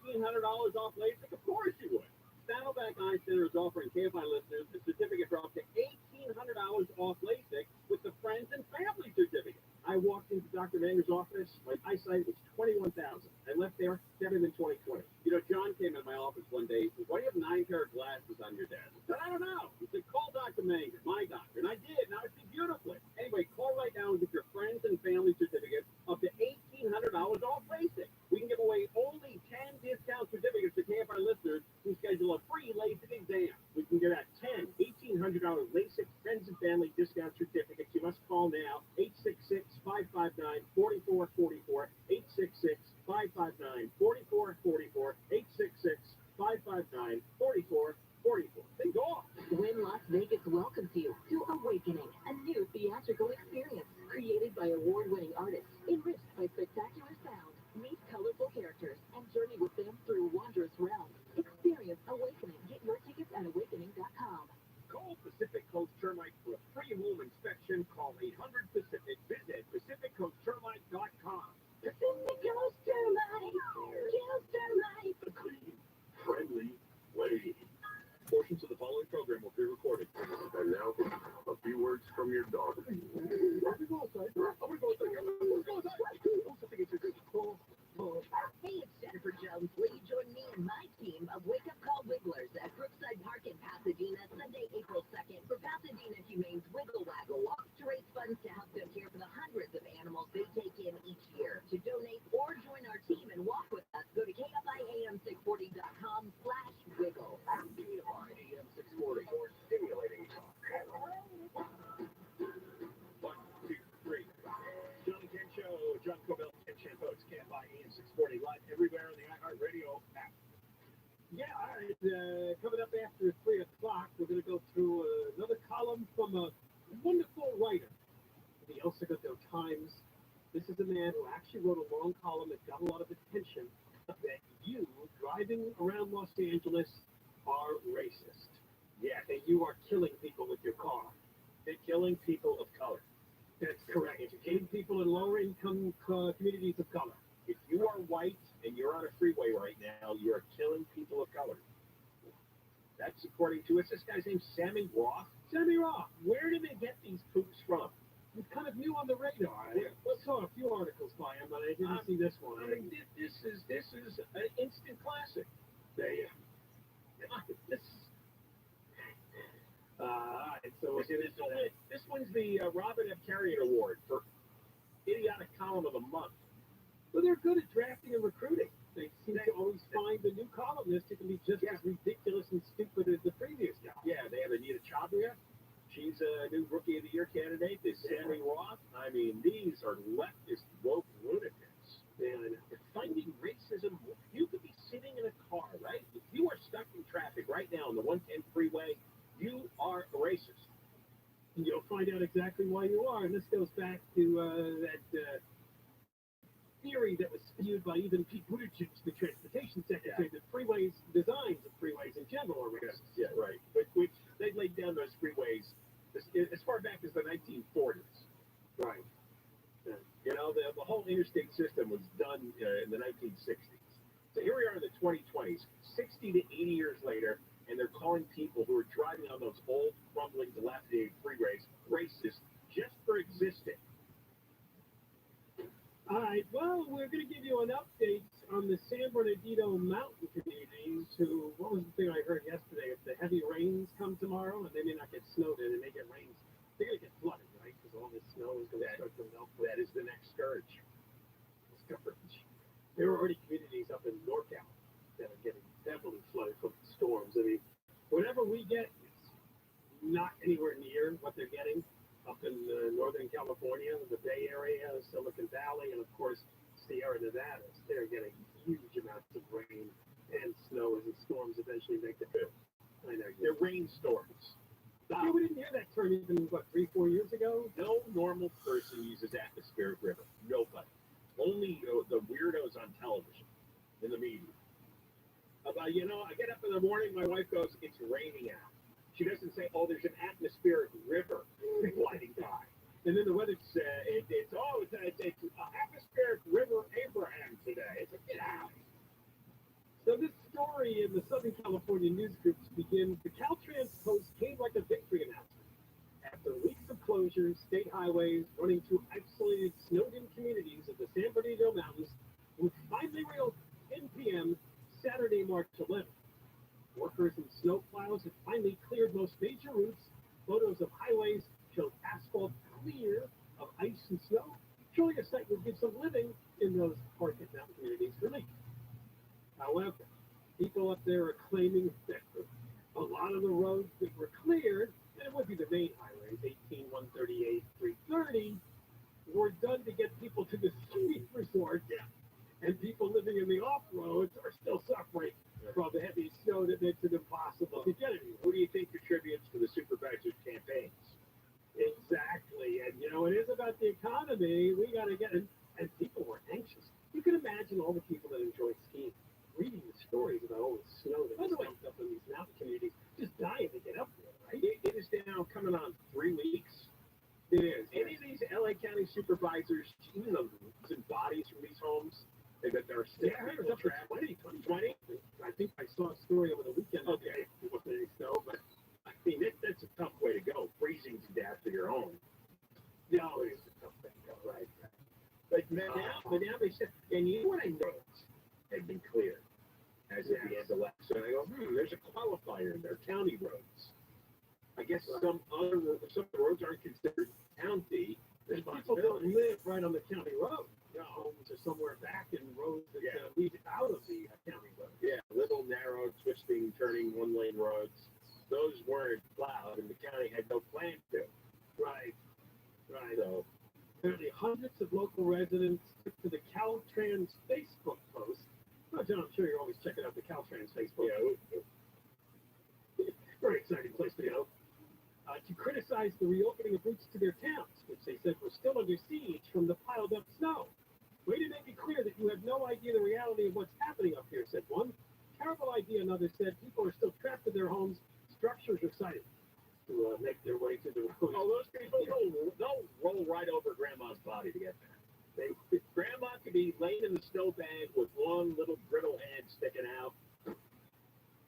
$1,800 off LASIK? Of course you would. Saddleback Eye Center is offering KFI listeners a certificate for up to $1,800 off LASIK with the Friends and Family certificate. I walked into Dr. Vanger's office. My eyesight was 21,000. I left there better than 20/20. You know, John came into my office one day. He said, "Why do you have 9 pair of glasses on your desk?" I said, "I don't know." He said, "Call Dr. Manger, my doctor." And I did. Now I see beautifully. Anyway, call right now and get your Friends and Family certificate up to $1,800 off LASIK. We can give away only 10 discount certificates to KFI listeners who schedule a free LASIK exam. We can get out 10 $1,800 LASIK Friends and Family discount certificates. You must call now, 866-559-4444, 866-559-4444, 866-559-4444. Then go on. When Las Vegas welcomes you to Awakening, a new theatrical experience created by award-winning artists, enriched by spectacular sound. Meet colorful characters and journey with them through wondrous realms. Experience Awakening. Get your tickets at awakening.com. Call Pacific Coast Termite for a free home inspection. Call 800-PACIFIC. Visit PacificCoastTermite.com. Pacific Coast Termite. Coast Termite. A clean, friendly way. Portions of the following program will be recorded. And now, a few words from your dog. I'm gonna go outside. Hey, it's Jennifer Jones. Will you join me and my team of Wake Up Call Wigglers at Brookside Park in Pasadena, Sunday, April 2nd, for Pasadena Humane's Wiggle Waggle Walk to raise funds to help them care for the hundreds of animals they take in each year. To donate or join our team and walk with us, go to KFIAM640.com/wiggle. KFI AM 640 for stimulating talk. 1, 2, 3. John Ken Show. John Cobell, Ken Shan folks. KFI AM 640 live everywhere on the iHeart Radio app. Yeah, all right. Coming up after 3 o'clock, we're going to go through another column from a wonderful writer in the El Segundo Times. This is a man who actually wrote a long column that got a lot of attention, that you, driving around Los Angeles, are racist. Yeah, and you are killing people with your car. They're killing people of color. That's correct. Educating people in lower-income communities of color. If you are white and you're on a freeway right now, you are killing people of color. That's according to a semi-raw. Semi-raw. Where do they get these poops from? It's kind of new on the radar. I saw a few articles by him, but I didn't see this one. I mean, this is an instant classic. This. So this one's the Robin F. Carrier Award for idiotic column of the month. Well, they're good at drafting and recruiting. They seem to always find the new columnist who can be just as ridiculous and stupid as the previous guy. Yeah, they have Anita Chabria. She's a new Rookie of the Year candidate. There's Sammy Roth. I mean, these are leftist woke lunatics. And finding racism, you could be sitting in a car, right? If you are stuck in traffic right now on the 110 freeway, you are a racist. And you'll find out exactly why you are. And this goes back to that theory that was spewed by even Pete Buttigieg, the transportation secretary, that freeways, designs of freeways in general are racist. Yeah, right. But which they laid down those freeways as far back as the 1940s. Right. You know, the whole interstate system was done in the 1960s. So here we are in the 2020s, 60 to 80 years later, and they're calling people who are driving on those old, crumbling, dilapidated freeways racist just for existing. All right, well, we're going to give you an update on the San Bernardino mountain communities who, what was the thing I heard yesterday? If the heavy rains come tomorrow, and they may not get snowed in, and they get rains, they're going to get flooded, right? Because all this snow is going to start to melt. That is the next scourge. There are already communities up in NorCal that are getting heavily flooded from storms. I mean, whatever we get, it's not anywhere near what they're getting up in Northern California, the Bay Area, Silicon Valley, and of course, Sierra Nevada. They're getting huge amounts of rain and snow as the storms eventually make the trip. I know. They're rainstorms. Yeah, we didn't hear that term even, what, 3-4 years ago? No normal person uses atmospheric river. Nobody. Only the weirdos on television, in the media. You know, I get up in the morning, my wife goes, it's raining out. She doesn't say, oh, there's an atmospheric river gliding by. And then the weather says, it's atmospheric river Abraham today. It's like, get out. So this story in the Southern California news groups begins, the Caltrans post came like a victory announcement. After weeks of closures, state highways running through isolated, snowed-in communities of the San Bernardino Mountains would finally reopen 10 p.m. Saturday, March 11th. Workers and snowplows had finally cleared most major routes. Photos of highways showed asphalt clear of ice and snow, showing a sight would give some living in those hard-hit mountain communities relief. However, people up there are claiming that a lot of the roads that were cleared, and it would be the main highways, 18, 138, 330, were done to get people to the ski resort. Yeah. And people living in the off-roads are still suffering from the heavy snow that makes it impossible to get anywhere. Who do you think contributes to the supervisors' campaigns? Exactly. And, you know, it is about the economy. We got to get it. And people were anxious. You can imagine all the people that enjoy skiing, reading the stories about all the snow that was dumped up in these mountain communities, just dying to get up there, right? It is now coming on 3 weeks. It is. Any of these LA County supervisors, even the bodies from these homes, that there are still people trapped. 2020. I think I saw a story over the weekend. Okay, it wasn't any snow, but I mean that's a tough way to go. Freezing to death in your home. No, it is a tough way to go, right? But now they said, and you know what I noticed had been cleared as of the end of last. So I go, there's a qualifier in there. County roads. I guess some roads aren't considered county. People don't live right on the county road. Homes are somewhere back in roads that lead out of the county road. Yeah, little narrow, twisting, turning, one-lane roads. Those weren't plowed, and the county had no plan to. Right. So, apparently, hundreds of local residents took to the Caltrans Facebook post. Oh, John, I'm sure you're always checking out the Caltrans Facebook. Yeah. Very exciting place to go. To criticize the reopening of routes to their towns, which they said were still under siege from the piled-up snow. Way to make it clear that you have no idea the reality of what's happening up here, said one. Terrible idea, another said. People are still trapped in their homes. Structures are sighted to make their way to the road. Oh, those people don't roll right over Grandma's body to get there. Grandma could be laying in the snowbank with long little brittle hands sticking out.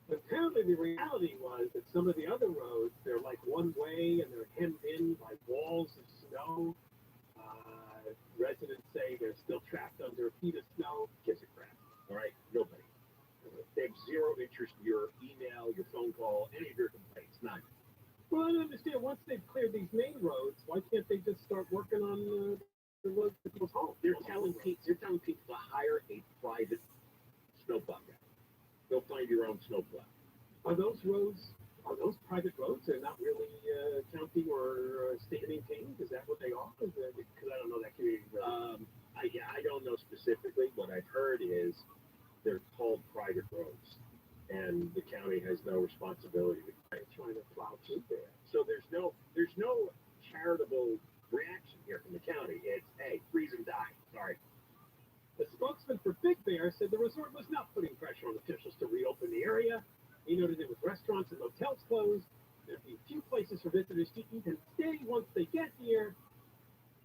But apparently the reality was that some of the other roads, they're like one way and they're hemmed in by walls of snow. Residents say they're still trapped under a feet of snow. Gives a crap. All right, nobody. They have zero interest in your email, your phone call, any of your complaints. None. Well, I don't understand. Once they've cleared these main roads, why can't they just start working on the roads to people's homes? They're telling people to hire a private snowplow guy. Go find your own snowplow. Are those private roads? They're not really county or state maintained? Is that what they are? Because I don't know that community. I don't know specifically. What I've heard is they're called private roads, and the county has no responsibility to trying to plow through there. So there's no charitable reaction here from the county. It's, hey, freeze and die. Sorry. The spokesman for Big Bear said the resort was not putting pressure on officials to reopen the area. He noted that with restaurants and hotels closed, there'd be few places for visitors to eat and stay once they get here.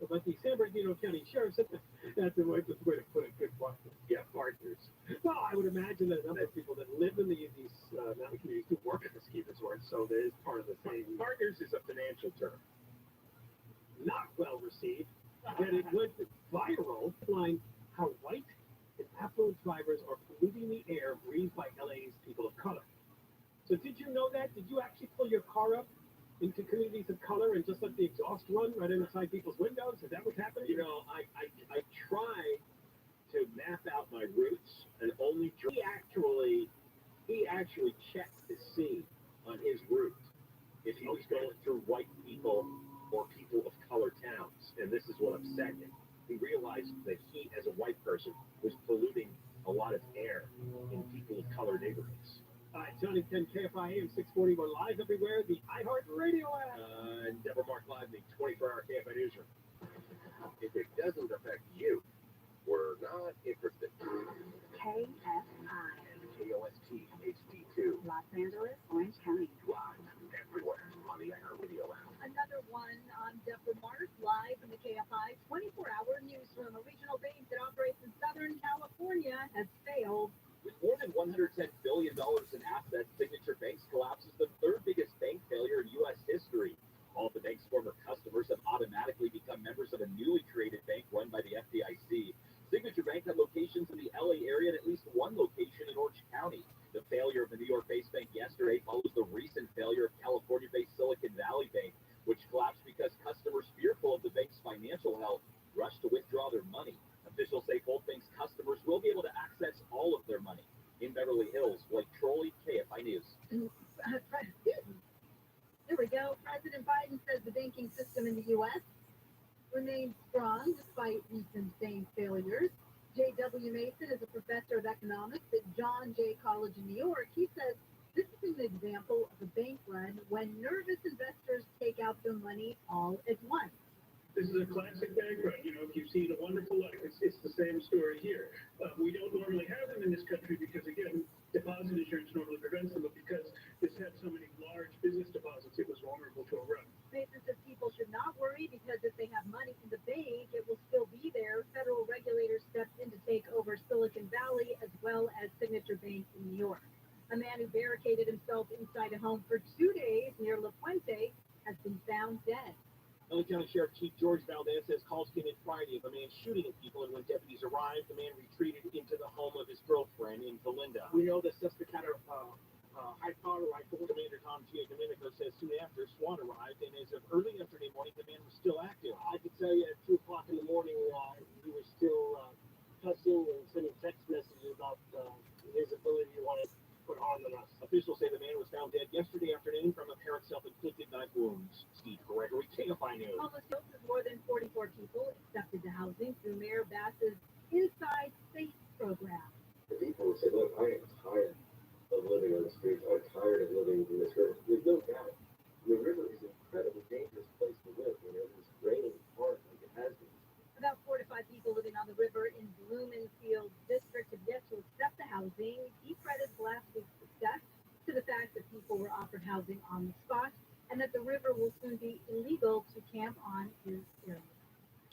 But the San Bernardino County Sheriff said that's the way to put it. Good partners. Yeah, partners. Well, I would imagine that a number of people that live in these mountain communities do work at the ski resort, so there is part of the same. Partners is a financial term. Not well received. Yet it went viral, implying how white and affluent drivers are polluting the air breathed by LA's people of color. So did you know that? Did you actually pull your car up into communities of color and just let the exhaust run right inside people's windows? Is that what's happening? You know, I try to map out my routes and only he actually checked to see on his route if he was going through white people or people of color towns, and this is what upset him. He realized that he, as a white person, was polluting a lot of air in people of color neighborhoods. Johnny 10 KFI AM 640, we're live everywhere, the iHeart Radio app. And Deborah Mark Live, the 24-hour KFI newsroom. If it doesn't affect you, we're not interested. KFI. KOST HD2. Los Angeles, Orange County. Live everywhere on the iHeart Radio app. Another one on Deborah Mark, live in the KFI 24-hour newsroom. A regional bank that operates in Southern California has failed. With more than $110 billion in assets, Signature Bank's collapse is the third biggest bank failure in U.S. history. All of the bank's former customers have automatically become members of a newly created bank run by the FDIC. Signature Bank had locations in the L.A. area and at least one location in Orange County. The failure of the New York-based bank yesterday follows the recent failure of California-based Silicon Valley Bank, which collapsed because customers fearful of the bank's financial health rushed to withdraw their money. Officials say both banks' customers will be able to access all of their money. In Beverly Hills, Blake Trolley, KFI News. There we go. President Biden says the banking system in the U.S. remains strong despite recent bank failures. J.W. Mason is a professor of economics at John Jay College in New York. He says this is an example of a bank run when nervous investors take out their money all at once. This is a classic bank run. You know, if you've seen A Wonderful Life, it's the same story here. We don't normally have them in this country because, again, deposit insurance normally prevents them, but because this had so many large business deposits, it was vulnerable to a run. Mason says people should not worry because if they have money in the bank, it will still be there. Federal regulators stepped in to take over Silicon Valley as well as Signature Bank in New York. A man who barricaded himself inside a home for 2 days near La Puente has been found dead. LA County Sheriff Chief George Valdez says calls came in Friday of a man shooting at people, and when deputies arrived, the man retreated into the home of his girlfriend in Belinda. We know the suspect had a high-power rifle. Commander Tom Giandomenico says soon after SWAT arrived, and as of early yesterday morning, the man was still active. I could tell you at 2 o'clock in the morning, he was still cussing and sending text messages about his ability to want to put harm on us. Officials say the man was found dead yesterday afternoon from apparent self-inflicted knife wounds. Steve Gregory, KFI News. Almost more than 44 people accepted to housing through Mayor Bass's Inside Safe program. The people who say, look, I am tired of living on the streets. I'm tired of living in this river. There's no doubt. The river is an incredibly dangerous place to live. You know, it's raining hard like it has been. About 4 to 5 people living on the river in Blumenfield District have yet to accept the housing. He credits last week's success to the fact that people were offered housing on the spot and that the river will soon be illegal to camp on his area.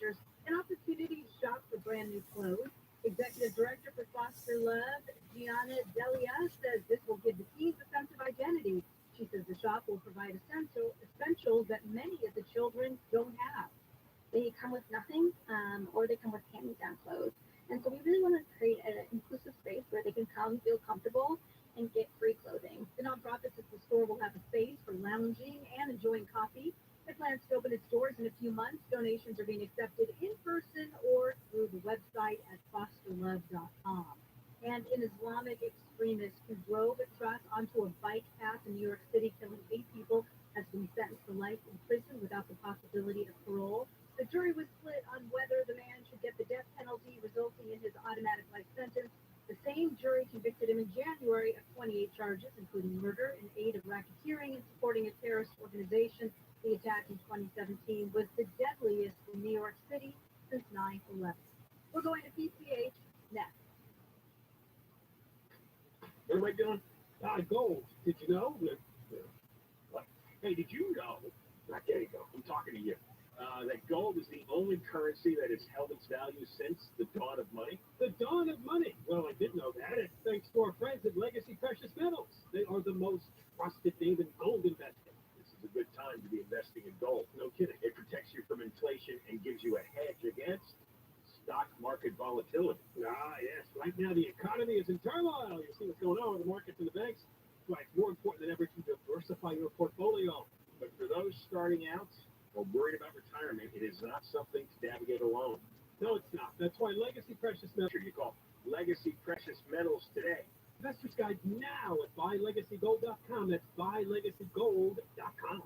There's an opportunity to shop for brand new clothes. Executive Director for Foster Love, Gianna Delia, says this will give the teens a sense of identity. She says the shop will provide essentials that many of the children don't have. They come with nothing, or they come with hand-me-down clothes. And so we really want to create an inclusive space where they can come, feel comfortable, and get free clothing. The nonprofit says the store will have a space for lounging and enjoying coffee. It plans to open its doors in a few months. Donations are being accepted in person or through the website at fosterlove.com. And an Islamic extremist who drove a truck onto a bike path in New York City, killing 8 people, has been sentenced to life in prison without the possibility of parole. The jury was split on whether the man should get the death penalty, resulting in his automatic life sentence. The same jury convicted him in January of 28 charges, including murder in aid of racketeering and supporting a terrorist organization. The attack in 2017 was the deadliest in New York City since 9/11. We're going to PCH next. What am I doing? Gold. Did you know? What? Hey, did you know? There you go. I'm talking to you. That gold is the only currency that has held its value since the dawn of money. The dawn of money? Well, I did know that. It's thanks to our friends at Legacy Precious Metals. They are the most trusted name in gold investing. This is a good time to be investing in gold. No kidding. It protects you from inflation and gives you a hedge against stock market volatility. Yes. Right now, the economy is in turmoil. You see what's going on with the markets and the banks. That's why it's more important than ever to diversify your portfolio. But for those starting out or worried about retirement, it is not something to navigate alone. No, it's not. That's why Legacy Precious Metals, you call Legacy Precious Metals today. Investor's Guide now at buylegacygold.com. That's buylegacygold.com.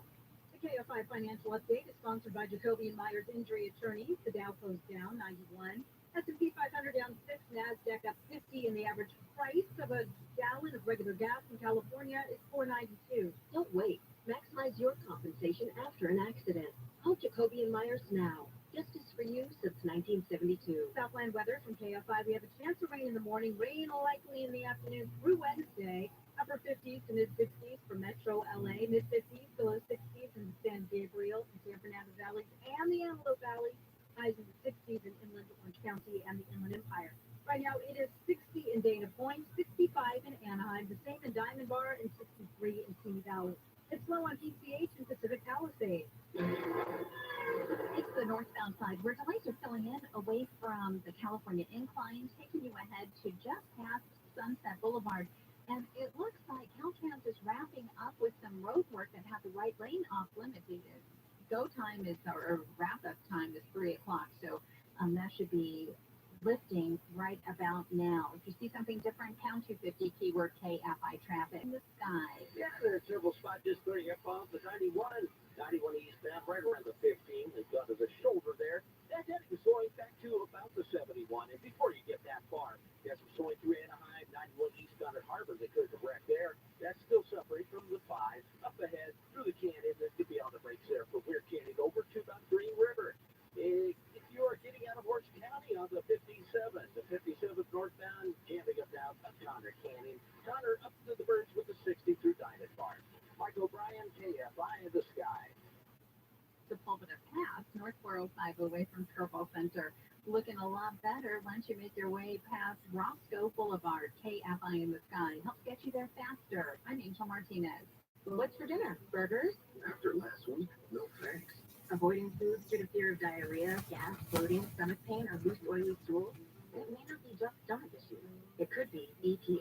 The KFI Financial Update is sponsored by Jacoby & Myers Injury Attorneys. The Dow closed down 91. S&P 500 down 6, NASDAQ up 50, and the average price of a gallon of regular gas in California is $4.92. Don't wait. Maximize your compensation after an accident. Call Jacoby & Myers now. Justice for you since 1972. Southland weather from KFI. We have a chance of rain in the morning, rain likely in the afternoon through Wednesday. Upper 50s to mid 60s for Metro LA, mid 50s to low 60s in San Gabriel and San Fernando Valleys and the Antelope Valley. Highs in the 60s in inland Orange County and the Inland Empire. Right now it is 60 in Dana Point, 65 in Anaheim, the same in Diamond Bar, and 63 in Simi Valley. It's low on PCH and Pacific Palisades. It's the northbound side where delays are filling in away from the California Incline, taking you ahead to just past Sunset Boulevard. And it looks like Caltrans is wrapping up with some road work that had the right lane off limits. Go time is, or wrap-up time is 3 o'clock. So that should be lifting right about now. If you see something different, pound 250, keyword KFI traffic in the sky. Yeah, there's several spots just turning up off the 91. 91 eastbound, right around the 15. They've got to the shoulder there. That's heading slowing back to about the 71. And before you get that far, you have some slowing through Anaheim, 91 eastbound at Harbor. They could have wrecked there. That's still suffering from the 5. Up ahead, through the canyon, that could be on the brakes there from Weir Canyon over to about Green River. If you are getting out of Orange County on the 57 northbound, jamming up down Connor Canyon. Connor up to the birds with the 60 through Diamond Bar. Mike O'Brien, KFI in the sky. The Pulpit of Pass, North 405 away from Turbo Center. Looking a lot better once you make your way past Roscoe Boulevard. KFI in the sky helps get you there faster. I'm Angel Martinez. What's for dinner? Burgers? After last week, no thanks. Avoiding foods due to fear of diarrhea, gas, bloating, stomach pain, or loose oily stools? It may not be just stomach issues. It could be EPI,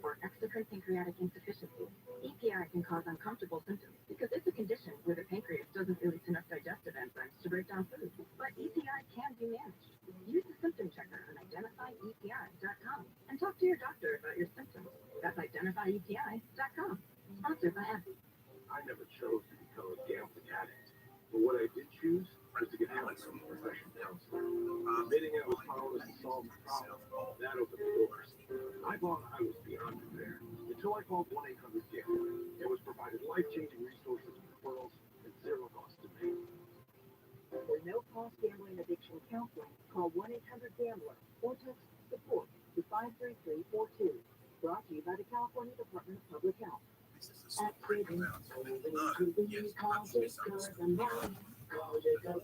or exocrine pancreatic insufficiency. EPI can cause uncomfortable symptoms because it's a condition where the pancreas doesn't release enough digestive enzymes to break down food. But EPI can be managed. Use the symptom checker on identifyepi.com and talk to your doctor about your symptoms. That's identifyepi.com. Sponsored by Abby. I never chose to become a gambling addict. But what I did choose was to get help from professional counseling. Admitting I was powerless to solve the problem, that opened the doors. I thought I was beyond repair until I called 1-800-GAMBLER. It was provided life-changing resources, referrals, and zero cost to me. For no-cost gambling addiction counseling, call 1-800-GAMBLER or text SUPPORT to 53342. Brought to you by the California Department of Public Health. Accidents, only to be caused because of money. Call Jacob.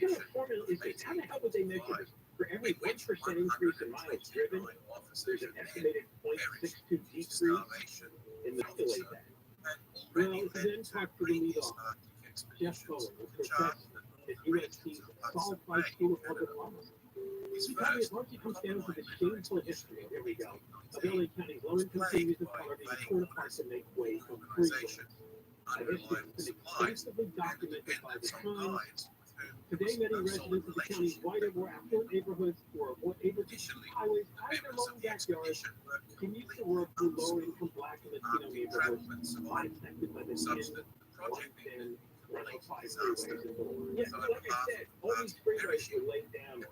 kind of formula is this? How the hell would they measure this? For every 1% increase in miles driven, there's an estimated 0.62 decrease in the calculate that. Well, if you then talk to the lead off, Jeff Bowen, who professor at USC's Solid School of Public Policy. He told me it largely comes down to the shameful history, here we go, of LA County's low-income communities of color being torn apart to make way for freeways. A history that's been extensively documented by the Times. Today, many residents of the county's wider, more affluent neighborhoods who are able to use highways out of their own backyards commute to work through lower-income Black and Latino neighborhoods bisected by the thin 110, 105 freeways. Yeah, so like I said, all these freeways were laid down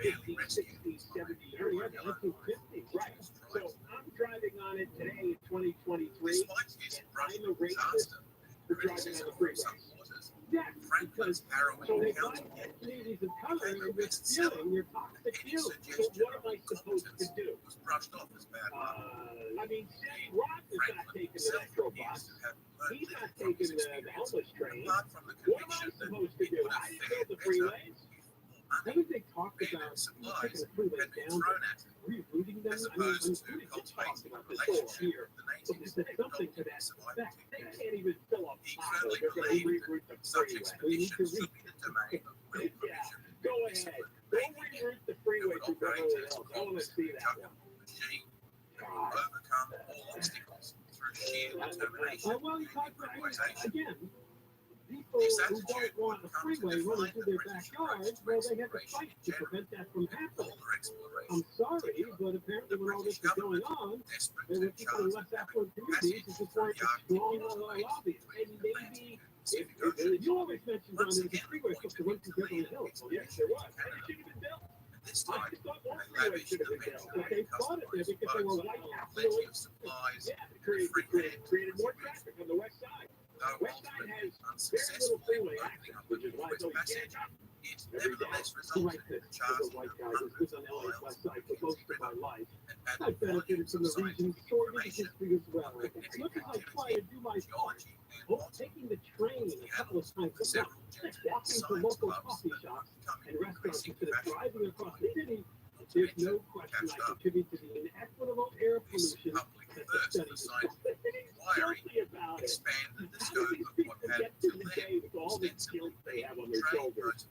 50, 60, 70 years ago, 1950, right? So I'm driving on it today in 2023, and I'm a racist for driving on the freeways. Yeah, because so they find communities of color and you're stealing your toxic fuel. So what am I supposed to do? I mean, Seth Roth is not taking the Metro bus. He's not taking the homeless train. What am I supposed to do? I didn't build the freeways. Haven't they talked about taking the freeway down, rerouting them? I mean, we just talked about this whole year. So there's something to that effect. They can't even fill up potholes. They're going to reroute the freeway. We need to Yeah, go ahead. Go reroute the freeway through Beverly Hills. I want to see that one. Well, you talk about, again, people who don't want a freeway running through their backyard, well, they have to fight to prevent that from happening. I'm sorry, but apparently when all this is going on, there were people in less affluent communities who just weren't strong lobbies. And maybe, you always mentioned, John, there was a freeway supposed to run through Beverly Hills. Well, yes, there was. And it should have been built. I thought more freeways should have been built. But they fought it there because they were white affluent. Yeah, it created more traffic on the west side. West side has very little freeway access, which is why it's always jammed up every day. Right, as a white guy who's lived on LA's west side for most of my life, I've benefited from the region's sordid history as well. As much as I try to do my part, both taking the train a couple of times a month, walking to local coffee shops and restaurants instead of driving across the city, there's no question I contribute to the inequitable air pollution that the study discussed. Guilty about it. How do these people get through the day with all the guilt they have on their shoulders?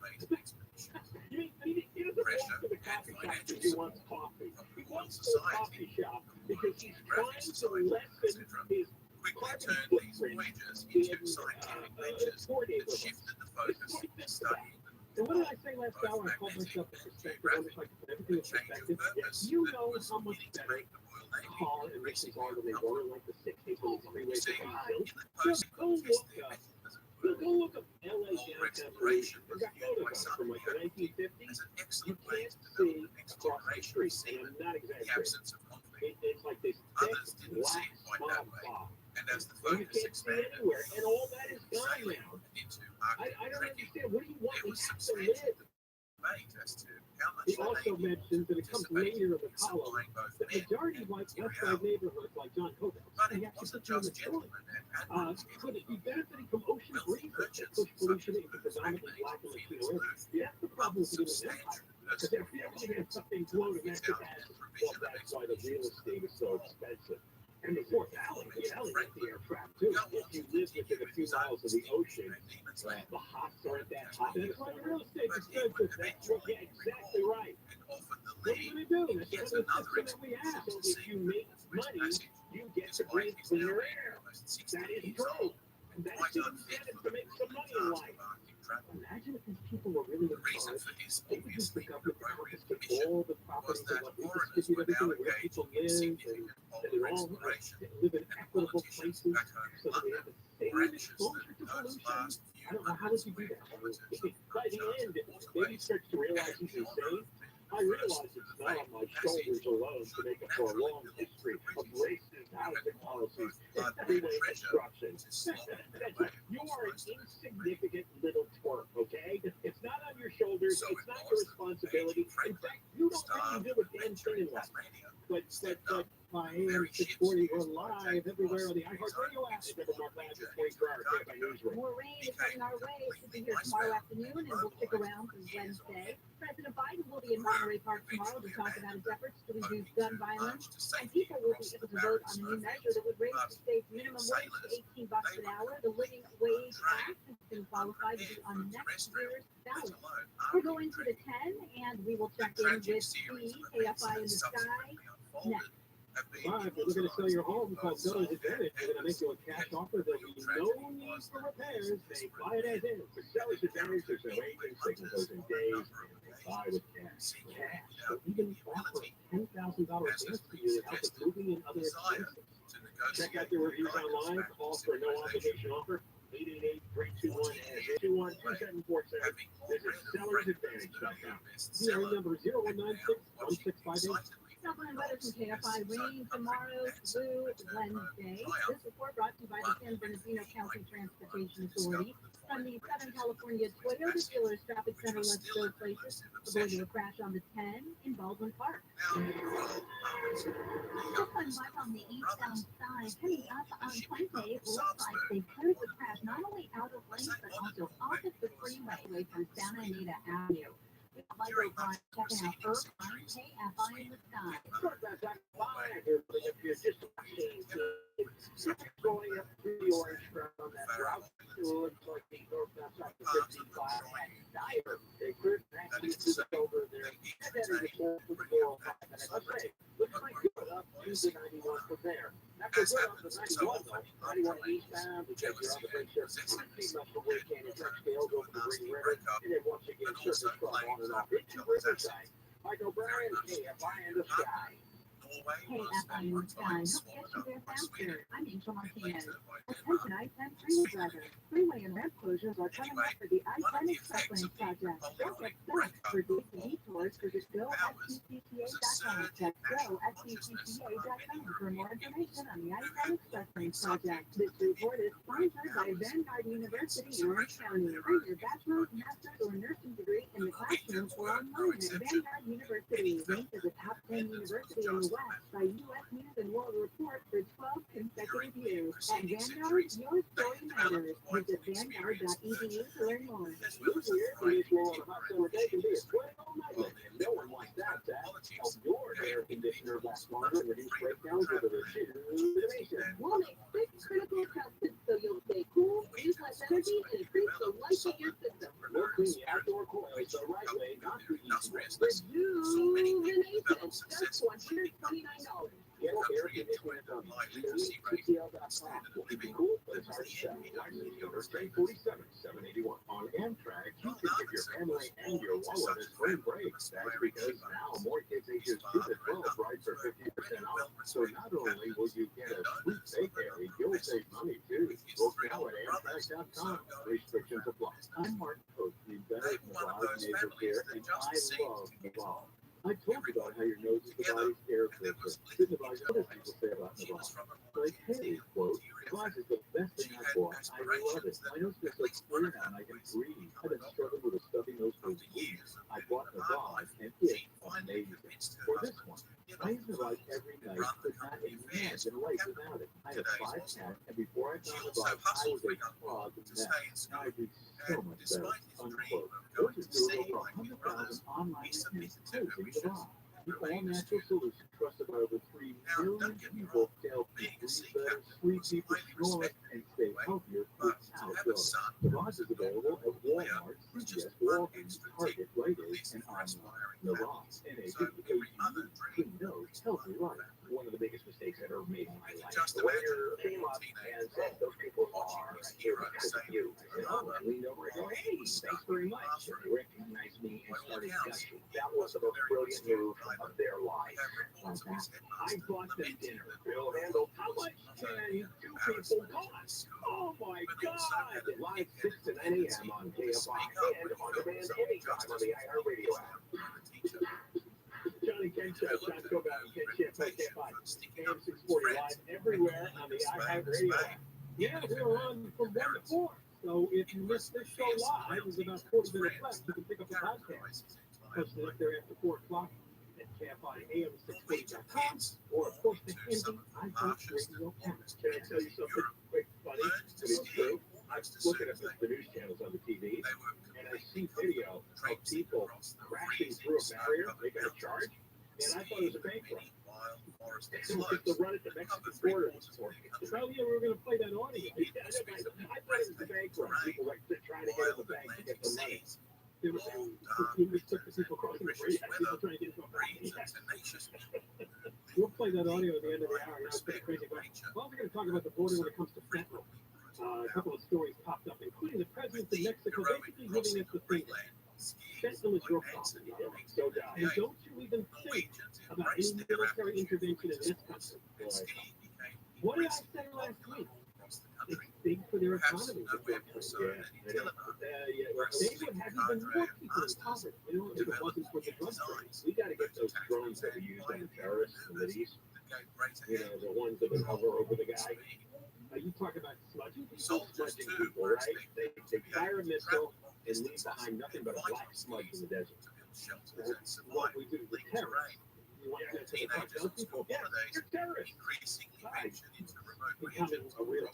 He doesn't walk to the coffee shop because he wants coffee. He wants to the coffee shop because he's trying to lessen his carbon footprint in poor neighborhoods. And what did I say last hour? I called myself a perspective. I was like, everything is perspective. You know how much better car emissions are than they were in like the 60s when the freeways were built. Just go look up LA downtown pollution. There's photos from like the 1950s. You can't see across the street, and I'm not exaggerating. It's like this thick black smog fog. And you can't see anywhere, and all that is gone now. I don't understand. What do you want? We have to live. He also mentions that it comes later in the column. The majority of West Side neighborhoods, like John Kovacs, they actually put you in the shoreline. Could it be benefiting from ocean breezes that push pollution into predominantly black and Latino areas? That's the problem with the Inland Empire. Because they're going to have something floating next to that. Well, that's why the real estate is so expensive. And the Fourth Alley is the air trap too. If you live within a few miles of the ocean, the hots aren't that hot. That's why the real estate is expensive. That's what, yeah, exactly right. What are you going to do? That's the system that we have. So if you make money, you get to breathe cleaner air. That is true. And that's the incentive to make some money in life. Imagine if these people were really in charge. They would use the government to confiscate all the properties and let me distribute everything where people live and they all live in equitable places so that we have the same exposure to pollution. I don't know, how would you do that? By the end, then he starts to realize he's insane. I realize it's not on my shoulders alone to make up for a long history of racist housing policies and freeway construction. You are an insignificant little twerp, okay? It's not on your shoulders. It's not your responsibility. In fact, you don't really do a damn thing in life. But my AM 640 we're live everywhere on the iHeart Radio app. More rain is coming our way. It should be here tomorrow afternoon, and we'll stick around through Wednesday. President Biden will be in Monterey Park tomorrow to talk about his efforts to reduce gun violence, and people will be able to vote on a new measure that would raise the state's minimum wage to $18 an hour. The Living Wage Act has been qualified to be on next year's ballot. We're going to the 10, and we will check in with the KFI in the sky next. If you're looking to sell your home called Seller's Advantage, we're going to make you a cash offer. There'll be no need for repairs. They buy it as is. For Seller's Advantage, there's no aging signals in days. Buy with cash. So even offer $10,000 advance to you without the moving and other expenses. Check out their reviews online. Call for a no obligation offer. 888-321-2747. Visit sellersadvantage.com. DRE number 0196-1658. Southland weather from KFI. Rain tomorrow through Wednesday. This report brought to you by the San Bernardino County Transportation Authority. From the Southern California Toyota Dealers Traffic Center, let's go places. Avoiding a crash on the 10 in Baldwin Park. Just on right on the eastbound side, coming up on Wednesday, looks like they cleared the crash not only out of lane, but also off of the freeway from Santa Anita Avenue. Michael Brian checking out Irvine KFI in the sky. If you're just going up through the orange from that route, it looks like the northbound side of 55 and Dyer. They cleared actually to the over there. And then it was 4 minutes. Let's say, looks like good up to the 91 from there. After good up the 91, though, 91 eastbound, because you're on the bridge there, pretty much the way Canyon Truck scale go to the Green River, and then once again, surface from on and off into Riverside. Michael Bryan, KFI in the sky. KFI in the sky. Help get you there faster. I'm Angel Martinez. Attention I-10 freeway drivers. Freeway and ramp closures are coming up for the I-10 Express Lane project. Don't get stuck. For dates and detours, visit go@ccta.com. That's go@ccta.com for more information on the I-10 Express Lane project. This report is sponsored by Vanguard University in Orange County. Earn your bachelor's, master's, or nursing degree in the classroom or online at Vanguard University. Ranked as a top 10 university in the West by U.S. News and World Report for 12 consecutive years. At Vanguard, your story matters. Visit vanguard.edu to learn more. Nuclear conditioning on a hot summer day can be a sweat all night. No one wants that, Zach. Help your air conditioner last longer and reduce breakdowns with a rejuvenation. We'll make 6 critical adjustments so you'll stay cool, use less energy, and increase the life of your system. We'll clean the outdoor coils the right way, not the easy way. Rejuvenation, just $129. Get air conditioning from ViralRabbi.com. Will keep you cool, but it's hard to sell. License number 1047-781. On Amtrak, you can give your family and your wallet a spring break. That's because now more kids ages 2 to 12 ride for 50% off. So not only will you get a sweet vacay, you'll save money too. Book now at Amtrak.com. Restrictions apply. I'm Mark Coach, the better Nevada neighbor here, and I love Nevada. I told you about how your nose is the body's air filter. Didn't advise other people say about Nevada. Like, hey, quote, Nevada is the best thing I've bought. I love it. My nose feels so clear now and I can breathe. I've been struggling with a stuffy nose for years. I bought Nevada and it's amazing. For this one, I use Nevada every night, but not imagine life without it. I have 5 cats, and before I found Nevada, I was a clogged mess. Now I breathe so much better. Unquote. Those are doing over 100,000 online reviews using Nevada. The all-natural solution trusted by over 3 million people to help you breathe better, sleep deeper, snore, and stay healthier without drugs. Nevada is available at Walmart, CVS, Walgreens, Target, Rite Aid, and online. Nevada, N-A-V-A-D, knows healthy life. One of the biggest mistakes I've ever made in my life. The waiter came up and said, those people are here because of you. I said, oh, I leaned over and go, hey, thanks very much. And they recognized me and started gushing. That was the most brilliant move of their life. I bought them dinner. Bill handled, how much can 2 people cost? Oh my God! Live 6 to 9 a.m. on KFI and on demand anytime on the iHeartRadio app. Johnny Ken Show, John Kovac, Ken Chip, KFI, AM 640 live everywhere on the iHeartRadio app. Yeah, we're on from 1 to 4. So if you missed this show live, there's about 40 minutes left. You can pick up the podcast. Posted up there after 4 o'clock at KFI AM640.com or, of course, the Hindi iHeartRadio app. Can I tell you something quick, funny, but it's true? I'm looking at the news channels on the TV, and I see video of people crashing through a barrier, making a charge, and I thought it was a bank run. It was the run at the Mexican border. Oh yeah, we were going to play that audio. I thought it was the bank run. People like trying to get in the bank to get the money. They mistook the people crossing the bridge. People trying to get into a bank. We'll play that audio at the end of the hour. It's pretty crazy. Well, we're going to talk about the border when it comes to fentanyl. A couple of stories popped up, including the president of Mexico basically giving us the thing. Fentanyl is your problem. So and don't you even think about any military intervention in this country. What did I say last week? It's big for their economy. They would have even more people in poverty, if it wasn't for the drug trade. We got to get those drones that we use on the terrorists in the Middle East. The ones that would hover over the guy. You talk about smudging people? Smudging people, right? They fire a missile and leave behind nothing but a black smudge in the desert. What we do with terrorists. You want to say those people? Yeah, you're terrorists. Becoming a real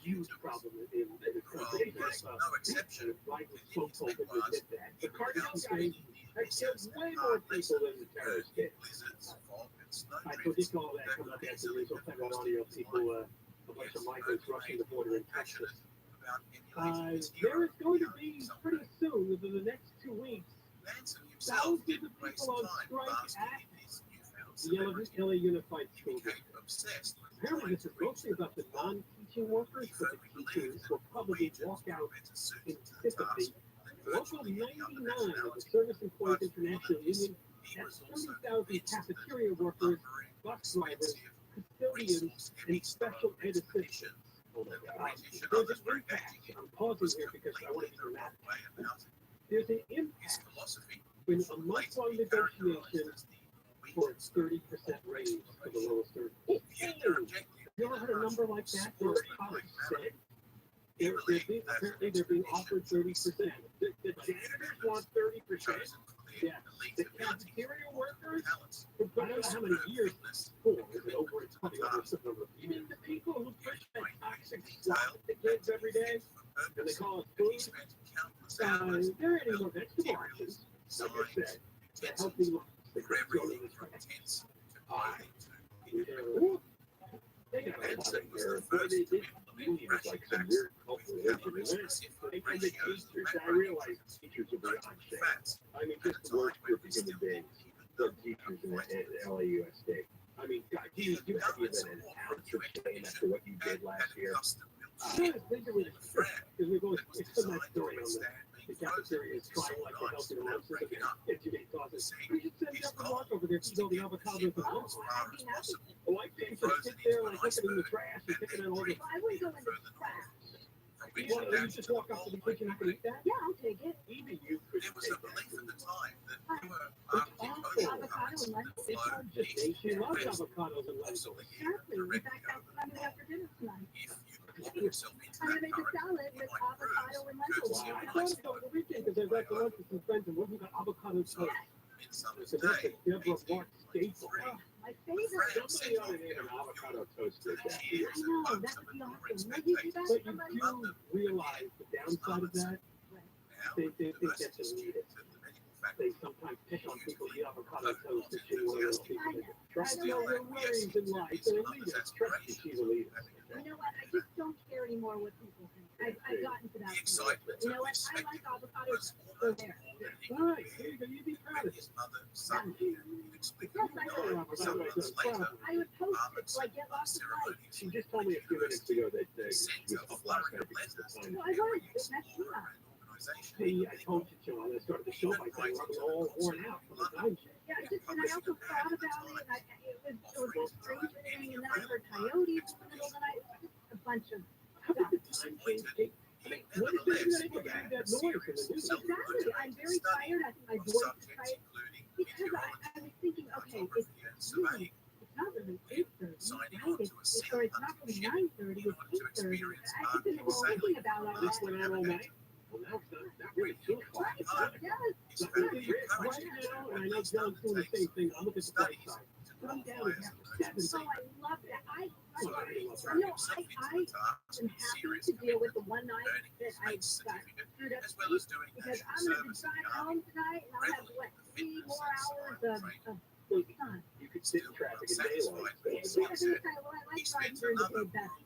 huge problem in the country. Like so-called that we did that. The cartel guys have killed way more people than the terrorists did. I predict all that coming up after the result of audio people, a bunch of migrants rushing the border in Texas. There is going to be pretty soon, within the next 2 weeks, thousands of people on strike at the LA Unified School District. Apparently, this is mostly about the non-teaching workers, but the teachers will probably walk out in sympathy. Local 99 of the Service Employees International Union, that's 30,000 cafeteria workers, bus drivers, custodians, and special ed assistants. Oh my God. There's an impact. I'm pausing here because I want to be dramatic. There's an impact in a month-long negotiation for its 30% raise for the lowest earners. You ever heard a number like that where a college said apparently they're being offered 30%? The janitors want 30%. Yeah, the cafeteria workers, I don't know how many years for, is it over? It's probably over some number of years. You mean the people who push that toxic slop at the kids every day, and they call it food? There ain't any more vegetable options, like I said. The healthy ones. The growing is unions like some weird cultural religion. And the teachers, I realize teachers will be on shame. I mean, just the worst group of human beings, the teachers in LAUSD. I mean, God, you have even an ounce of shame after what you did last year. Because we're going to extend that story on the cafeteria is trying like to help you around so they can educate causes. We should send Jeff and Mark over there to build the avocados and lunch. Well, I think you sit there like looking in the trash and picking out all the... I wouldn't go in the trash. Well, you just walk up to the kitchen and eat that? Yeah, I'll take it. Even you could take that. Avocado and lentils. It's not just me. She loves avocados and lentils. Exactly. In fact, that's what I'm going to have for dinner tonight. I'm going to make a salad with avocado and lentils. I thought it over the weekend because I was at the lunch with some friends and we've got avocado toast. So that's a Deborah Mark staple. My favorite. Somebody ought to name an avocado toast dish after you. I know, that would be awesome. Would you do that? But you do realize the downside of that? They get to lead it. They sometimes pick on people the avocado toast that she will try to know their worries in life. They're leaders. Trust me, she's a leader. You know what? I just don't care anymore what people think. I've gotten to that point. You know what? I like avocados. Go there. All right, here you go. You be proud of it. Yes, I would. I would post it so I get lots of likes. She just told me a few minutes ago that she was up last night because of the time. Well, I was. It messed me up. Hey, I told you, Joanne, I started the show by saying I was all worn out from the time shift. Yeah, and I also thought about it, and it was a strange thing, and then I heard coyotes in the middle of the night. Just a bunch of stuff. Time change, Kate. I mean, what is it that able to make that noise in the news? Exactly. I'm very tired. I think my voice is tired. Because I was thinking, okay, it's not really 8:30, right? Or it's not really 9:30, it's 8:30. I've been thinking about all This that. went out all night? Well, now it's not really 2 o'clock. Yes. So right now, and I know John's doing the same thing. I'm looking at the bright side. Come down and after 7. Oh, I love that. I am happy to deal with the one night that I got screwed up because I'm going to be driving home tonight and I'll have, 3 more hours of sun. You could sit in traffic in daylight. I like driving during the day better.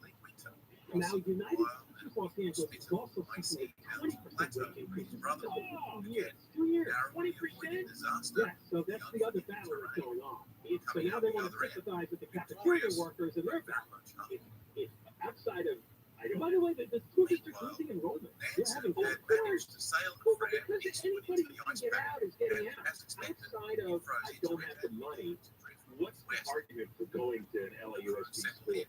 Now, United Teachers Los Angeles is also seeking a 20% wage increase. Oh, years, 2 years, 20%? Yeah, so that's the other battle that's going on. So now they want to sympathize with the cafeteria workers and their battle. It's outside of, by the way, the school district's losing enrollment. They're having full course. Well, because anybody who can get out is getting out. Outside of, I don't have the money, what's the argument for going to an LAUSD school?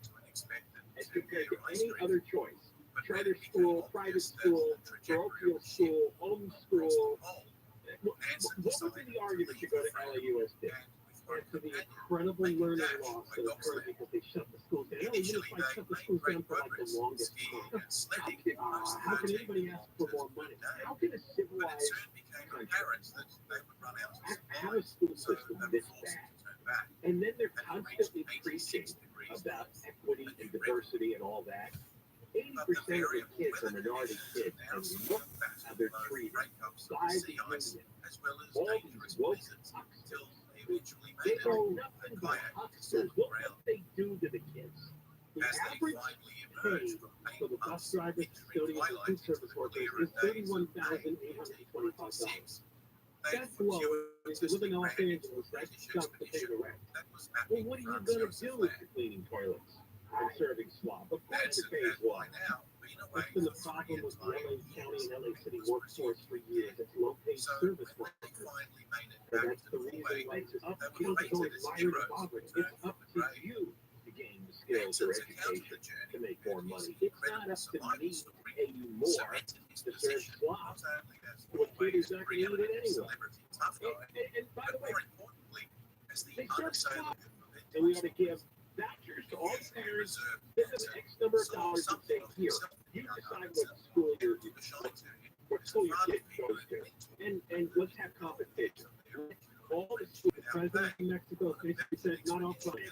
as compared to any other choice. Charter school, private school, parochial school, homeschool. What would be the argument to go to LAUSD? After the incredible learning loss that occurred because they shut the schools down. LA Unified shut the schools down for like the longest time. How can anybody ask for more money? How can a civilized country have a school system this bad? And then they're constantly preaching about equity and diversity and all that. 80% of the kids are minority kids, and look how they're treated by the union. All these woke hucksters. They know nothing but hucksters. Look what they do to the kids. The average pay for the bus drivers, custodians, and food service workers is $31,825. That's low. If you live in Los Angeles, that's junk to pay the rent. Well, what are you going to do if you're cleaning toilets and serving slop? Of course it pays well. That's been the problem with the LA County and LA City workforce for years. It's low-paid service workers. And that's the reason why it's up to you to poverty. It's up to you to gain the skills or education to make more money. It's not up to me to pay you more to serve slop to a kid who's not going to eat it anyway. And by the way, they serve slop, and we ought to give vouchers to all the parents. This is X number of dollars and say, here, you decide what school your kid goes to, and let's have competition. All the schools, the president of Mexico basically said, not all funny.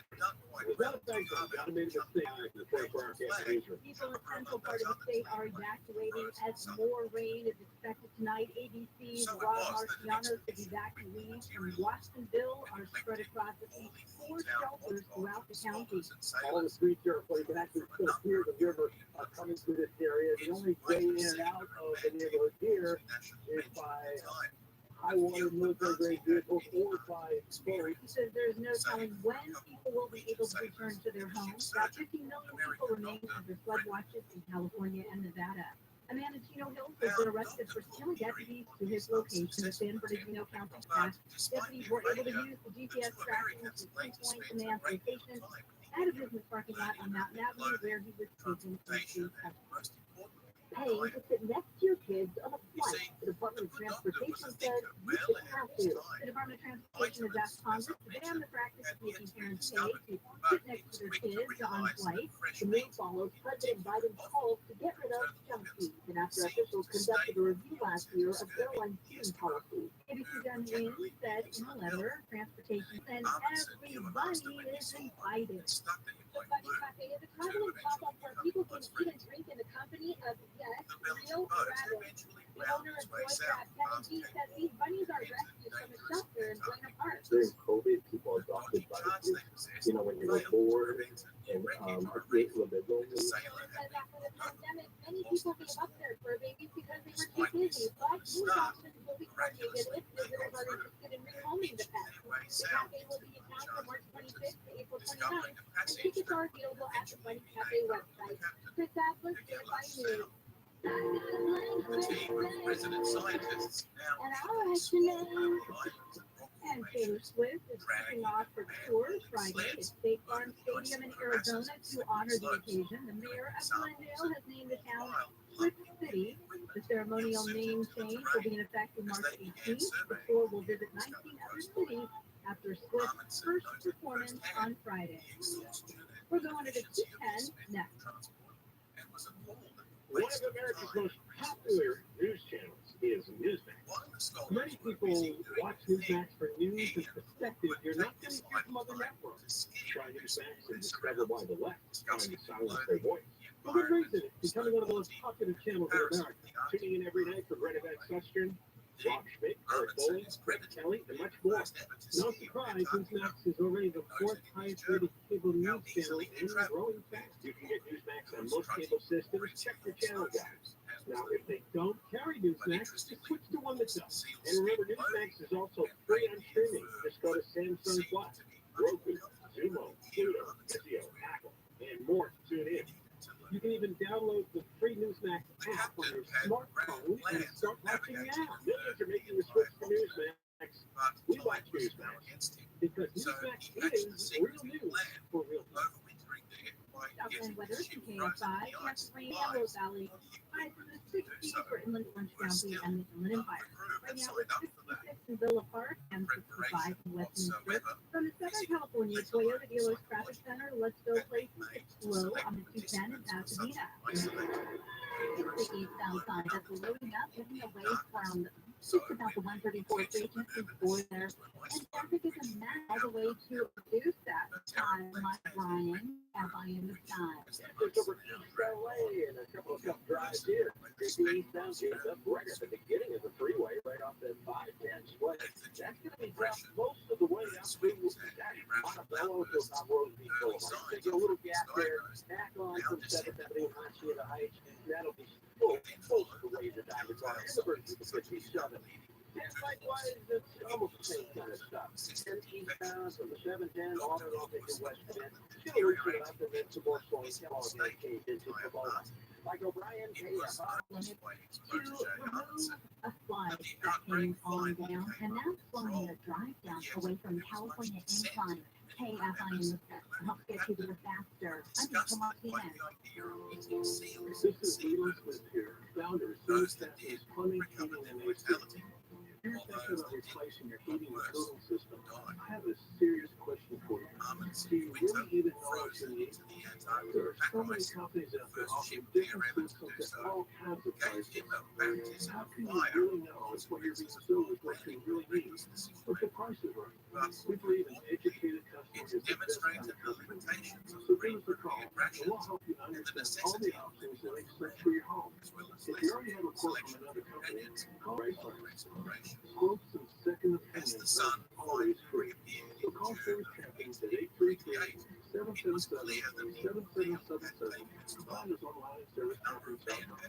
Without a fact, I got to make this thing in the 24-hour newsroom. People in the central part of the state are evacuating as more rain is expected tonight. ABC's Rob Marciano's evacuees from Watsonville are spread across at least 4 shelters throughout the county. All the streets here, you can actually still hear the river coming through this area. The only way in and out of the neighborhood here is by high water military grade vehicles or by boats. He says there is no telling when people will be able to return to their homes. About 50 million people remain under flood watches in California and Nevada. A man in Chino Hills has been arrested for stealing deputies to his location in San Bernardino County. Deputies were able to use the GPS tracking to pinpoint the man's location at a business parking lot on Mountain Avenue where he was taken into custody. Paying to sit next to your kids on a flight. The Department of Transportation says you should have to. The Department of Transportation has asked Congress to ban the practice of making parents pay to sit next to their kids on flights. The move follows President Biden's call to get rid of junk fees. And after officials conducted a review last year of airline seating policy, ABC Gun Wing said in a letter, transportation and everybody is invited. The Buddy Cafe is a traveling pop-up where people can eat and drink in the company of, yes, real rabbits. The owner of Boy Crab, Kevin G, says these bunnies are rescued from a shelter in Buena Park. During COVID, people adopted bunnies. You know, when you were bored and a little bit lonely. Says after the pandemic, many people gave up their fur babies because they were too busy, but new adoptions will be coordinated if visitors are interested in rehoming the pet. The cafe will be in town from March 25th to April 29th, and tickets are available at the Bunny Cafe website. Chris Adler, Certified News. Resident scientists And Taylor Swift is kicking off her tour Friday at State Farm Stadium in Arizona to honor the occasion. The mayor of Glendale has named the town Swift City. The ceremonial name change will be in effect on March 18th. The tour will visit 19 other cities after Swift's first performance on Friday. We're going to the T10 next. One of America's most popular news channels is Newsmax. Many people watch Newsmax for news and perspective you're not going to hear from other networks. Try Newsmax and discover why the left is trying to silence their voice. For good reason, it's becoming one of the most popular channels in America. Tuning in every night for Greta Van Susteren, Rob Schmidt, Eric Bolling, Greg Kelly, and much more. No surprise, Newsmax is already the 4th highest rated cable news channel and growing fast. You can get Newsmax on most cable systems. Check your channel guides. Now, if they don't carry Newsmax, just switch to one that does. And remember, Newsmax is also free on streaming. Just go to Samsung Plus, Roku, Zumo, Pluto, Vizio, Apple, and more to tune in. You can even download the free Newsmax app on your smartphone and start watching now. Millions are making the switch to Newsmax. We watch Newsmax because Newsmax is real news for real people. and weather from KFI, yes, rain and low valley. Highs in the 60s for Inland Orange County and the Inland Empire. Right now it's 66 in Villa Park and 65 in Westminster. From the Southern California Toyota Dealers Traffic Center, let's go places. It's slow on the 210 in Pasadena. The eastbound side that's loading up, heading away from just about the 134 station before there. And traffic is a mess all the way to Augusta. Like Ryan, FI in the sky. Just over East LA and a couple of tough drives here. The eastbound gets up right at the beginning of the freeway, right off that 510 split. That's going to be tough most of the way up through Montebello to about Rose Beach Boulevard. Take a little gap there, back on from 770 and Hacienda Heights. That'll be most of the way to Diamond Bar and the Virgin 57. And likewise, it's almost the same kind of stuff. 10 eastbound from the 710 on and off into West Bend. Still loosen up and then some more slowing along the cave into Pomona. Mike O'Brien, KFI. To remove a flood that came on down, and now slowing the drive down away from the California incline. KFI in the helps get you there faster. I'm Rachel Martinez. This is Needles with your founder, Susan, is plumbing, heating, and AC. If you're thinking about replacing your heating and cooling system, I have a serious question for you. Do you really even know what you need? There are so many companies out there offering different systems at all kinds of prices. How can you really know if what you're being sold is what you really need? But the price is right. We believe an educated customer is the best kind of customer. So give us a call, and we'll help you understand all the options that make sense for your home. If you already have a quote from another company, call Raceline. Quotes and second opinions are always free. So call Service Champions at 833-777-7777. Find us online at servicechampions.com.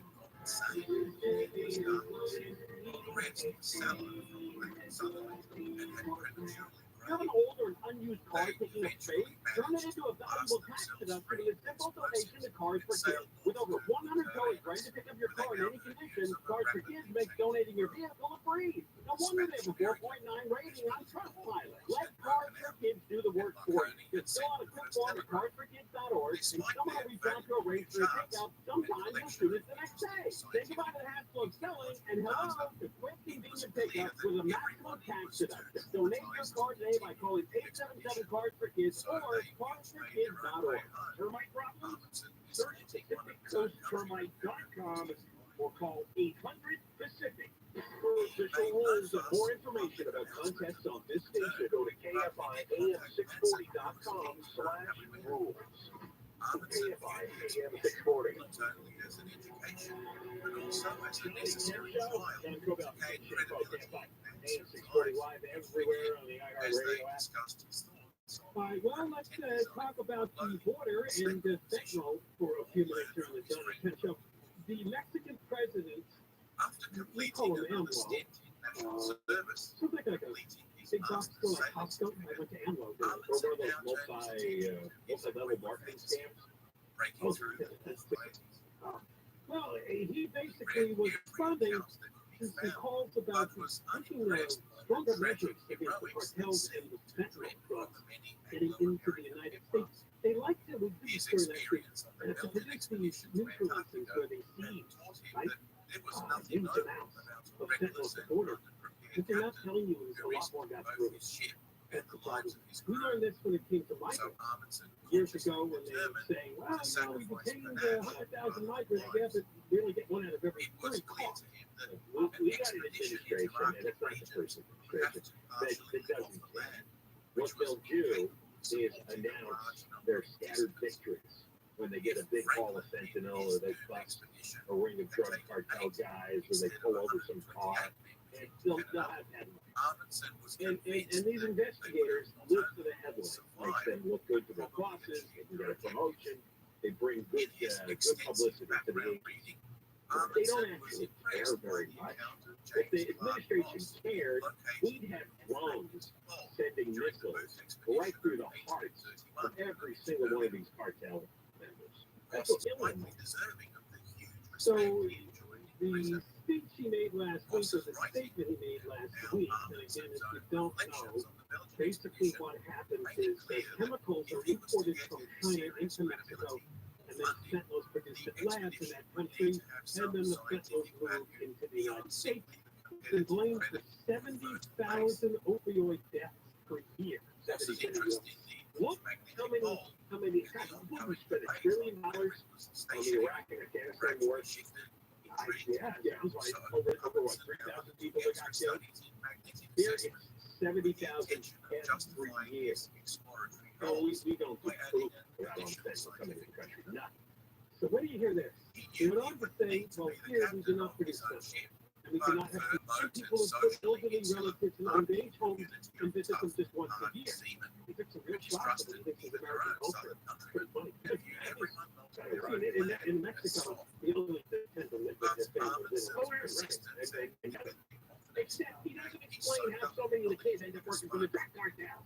Have an old or an unused car taking up space? Turn it into a valuable tax deduction with a simple donation to Cars for Kids. With over 100 tows ready to pick up your car in any condition, Cars for Kids makes donating your vehicle a breeze. No wonder they have a 4.9 rating on Trustpilot. Let Cars for Kids do the work for you. Just fill out a quick form at carsforkids.org, and someone will reach out to arrange for a pickup sometime as soon as the next day. Think about the hassle of selling, and hello to quick, convenient pickups with a maximum tax deduction. Donate your car today by calling 877 Cars for Kids or carsforkids.org. Termite problems? Search PacificCoastTermite.com or call 800-PACIFIC. For official rules and more information about contests on this station, go to KFIAM640.com/rules. KFI AM 640. AM 640 live everywhere on the iHeartRadio app. All right, well, let's talk about the border and fentanyl for a few minutes here on the Donald Trump show. The Mexican president, we call him AMLO, something like a big box store like Costco. I went to AMLO, or one of those multi-level marketing scams. Well, he basically was funding some calls about taking stronger measures against the cartels and the fentanyl drugs getting into the United States. They like to, we did the story last week, to produce these news releases where they see, right, ins and outs of fentanyl at the border. What they're not telling you is a lot more got through. That's the problem. We learned this when it came to migrants years ago when they were saying, well, we detained 100,000 migrants, yeah, but we only get one out of every 3 calls. We got an administration, and it's not the first administration, that doesn't plan. What they'll do is announce their scattered victories when they get a big haul of fentanyl, or they bust a ring of drug cartel guys, or they pull over some car, and they'll have headlines. And these investigators look for the headlines, makes them look good to their bosses, they can get a promotion, they bring good publicity to the agency. They don't actually care very much. If the administration cared, we'd have drones sending missiles right through the hearts of every single one of these cartel members. That's what's killing them. So the speech he made last week, or the statement he made last week, and again, if you don't know, basically what happens is that chemicals are imported from China into Mexico then fentanyl is produced at labs in that country, and then the fentanyl is moved into the United States. It's blamed for 70,000 opioid deaths per year. 70,000. Look how many, God, we spent $1 trillion on the Iraq and Afghanistan war. Yeah, it was like over what, 3,000 people that got killed? Here it's 70,000 every year. So we don't do proof around fentanyl coming in the country. None. So when do you hear this? You would often say, well, here we do not produce fentanyl. And we cannot have people who put elderly relatives in old-age homes and visit them just once a year. He took some real shots of it. This is American culture. Pretty funny. In Mexico, the elderly tend to live with their families. Except he doesn't explain how so many of the kids end up working for the drug cartel.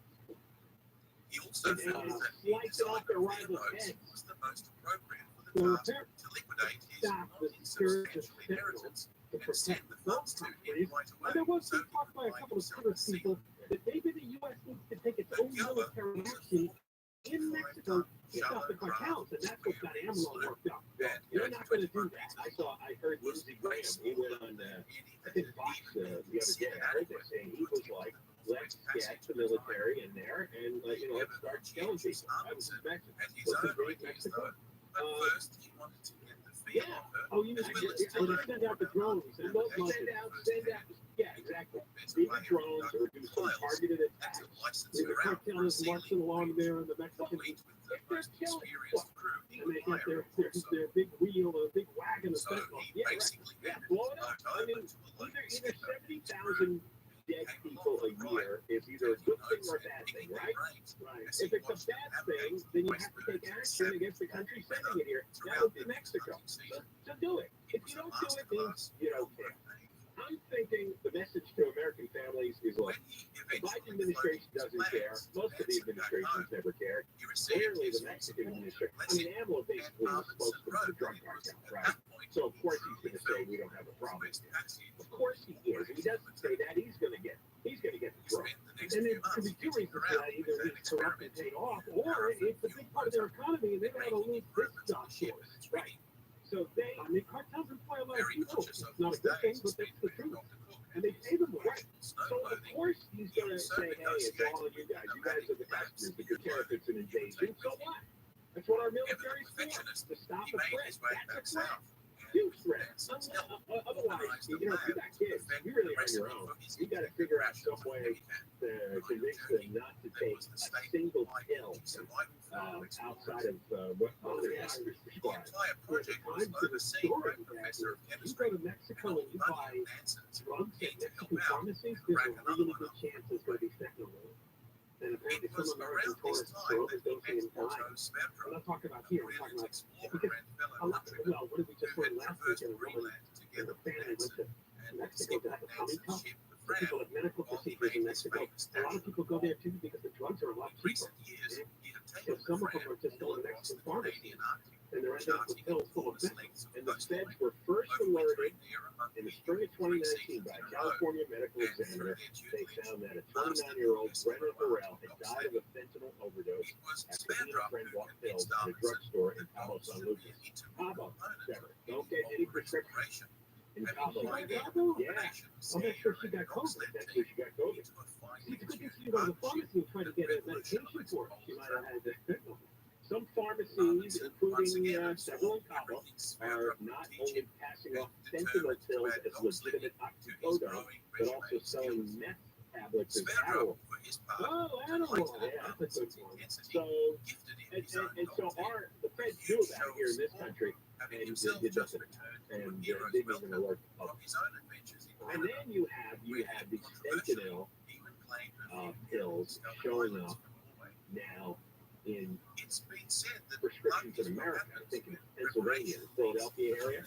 He also felt that slice off their rivals' heads. was the most appropriate for So the party to liquidate his inheritance to protect those countries. And there was some talk by a couple of Congress people that maybe the U.S. needs to take its own military action in Mexico to stop the cartels, and that's what got AMLO worked up. They're not going to do that. I heard Lindsey Graham, he went on, I think, Fox the other day. I heard that saying he was like, let's get the military in there and, let's start killing people. I was in Mexico. What's the great Mexico? First, he wanted to get the feel of it. Oh, you send out the drones. Send out. Yeah, exactly. Either drones or do some targeted attacks. The cartel is marching along there in the Mexican. If they're killing, and they got their big wheel, a big wagon of fentanyl. Yeah, right. Yeah, blow it up. I mean, either 70,000 dead people a year is either a good thing or a bad thing, right? Right. If it's a bad thing, then you have to take action against the country sending it here. That would be Mexico. So do it. If you don't do it, then you don't care. I'm thinking the message to American families is like, the Biden administration doesn't care. Most of the administrations never cared. Clearly, the Mexican administration, AMLO basically was supposed to be the drug cartel, right? So, of course, he's going to say we don't have a problem. Of course he is. If he doesn't say that, he's going to get the drug. And there could be two reasons for that. Either he's corrupt and paid off, or it's a big part of their economy and they don't want to lose this job source, right? So cartels employ a lot of people. It's not a good thing, but that's the truth. And they pay them well. So of course he's going to say, hey, it's all of you guys. You guys are the customers. If you care if it's an invasion, so what? That's what our military is for. To stop a threat. That's a threat. Huge threat. Otherwise, if you got kids, you're really on your own. You got to figure out some way to convince them not to take a single pill outside of what the Irish prescribe. I'm overseeing professor of chemistry. You go to Mexico and you buy drugs at Mexican pharmacies, there's a really good chance there's going to be fentanyl in it. And apparently some American tourists are overdosing and dying. I'm not talking about here, I'm talking about what did we just learn last week? A woman and a family went to Mexico to have a tummy tuck. People have medical procedures in Mexico. A lot of people go there too because the drugs are a lot cheaper. So some of them are just going to Mexican pharmacies. And they're ending up with pills full of fentanyl. And the feds were first alerted in the spring of 2019 by a California medical examiner. They found that a 29-year-old Brennan Burrell had died of a fentanyl overdose after he and a friend bought pills at a drugstore in Cabo San Lucas. Cabo, don't get any prescription. In Cabo. Yeah. I'll make sure she got COVID. That's who she got COVID. See, it's a good thing she didn't go to the pharmacy and try to get a medication for it. She might have had fentanyl. Some pharmacies, including several in Cabo, are not only passing off fentanyl pills as legitimate oxycodone, but also selling meth tablets as Adderall. Oh, Adderall! Yeah, that's a good one. So, the feds knew about it here in this country, and did nothing. And didn't even alert the public. And then you have these fentanyl pills showing up now in prescriptions in America. I think in Pennsylvania, the Philadelphia area,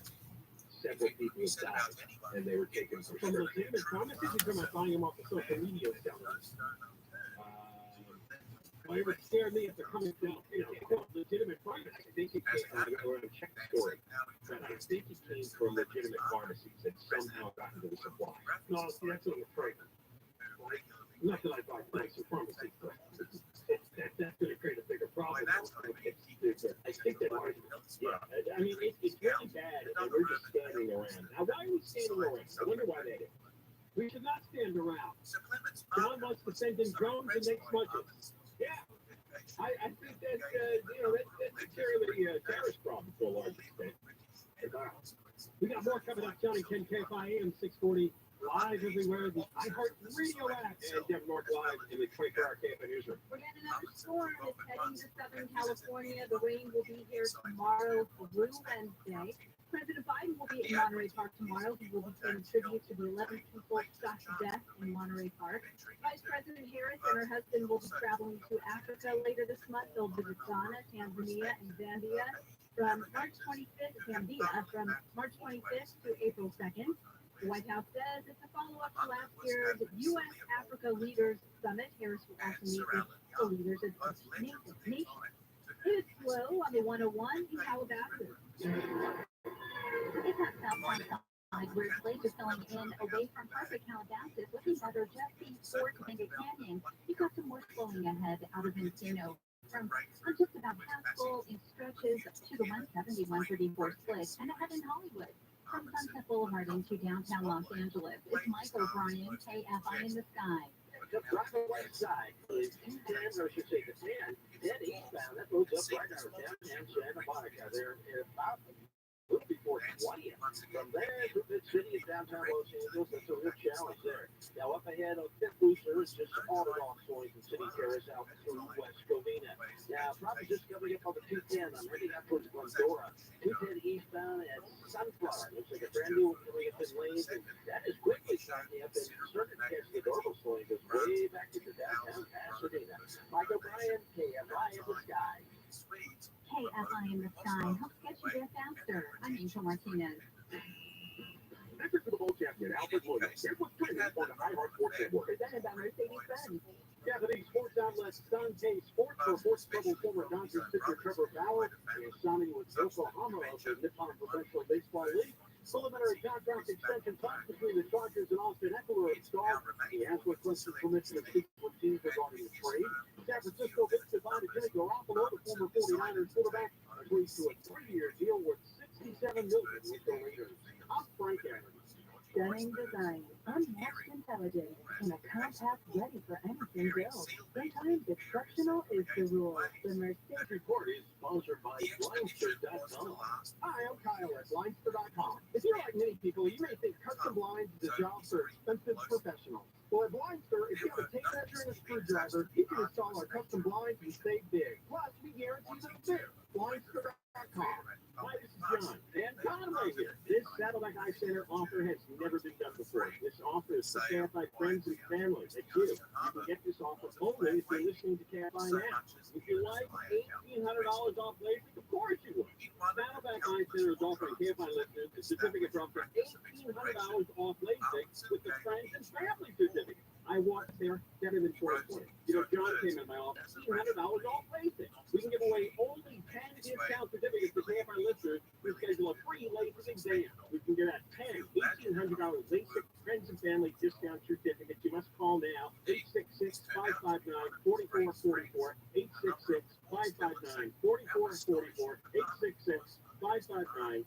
several people have died, and they were taken from legitimate pharmacies. You're talking about buying them off the social media sellers. It would scare me if they're coming down, legitimate pharmacies. I think it came from a check story, but I think it came from legitimate pharmacies that somehow got into the supply. No, see, that's what I'm afraid of. Not that I buy things from pharmacies, but That's going to create a bigger problem. I think that might, yeah, I mean, it's really bad, and we're just standing around. Now, why are we standing around? I wonder why that is. We should not stand around. John wants to send in drones and make smudges. Yeah. I think that, that takes care of the terrorist problem to a large extent. We got more coming up, Johnny 10 KFI AM 640, live everywhere, the iHeart Radio app, and Deborah North live in the 24-hour KFI newsroom. We're getting another storm that's heading to Southern California. The rain will be here tomorrow through Wednesday. President Biden will be at Monterey Park tomorrow. He will be paying tribute to the 11 people shot to death in Monterey Park. Vice President Harris and her husband will be traveling to Africa later this month. They'll visit Ghana, Tanzania, and Zambia from March 25th, from March 25th to April 2nd. The White House says it's a follow-up to last year's U.S.-Africa Leaders Summit. Harris will also meet with the leaders of each nation. It's slow on the 101. How about it? It's not southside where slaves are filling in away from perfect Calabasas, looking better just before Topanga Canyon. You've got some more flowing ahead out of Encino. From just about half full in stretches to the 170, 134 split, and ahead in Hollywood. From Sunset Boulevard into downtown Los Angeles, it's Michael Bryan, KFI in the sky. The proper right side is 210, or I should say the 10, and eastbound. That moves up right out of downtown Santa Monica. They're about before 20th. From there to the city of downtown Los Angeles, it's a real challenge there. Now up ahead on Fifth Booster, it's just on-and-off swings from City Terrace out through West Covina. Now, probably just coming up on the 210. I'm heading up towards Glendora. 210 eastbound at Sunflower. Looks like a brand new coming up in lanes, and that is quickly starting up and starting to catch the normal swing. Goes way back into downtown Pasadena. Michael Bryan, KFI in the sky. KFI in the sky helps get you there faster. I'm Angel Martinez. Member for the Bowl champion, Alfred Williams. Here's what's trending on the iHeart Sports Network. Presented by Mercedes-Benz. Japanese sports outlet Sankei Sports for sports double former Dodgers pitcher Trevor Bauer is signing with Yokohama of the Nippon Professional Baseball League. Preliminary contract extension talks between the Chargers and Austin Eckler have stalled. He has requested permission to speak with teams regarding the trade. San Francisco Knicks decided Jimmy Garoppolo, the former 49ers quarterback, agrees to a 3-year deal worth $67 million with the Raiders. I'm Frank Aaron. Stunning design, unmatched intelligence, and a compact ready for anything built. Sometimes exceptional is the rule. The Mercedes report is sponsored by Blindster.com. Hi, I'm Kyle at Blindster.com. If you're like many people, you may think custom blinds is a job for expensive professionals. Well, at Blindster, if you have a tape measure and a screwdriver, you can install our custom blinds and save big. Plus, we guarantee them fit. Blindster.com. Hi, this is John. And Conway here. This Saddleback Eye Center offer has never been done before. This offer is for KFI friends and family. That's you. You can get this offer only if you're listening to KFI now. If you like $1,800 off LASIK, of course you would. Saddleback Eye Center is offering KFI listeners a certificate for up to $1,800 off LASIK with the friends and family certificate. I walked there better than 2020. You know, John came in my office, $1,800 off LASIK. We can give away only 10 discount certificates to KFI listeners who schedule a free LASIK exam. We can get a 10 $1,800 LASIK friends and family discount certificates. You must call now, 866-559-4444, 866-559-4444, 866-559-4444.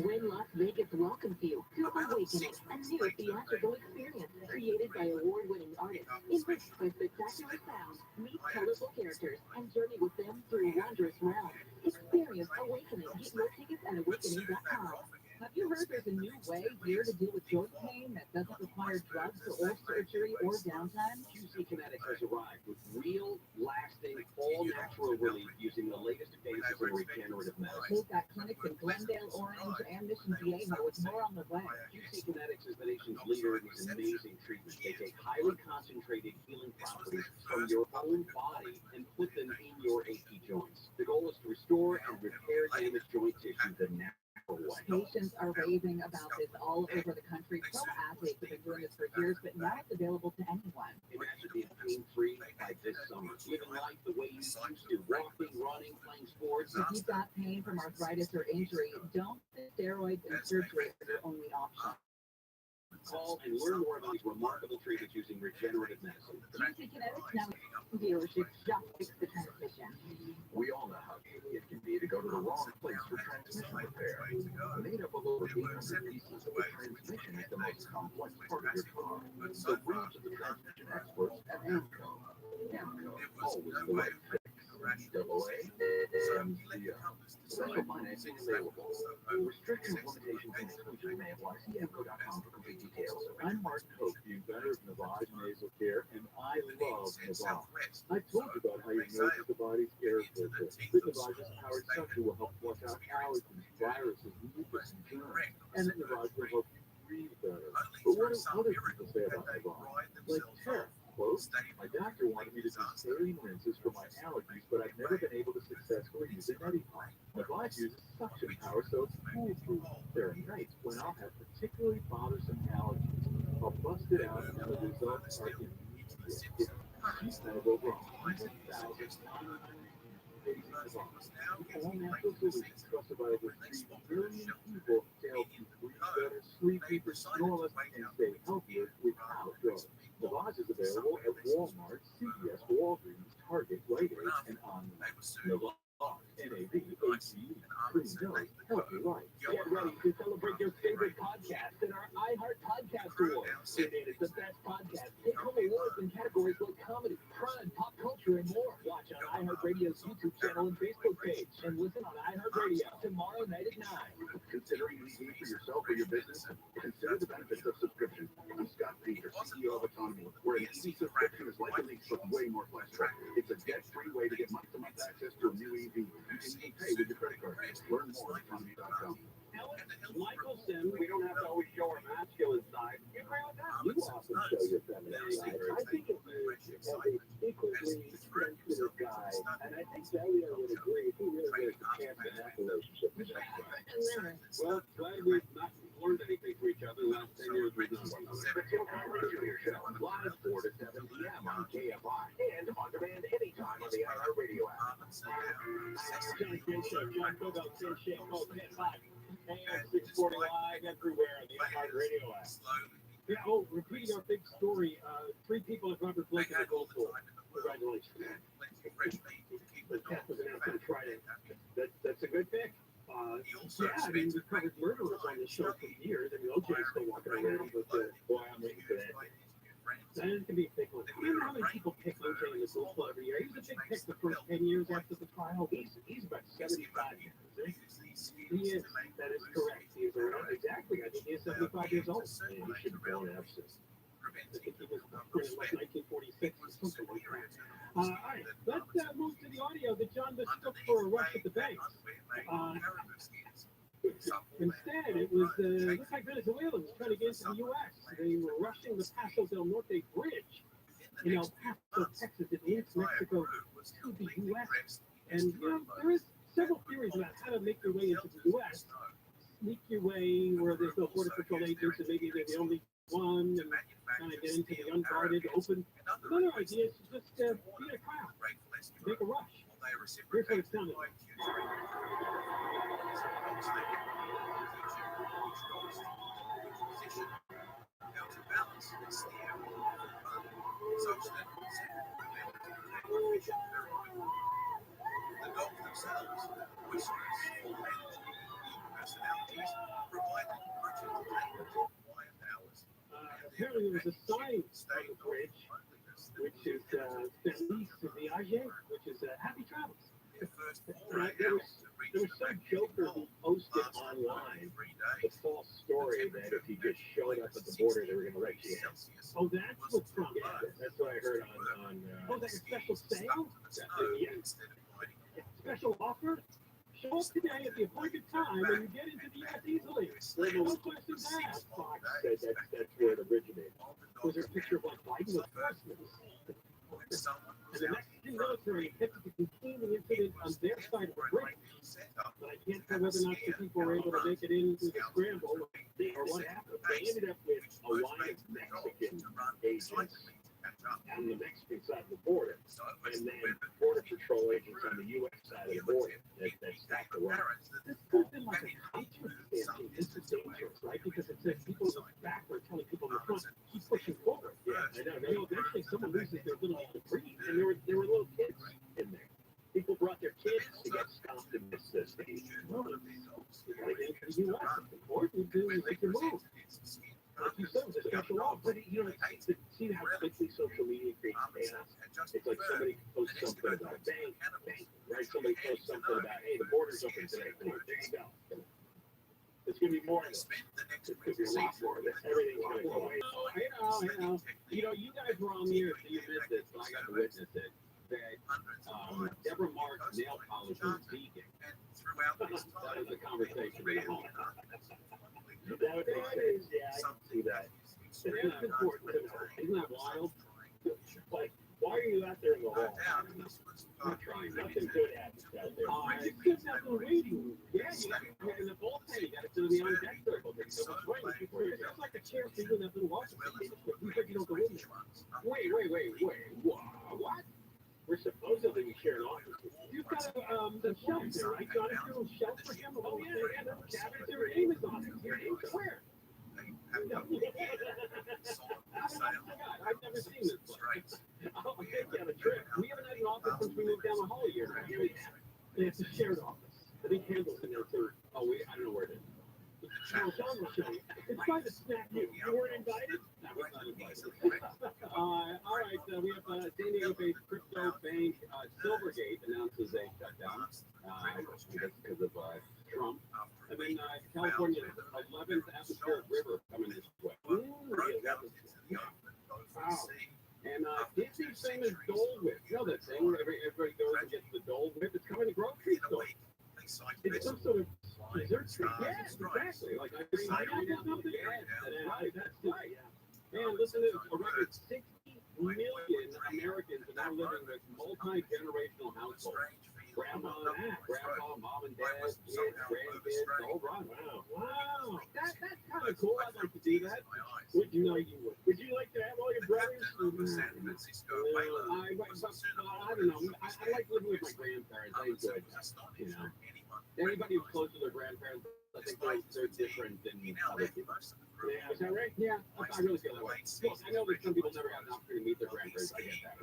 When Las Vegas welcomes you to Awakening, a new theatrical experience created by award-winning artists. Enriched with spectacular sound, meet colorful characters, and journey with them through wondrous realms. Experience Awakening. Get your tickets at awakening.com. Have you heard there's a new way here to deal with joint pain that doesn't require drugs or surgery or downtime? QC Kinetics has arrived with real, lasting, all-natural relief using the latest advances in regenerative medicine. They've got clinics in Glendale, Orange, and Mission Viejo with more on the way. QC Kinetics is the nation's leader in these amazing treatments. They take highly concentrated healing properties from your own body and put them in your achy joints. The goal is to restore and repair damaged joint tissue the natural way. Patients are raving about this all over the country. Pro athletes have been doing this for years, but now it's available to anyone. Imagine being pain-free by this summer. Living life the way you used to. Walking, running, playing sports. If you've got pain from arthritis or injury, don't think steroids and surgery are your only option. Call and learn more about these remarkable treatments using regenerative medicine. Dealerships just fix the transmission. We all know how easy it can be to go to the wrong place for transmission repair. Made up of over 800 pieces, the transmission is the most complex part of your car. So bring it to the transmission experts at AMCO. AMCO, always the right fix. AA, special financing available. Restrictions, limitations, and exclusions may apply. See AMCO.com for complete details. I'm Mark Koch, the inventor of Navage Nasal Care, and I love Navage. I told you about how your nose is the body's air filter. With Navage's powered suction will help flush out allergens, viruses, mucus, and germs, and that Navage will help you breathe better. But what do other people say about Navage? Like Tara, quote, my doctor wanted me to do saline rinses for my allergies, but I've never been able to successfully use an neti pot. Navage uses suction power, so it's foolproof. There are nights when I'll have particularly bothersome allergies. I'll bust it out, and the results are immediate. She's had over 100,000 all natural solutions trusted by over 3 million people to help you breathe better, sleep deeper, snore less, and stay healthier without drugs. Navage is available at Walmart, CVS, Walgreens, Target, Rite Aid, and online. Navage, N-A-V-A-G-E, Truman, healthy life. Get ready to celebrate your favorite podcast in our iHeart Podcast Awards. We made it the best podcast. Take home awards in categories like comedy, crime, pop culture, and more. Watch on iHeartRadio's YouTube channel and Facebook page. And listen on iHeartRadio tomorrow night at 9. Considering an EV for yourself or your business? Consider the benefits of subscription. I'm Scott Peter, CEO of Autonomy, where an EV subscription is like a lease but way more flexible. It's a debt-free way to get month-to-month access to a new EV. You can even pay with your credit card. Learn more at autonomy.com. Michael said we don't have to always show our masculine side. You agree with that? You often show your feminine side. I think if you have a equally sensitive guy, and I think Delia would agree, he really wears the chance in that relationship. Well, glad we've not learned anything from each other in the last 10 years we've known one another. Live 4 to 7 p.m. on KFI and on demand anytime on the iHeartRadio app. John Koval, Tim Shea, Code 10-5. AM 640 live everywhere on the iHeartRadio app. Yeah, repeating our big story, 3 people at Robert Blake in the gold for. Congratulations. The test was announced on Friday. That's a good pick. Yeah, I mean, we've covered murderers on this show for years. I mean, OJ's still walking around, but boy, I'm waiting for that. That is going to be a big one. Remember how many people pick OJ in the gold club every year? He was a big pick the first 10 years after the trial. He's about 75 years. He is. That is correct. He is around. Exactly. I think he is 75 years old. And he should go in absence. I think he was born in like 1946 or something like that. All right, let's move to the audio that John mistook for a rush at the banks. Instead, it was looked like Venezuelans trying to get into the U.S. They were rushing the Paso del Norte Bridge in El Paso, Texas. It links Mexico to the U.S. And you know, there is several theories about how to make your way into the U.S. Sneak your way where there's no border patrol agents, and maybe they're the only one, and kind of get into the unguarded, open. Another idea is to just be in a crowd, make a rush. Here's what it sounded like. The dogs themselves, whiskers, full heads, personalities, provide much entertainment in quiet hours. Apparently there was a sign on the bridge, which is Feliz Viaje, which is Happy Travels. There was some joker who posted online the false story that if you just showed up at the border, they were going to let you in. Oh, that's what's from. Yeah, that's what I heard on oh, that's a special sale? yeah. Special offer? Show up today at the appointed time and you get into the U.S. easily. No questions asked. Fox said that's where it originated. Was there a picture of like Biden with Christmas? And the Mexican military attempted to contain the incident on their side of the bridge. But I can't tell whether or not the people were able to make it into the scramble or what happened. They ended up with a line of Mexican agents on the Mexican side of the border, and then border patrol agents on the U.S. side of the border that stopped the run. This could have been like a culture issue. This is dangerous, right? Because it says people look backward telling someone loses their ability to breathe, and there were little kids in there. People brought their kids to get stopped in this stage. Well, you gotta get into the U.S. It's important to make your move. Like you said, it's a special law, but you know, see how quickly social media creates chaos. It's like somebody posts something about a bank, right? Somebody posts something about, hey, the border's open today. There you go. There's gonna be more of this. There's gonna be a lot more of this. Everything's gonna go away. I know. You know, you guys were on here, so you missed this, but I got to witness it. That Deborah Mark's nail polish is vegan. That was the conversation in the home. That is, yeah, I can see that. But that's important to know. Isn't that wild? Like, why are you out there in the hall? I'm trying. Nothing good happens out there. It's good nothing waiting. Yeah, you got to in the bullpen. You got to do the on deck circle. There's so much waiting. It's like a chair for you in that little office. You think you don't go in there. Wait. What? We're supposedly sharing offices. You've got the shelf there, right? Got a little shelf for him. Oh, yeah, the cabinet, your name is on it. Your name's where? I've never seen this place. I'll take you on a trip. We haven't had an office since we moved down the hall a year now. It's a shared office. I think Handle's in there too. I don't know where it is. Sean will show you. It's trying to snap you. You weren't invited? No, we're not invited. All right, we have San Diego-based crypto bank Silvergate announces a shutdown. I guess because of Trump. And then California's 11th atmospheric river coming this way. Wow. And Disney's famous Dole Whip. You know that thing where everybody goes and gets the Dole Whip? It's coming to grocery stores. It's some sort of dessert treat. Yeah, exactly. Like I bring my down to the end. That's right. Man, listen to a record 60 million Americans are now living with multi-generational households. Grandma, mom and dad, kids, grandkids, all right. Wow. That's kind of cool. I'd like to do that. Would you know you would? Would you like to have all your brothers? I don't know. I like living with my grandparents. I enjoy that. You know, anybody who's close to their grandparents, I think they're different than other people. Yeah, is that right? Yeah, I really feel that way. Look, I know that some people never have an opportunity to meet their grandparents. I get that.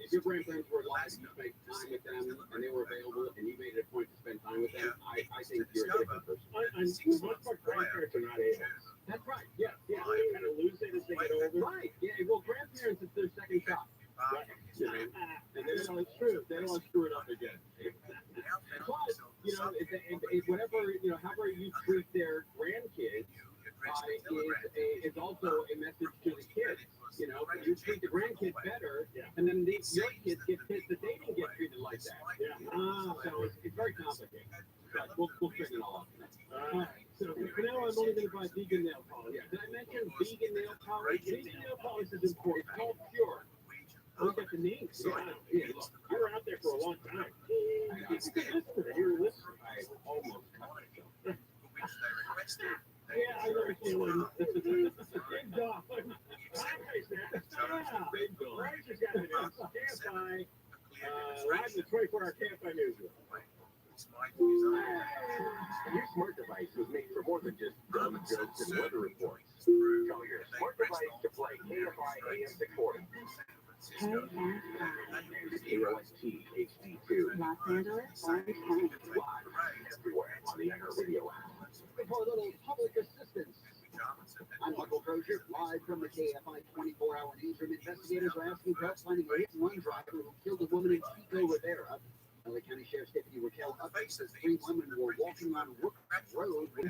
If your grandparents were alive, you spent time with them, and they were available, and you made it a point to spend time with them, I think you're a different person. Most of our grandparents are not able. That's right. Yeah. They kind of lose it as they get older. Right. Yeah. Well, grandparents, it's their second shot. Right. You know, and they don't screw it up again. Plus, you know, whatever, you know, however you treat their grandkids, is also a message to the kids. You know, you treat the grandkids better, and then your kids get pissed that they didn't get treated like that. So it's very complicated. But we'll figure it all out. So for now, I'm only going to buy vegan nail polish. Yeah. Did I mention vegan nail polish? Vegan nail polish is important. It's called Pure. Look at the name. Yeah, look, you were out there for a long time. I almost cut myself. Yeah, I understand what big dog. Big dog. Rangers got it. Campfire. Live the 24-hour Campfire newsroom. Your smart device was made for more than just dumb jokes and weather reports. Tell your smart device to play KFI AM 640. KOST HD2. Los Angeles, Orange County. Live everywhere on the iHeartRadio app. For a little public assistance. I'm Michael Crozier, live from the KFI 24-hour newsroom. Investigators are asking about finding a hit-and-run driver who killed a woman in Pico Rivera. LA County Sheriff's Deputy Raquel Upton says 3 women were walking on Rook Road with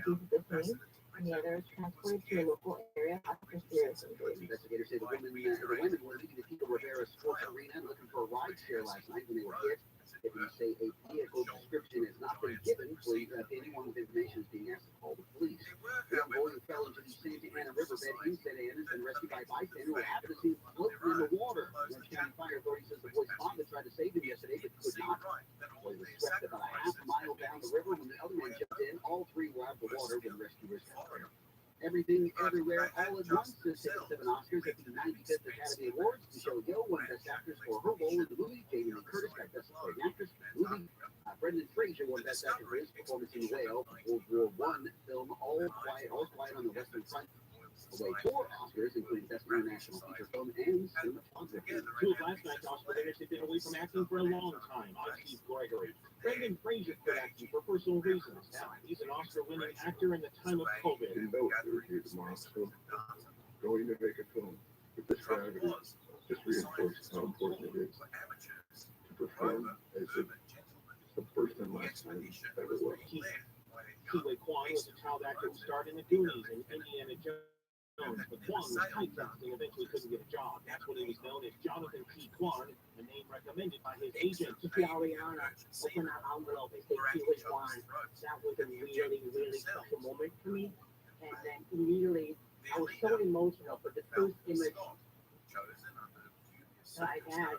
and the other is transported to a local area after serious injury. Investigators say the women were leaving the Pico Rivera Sports Arena and looking for a ride share last night when they were hit. Deputies say a vehicle description has not been given, so anyone with information is being asked to call the police. The young boy who fell into the Santa Ana riverbed in Santa Ana has been rescued by bystanders who happened to see him floating in the water. Orange County Fire Authority says the boy's father tried to save him yesterday, but could not. The boy was swept about a half mile down the river when the other man jumped in. All 3 were out of the water when rescuers got there. Everything, Everywhere, All at Once has taken 7 Oscars at the 95th Academy Awards. Michelle Yeoh won Best Actress for her role in the movie. Jamie Lee Curtis got Best Supporting Actress for the movie. Brendan Fraser won Best Actor for his performance in Whale, World War I film All Quiet on the Western Front. Away 4 Oscars, including Best International Feature Film and for a long time. I'm Steve Gregory. Brendan Fraser quit acting for personal reasons. Now he's an Oscar-winning actor in the time of COVID. You know they were here tomorrow, so going to make a film with this gravity just reinforces how important it is to perform as if the first and last time ever was. Ki-Wei Kwan was a child actor who starred in The Goonies and Indiana Jones. But Kwan was typecasting, eventually couldn't get a job. That's when he was known as Jonathan T. Kwan, a name recommended by his agent. Ariana, open that envelope and say Ki-Wei Kwan. That was a really, really special moment for me. And then immediately, I was so emotional, but the first image that I had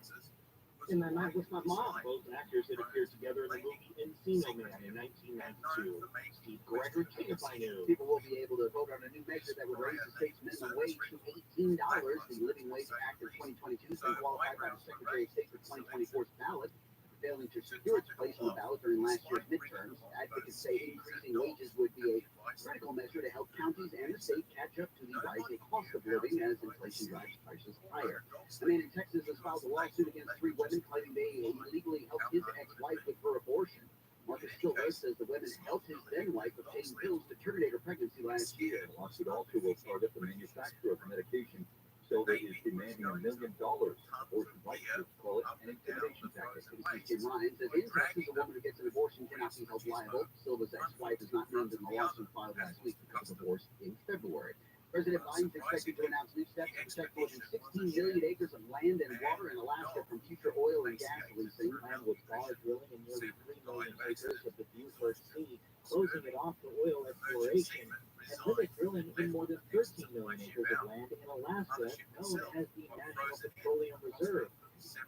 in my mind was my mom. Both actors had appeared together in the movie Encino Man in 1992. Steve Gregory, KFI News. People will be able to vote on a new measure that would raise the state's minimum wage to $18. The Living Wage Act of 2022 has been qualified by the Secretary of State for 2024's ballot. Failing to secure its place on the ballot during last year's midterms, advocates say increasing wages would be a critical measure to help counties and the state catch up to the rising cost of living as inflation drives prices higher. A man in Texas has filed a lawsuit against 3 women claiming they illegally helped his ex-wife with her abortion. Marcus Stiller says the women helped his then-wife obtain pills to terminate her pregnancy last year. The lawsuit also will target the manufacturer of medication, so that is demanding $1 million. Abortion rights groups call it an intimidation tactic. Jim Ryan says in Texas, a woman who gets an abortion cannot be held liable. Silva's ex-wife is not named in the lawsuit filed last week because of divorce in February. President Biden is expected to announce new steps to protect more than 16 million acres of land and water in Alaska from future oil and gas leasing. Plan with bar drilling in nearly 3 million acres of the Buford Sea, closing it off to oil exploration, and limit drilling in more than 13 million acres of land in Alaska, known as the National Petroleum Reserve.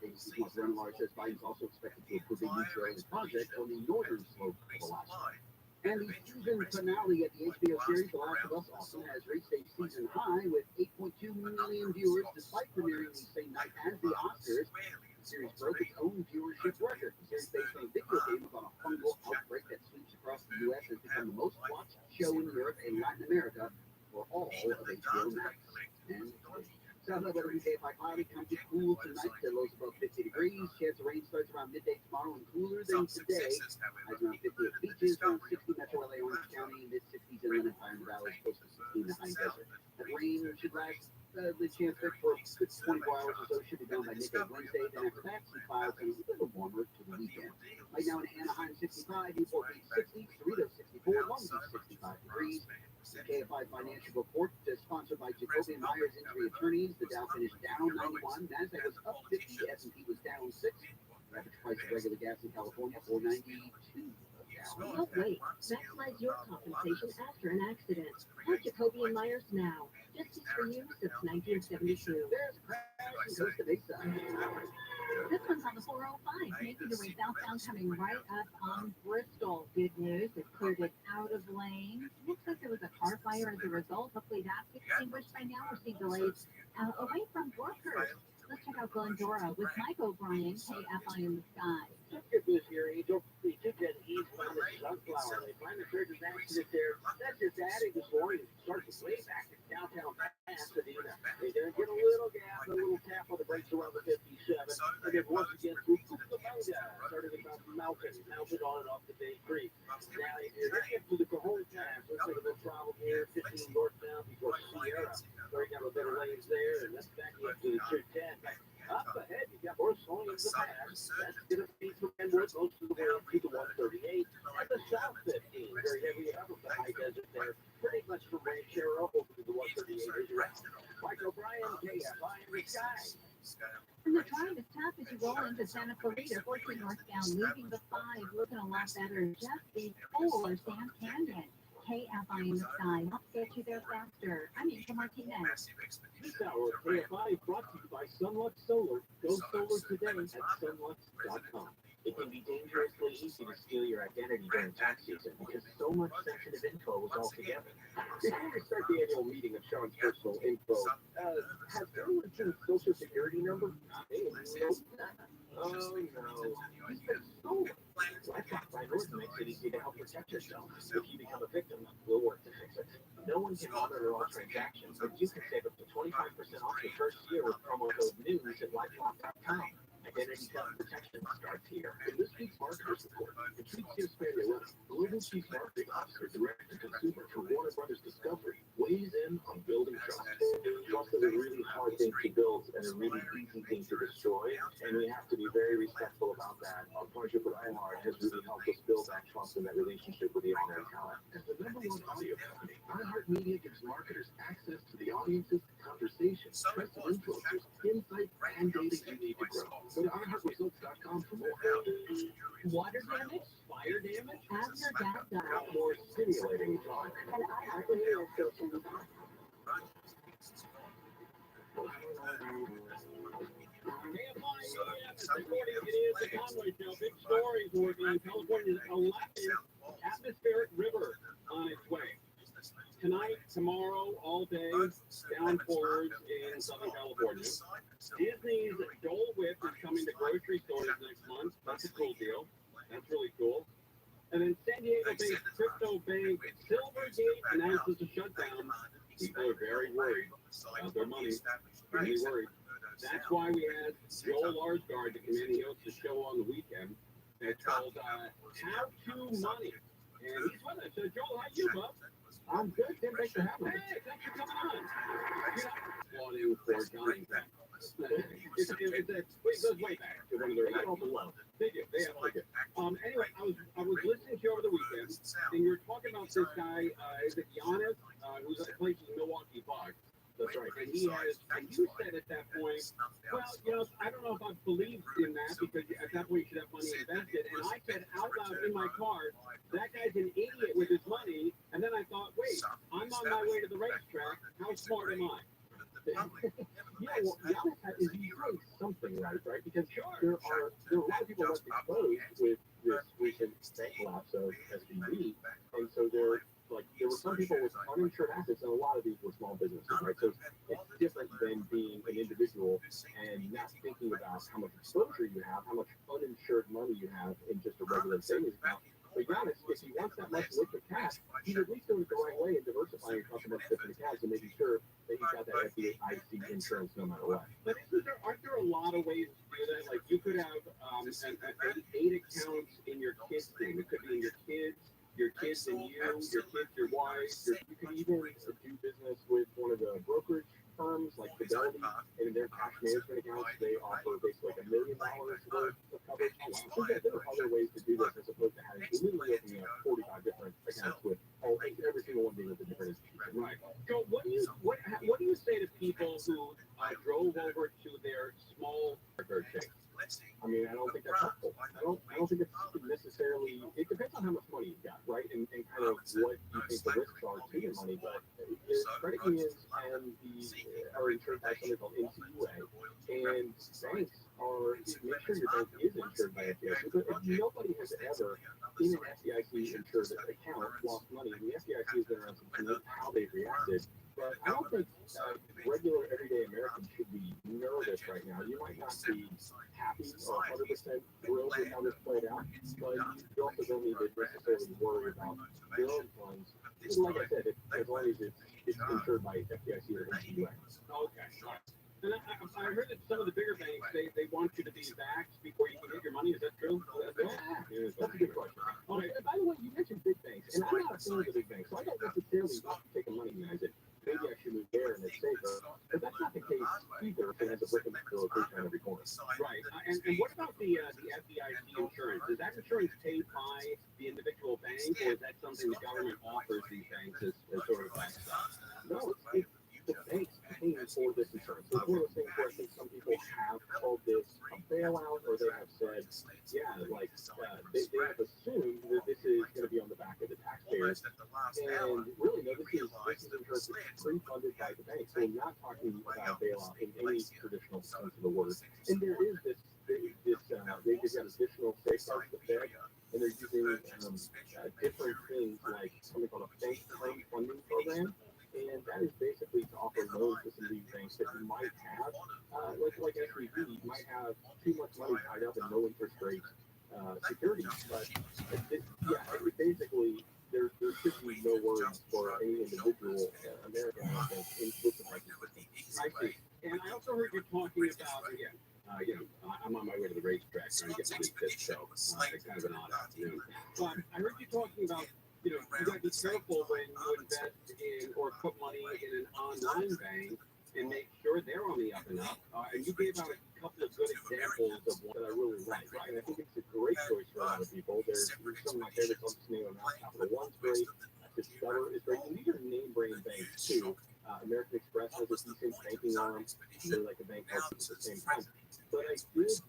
ABC's Ron Lars says Biden's also expected to approve a new drilling project on the northern slope of Alaska. And the season finale of the HBO series The Last of Us Awesome has reached a season high with 8.2 million viewers, despite premiering the same night as the Oscars. The series broke its own viewership record. The series, based on a video game about a fungal outbreak that sweeps across the U.S., has become the most watched show in Europe and Latin America for all of HBO Max. And South weather today by cloudy, comfy, cool tonight. The lows above 50 degrees. Chance of rain starts around midday tomorrow and cooler than today. Highs around 50 at beaches, around 60 Metro LA, Orange County, mid-60s inland and high in the valleys, close to 60 in the high desert. That rain should last the chance for 24 hours or so. Should be gone by midday Wednesday. Then after that, some clouds and a little warmer to the weekend. Right now in Anaheim, 65, Newport Beach, 60, Cerritos, 64, Long Beach, 65 degrees. The KFI Financial Report is sponsored by Jacoby Myers Injury Attorneys. The Dow finished down 91. NASDAQ was up 50. S&P was down 6. Average price of regular gas in California, $4.92. Don't wait. Maximize your compensation after an accident. Call Jacoby and Myers now. Justice for you since 1972. There's a crash in Costa Mesa. This one's on the 405, making the way southbound, coming right up on Bristol. Good news, it cleared it out of lane. Looks like there was a car fire as a result. Hopefully that's extinguished by now. We're seeing delays away from workers. Let's check out Glendora with Mike O'Brien, KFI in the sky. Just get this here, Angel. They took that eastbound to Sunflower. They find the church's accident there. That's just adding this morning. It starts way back in downtown Pasadena. They didn't get a little gap, a little tap on the brakes around the 57. And then once again, through Cucamonga, started about mounted on and off the Bay Creek. Now, if you're heading to the Cajon Pass, looks like a little problem here, 15 northbound before Sierra. Starting out a better lanes there, and that's backing up to the Church 10. Up ahead, you got more slowing in the pass. That's going to be from Kenwood, most of the way up to the 138. And the South 15, very heavy up of the high desert there, pretty much from Ranchero over to the 138 as well. Mike O'Brien, KFI in the sky. And the drive is tough as you roll into Santa Clarita, 14 northbound, leaving the 5, looking a lot better just before San Canyon. KFI in the sky, help get you there faster. I'm Angel Martinez. This hour of KFI brought to you by Sunlux Solar. Go solar today at sunlux.com. It can be dangerously easy to steal your identity during tax season because so much sensitive info is all together. Before we start the annual meeting of Sean's personal info, has everyone seen Social Security number? Oh no, he's been stolen. BlackRock by Norton makes it easy to help protect yourself. If you become a victim, we'll work to fix it. No one can monitor all transactions, but you can save up to 25% off your first year with promo code NEWS at likeforlike.com. Identity theft protection starts here. In this week's Marketers Report, the Truth Gives Fairly Well, Global Chief Marketing Officer, Director Consumer for Warner Brothers Discovery, weighs in on building trust. Trust is a really hard thing to build and a really easy thing to destroy, and we have to be very respectful about that. Our partnership with iHeart has really helped us build that trust and that relationship with the on-air talent. As the #1 audio company, iHeartMedia gives marketers access to the audiences, conversations, trusted influencers, insights, and data you need to grow. Go to iHeartResults.com for more. Water damage, fire damage, have your gas died. More stimulating talk. And iHeart radio stations. Big stories working on California's 11th atmospheric river on its way. Tonight, tomorrow, all day, downpours in Southern California. Disney's Dole Whip is coming to grocery stores next month. That's a cool deal. That's really cool. And then San Diego-based crypto bank Silvergate announces a shutdown. People are very worried about their money. Really worried. That's why we had Joel Larsgaard to come in. He hosts a show on the weekend. It's called How to Money. And he's with us. So Joel, how you, bub? I'm good, Tim. Thanks for having me. Hey, thanks for coming on. You know, for Johnny. It goes way back to one of their love. They do. They have like it. Anyway, I was listening to you over the weekend, and you were talking about this guy. Is it Giannis? Who's plays for the Milwaukee Bucks. That's right. And he has. And you said at that point, well, you know, I don't know if I believed in that because at that point you should have money invested. And I said out loud in my car, that guy's an idiot with his money. And then I thought, wait, I'm on my way to the racetrack. How smart am I? Yeah, well, Giannis is doing something right? Because there are a lot of people less exposed with this recent bank collapse of SVB, and so there were some people with uninsured assets, and a lot of these were small businesses, right? So it's different than being an individual and not thinking about how much exposure you have, how much uninsured money you have in just a regular savings account. But Giannis, if he wants that much liquid cash, he's at least doing it the right way and diversifying across a bunch of different accounts and making sure that he's got that FDIC insurance no matter what. But aren't there a lot of ways to do that? Like you could have 8 accounts in your kids' name. It could be in your kids and you, your kids, your wife. You can even do business with one of the brokerage firms like Fidelity, and in their cash management accounts, they offer basically like $1 million worth of coverage. So yeah, there are other ways to do this as opposed to having literally opening up 45 different accounts with every single one being with a different institution. Right. So what do you say to people who drove over to their small burger chain? I mean, I don't think that's helpful. I don't think it's necessarily. It depends on how much money you've got, right? And kind of what you think the risks are to your money. But credit unions are insured by something called NCUA, and banks are make sure your bank is insured by FDIC. But if nobody has ever in an FDIC insured account lost money, and the FDIC has been around since how they've reacted. But I don't think regular everyday Americans should be nervous right now. You might not be happy or 100% thrilled with how this played out, but you also don't need to necessarily worry about your own funds. Like I said, as long as it's insured by FDIC or NCUA. Okay. And I heard that some of the bigger banks, they want you to be backed before you can get your money. Is that true? That's a good question. Okay. By the way, you mentioned big banks, and I'm not a fan of the big banks, so I don't necessarily want to take a money manager. Maybe I should move there and it's safer. But that's not the case either if it has a brick and mortar location on every corner. Right. And what about the FDIC insurance? Is that insurance paid by the individual bank, or is that something the government offers these banks as sort of backstop? No, it's the banks paying for this insurance. It's one of those things where I think some people have called this a bailout, or they have said, yeah, like they have assumed that this is going to be on the back of the taxpayers. And really, no, this is insurance that's pre-funded by the bank. So we're not talking about bailout in any traditional sense of the word. And there is they've got additional safeguards to the Fed, and they're using different things like something called a bank term funding program. And that is basically to offer loans to some of these banks that you might have, like SVB, might have too much money tied up in low interest rate securities. But basically, there should be no worries for any individual American bank in with the banking system. I see. And I also heard you talking about, again, I'm on my way to the racetrack trying to get money fit, so it's kind of an odd afternoon. But I heard you talking about, you got to be careful when you invest in or put money in an online bank and make sure they're on the up and up. And you gave out a couple of good examples of one that I really like, right? And I think it's a great choice for a lot of people. There's some of my favorites. I'll just name them out. Capital One's great. Discover is great. And these are name brand banks too. American Express has a decent banking arm. They're like a bank at the same time. But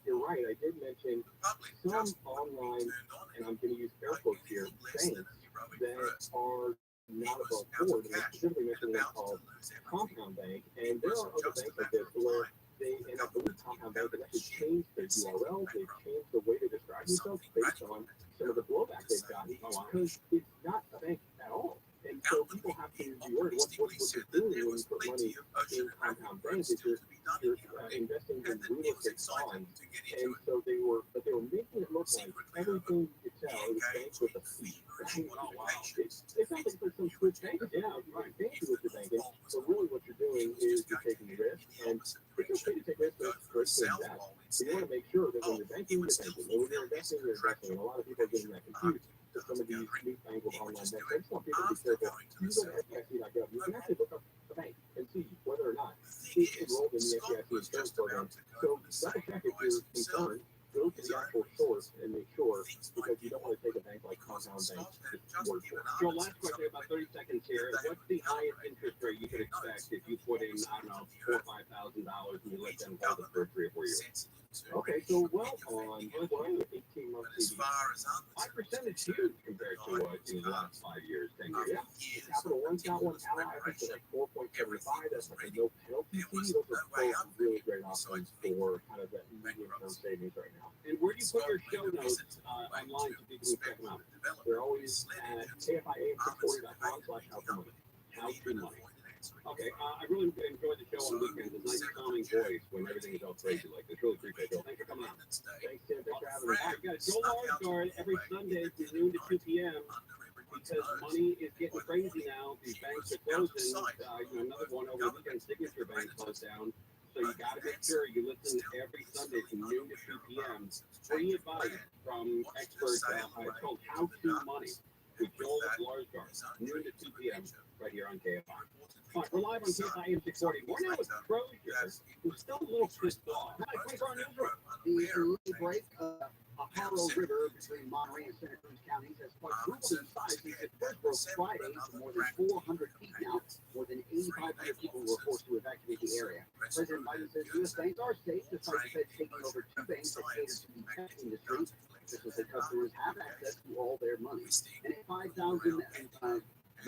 you're right, I did mention some online, and I'm going to use air quotes here, banks that are not above board. And I specifically mentioned one called Compound Bank. And there are other banks like this where and I believe Compound Bank has actually changed their URL. They've changed the way they describe themselves based on some of the blowback they've gotten. Because it's not a bank at all. And so people have to be worried what you're doing when you put money in Compound Bank is you're investing in real estate bonds. And so they were making it look like everything you could tell it was banks with a fee. Oh wow. It sounds like there's some good banks. Yeah, right. Fancy with the banking. So really what you're doing is you're taking risk, and it's okay to take risk, but it's great to invest. So you want to make sure that when you're banking, you're banking. And when you're investing, you're investing. And a lot of people are getting that confused. Some of these newfangled online banks. I just want people to be careful. You go to FDIC.gov, you can actually look up the bank and see whether or not it's enrolled in the FDIC insurance program. So double check if you're concerned. Go to the actual source and make sure, because you don't want to take a bank like Compound Bank just word for it. So last question, about 30 seconds here. What's the highest interest rate you could expect if you put in, I don't know, $4,000 or $5,000 and you let them hold it for 3 or 4 years? Okay, so on 18 months, 5% is huge compared to the last 5 years, 10 years. Yeah. Capital One's got one. Ally, I think, is like 4.75. That's like a no penalty fee. Those are both really great options for kind of that medium-term savings right now. And where do you put your show notes online so people can check them out? They're always at KFIA640.com/howtomoney. Howtomoney. Okay, I really enjoyed the show on weekends. It's nice calming voice when everything is all crazy like this. Really appreciate it, Joel. Thanks for coming out. Thanks, Tim. Thanks for having me. All right, guys, Joel Larsgaard every Sunday from noon to 2 p.m. because money is getting crazy now. These banks are closing. Another one over the weekend, Signature Bank closed down. So you got to make sure you listen every Sunday from noon to 2 p.m. Free advice from experts. It's called How to Money with Joel Larsgaard, noon to 2 p.m. right here on KFI. All right, we're live on KFI 640. We're now with Crozier, who's still a little pissed off. Hi, 24 Newsroom. The early break Apollo River between Monterey and Santa Cruz counties has quadrupled in size since it first broke Friday to more than 400 feet now. More than 8,500 people were forced to evacuate the area. President Biden says U.S. banks are safe despite the Fed taking over 2 banks that cater to the tech industry. This is that customers have access to all their money. And a 5,000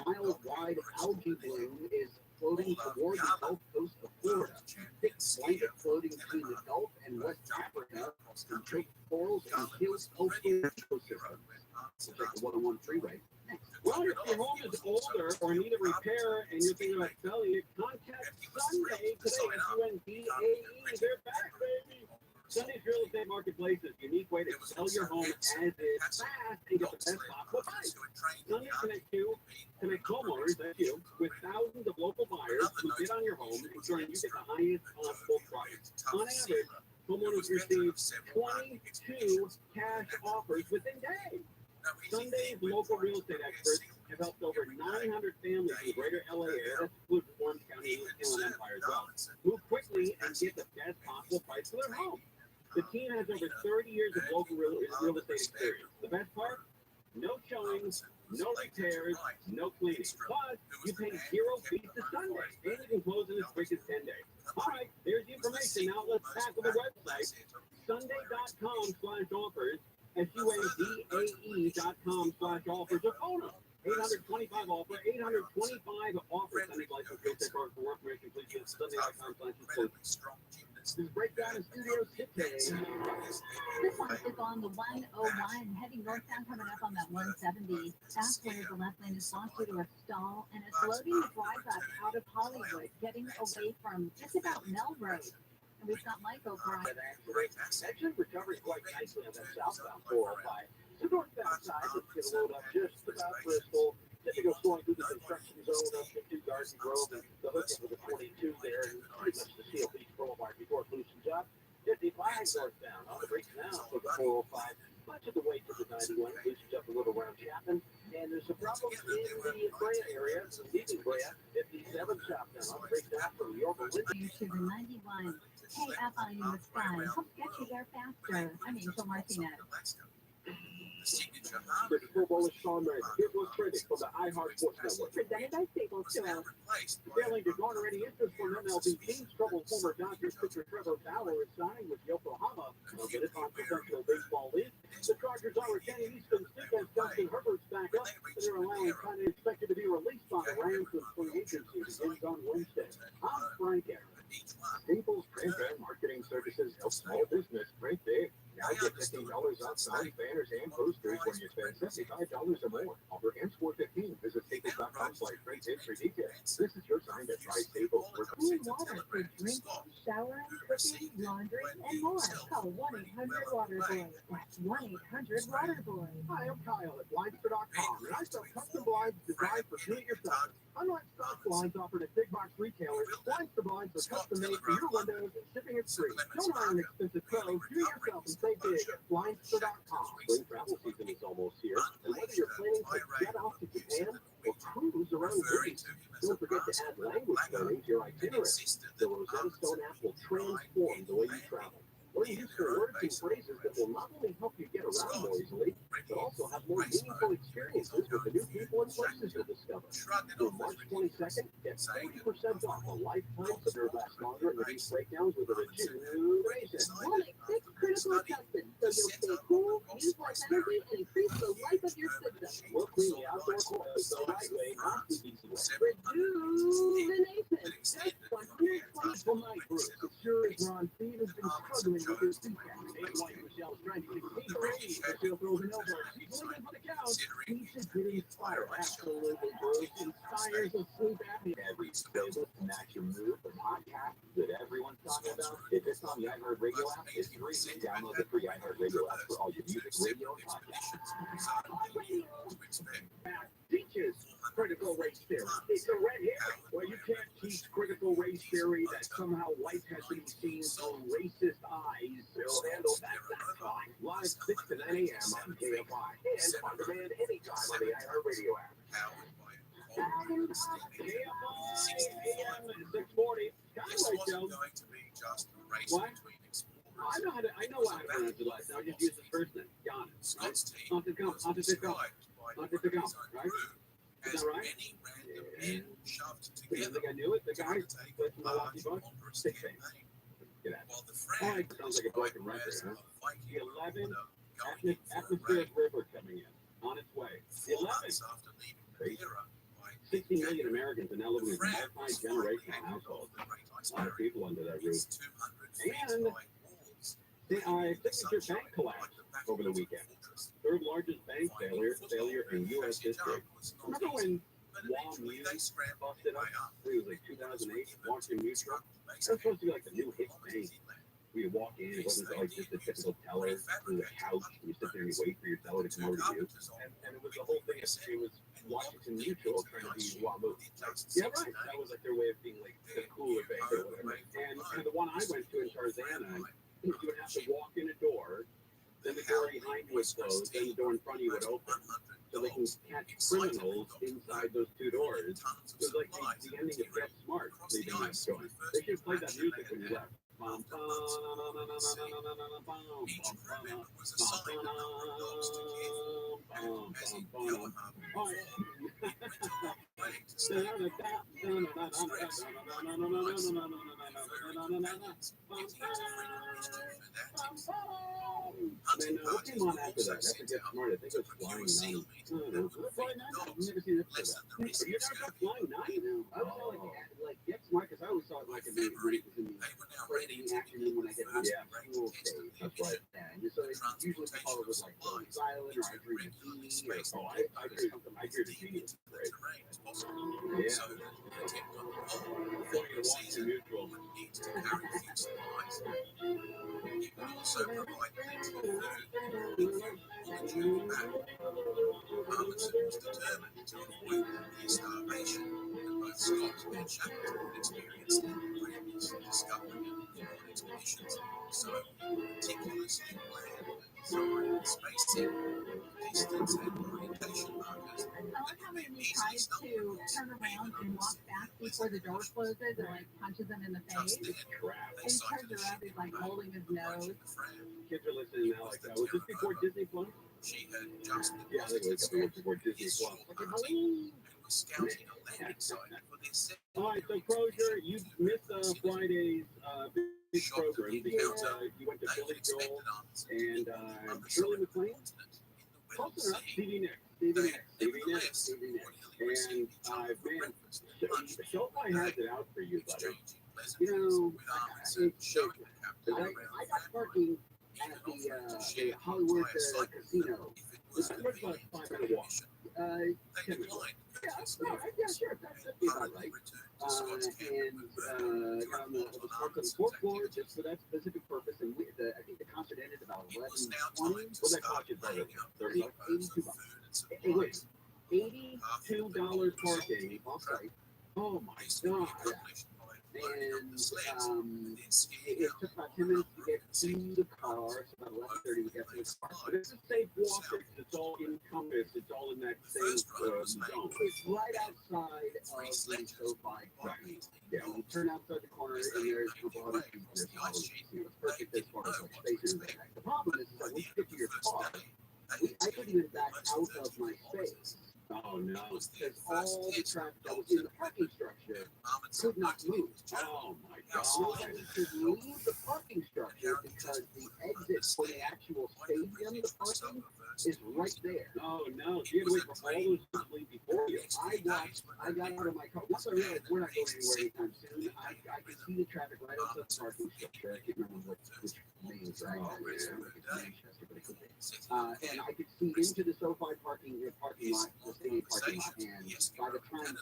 miles wide algae bloom is floating toward the Gulf Coast of Florida. Thick blanket floating between the Gulf and West Africa to choke corals and kill coastal ecosystems. We'll take the 101 freeway. Well, if your home is older or need a repair and you're thinking about selling it, contact Sunday today. SUNDAE. They're back, baby. Sunday's Real Estate Marketplace is a unique way to sell your home as is fast and get the best possible price. Sunday connect homeowners, that's you, with thousands of local buyers who bid on your home, ensuring you get the highest possible price. On average, homeowners receive 22 cash offers within days. Sunday's local real estate experts have helped over 900 families in the greater LA area, that includes Orange County and Inland Empire as well, move quickly and get the best possible price for their home. The team has over 30 years of local real estate experience. The best part? No showings, no repairs, no cleaning. Plus, you pay 0 fees to Sunday, and you can close in as quick as 10 days. All right, there's the information. Now let's tackle the website, sunday.com/offers, SUNDAE.com/offers, or phone them. 825 offer, 825 offers. Sunday license real estate for more information, please visit sunday.com/offers. This is Breakdown in Studio 6. This one is on the 101, heading northbound, coming up on that 170. That's where the left lane is blocked due to a stall, and it's loading the drive up out of Hollywood, getting away from just about Melrose. And we've got Michael Prime. Actually recovering quite nicely on that southbound 405. The northbound side, let's get a load up just about Bristol. Typical going through the construction zone up into Garden Grove and the hook into the 42 there, and pretty much the CLB Boulevard before it loosens up. 55 5 northbound on the brakes now for the 405. Much of the way to the 91 loses up a little around Chapman. And there's a problem in the Brea area, leaving Brea, 57 southbound on the brakes now from Yorba Lindsay. To the 91 KFI in the sky. Help get you there faster. I'm Angel Martinez. Super Bowl is Sean Ray. It was Critic from the iHeart Sports Network. Presented by Staples Stores. Failing to garner any interest from MLB teams, troubled former Dodgers pitcher Trevor Bauer is signing with Yokohama of the Nippon Professional Baseball League. The Chargers are retaining Easton Stick as Justin Herbert's back up, and they're allowing Kanye expected to be released by the Rams when spring agency begins on Wednesday. I'm Frank Aaron. Staples Print and Marketing Services help small business print big. Now get $15 off signed banners and posters when you spend $75 or more. Offer ends 4/15. Visit staples.com/print for details. This is your sign to try Staples. Clean water for drinking, showering, cooking, laundry, and more. Call 1-800-WATERBOY. That's 1-800-WATERBOY. Hi, I'm Kyle at Blinds.com, and I sell custom blinds designed for do-it-yourself. Unlike stock blinds offered at big box retailers, Blinds to Blinds are custom made for your windows and shipping is free. Don't hire an expensive pro. Do it yourself and save big at Blinds.com. Spring travel season is almost here, and whether you're planning to jet off to Japan or cruise around Greece, don't forget to add language learning to your itinerary. The Rosetta Stone app will transform the way you travel. Learn useful words and phrases that will not only help you get around more easily, but also have more meaningful experiences with the new people and places you'll discover. Through March 22nd, get 30% off a lifetime support. Last longer in the these breakdowns with a rejuvenation. We'll make 6 critical adjustments so you'll stay cool, use less energy, and increase the life of your system. We'll clean the outdoor clothes the right way, not the easy way. Rejuvenation. Just 120 night group. The sure is Ron Steve has been struggling with his feet. Like Michelle's trying to get free. Michelle throws an elbow. She's looking for the couch. He should get inspired. Absolutely, Bruce. Inspires a sleep apnea. Every playlist to match your mood. The podcast that everyone's talking about. If it's on the iHeart Radio app, it's free. Download the free iHeart Radio app for all your music, radio, and podcasts. Teaches critical race theory. It's a red herring. Well, you can't teach critical race theory that somehow life has to be seen through racist eyes. They'll handle that. That's fine. Live 6 to 9 a.m. on KFI and on demand anytime on the iHeart Radio app. KFI AM 640. Skyway show. What? I know how to pronounce it last. I'll just use his first name. Giannis. Right? Onto the gum. Right? Is that right? Yeah. You think I knew it? The guy with Milwaukee Bucks? Big fan. Get out. All right, sounds like a broken record, huh? The 11th atmospheric river coming in. On its way. The 11th. 60 million Americans are now living in multi-generational households. A lot of people under that roof. And the Signature Bank collapsed over the weekend. Third largest bank failure in U.S. history. Remember when Wall News busted up? It was like 2008, Washington News. That was supposed to be like the new hit bank. We walk in, it wasn't like just a typical teller on the couch, and you sit there and you wait for your teller to come over to you. And it was the whole thing, it was Washington Mutual trying to be WAMU. Yeah, right. That was like their way of being like the cooler bank or whatever. And the one I went to in Tarzana, you would have to walk in a door, then the door behind you would close, then the door in front of you would open. So they can catch criminals inside those two doors. It was like the ending of Get Smart leaving that door. They should have played that music when you left. Then what came on after that? After Get Smart, I think it was Flying 9. Flying 9? I've never seen it before. You never got Flying 9? I was like Get Smart because I always saw it like in the afternoon when I get home. Yeah, school days. That's right. And so it usually follows with like Silent or I Dream of Genie or I Dream of Genie is great. Yeah. Going to Washington Mutual. You can also provide Parliament was determined to avoid near starvation, and both Scott and Chapman experienced previous discovery of exhibitions, so meticulously planned and spacing, distance and orientation markers. I like how when he tries to turn around and walk back before the door closes, it like punches him in the face. And he turns around, he's like holding his nose. Kids are listening now, like, was this before Disney Plus? She had just Yeah, I think it was a couple months before Disney Plus. and was scouting a landing site for their second. All right, so Crozier, you missed Friday's big program because you went to Billy Joel and Shirley MacLaine. Close enough, Stevie Nicks. And man, SoFi has it out for you, buddy. You know, I got parking at the Hollywood casino. It's about a 5-minute walk. 10 minutes. Yeah, sure. That'd be about right. And on the park on the fourth floor, just for that specific purpose. And I think the concert ended about 11:20. What that cost you, brother? $82. Hey, wait, $82 parking off-site. Oh my God. And it took about 10 minutes to get to the car. It's about 11:30 to get to the car. But it's a safe walk. It's all encompassed. It's all in that same zone. It's right outside of the SoFi parking. Yeah, you turn outside the corner and there's the bottom. There's all it's perfect as far as like space in the back. The problem is that when you get to your car, I couldn't even back out of my space. Oh no! Because all the traffic that was in the parking structure could not move. Oh my God! So I had to leave the parking structure because the exit for the actual stadium, the parking, is right there. No, you had to wait for all those to leave before you. I got out of my car. Once I realized we're not going anywhere anytime soon, I could see the traffic right outside the parking structure. I can't remember which name is right. And I could see into the SoFi parking lot, the stadium parking lot, and by the time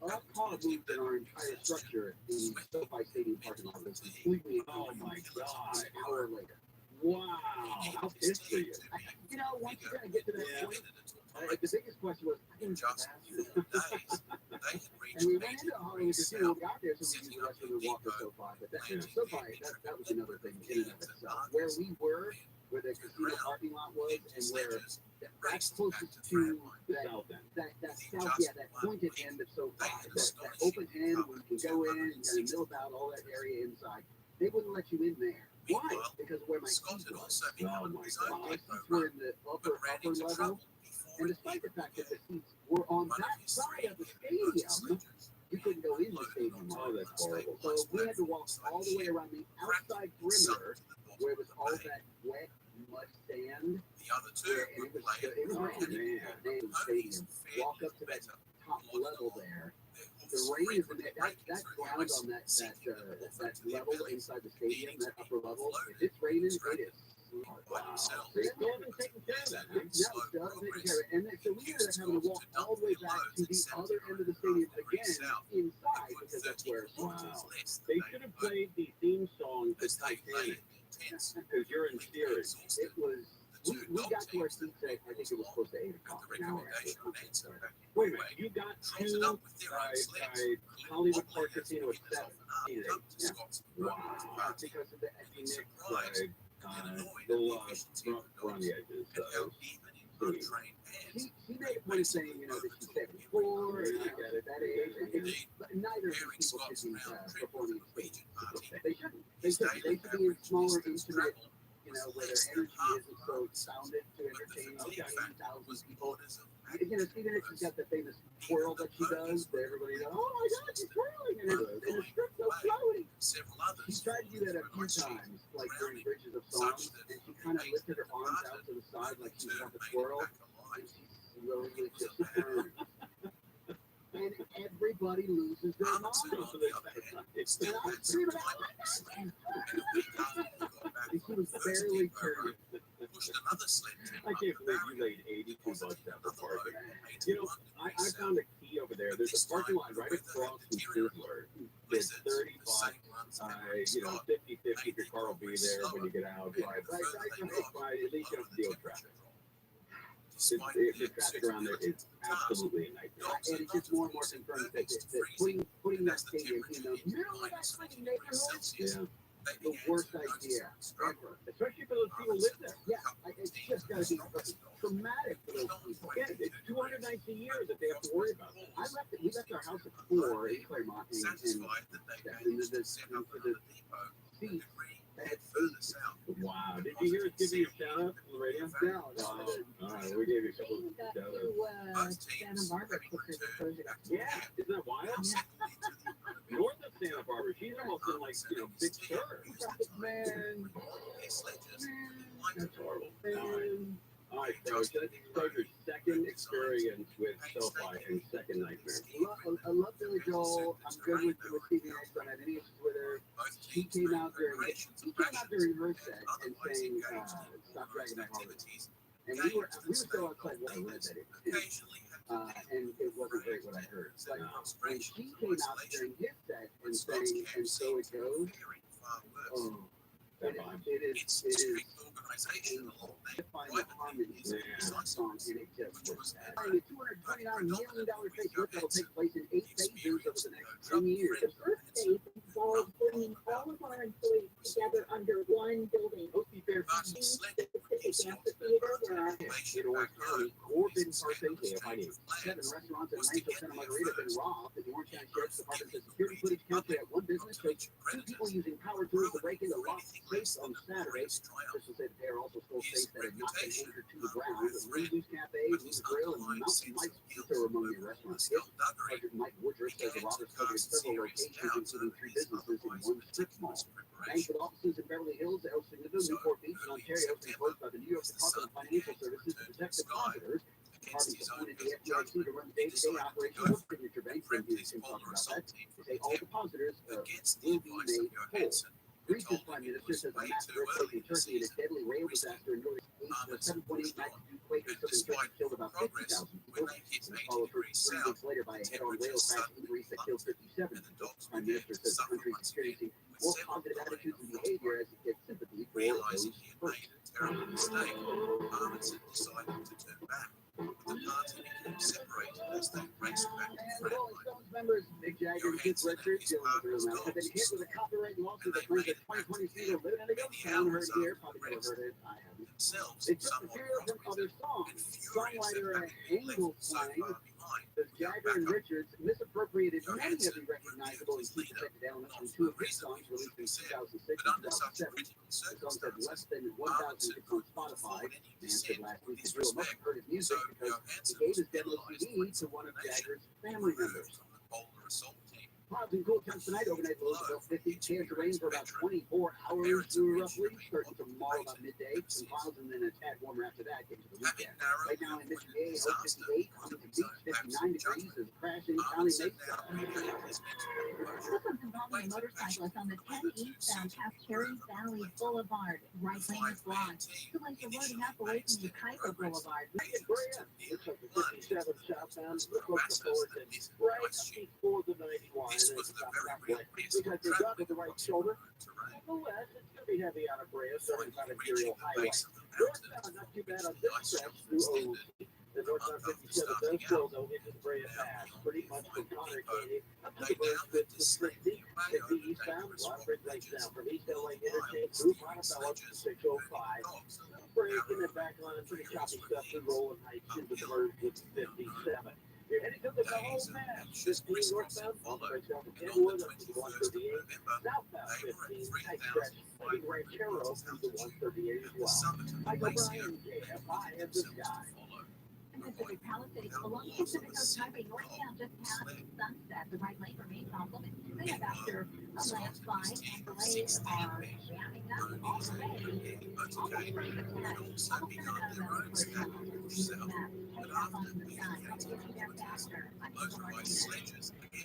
our car moved in our entire structure, the SoFi stadium parking lot was completely. Oh my God! An hour later. Wow! How pissed are you? You know, once you kind of get to that point, the biggest question was, I didn't just and we went into Hollywood Casino, we got there, so we used the rest of the walk to SoFi. But that was another thing in and of itself. Where we were, where the casino parking lot was, and where that's closest to that pointed end of SoFi, that open end where you can go in and kind of mill about all that area inside. They wouldn't let you in there. Why? Because where my seats were. Oh my God! My seats were in the upper level. And despite the fact that the seats were on that side of the stadium, you couldn't go in the stadium. Oh, that's horrible. So we had to walk all the way around the outside perimeter where it was all that wet, mud sand. The other two And it was raining at the stadium. Walk up to that top level there. The rain is in that ground on that level inside the stadium, that upper level. If it's raining, it is. Wow. They still haven't taken care of that. No, still haven't taken care of it. And so we ended up having to walk all the way back to the other end of the stadium again inside because that's where it's Wow. They should have played the theme song to Titanic because you're in theory. It was. We got to our seats at, I think it was close to 8 o'clock. An hour after. Wait a minute, you got to Hollywood Park Casino at 7. Yeah. Wow. Because of the ethnic little around the edges. She made a point of saying, you know, that she's 74 and at that age. But neither of these people should be performing stage. They shouldn't. They should be in smaller, intimate, you know, where their energy isn't so sounded to entertain 80,000 people. You know, Stevie Nicks has got the famous twirl that she does, that everybody goes, oh my God, she's twirling, and her strip's so floaty. She tried to do that a few times, like during bridges of songs, and she kind of lifted her arms out to the side like she was about to twirl, and she slowly just turned. And everybody loses their mind. And I'm screaming out, oh my God! And she was barely turning. I can't believe you laid $82 down for parking. You know, I found a key over there. There's a parking lot right across from Sizzler. There's 30 bucks. You know, 50-50 if your car will be there when you get out. Right. At least you don't have to deal with traffic. The traffic around there is absolutely a nightmare. And it's just more and more confirmed that putting that stadium in the middle of that fucking neighborhood, the worst idea ever. Especially for those people who live there. Yeah, it's just got to be traumatic for those people. Yeah, it's 200 nights a year that they have to worry about. We left our house at 4 in Claremont, and the seats at Wow. Did you hear us give you a shout out on the radio? No. All right, we gave you a couple of Got shout to outs. Santa Barbara quicker than Project. Yeah, isn't that wild? North of Santa Barbara, she's almost in like, Big Sur. Man. That's horrible. All right, so that's your second experience with SoFi and second nightmare. I love Billy Joel. I'm good with Stevie Nicks. I don't have any issues with her. He came out during her set and saying, "Stop dragging my heart." And we were still outside when I read that and it wasn't great what I heard. But when she came out during his set and saying, "And so it goes," it is find the harmony in that song, and it just was bad. A $229 million Facebook that will take place in 8 phases over the next 10 years. The first phase involves bringing all of our employees together under one building. Specific amphitheater where our Corbin Parsons, 7 restaurants in Rancho Santa Margarita have been robbed. The Orange County Sheriff's Department says security footage captured at one business showed 2 people using power tools to break into locked safes on Saturday. Officials said the pair also stole safes that had not been anchored to the ground. Lulu's Cafe, Lou's Grill, and Mountain Mike's Pizza were among the restaurants. Sergeant Mike Woodruff says the robbers targeted several locations, including 3 businesses in one strip mall. Banks with offices in Beverly Hills, El Segundo, Newport Beach, and Ontario have been closed by the New York Department of Financial Services to protect depositors. The department's appointed the FDIC to run the day-to-day operation of Signature Bank. When you can talk about that, they say all depositors will be made whole. Greece's prime minister says a massive earthquake in Turkey and a deadly rail disaster in northern Greece, a 7.8 magnitude quake in southern Turkey killed about 50,000 people. It was followed 3 weeks later by a head-on rail crash in Greece that killed 57 people. The prime minister says the country is experiencing more positive attitudes and behavior as it gets sympathy for those first. The Rolling Stones members Mick Jagger and Keith Richards have been hit with a copyright lawsuit that brings a 2020 single "Living in the Ghost Town" heard here. Probably never heard it. I haven't. They took material from other songs. Songwriter Angle Slang says Jagger and Richards misappropriated many of the recognizable and key-affected elements from 2 of his songs released in 2006 and 2007. The songs had less than 1,000 hits on Spotify. Man said last week the duo must have heard his music because he gave his demo CD to one of Jagger's family members. Clouds and cool temps tonight, overnight lows about 50. Chance of rain for about 24 hours roughly, starting tomorrow about midday. Some clouds and then a tad warmer after that, into the weekend. Right now in Mission Bay, Hope 58, Huntington Beach 59 degrees, is crashing County Mesa. This one's involving a motorcyclist on the 10 eastbound past Cherry Valley Boulevard. Right lane is blocked. 2 lanes are loading up away from the Pico Boulevard. Looks like the 57 southbound, looks like the Fullerton, right up before the 91. Because they got to the right shoulder. Nonetheless, it's going to be heavy out of Brea, starting on Imperial Highway. Northbound, not too bad on this stretch through OC. The northbound 57 does go, though, into the Brea Pass, pretty much from Connor Canyon up to the bridge with the 60. 50 eastbound, a lot of bridge lanes down from East LA Interchange through Monticello to 605. Breaking it back on pretty choppy stuff through Rolling Heights into the merge with 57. You're heading to the whole map. 15 northbound, right down to Kenwood up to 138. Southbound 15, tight stretch, heading Ranchero through to 138 as well. Michael Bryan, KFI in the sky. Pacific Palisades along Pacific Coast Highway northbound just past Sunset. The right lane remains off limits. They have after a landslide and delays are jamming up all the way. Almost ready to test. Almost another for take off on the sky. Getting there faster. I'm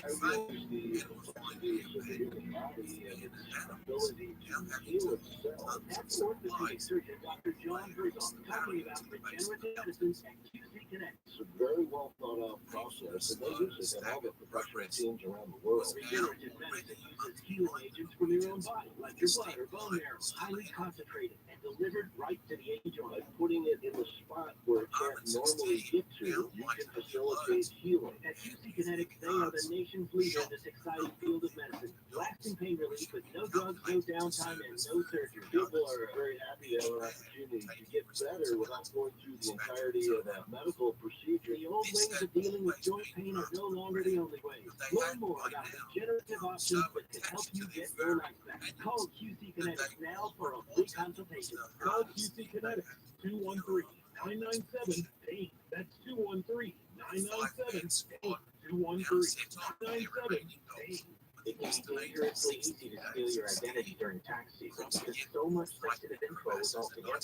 the complexities of the human body and its ability to heal itself. That's orthopedic surgeon Dr. John Herzog talking about regenerative medicine and QC Connect. It's a very well thought out process, and they use it in all the professional teams around the world. Regenerative medicine uses healing agents from your own body, like your blood or bone marrow, highly concentrated and delivered right to the joint. By putting it in the spot where it can't normally get to, you can facilitate healing. At QC Kinetics, they are the nation's leader in this exciting field of medicine. Lasting pain relief with no drugs, no downtime, and no surgery. People are very happy to have an opportunity to get better without going through the entirety of that medical procedure. The old ways of dealing with joint pain are no longer the only ways. Learn more about regenerative options that can help you get your life back. Call QC Kinetics now for a free consultation. Call QC Kinetics 213-997-PAIN. That's 213-997-PAIN. 213-997-PAIN. It can be dangerously easy to steal your identity during tax season because so much sensitive info is all together.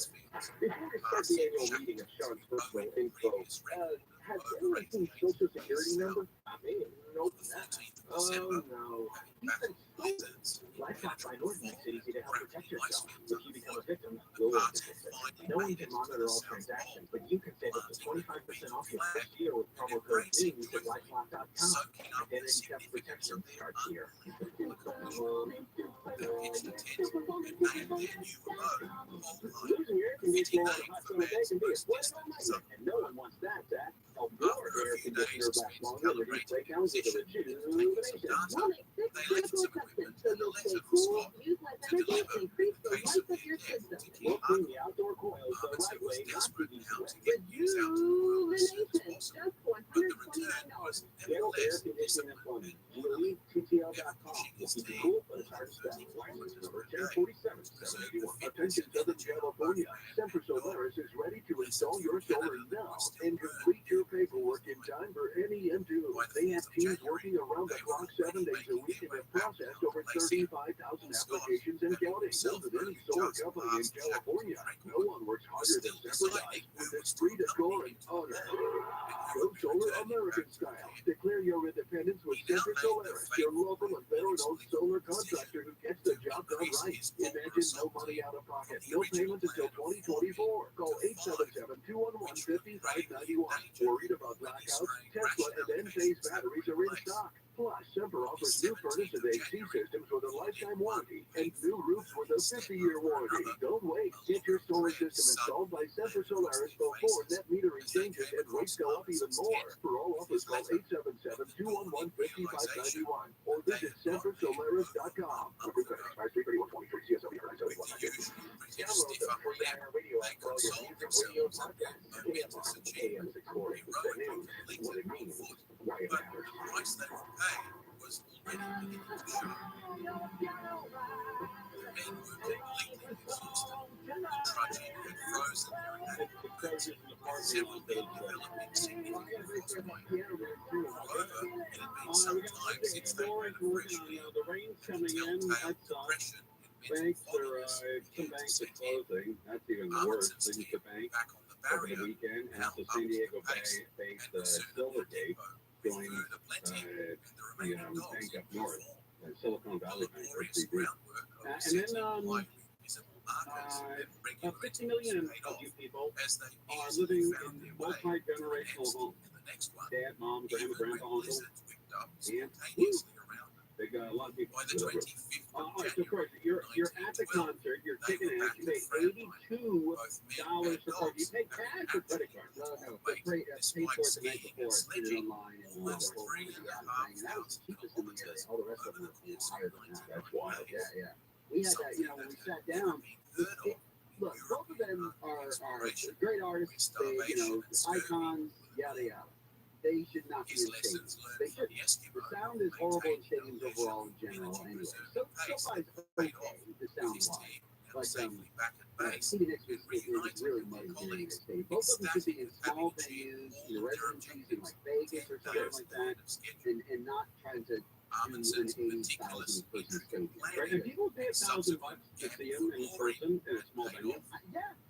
Before we start the annual meeting of Sean's personal info, has anyone seen Social Security number? I mean, nope. Oh, no. He's been stolen. Lifelock by Norton makes it easy to help protect yourself. If you become a victim, you'll be protected. No one can monitor all transactions, but you can save up to 25% off your first year with promo code THINGS at lifelock.com. Identity theft protection starts here. Losing your air conditioner on a hot summer day can be a sweat all night, and no one wants that, Zach. Help your air conditioner last longer and reduce breakdowns with a rejuvenation. We'll make 6 critical adjustments so you'll stay cool, use less energy, and increase the life of your system. We'll clean the outdoor coils the right way, not the easy way. Rejuvenation, just $129. Gale Air Conditioning and Plumbing. GLETTL.com. We'll keep you cool, but it's hard to spell. License number 1047-781. Attention Southern California. Semper Solaris is ready to install your solar now and complete your paperwork in time for NEM2. They have teams working around the clock 7 days a week and have processed over 35,000 applications and counting. More than any solar company in California. No one works harder than Semper guys with this free decor and honor. Go solar American style. Declare your independence with Semper Solaris, your local and veteran-owned solar contractor who gets the job done right. Imagine no money out of pocket, no payments until 2024. Call 877-211-5591. Worried about blackouts? Tesla and Enphase batteries are in stock. Plus, Semper offers new furnace and AC systems with a lifetime warranty and new roofs with a 50-year warranty. Don't wait. Get your solar system installed by Semper Solaris before net metering changes and rates go up even more. For all offers, call 877-211-5591 or visit sempersolaris.com. Download the TRILLIONAIRE radio app for all your music, radio, podcasts, AM 640, the news, what it means, why it matters. The rain's coming in. Banks are, some banks are closing. That's even worse. Signature Bank over the weekend. And also San Diego based Silvergate joined the bank up north, Silicon Valley Bank, and then about 50 million of you people are living in multi-generational homes. Dad, mom, grandma, grandpa, uncle, aunt. They got a lot of people. All right, so first, you're at the concert, you're kicking ass, you pay $82 for park. You pay cash or credit card? No, paid for it the night before, did it online, and that was the cheapest in the area. All the rest of them were higher than that. That's wild. Yeah. We had that, when we sat down, look, both of them are great artists, they, icons, yada yada. They should not be in stadiums. They should. The sound is horrible in stadiums overall in general anyway. So far it's okay, the sound wise. But Stevie Nicks was really muddy during this day. Both of them should be in small venues, residencies in like Vegas or something like that, and not trying to do an 80,000 person stadium. Right? And people pay $1,000 to see him in person in a small venue. Yeah.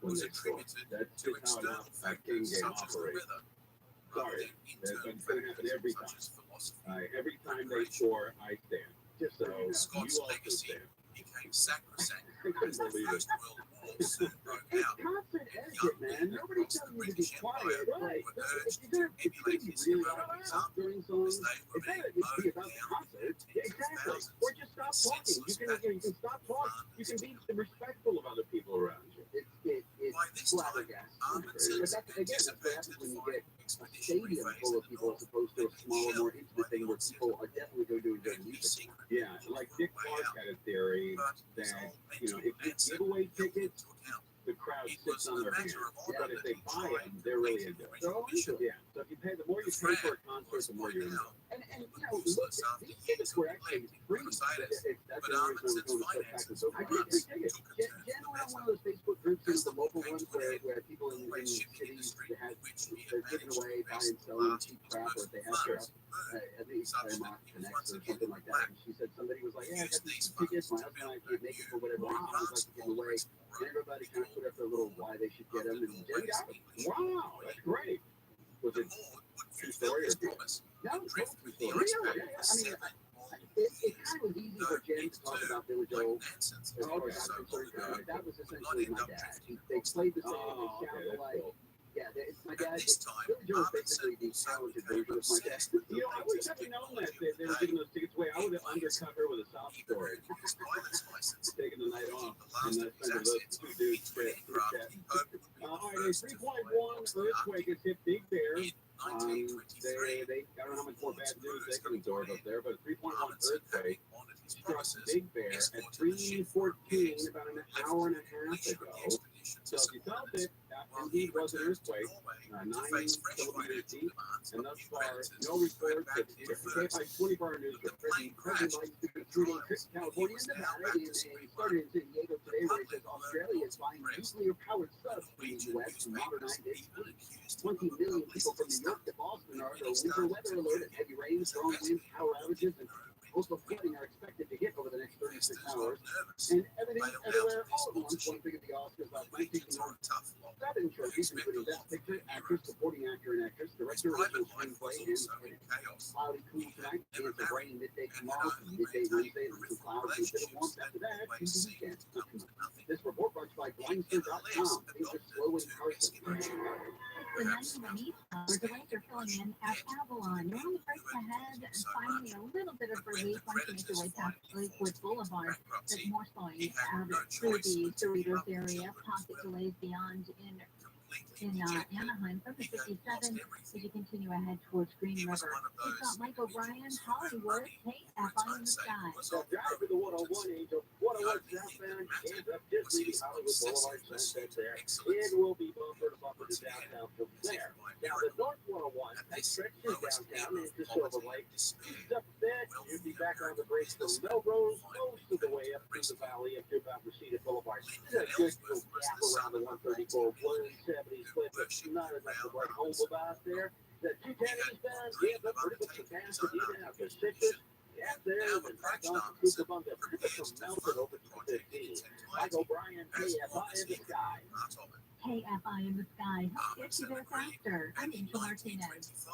when they score. That's just how that king game operates. Sorry, that's going to happen every time. Every time they score, I stand. Just so you also stand. Became sacrosanct. I couldn't believe it. It's constant etiquette, man. Nobody tells you to be quiet. Right. It's gonna be really loud during songs. It's gotta be about the concert. Exactly. Or just stop talking. You can stop talking. You can be respectful of other people around you. It's flabbergasting. But that's, again, that's what happens when you get a stadium full of people as opposed to a smaller, more intimate thing where people are definitely going to enjoy music. Yeah, like Dick Clark had a theory that, if you give away tickets, the crowd sits on their hands. But if they buy them, they're really into it. Yeah, so if you pay, the more you pay for a concert, the more you're into it. And look, these tickets were actually free. That's the reason we're going to start back. So I did free tickets. Jen went on one of those Facebook groups, the local ones where people in cities they're giving away, buying, selling cheap crap, or if they have stuff. At least Claremont Connects or something like that. And she said somebody was like, "Yeah, I got these tickets. My husband and I can't make it for whatever reason. I'd like to give away." And everybody kind of put up their little why they should get them, and then got them. Wow, that's great. Was it true story or promise? No, it's not true story. Really? Yeah. I mean, it kind of was easy for Jen to talk about Billy Joel. As far as I'm concerned, that was essentially my dad. They played the same, they sounded alike. Yeah, it's my dad. Billy Joel's basically the talented version of my dad. You know, I would have known that they were giving those tickets away. I would have undercover with a sob story. Taking the night off. And that's kind of those two dudes chat. All right, a 3.1 earthquake has hit Big Bear. They, I don't know how much more bad news they can absorb up there, but a 3.1 earthquake struck Big Bear at 3:14 about an hour and a half ago. So if you felt it, indeed was an earthquake, 9 kilometers deep, and thus far, no reports of KFI 24-hour news for President Biden Trudeau trip to California and Nevada in a started in San Diego today, where it says Australia is buying nuclear-powered subs from the U.S. to modernize its fleet. 20 million people from New York to Boston are under winter weather alert as heavy rain, strong winds, power outages, and coastal flooding are expected to hit over the next 36 hours. And everything, everywhere, all at once. One thing at the Oscars last night, taking on 7 trophies, including Best Picture, Actress, Supporting Actor and Actress, Director, Original Screenplay, and Cloudy Cool tonight. It's a rain midday tomorrow, midday Wednesday, and some clouds and a bit of warmth after that. Tuesday weekend. This report brought to you by Blindster.com. Things are slow in Carson. The 91 East delays are filling in at Avalon. You're on the breaks ahead, finding a little bit of relief once you make your way past Lakewood Boulevard. There's more slowing through the Cerritos area. Pocket delays beyond in Anaheim from the 57 as you continue ahead towards Green River. We've got Mike O'Brien, Hollywood, KFI in the sky. So drive to the 101 Angel, 101 southbound, and up just leaving Hollywood Boulevard Sunset there. It will be bumper to bumper to downtown from there. Now the North 101, that stretches downtown into Silver Lake. East up a bit, you'll be back on the brakes from Melrose, most of the way up through the valley up to about Reseda Boulevard. It's a good little gap around the 134, 170 split, but not enough to write home about there. The 210 eastbound, yeah, but pretty much capacity now for Citrus. Yeah, there, and back off to Cucamonga, from Melbourne over to 15. Mike O'Brien, KFI in the sky. KFI in the sky. Get you there faster. I'm Angel Martinez.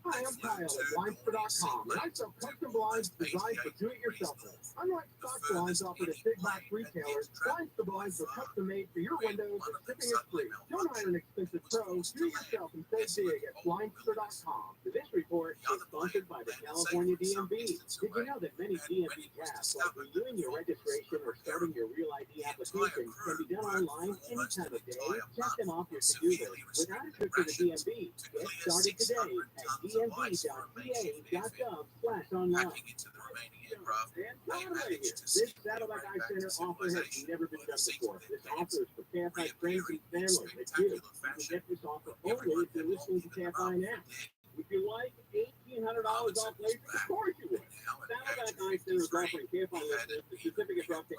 Hi, I'm Kyle at Blinds.com, and I sell custom blinds designed for do-it-yourselfers. Unlike stock blinds offered at big box retailers, Blinds are custom made for your windows and shipping is free. Don't hire an expensive pro, do it yourself and save big at Blinds.com. This report is sponsored by the California DMV. Did you know that many DMV tasks, like renewing your registration or starting your Real ID application, can be done online any time of day? Check them off your to-do list without a trip to the DMV. Get started today at dmv.ca.gov/online. This Satellite Eye Center offer has never been done before. This offer is for KFI friends and family like you. You can get this offer only if you're listening to KFI now. Would you like $1,800 off later? Of course you would. Satellite Eye Center is offering KFI listeners the certificate for up to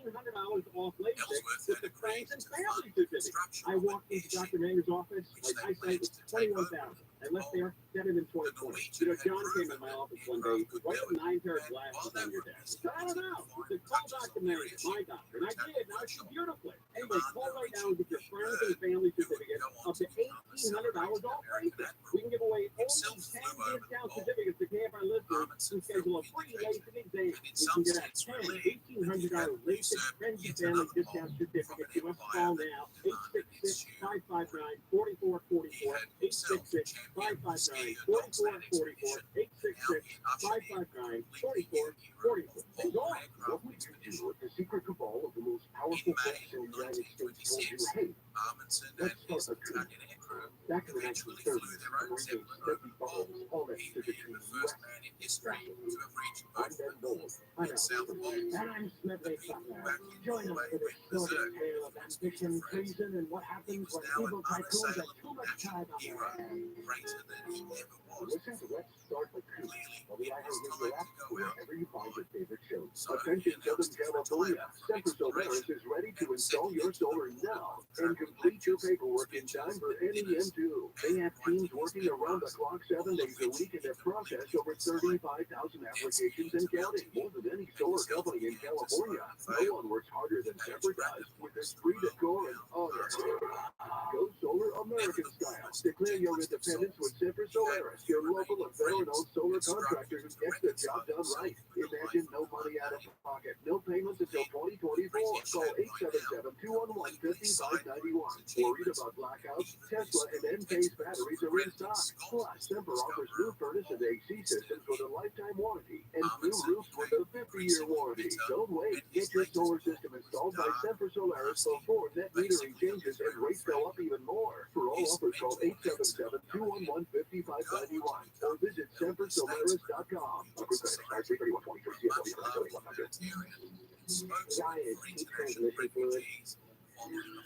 $1,800 off LASIK with the friends and family certificate. I walked into Dr. Manger's office, my eyesight was 21,000. I left there better than 2020. You know, John came in my office one day, right with 9 pair of glasses on your desk. So I don't know. He said, call Dr. Manger, my doctor. And I did, and I see beautifully. Anyway, call right now and get your friends and family certificate up to $1,800 off LASIK. We can give away only 10 discount certificates to KFI listeners who schedule a free LASIK exam. You can get a $1,800 LASIK friends and family discount certificate. You must call now, 866-559-4444, 866-559-4444, 866-559-4444. And Dawn, what would you do if the secret cabal of the most powerful force in the United States told you, hey, let's start a coup? Back in the 1930s, Marines, deadly bombs all that stood between the U.S. and I'm Ben Nolan. I'm Alex. And I'm Smedley Butler. Join us for this sordid tale of ambition, treason, and what happens when evil tycoons have too much time on their hands. Listen to Let's Start a Coup on the iHeartRadio app wherever you find your favorite shows. Attention Southern California, Central Solaris is ready to install your solar now and complete your paperwork in time for NEM2. They have teams working around the clock 7 days a week and have processed over 35,000 applications and counting, more than any solar company in California. No one works harder than Semper does with their free decor and other. Go solar American style. Declare your independence with Semper Solaris, your local and veteran-owned solar contractor who gets the job done right. Imagine no money out of pocket, no payments until 2024. Call 877-211-5591. Worried about blackouts? Tesla and Enphase batteries are in stock. Plus, Semper offers new furnace and AC systems with a lifetime warranty and new roofs with a 50-year warranty. Don't wait. Get your solar system installed by Semper Solaris before net metering changes and rates go up even more. For all offers, call 877-211-5591 or visit sempersolaris.com. Giant heat transmission fluid.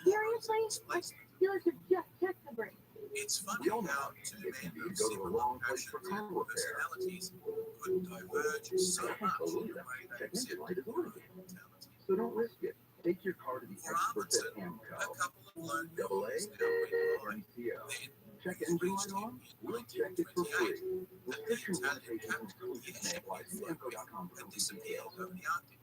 Seriously? My dealers have just checked the brake. It's funny how two men who seem to have passion and personalities could diverge so much in great acceptance. So don't risk it. Take your car to the experts at AMCO. AA, MCO. Check engine light on? We'll check it for free. Restriction limitations may apply. See AMCO.com for details.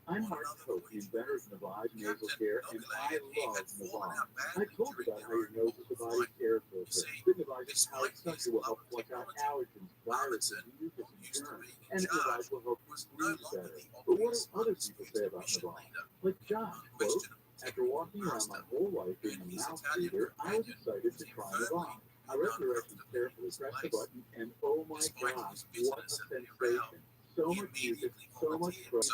I'm Mark Cope, the inventor of Navage nasal care, and I love Navage. I told you about how your nose is the body's air filter. The Navage is how it's such will help flush out allergens, viruses, mucus, and germs. And Navage will help you breathe better. But what do other people say about Navage? Like John, quote, after walking around my whole life being a mouth breather, I was excited to try Navage. I read the directions carefully, pressed the button, and oh my gosh, what a sensation. So much music, so much breath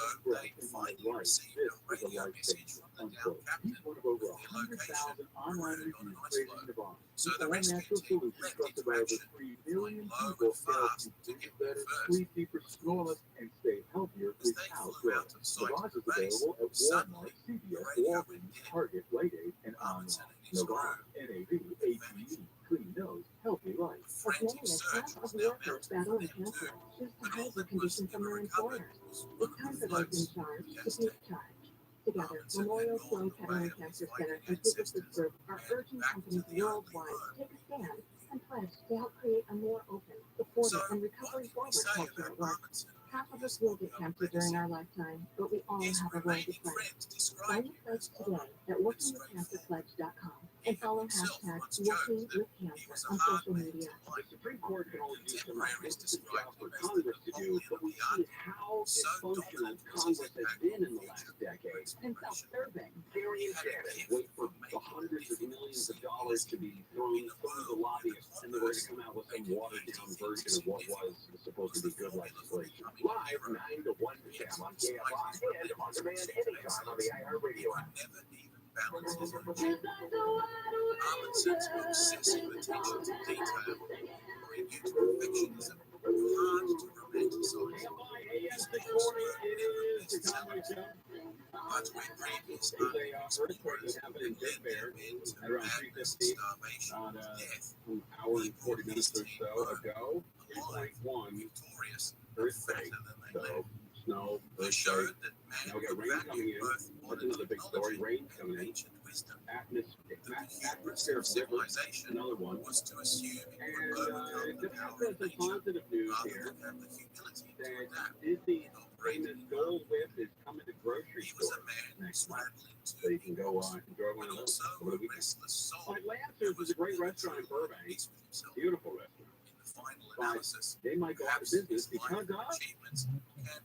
in my life. This is a life changer, unquote. He's one of over 100,000 online reviews praising Navage. It's a natural solution trusted by over 3 million people to help you breathe better, sleep deeper, snore less, and stay healthier without growth. Navage is available at Walmart, CVS, Walgreens, Target, Rite Aid, and online. Navage, N-A-V-A-G-E. Clean nose, healthy life. As many as half of workers battling cancer choose to hide the condition from their employers. It's time for those in charge to take charge. Together, Memorial Sloan Kettering Cancer Center and Publicis Group are urging companies worldwide to take a stand and pledge to help create a more open, supportive, and recovery-forward culture at work. Half of us will get cancer during our lifetime, but we all have a role to play. Sign your pledge today at workingwithcancerpledge.com and follow hashtag WorkingWithCancer on social media. The Supreme Court can only do some magnificent job for Congress to do, but we see how dysfunctional Congress has been in the last decade. And self-serving. Gary and Janet wait for the hundreds of millions of dollars to be thrown through the lobbyists, and they're going to come out with some watered-down version of what was supposed to be good legislation. Live 9 to 1 p.m. on KFI and on demand anytime on the iHeartRadio app. Sense of obsessive attention to detail, renewed perfectionism, hard to romanticize. But when previous earthquake that happened in Big Bear at around 3:50 on an hour and 40 minutes or so ago, 3.1 earthquake. So snow, earthquake. Now we got rain coming in. That's another big story. Rain coming in. Atmosphere of civilization, another one. And to have some positive news here that Disney's famous Dole Whip is coming to grocery stores next month. So you can go enjoy one of those over the weekend. Like Lancers is a great restaurant in Burbank. Beautiful restaurant. But they might go out of business because of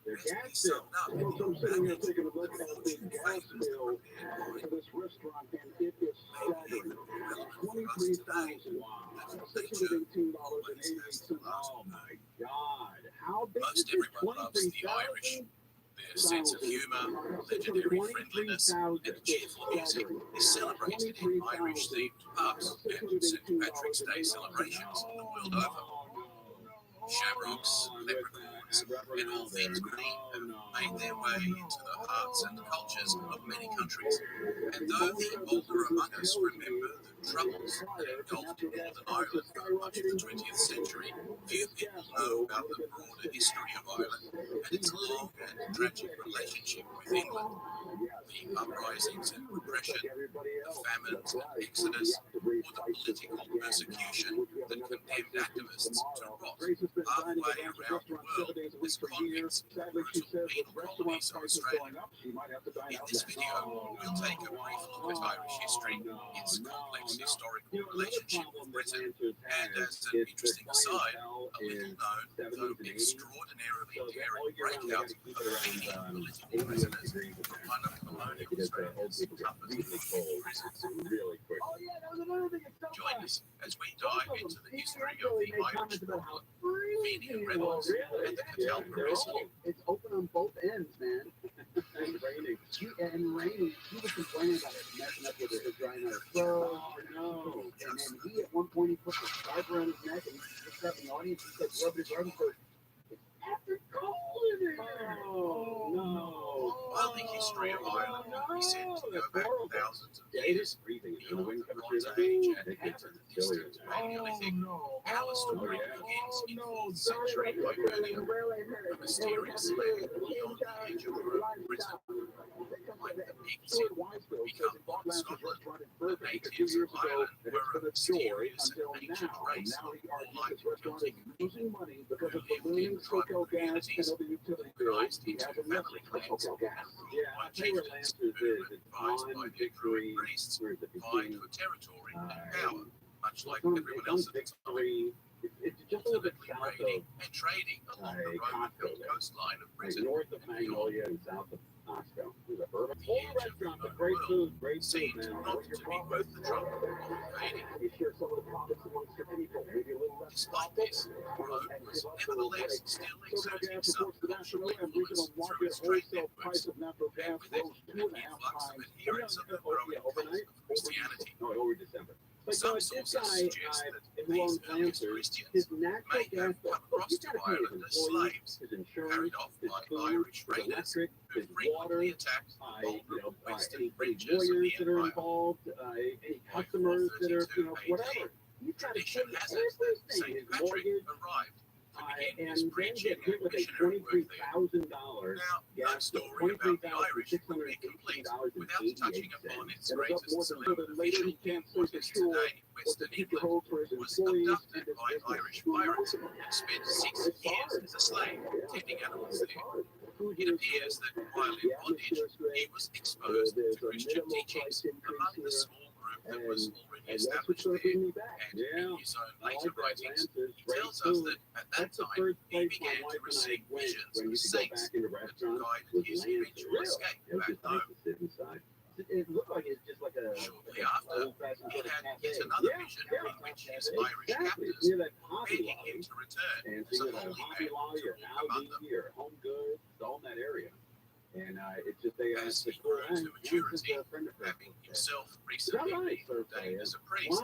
their gas bill. Well, so I'm sitting here taking a look at the gas bill for this restaurant, and it is staggering. $23,618.88. Oh my God! How big is it? 23,000. Their sense of humor, legendary friendliness, and cheerful music is celebrated in Irish-themed pubs and St. Patrick's Day celebrations the world over. Shamrocks, leprechauns, and all things green have made their way into the hearts and cultures of many countries. And though the older among us remember the troubles that engulfed Northern Ireland for much of the 20th century, few people know about the broader history of Ireland and its long and tragic relationship with England. The uprisings and repression, the famines and exodus, or the political persecution that condemned activists to rot halfway around the world days a week This for years. convict's Sadly, she brutal says with penal restaurant colonies of prices Australia. going up, she might have to dine In out this less. video, we'll take a brief look at Irish history, its complex historical relationship with Britain, and as an interesting aside, a little known, though extraordinarily daring breakout of feeding political prisoners from one of colonial Australia's toughest prisons. Join us as we dive into the history of the Irish problem, Fenian rebels, and the Cattell Parisian. It's open on both ends, man. And raining. She was complaining about it messing up with her drying out her throat. Oh, no. And then he, at one point, he put the scarf around his neck and he just sat in the audience and said, rub his arm and goes, it's after cold in here. Oh, no. While the history of Ireland will be said to go back thousands of years, beyond the Bronze Age and into the distant Paleolithic, our story begins in 4th century Hibernian, a mysterious land beyond the age of Britain. Like the pigs in become modern Scotland, the natives of Ireland were a mysterious and ancient race, more like Celtic losing money because of lived ballooning in tribal cocoa gas communities, and other utility bills. organized into family clans, and ruled by chieftains who, advised by their druid priests, vied for territory and power, much like everyone else at the time. It's just a little bit Ultimately south raiding and trading along the Roman built coastline of Britain north of and beyond. Magnolia and south of Moscow. There's a bourbon. The edge of the known world seemed not to be worth the trouble of invading. You share some of the profits amongst your people. Maybe a little less. Despite this, Rome was nevertheless still exerting some culturally influence through its trade networks, and with it, an influx of adherents of the growing cult of Christianity. Some sources suggest that these earliest Christians may have come across to Ireland as slaves, carried off by Irish raiders who frequently attacked vulnerable western reaches of the empire. By 432 AD, tradition has it that St. Patrick arrived to begin his preaching and missionary work there. Now, no story about the Irish would be complete without touching upon its greatest celebrity official in what is today Western England, was abducted by Irish pirates and spent 6 years as a slave, tending animals there. It appears that while in bondage, he was exposed to Christian teachings among the small group that was already established there. And in his own later writings, he tells us that at that time, he began to receive visions of saints that would guide his eventual escape back home. It looked like it's just like a Shortly after, he had yet another vision in which his Irish captors were begging him to return as a holy man to walk among them. Home Goods, all in that area. And it's just As he grew to maturity, having himself recently been ordained as a priest,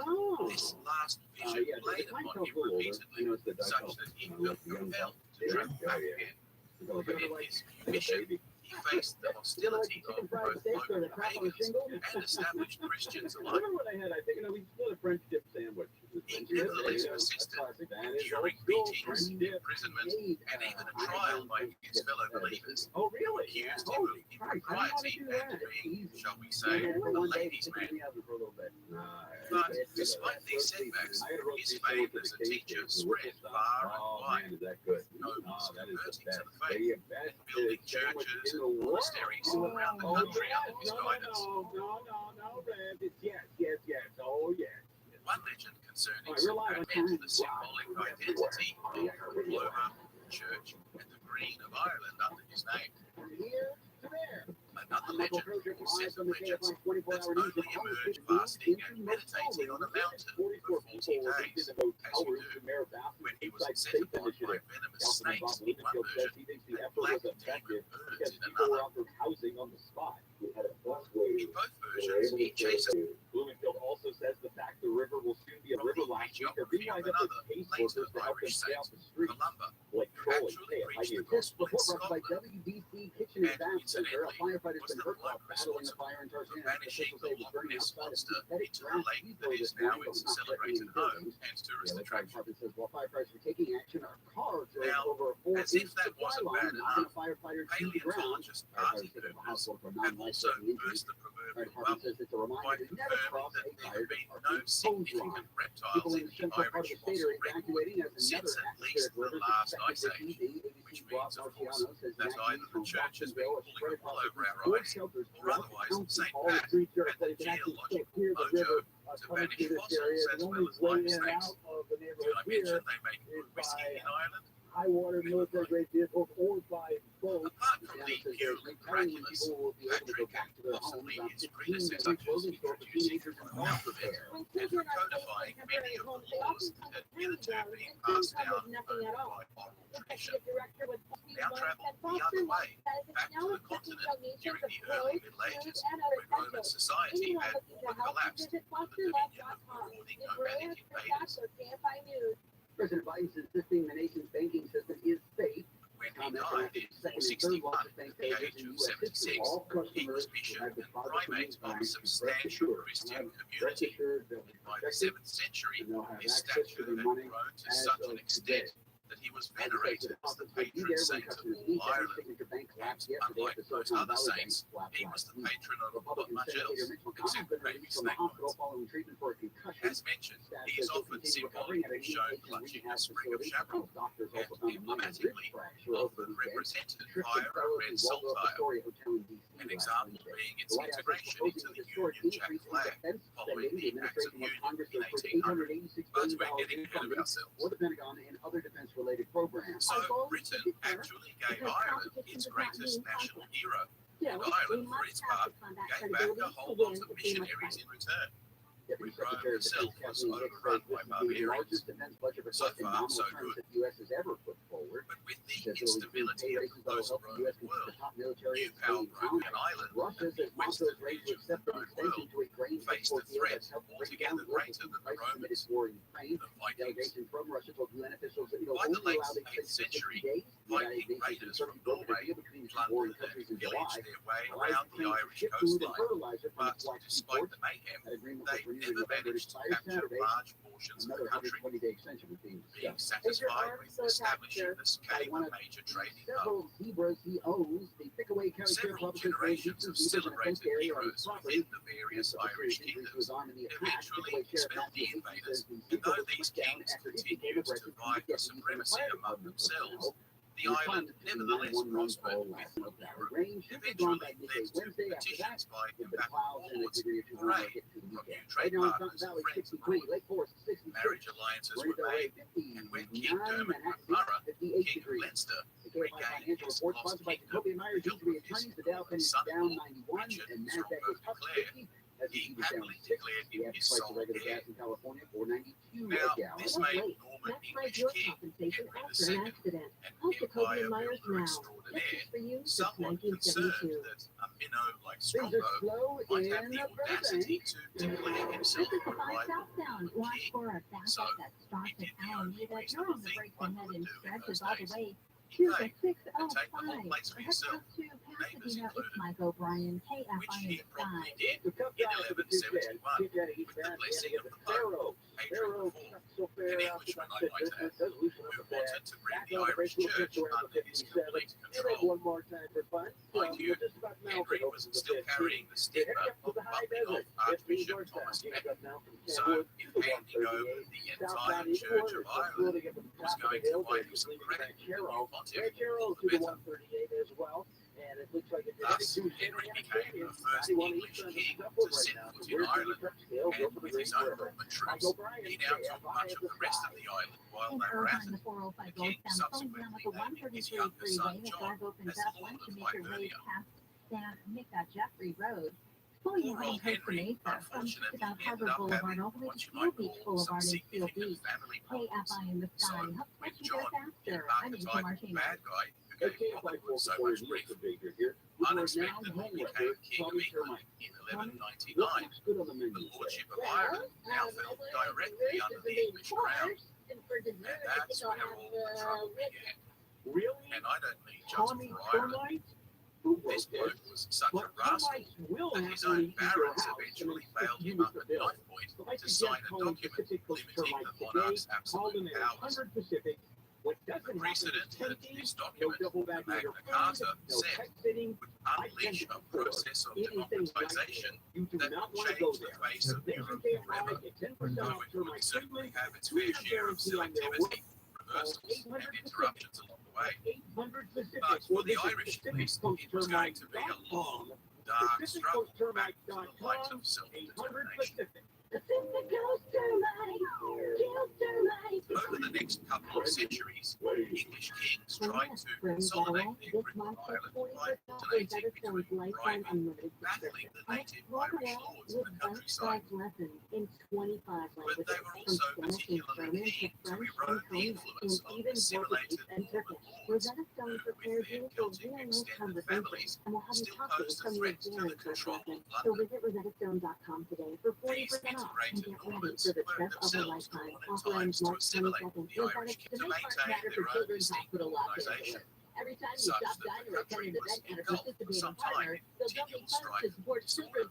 this last vision played upon him repeatedly, such that he felt compelled to travel back again. But in his new mission, he faced the hostility of both local pagans and established Christians alike. He nevertheless persisted, enduring beatings, imprisonment, and even a trial by his fellow believers, who accused him of impropriety and being, shall we say, a ladies' man. But despite these setbacks, his fame as a teacher spread far and wide, with nobles converting to the faith and building churches and monasteries around the country under his guidance. One legend concerning St. Patrick, the symbolic identity of the Roma Church and the Green of Ireland under his name. Another legend, or set of legends, that only emerged fasting and meditating on a mountain for 40 days, as you do. When he was set upon by venomous snakes in one version, and black demon birds in another. In both versions, he chases Bloomfield also says the fact the river will soon be a river last week or realize that the case workers to help them stay off the street. Like trolling. Actually preached the gospel in Scotland, Kitchen and Bath Center, a firefighter's was been the hurt while bloke battling a fire in for Tarzana. banishing the Loch Ness monster into the lake that This is now morning, its but not celebrated threatening home buildings. and tourist The attraction. department says while firefighters are taking action, our car drove Now, over a 4-inch as if that supply wasn't line, bad knocking enough, a firefighter to the ground. paleontologist party Firefighters taken to the goers hospital for have also non-life-threatening injuries. burst the Our proverbial department says bubble it's a reminder by to never cross confirming that a there fire have been or no hose significant line. reptiles People in in the the central part of Irish the state fossil are record evacuating as since another at atmospheric least the river is last expected ice to age, heat the which means, of course, that either the church has been pulling the wool over our eyes, or otherwise St. Pat had the geological mojo to banish fossils as well as live snakes. Did I mention they make good whiskey in Ireland? High water military grade vehicles or by boat. Apart from the purely miraculous, Patrick and possibly his predecessors introducing alphabet and codifying many of the laws that had hitherto been passed down by oral tradition, now travelled the other way, back to the continent during the early Middle Ages, when Roman society had collapsed under the dominion of marauding nomadic invaders. President Biden's insisting the nation's banking system is safe. When he died in 461 at the age of 76, he was bishop and primate of a substantial Christian community. By the 7th century, his stature had grown to such an extent that he was venerated as the patron saint of all Ireland. And unlike most other saints, he was the patron of not much else, except maybe snake bites. As mentioned, he is often symbolically shown clutching a sprig of chaparral, and emblematically often represented via a red saltire. An example being its integration into the Union Jack flag, following the Acts of Union in 1800. But we're getting ahead of ourselves. So Britain actually gave Ireland its greatest national hero, and Ireland, for its part, gave back a whole lot of missionaries in return. When Rome itself was overrun by barbarians. So far, so good. But with the instability of the post-Roman world, new power Roman Ireland and the western region of the known world faced a threat altogether greater than the Romans, the Vikings. By the late 8th century, Viking raiders from Norway plundered and pillaged their way around the Irish coastline, but despite the mayhem, they never managed to capture large portions of the country. Being satisfied with establishing this became a major trading hub. Several generations of celebrated heroes within the various Irish kingdoms eventually expelled the invaders, and though these kings continued to vie for supremacy among themselves, the island nevertheless prospered with what eventually led to petitions by compatible lords for aid from new trade partners and friends alike. Marriage alliances were made, and when King Dermot MacMurrough, King of Leinster, regained his lost kingdom with the help of his northern son-in-law, Richard Strongbow de Clare, he happily declared him his sole heir. Now, this made Norman English king Henry II, an empire builder extraordinaire, somewhat concerned that a minnow like Strongbow might have the audacity to declare himself the rightful Norman king. So, he did the only reasonable thing one could do in those days. He paid and take the whole place for himself, neighbours included, which he promptly did in 1171 with the blessing of the Pope, Adrian IV, an Englishman I might add, who wanted to bring the Irish Church under his complete control. Mind you, Henry was still carrying the stigma of bumping off Archbishop Thomas Becket, so if handing over the entire Church of Ireland was going to find him some credit in the new pontiff, all the better. Thus, Henry became the first English king to set foot in Ireland, and with his own Norman troops, he now took much of the rest of the island while they were at it. The king subsequently named his younger son John as Lord of Hibernia. Poor old Henry unfortunately ended up having what you might call some significant family problems. So, with John, the archetypal bad guy who gave Hollywood so much grief, unexpectedly became King of England in 1199. The lordship of Ireland now fell directly under the English crown, and that's where all the trouble began. And I don't mean just for Ireland. This bloke was such a rascal that his own barons eventually bailed him up at knife point to sign a document limiting the monarch's absolute powers. The precedent that this document, the Magna Carta, set would unleash a process of democratization that would change the face of Europe forever, though it would certainly have its fair share of selectivity, reversals, and interruptions along the away. 800 specific. But for the Irish, at least, it was going to be a long, dark struggle back to the light of self-determination. Over the next couple of centuries, English kings tried to consolidate their grip on Ireland by alternating between bribing, battling the native Irish lords in the countryside. But they were also particularly keen to erode the influence of assimilated Norman lords, who, with their Celtic extended families, still posed a threat to the control of London. These integrated Normans were themselves drawn at times to assimilate the Irish to maintain their own distinct organisation, such that the country was engulfed for some time in continual strife and disorder.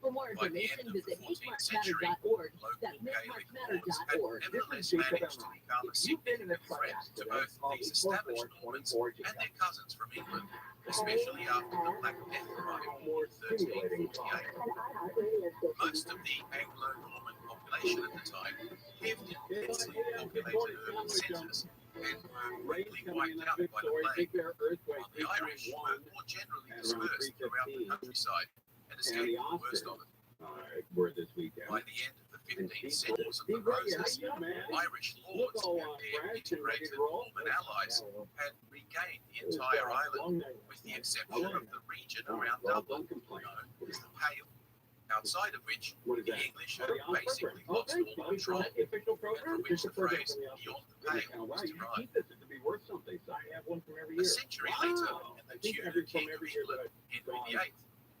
By the end of the 14th century, local Gaelic lords had nevertheless managed to become a significant threat to both these established Normans and their cousins from England, especially after the Black Death crime in 1348. Most of the Anglo-Norman population at the time lived in densely populated urban centres and were quickly wiped out by the plague, while the Irish were more generally dispersed throughout the countryside and escaped the worst of it. Word this weekend. By the end of the 15th century, of the Roses, Irish lords and their integrated Norman allies had regained the entire island, with the exception of the region around Dublin, known as the Pale, outside of which the English had basically lost all control, and from which the phrase "beyond the Pale" was derived. A century later, in the Tudor King of England, Henry VIII,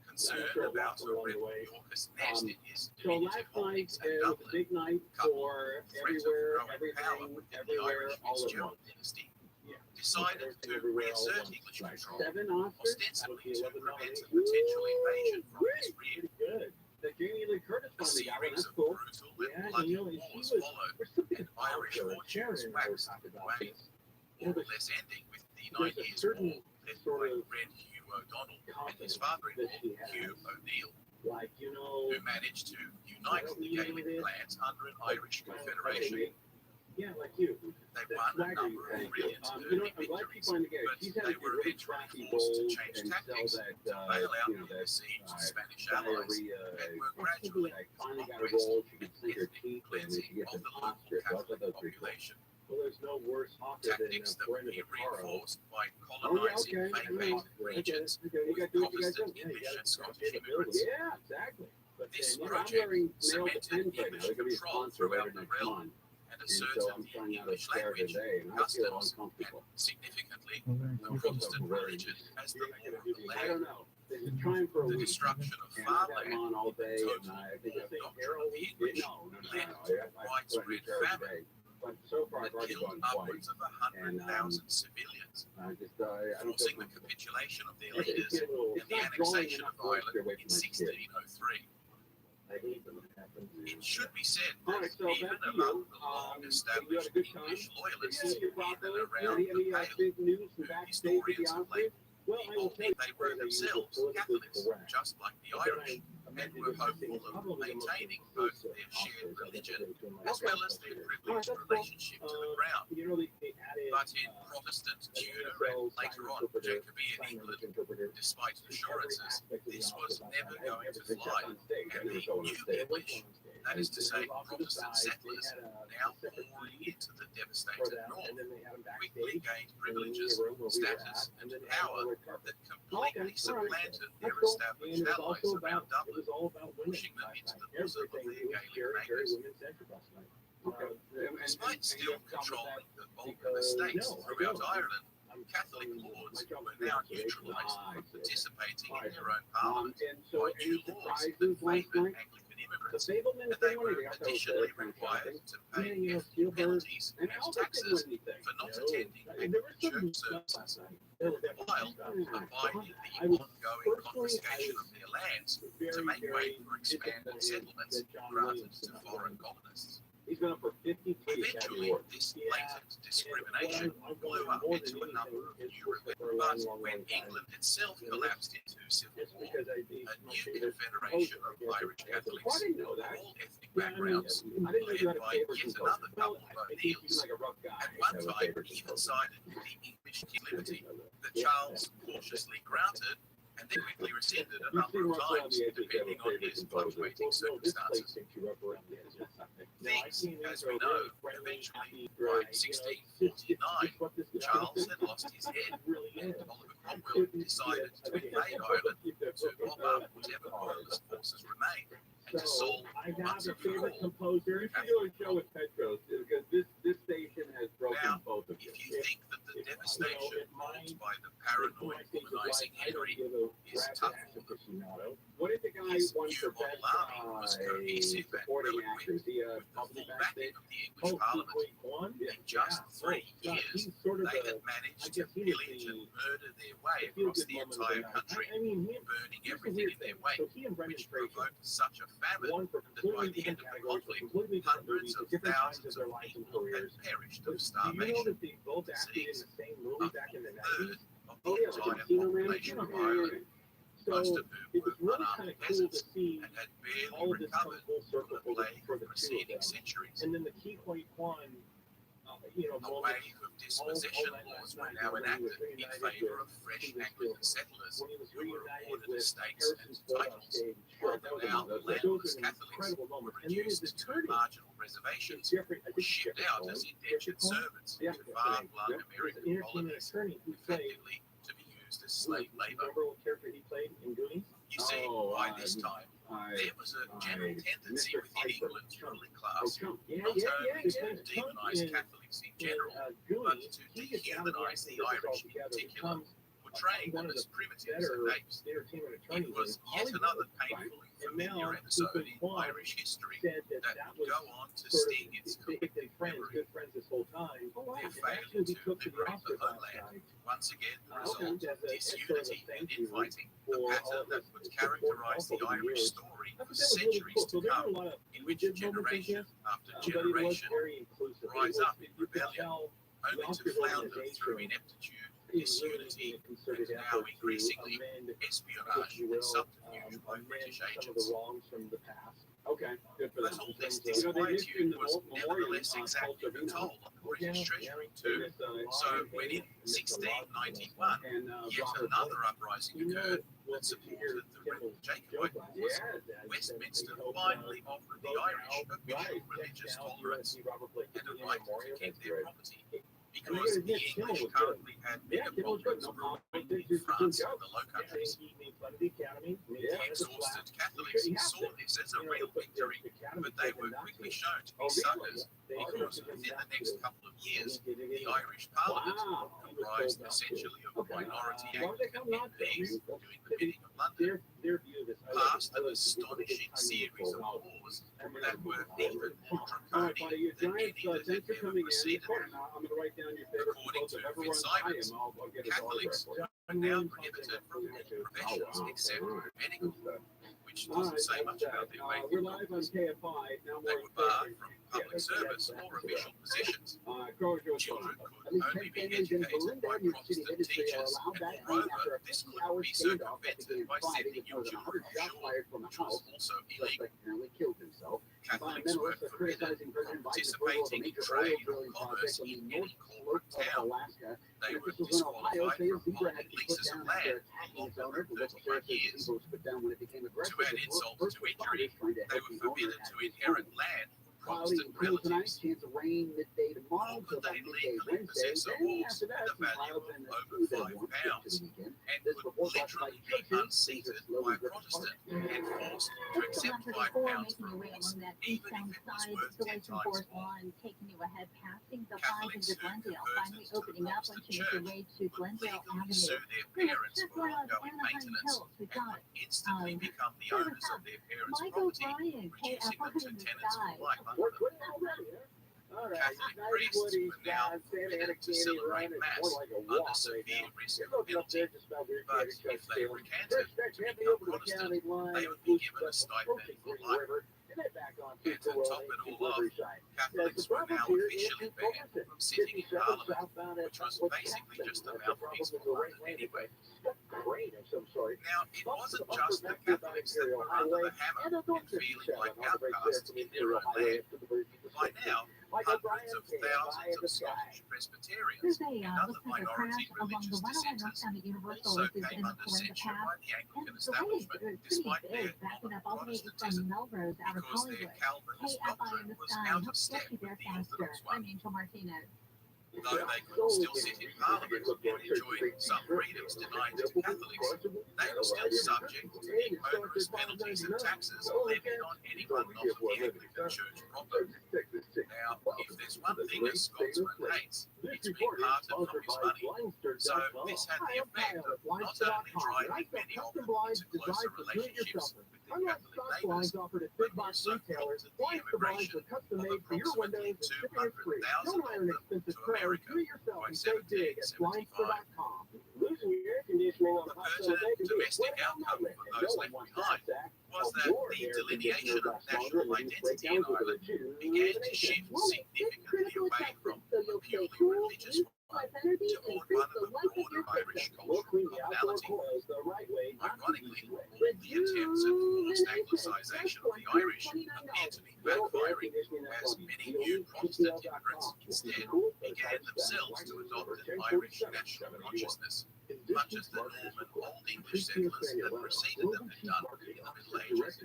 concerned about a rebel Yorkist nest in his diminutive holdings at Dublin, coupled with the threat of growing power within the Irish Fitzgerald dynasty, decided to reassert English control, ostensibly to prevent a potential invasion from his rear. A series of brutal and bloody wars followed, and Irish fortunes waxed and waned, more or less ending with the 9 Years' War led by Red Hugh O'Donnell and his father-in-law, Hugh O'Neill, who managed to unite the Gaelic clans under an Irish confederation. They won a number of brilliant early victories, but they were eventually forced to change tactics to bail out the besieged Spanish allies, and were gradually progressed in ethnic cleansing of the local Catholic population. Tactics that would be reinforced by colonizing vacated regions with Protestant, English, and Scottish immigrants. This project cemented English control throughout the realm and asserted the English language, customs, and significantly, the Protestant religion as the law of the land. The destruction of farmland, the total doctrine of the English, led to widespread famine that killed upwards of 100,000 civilians, forcing the capitulation of their leaders and the annexation of Ireland in 1603. It should be said that even among the long-established English loyalists in and around the Pale, who historians of late people think they were themselves Catholics, just like the Irish, and were hopeful of maintaining both their shared religion as well as their privileged relationship to the crown. But in Protestant Tudor and later on Jacobean England, despite assurances, this was never going to fly, and the new English, that is to say Protestant settlers, now pouring into the devastated north, quickly gained privileges, status, and power that completely supplanted their established allies around Dublin, pushing them into the bosom of their Gaelic neighbours. Despite still controlling the bulk of the states throughout Ireland, Catholic lords were now neutralised from participating in their own parliament by new laws that favoured Anglican immigrants, and they were additionally required to pay hefty penalties and taxes for not attending Anglican church services, while abiding the ongoing confiscation of their lands to make way for expanded settlements granted to foreign colonists. He's been up for 53 Academy Eventually, Awards. this blatant discrimination blew up into a number of new rebellions, but when England itself collapsed into civil war, a new confederation of Irish Catholics of all ethnic backgrounds, led by yet another couple of O'Neills, at one time even sided with the English liberty that Charles cautiously granted and then quickly rescinded a number of times, depending on his fluctuating circumstances. Things, as we know, eventually, by 1649, Charles had lost his head, and Oliver Cromwell decided to invade Ireland to mop up whatever royalist forces remained, and to solve once and for all Composer, if you do a show with Petros, because this station has broken now, both of if you think that the devastation caused by the paranoid womanizing Henry is tough for them, what did the guy his won new for model best army was cohesive and supporting well actor? Is equipped, he a with the public full backstage? backing of the English Parliament. In just 3 years, they had managed to pillage and murder their way across the entire country, burning everything in their wake, which provoked such a famine that by the end of the conflict, hundreds of thousands of people had perished of starvation, disease, a third of the entire population of Ireland, most of whom were unarmed peasants and had barely recovered from the plague of preceding centuries. And then the key point one, A wave of dispossession laws were now enacted in favour of fresh Anglican settlers who were awarded estates and titles, while the now landless Catholics were reduced to marginal reservations or shipped out as indentured servants to far-flung American colonies, effectively to be used as slave labour. You see, by this time, there was a general tendency within England's ruling class not only to demonise Catholics in general, but to dehumanise the Irish in particular, portraying them as primitives and apes. It was yet another painful and familiar episode in Irish history that would go on to sting its collective memory. Their failure to liberate the homeland, once again the result of disunity and infighting, a pattern that would characterise the Irish story for centuries to come, in which generation after generation rise up in rebellion, only to flounder through ineptitude, disunity, and now increasingly espionage and subterfuge by British agents. Okay, good for But them. all this disquietude was nevertheless exactly foretold on the British Treasury too. So when in 1691 yet another uprising occurred that supported the rebel Jacobite cause, Westminster finally offered the Irish official religious tolerance and a right to keep their property. Because the English currently had bigger problems brewing in France and the Low Countries. The exhausted Catholics saw this as a real victory, but they were quickly shown to be suckers, because within the next couple of years, the Irish Parliament, comprised essentially of minority Anglican MPs doing the bidding of London, passed an astonishing series of laws that were even more draconian than any that had ever preceded them. According to Fitzsimons, Catholics are now prohibited from all professions except medical, which doesn't say much about their faith in God. They were barred from public service or official positions. Children could only be educated by Protestant teachers, and moreover, this couldn't be circumvented by sending your children offshore, which was also illegal. Catholics were forbidden from participating in trade or commerce in any corporate town. They were disqualified from holding leases of land for longer than 31 years. To add insult to injury, they were forbidden to inherit land from Protestant relatives. Nor could they legally possess a horse with a value of over £5, and would literally be unseated by a Protestant and forced to accept £5 for a horse, even if it was worth 10 times more. Catholics who converted to the Protestant church would legally sue their parents for ongoing maintenance and would instantly become the owners of their parents' property, reducing them to tenants for life under them. Catholic priests were now forbidden to celebrate Mass under severe risk of penalty, but if they recanted to become Protestant, they would be given a stipend for life. and then back on And to top it all off, Catholics were now officially banned from sitting in Parliament, which was basically just a mouthpiece for London anyway. Crane of some sort. Now, it wasn't just the Catholics that were under the hammer and feeling like outcasts in their own land. By now, hundreds of thousands of Scottish Presbyterians and other minority religious dissenters also came under censure by the Anglican establishment, despite their Protestantism, because their Calvinist doctrine was out of step with the Orthodox one. Though they could still sit in Parliament and enjoy some freedoms denied to Catholics, they were still subject to the onerous penalties and taxes levied on anyone not of the Anglican Church proper. Now, if there's one thing a Scotsman hates, it's being parted from his money. So this had the effect of not only driving many of them into closer relationships with their Catholic neighbours, but also prompted the immigration of approximately 200,000 of them to America by 1775. The pertinent domestic outcome for those left behind was that the delineation of national identity in Ireland began to shift significantly away from a purely religious one toward one of a broader Irish cultural commonality. Ironically, all the attempts at forced Anglicisation of the Irish appear to be backfiring, as many new Protestant immigrants instead began themselves to adopt an Irish national consciousness, much as the Norman Old English settlers that preceded them had done in the Middle Ages.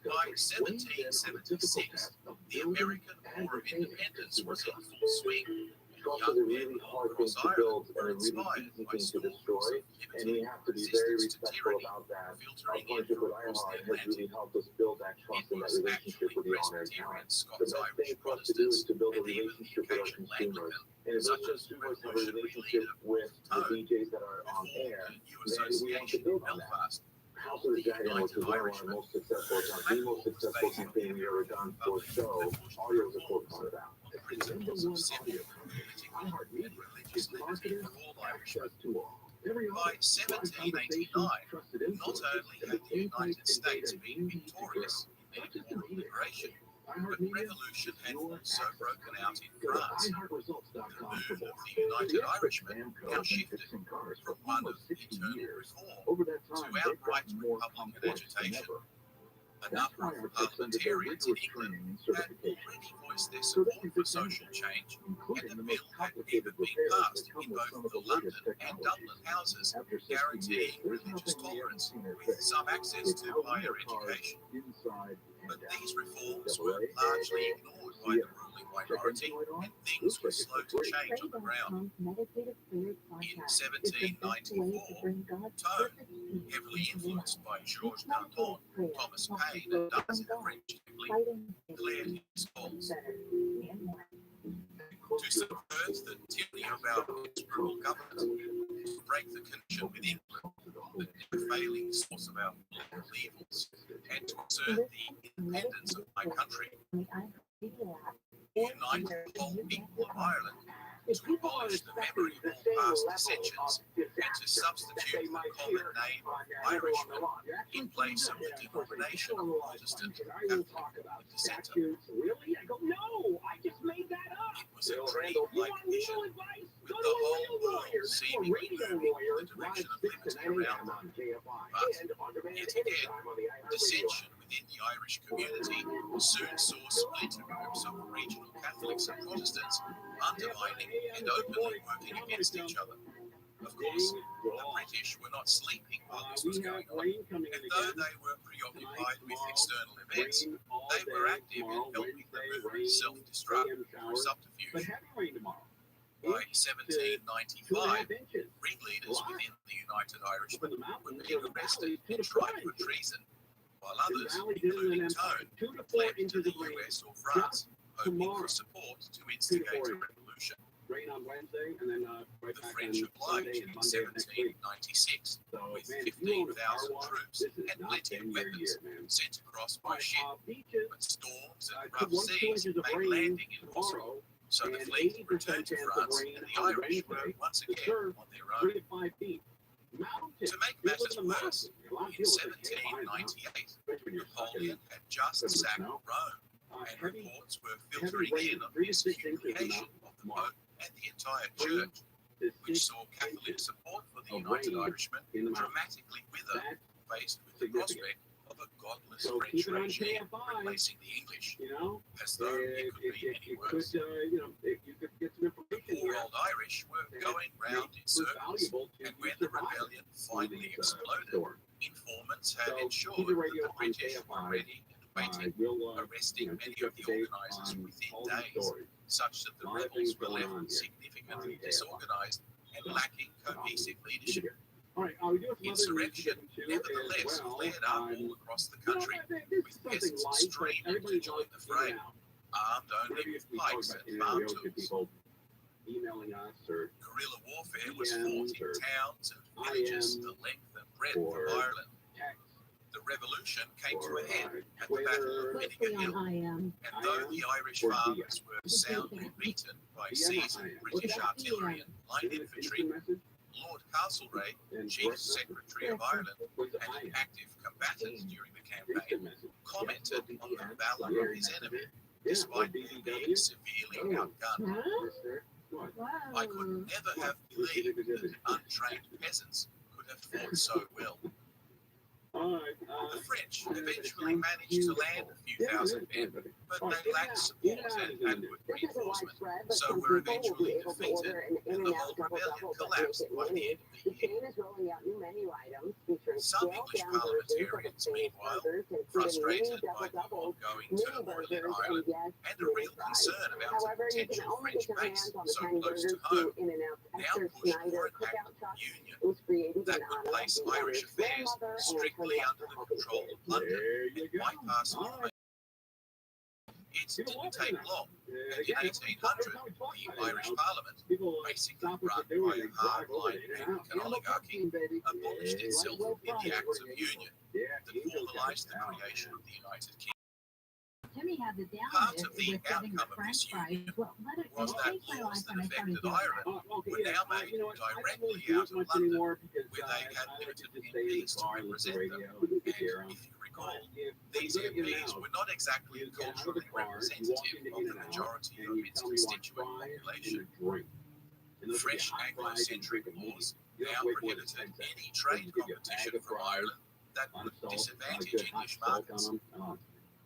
By 1776, the American War of Independence was in full swing. Trust is a really hard thing to build and a really easy thing to destroy, and we have to be very respectful about that. Our partnership with iHeart has really helped us build that trust and that relationship with the on-air talent. The best thing for us to do is to build a relationship with our consumers. And if those consumers have a relationship with the DJs that are on air, then we want to build on that. House of the Dragon, which is one of our most successful, the most successful campaign we've ever done for a show, audio is a core part of that. Principles of civil, political, and religious liberty for all Irishmen. By 1789, not only had the United States been victorious in their war of liberation, but revolution had also broken out in France. The mood of the United Irishmen now shifted from one of internal reform to outright Republican agitation. A number of parliamentarians in England had already voiced their support for social change, and the bill had even been passed in both the London and Dublin houses, guaranteeing religious tolerance with some access to higher education. But these reforms were largely ignored by the ruling minority, and things were slow to change on the ground. In 1794, Tone, heavily influenced by Georges Danton, Thomas Paine, and others in the French Assembly, declared his goals. To subvert the tyranny of our liberal government, to break the connection with England, the never-failing source of our political evils, and to assert the independence of my country, unite the whole people of Ireland, to abolish the memory of all past dissensions, and to substitute the common name of Irishman in place of the denomination of Protestant Catholic dissenter. Really? I go, no, I just made that up. It was a dream-like vision, with the whole world seemingly moving in the direction of liberty around them. But, yet again, dissension within the Irish community soon saw splinter groups of regional Catholics and Protestants undermining and openly working against each other. Of course, the British were not sleeping while this was going on, and though they were preoccupied with external events, they were active in helping the movement self-destruct through subterfuge. By 1795, ringleaders within the United Irishmen were being arrested and tried for treason, while others, including Tone, fled to the US or France, hoping for support to instigate a revolution. The French obliged in 1796 with 15,000 troops and plenty of weapons sent across by ship, but storms and rough seas made landing impossible. So the fleet returned to France, and the Irish were once again on their own. To make matters worse, In 1798, Napoleon had just sacked Rome, and reports were filtering in on his humiliation of the Pope and the entire church, which saw Catholic support for the United Irishmen dramatically wither, faced with the prospect of a godless French regime replacing the English, as though it could be any worse. The poor old Irish were going round in circles, and when the rebellion finally exploded, informants had ensured that the British were ready and waiting, arresting many of the organisers within days, such that the rebels were left significantly disorganised and lacking cohesive leadership. Insurrection, nevertheless, flared up all across the country, with peasants streaming to join the fray, armed only with pikes and farm tools. Guerrilla warfare was fought in towns and villages the length and breadth of Ireland. The revolution came to a head at the Battle of Vinegar Hill, and though the Irish farmers were soundly beaten by seasoned British artillery and light infantry, Lord Castlereagh, Chief Secretary of Ireland and an active combatant during the campaign, commented on the valour of his enemy, despite being severely outgunned. I could never have believed that untrained peasants could have fought so well. The French eventually managed to land a few thousand men, but they lacked support and adequate reinforcement, so were eventually defeated, and the whole rebellion collapsed by the end of the year. Some English parliamentarians, meanwhile, frustrated by the ongoing turmoil in Ireland and a real concern about a potential French base so close to home, now pushed for an act of union that would place Irish affairs strictly under the control of London and bypass all. It didn't take long, and in 1800, the Irish Parliament, basically run by a hard-line Anglican oligarchy, abolished itself in the Acts of Union that formalised the creation of the United Kingdom. Part of the outcome of this union was that laws that affected Ireland were now made directly out of London, where they had limited MPs to represent them. And if you recall, these MPs were not exactly culturally representative of the majority of its constituent population. Fresh Anglo-centric laws now prohibited any trade competition from Ireland that would disadvantage English markets.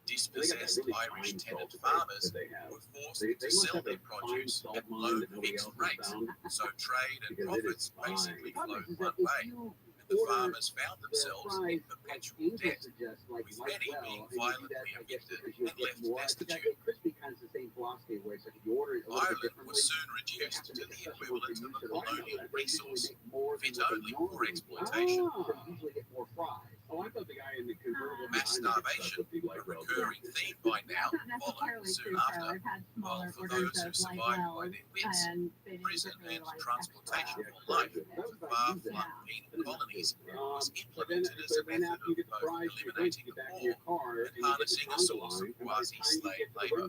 Dispossessed Irish tenant farmers were forced to sell their produce at low fixed rates, so trade and profits basically flowed one way, and the farmers found themselves in perpetual debt, with many being violently evicted and left destitute. Ireland was soon reduced to the equivalent of a colonial resource, fit only for exploitation. Mass starvation, a recurring theme by now, followed soon after, while for those who survived by their wits, prison and transportation for life to far-flung penal colonies was implemented as a method of both eliminating the poor and harnessing a source of quasi-slave labour.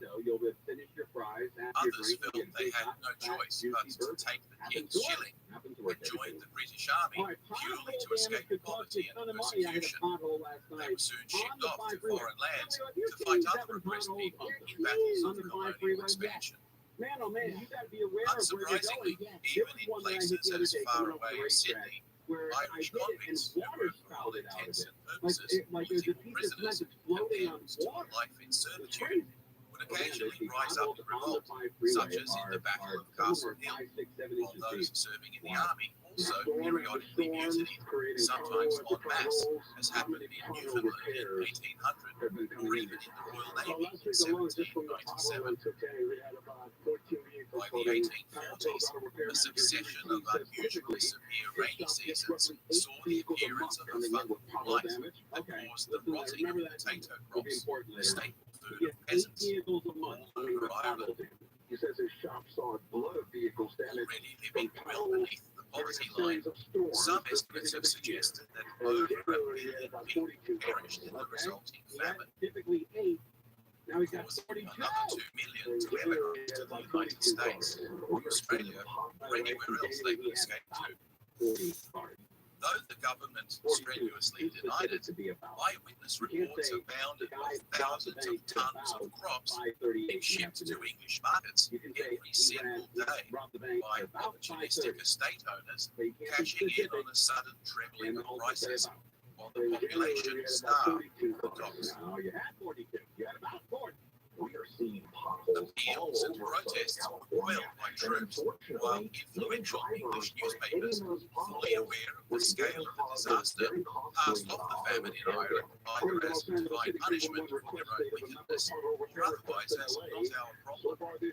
Others felt they had no choice but to take the king's shilling and join the British Army purely to escape poverty and persecution. They were soon shipped off to foreign lands to fight other oppressed people in battles of colonial expansion. Unsurprisingly, even in places as far away as Sydney, Irish convicts who were, for all intents and purposes, political prisoners condemned to a life in servitude would occasionally rise up to revolt, such as in the Battle of Castle Hill, while those serving in the army also periodically mutinied, sometimes en masse, as happened in Newfoundland in 1800, or even in the Royal Navy in 1797. By the 1840s, a succession of unusually severe rainy seasons saw the appearance of a fungal blight that caused the rotting of potato crops, the staple food of peasants, all over Ireland. He says his shop saw a blood vehicle standing already living well beneath the poverty line. Some estimates have suggested that over a million people perished in the resulting famine. Now he's got another 2 million to emigrate to the United States, or Australia, or anywhere else they could escape to. Though the government strenuously denied it, eyewitness reports abounded of thousands of tons of crops being shipped to English markets every single day by opportunistic estate owners cashing in on a sudden trebling of prices, while the population starved for crops. We are seeing potholes. Appeals and protests were quelled by troops, while influential English newspapers, fully aware of the scale of the disaster, passed off the famine in Ireland either as divine punishment for their own wickedness, or otherwise as not our problem.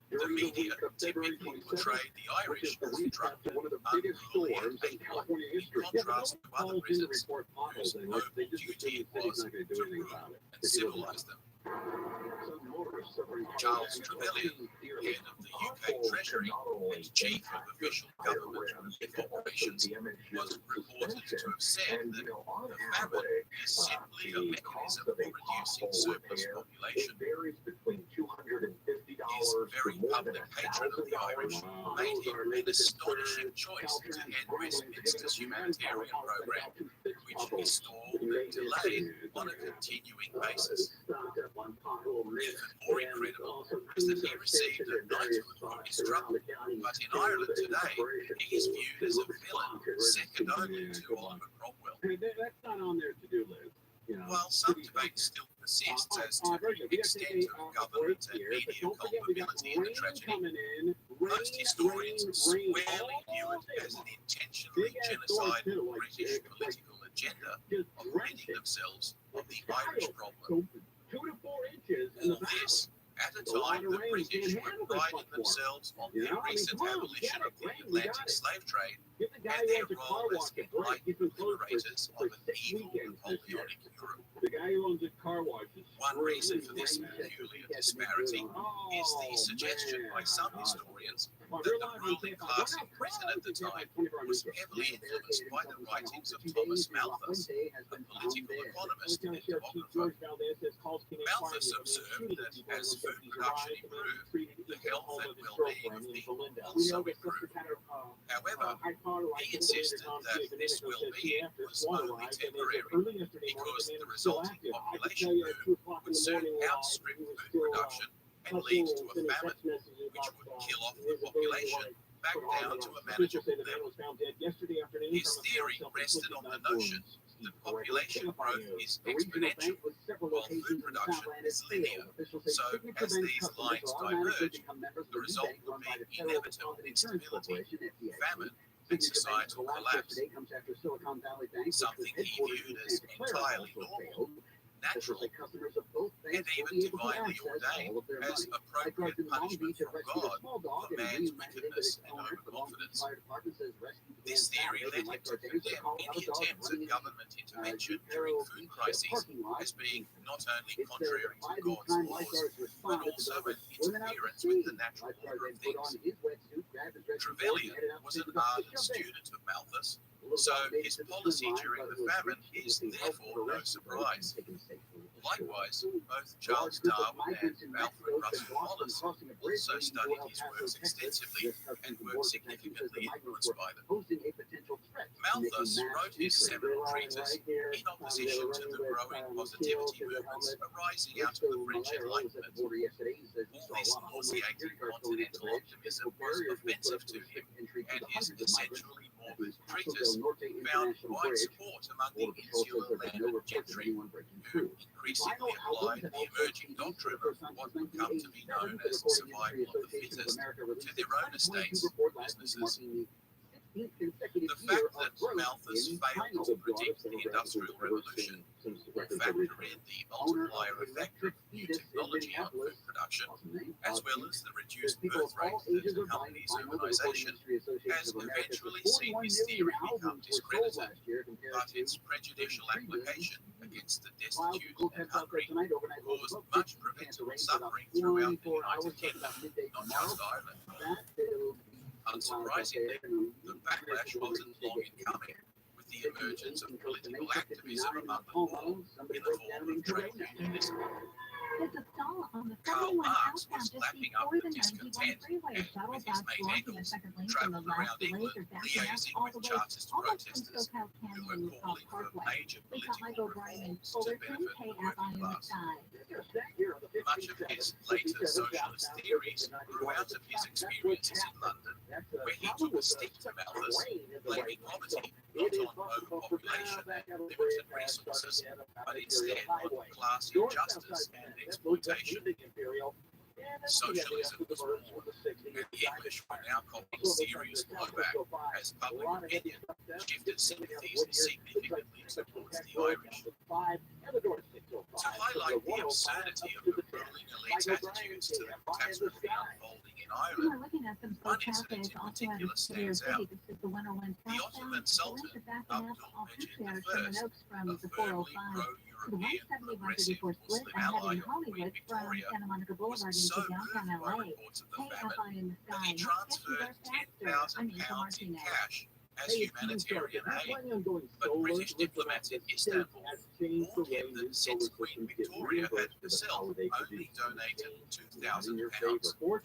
The media typically portrayed the Irish as drunken, unruly, and hateful, in contrast to other residents whose noble duty it was to rule and civilize them. Charles Trevelyan, head of the UK Treasury and chief of official government relief operations, was reported to have said that the famine is simply a mechanism for reducing surplus population. His very public hatred of the Irish made him an astonishing choice to head Westminster's humanitarian program, which he stalled and delayed on a continuing basis. Even more incredible is that he received a knighthood for his trouble, but in Ireland today, he is viewed as a villain, second only to Oliver Cromwell. That's not on their to-do list. While some debate still persists as to the extent of government and media culpability in the tragedy, most historians squarely view it as an intentionally genocidal British political agenda of ridding themselves of the Irish problem. 2 to 4 inches. All this at a time the British were priding themselves on their recent abolition of the Atlantic slave trade and their role as enlightened liberators of an evil Napoleonic Europe. The guy who owns a car wash. One reason for this peculiar disparity is the suggestion by some historians that the ruling class in Britain at the time was heavily influenced by the writings of Thomas Malthus, a political economist and demographer. Malthus observed that as food production improved, the health and well-being of people also improved. However, he insisted that this well-being was only temporary because the resulting population boom would soon outstrip food production and lead to a famine, which would kill off the population back down to a manageable level. His theory rested on the notion that population growth is exponential, while food production is linear. So, as these lines diverge, the result would be inevitable instability, famine, and societal collapse. Something he viewed as entirely normal, natural, and even divinely ordained as appropriate punishment from God for man's wickedness and overconfidence. This theory led him to condemn any attempts at government intervention during food crises as being not only contrary to God's laws, but also an interference with the natural order of things. Trevelyan was an ardent student of Malthus, so his policy during the famine is therefore no surprise. Likewise, both Charles Darwin and Alfred Russel Wallace also studied his works extensively and were significantly influenced by them. Malthus wrote his seminal treatise in opposition to the growing positivity movements arising out of the French Enlightenment. All this nauseating continental optimism was offensive to him, and his essentially morbid treatise found wide support among the insular landed gentry, who increasingly applied the emerging doctrine of what would come to be known as survival of the fittest to their own estates and businesses. The fact that Malthus failed to predict the Industrial Revolution or factor in the multiplier effect of new technology on food production, as well as the reduced birth rate that accompanies urbanization, has eventually seen his theory become discredited, but its prejudicial application against the destitute and hungry caused much preventable suffering throughout the United Kingdom, not just Ireland. Unsurprisingly, the backlash wasn't long in coming, with the emergence of political activism among the poor in the form of trade unionism. There's a stall on the Karl 71 Marx southbound was just lapping up before the the 91 discontent freeway. and, Shuttle with his bus mate blocking the Engels, second lane from the travelled last around delays England, are backing up liaising all with the way Chartist almost from protesters SoCal who were Canyon calling for Parkway. major We got political Michael Bryman, reforms to Fullerton, benefit the KFI working in the class. sky. Much of his later socialist theories grew out of his experiences in London, where he took a stick to Malthus, blaming poverty not on overpopulation and limited resources, but instead on class injustice and exploitation. Socialism was born, and the English were now copying serious blowback as public opinion shifted sympathies significantly towards the Irish. To highlight the absurdity of the ruling elite's attitudes to the catastrophe unfolding in Ireland, one incident in particular stands out. The Ottoman Sultan, Abdul Majid I, a firmly pro-European progressive Muslim ally of Queen Victoria, was so moved by reports of the famine that he transferred £10,000 in cash as humanitarian aid. But British diplomats in Istanbul warned him that since Queen Victoria had herself only donated £2,000,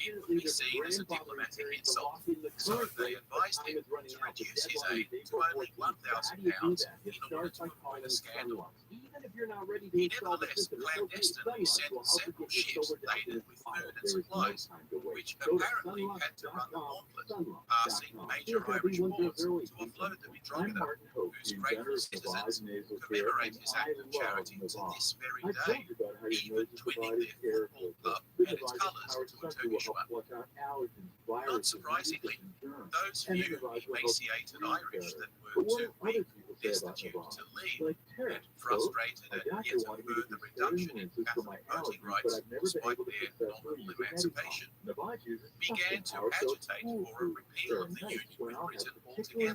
it would be seen as a diplomatic insult. So they advised him to reduce his aid to only £1,000 in order to avoid a scandal. He nevertheless clandestinely sent several ships laden with food and supplies, which apparently had to run the gauntlet, passing major Irish ports to offload them in Drogheda, whose grateful citizens commemorate his act of charity to this very day, even twinning their football club and its colours to a Turkish one. Not surprisingly, those few emaciated Irish that were too weak, destitute to leave, and frustrated at yet a further reduction in Catholic voting rights despite their nominal emancipation, began to agitate for a repeal of the Union with Britain altogether,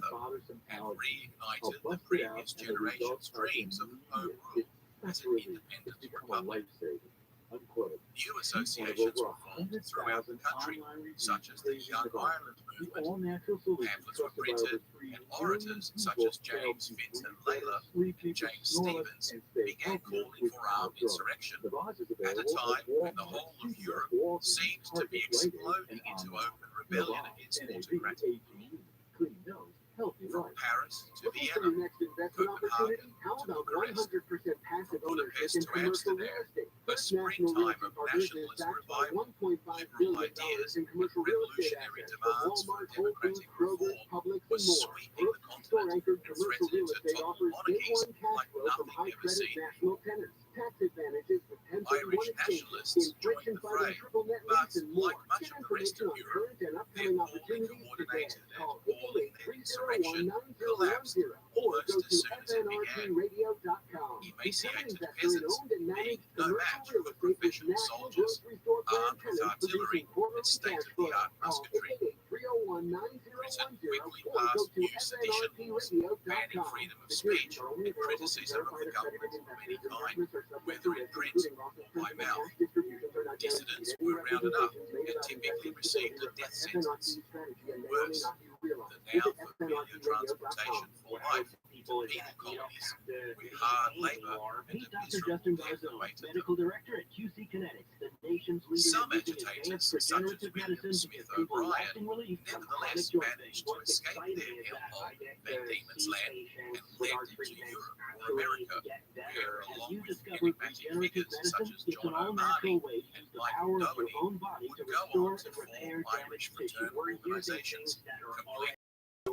and reignited the previous generation's dreams of home rule as an independent republic. New associations were formed throughout the country, such as the Young Ireland movement. Pamphlets were printed, and orators such as James Fitz and Layla and James Stevens began calling for armed insurrection at a time when the whole of Europe seemed to be exploding into open rebellion against autocratic rule. From Paris to Vienna, Copenhagen to Bucharest, from Budapest to Amsterdam, a springtime of nationalist revival, liberal ideas, and revolutionary demands for democratic reform was sweeping the continent and threatening to topple monarchies like nothing ever seen before. Irish nationalists joined the fray, but like much of the rest of Europe, their poorly coordinated and all-in insurrection collapsed almost as soon as it began. Emaciated peasants, being no match for professional soldiers, armed with artillery and state-of-the-art musketry. Britain quickly passed new sedition laws, banning freedom of speech and criticism of the government of any kind, whether in print or by mouth. Dissidents were rounded up and typically received a death sentence. Worse, the now familiar transportation for life to penal colonies, where hard labour and a miserable death awaited them. Some agitators, such as William Smith O'Brien, nevertheless managed to escape their hellhole, Van Diemen's Land, and led into Europe or America, where, along with enigmatic figures such as John O'Mahony and Michael Doherty, would go on to form Irish fraternal organisations, complete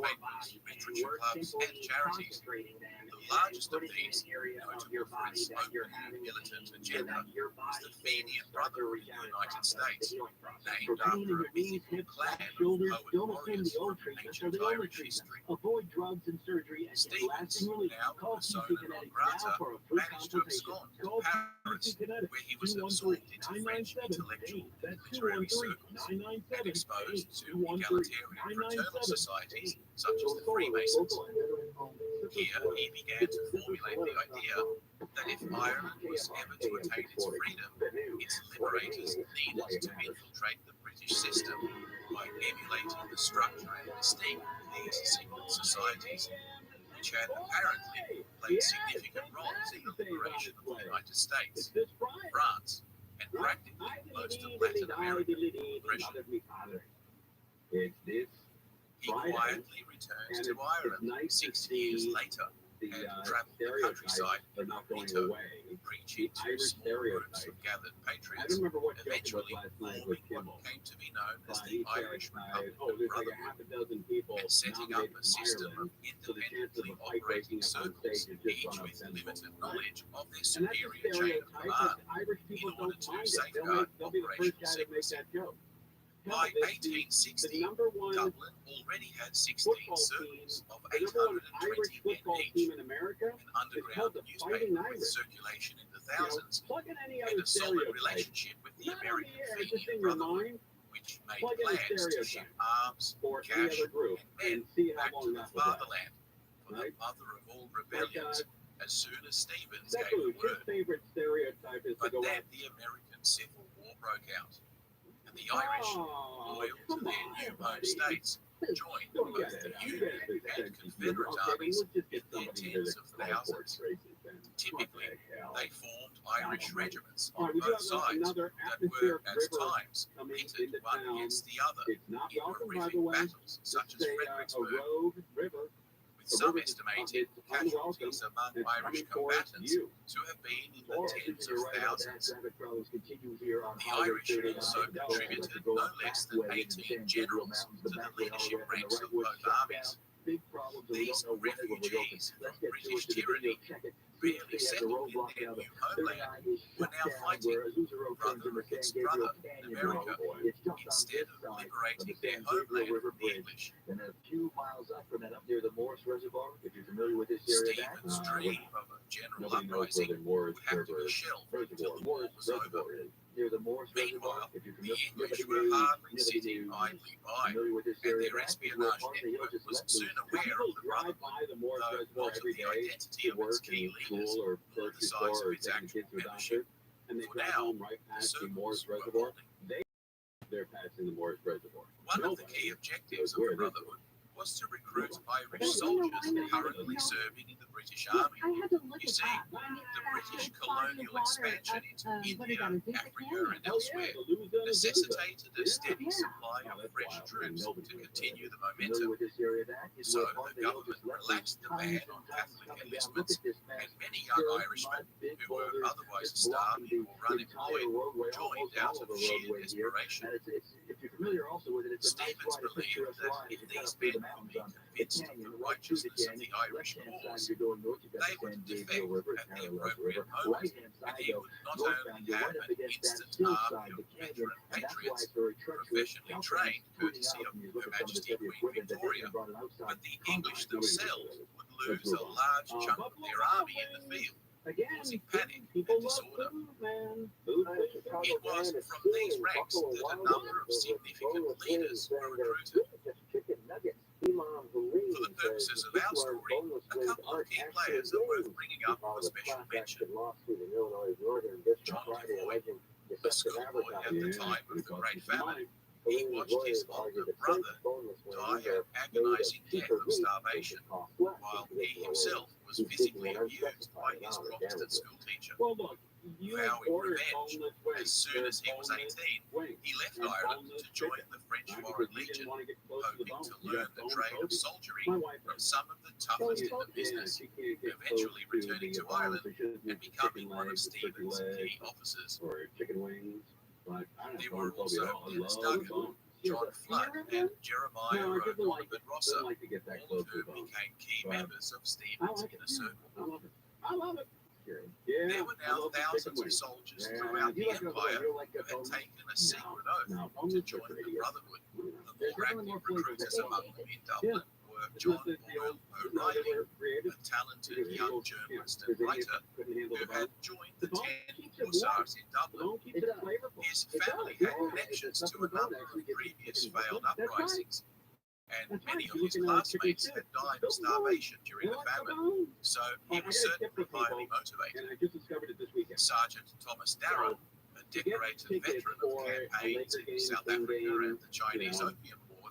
papers, literature clubs, and charities. The largest of these, notable for its open and militant agenda, is the Fenian Brotherhood in the United States, named after a mythical clan of poet warriors from ancient Irish history. Stevens, now persona non grata, managed to abscond to Paris, where he was absorbed into French intellectual and literary circles, and exposed to egalitarian fraternal societies such as the Freemasons. Here he began to formulate the idea that if Ireland was ever to attain its freedom, its liberators needed to infiltrate the British system by emulating the structure and mystique of these secret societies, which had apparently played significant roles in the liberation of the United States, France, and practically most of Latin America oppression. It's this He quietly returns to Ireland 6 years later and travels the countryside in Quito, preaching to small groups of gathered patriots, eventually forming what came to be known as the Irish Republican Brotherhood, and setting up a system of independently operating circles, each with limited knowledge of their superior chain of command, in order to safeguard operational secrecy. By 1860, Dublin already had 16 circles of 820 men each, an underground newspaper with circulation in the thousands, and a solid relationship with the American Fenian Brotherhood, which made plans to ship arms, cash, and men back to the fatherland for the mother of all rebellions as soon as Stevens gave the word. But then the American Civil War broke out, and the Irish, loyal to their new home states, joined both the Union and Confederate armies in their tens of thousands. Typically, they formed Irish regiments on both sides that were, at times, pitted one against the other in horrific battles such as Fredericksburg, with some estimating casualties among Irish combatants to have been in the tens of thousands. The Irish also contributed no less than 18 generals to the leadership ranks of both armies. These refugees from British tyranny, barely settled in their new homeland, were now fighting brother against brother in America, instead of liberating their homeland from the English. And a few miles up from that, up near the Morris Reservoir, if you're familiar with this area, Stevens' dream of a general uprising would have to be shelved until the war was over. near the Morris Meanwhile, the English were hardly sitting idly by, and their espionage network was soon aware of the Brotherhood, though not of the identity of its key leaders or the size of its actual membership. For now, the circles were holding. They're passing the Morris Reservoir. One of the key objectives of the Brotherhood was to recruit Irish soldiers currently serving in the British Army. You see, the British colonial expansion into India, Africa, and elsewhere necessitated a steady supply of fresh troops to continue the momentum. So the government relaxed the ban on Catholic enlistments, and many young Irishmen who were otherwise starving or unemployed joined out of sheer desperation. Stevens believed that if these men could be convinced of the righteousness of the Irish cause, they would defect at the appropriate moment, and he would not only have an instant army of veteran patriots, professionally trained, courtesy of Her Majesty Queen Victoria, but the English themselves would lose a large chunk of their army in the field, causing panic and disorder. It was from these ranks that a number of significant leaders were recruited. For the purposes of our story, a couple of key players are worth bringing up for special mention. John Devoy, a schoolboy at the time of the Great Famine, he watched his older brother die an agonizing death of starvation, while he himself was physically abused by his Protestant schoolteacher. Vowing revenge, as soon as he was 18, he left Ireland to join the French Foreign Legion, hoping to learn the trade of soldiering from some of the toughest in the business, eventually returning to Ireland and becoming one of Stevens' key officers. There were also Dennis Duggan, John Flood, and Jeremiah O'Donovan Rosser, all of whom became key members of Stevens' inner circle. There were now thousands of soldiers throughout the empire who had taken a secret oath to join the Brotherhood. The more active recruiters among them in Dublin were John Boyle O'Reilly, a talented young journalist and writer who had joined the 10th Hussars in Dublin. His family had connections to a number of previous failed uprisings, and many of his classmates had died of starvation during the famine, so he was certainly highly motivated. Sergeant Thomas Darrow, a decorated veteran of campaigns in South Africa and the Chinese Opium Wars,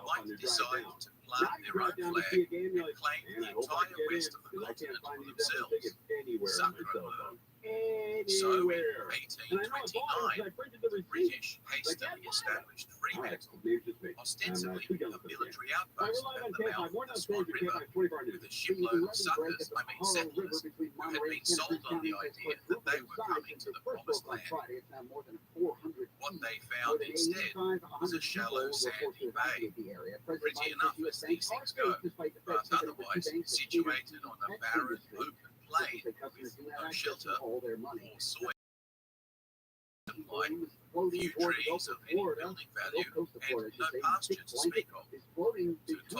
yourself on might your drive decide down. to Now plant you their drive own down to flag see a game, you're and like, claim man, the I hope I entire get in rest of the because I can't continent find for these devil themselves. tickets anywhere on my cell phone. So in Anywhere. And I know I bought it because I 1829, printed the the receipt. British Like, hastily that's established All right, Fremantle, maybe it's just me. ostensibly too young a for the game. military All right, we're outpost live at on the K5. mouth More of now the Stage Swan at River, K5 24 News. with a shipload of suckers, I mean settlers, between who had Monterey been and Santa sold Cruz on the County has idea that they were coming to the promised land. Friday. It's now more than 400 What feet. they More found than instead 85 to was 100 a shallow people were forced to sandy bay, evacuate the area. pretty President Biden enough said as U.S. these banks things are go, safe despite the but Fed taking over two otherwise banks that situated on a pet barren, industry. open plain Say customers with do have no access shelter to all their money. or soil, Floating few toward the trees Gulf of any Florida, building the value, Gulf Coast of Florida, and no I should say, pasture thick to speak blanket of. is floating To between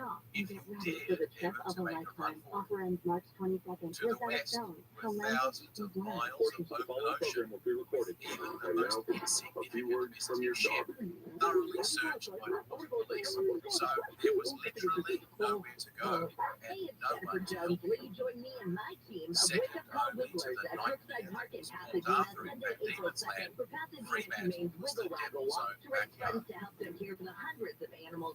off if and you get ready dare for the trip ever of to a make a run lifetime. for it. Offer ends March 22nd. To the Rosanna west, Stone, where Columbus, thousands of New miles of Portions of the open following ocean program will be recorded. with even the most insignificant visiting ship thoroughly searched by local police. So there was literally nowhere to go and Hey, it's no Jennifer one to Jones. help Will you. you join me and my team of Second Wake Up Call only to Wigglers the at nightmare Brookside that Park in was named Pasadena, after it Sunday, at April Demon's 2nd Land. for Pasadena's Fremantle Humane was the Wiggle Waggle devil's Walk own to raise funds backyard. to help them care for the hundreds of animals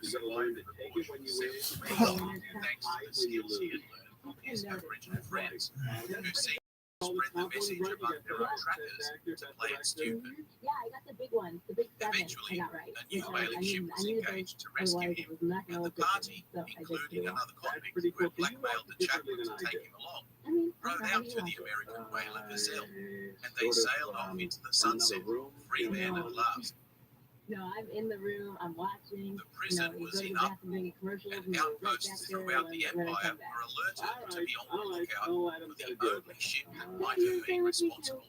You gotta learn to take it when you win, thanks to the skills he had learned from his Aboriginal friends, who seemed to spread the message of underarm trackers to play it stupid. Yeah, I got the big one, the big 7. Eventually, I got right. a new whaling ship was engaged to rescue him, and the party, including another convict who had blackmailed the chaplain to take him along, rowed out to the American whaler Gazelle, and they sailed off into the sunset, free men at last. No, I'm in the room, I'm watching. The prison was in uproar, and outposts throughout the empire were alerted to be on the lookout for the only ship that might have been responsible.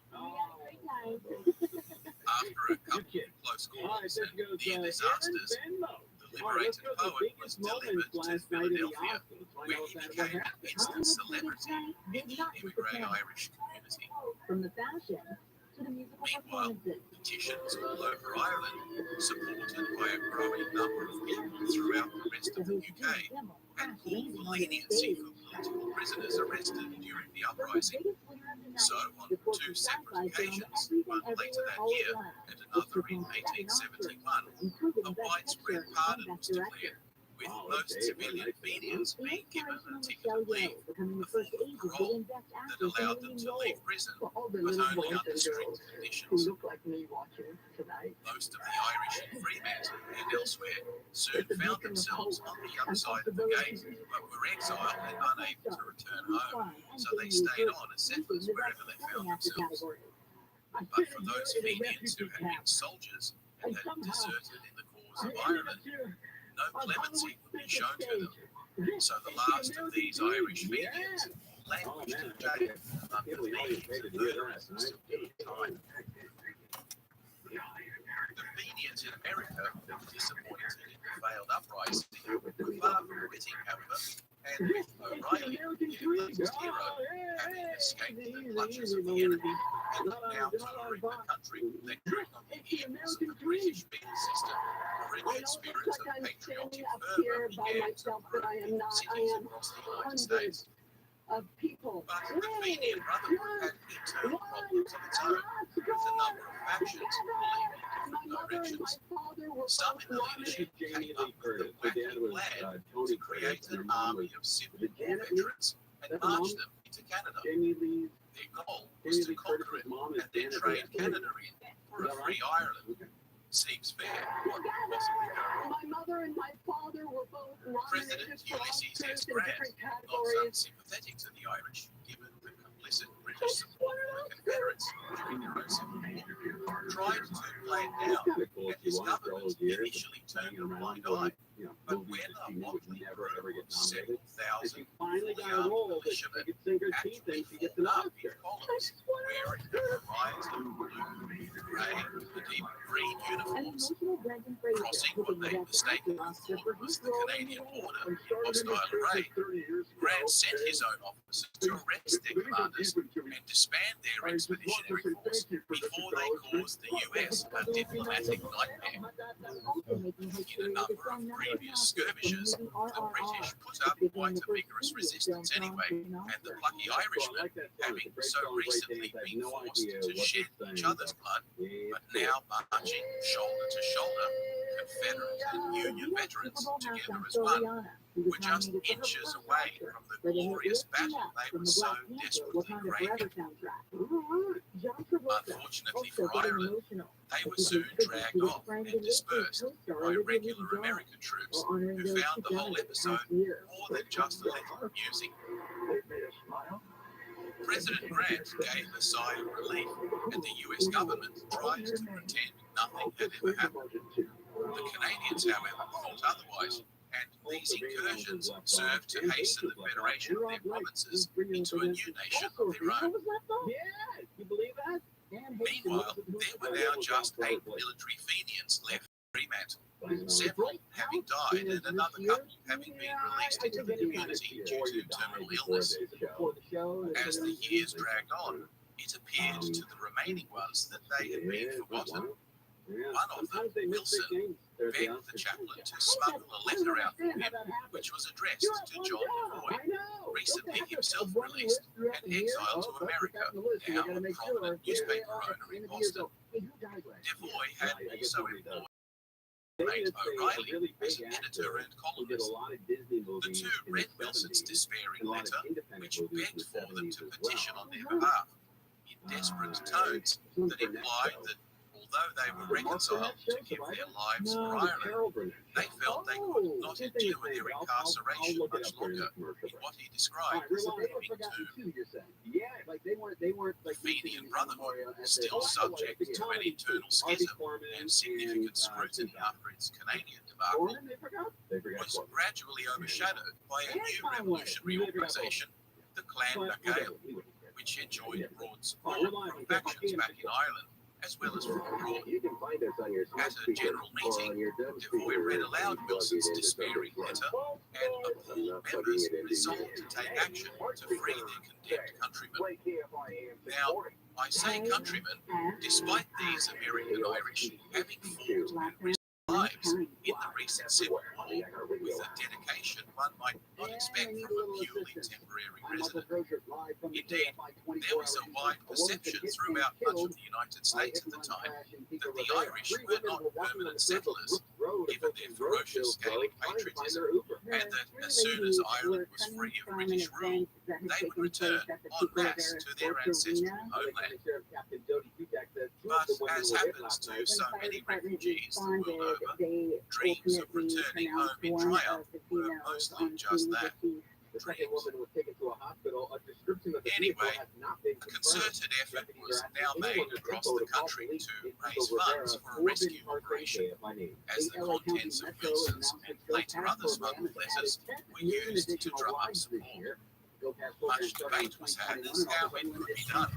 After a couple of close calls and near disasters, the liberated poet was delivered to Philadelphia, where he became an instant celebrity in the immigrant Irish community. From the fashion to the musical Meanwhile, performances. petitions all over Ireland, supported by a growing number of people throughout the rest of the UK, and called for leniency for political prisoners arrested during the uprising. So, on two separate occasions, one later that year and another in 1871, a widespread pardon was declared, with most civilian obedience being given a ticket of leave, a form of parole that allowed them to leave prison, but only under strict conditions. Most of the Irish in Fremantle and elsewhere soon found themselves on the other side of the gate, but were exiled and unable to return home, so they stayed on as settlers wherever they found themselves. But for those Fenians who had been soldiers and had deserted in the cause of Ireland, no clemency would be shown to them. So the last of these Irish Fenians languished in jail under the millions of murderers still doing time. The Fenians in America, disappointed in the failed uprising, were far from quitting, however, and with O'Reilly, their latest hero, having escaped the clutches of the enemy and now touring the country, lecturing on the evils of the British penal system, a renewed spirit of patriotic fervour began to grow in cities across the United States. But the Fenian Brotherhood had internal problems of its own, with a number of factions pulling in different directions. Some in the leadership came up with the wacky plan to create an army of Civil War veterans and march them into Canada. Their goal was to conquer it and then trade Canada in for a free Ireland. Seems fair. What could possibly go wrong? My mother and my father were both President Ulysses S. Grant, not unsympathetic to the Irish, given the complicit British support for the Confederates during their own Civil War, tried to play it down, and his government initially turned a blind eye. But when a motley group of several thousand fully armed militiamen actually formed up in columns, wearing the varieties of blue, grey, and even green uniforms, crossing what they mistakenly thought was the Canadian border in hostile array, Grant sent his own officers to arrest their commanders and disband their expeditionary force before they caused the US a diplomatic nightmare. In a number of previous skirmishes, the British put up quite a vigorous resistance anyway, and the plucky Irishmen, having so recently been forced to shed each other's blood, but now marching shoulder to shoulder, Confederate and Union veterans together as one, were just inches away from the glorious battle they were so desperately craving. Unfortunately for Ireland, they were soon dragged off and dispersed by regular American troops who found the whole episode more than just a little amusing. President Grant gave a sigh of relief, and the US government tried to pretend nothing had ever happened. The Canadians, however, thought otherwise, and these incursions served to hasten the federation of their provinces into a new nation of their own. Meanwhile, there were now just 8 military Fenians left in Fremantle, several having died and another couple having been released into the community due to terminal illness. As the years dragged on, it appeared to the remaining ones that they had been forgotten. One of them, Wilson, begged the chaplain to smuggle a letter out for him, which was addressed to John Devoy, recently himself released and exiled to America, now a prominent newspaper owner in Boston. Devoy had also employed O'Reilly as an editor and columnist. The two read Wilson's despairing letter, which begged for them to petition on their behalf, in desperate tones that implied that although they were reconciled to give their lives for Ireland, they felt they could not endure their incarceration much longer in what he described as a living tomb. The Fenian Brotherhood, still subject to an internal schism and significant scrutiny after its Canadian debacle, was gradually overshadowed by a new revolutionary organisation, the Clan Gael, which enjoyed broad support from factions back in Ireland, as well as from abroad. At a general meeting, Devoy read aloud Wilson's despairing letter, and appalled members resolved to take action to free their condemned countrymen. Now, I say countrymen, despite these American Irish having fought and risked lives in the recent Civil War, with a dedication one might not expect from a purely temporary resident. Indeed, there was a wide perception throughout much of the United States at the time that the Irish were not permanent settlers, given their ferocious Gaelic patriotism, and that as soon as Ireland was free of British rule, they would return en masse to their ancestral homeland. But as happens to so many refugees the world over, dreams of returning home in triumph were mostly just that. Anyway, a concerted effort was now made across the country to raise funds for a rescue operation, as the contents of Wilson's and later other smuggled letters were used to drum up support. Much debate was had as how it could be done.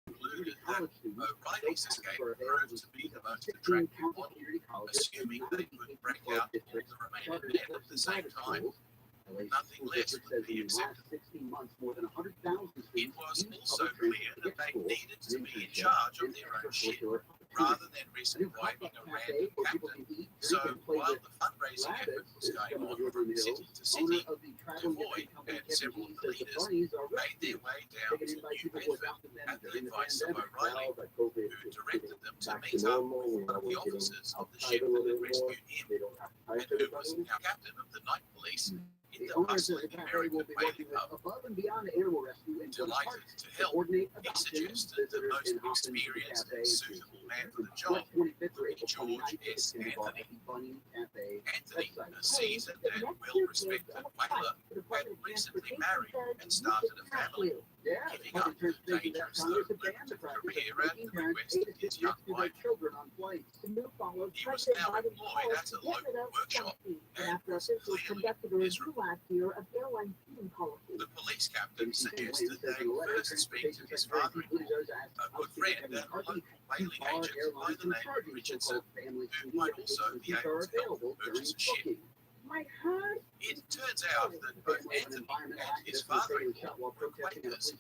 Concluded that O'Reilly's escape proved to be the most attractive model, assuming they could break out all the remaining men at the same time. Nothing less would be acceptable. It was also clear that they needed to be in charge of their own ship, rather than risk wiping a random captain. So while the fundraising effort was going on from city to city, Devoy and several of the leaders made their way down to New Bedford at the advice of O'Reilly, who directed them to meet up with one of the officers of the ship that had rescued him, and who was now captain of the night police in the bustling American whaling hub. Delighted to help, he suggested the most experienced and suitable man for the job would be George S. Anthony. Anthony, a seasoned and well-respected whaler, had recently married and started a family, giving up the dangerous though lucrative career at the request of his young wife. He was now employed at a local workshop and was clearly miserable. The police captain suggested they first speak to his father-in-law, a good friend and a local whaling agent by the name of Richardson, who might also be able to help them purchase a ship. It turns out that both Anthony and his father-in-law were Quakers,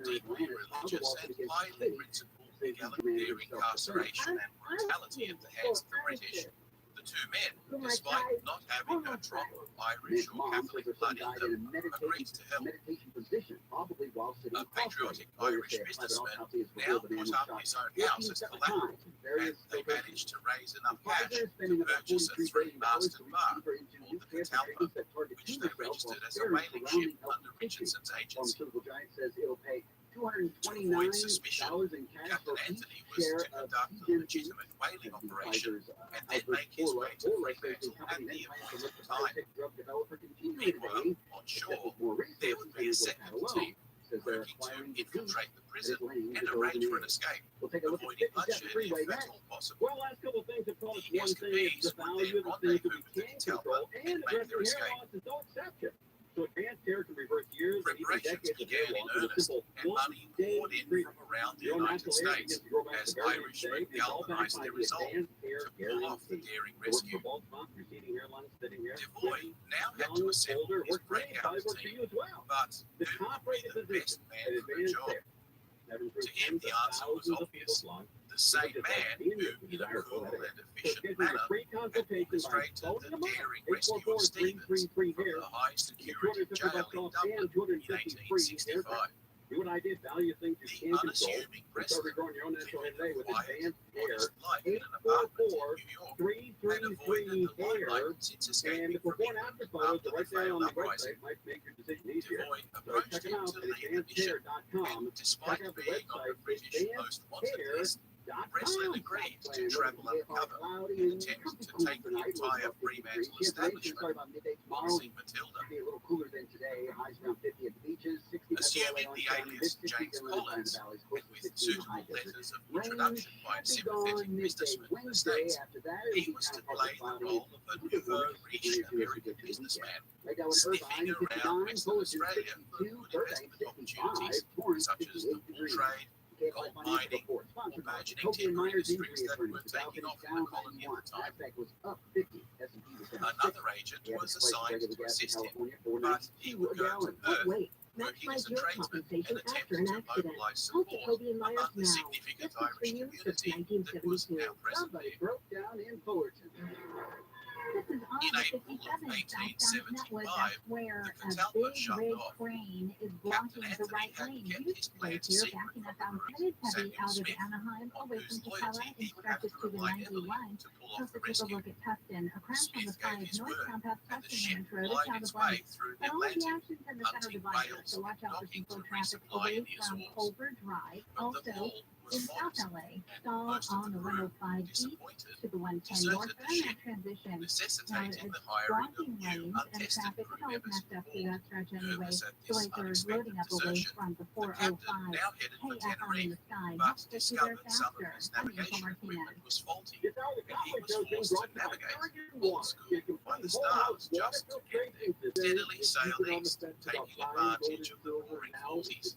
deeply religious and highly principled, regarding their incarceration and brutality at the hands of the British. The two men, despite not having a drop of Irish or Catholic blood in them, agreed to help. A patriotic Irish businessman now put up his own house as collateral, and they managed to raise enough cash to purchase a three-masted bark, called the Catalpa, which they registered as a whaling ship under Richardson's agency. To avoid suspicion, Captain Anthony was to conduct a legitimate whaling operation and then make his way to Fremantle at the appointed time. Meanwhile, on shore, there would be a second team working to infiltrate the prison and arrange for an escape, avoiding bloodshed if at all possible. The escapees would then rendezvous with the Catalpa and make their escape. Preparations began in earnest, and money poured in from around the United States as Irishmen galvanized their resolve to pull off the daring rescue. Devoy now had to assemble his breakout team, but who would be the best man for the job? To him, the answer was obvious. The same man who, in a cool and efficient manner, had orchestrated the daring rescue of Stevens from the high-security jail in Dublin in 1865. The unassuming president, living a quiet, modest life in an apartment in New York, had avoided the limelight since escaping from England after the failed uprising. Devoy approached him to lead the mission, and despite being on the British Most Wanted list, Breslin agreed to travel undercover in attempts to take the entire Fremantle establishment, boxing Matilda. Assuming the alias James Collins, and with suitable letters of introduction by sympathetic businessmen in the States, he was to play the role of a nouveau riche American businessman, sniffing around Western Australia for good investment opportunities, such as the wool trade, gold mining, or burgeoning timber industries that were taking off in the colony at the time. Another agent was assigned to assist him, but he would go to Perth, working as a tradesman and attempting to mobilize support among the significant Irish community that was now present there. This is on In the April of 57 southbound Netwood. 1875, That's where the a Catalpa big shut rig off. crane is Captain blocking the Anthony right had lane. kept Use his place plans here, secret backing up from on the headed heavy Samuel out of Smith, Anaheim, on away whose from Capella, loyalty and he would have stretches to to the rely 90 heavily line. to pull off Closer the take a rescue. look at Tustin, a crash on Smith the gave 5 his word, northbound past and the Tustin ship Ranch Road plied down its the way bike. through the But all of the Atlantic, action's in the center hunting divider, whales so watch and out for docking some to slow traffic resupply away in the from Azores. Culver Drive. But the Also, haul was in South modest, LA, and stall most of on the the crew, 105 east disappointed, to the 110 deserted northbound. the ship, That transition, necessitating it's the hiring of blocking new, lanes and untested traffic crew is always members messed up through aboard. that stretch anyway. Nervous at So this as they're unexpected loading up away desertion, from the the captain, 405, now headed for KFM in Tenerife, the sky, but helps get you there discovered some of faster. his I'm Nico navigation Martinez. equipment was faulty, This hour of the and he Cowboy was Show is being forced to brought to you by navigate Arrogant old Water. school You can by find the whole house stars just to get there. Steadily sailed east, taking advantage of the roaring 40s.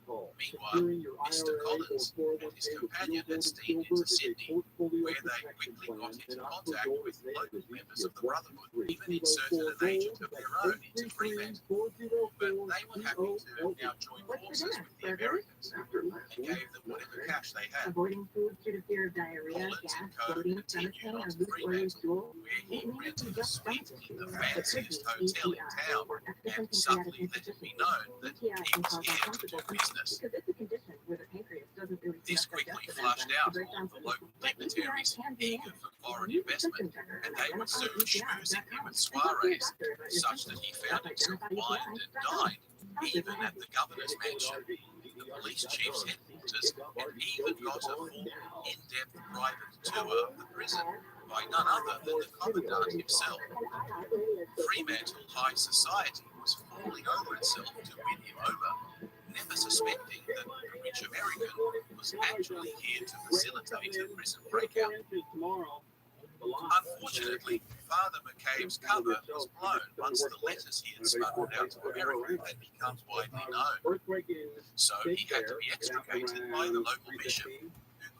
Meanwhile, Mr. Collins and his companion had steamed into Sydney, where they quickly got into contact with local members of the Brotherhood, even inserted an agent of their own into Fremantle. But they were happy to now join forces with the Americans and gave them whatever cash they had. Avoiding food due to fear of diarrhea, Collins gas, and co. bloating, stomach continued pain, on or to loose oily Fremantle, stool. where It he may not rented be a just suite stomach in the issues. It could fanciest be hotel in EPI, town, or exocrine and pancreatic subtly let it be insufficiency. known that EPI he can was cause here to uncomfortable do pain business. because it's a condition where the pancreas doesn't really This conduct quickly digestive flushed enzymes to out break all down the food. local But EPI dignitaries can be eager managed. for foreign Use a symptom investment, checker and and they were identify soon EPI. schmoozing him at And talk to your soirees, doctor about your such that symptoms. he found himself Self-identify wined and dined, even at the governor's mansion, the police chief's headquarters, and even got a full, in-depth private tour of the prison by none other than the commandant himself. Fremantle high society was falling over itself to win him over, never suspecting that the rich American was actually here to facilitate a prison breakout. Unfortunately, Father McCabe's cover was blown once the letters he had smuggled out to America had become widely known. So he had to be extricated by the local bishop, who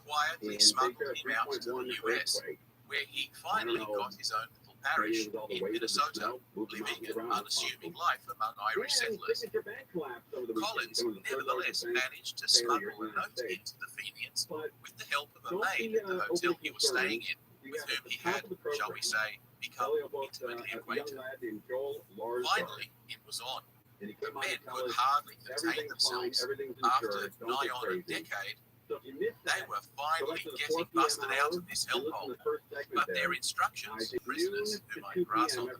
quietly smuggled him out to the US, where he finally got his own little parish in Minnesota, living an unassuming life among Irish settlers. Collins nevertheless managed to smuggle a note into the Fenians with the help of a maid at the hotel he was staying in, with whom he had, shall we say, become intimately acquainted. Finally, it was on. The men could hardly contain themselves. After nigh on a decade, they were finally getting busted out of this hellhole. But their instructions, prisoners who might grasp on them.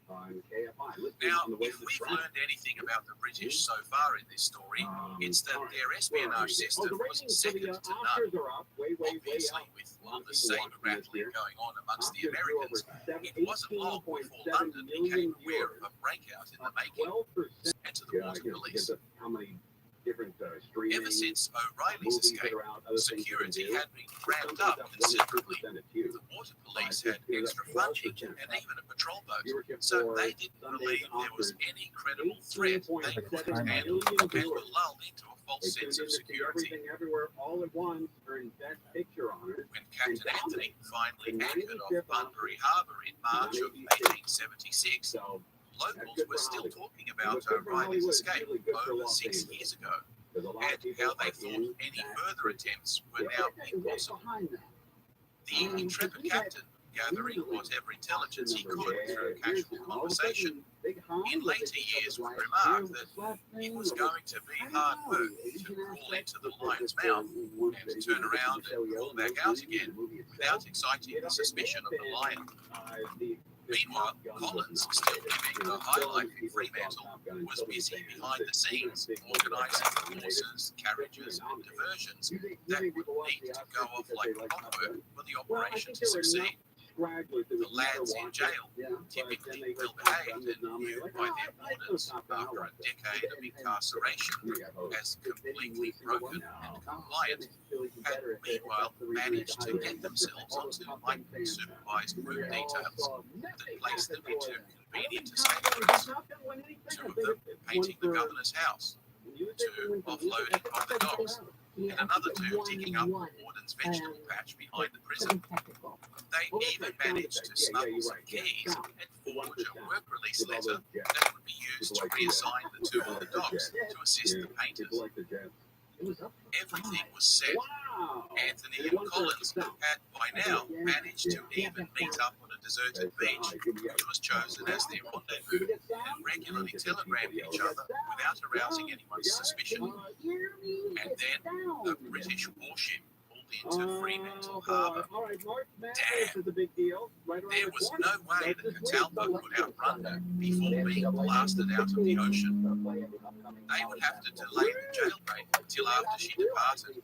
Now, if we've learned anything about the British so far in this story, it's that their espionage system was second to none. Obviously, with all the saber-rattling going on amongst the Americans, it wasn't long before London became aware of a breakout in the making, and to the water police. Ever since O'Reilly's escape, security had been ramped up considerably. The water police had extra funding and even a patrol boat, so they didn't believe there was any credible threat they couldn't handle, and were lulled into a false sense of security. When Captain Anthony finally anchored off Bunbury Harbour in March of 1876, locals were still talking about O'Reilly's escape over 6 years ago, and how they thought any further attempts were now impossible. The intrepid captain, gathering whatever intelligence he could through casual conversation, in later years would remark that it was going to be hard work to crawl into the lion's mouth and turn around and crawl back out again without exciting the suspicion of the lion. Meanwhile, Collins, still living the high life in Fremantle, was busy behind the scenes, organising the horses, carriages and diversions that would need to go off like clockwork for the operation to succeed. The lads in jail, typically well behaved and knew by their wardens after a decade of incarceration as completely broken and compliant, had meanwhile managed to get themselves onto lightly supervised work details that placed them into convenient escapes. Two of them painting the governor's house, two offloading by the docks, and another two digging up the warden's vegetable patch behind the prison. They even managed to smuggle some keys and forge a work release letter that would be used to reassign the two on the docks to assist the painters. Everything was set. Anthony and Collins had by now managed to even meet up on a deserted beach, which was chosen as their rendezvous, and regularly telegrammed each other without arousing anyone's suspicion. And then a British warship pulled into Fremantle Harbour. Damn! There was no way the Catalpa could outrun them before being blasted out of the ocean. They would have to delay the jailbreak until after she departed.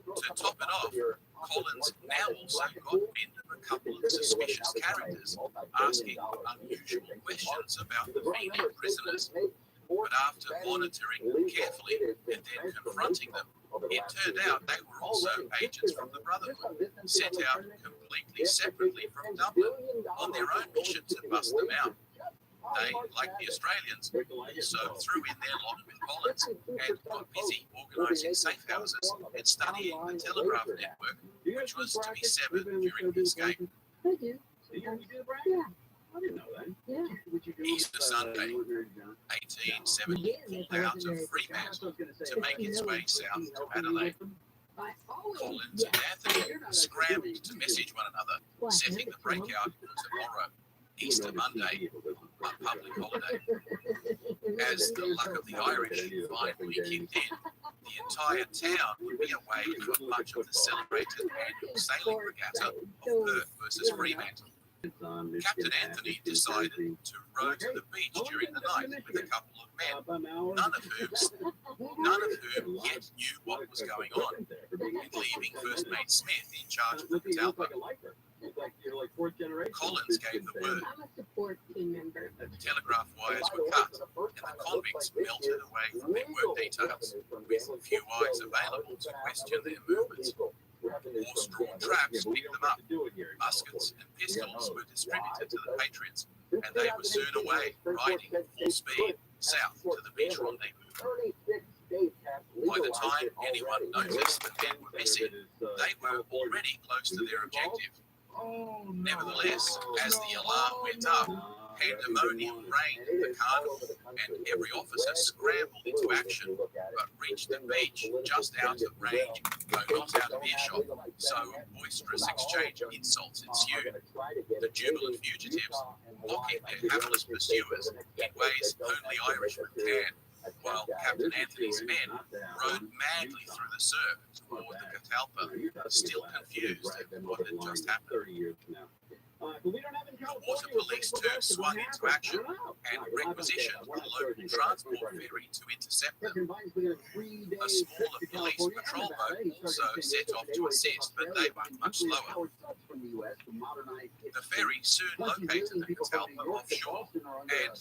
To top it off, Collins now also got wind of a couple of suspicious characters asking unusual questions about the female prisoners. But after monitoring them carefully and then confronting them, it turned out they were also agents from the Brotherhood, sent out completely separately from Dublin on their own mission to bust them out. They, like the Australians, also threw in their lot with Collins and got busy organising safe houses and studying the telegraph network, which was to be severed during the escape. Yeah. I didn't know that. Yeah. Easter Sunday, 1870, pulled out of Fremantle to make its way south to Adelaide. Collins and Anthony scrambled to message one another, setting the breakout for tomorrow, Easter Monday, a public holiday. As the luck of the Irish finally kicked in, the entire town would be away from much of the celebrated annual sailing regatta of Perth versus Fremantle. Captain Anthony decided to row to the beach during the night with a couple of men, none of whom yet knew what was going on, and leaving First Mate Smith in charge of the Catalpa. Collins gave the word. I'm a support team member. The telegraph wires were cut, and the convicts melted away from their work details, with few eyes available to question their movements. Horse-drawn traps picked them up. Muskets and pistols were distributed to the patriots, and they were soon away, riding full speed south to the beach rendezvous. By the time anyone noticed the men were missing, they were already close to their objective. Nevertheless, as the alarm went up, pandemonium reigned in the carnival, and every officer scrambled into action, but reached the beach just out of range, though not out of earshot, so a boisterous exchange of insults ensued. The jubilant fugitives mocking their hapless pursuers in ways only Irishmen can, while Captain Anthony's men rode madly through the surf toward the Catalpa, still confused at what had just happened. The water police too swung into action and requisitioned a local transport ferry to intercept them. A smaller police patrol boat also set off to assist, but they were much slower. The ferry soon located the Catalpa offshore, and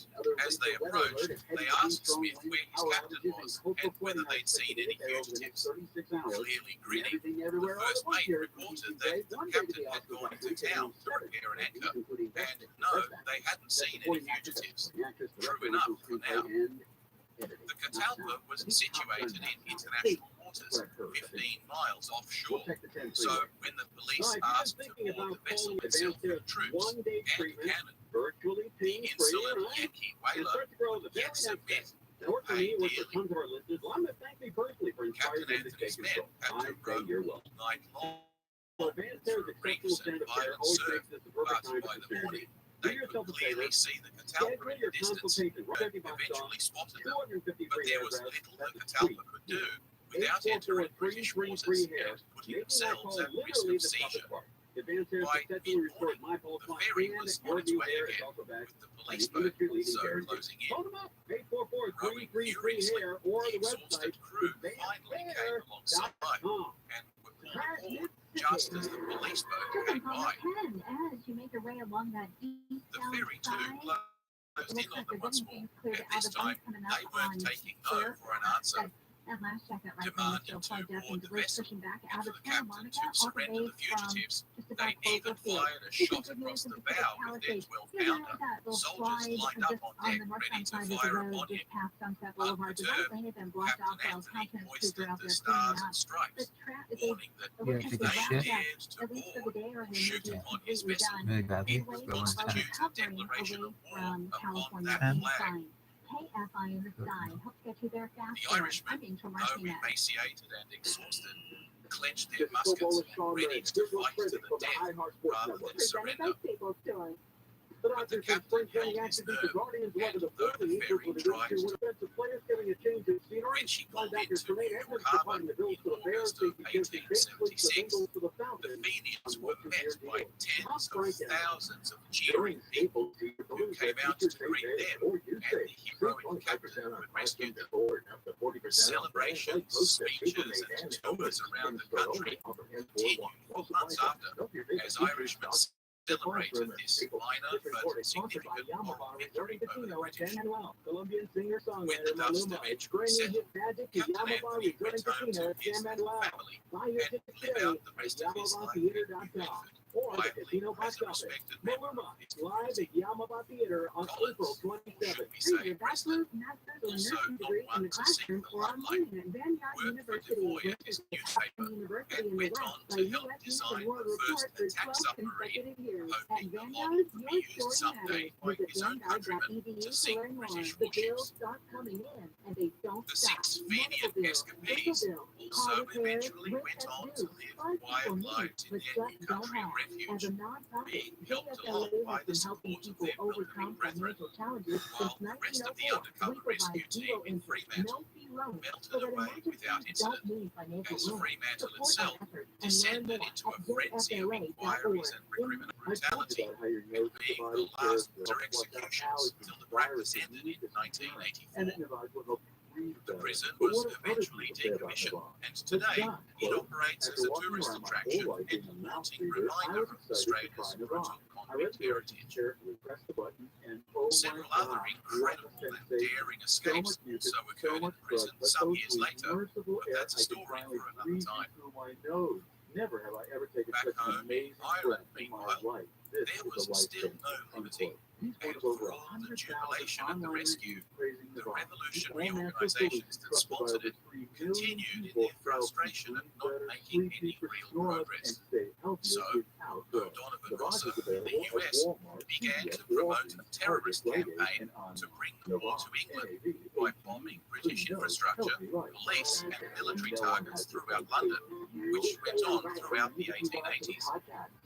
as they approached, they asked Smith where his captain was and whether they'd seen any fugitives. Clearly grinning, the first mate reported that the captain had gone into town to repair an anchor, and no, they hadn't seen any fugitives. True enough for now. The Catalpa was situated in international waters, 15 miles offshore. So when the police asked to board the vessel itself with troops and cannon, the insolent Yankee whaler would yet submit or pay dearly. Captain Anthony's men had to row all night long through reefs and violent surf, but by the morning they could clearly see the Catalpa in the distance, and eventually spotted them. But there was little the Catalpa could do without entering British waters and putting themselves at risk of seizure. By mid-morning, the ferry was on its way again, with the police boat also closing in. Rowing furiously, the exhausted crew finally came alongside and were pulled aboard just as the police boat came by. The ferry too closed in on them once more, and this time they weren't taking no for an answer. Demanding to board the vessel and for the captain to surrender the fugitives, they even fired a shot across the bow with their 12-pounder. Soldiers lined up on deck ready to fire upon him. Unperturbed, Captain Anthony hoisted the stars and stripes, warning that if they dared to board or shoot upon his vessel, it would constitute a declaration of war upon that flag. KFI in the sky helps get you there faster. The Irishmen, I'm Angel though Martinez. emaciated and exhausted, clenched their muskets, ready to fight to the death rather than surrender. But the captain held his nerve, and though the ferry tried to Richie pulled into New York Harbor in August of 1876, the Fenians were met by tens of thousands of cheering people who came out to greet them and the heroic captain who had rescued them. Celebrations, speeches, and tours around the country continued for months after, as Irishmen celebrated this minor but significant moral victory over the British. When the dust eventually settled, Captain Anthony went home to his family and lived out the rest of his life in New Bedford, quietly as a respected member of his community. Collins should be saying Presley, also not one to seek the limelight, worked for Devoy at his newspaper and went on to help design the first attack submarine, hoping the model could be used someday by his own countrymen to sink British warships. The six Fenian escapees also eventually went on to live quiet lives in their new country of refuge, being helped along by the support of their welcoming brethren, while the rest of the undercover rescue team in Fremantle melted away without incident, as Fremantle itself descended into a frenzy of inquiries and criminal brutality, and being the last major executions until the practice ended in 1984. The prison was eventually decommissioned, and today it operates as a tourist attraction and a haunting reminder of Australia's brutal convict heritage. Several other incredible and daring escapes also occurred in prison some years later, but that's a story for another time. Back home in Ireland, meanwhile, there was still no liberty, and for all the jubilation of the rescue, the revolutionary organisations that sponsored it continued in their frustration at not making any real progress. So, O'Donovan Rossa in the US began to promote a terrorist campaign to bring the war to England by bombing British infrastructure, police and military targets throughout London, which went on throughout the 1880s.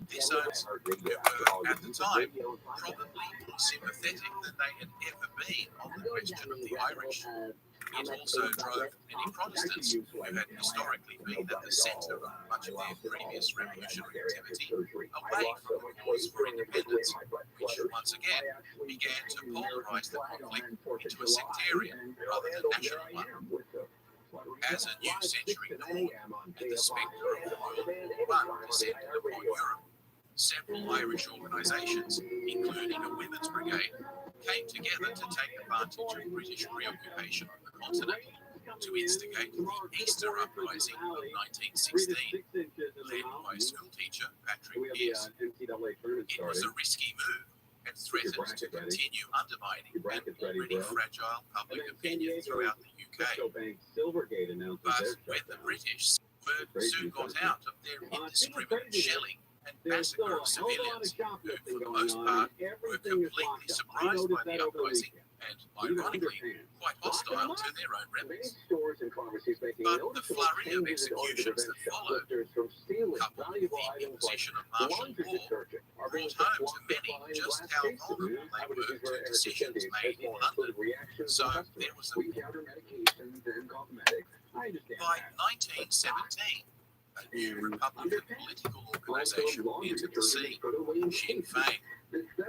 This earns who were, at the time, probably more sympathetic than they had ever been on the question of the Irish. It also drove many Protestants, who had historically been at the centre of much of their previous revolutionary activity, away from the cause for independence, which once again began to polarise the conflict into a sectarian rather than national one. As a new century dawned and the spectre of World War I descended upon Europe, several Irish organisations, including a women's brigade, came together to take advantage of British preoccupation of the continent to instigate the Easter Uprising of 1916, led by schoolteacher Patrick Pearse. It was a risky move and threatened to continue undermining an already fragile public opinion throughout the UK. But when the British soon got out of their indiscriminate shelling and massacre of civilians, who for the most part were completely surprised by the uprising and, ironically, quite hostile to their own rebels. But the flurry of executions that followed, coupled with the imposition of martial law, brought home to many just how vulnerable they were to decisions made in London. So there was a... By 1917, a new Republican political organisation entered the scene, Sinn Féin,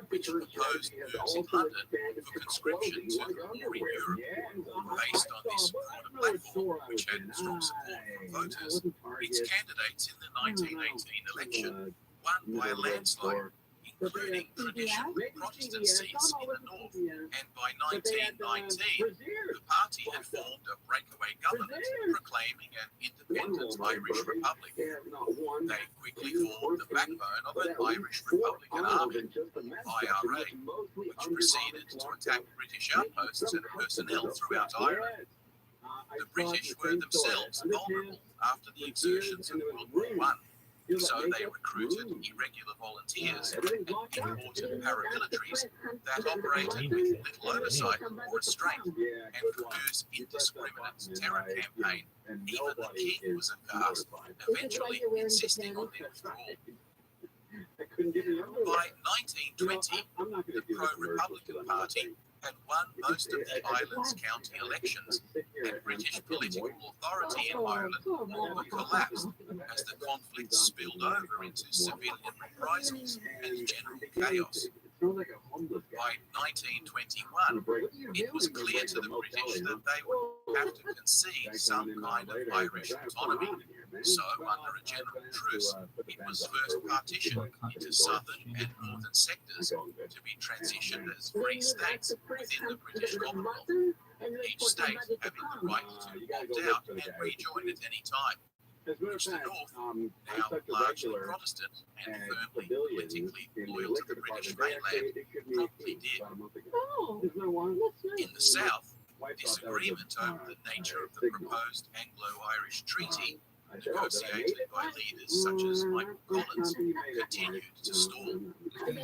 which proposed moves in London for conscription to the war in Europe. Based on this broader platform, which had strong support from voters, its candidates in the 1918 election won by a landslide, including traditional Protestant seats in the north, and by 1919, the party had formed a breakaway government proclaiming an independent Irish republic. They quickly formed the backbone of an Irish Republican Army, IRA, which proceeded to attack British outposts and personnel throughout Ireland. The British were themselves vulnerable after the exertions of World War I. So they recruited irregular volunteers and imported paramilitaries that operated with little oversight or restraint and produced indiscriminate terror campaign. Even the king was aghast, eventually insisting on their withdrawal. By 1920, the pro-Republican Party had won most of the island's county elections, and British political authority in Ireland all but collapsed as the conflict spilled over into civilian reprisals and general chaos. By 1921, it was clear to the British that they would have to concede some kind of Irish autonomy. So, under a general truce, it was first partitioned into southern and northern sectors to be transitioned as free states within the British Commonwealth, each state having the right to opt out and rejoin at any time. Which the North, now largely Protestant and firmly politically loyal to the British mainland, promptly did. In the South, disagreement over the nature of the proposed Anglo-Irish Treaty, negotiated by leaders such as Michael Collins, continued to stall. The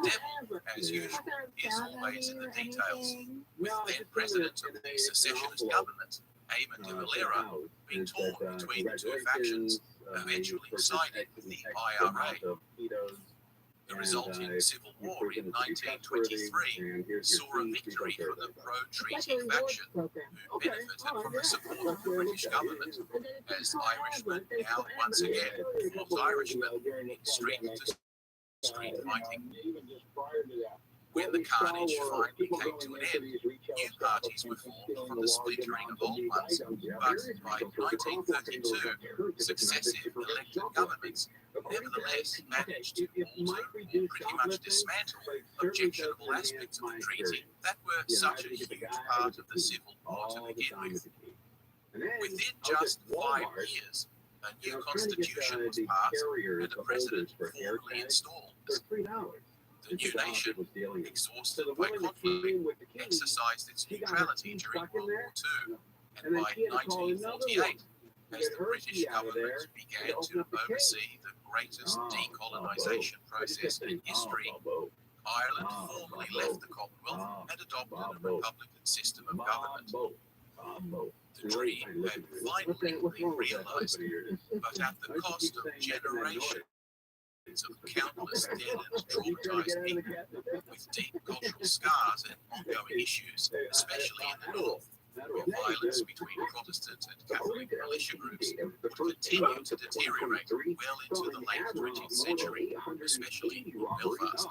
devil, as usual, is always in the details, with then President of the secessionist government, Eamon de Valera, being torn between the two factions, eventually sided with the IRA. The resulting civil war in 1923 saw a victory for the pro-treaty faction, who benefited from the support of the British government, as Irishmen now once again forced Irishmen in street-to-street fighting. When the carnage finally came to an end, new parties were formed from the splintering of old ones, but by 1932, successive elected governments nevertheless managed to alter or pretty much dismantle objectionable aspects of the treaty that were such a huge part of the Civil War to begin with. Within just 5 years, a new constitution was passed and a president formally installed. The new nation, exhausted by conflict, exercised its neutrality during World War II, and by 1948, as the British government began to oversee the greatest decolonisation process in history, Ireland formally left the Commonwealth and adopted a republican system of government. The dream had finally been realised, but at the cost of generations of countless dead and traumatized people with deep cultural scars and ongoing issues, especially in the north, where violence between Protestant and Catholic militia groups would continue to deteriorate well into the late 20th century, especially in Belfast.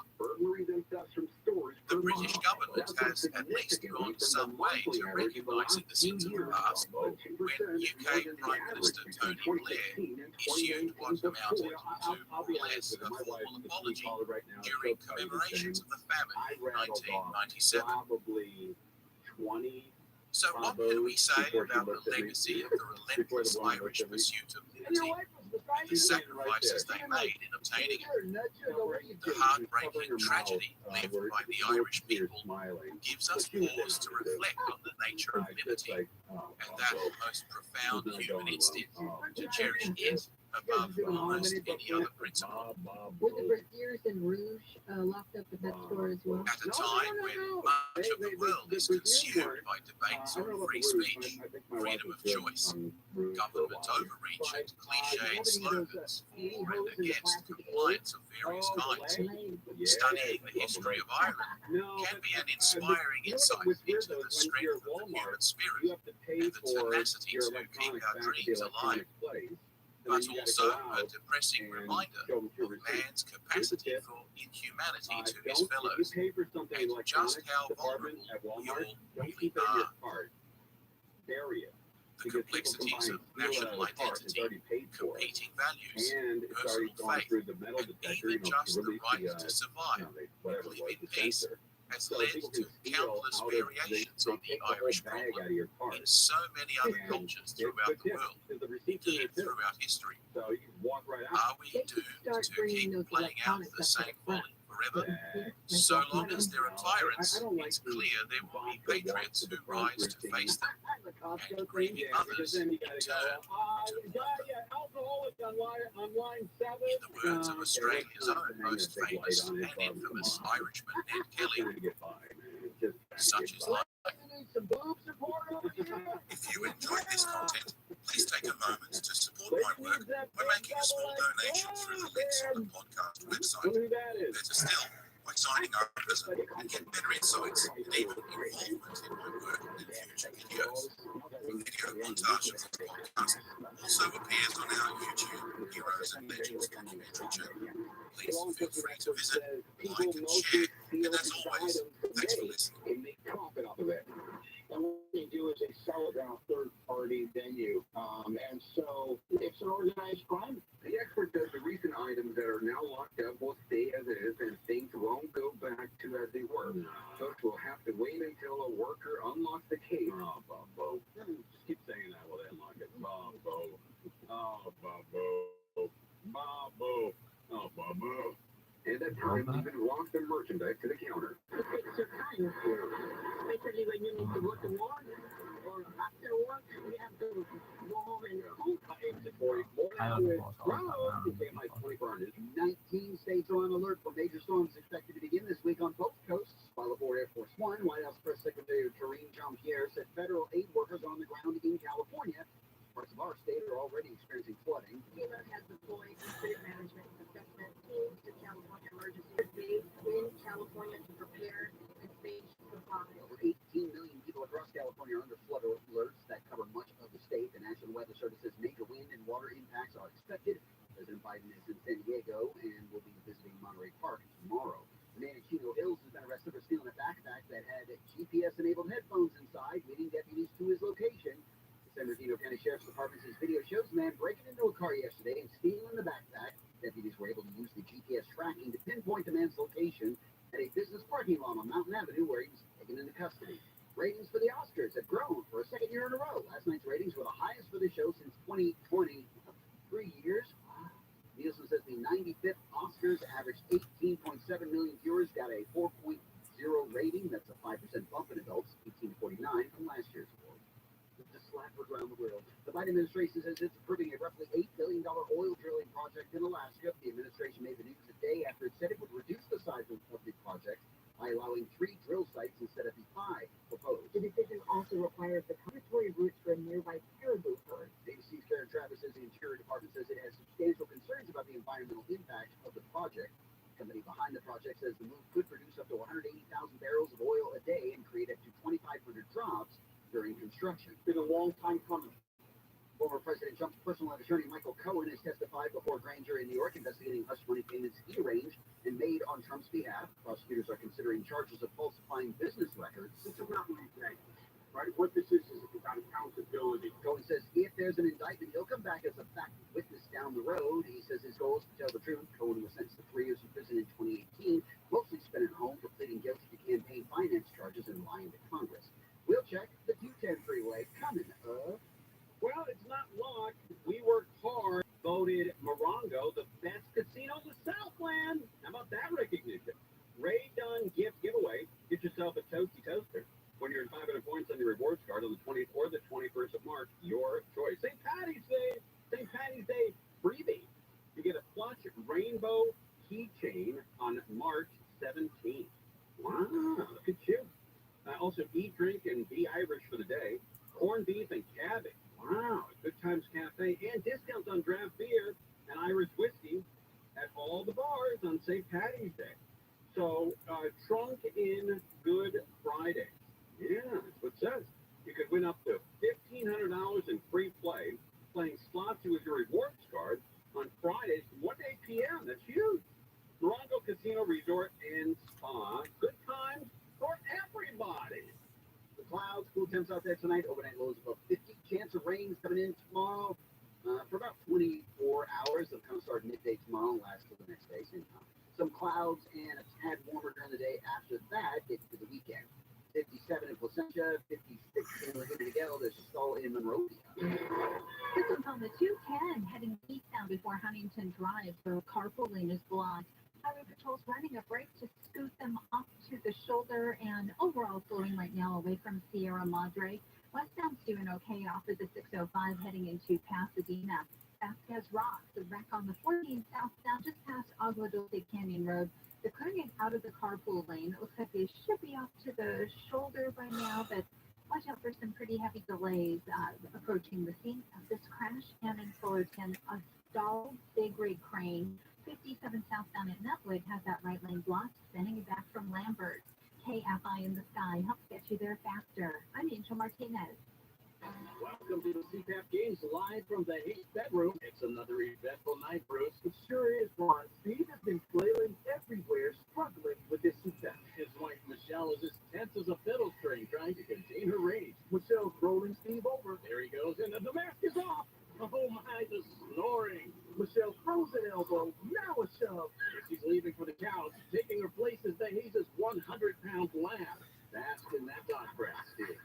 The British government has at least gone some way to recognising the sins of the past when UK Prime Minister Tony Blair issued what amounted to more or less a formal apology during commemorations of the famine in 1997. So what can we say about the legacy of the relentless Irish pursuit of liberty and the sacrifices they made in obtaining it? The heartbreaking tragedy lived by the Irish people gives us pause to reflect on the nature of liberty and that most profound human instinct to cherish it above almost any other principle. Were the Braziers and Rouge locked up at that store as well? At a time when much of the world is consumed by debates on free speech, freedom of choice, government overreach, and cliched slogans for and against compliance of various kinds, studying the history of Ireland can be an inspiring insight into the strength of the human spirit and the tenacity to keep our dreams alive, but also a depressing reminder of man's capacity for inhumanity to his fellows, and just how vulnerable we all really are. The complexities of national identity, competing values, personal faith, and even just the right to survive and live in peace has led to countless variations on the Irish problem in so many other cultures throughout the world, indeed throughout history. Are we doomed to keep playing out the same folly forever? So long as there are tyrants, it's clear there will be patriots who rise to face them, and grieving others in turn to on line 7. In the words of Australia's own most famous and infamous Irishman, Ned Kelly, such is life. If you enjoyed this content, please take a moment to support my work by making a small donation through the links on the podcast website. Better still, by signing up and get better insights and even involvement in my work and future videos. The video montage of this podcast also appears on our YouTube Heroes and Legends documentary channel. Please feel free to visit, like and share, and as always, thanks for listening. Make profit off of it. And what they do is they sell it on a third-party venue, and so it's an organized crime. The expert says the recent items that are now locked up will stay as is, and things won't go back to as they were. Folks will have to wait until a worker unlocks the case. Oh, Bobo. Just keep saying that while they unlock it. Bobo. Oh, Bobo. Bobo. Oh, Bobo. And at times, even walk the merchandise to the counter. It takes your time, especially when you need to go to work or after work. You have to go home and cook. It's 44 hours. 19 states are on alert for major storms expected to begin this week on both coasts. Followforfollow Air Force One, White House Press Secretary Karine Jean-Pierre said federal aid workers are on the ground in California. Parts of our state are already experiencing flooding. FEMA has deployed incident management and assessment teams to California emergency base in California to prepare and stage supplies. Over 18 million people across California are under flood alerts that cover much of the state. The National Weather Service says major wind and water impacts are expected. President Biden is in San Diego and will be visiting Monterey Park tomorrow. The man in Chino Hills has been arrested for stealing a backpack that had GPS-enabled headphones inside, leading deputies to his location. The San Bernardino County Sheriff's Department says video shows a man breaking into a car yesterday and stealing the backpack. Deputies were able to use the GPS tracking to pinpoint the man's location at a business parking lot on Mountain Avenue where he was taken into custody. Ratings for the Oscars have grown for a second year in a row. Last night's ratings were the highest for the show since 2020, 3 years. Nielsen says the 95th Oscars averaged 18.7 million viewers, got a 4.0 rating. That's a 5% bump in adults, 18 to 49 from last year's award. Just slap around the world. The Biden administration says it's approving a roughly $8 billion oil drilling project in Alaska. The administration made the news today after it said it would reduce the size of the project by allowing 3 drill sites instead of the 5 proposed. The decision also requires the migratory routes for nearby caribou herds. ABC's Karen Travis says the Interior Department says it has substantial concerns about the environmental impact of the project. The company behind the project says the move could produce up to 180,000 barrels of oil a day and create up to 2,500 jobs during construction. It's been a long time coming. Former President Trump's personal attorney Michael Cohen has testified before a grand jury in New York investigating hush money payments he arranged and made on Trump's behalf. Prosecutors are considering charges of falsifying business records. It's about right? What this is about accountability. Cohen says if there's an indictment, he'll come back as a fact witness down the road. He says his goal is to tell the truth. Cohen was sentenced to 3 years in prison in 2018, mostly spent at home for pleading guilty to campaign finance charges and lying to Congress. We'll check the 210 freeway coming up. Well, it's not luck. We worked hard, voted Morongo the best casino in the Southland. How about that recognition? Ray Dunn gift giveaway. Get yourself a toasty toaster. When you're in 500 points on your rewards card on the 20th or the 21st of March, your choice. St. Patty's Day freebie. You get a plush rainbow keychain on March 17th. Wow, look at you. Also, eat, drink, and be Irish for the day. Corned beef and cabbage. Wow, Good Times Cafe, and discounts on draft beer and Irish whiskey at all the bars on St. Patty's Day. So, trunk in Good Friday. Yeah, that's what it says. You could win up to $1,500 in free play playing slots with your rewards card on Fridays from 1 to 8 p.m. That's huge. Morongo Casino Resort and Spa. Good times for everybody. The clouds, cool temps out there tonight. Overnight lows above 50. Chance of rain coming in tomorrow for about 24 hours. It'll kind of start midday tomorrow and last till the next day. Same time. Some clouds and a tad warmer during the day. After that, it's to the weekend. 57 in Placentia, 56 in Laguna Niguel. There's a stall in Monrovia. This is on the 210 heading east now before Huntington Drive, so carpool lane is blocked. Highway patrol's running a brake to scoot them up to the shoulder and overall flowing right now away from Sierra Madre. Westbound's doing okay off of the 605 heading into Pasadena. Vasquez Rock, the wreck on the 14 southbound just past Agua Dulce Canyon Road. They're cutting it out of the carpool lane. It looks like they should be off to the shoulder by now, but watch out for some pretty heavy delays approaching the scene of this crash. And in Fullerton, a stalled big rig crane, 57 southbound at Nutwood, has that right lane blocked, sending it back from Lambert. KFI in the sky helps get you there faster. I'm Angel Martinez. Welcome to the CPAP Games live from the Hayes bedroom. It's another eventful night, Bruce. It sure is, Ron. Steve has been flailing everywhere, struggling with this CPAP. His wife, Michelle, is as tense as a fiddle string, trying to contain her rage. Michelle's rolling Steve over. There he goes, and the mask is off. Oh my, the snoring. Michelle's frozen elbow, now a shove. She's leaving for the couch. Taking her place is the Hayes' 100-pound lab. Bask in that dog breath, Steve.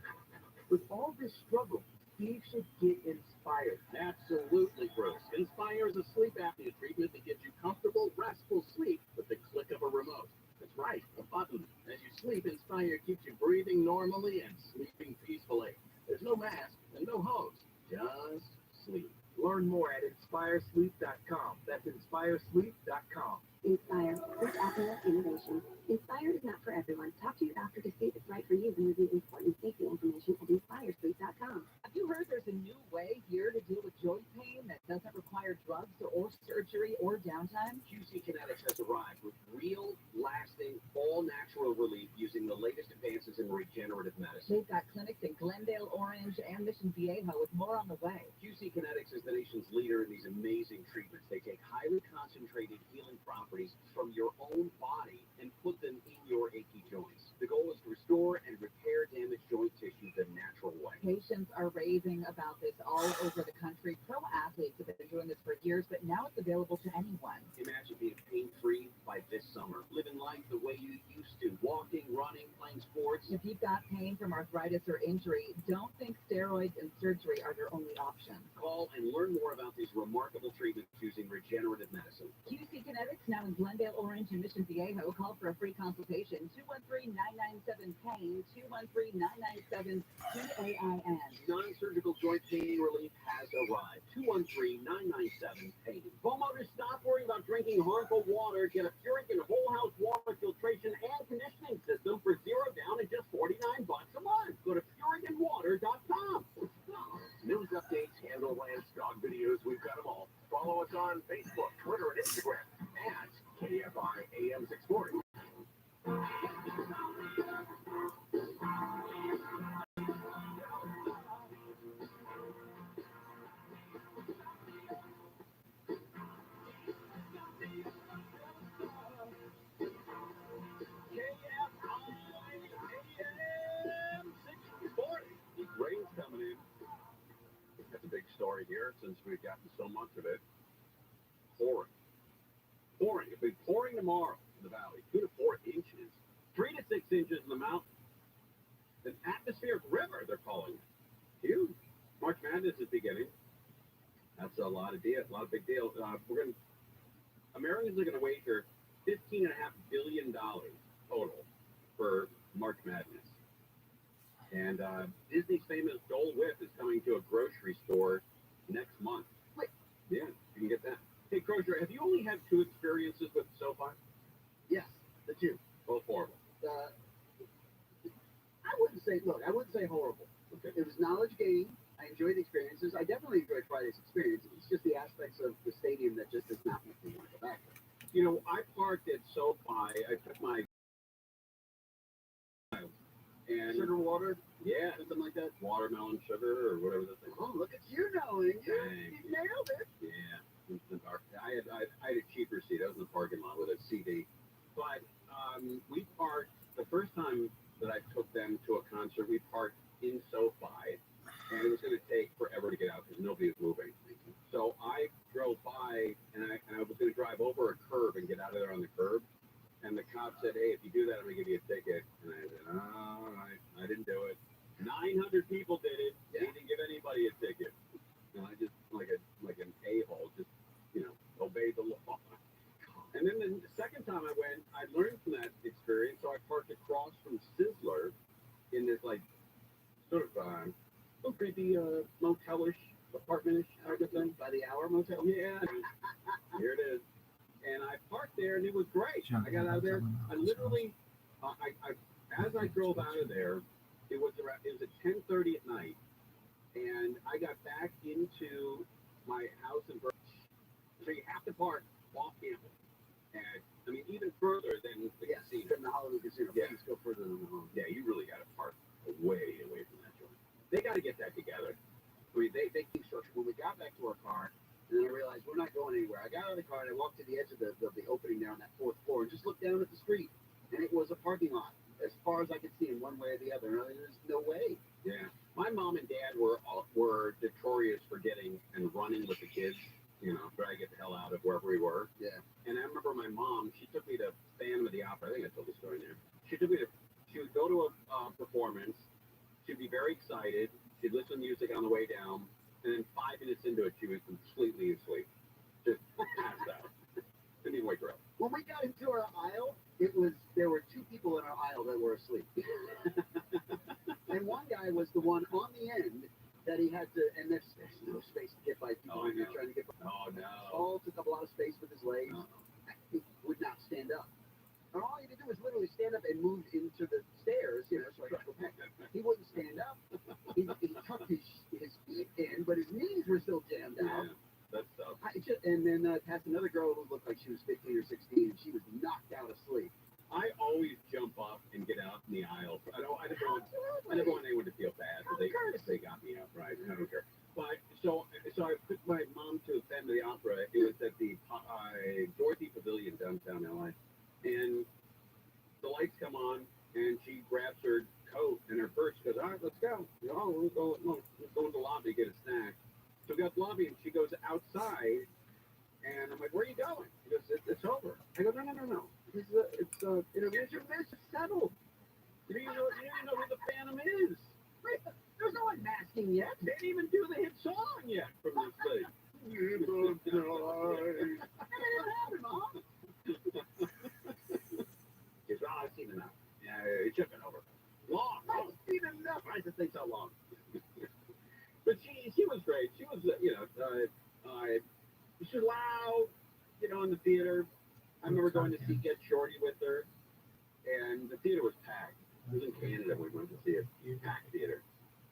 With all this struggle, Steve should get inspired. Absolutely, Bruce. Inspire is a sleep apnea treatment that gives you comfortable, restful sleep with the click of a remote. That's right, a button. As you sleep, Inspire keeps you breathing normally and sleeping peacefully. There's no mask and no hose, just sleep. Learn more at inspiresleep.com. That's inspiresleep.com. Inspire, sleep apnea innovation. Inspire is not for everyone. Talk to your doctor to see if it's right for you and review important safety information at inspiresleep.com. Have you heard there's a new way here to deal with joint pain that doesn't require drugs or surgery or downtime? QC Kinetics has arrived with real, lasting, all-natural relief using the latest advances in regenerative medicine. They've got clinics in Glendale, Orange, and Mission Viejo with more on the way. QC Kinetics is the nation's leader in these amazing treatments. They take highly concentrated healing properties from your own body and put them in your achy joints. The goal is to restore and repair damaged joint tissue the natural way. Patients are raving about this all over the country. Pro athletes have been doing this for years, but now it's available to anyone. Imagine being pain-free by this summer, living life the way you used to, walking, running, playing sports. If you've got pain from arthritis or injury, don't think steroids and surgery are your only option. Call and learn more about these remarkable treatments using regenerative medicine. QC Kinetics now in Glendale, Orange, and Mission Viejo. Call for a free consultation. 213-997-PAIN. 213-997-PAIN. Non-surgical joint pain relief has arrived. 213-997-PAIN. Homeowners, stop worrying about drinking harmful water. Get a Purican whole house water filtration and conditioning system for $0 down and just $49 a month. Go to PuricanWater.com. News updates, handle lands, dog videos, we've got them all. Follow us on Facebook, Twitter, and Instagram at KFI AM 640. Rain's coming in. That's a big story here since we've gotten so much of it. Pouring. Pouring. It'll be pouring tomorrow in the valley. 2 to 4 inches. 3 to 6 inches in the mountains. An atmospheric river, they're calling it. Huge. March Madness is beginning. That's a lot of deals, a lot of big deals. Americans are going to wager $15.5 billion total for March Madness. And Disney's famous Dole Whip is coming to a grocery store next month. Wait. Yeah, you can get that. Hey, Crozier, have you only had 2 experiences with SoFi? Yes, the two. Both horrible. I wouldn't say horrible. Okay. It was knowledge gain. I enjoyed the experiences. I definitely enjoyed Friday's experience. It's just the aspects of the stadium that just does not make me want to go back there. You know, I parked at SoFi. I took my and sugar water, yeah, something like that. Watermelon sugar or whatever the thing. Oh, look at you knowing. You nailed it. Yeah. I had a cheaper seat. I was in the parking lot with a CD. But we parked, the first time that I took them to a concert, we parked in SoFi, and it was going to take forever to get out because nobody was moving. So I drove by, and I was going to drive over a curb and get out of there on the curb. And the cop said, hey, if you do that, I'm going to give you a ticket. And I said, all right, I didn't do it. 900 people did it. Yeah. He didn't give anybody a ticket. And I just, like an a-hole, just, obeyed the law. And then the second time I went, I learned from that experience. So I parked across from Sizzler in this, sort of little creepy motelish, apartmentish type of thing. By the hour motel? Yeah, here it is. And I parked there, and it was great. I got out of there. I literally, as I drove out of there, it was at 10:30 at night, and I got back into my house in Berkeley. So you have to park off campus, and I mean even further than the casino. From the Hollywood Casino. Yeah. Please go further than the home. Yeah, you really got to park way away from that joint. They got to get that together. I mean, they keep structure. When we got back to our car, and then I realized we're not going anywhere. I got out of the car and I walked to the edge of the opening there on that fourth floor and just looked down at the street, and it was a parking lot as far as I could see in one way or the other. I mean, there's no way. Yeah, my mom and dad were notorious for getting and running with the kids. You know, try to get the hell out of wherever we were. Yeah. And I remember my mom, she took me to Phantom of the Opera. I think I told the story there. She would go to a performance. She'd be very excited. She'd listen to music on the way down. And then 5 minutes into it, she was completely asleep. Just passed out. Didn't even wake her up. When we got into our aisle, there were two people in our aisle that were asleep. And one guy was the one on the end that he had to, and there's no space to get by people when you're trying to get by. Oh, no. Paul took up a lot of space with his legs. He would not stand up. And all he had to do was literally stand up and move into the stairs, you know, so I could go back. He wouldn't stand up. He tucked his feet in, but his knees were still jammed out. That's tough. And then I passed another girl who looked like she was 15 or 16, and she was knocked out asleep. I always jump up and get out in the aisle. I never want anyone to feel bad. They got me up, right? I don't care. But so I took my mom to Phantom of the Opera. It was at the Dorothy Pavilion downtown LA, and the lights come on, and she grabs her coat and her purse. She goes, "All right, let's go. Let's go into the lobby, get a snack." So we got to the lobby, and she goes outside, and I'm like, "Where are you going?" She goes, "It's over." I go, "No. It's intermission. It's settled. You don't even know who the Phantom is. There's no unmasking yet. They didn't even do the hit song yet from this thing." You don't die. And they didn't have it, Mom. She's well, I've seen enough. Yeah, it should have been over. Long. I've seen enough. I just think so long. But she was great. She was, she was loud, in the theater. I remember going to see Get Shorty with her, and the theater was packed. It was in Canada. We went to see it. Packed theater.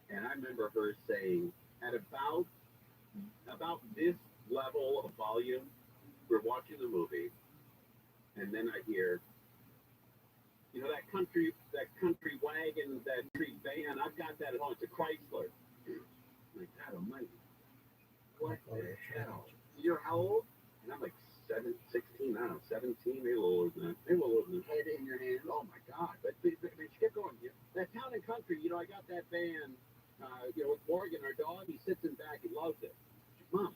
And I remember her saying, at about this level of volume, we're watching the movie, and then I hear, that country wagon, that country van, I've got that at home. It's a Chrysler. I'm like, God almighty. What the hell? You're how old? And I'm like 16, I don't know, 17, maybe a little older than that. Maybe a little older than that. Head in your hand. Oh my God. But she kept going. That Town and Country, I got that van, with Morgan, our dog, he sits in back, he loves it. Mom,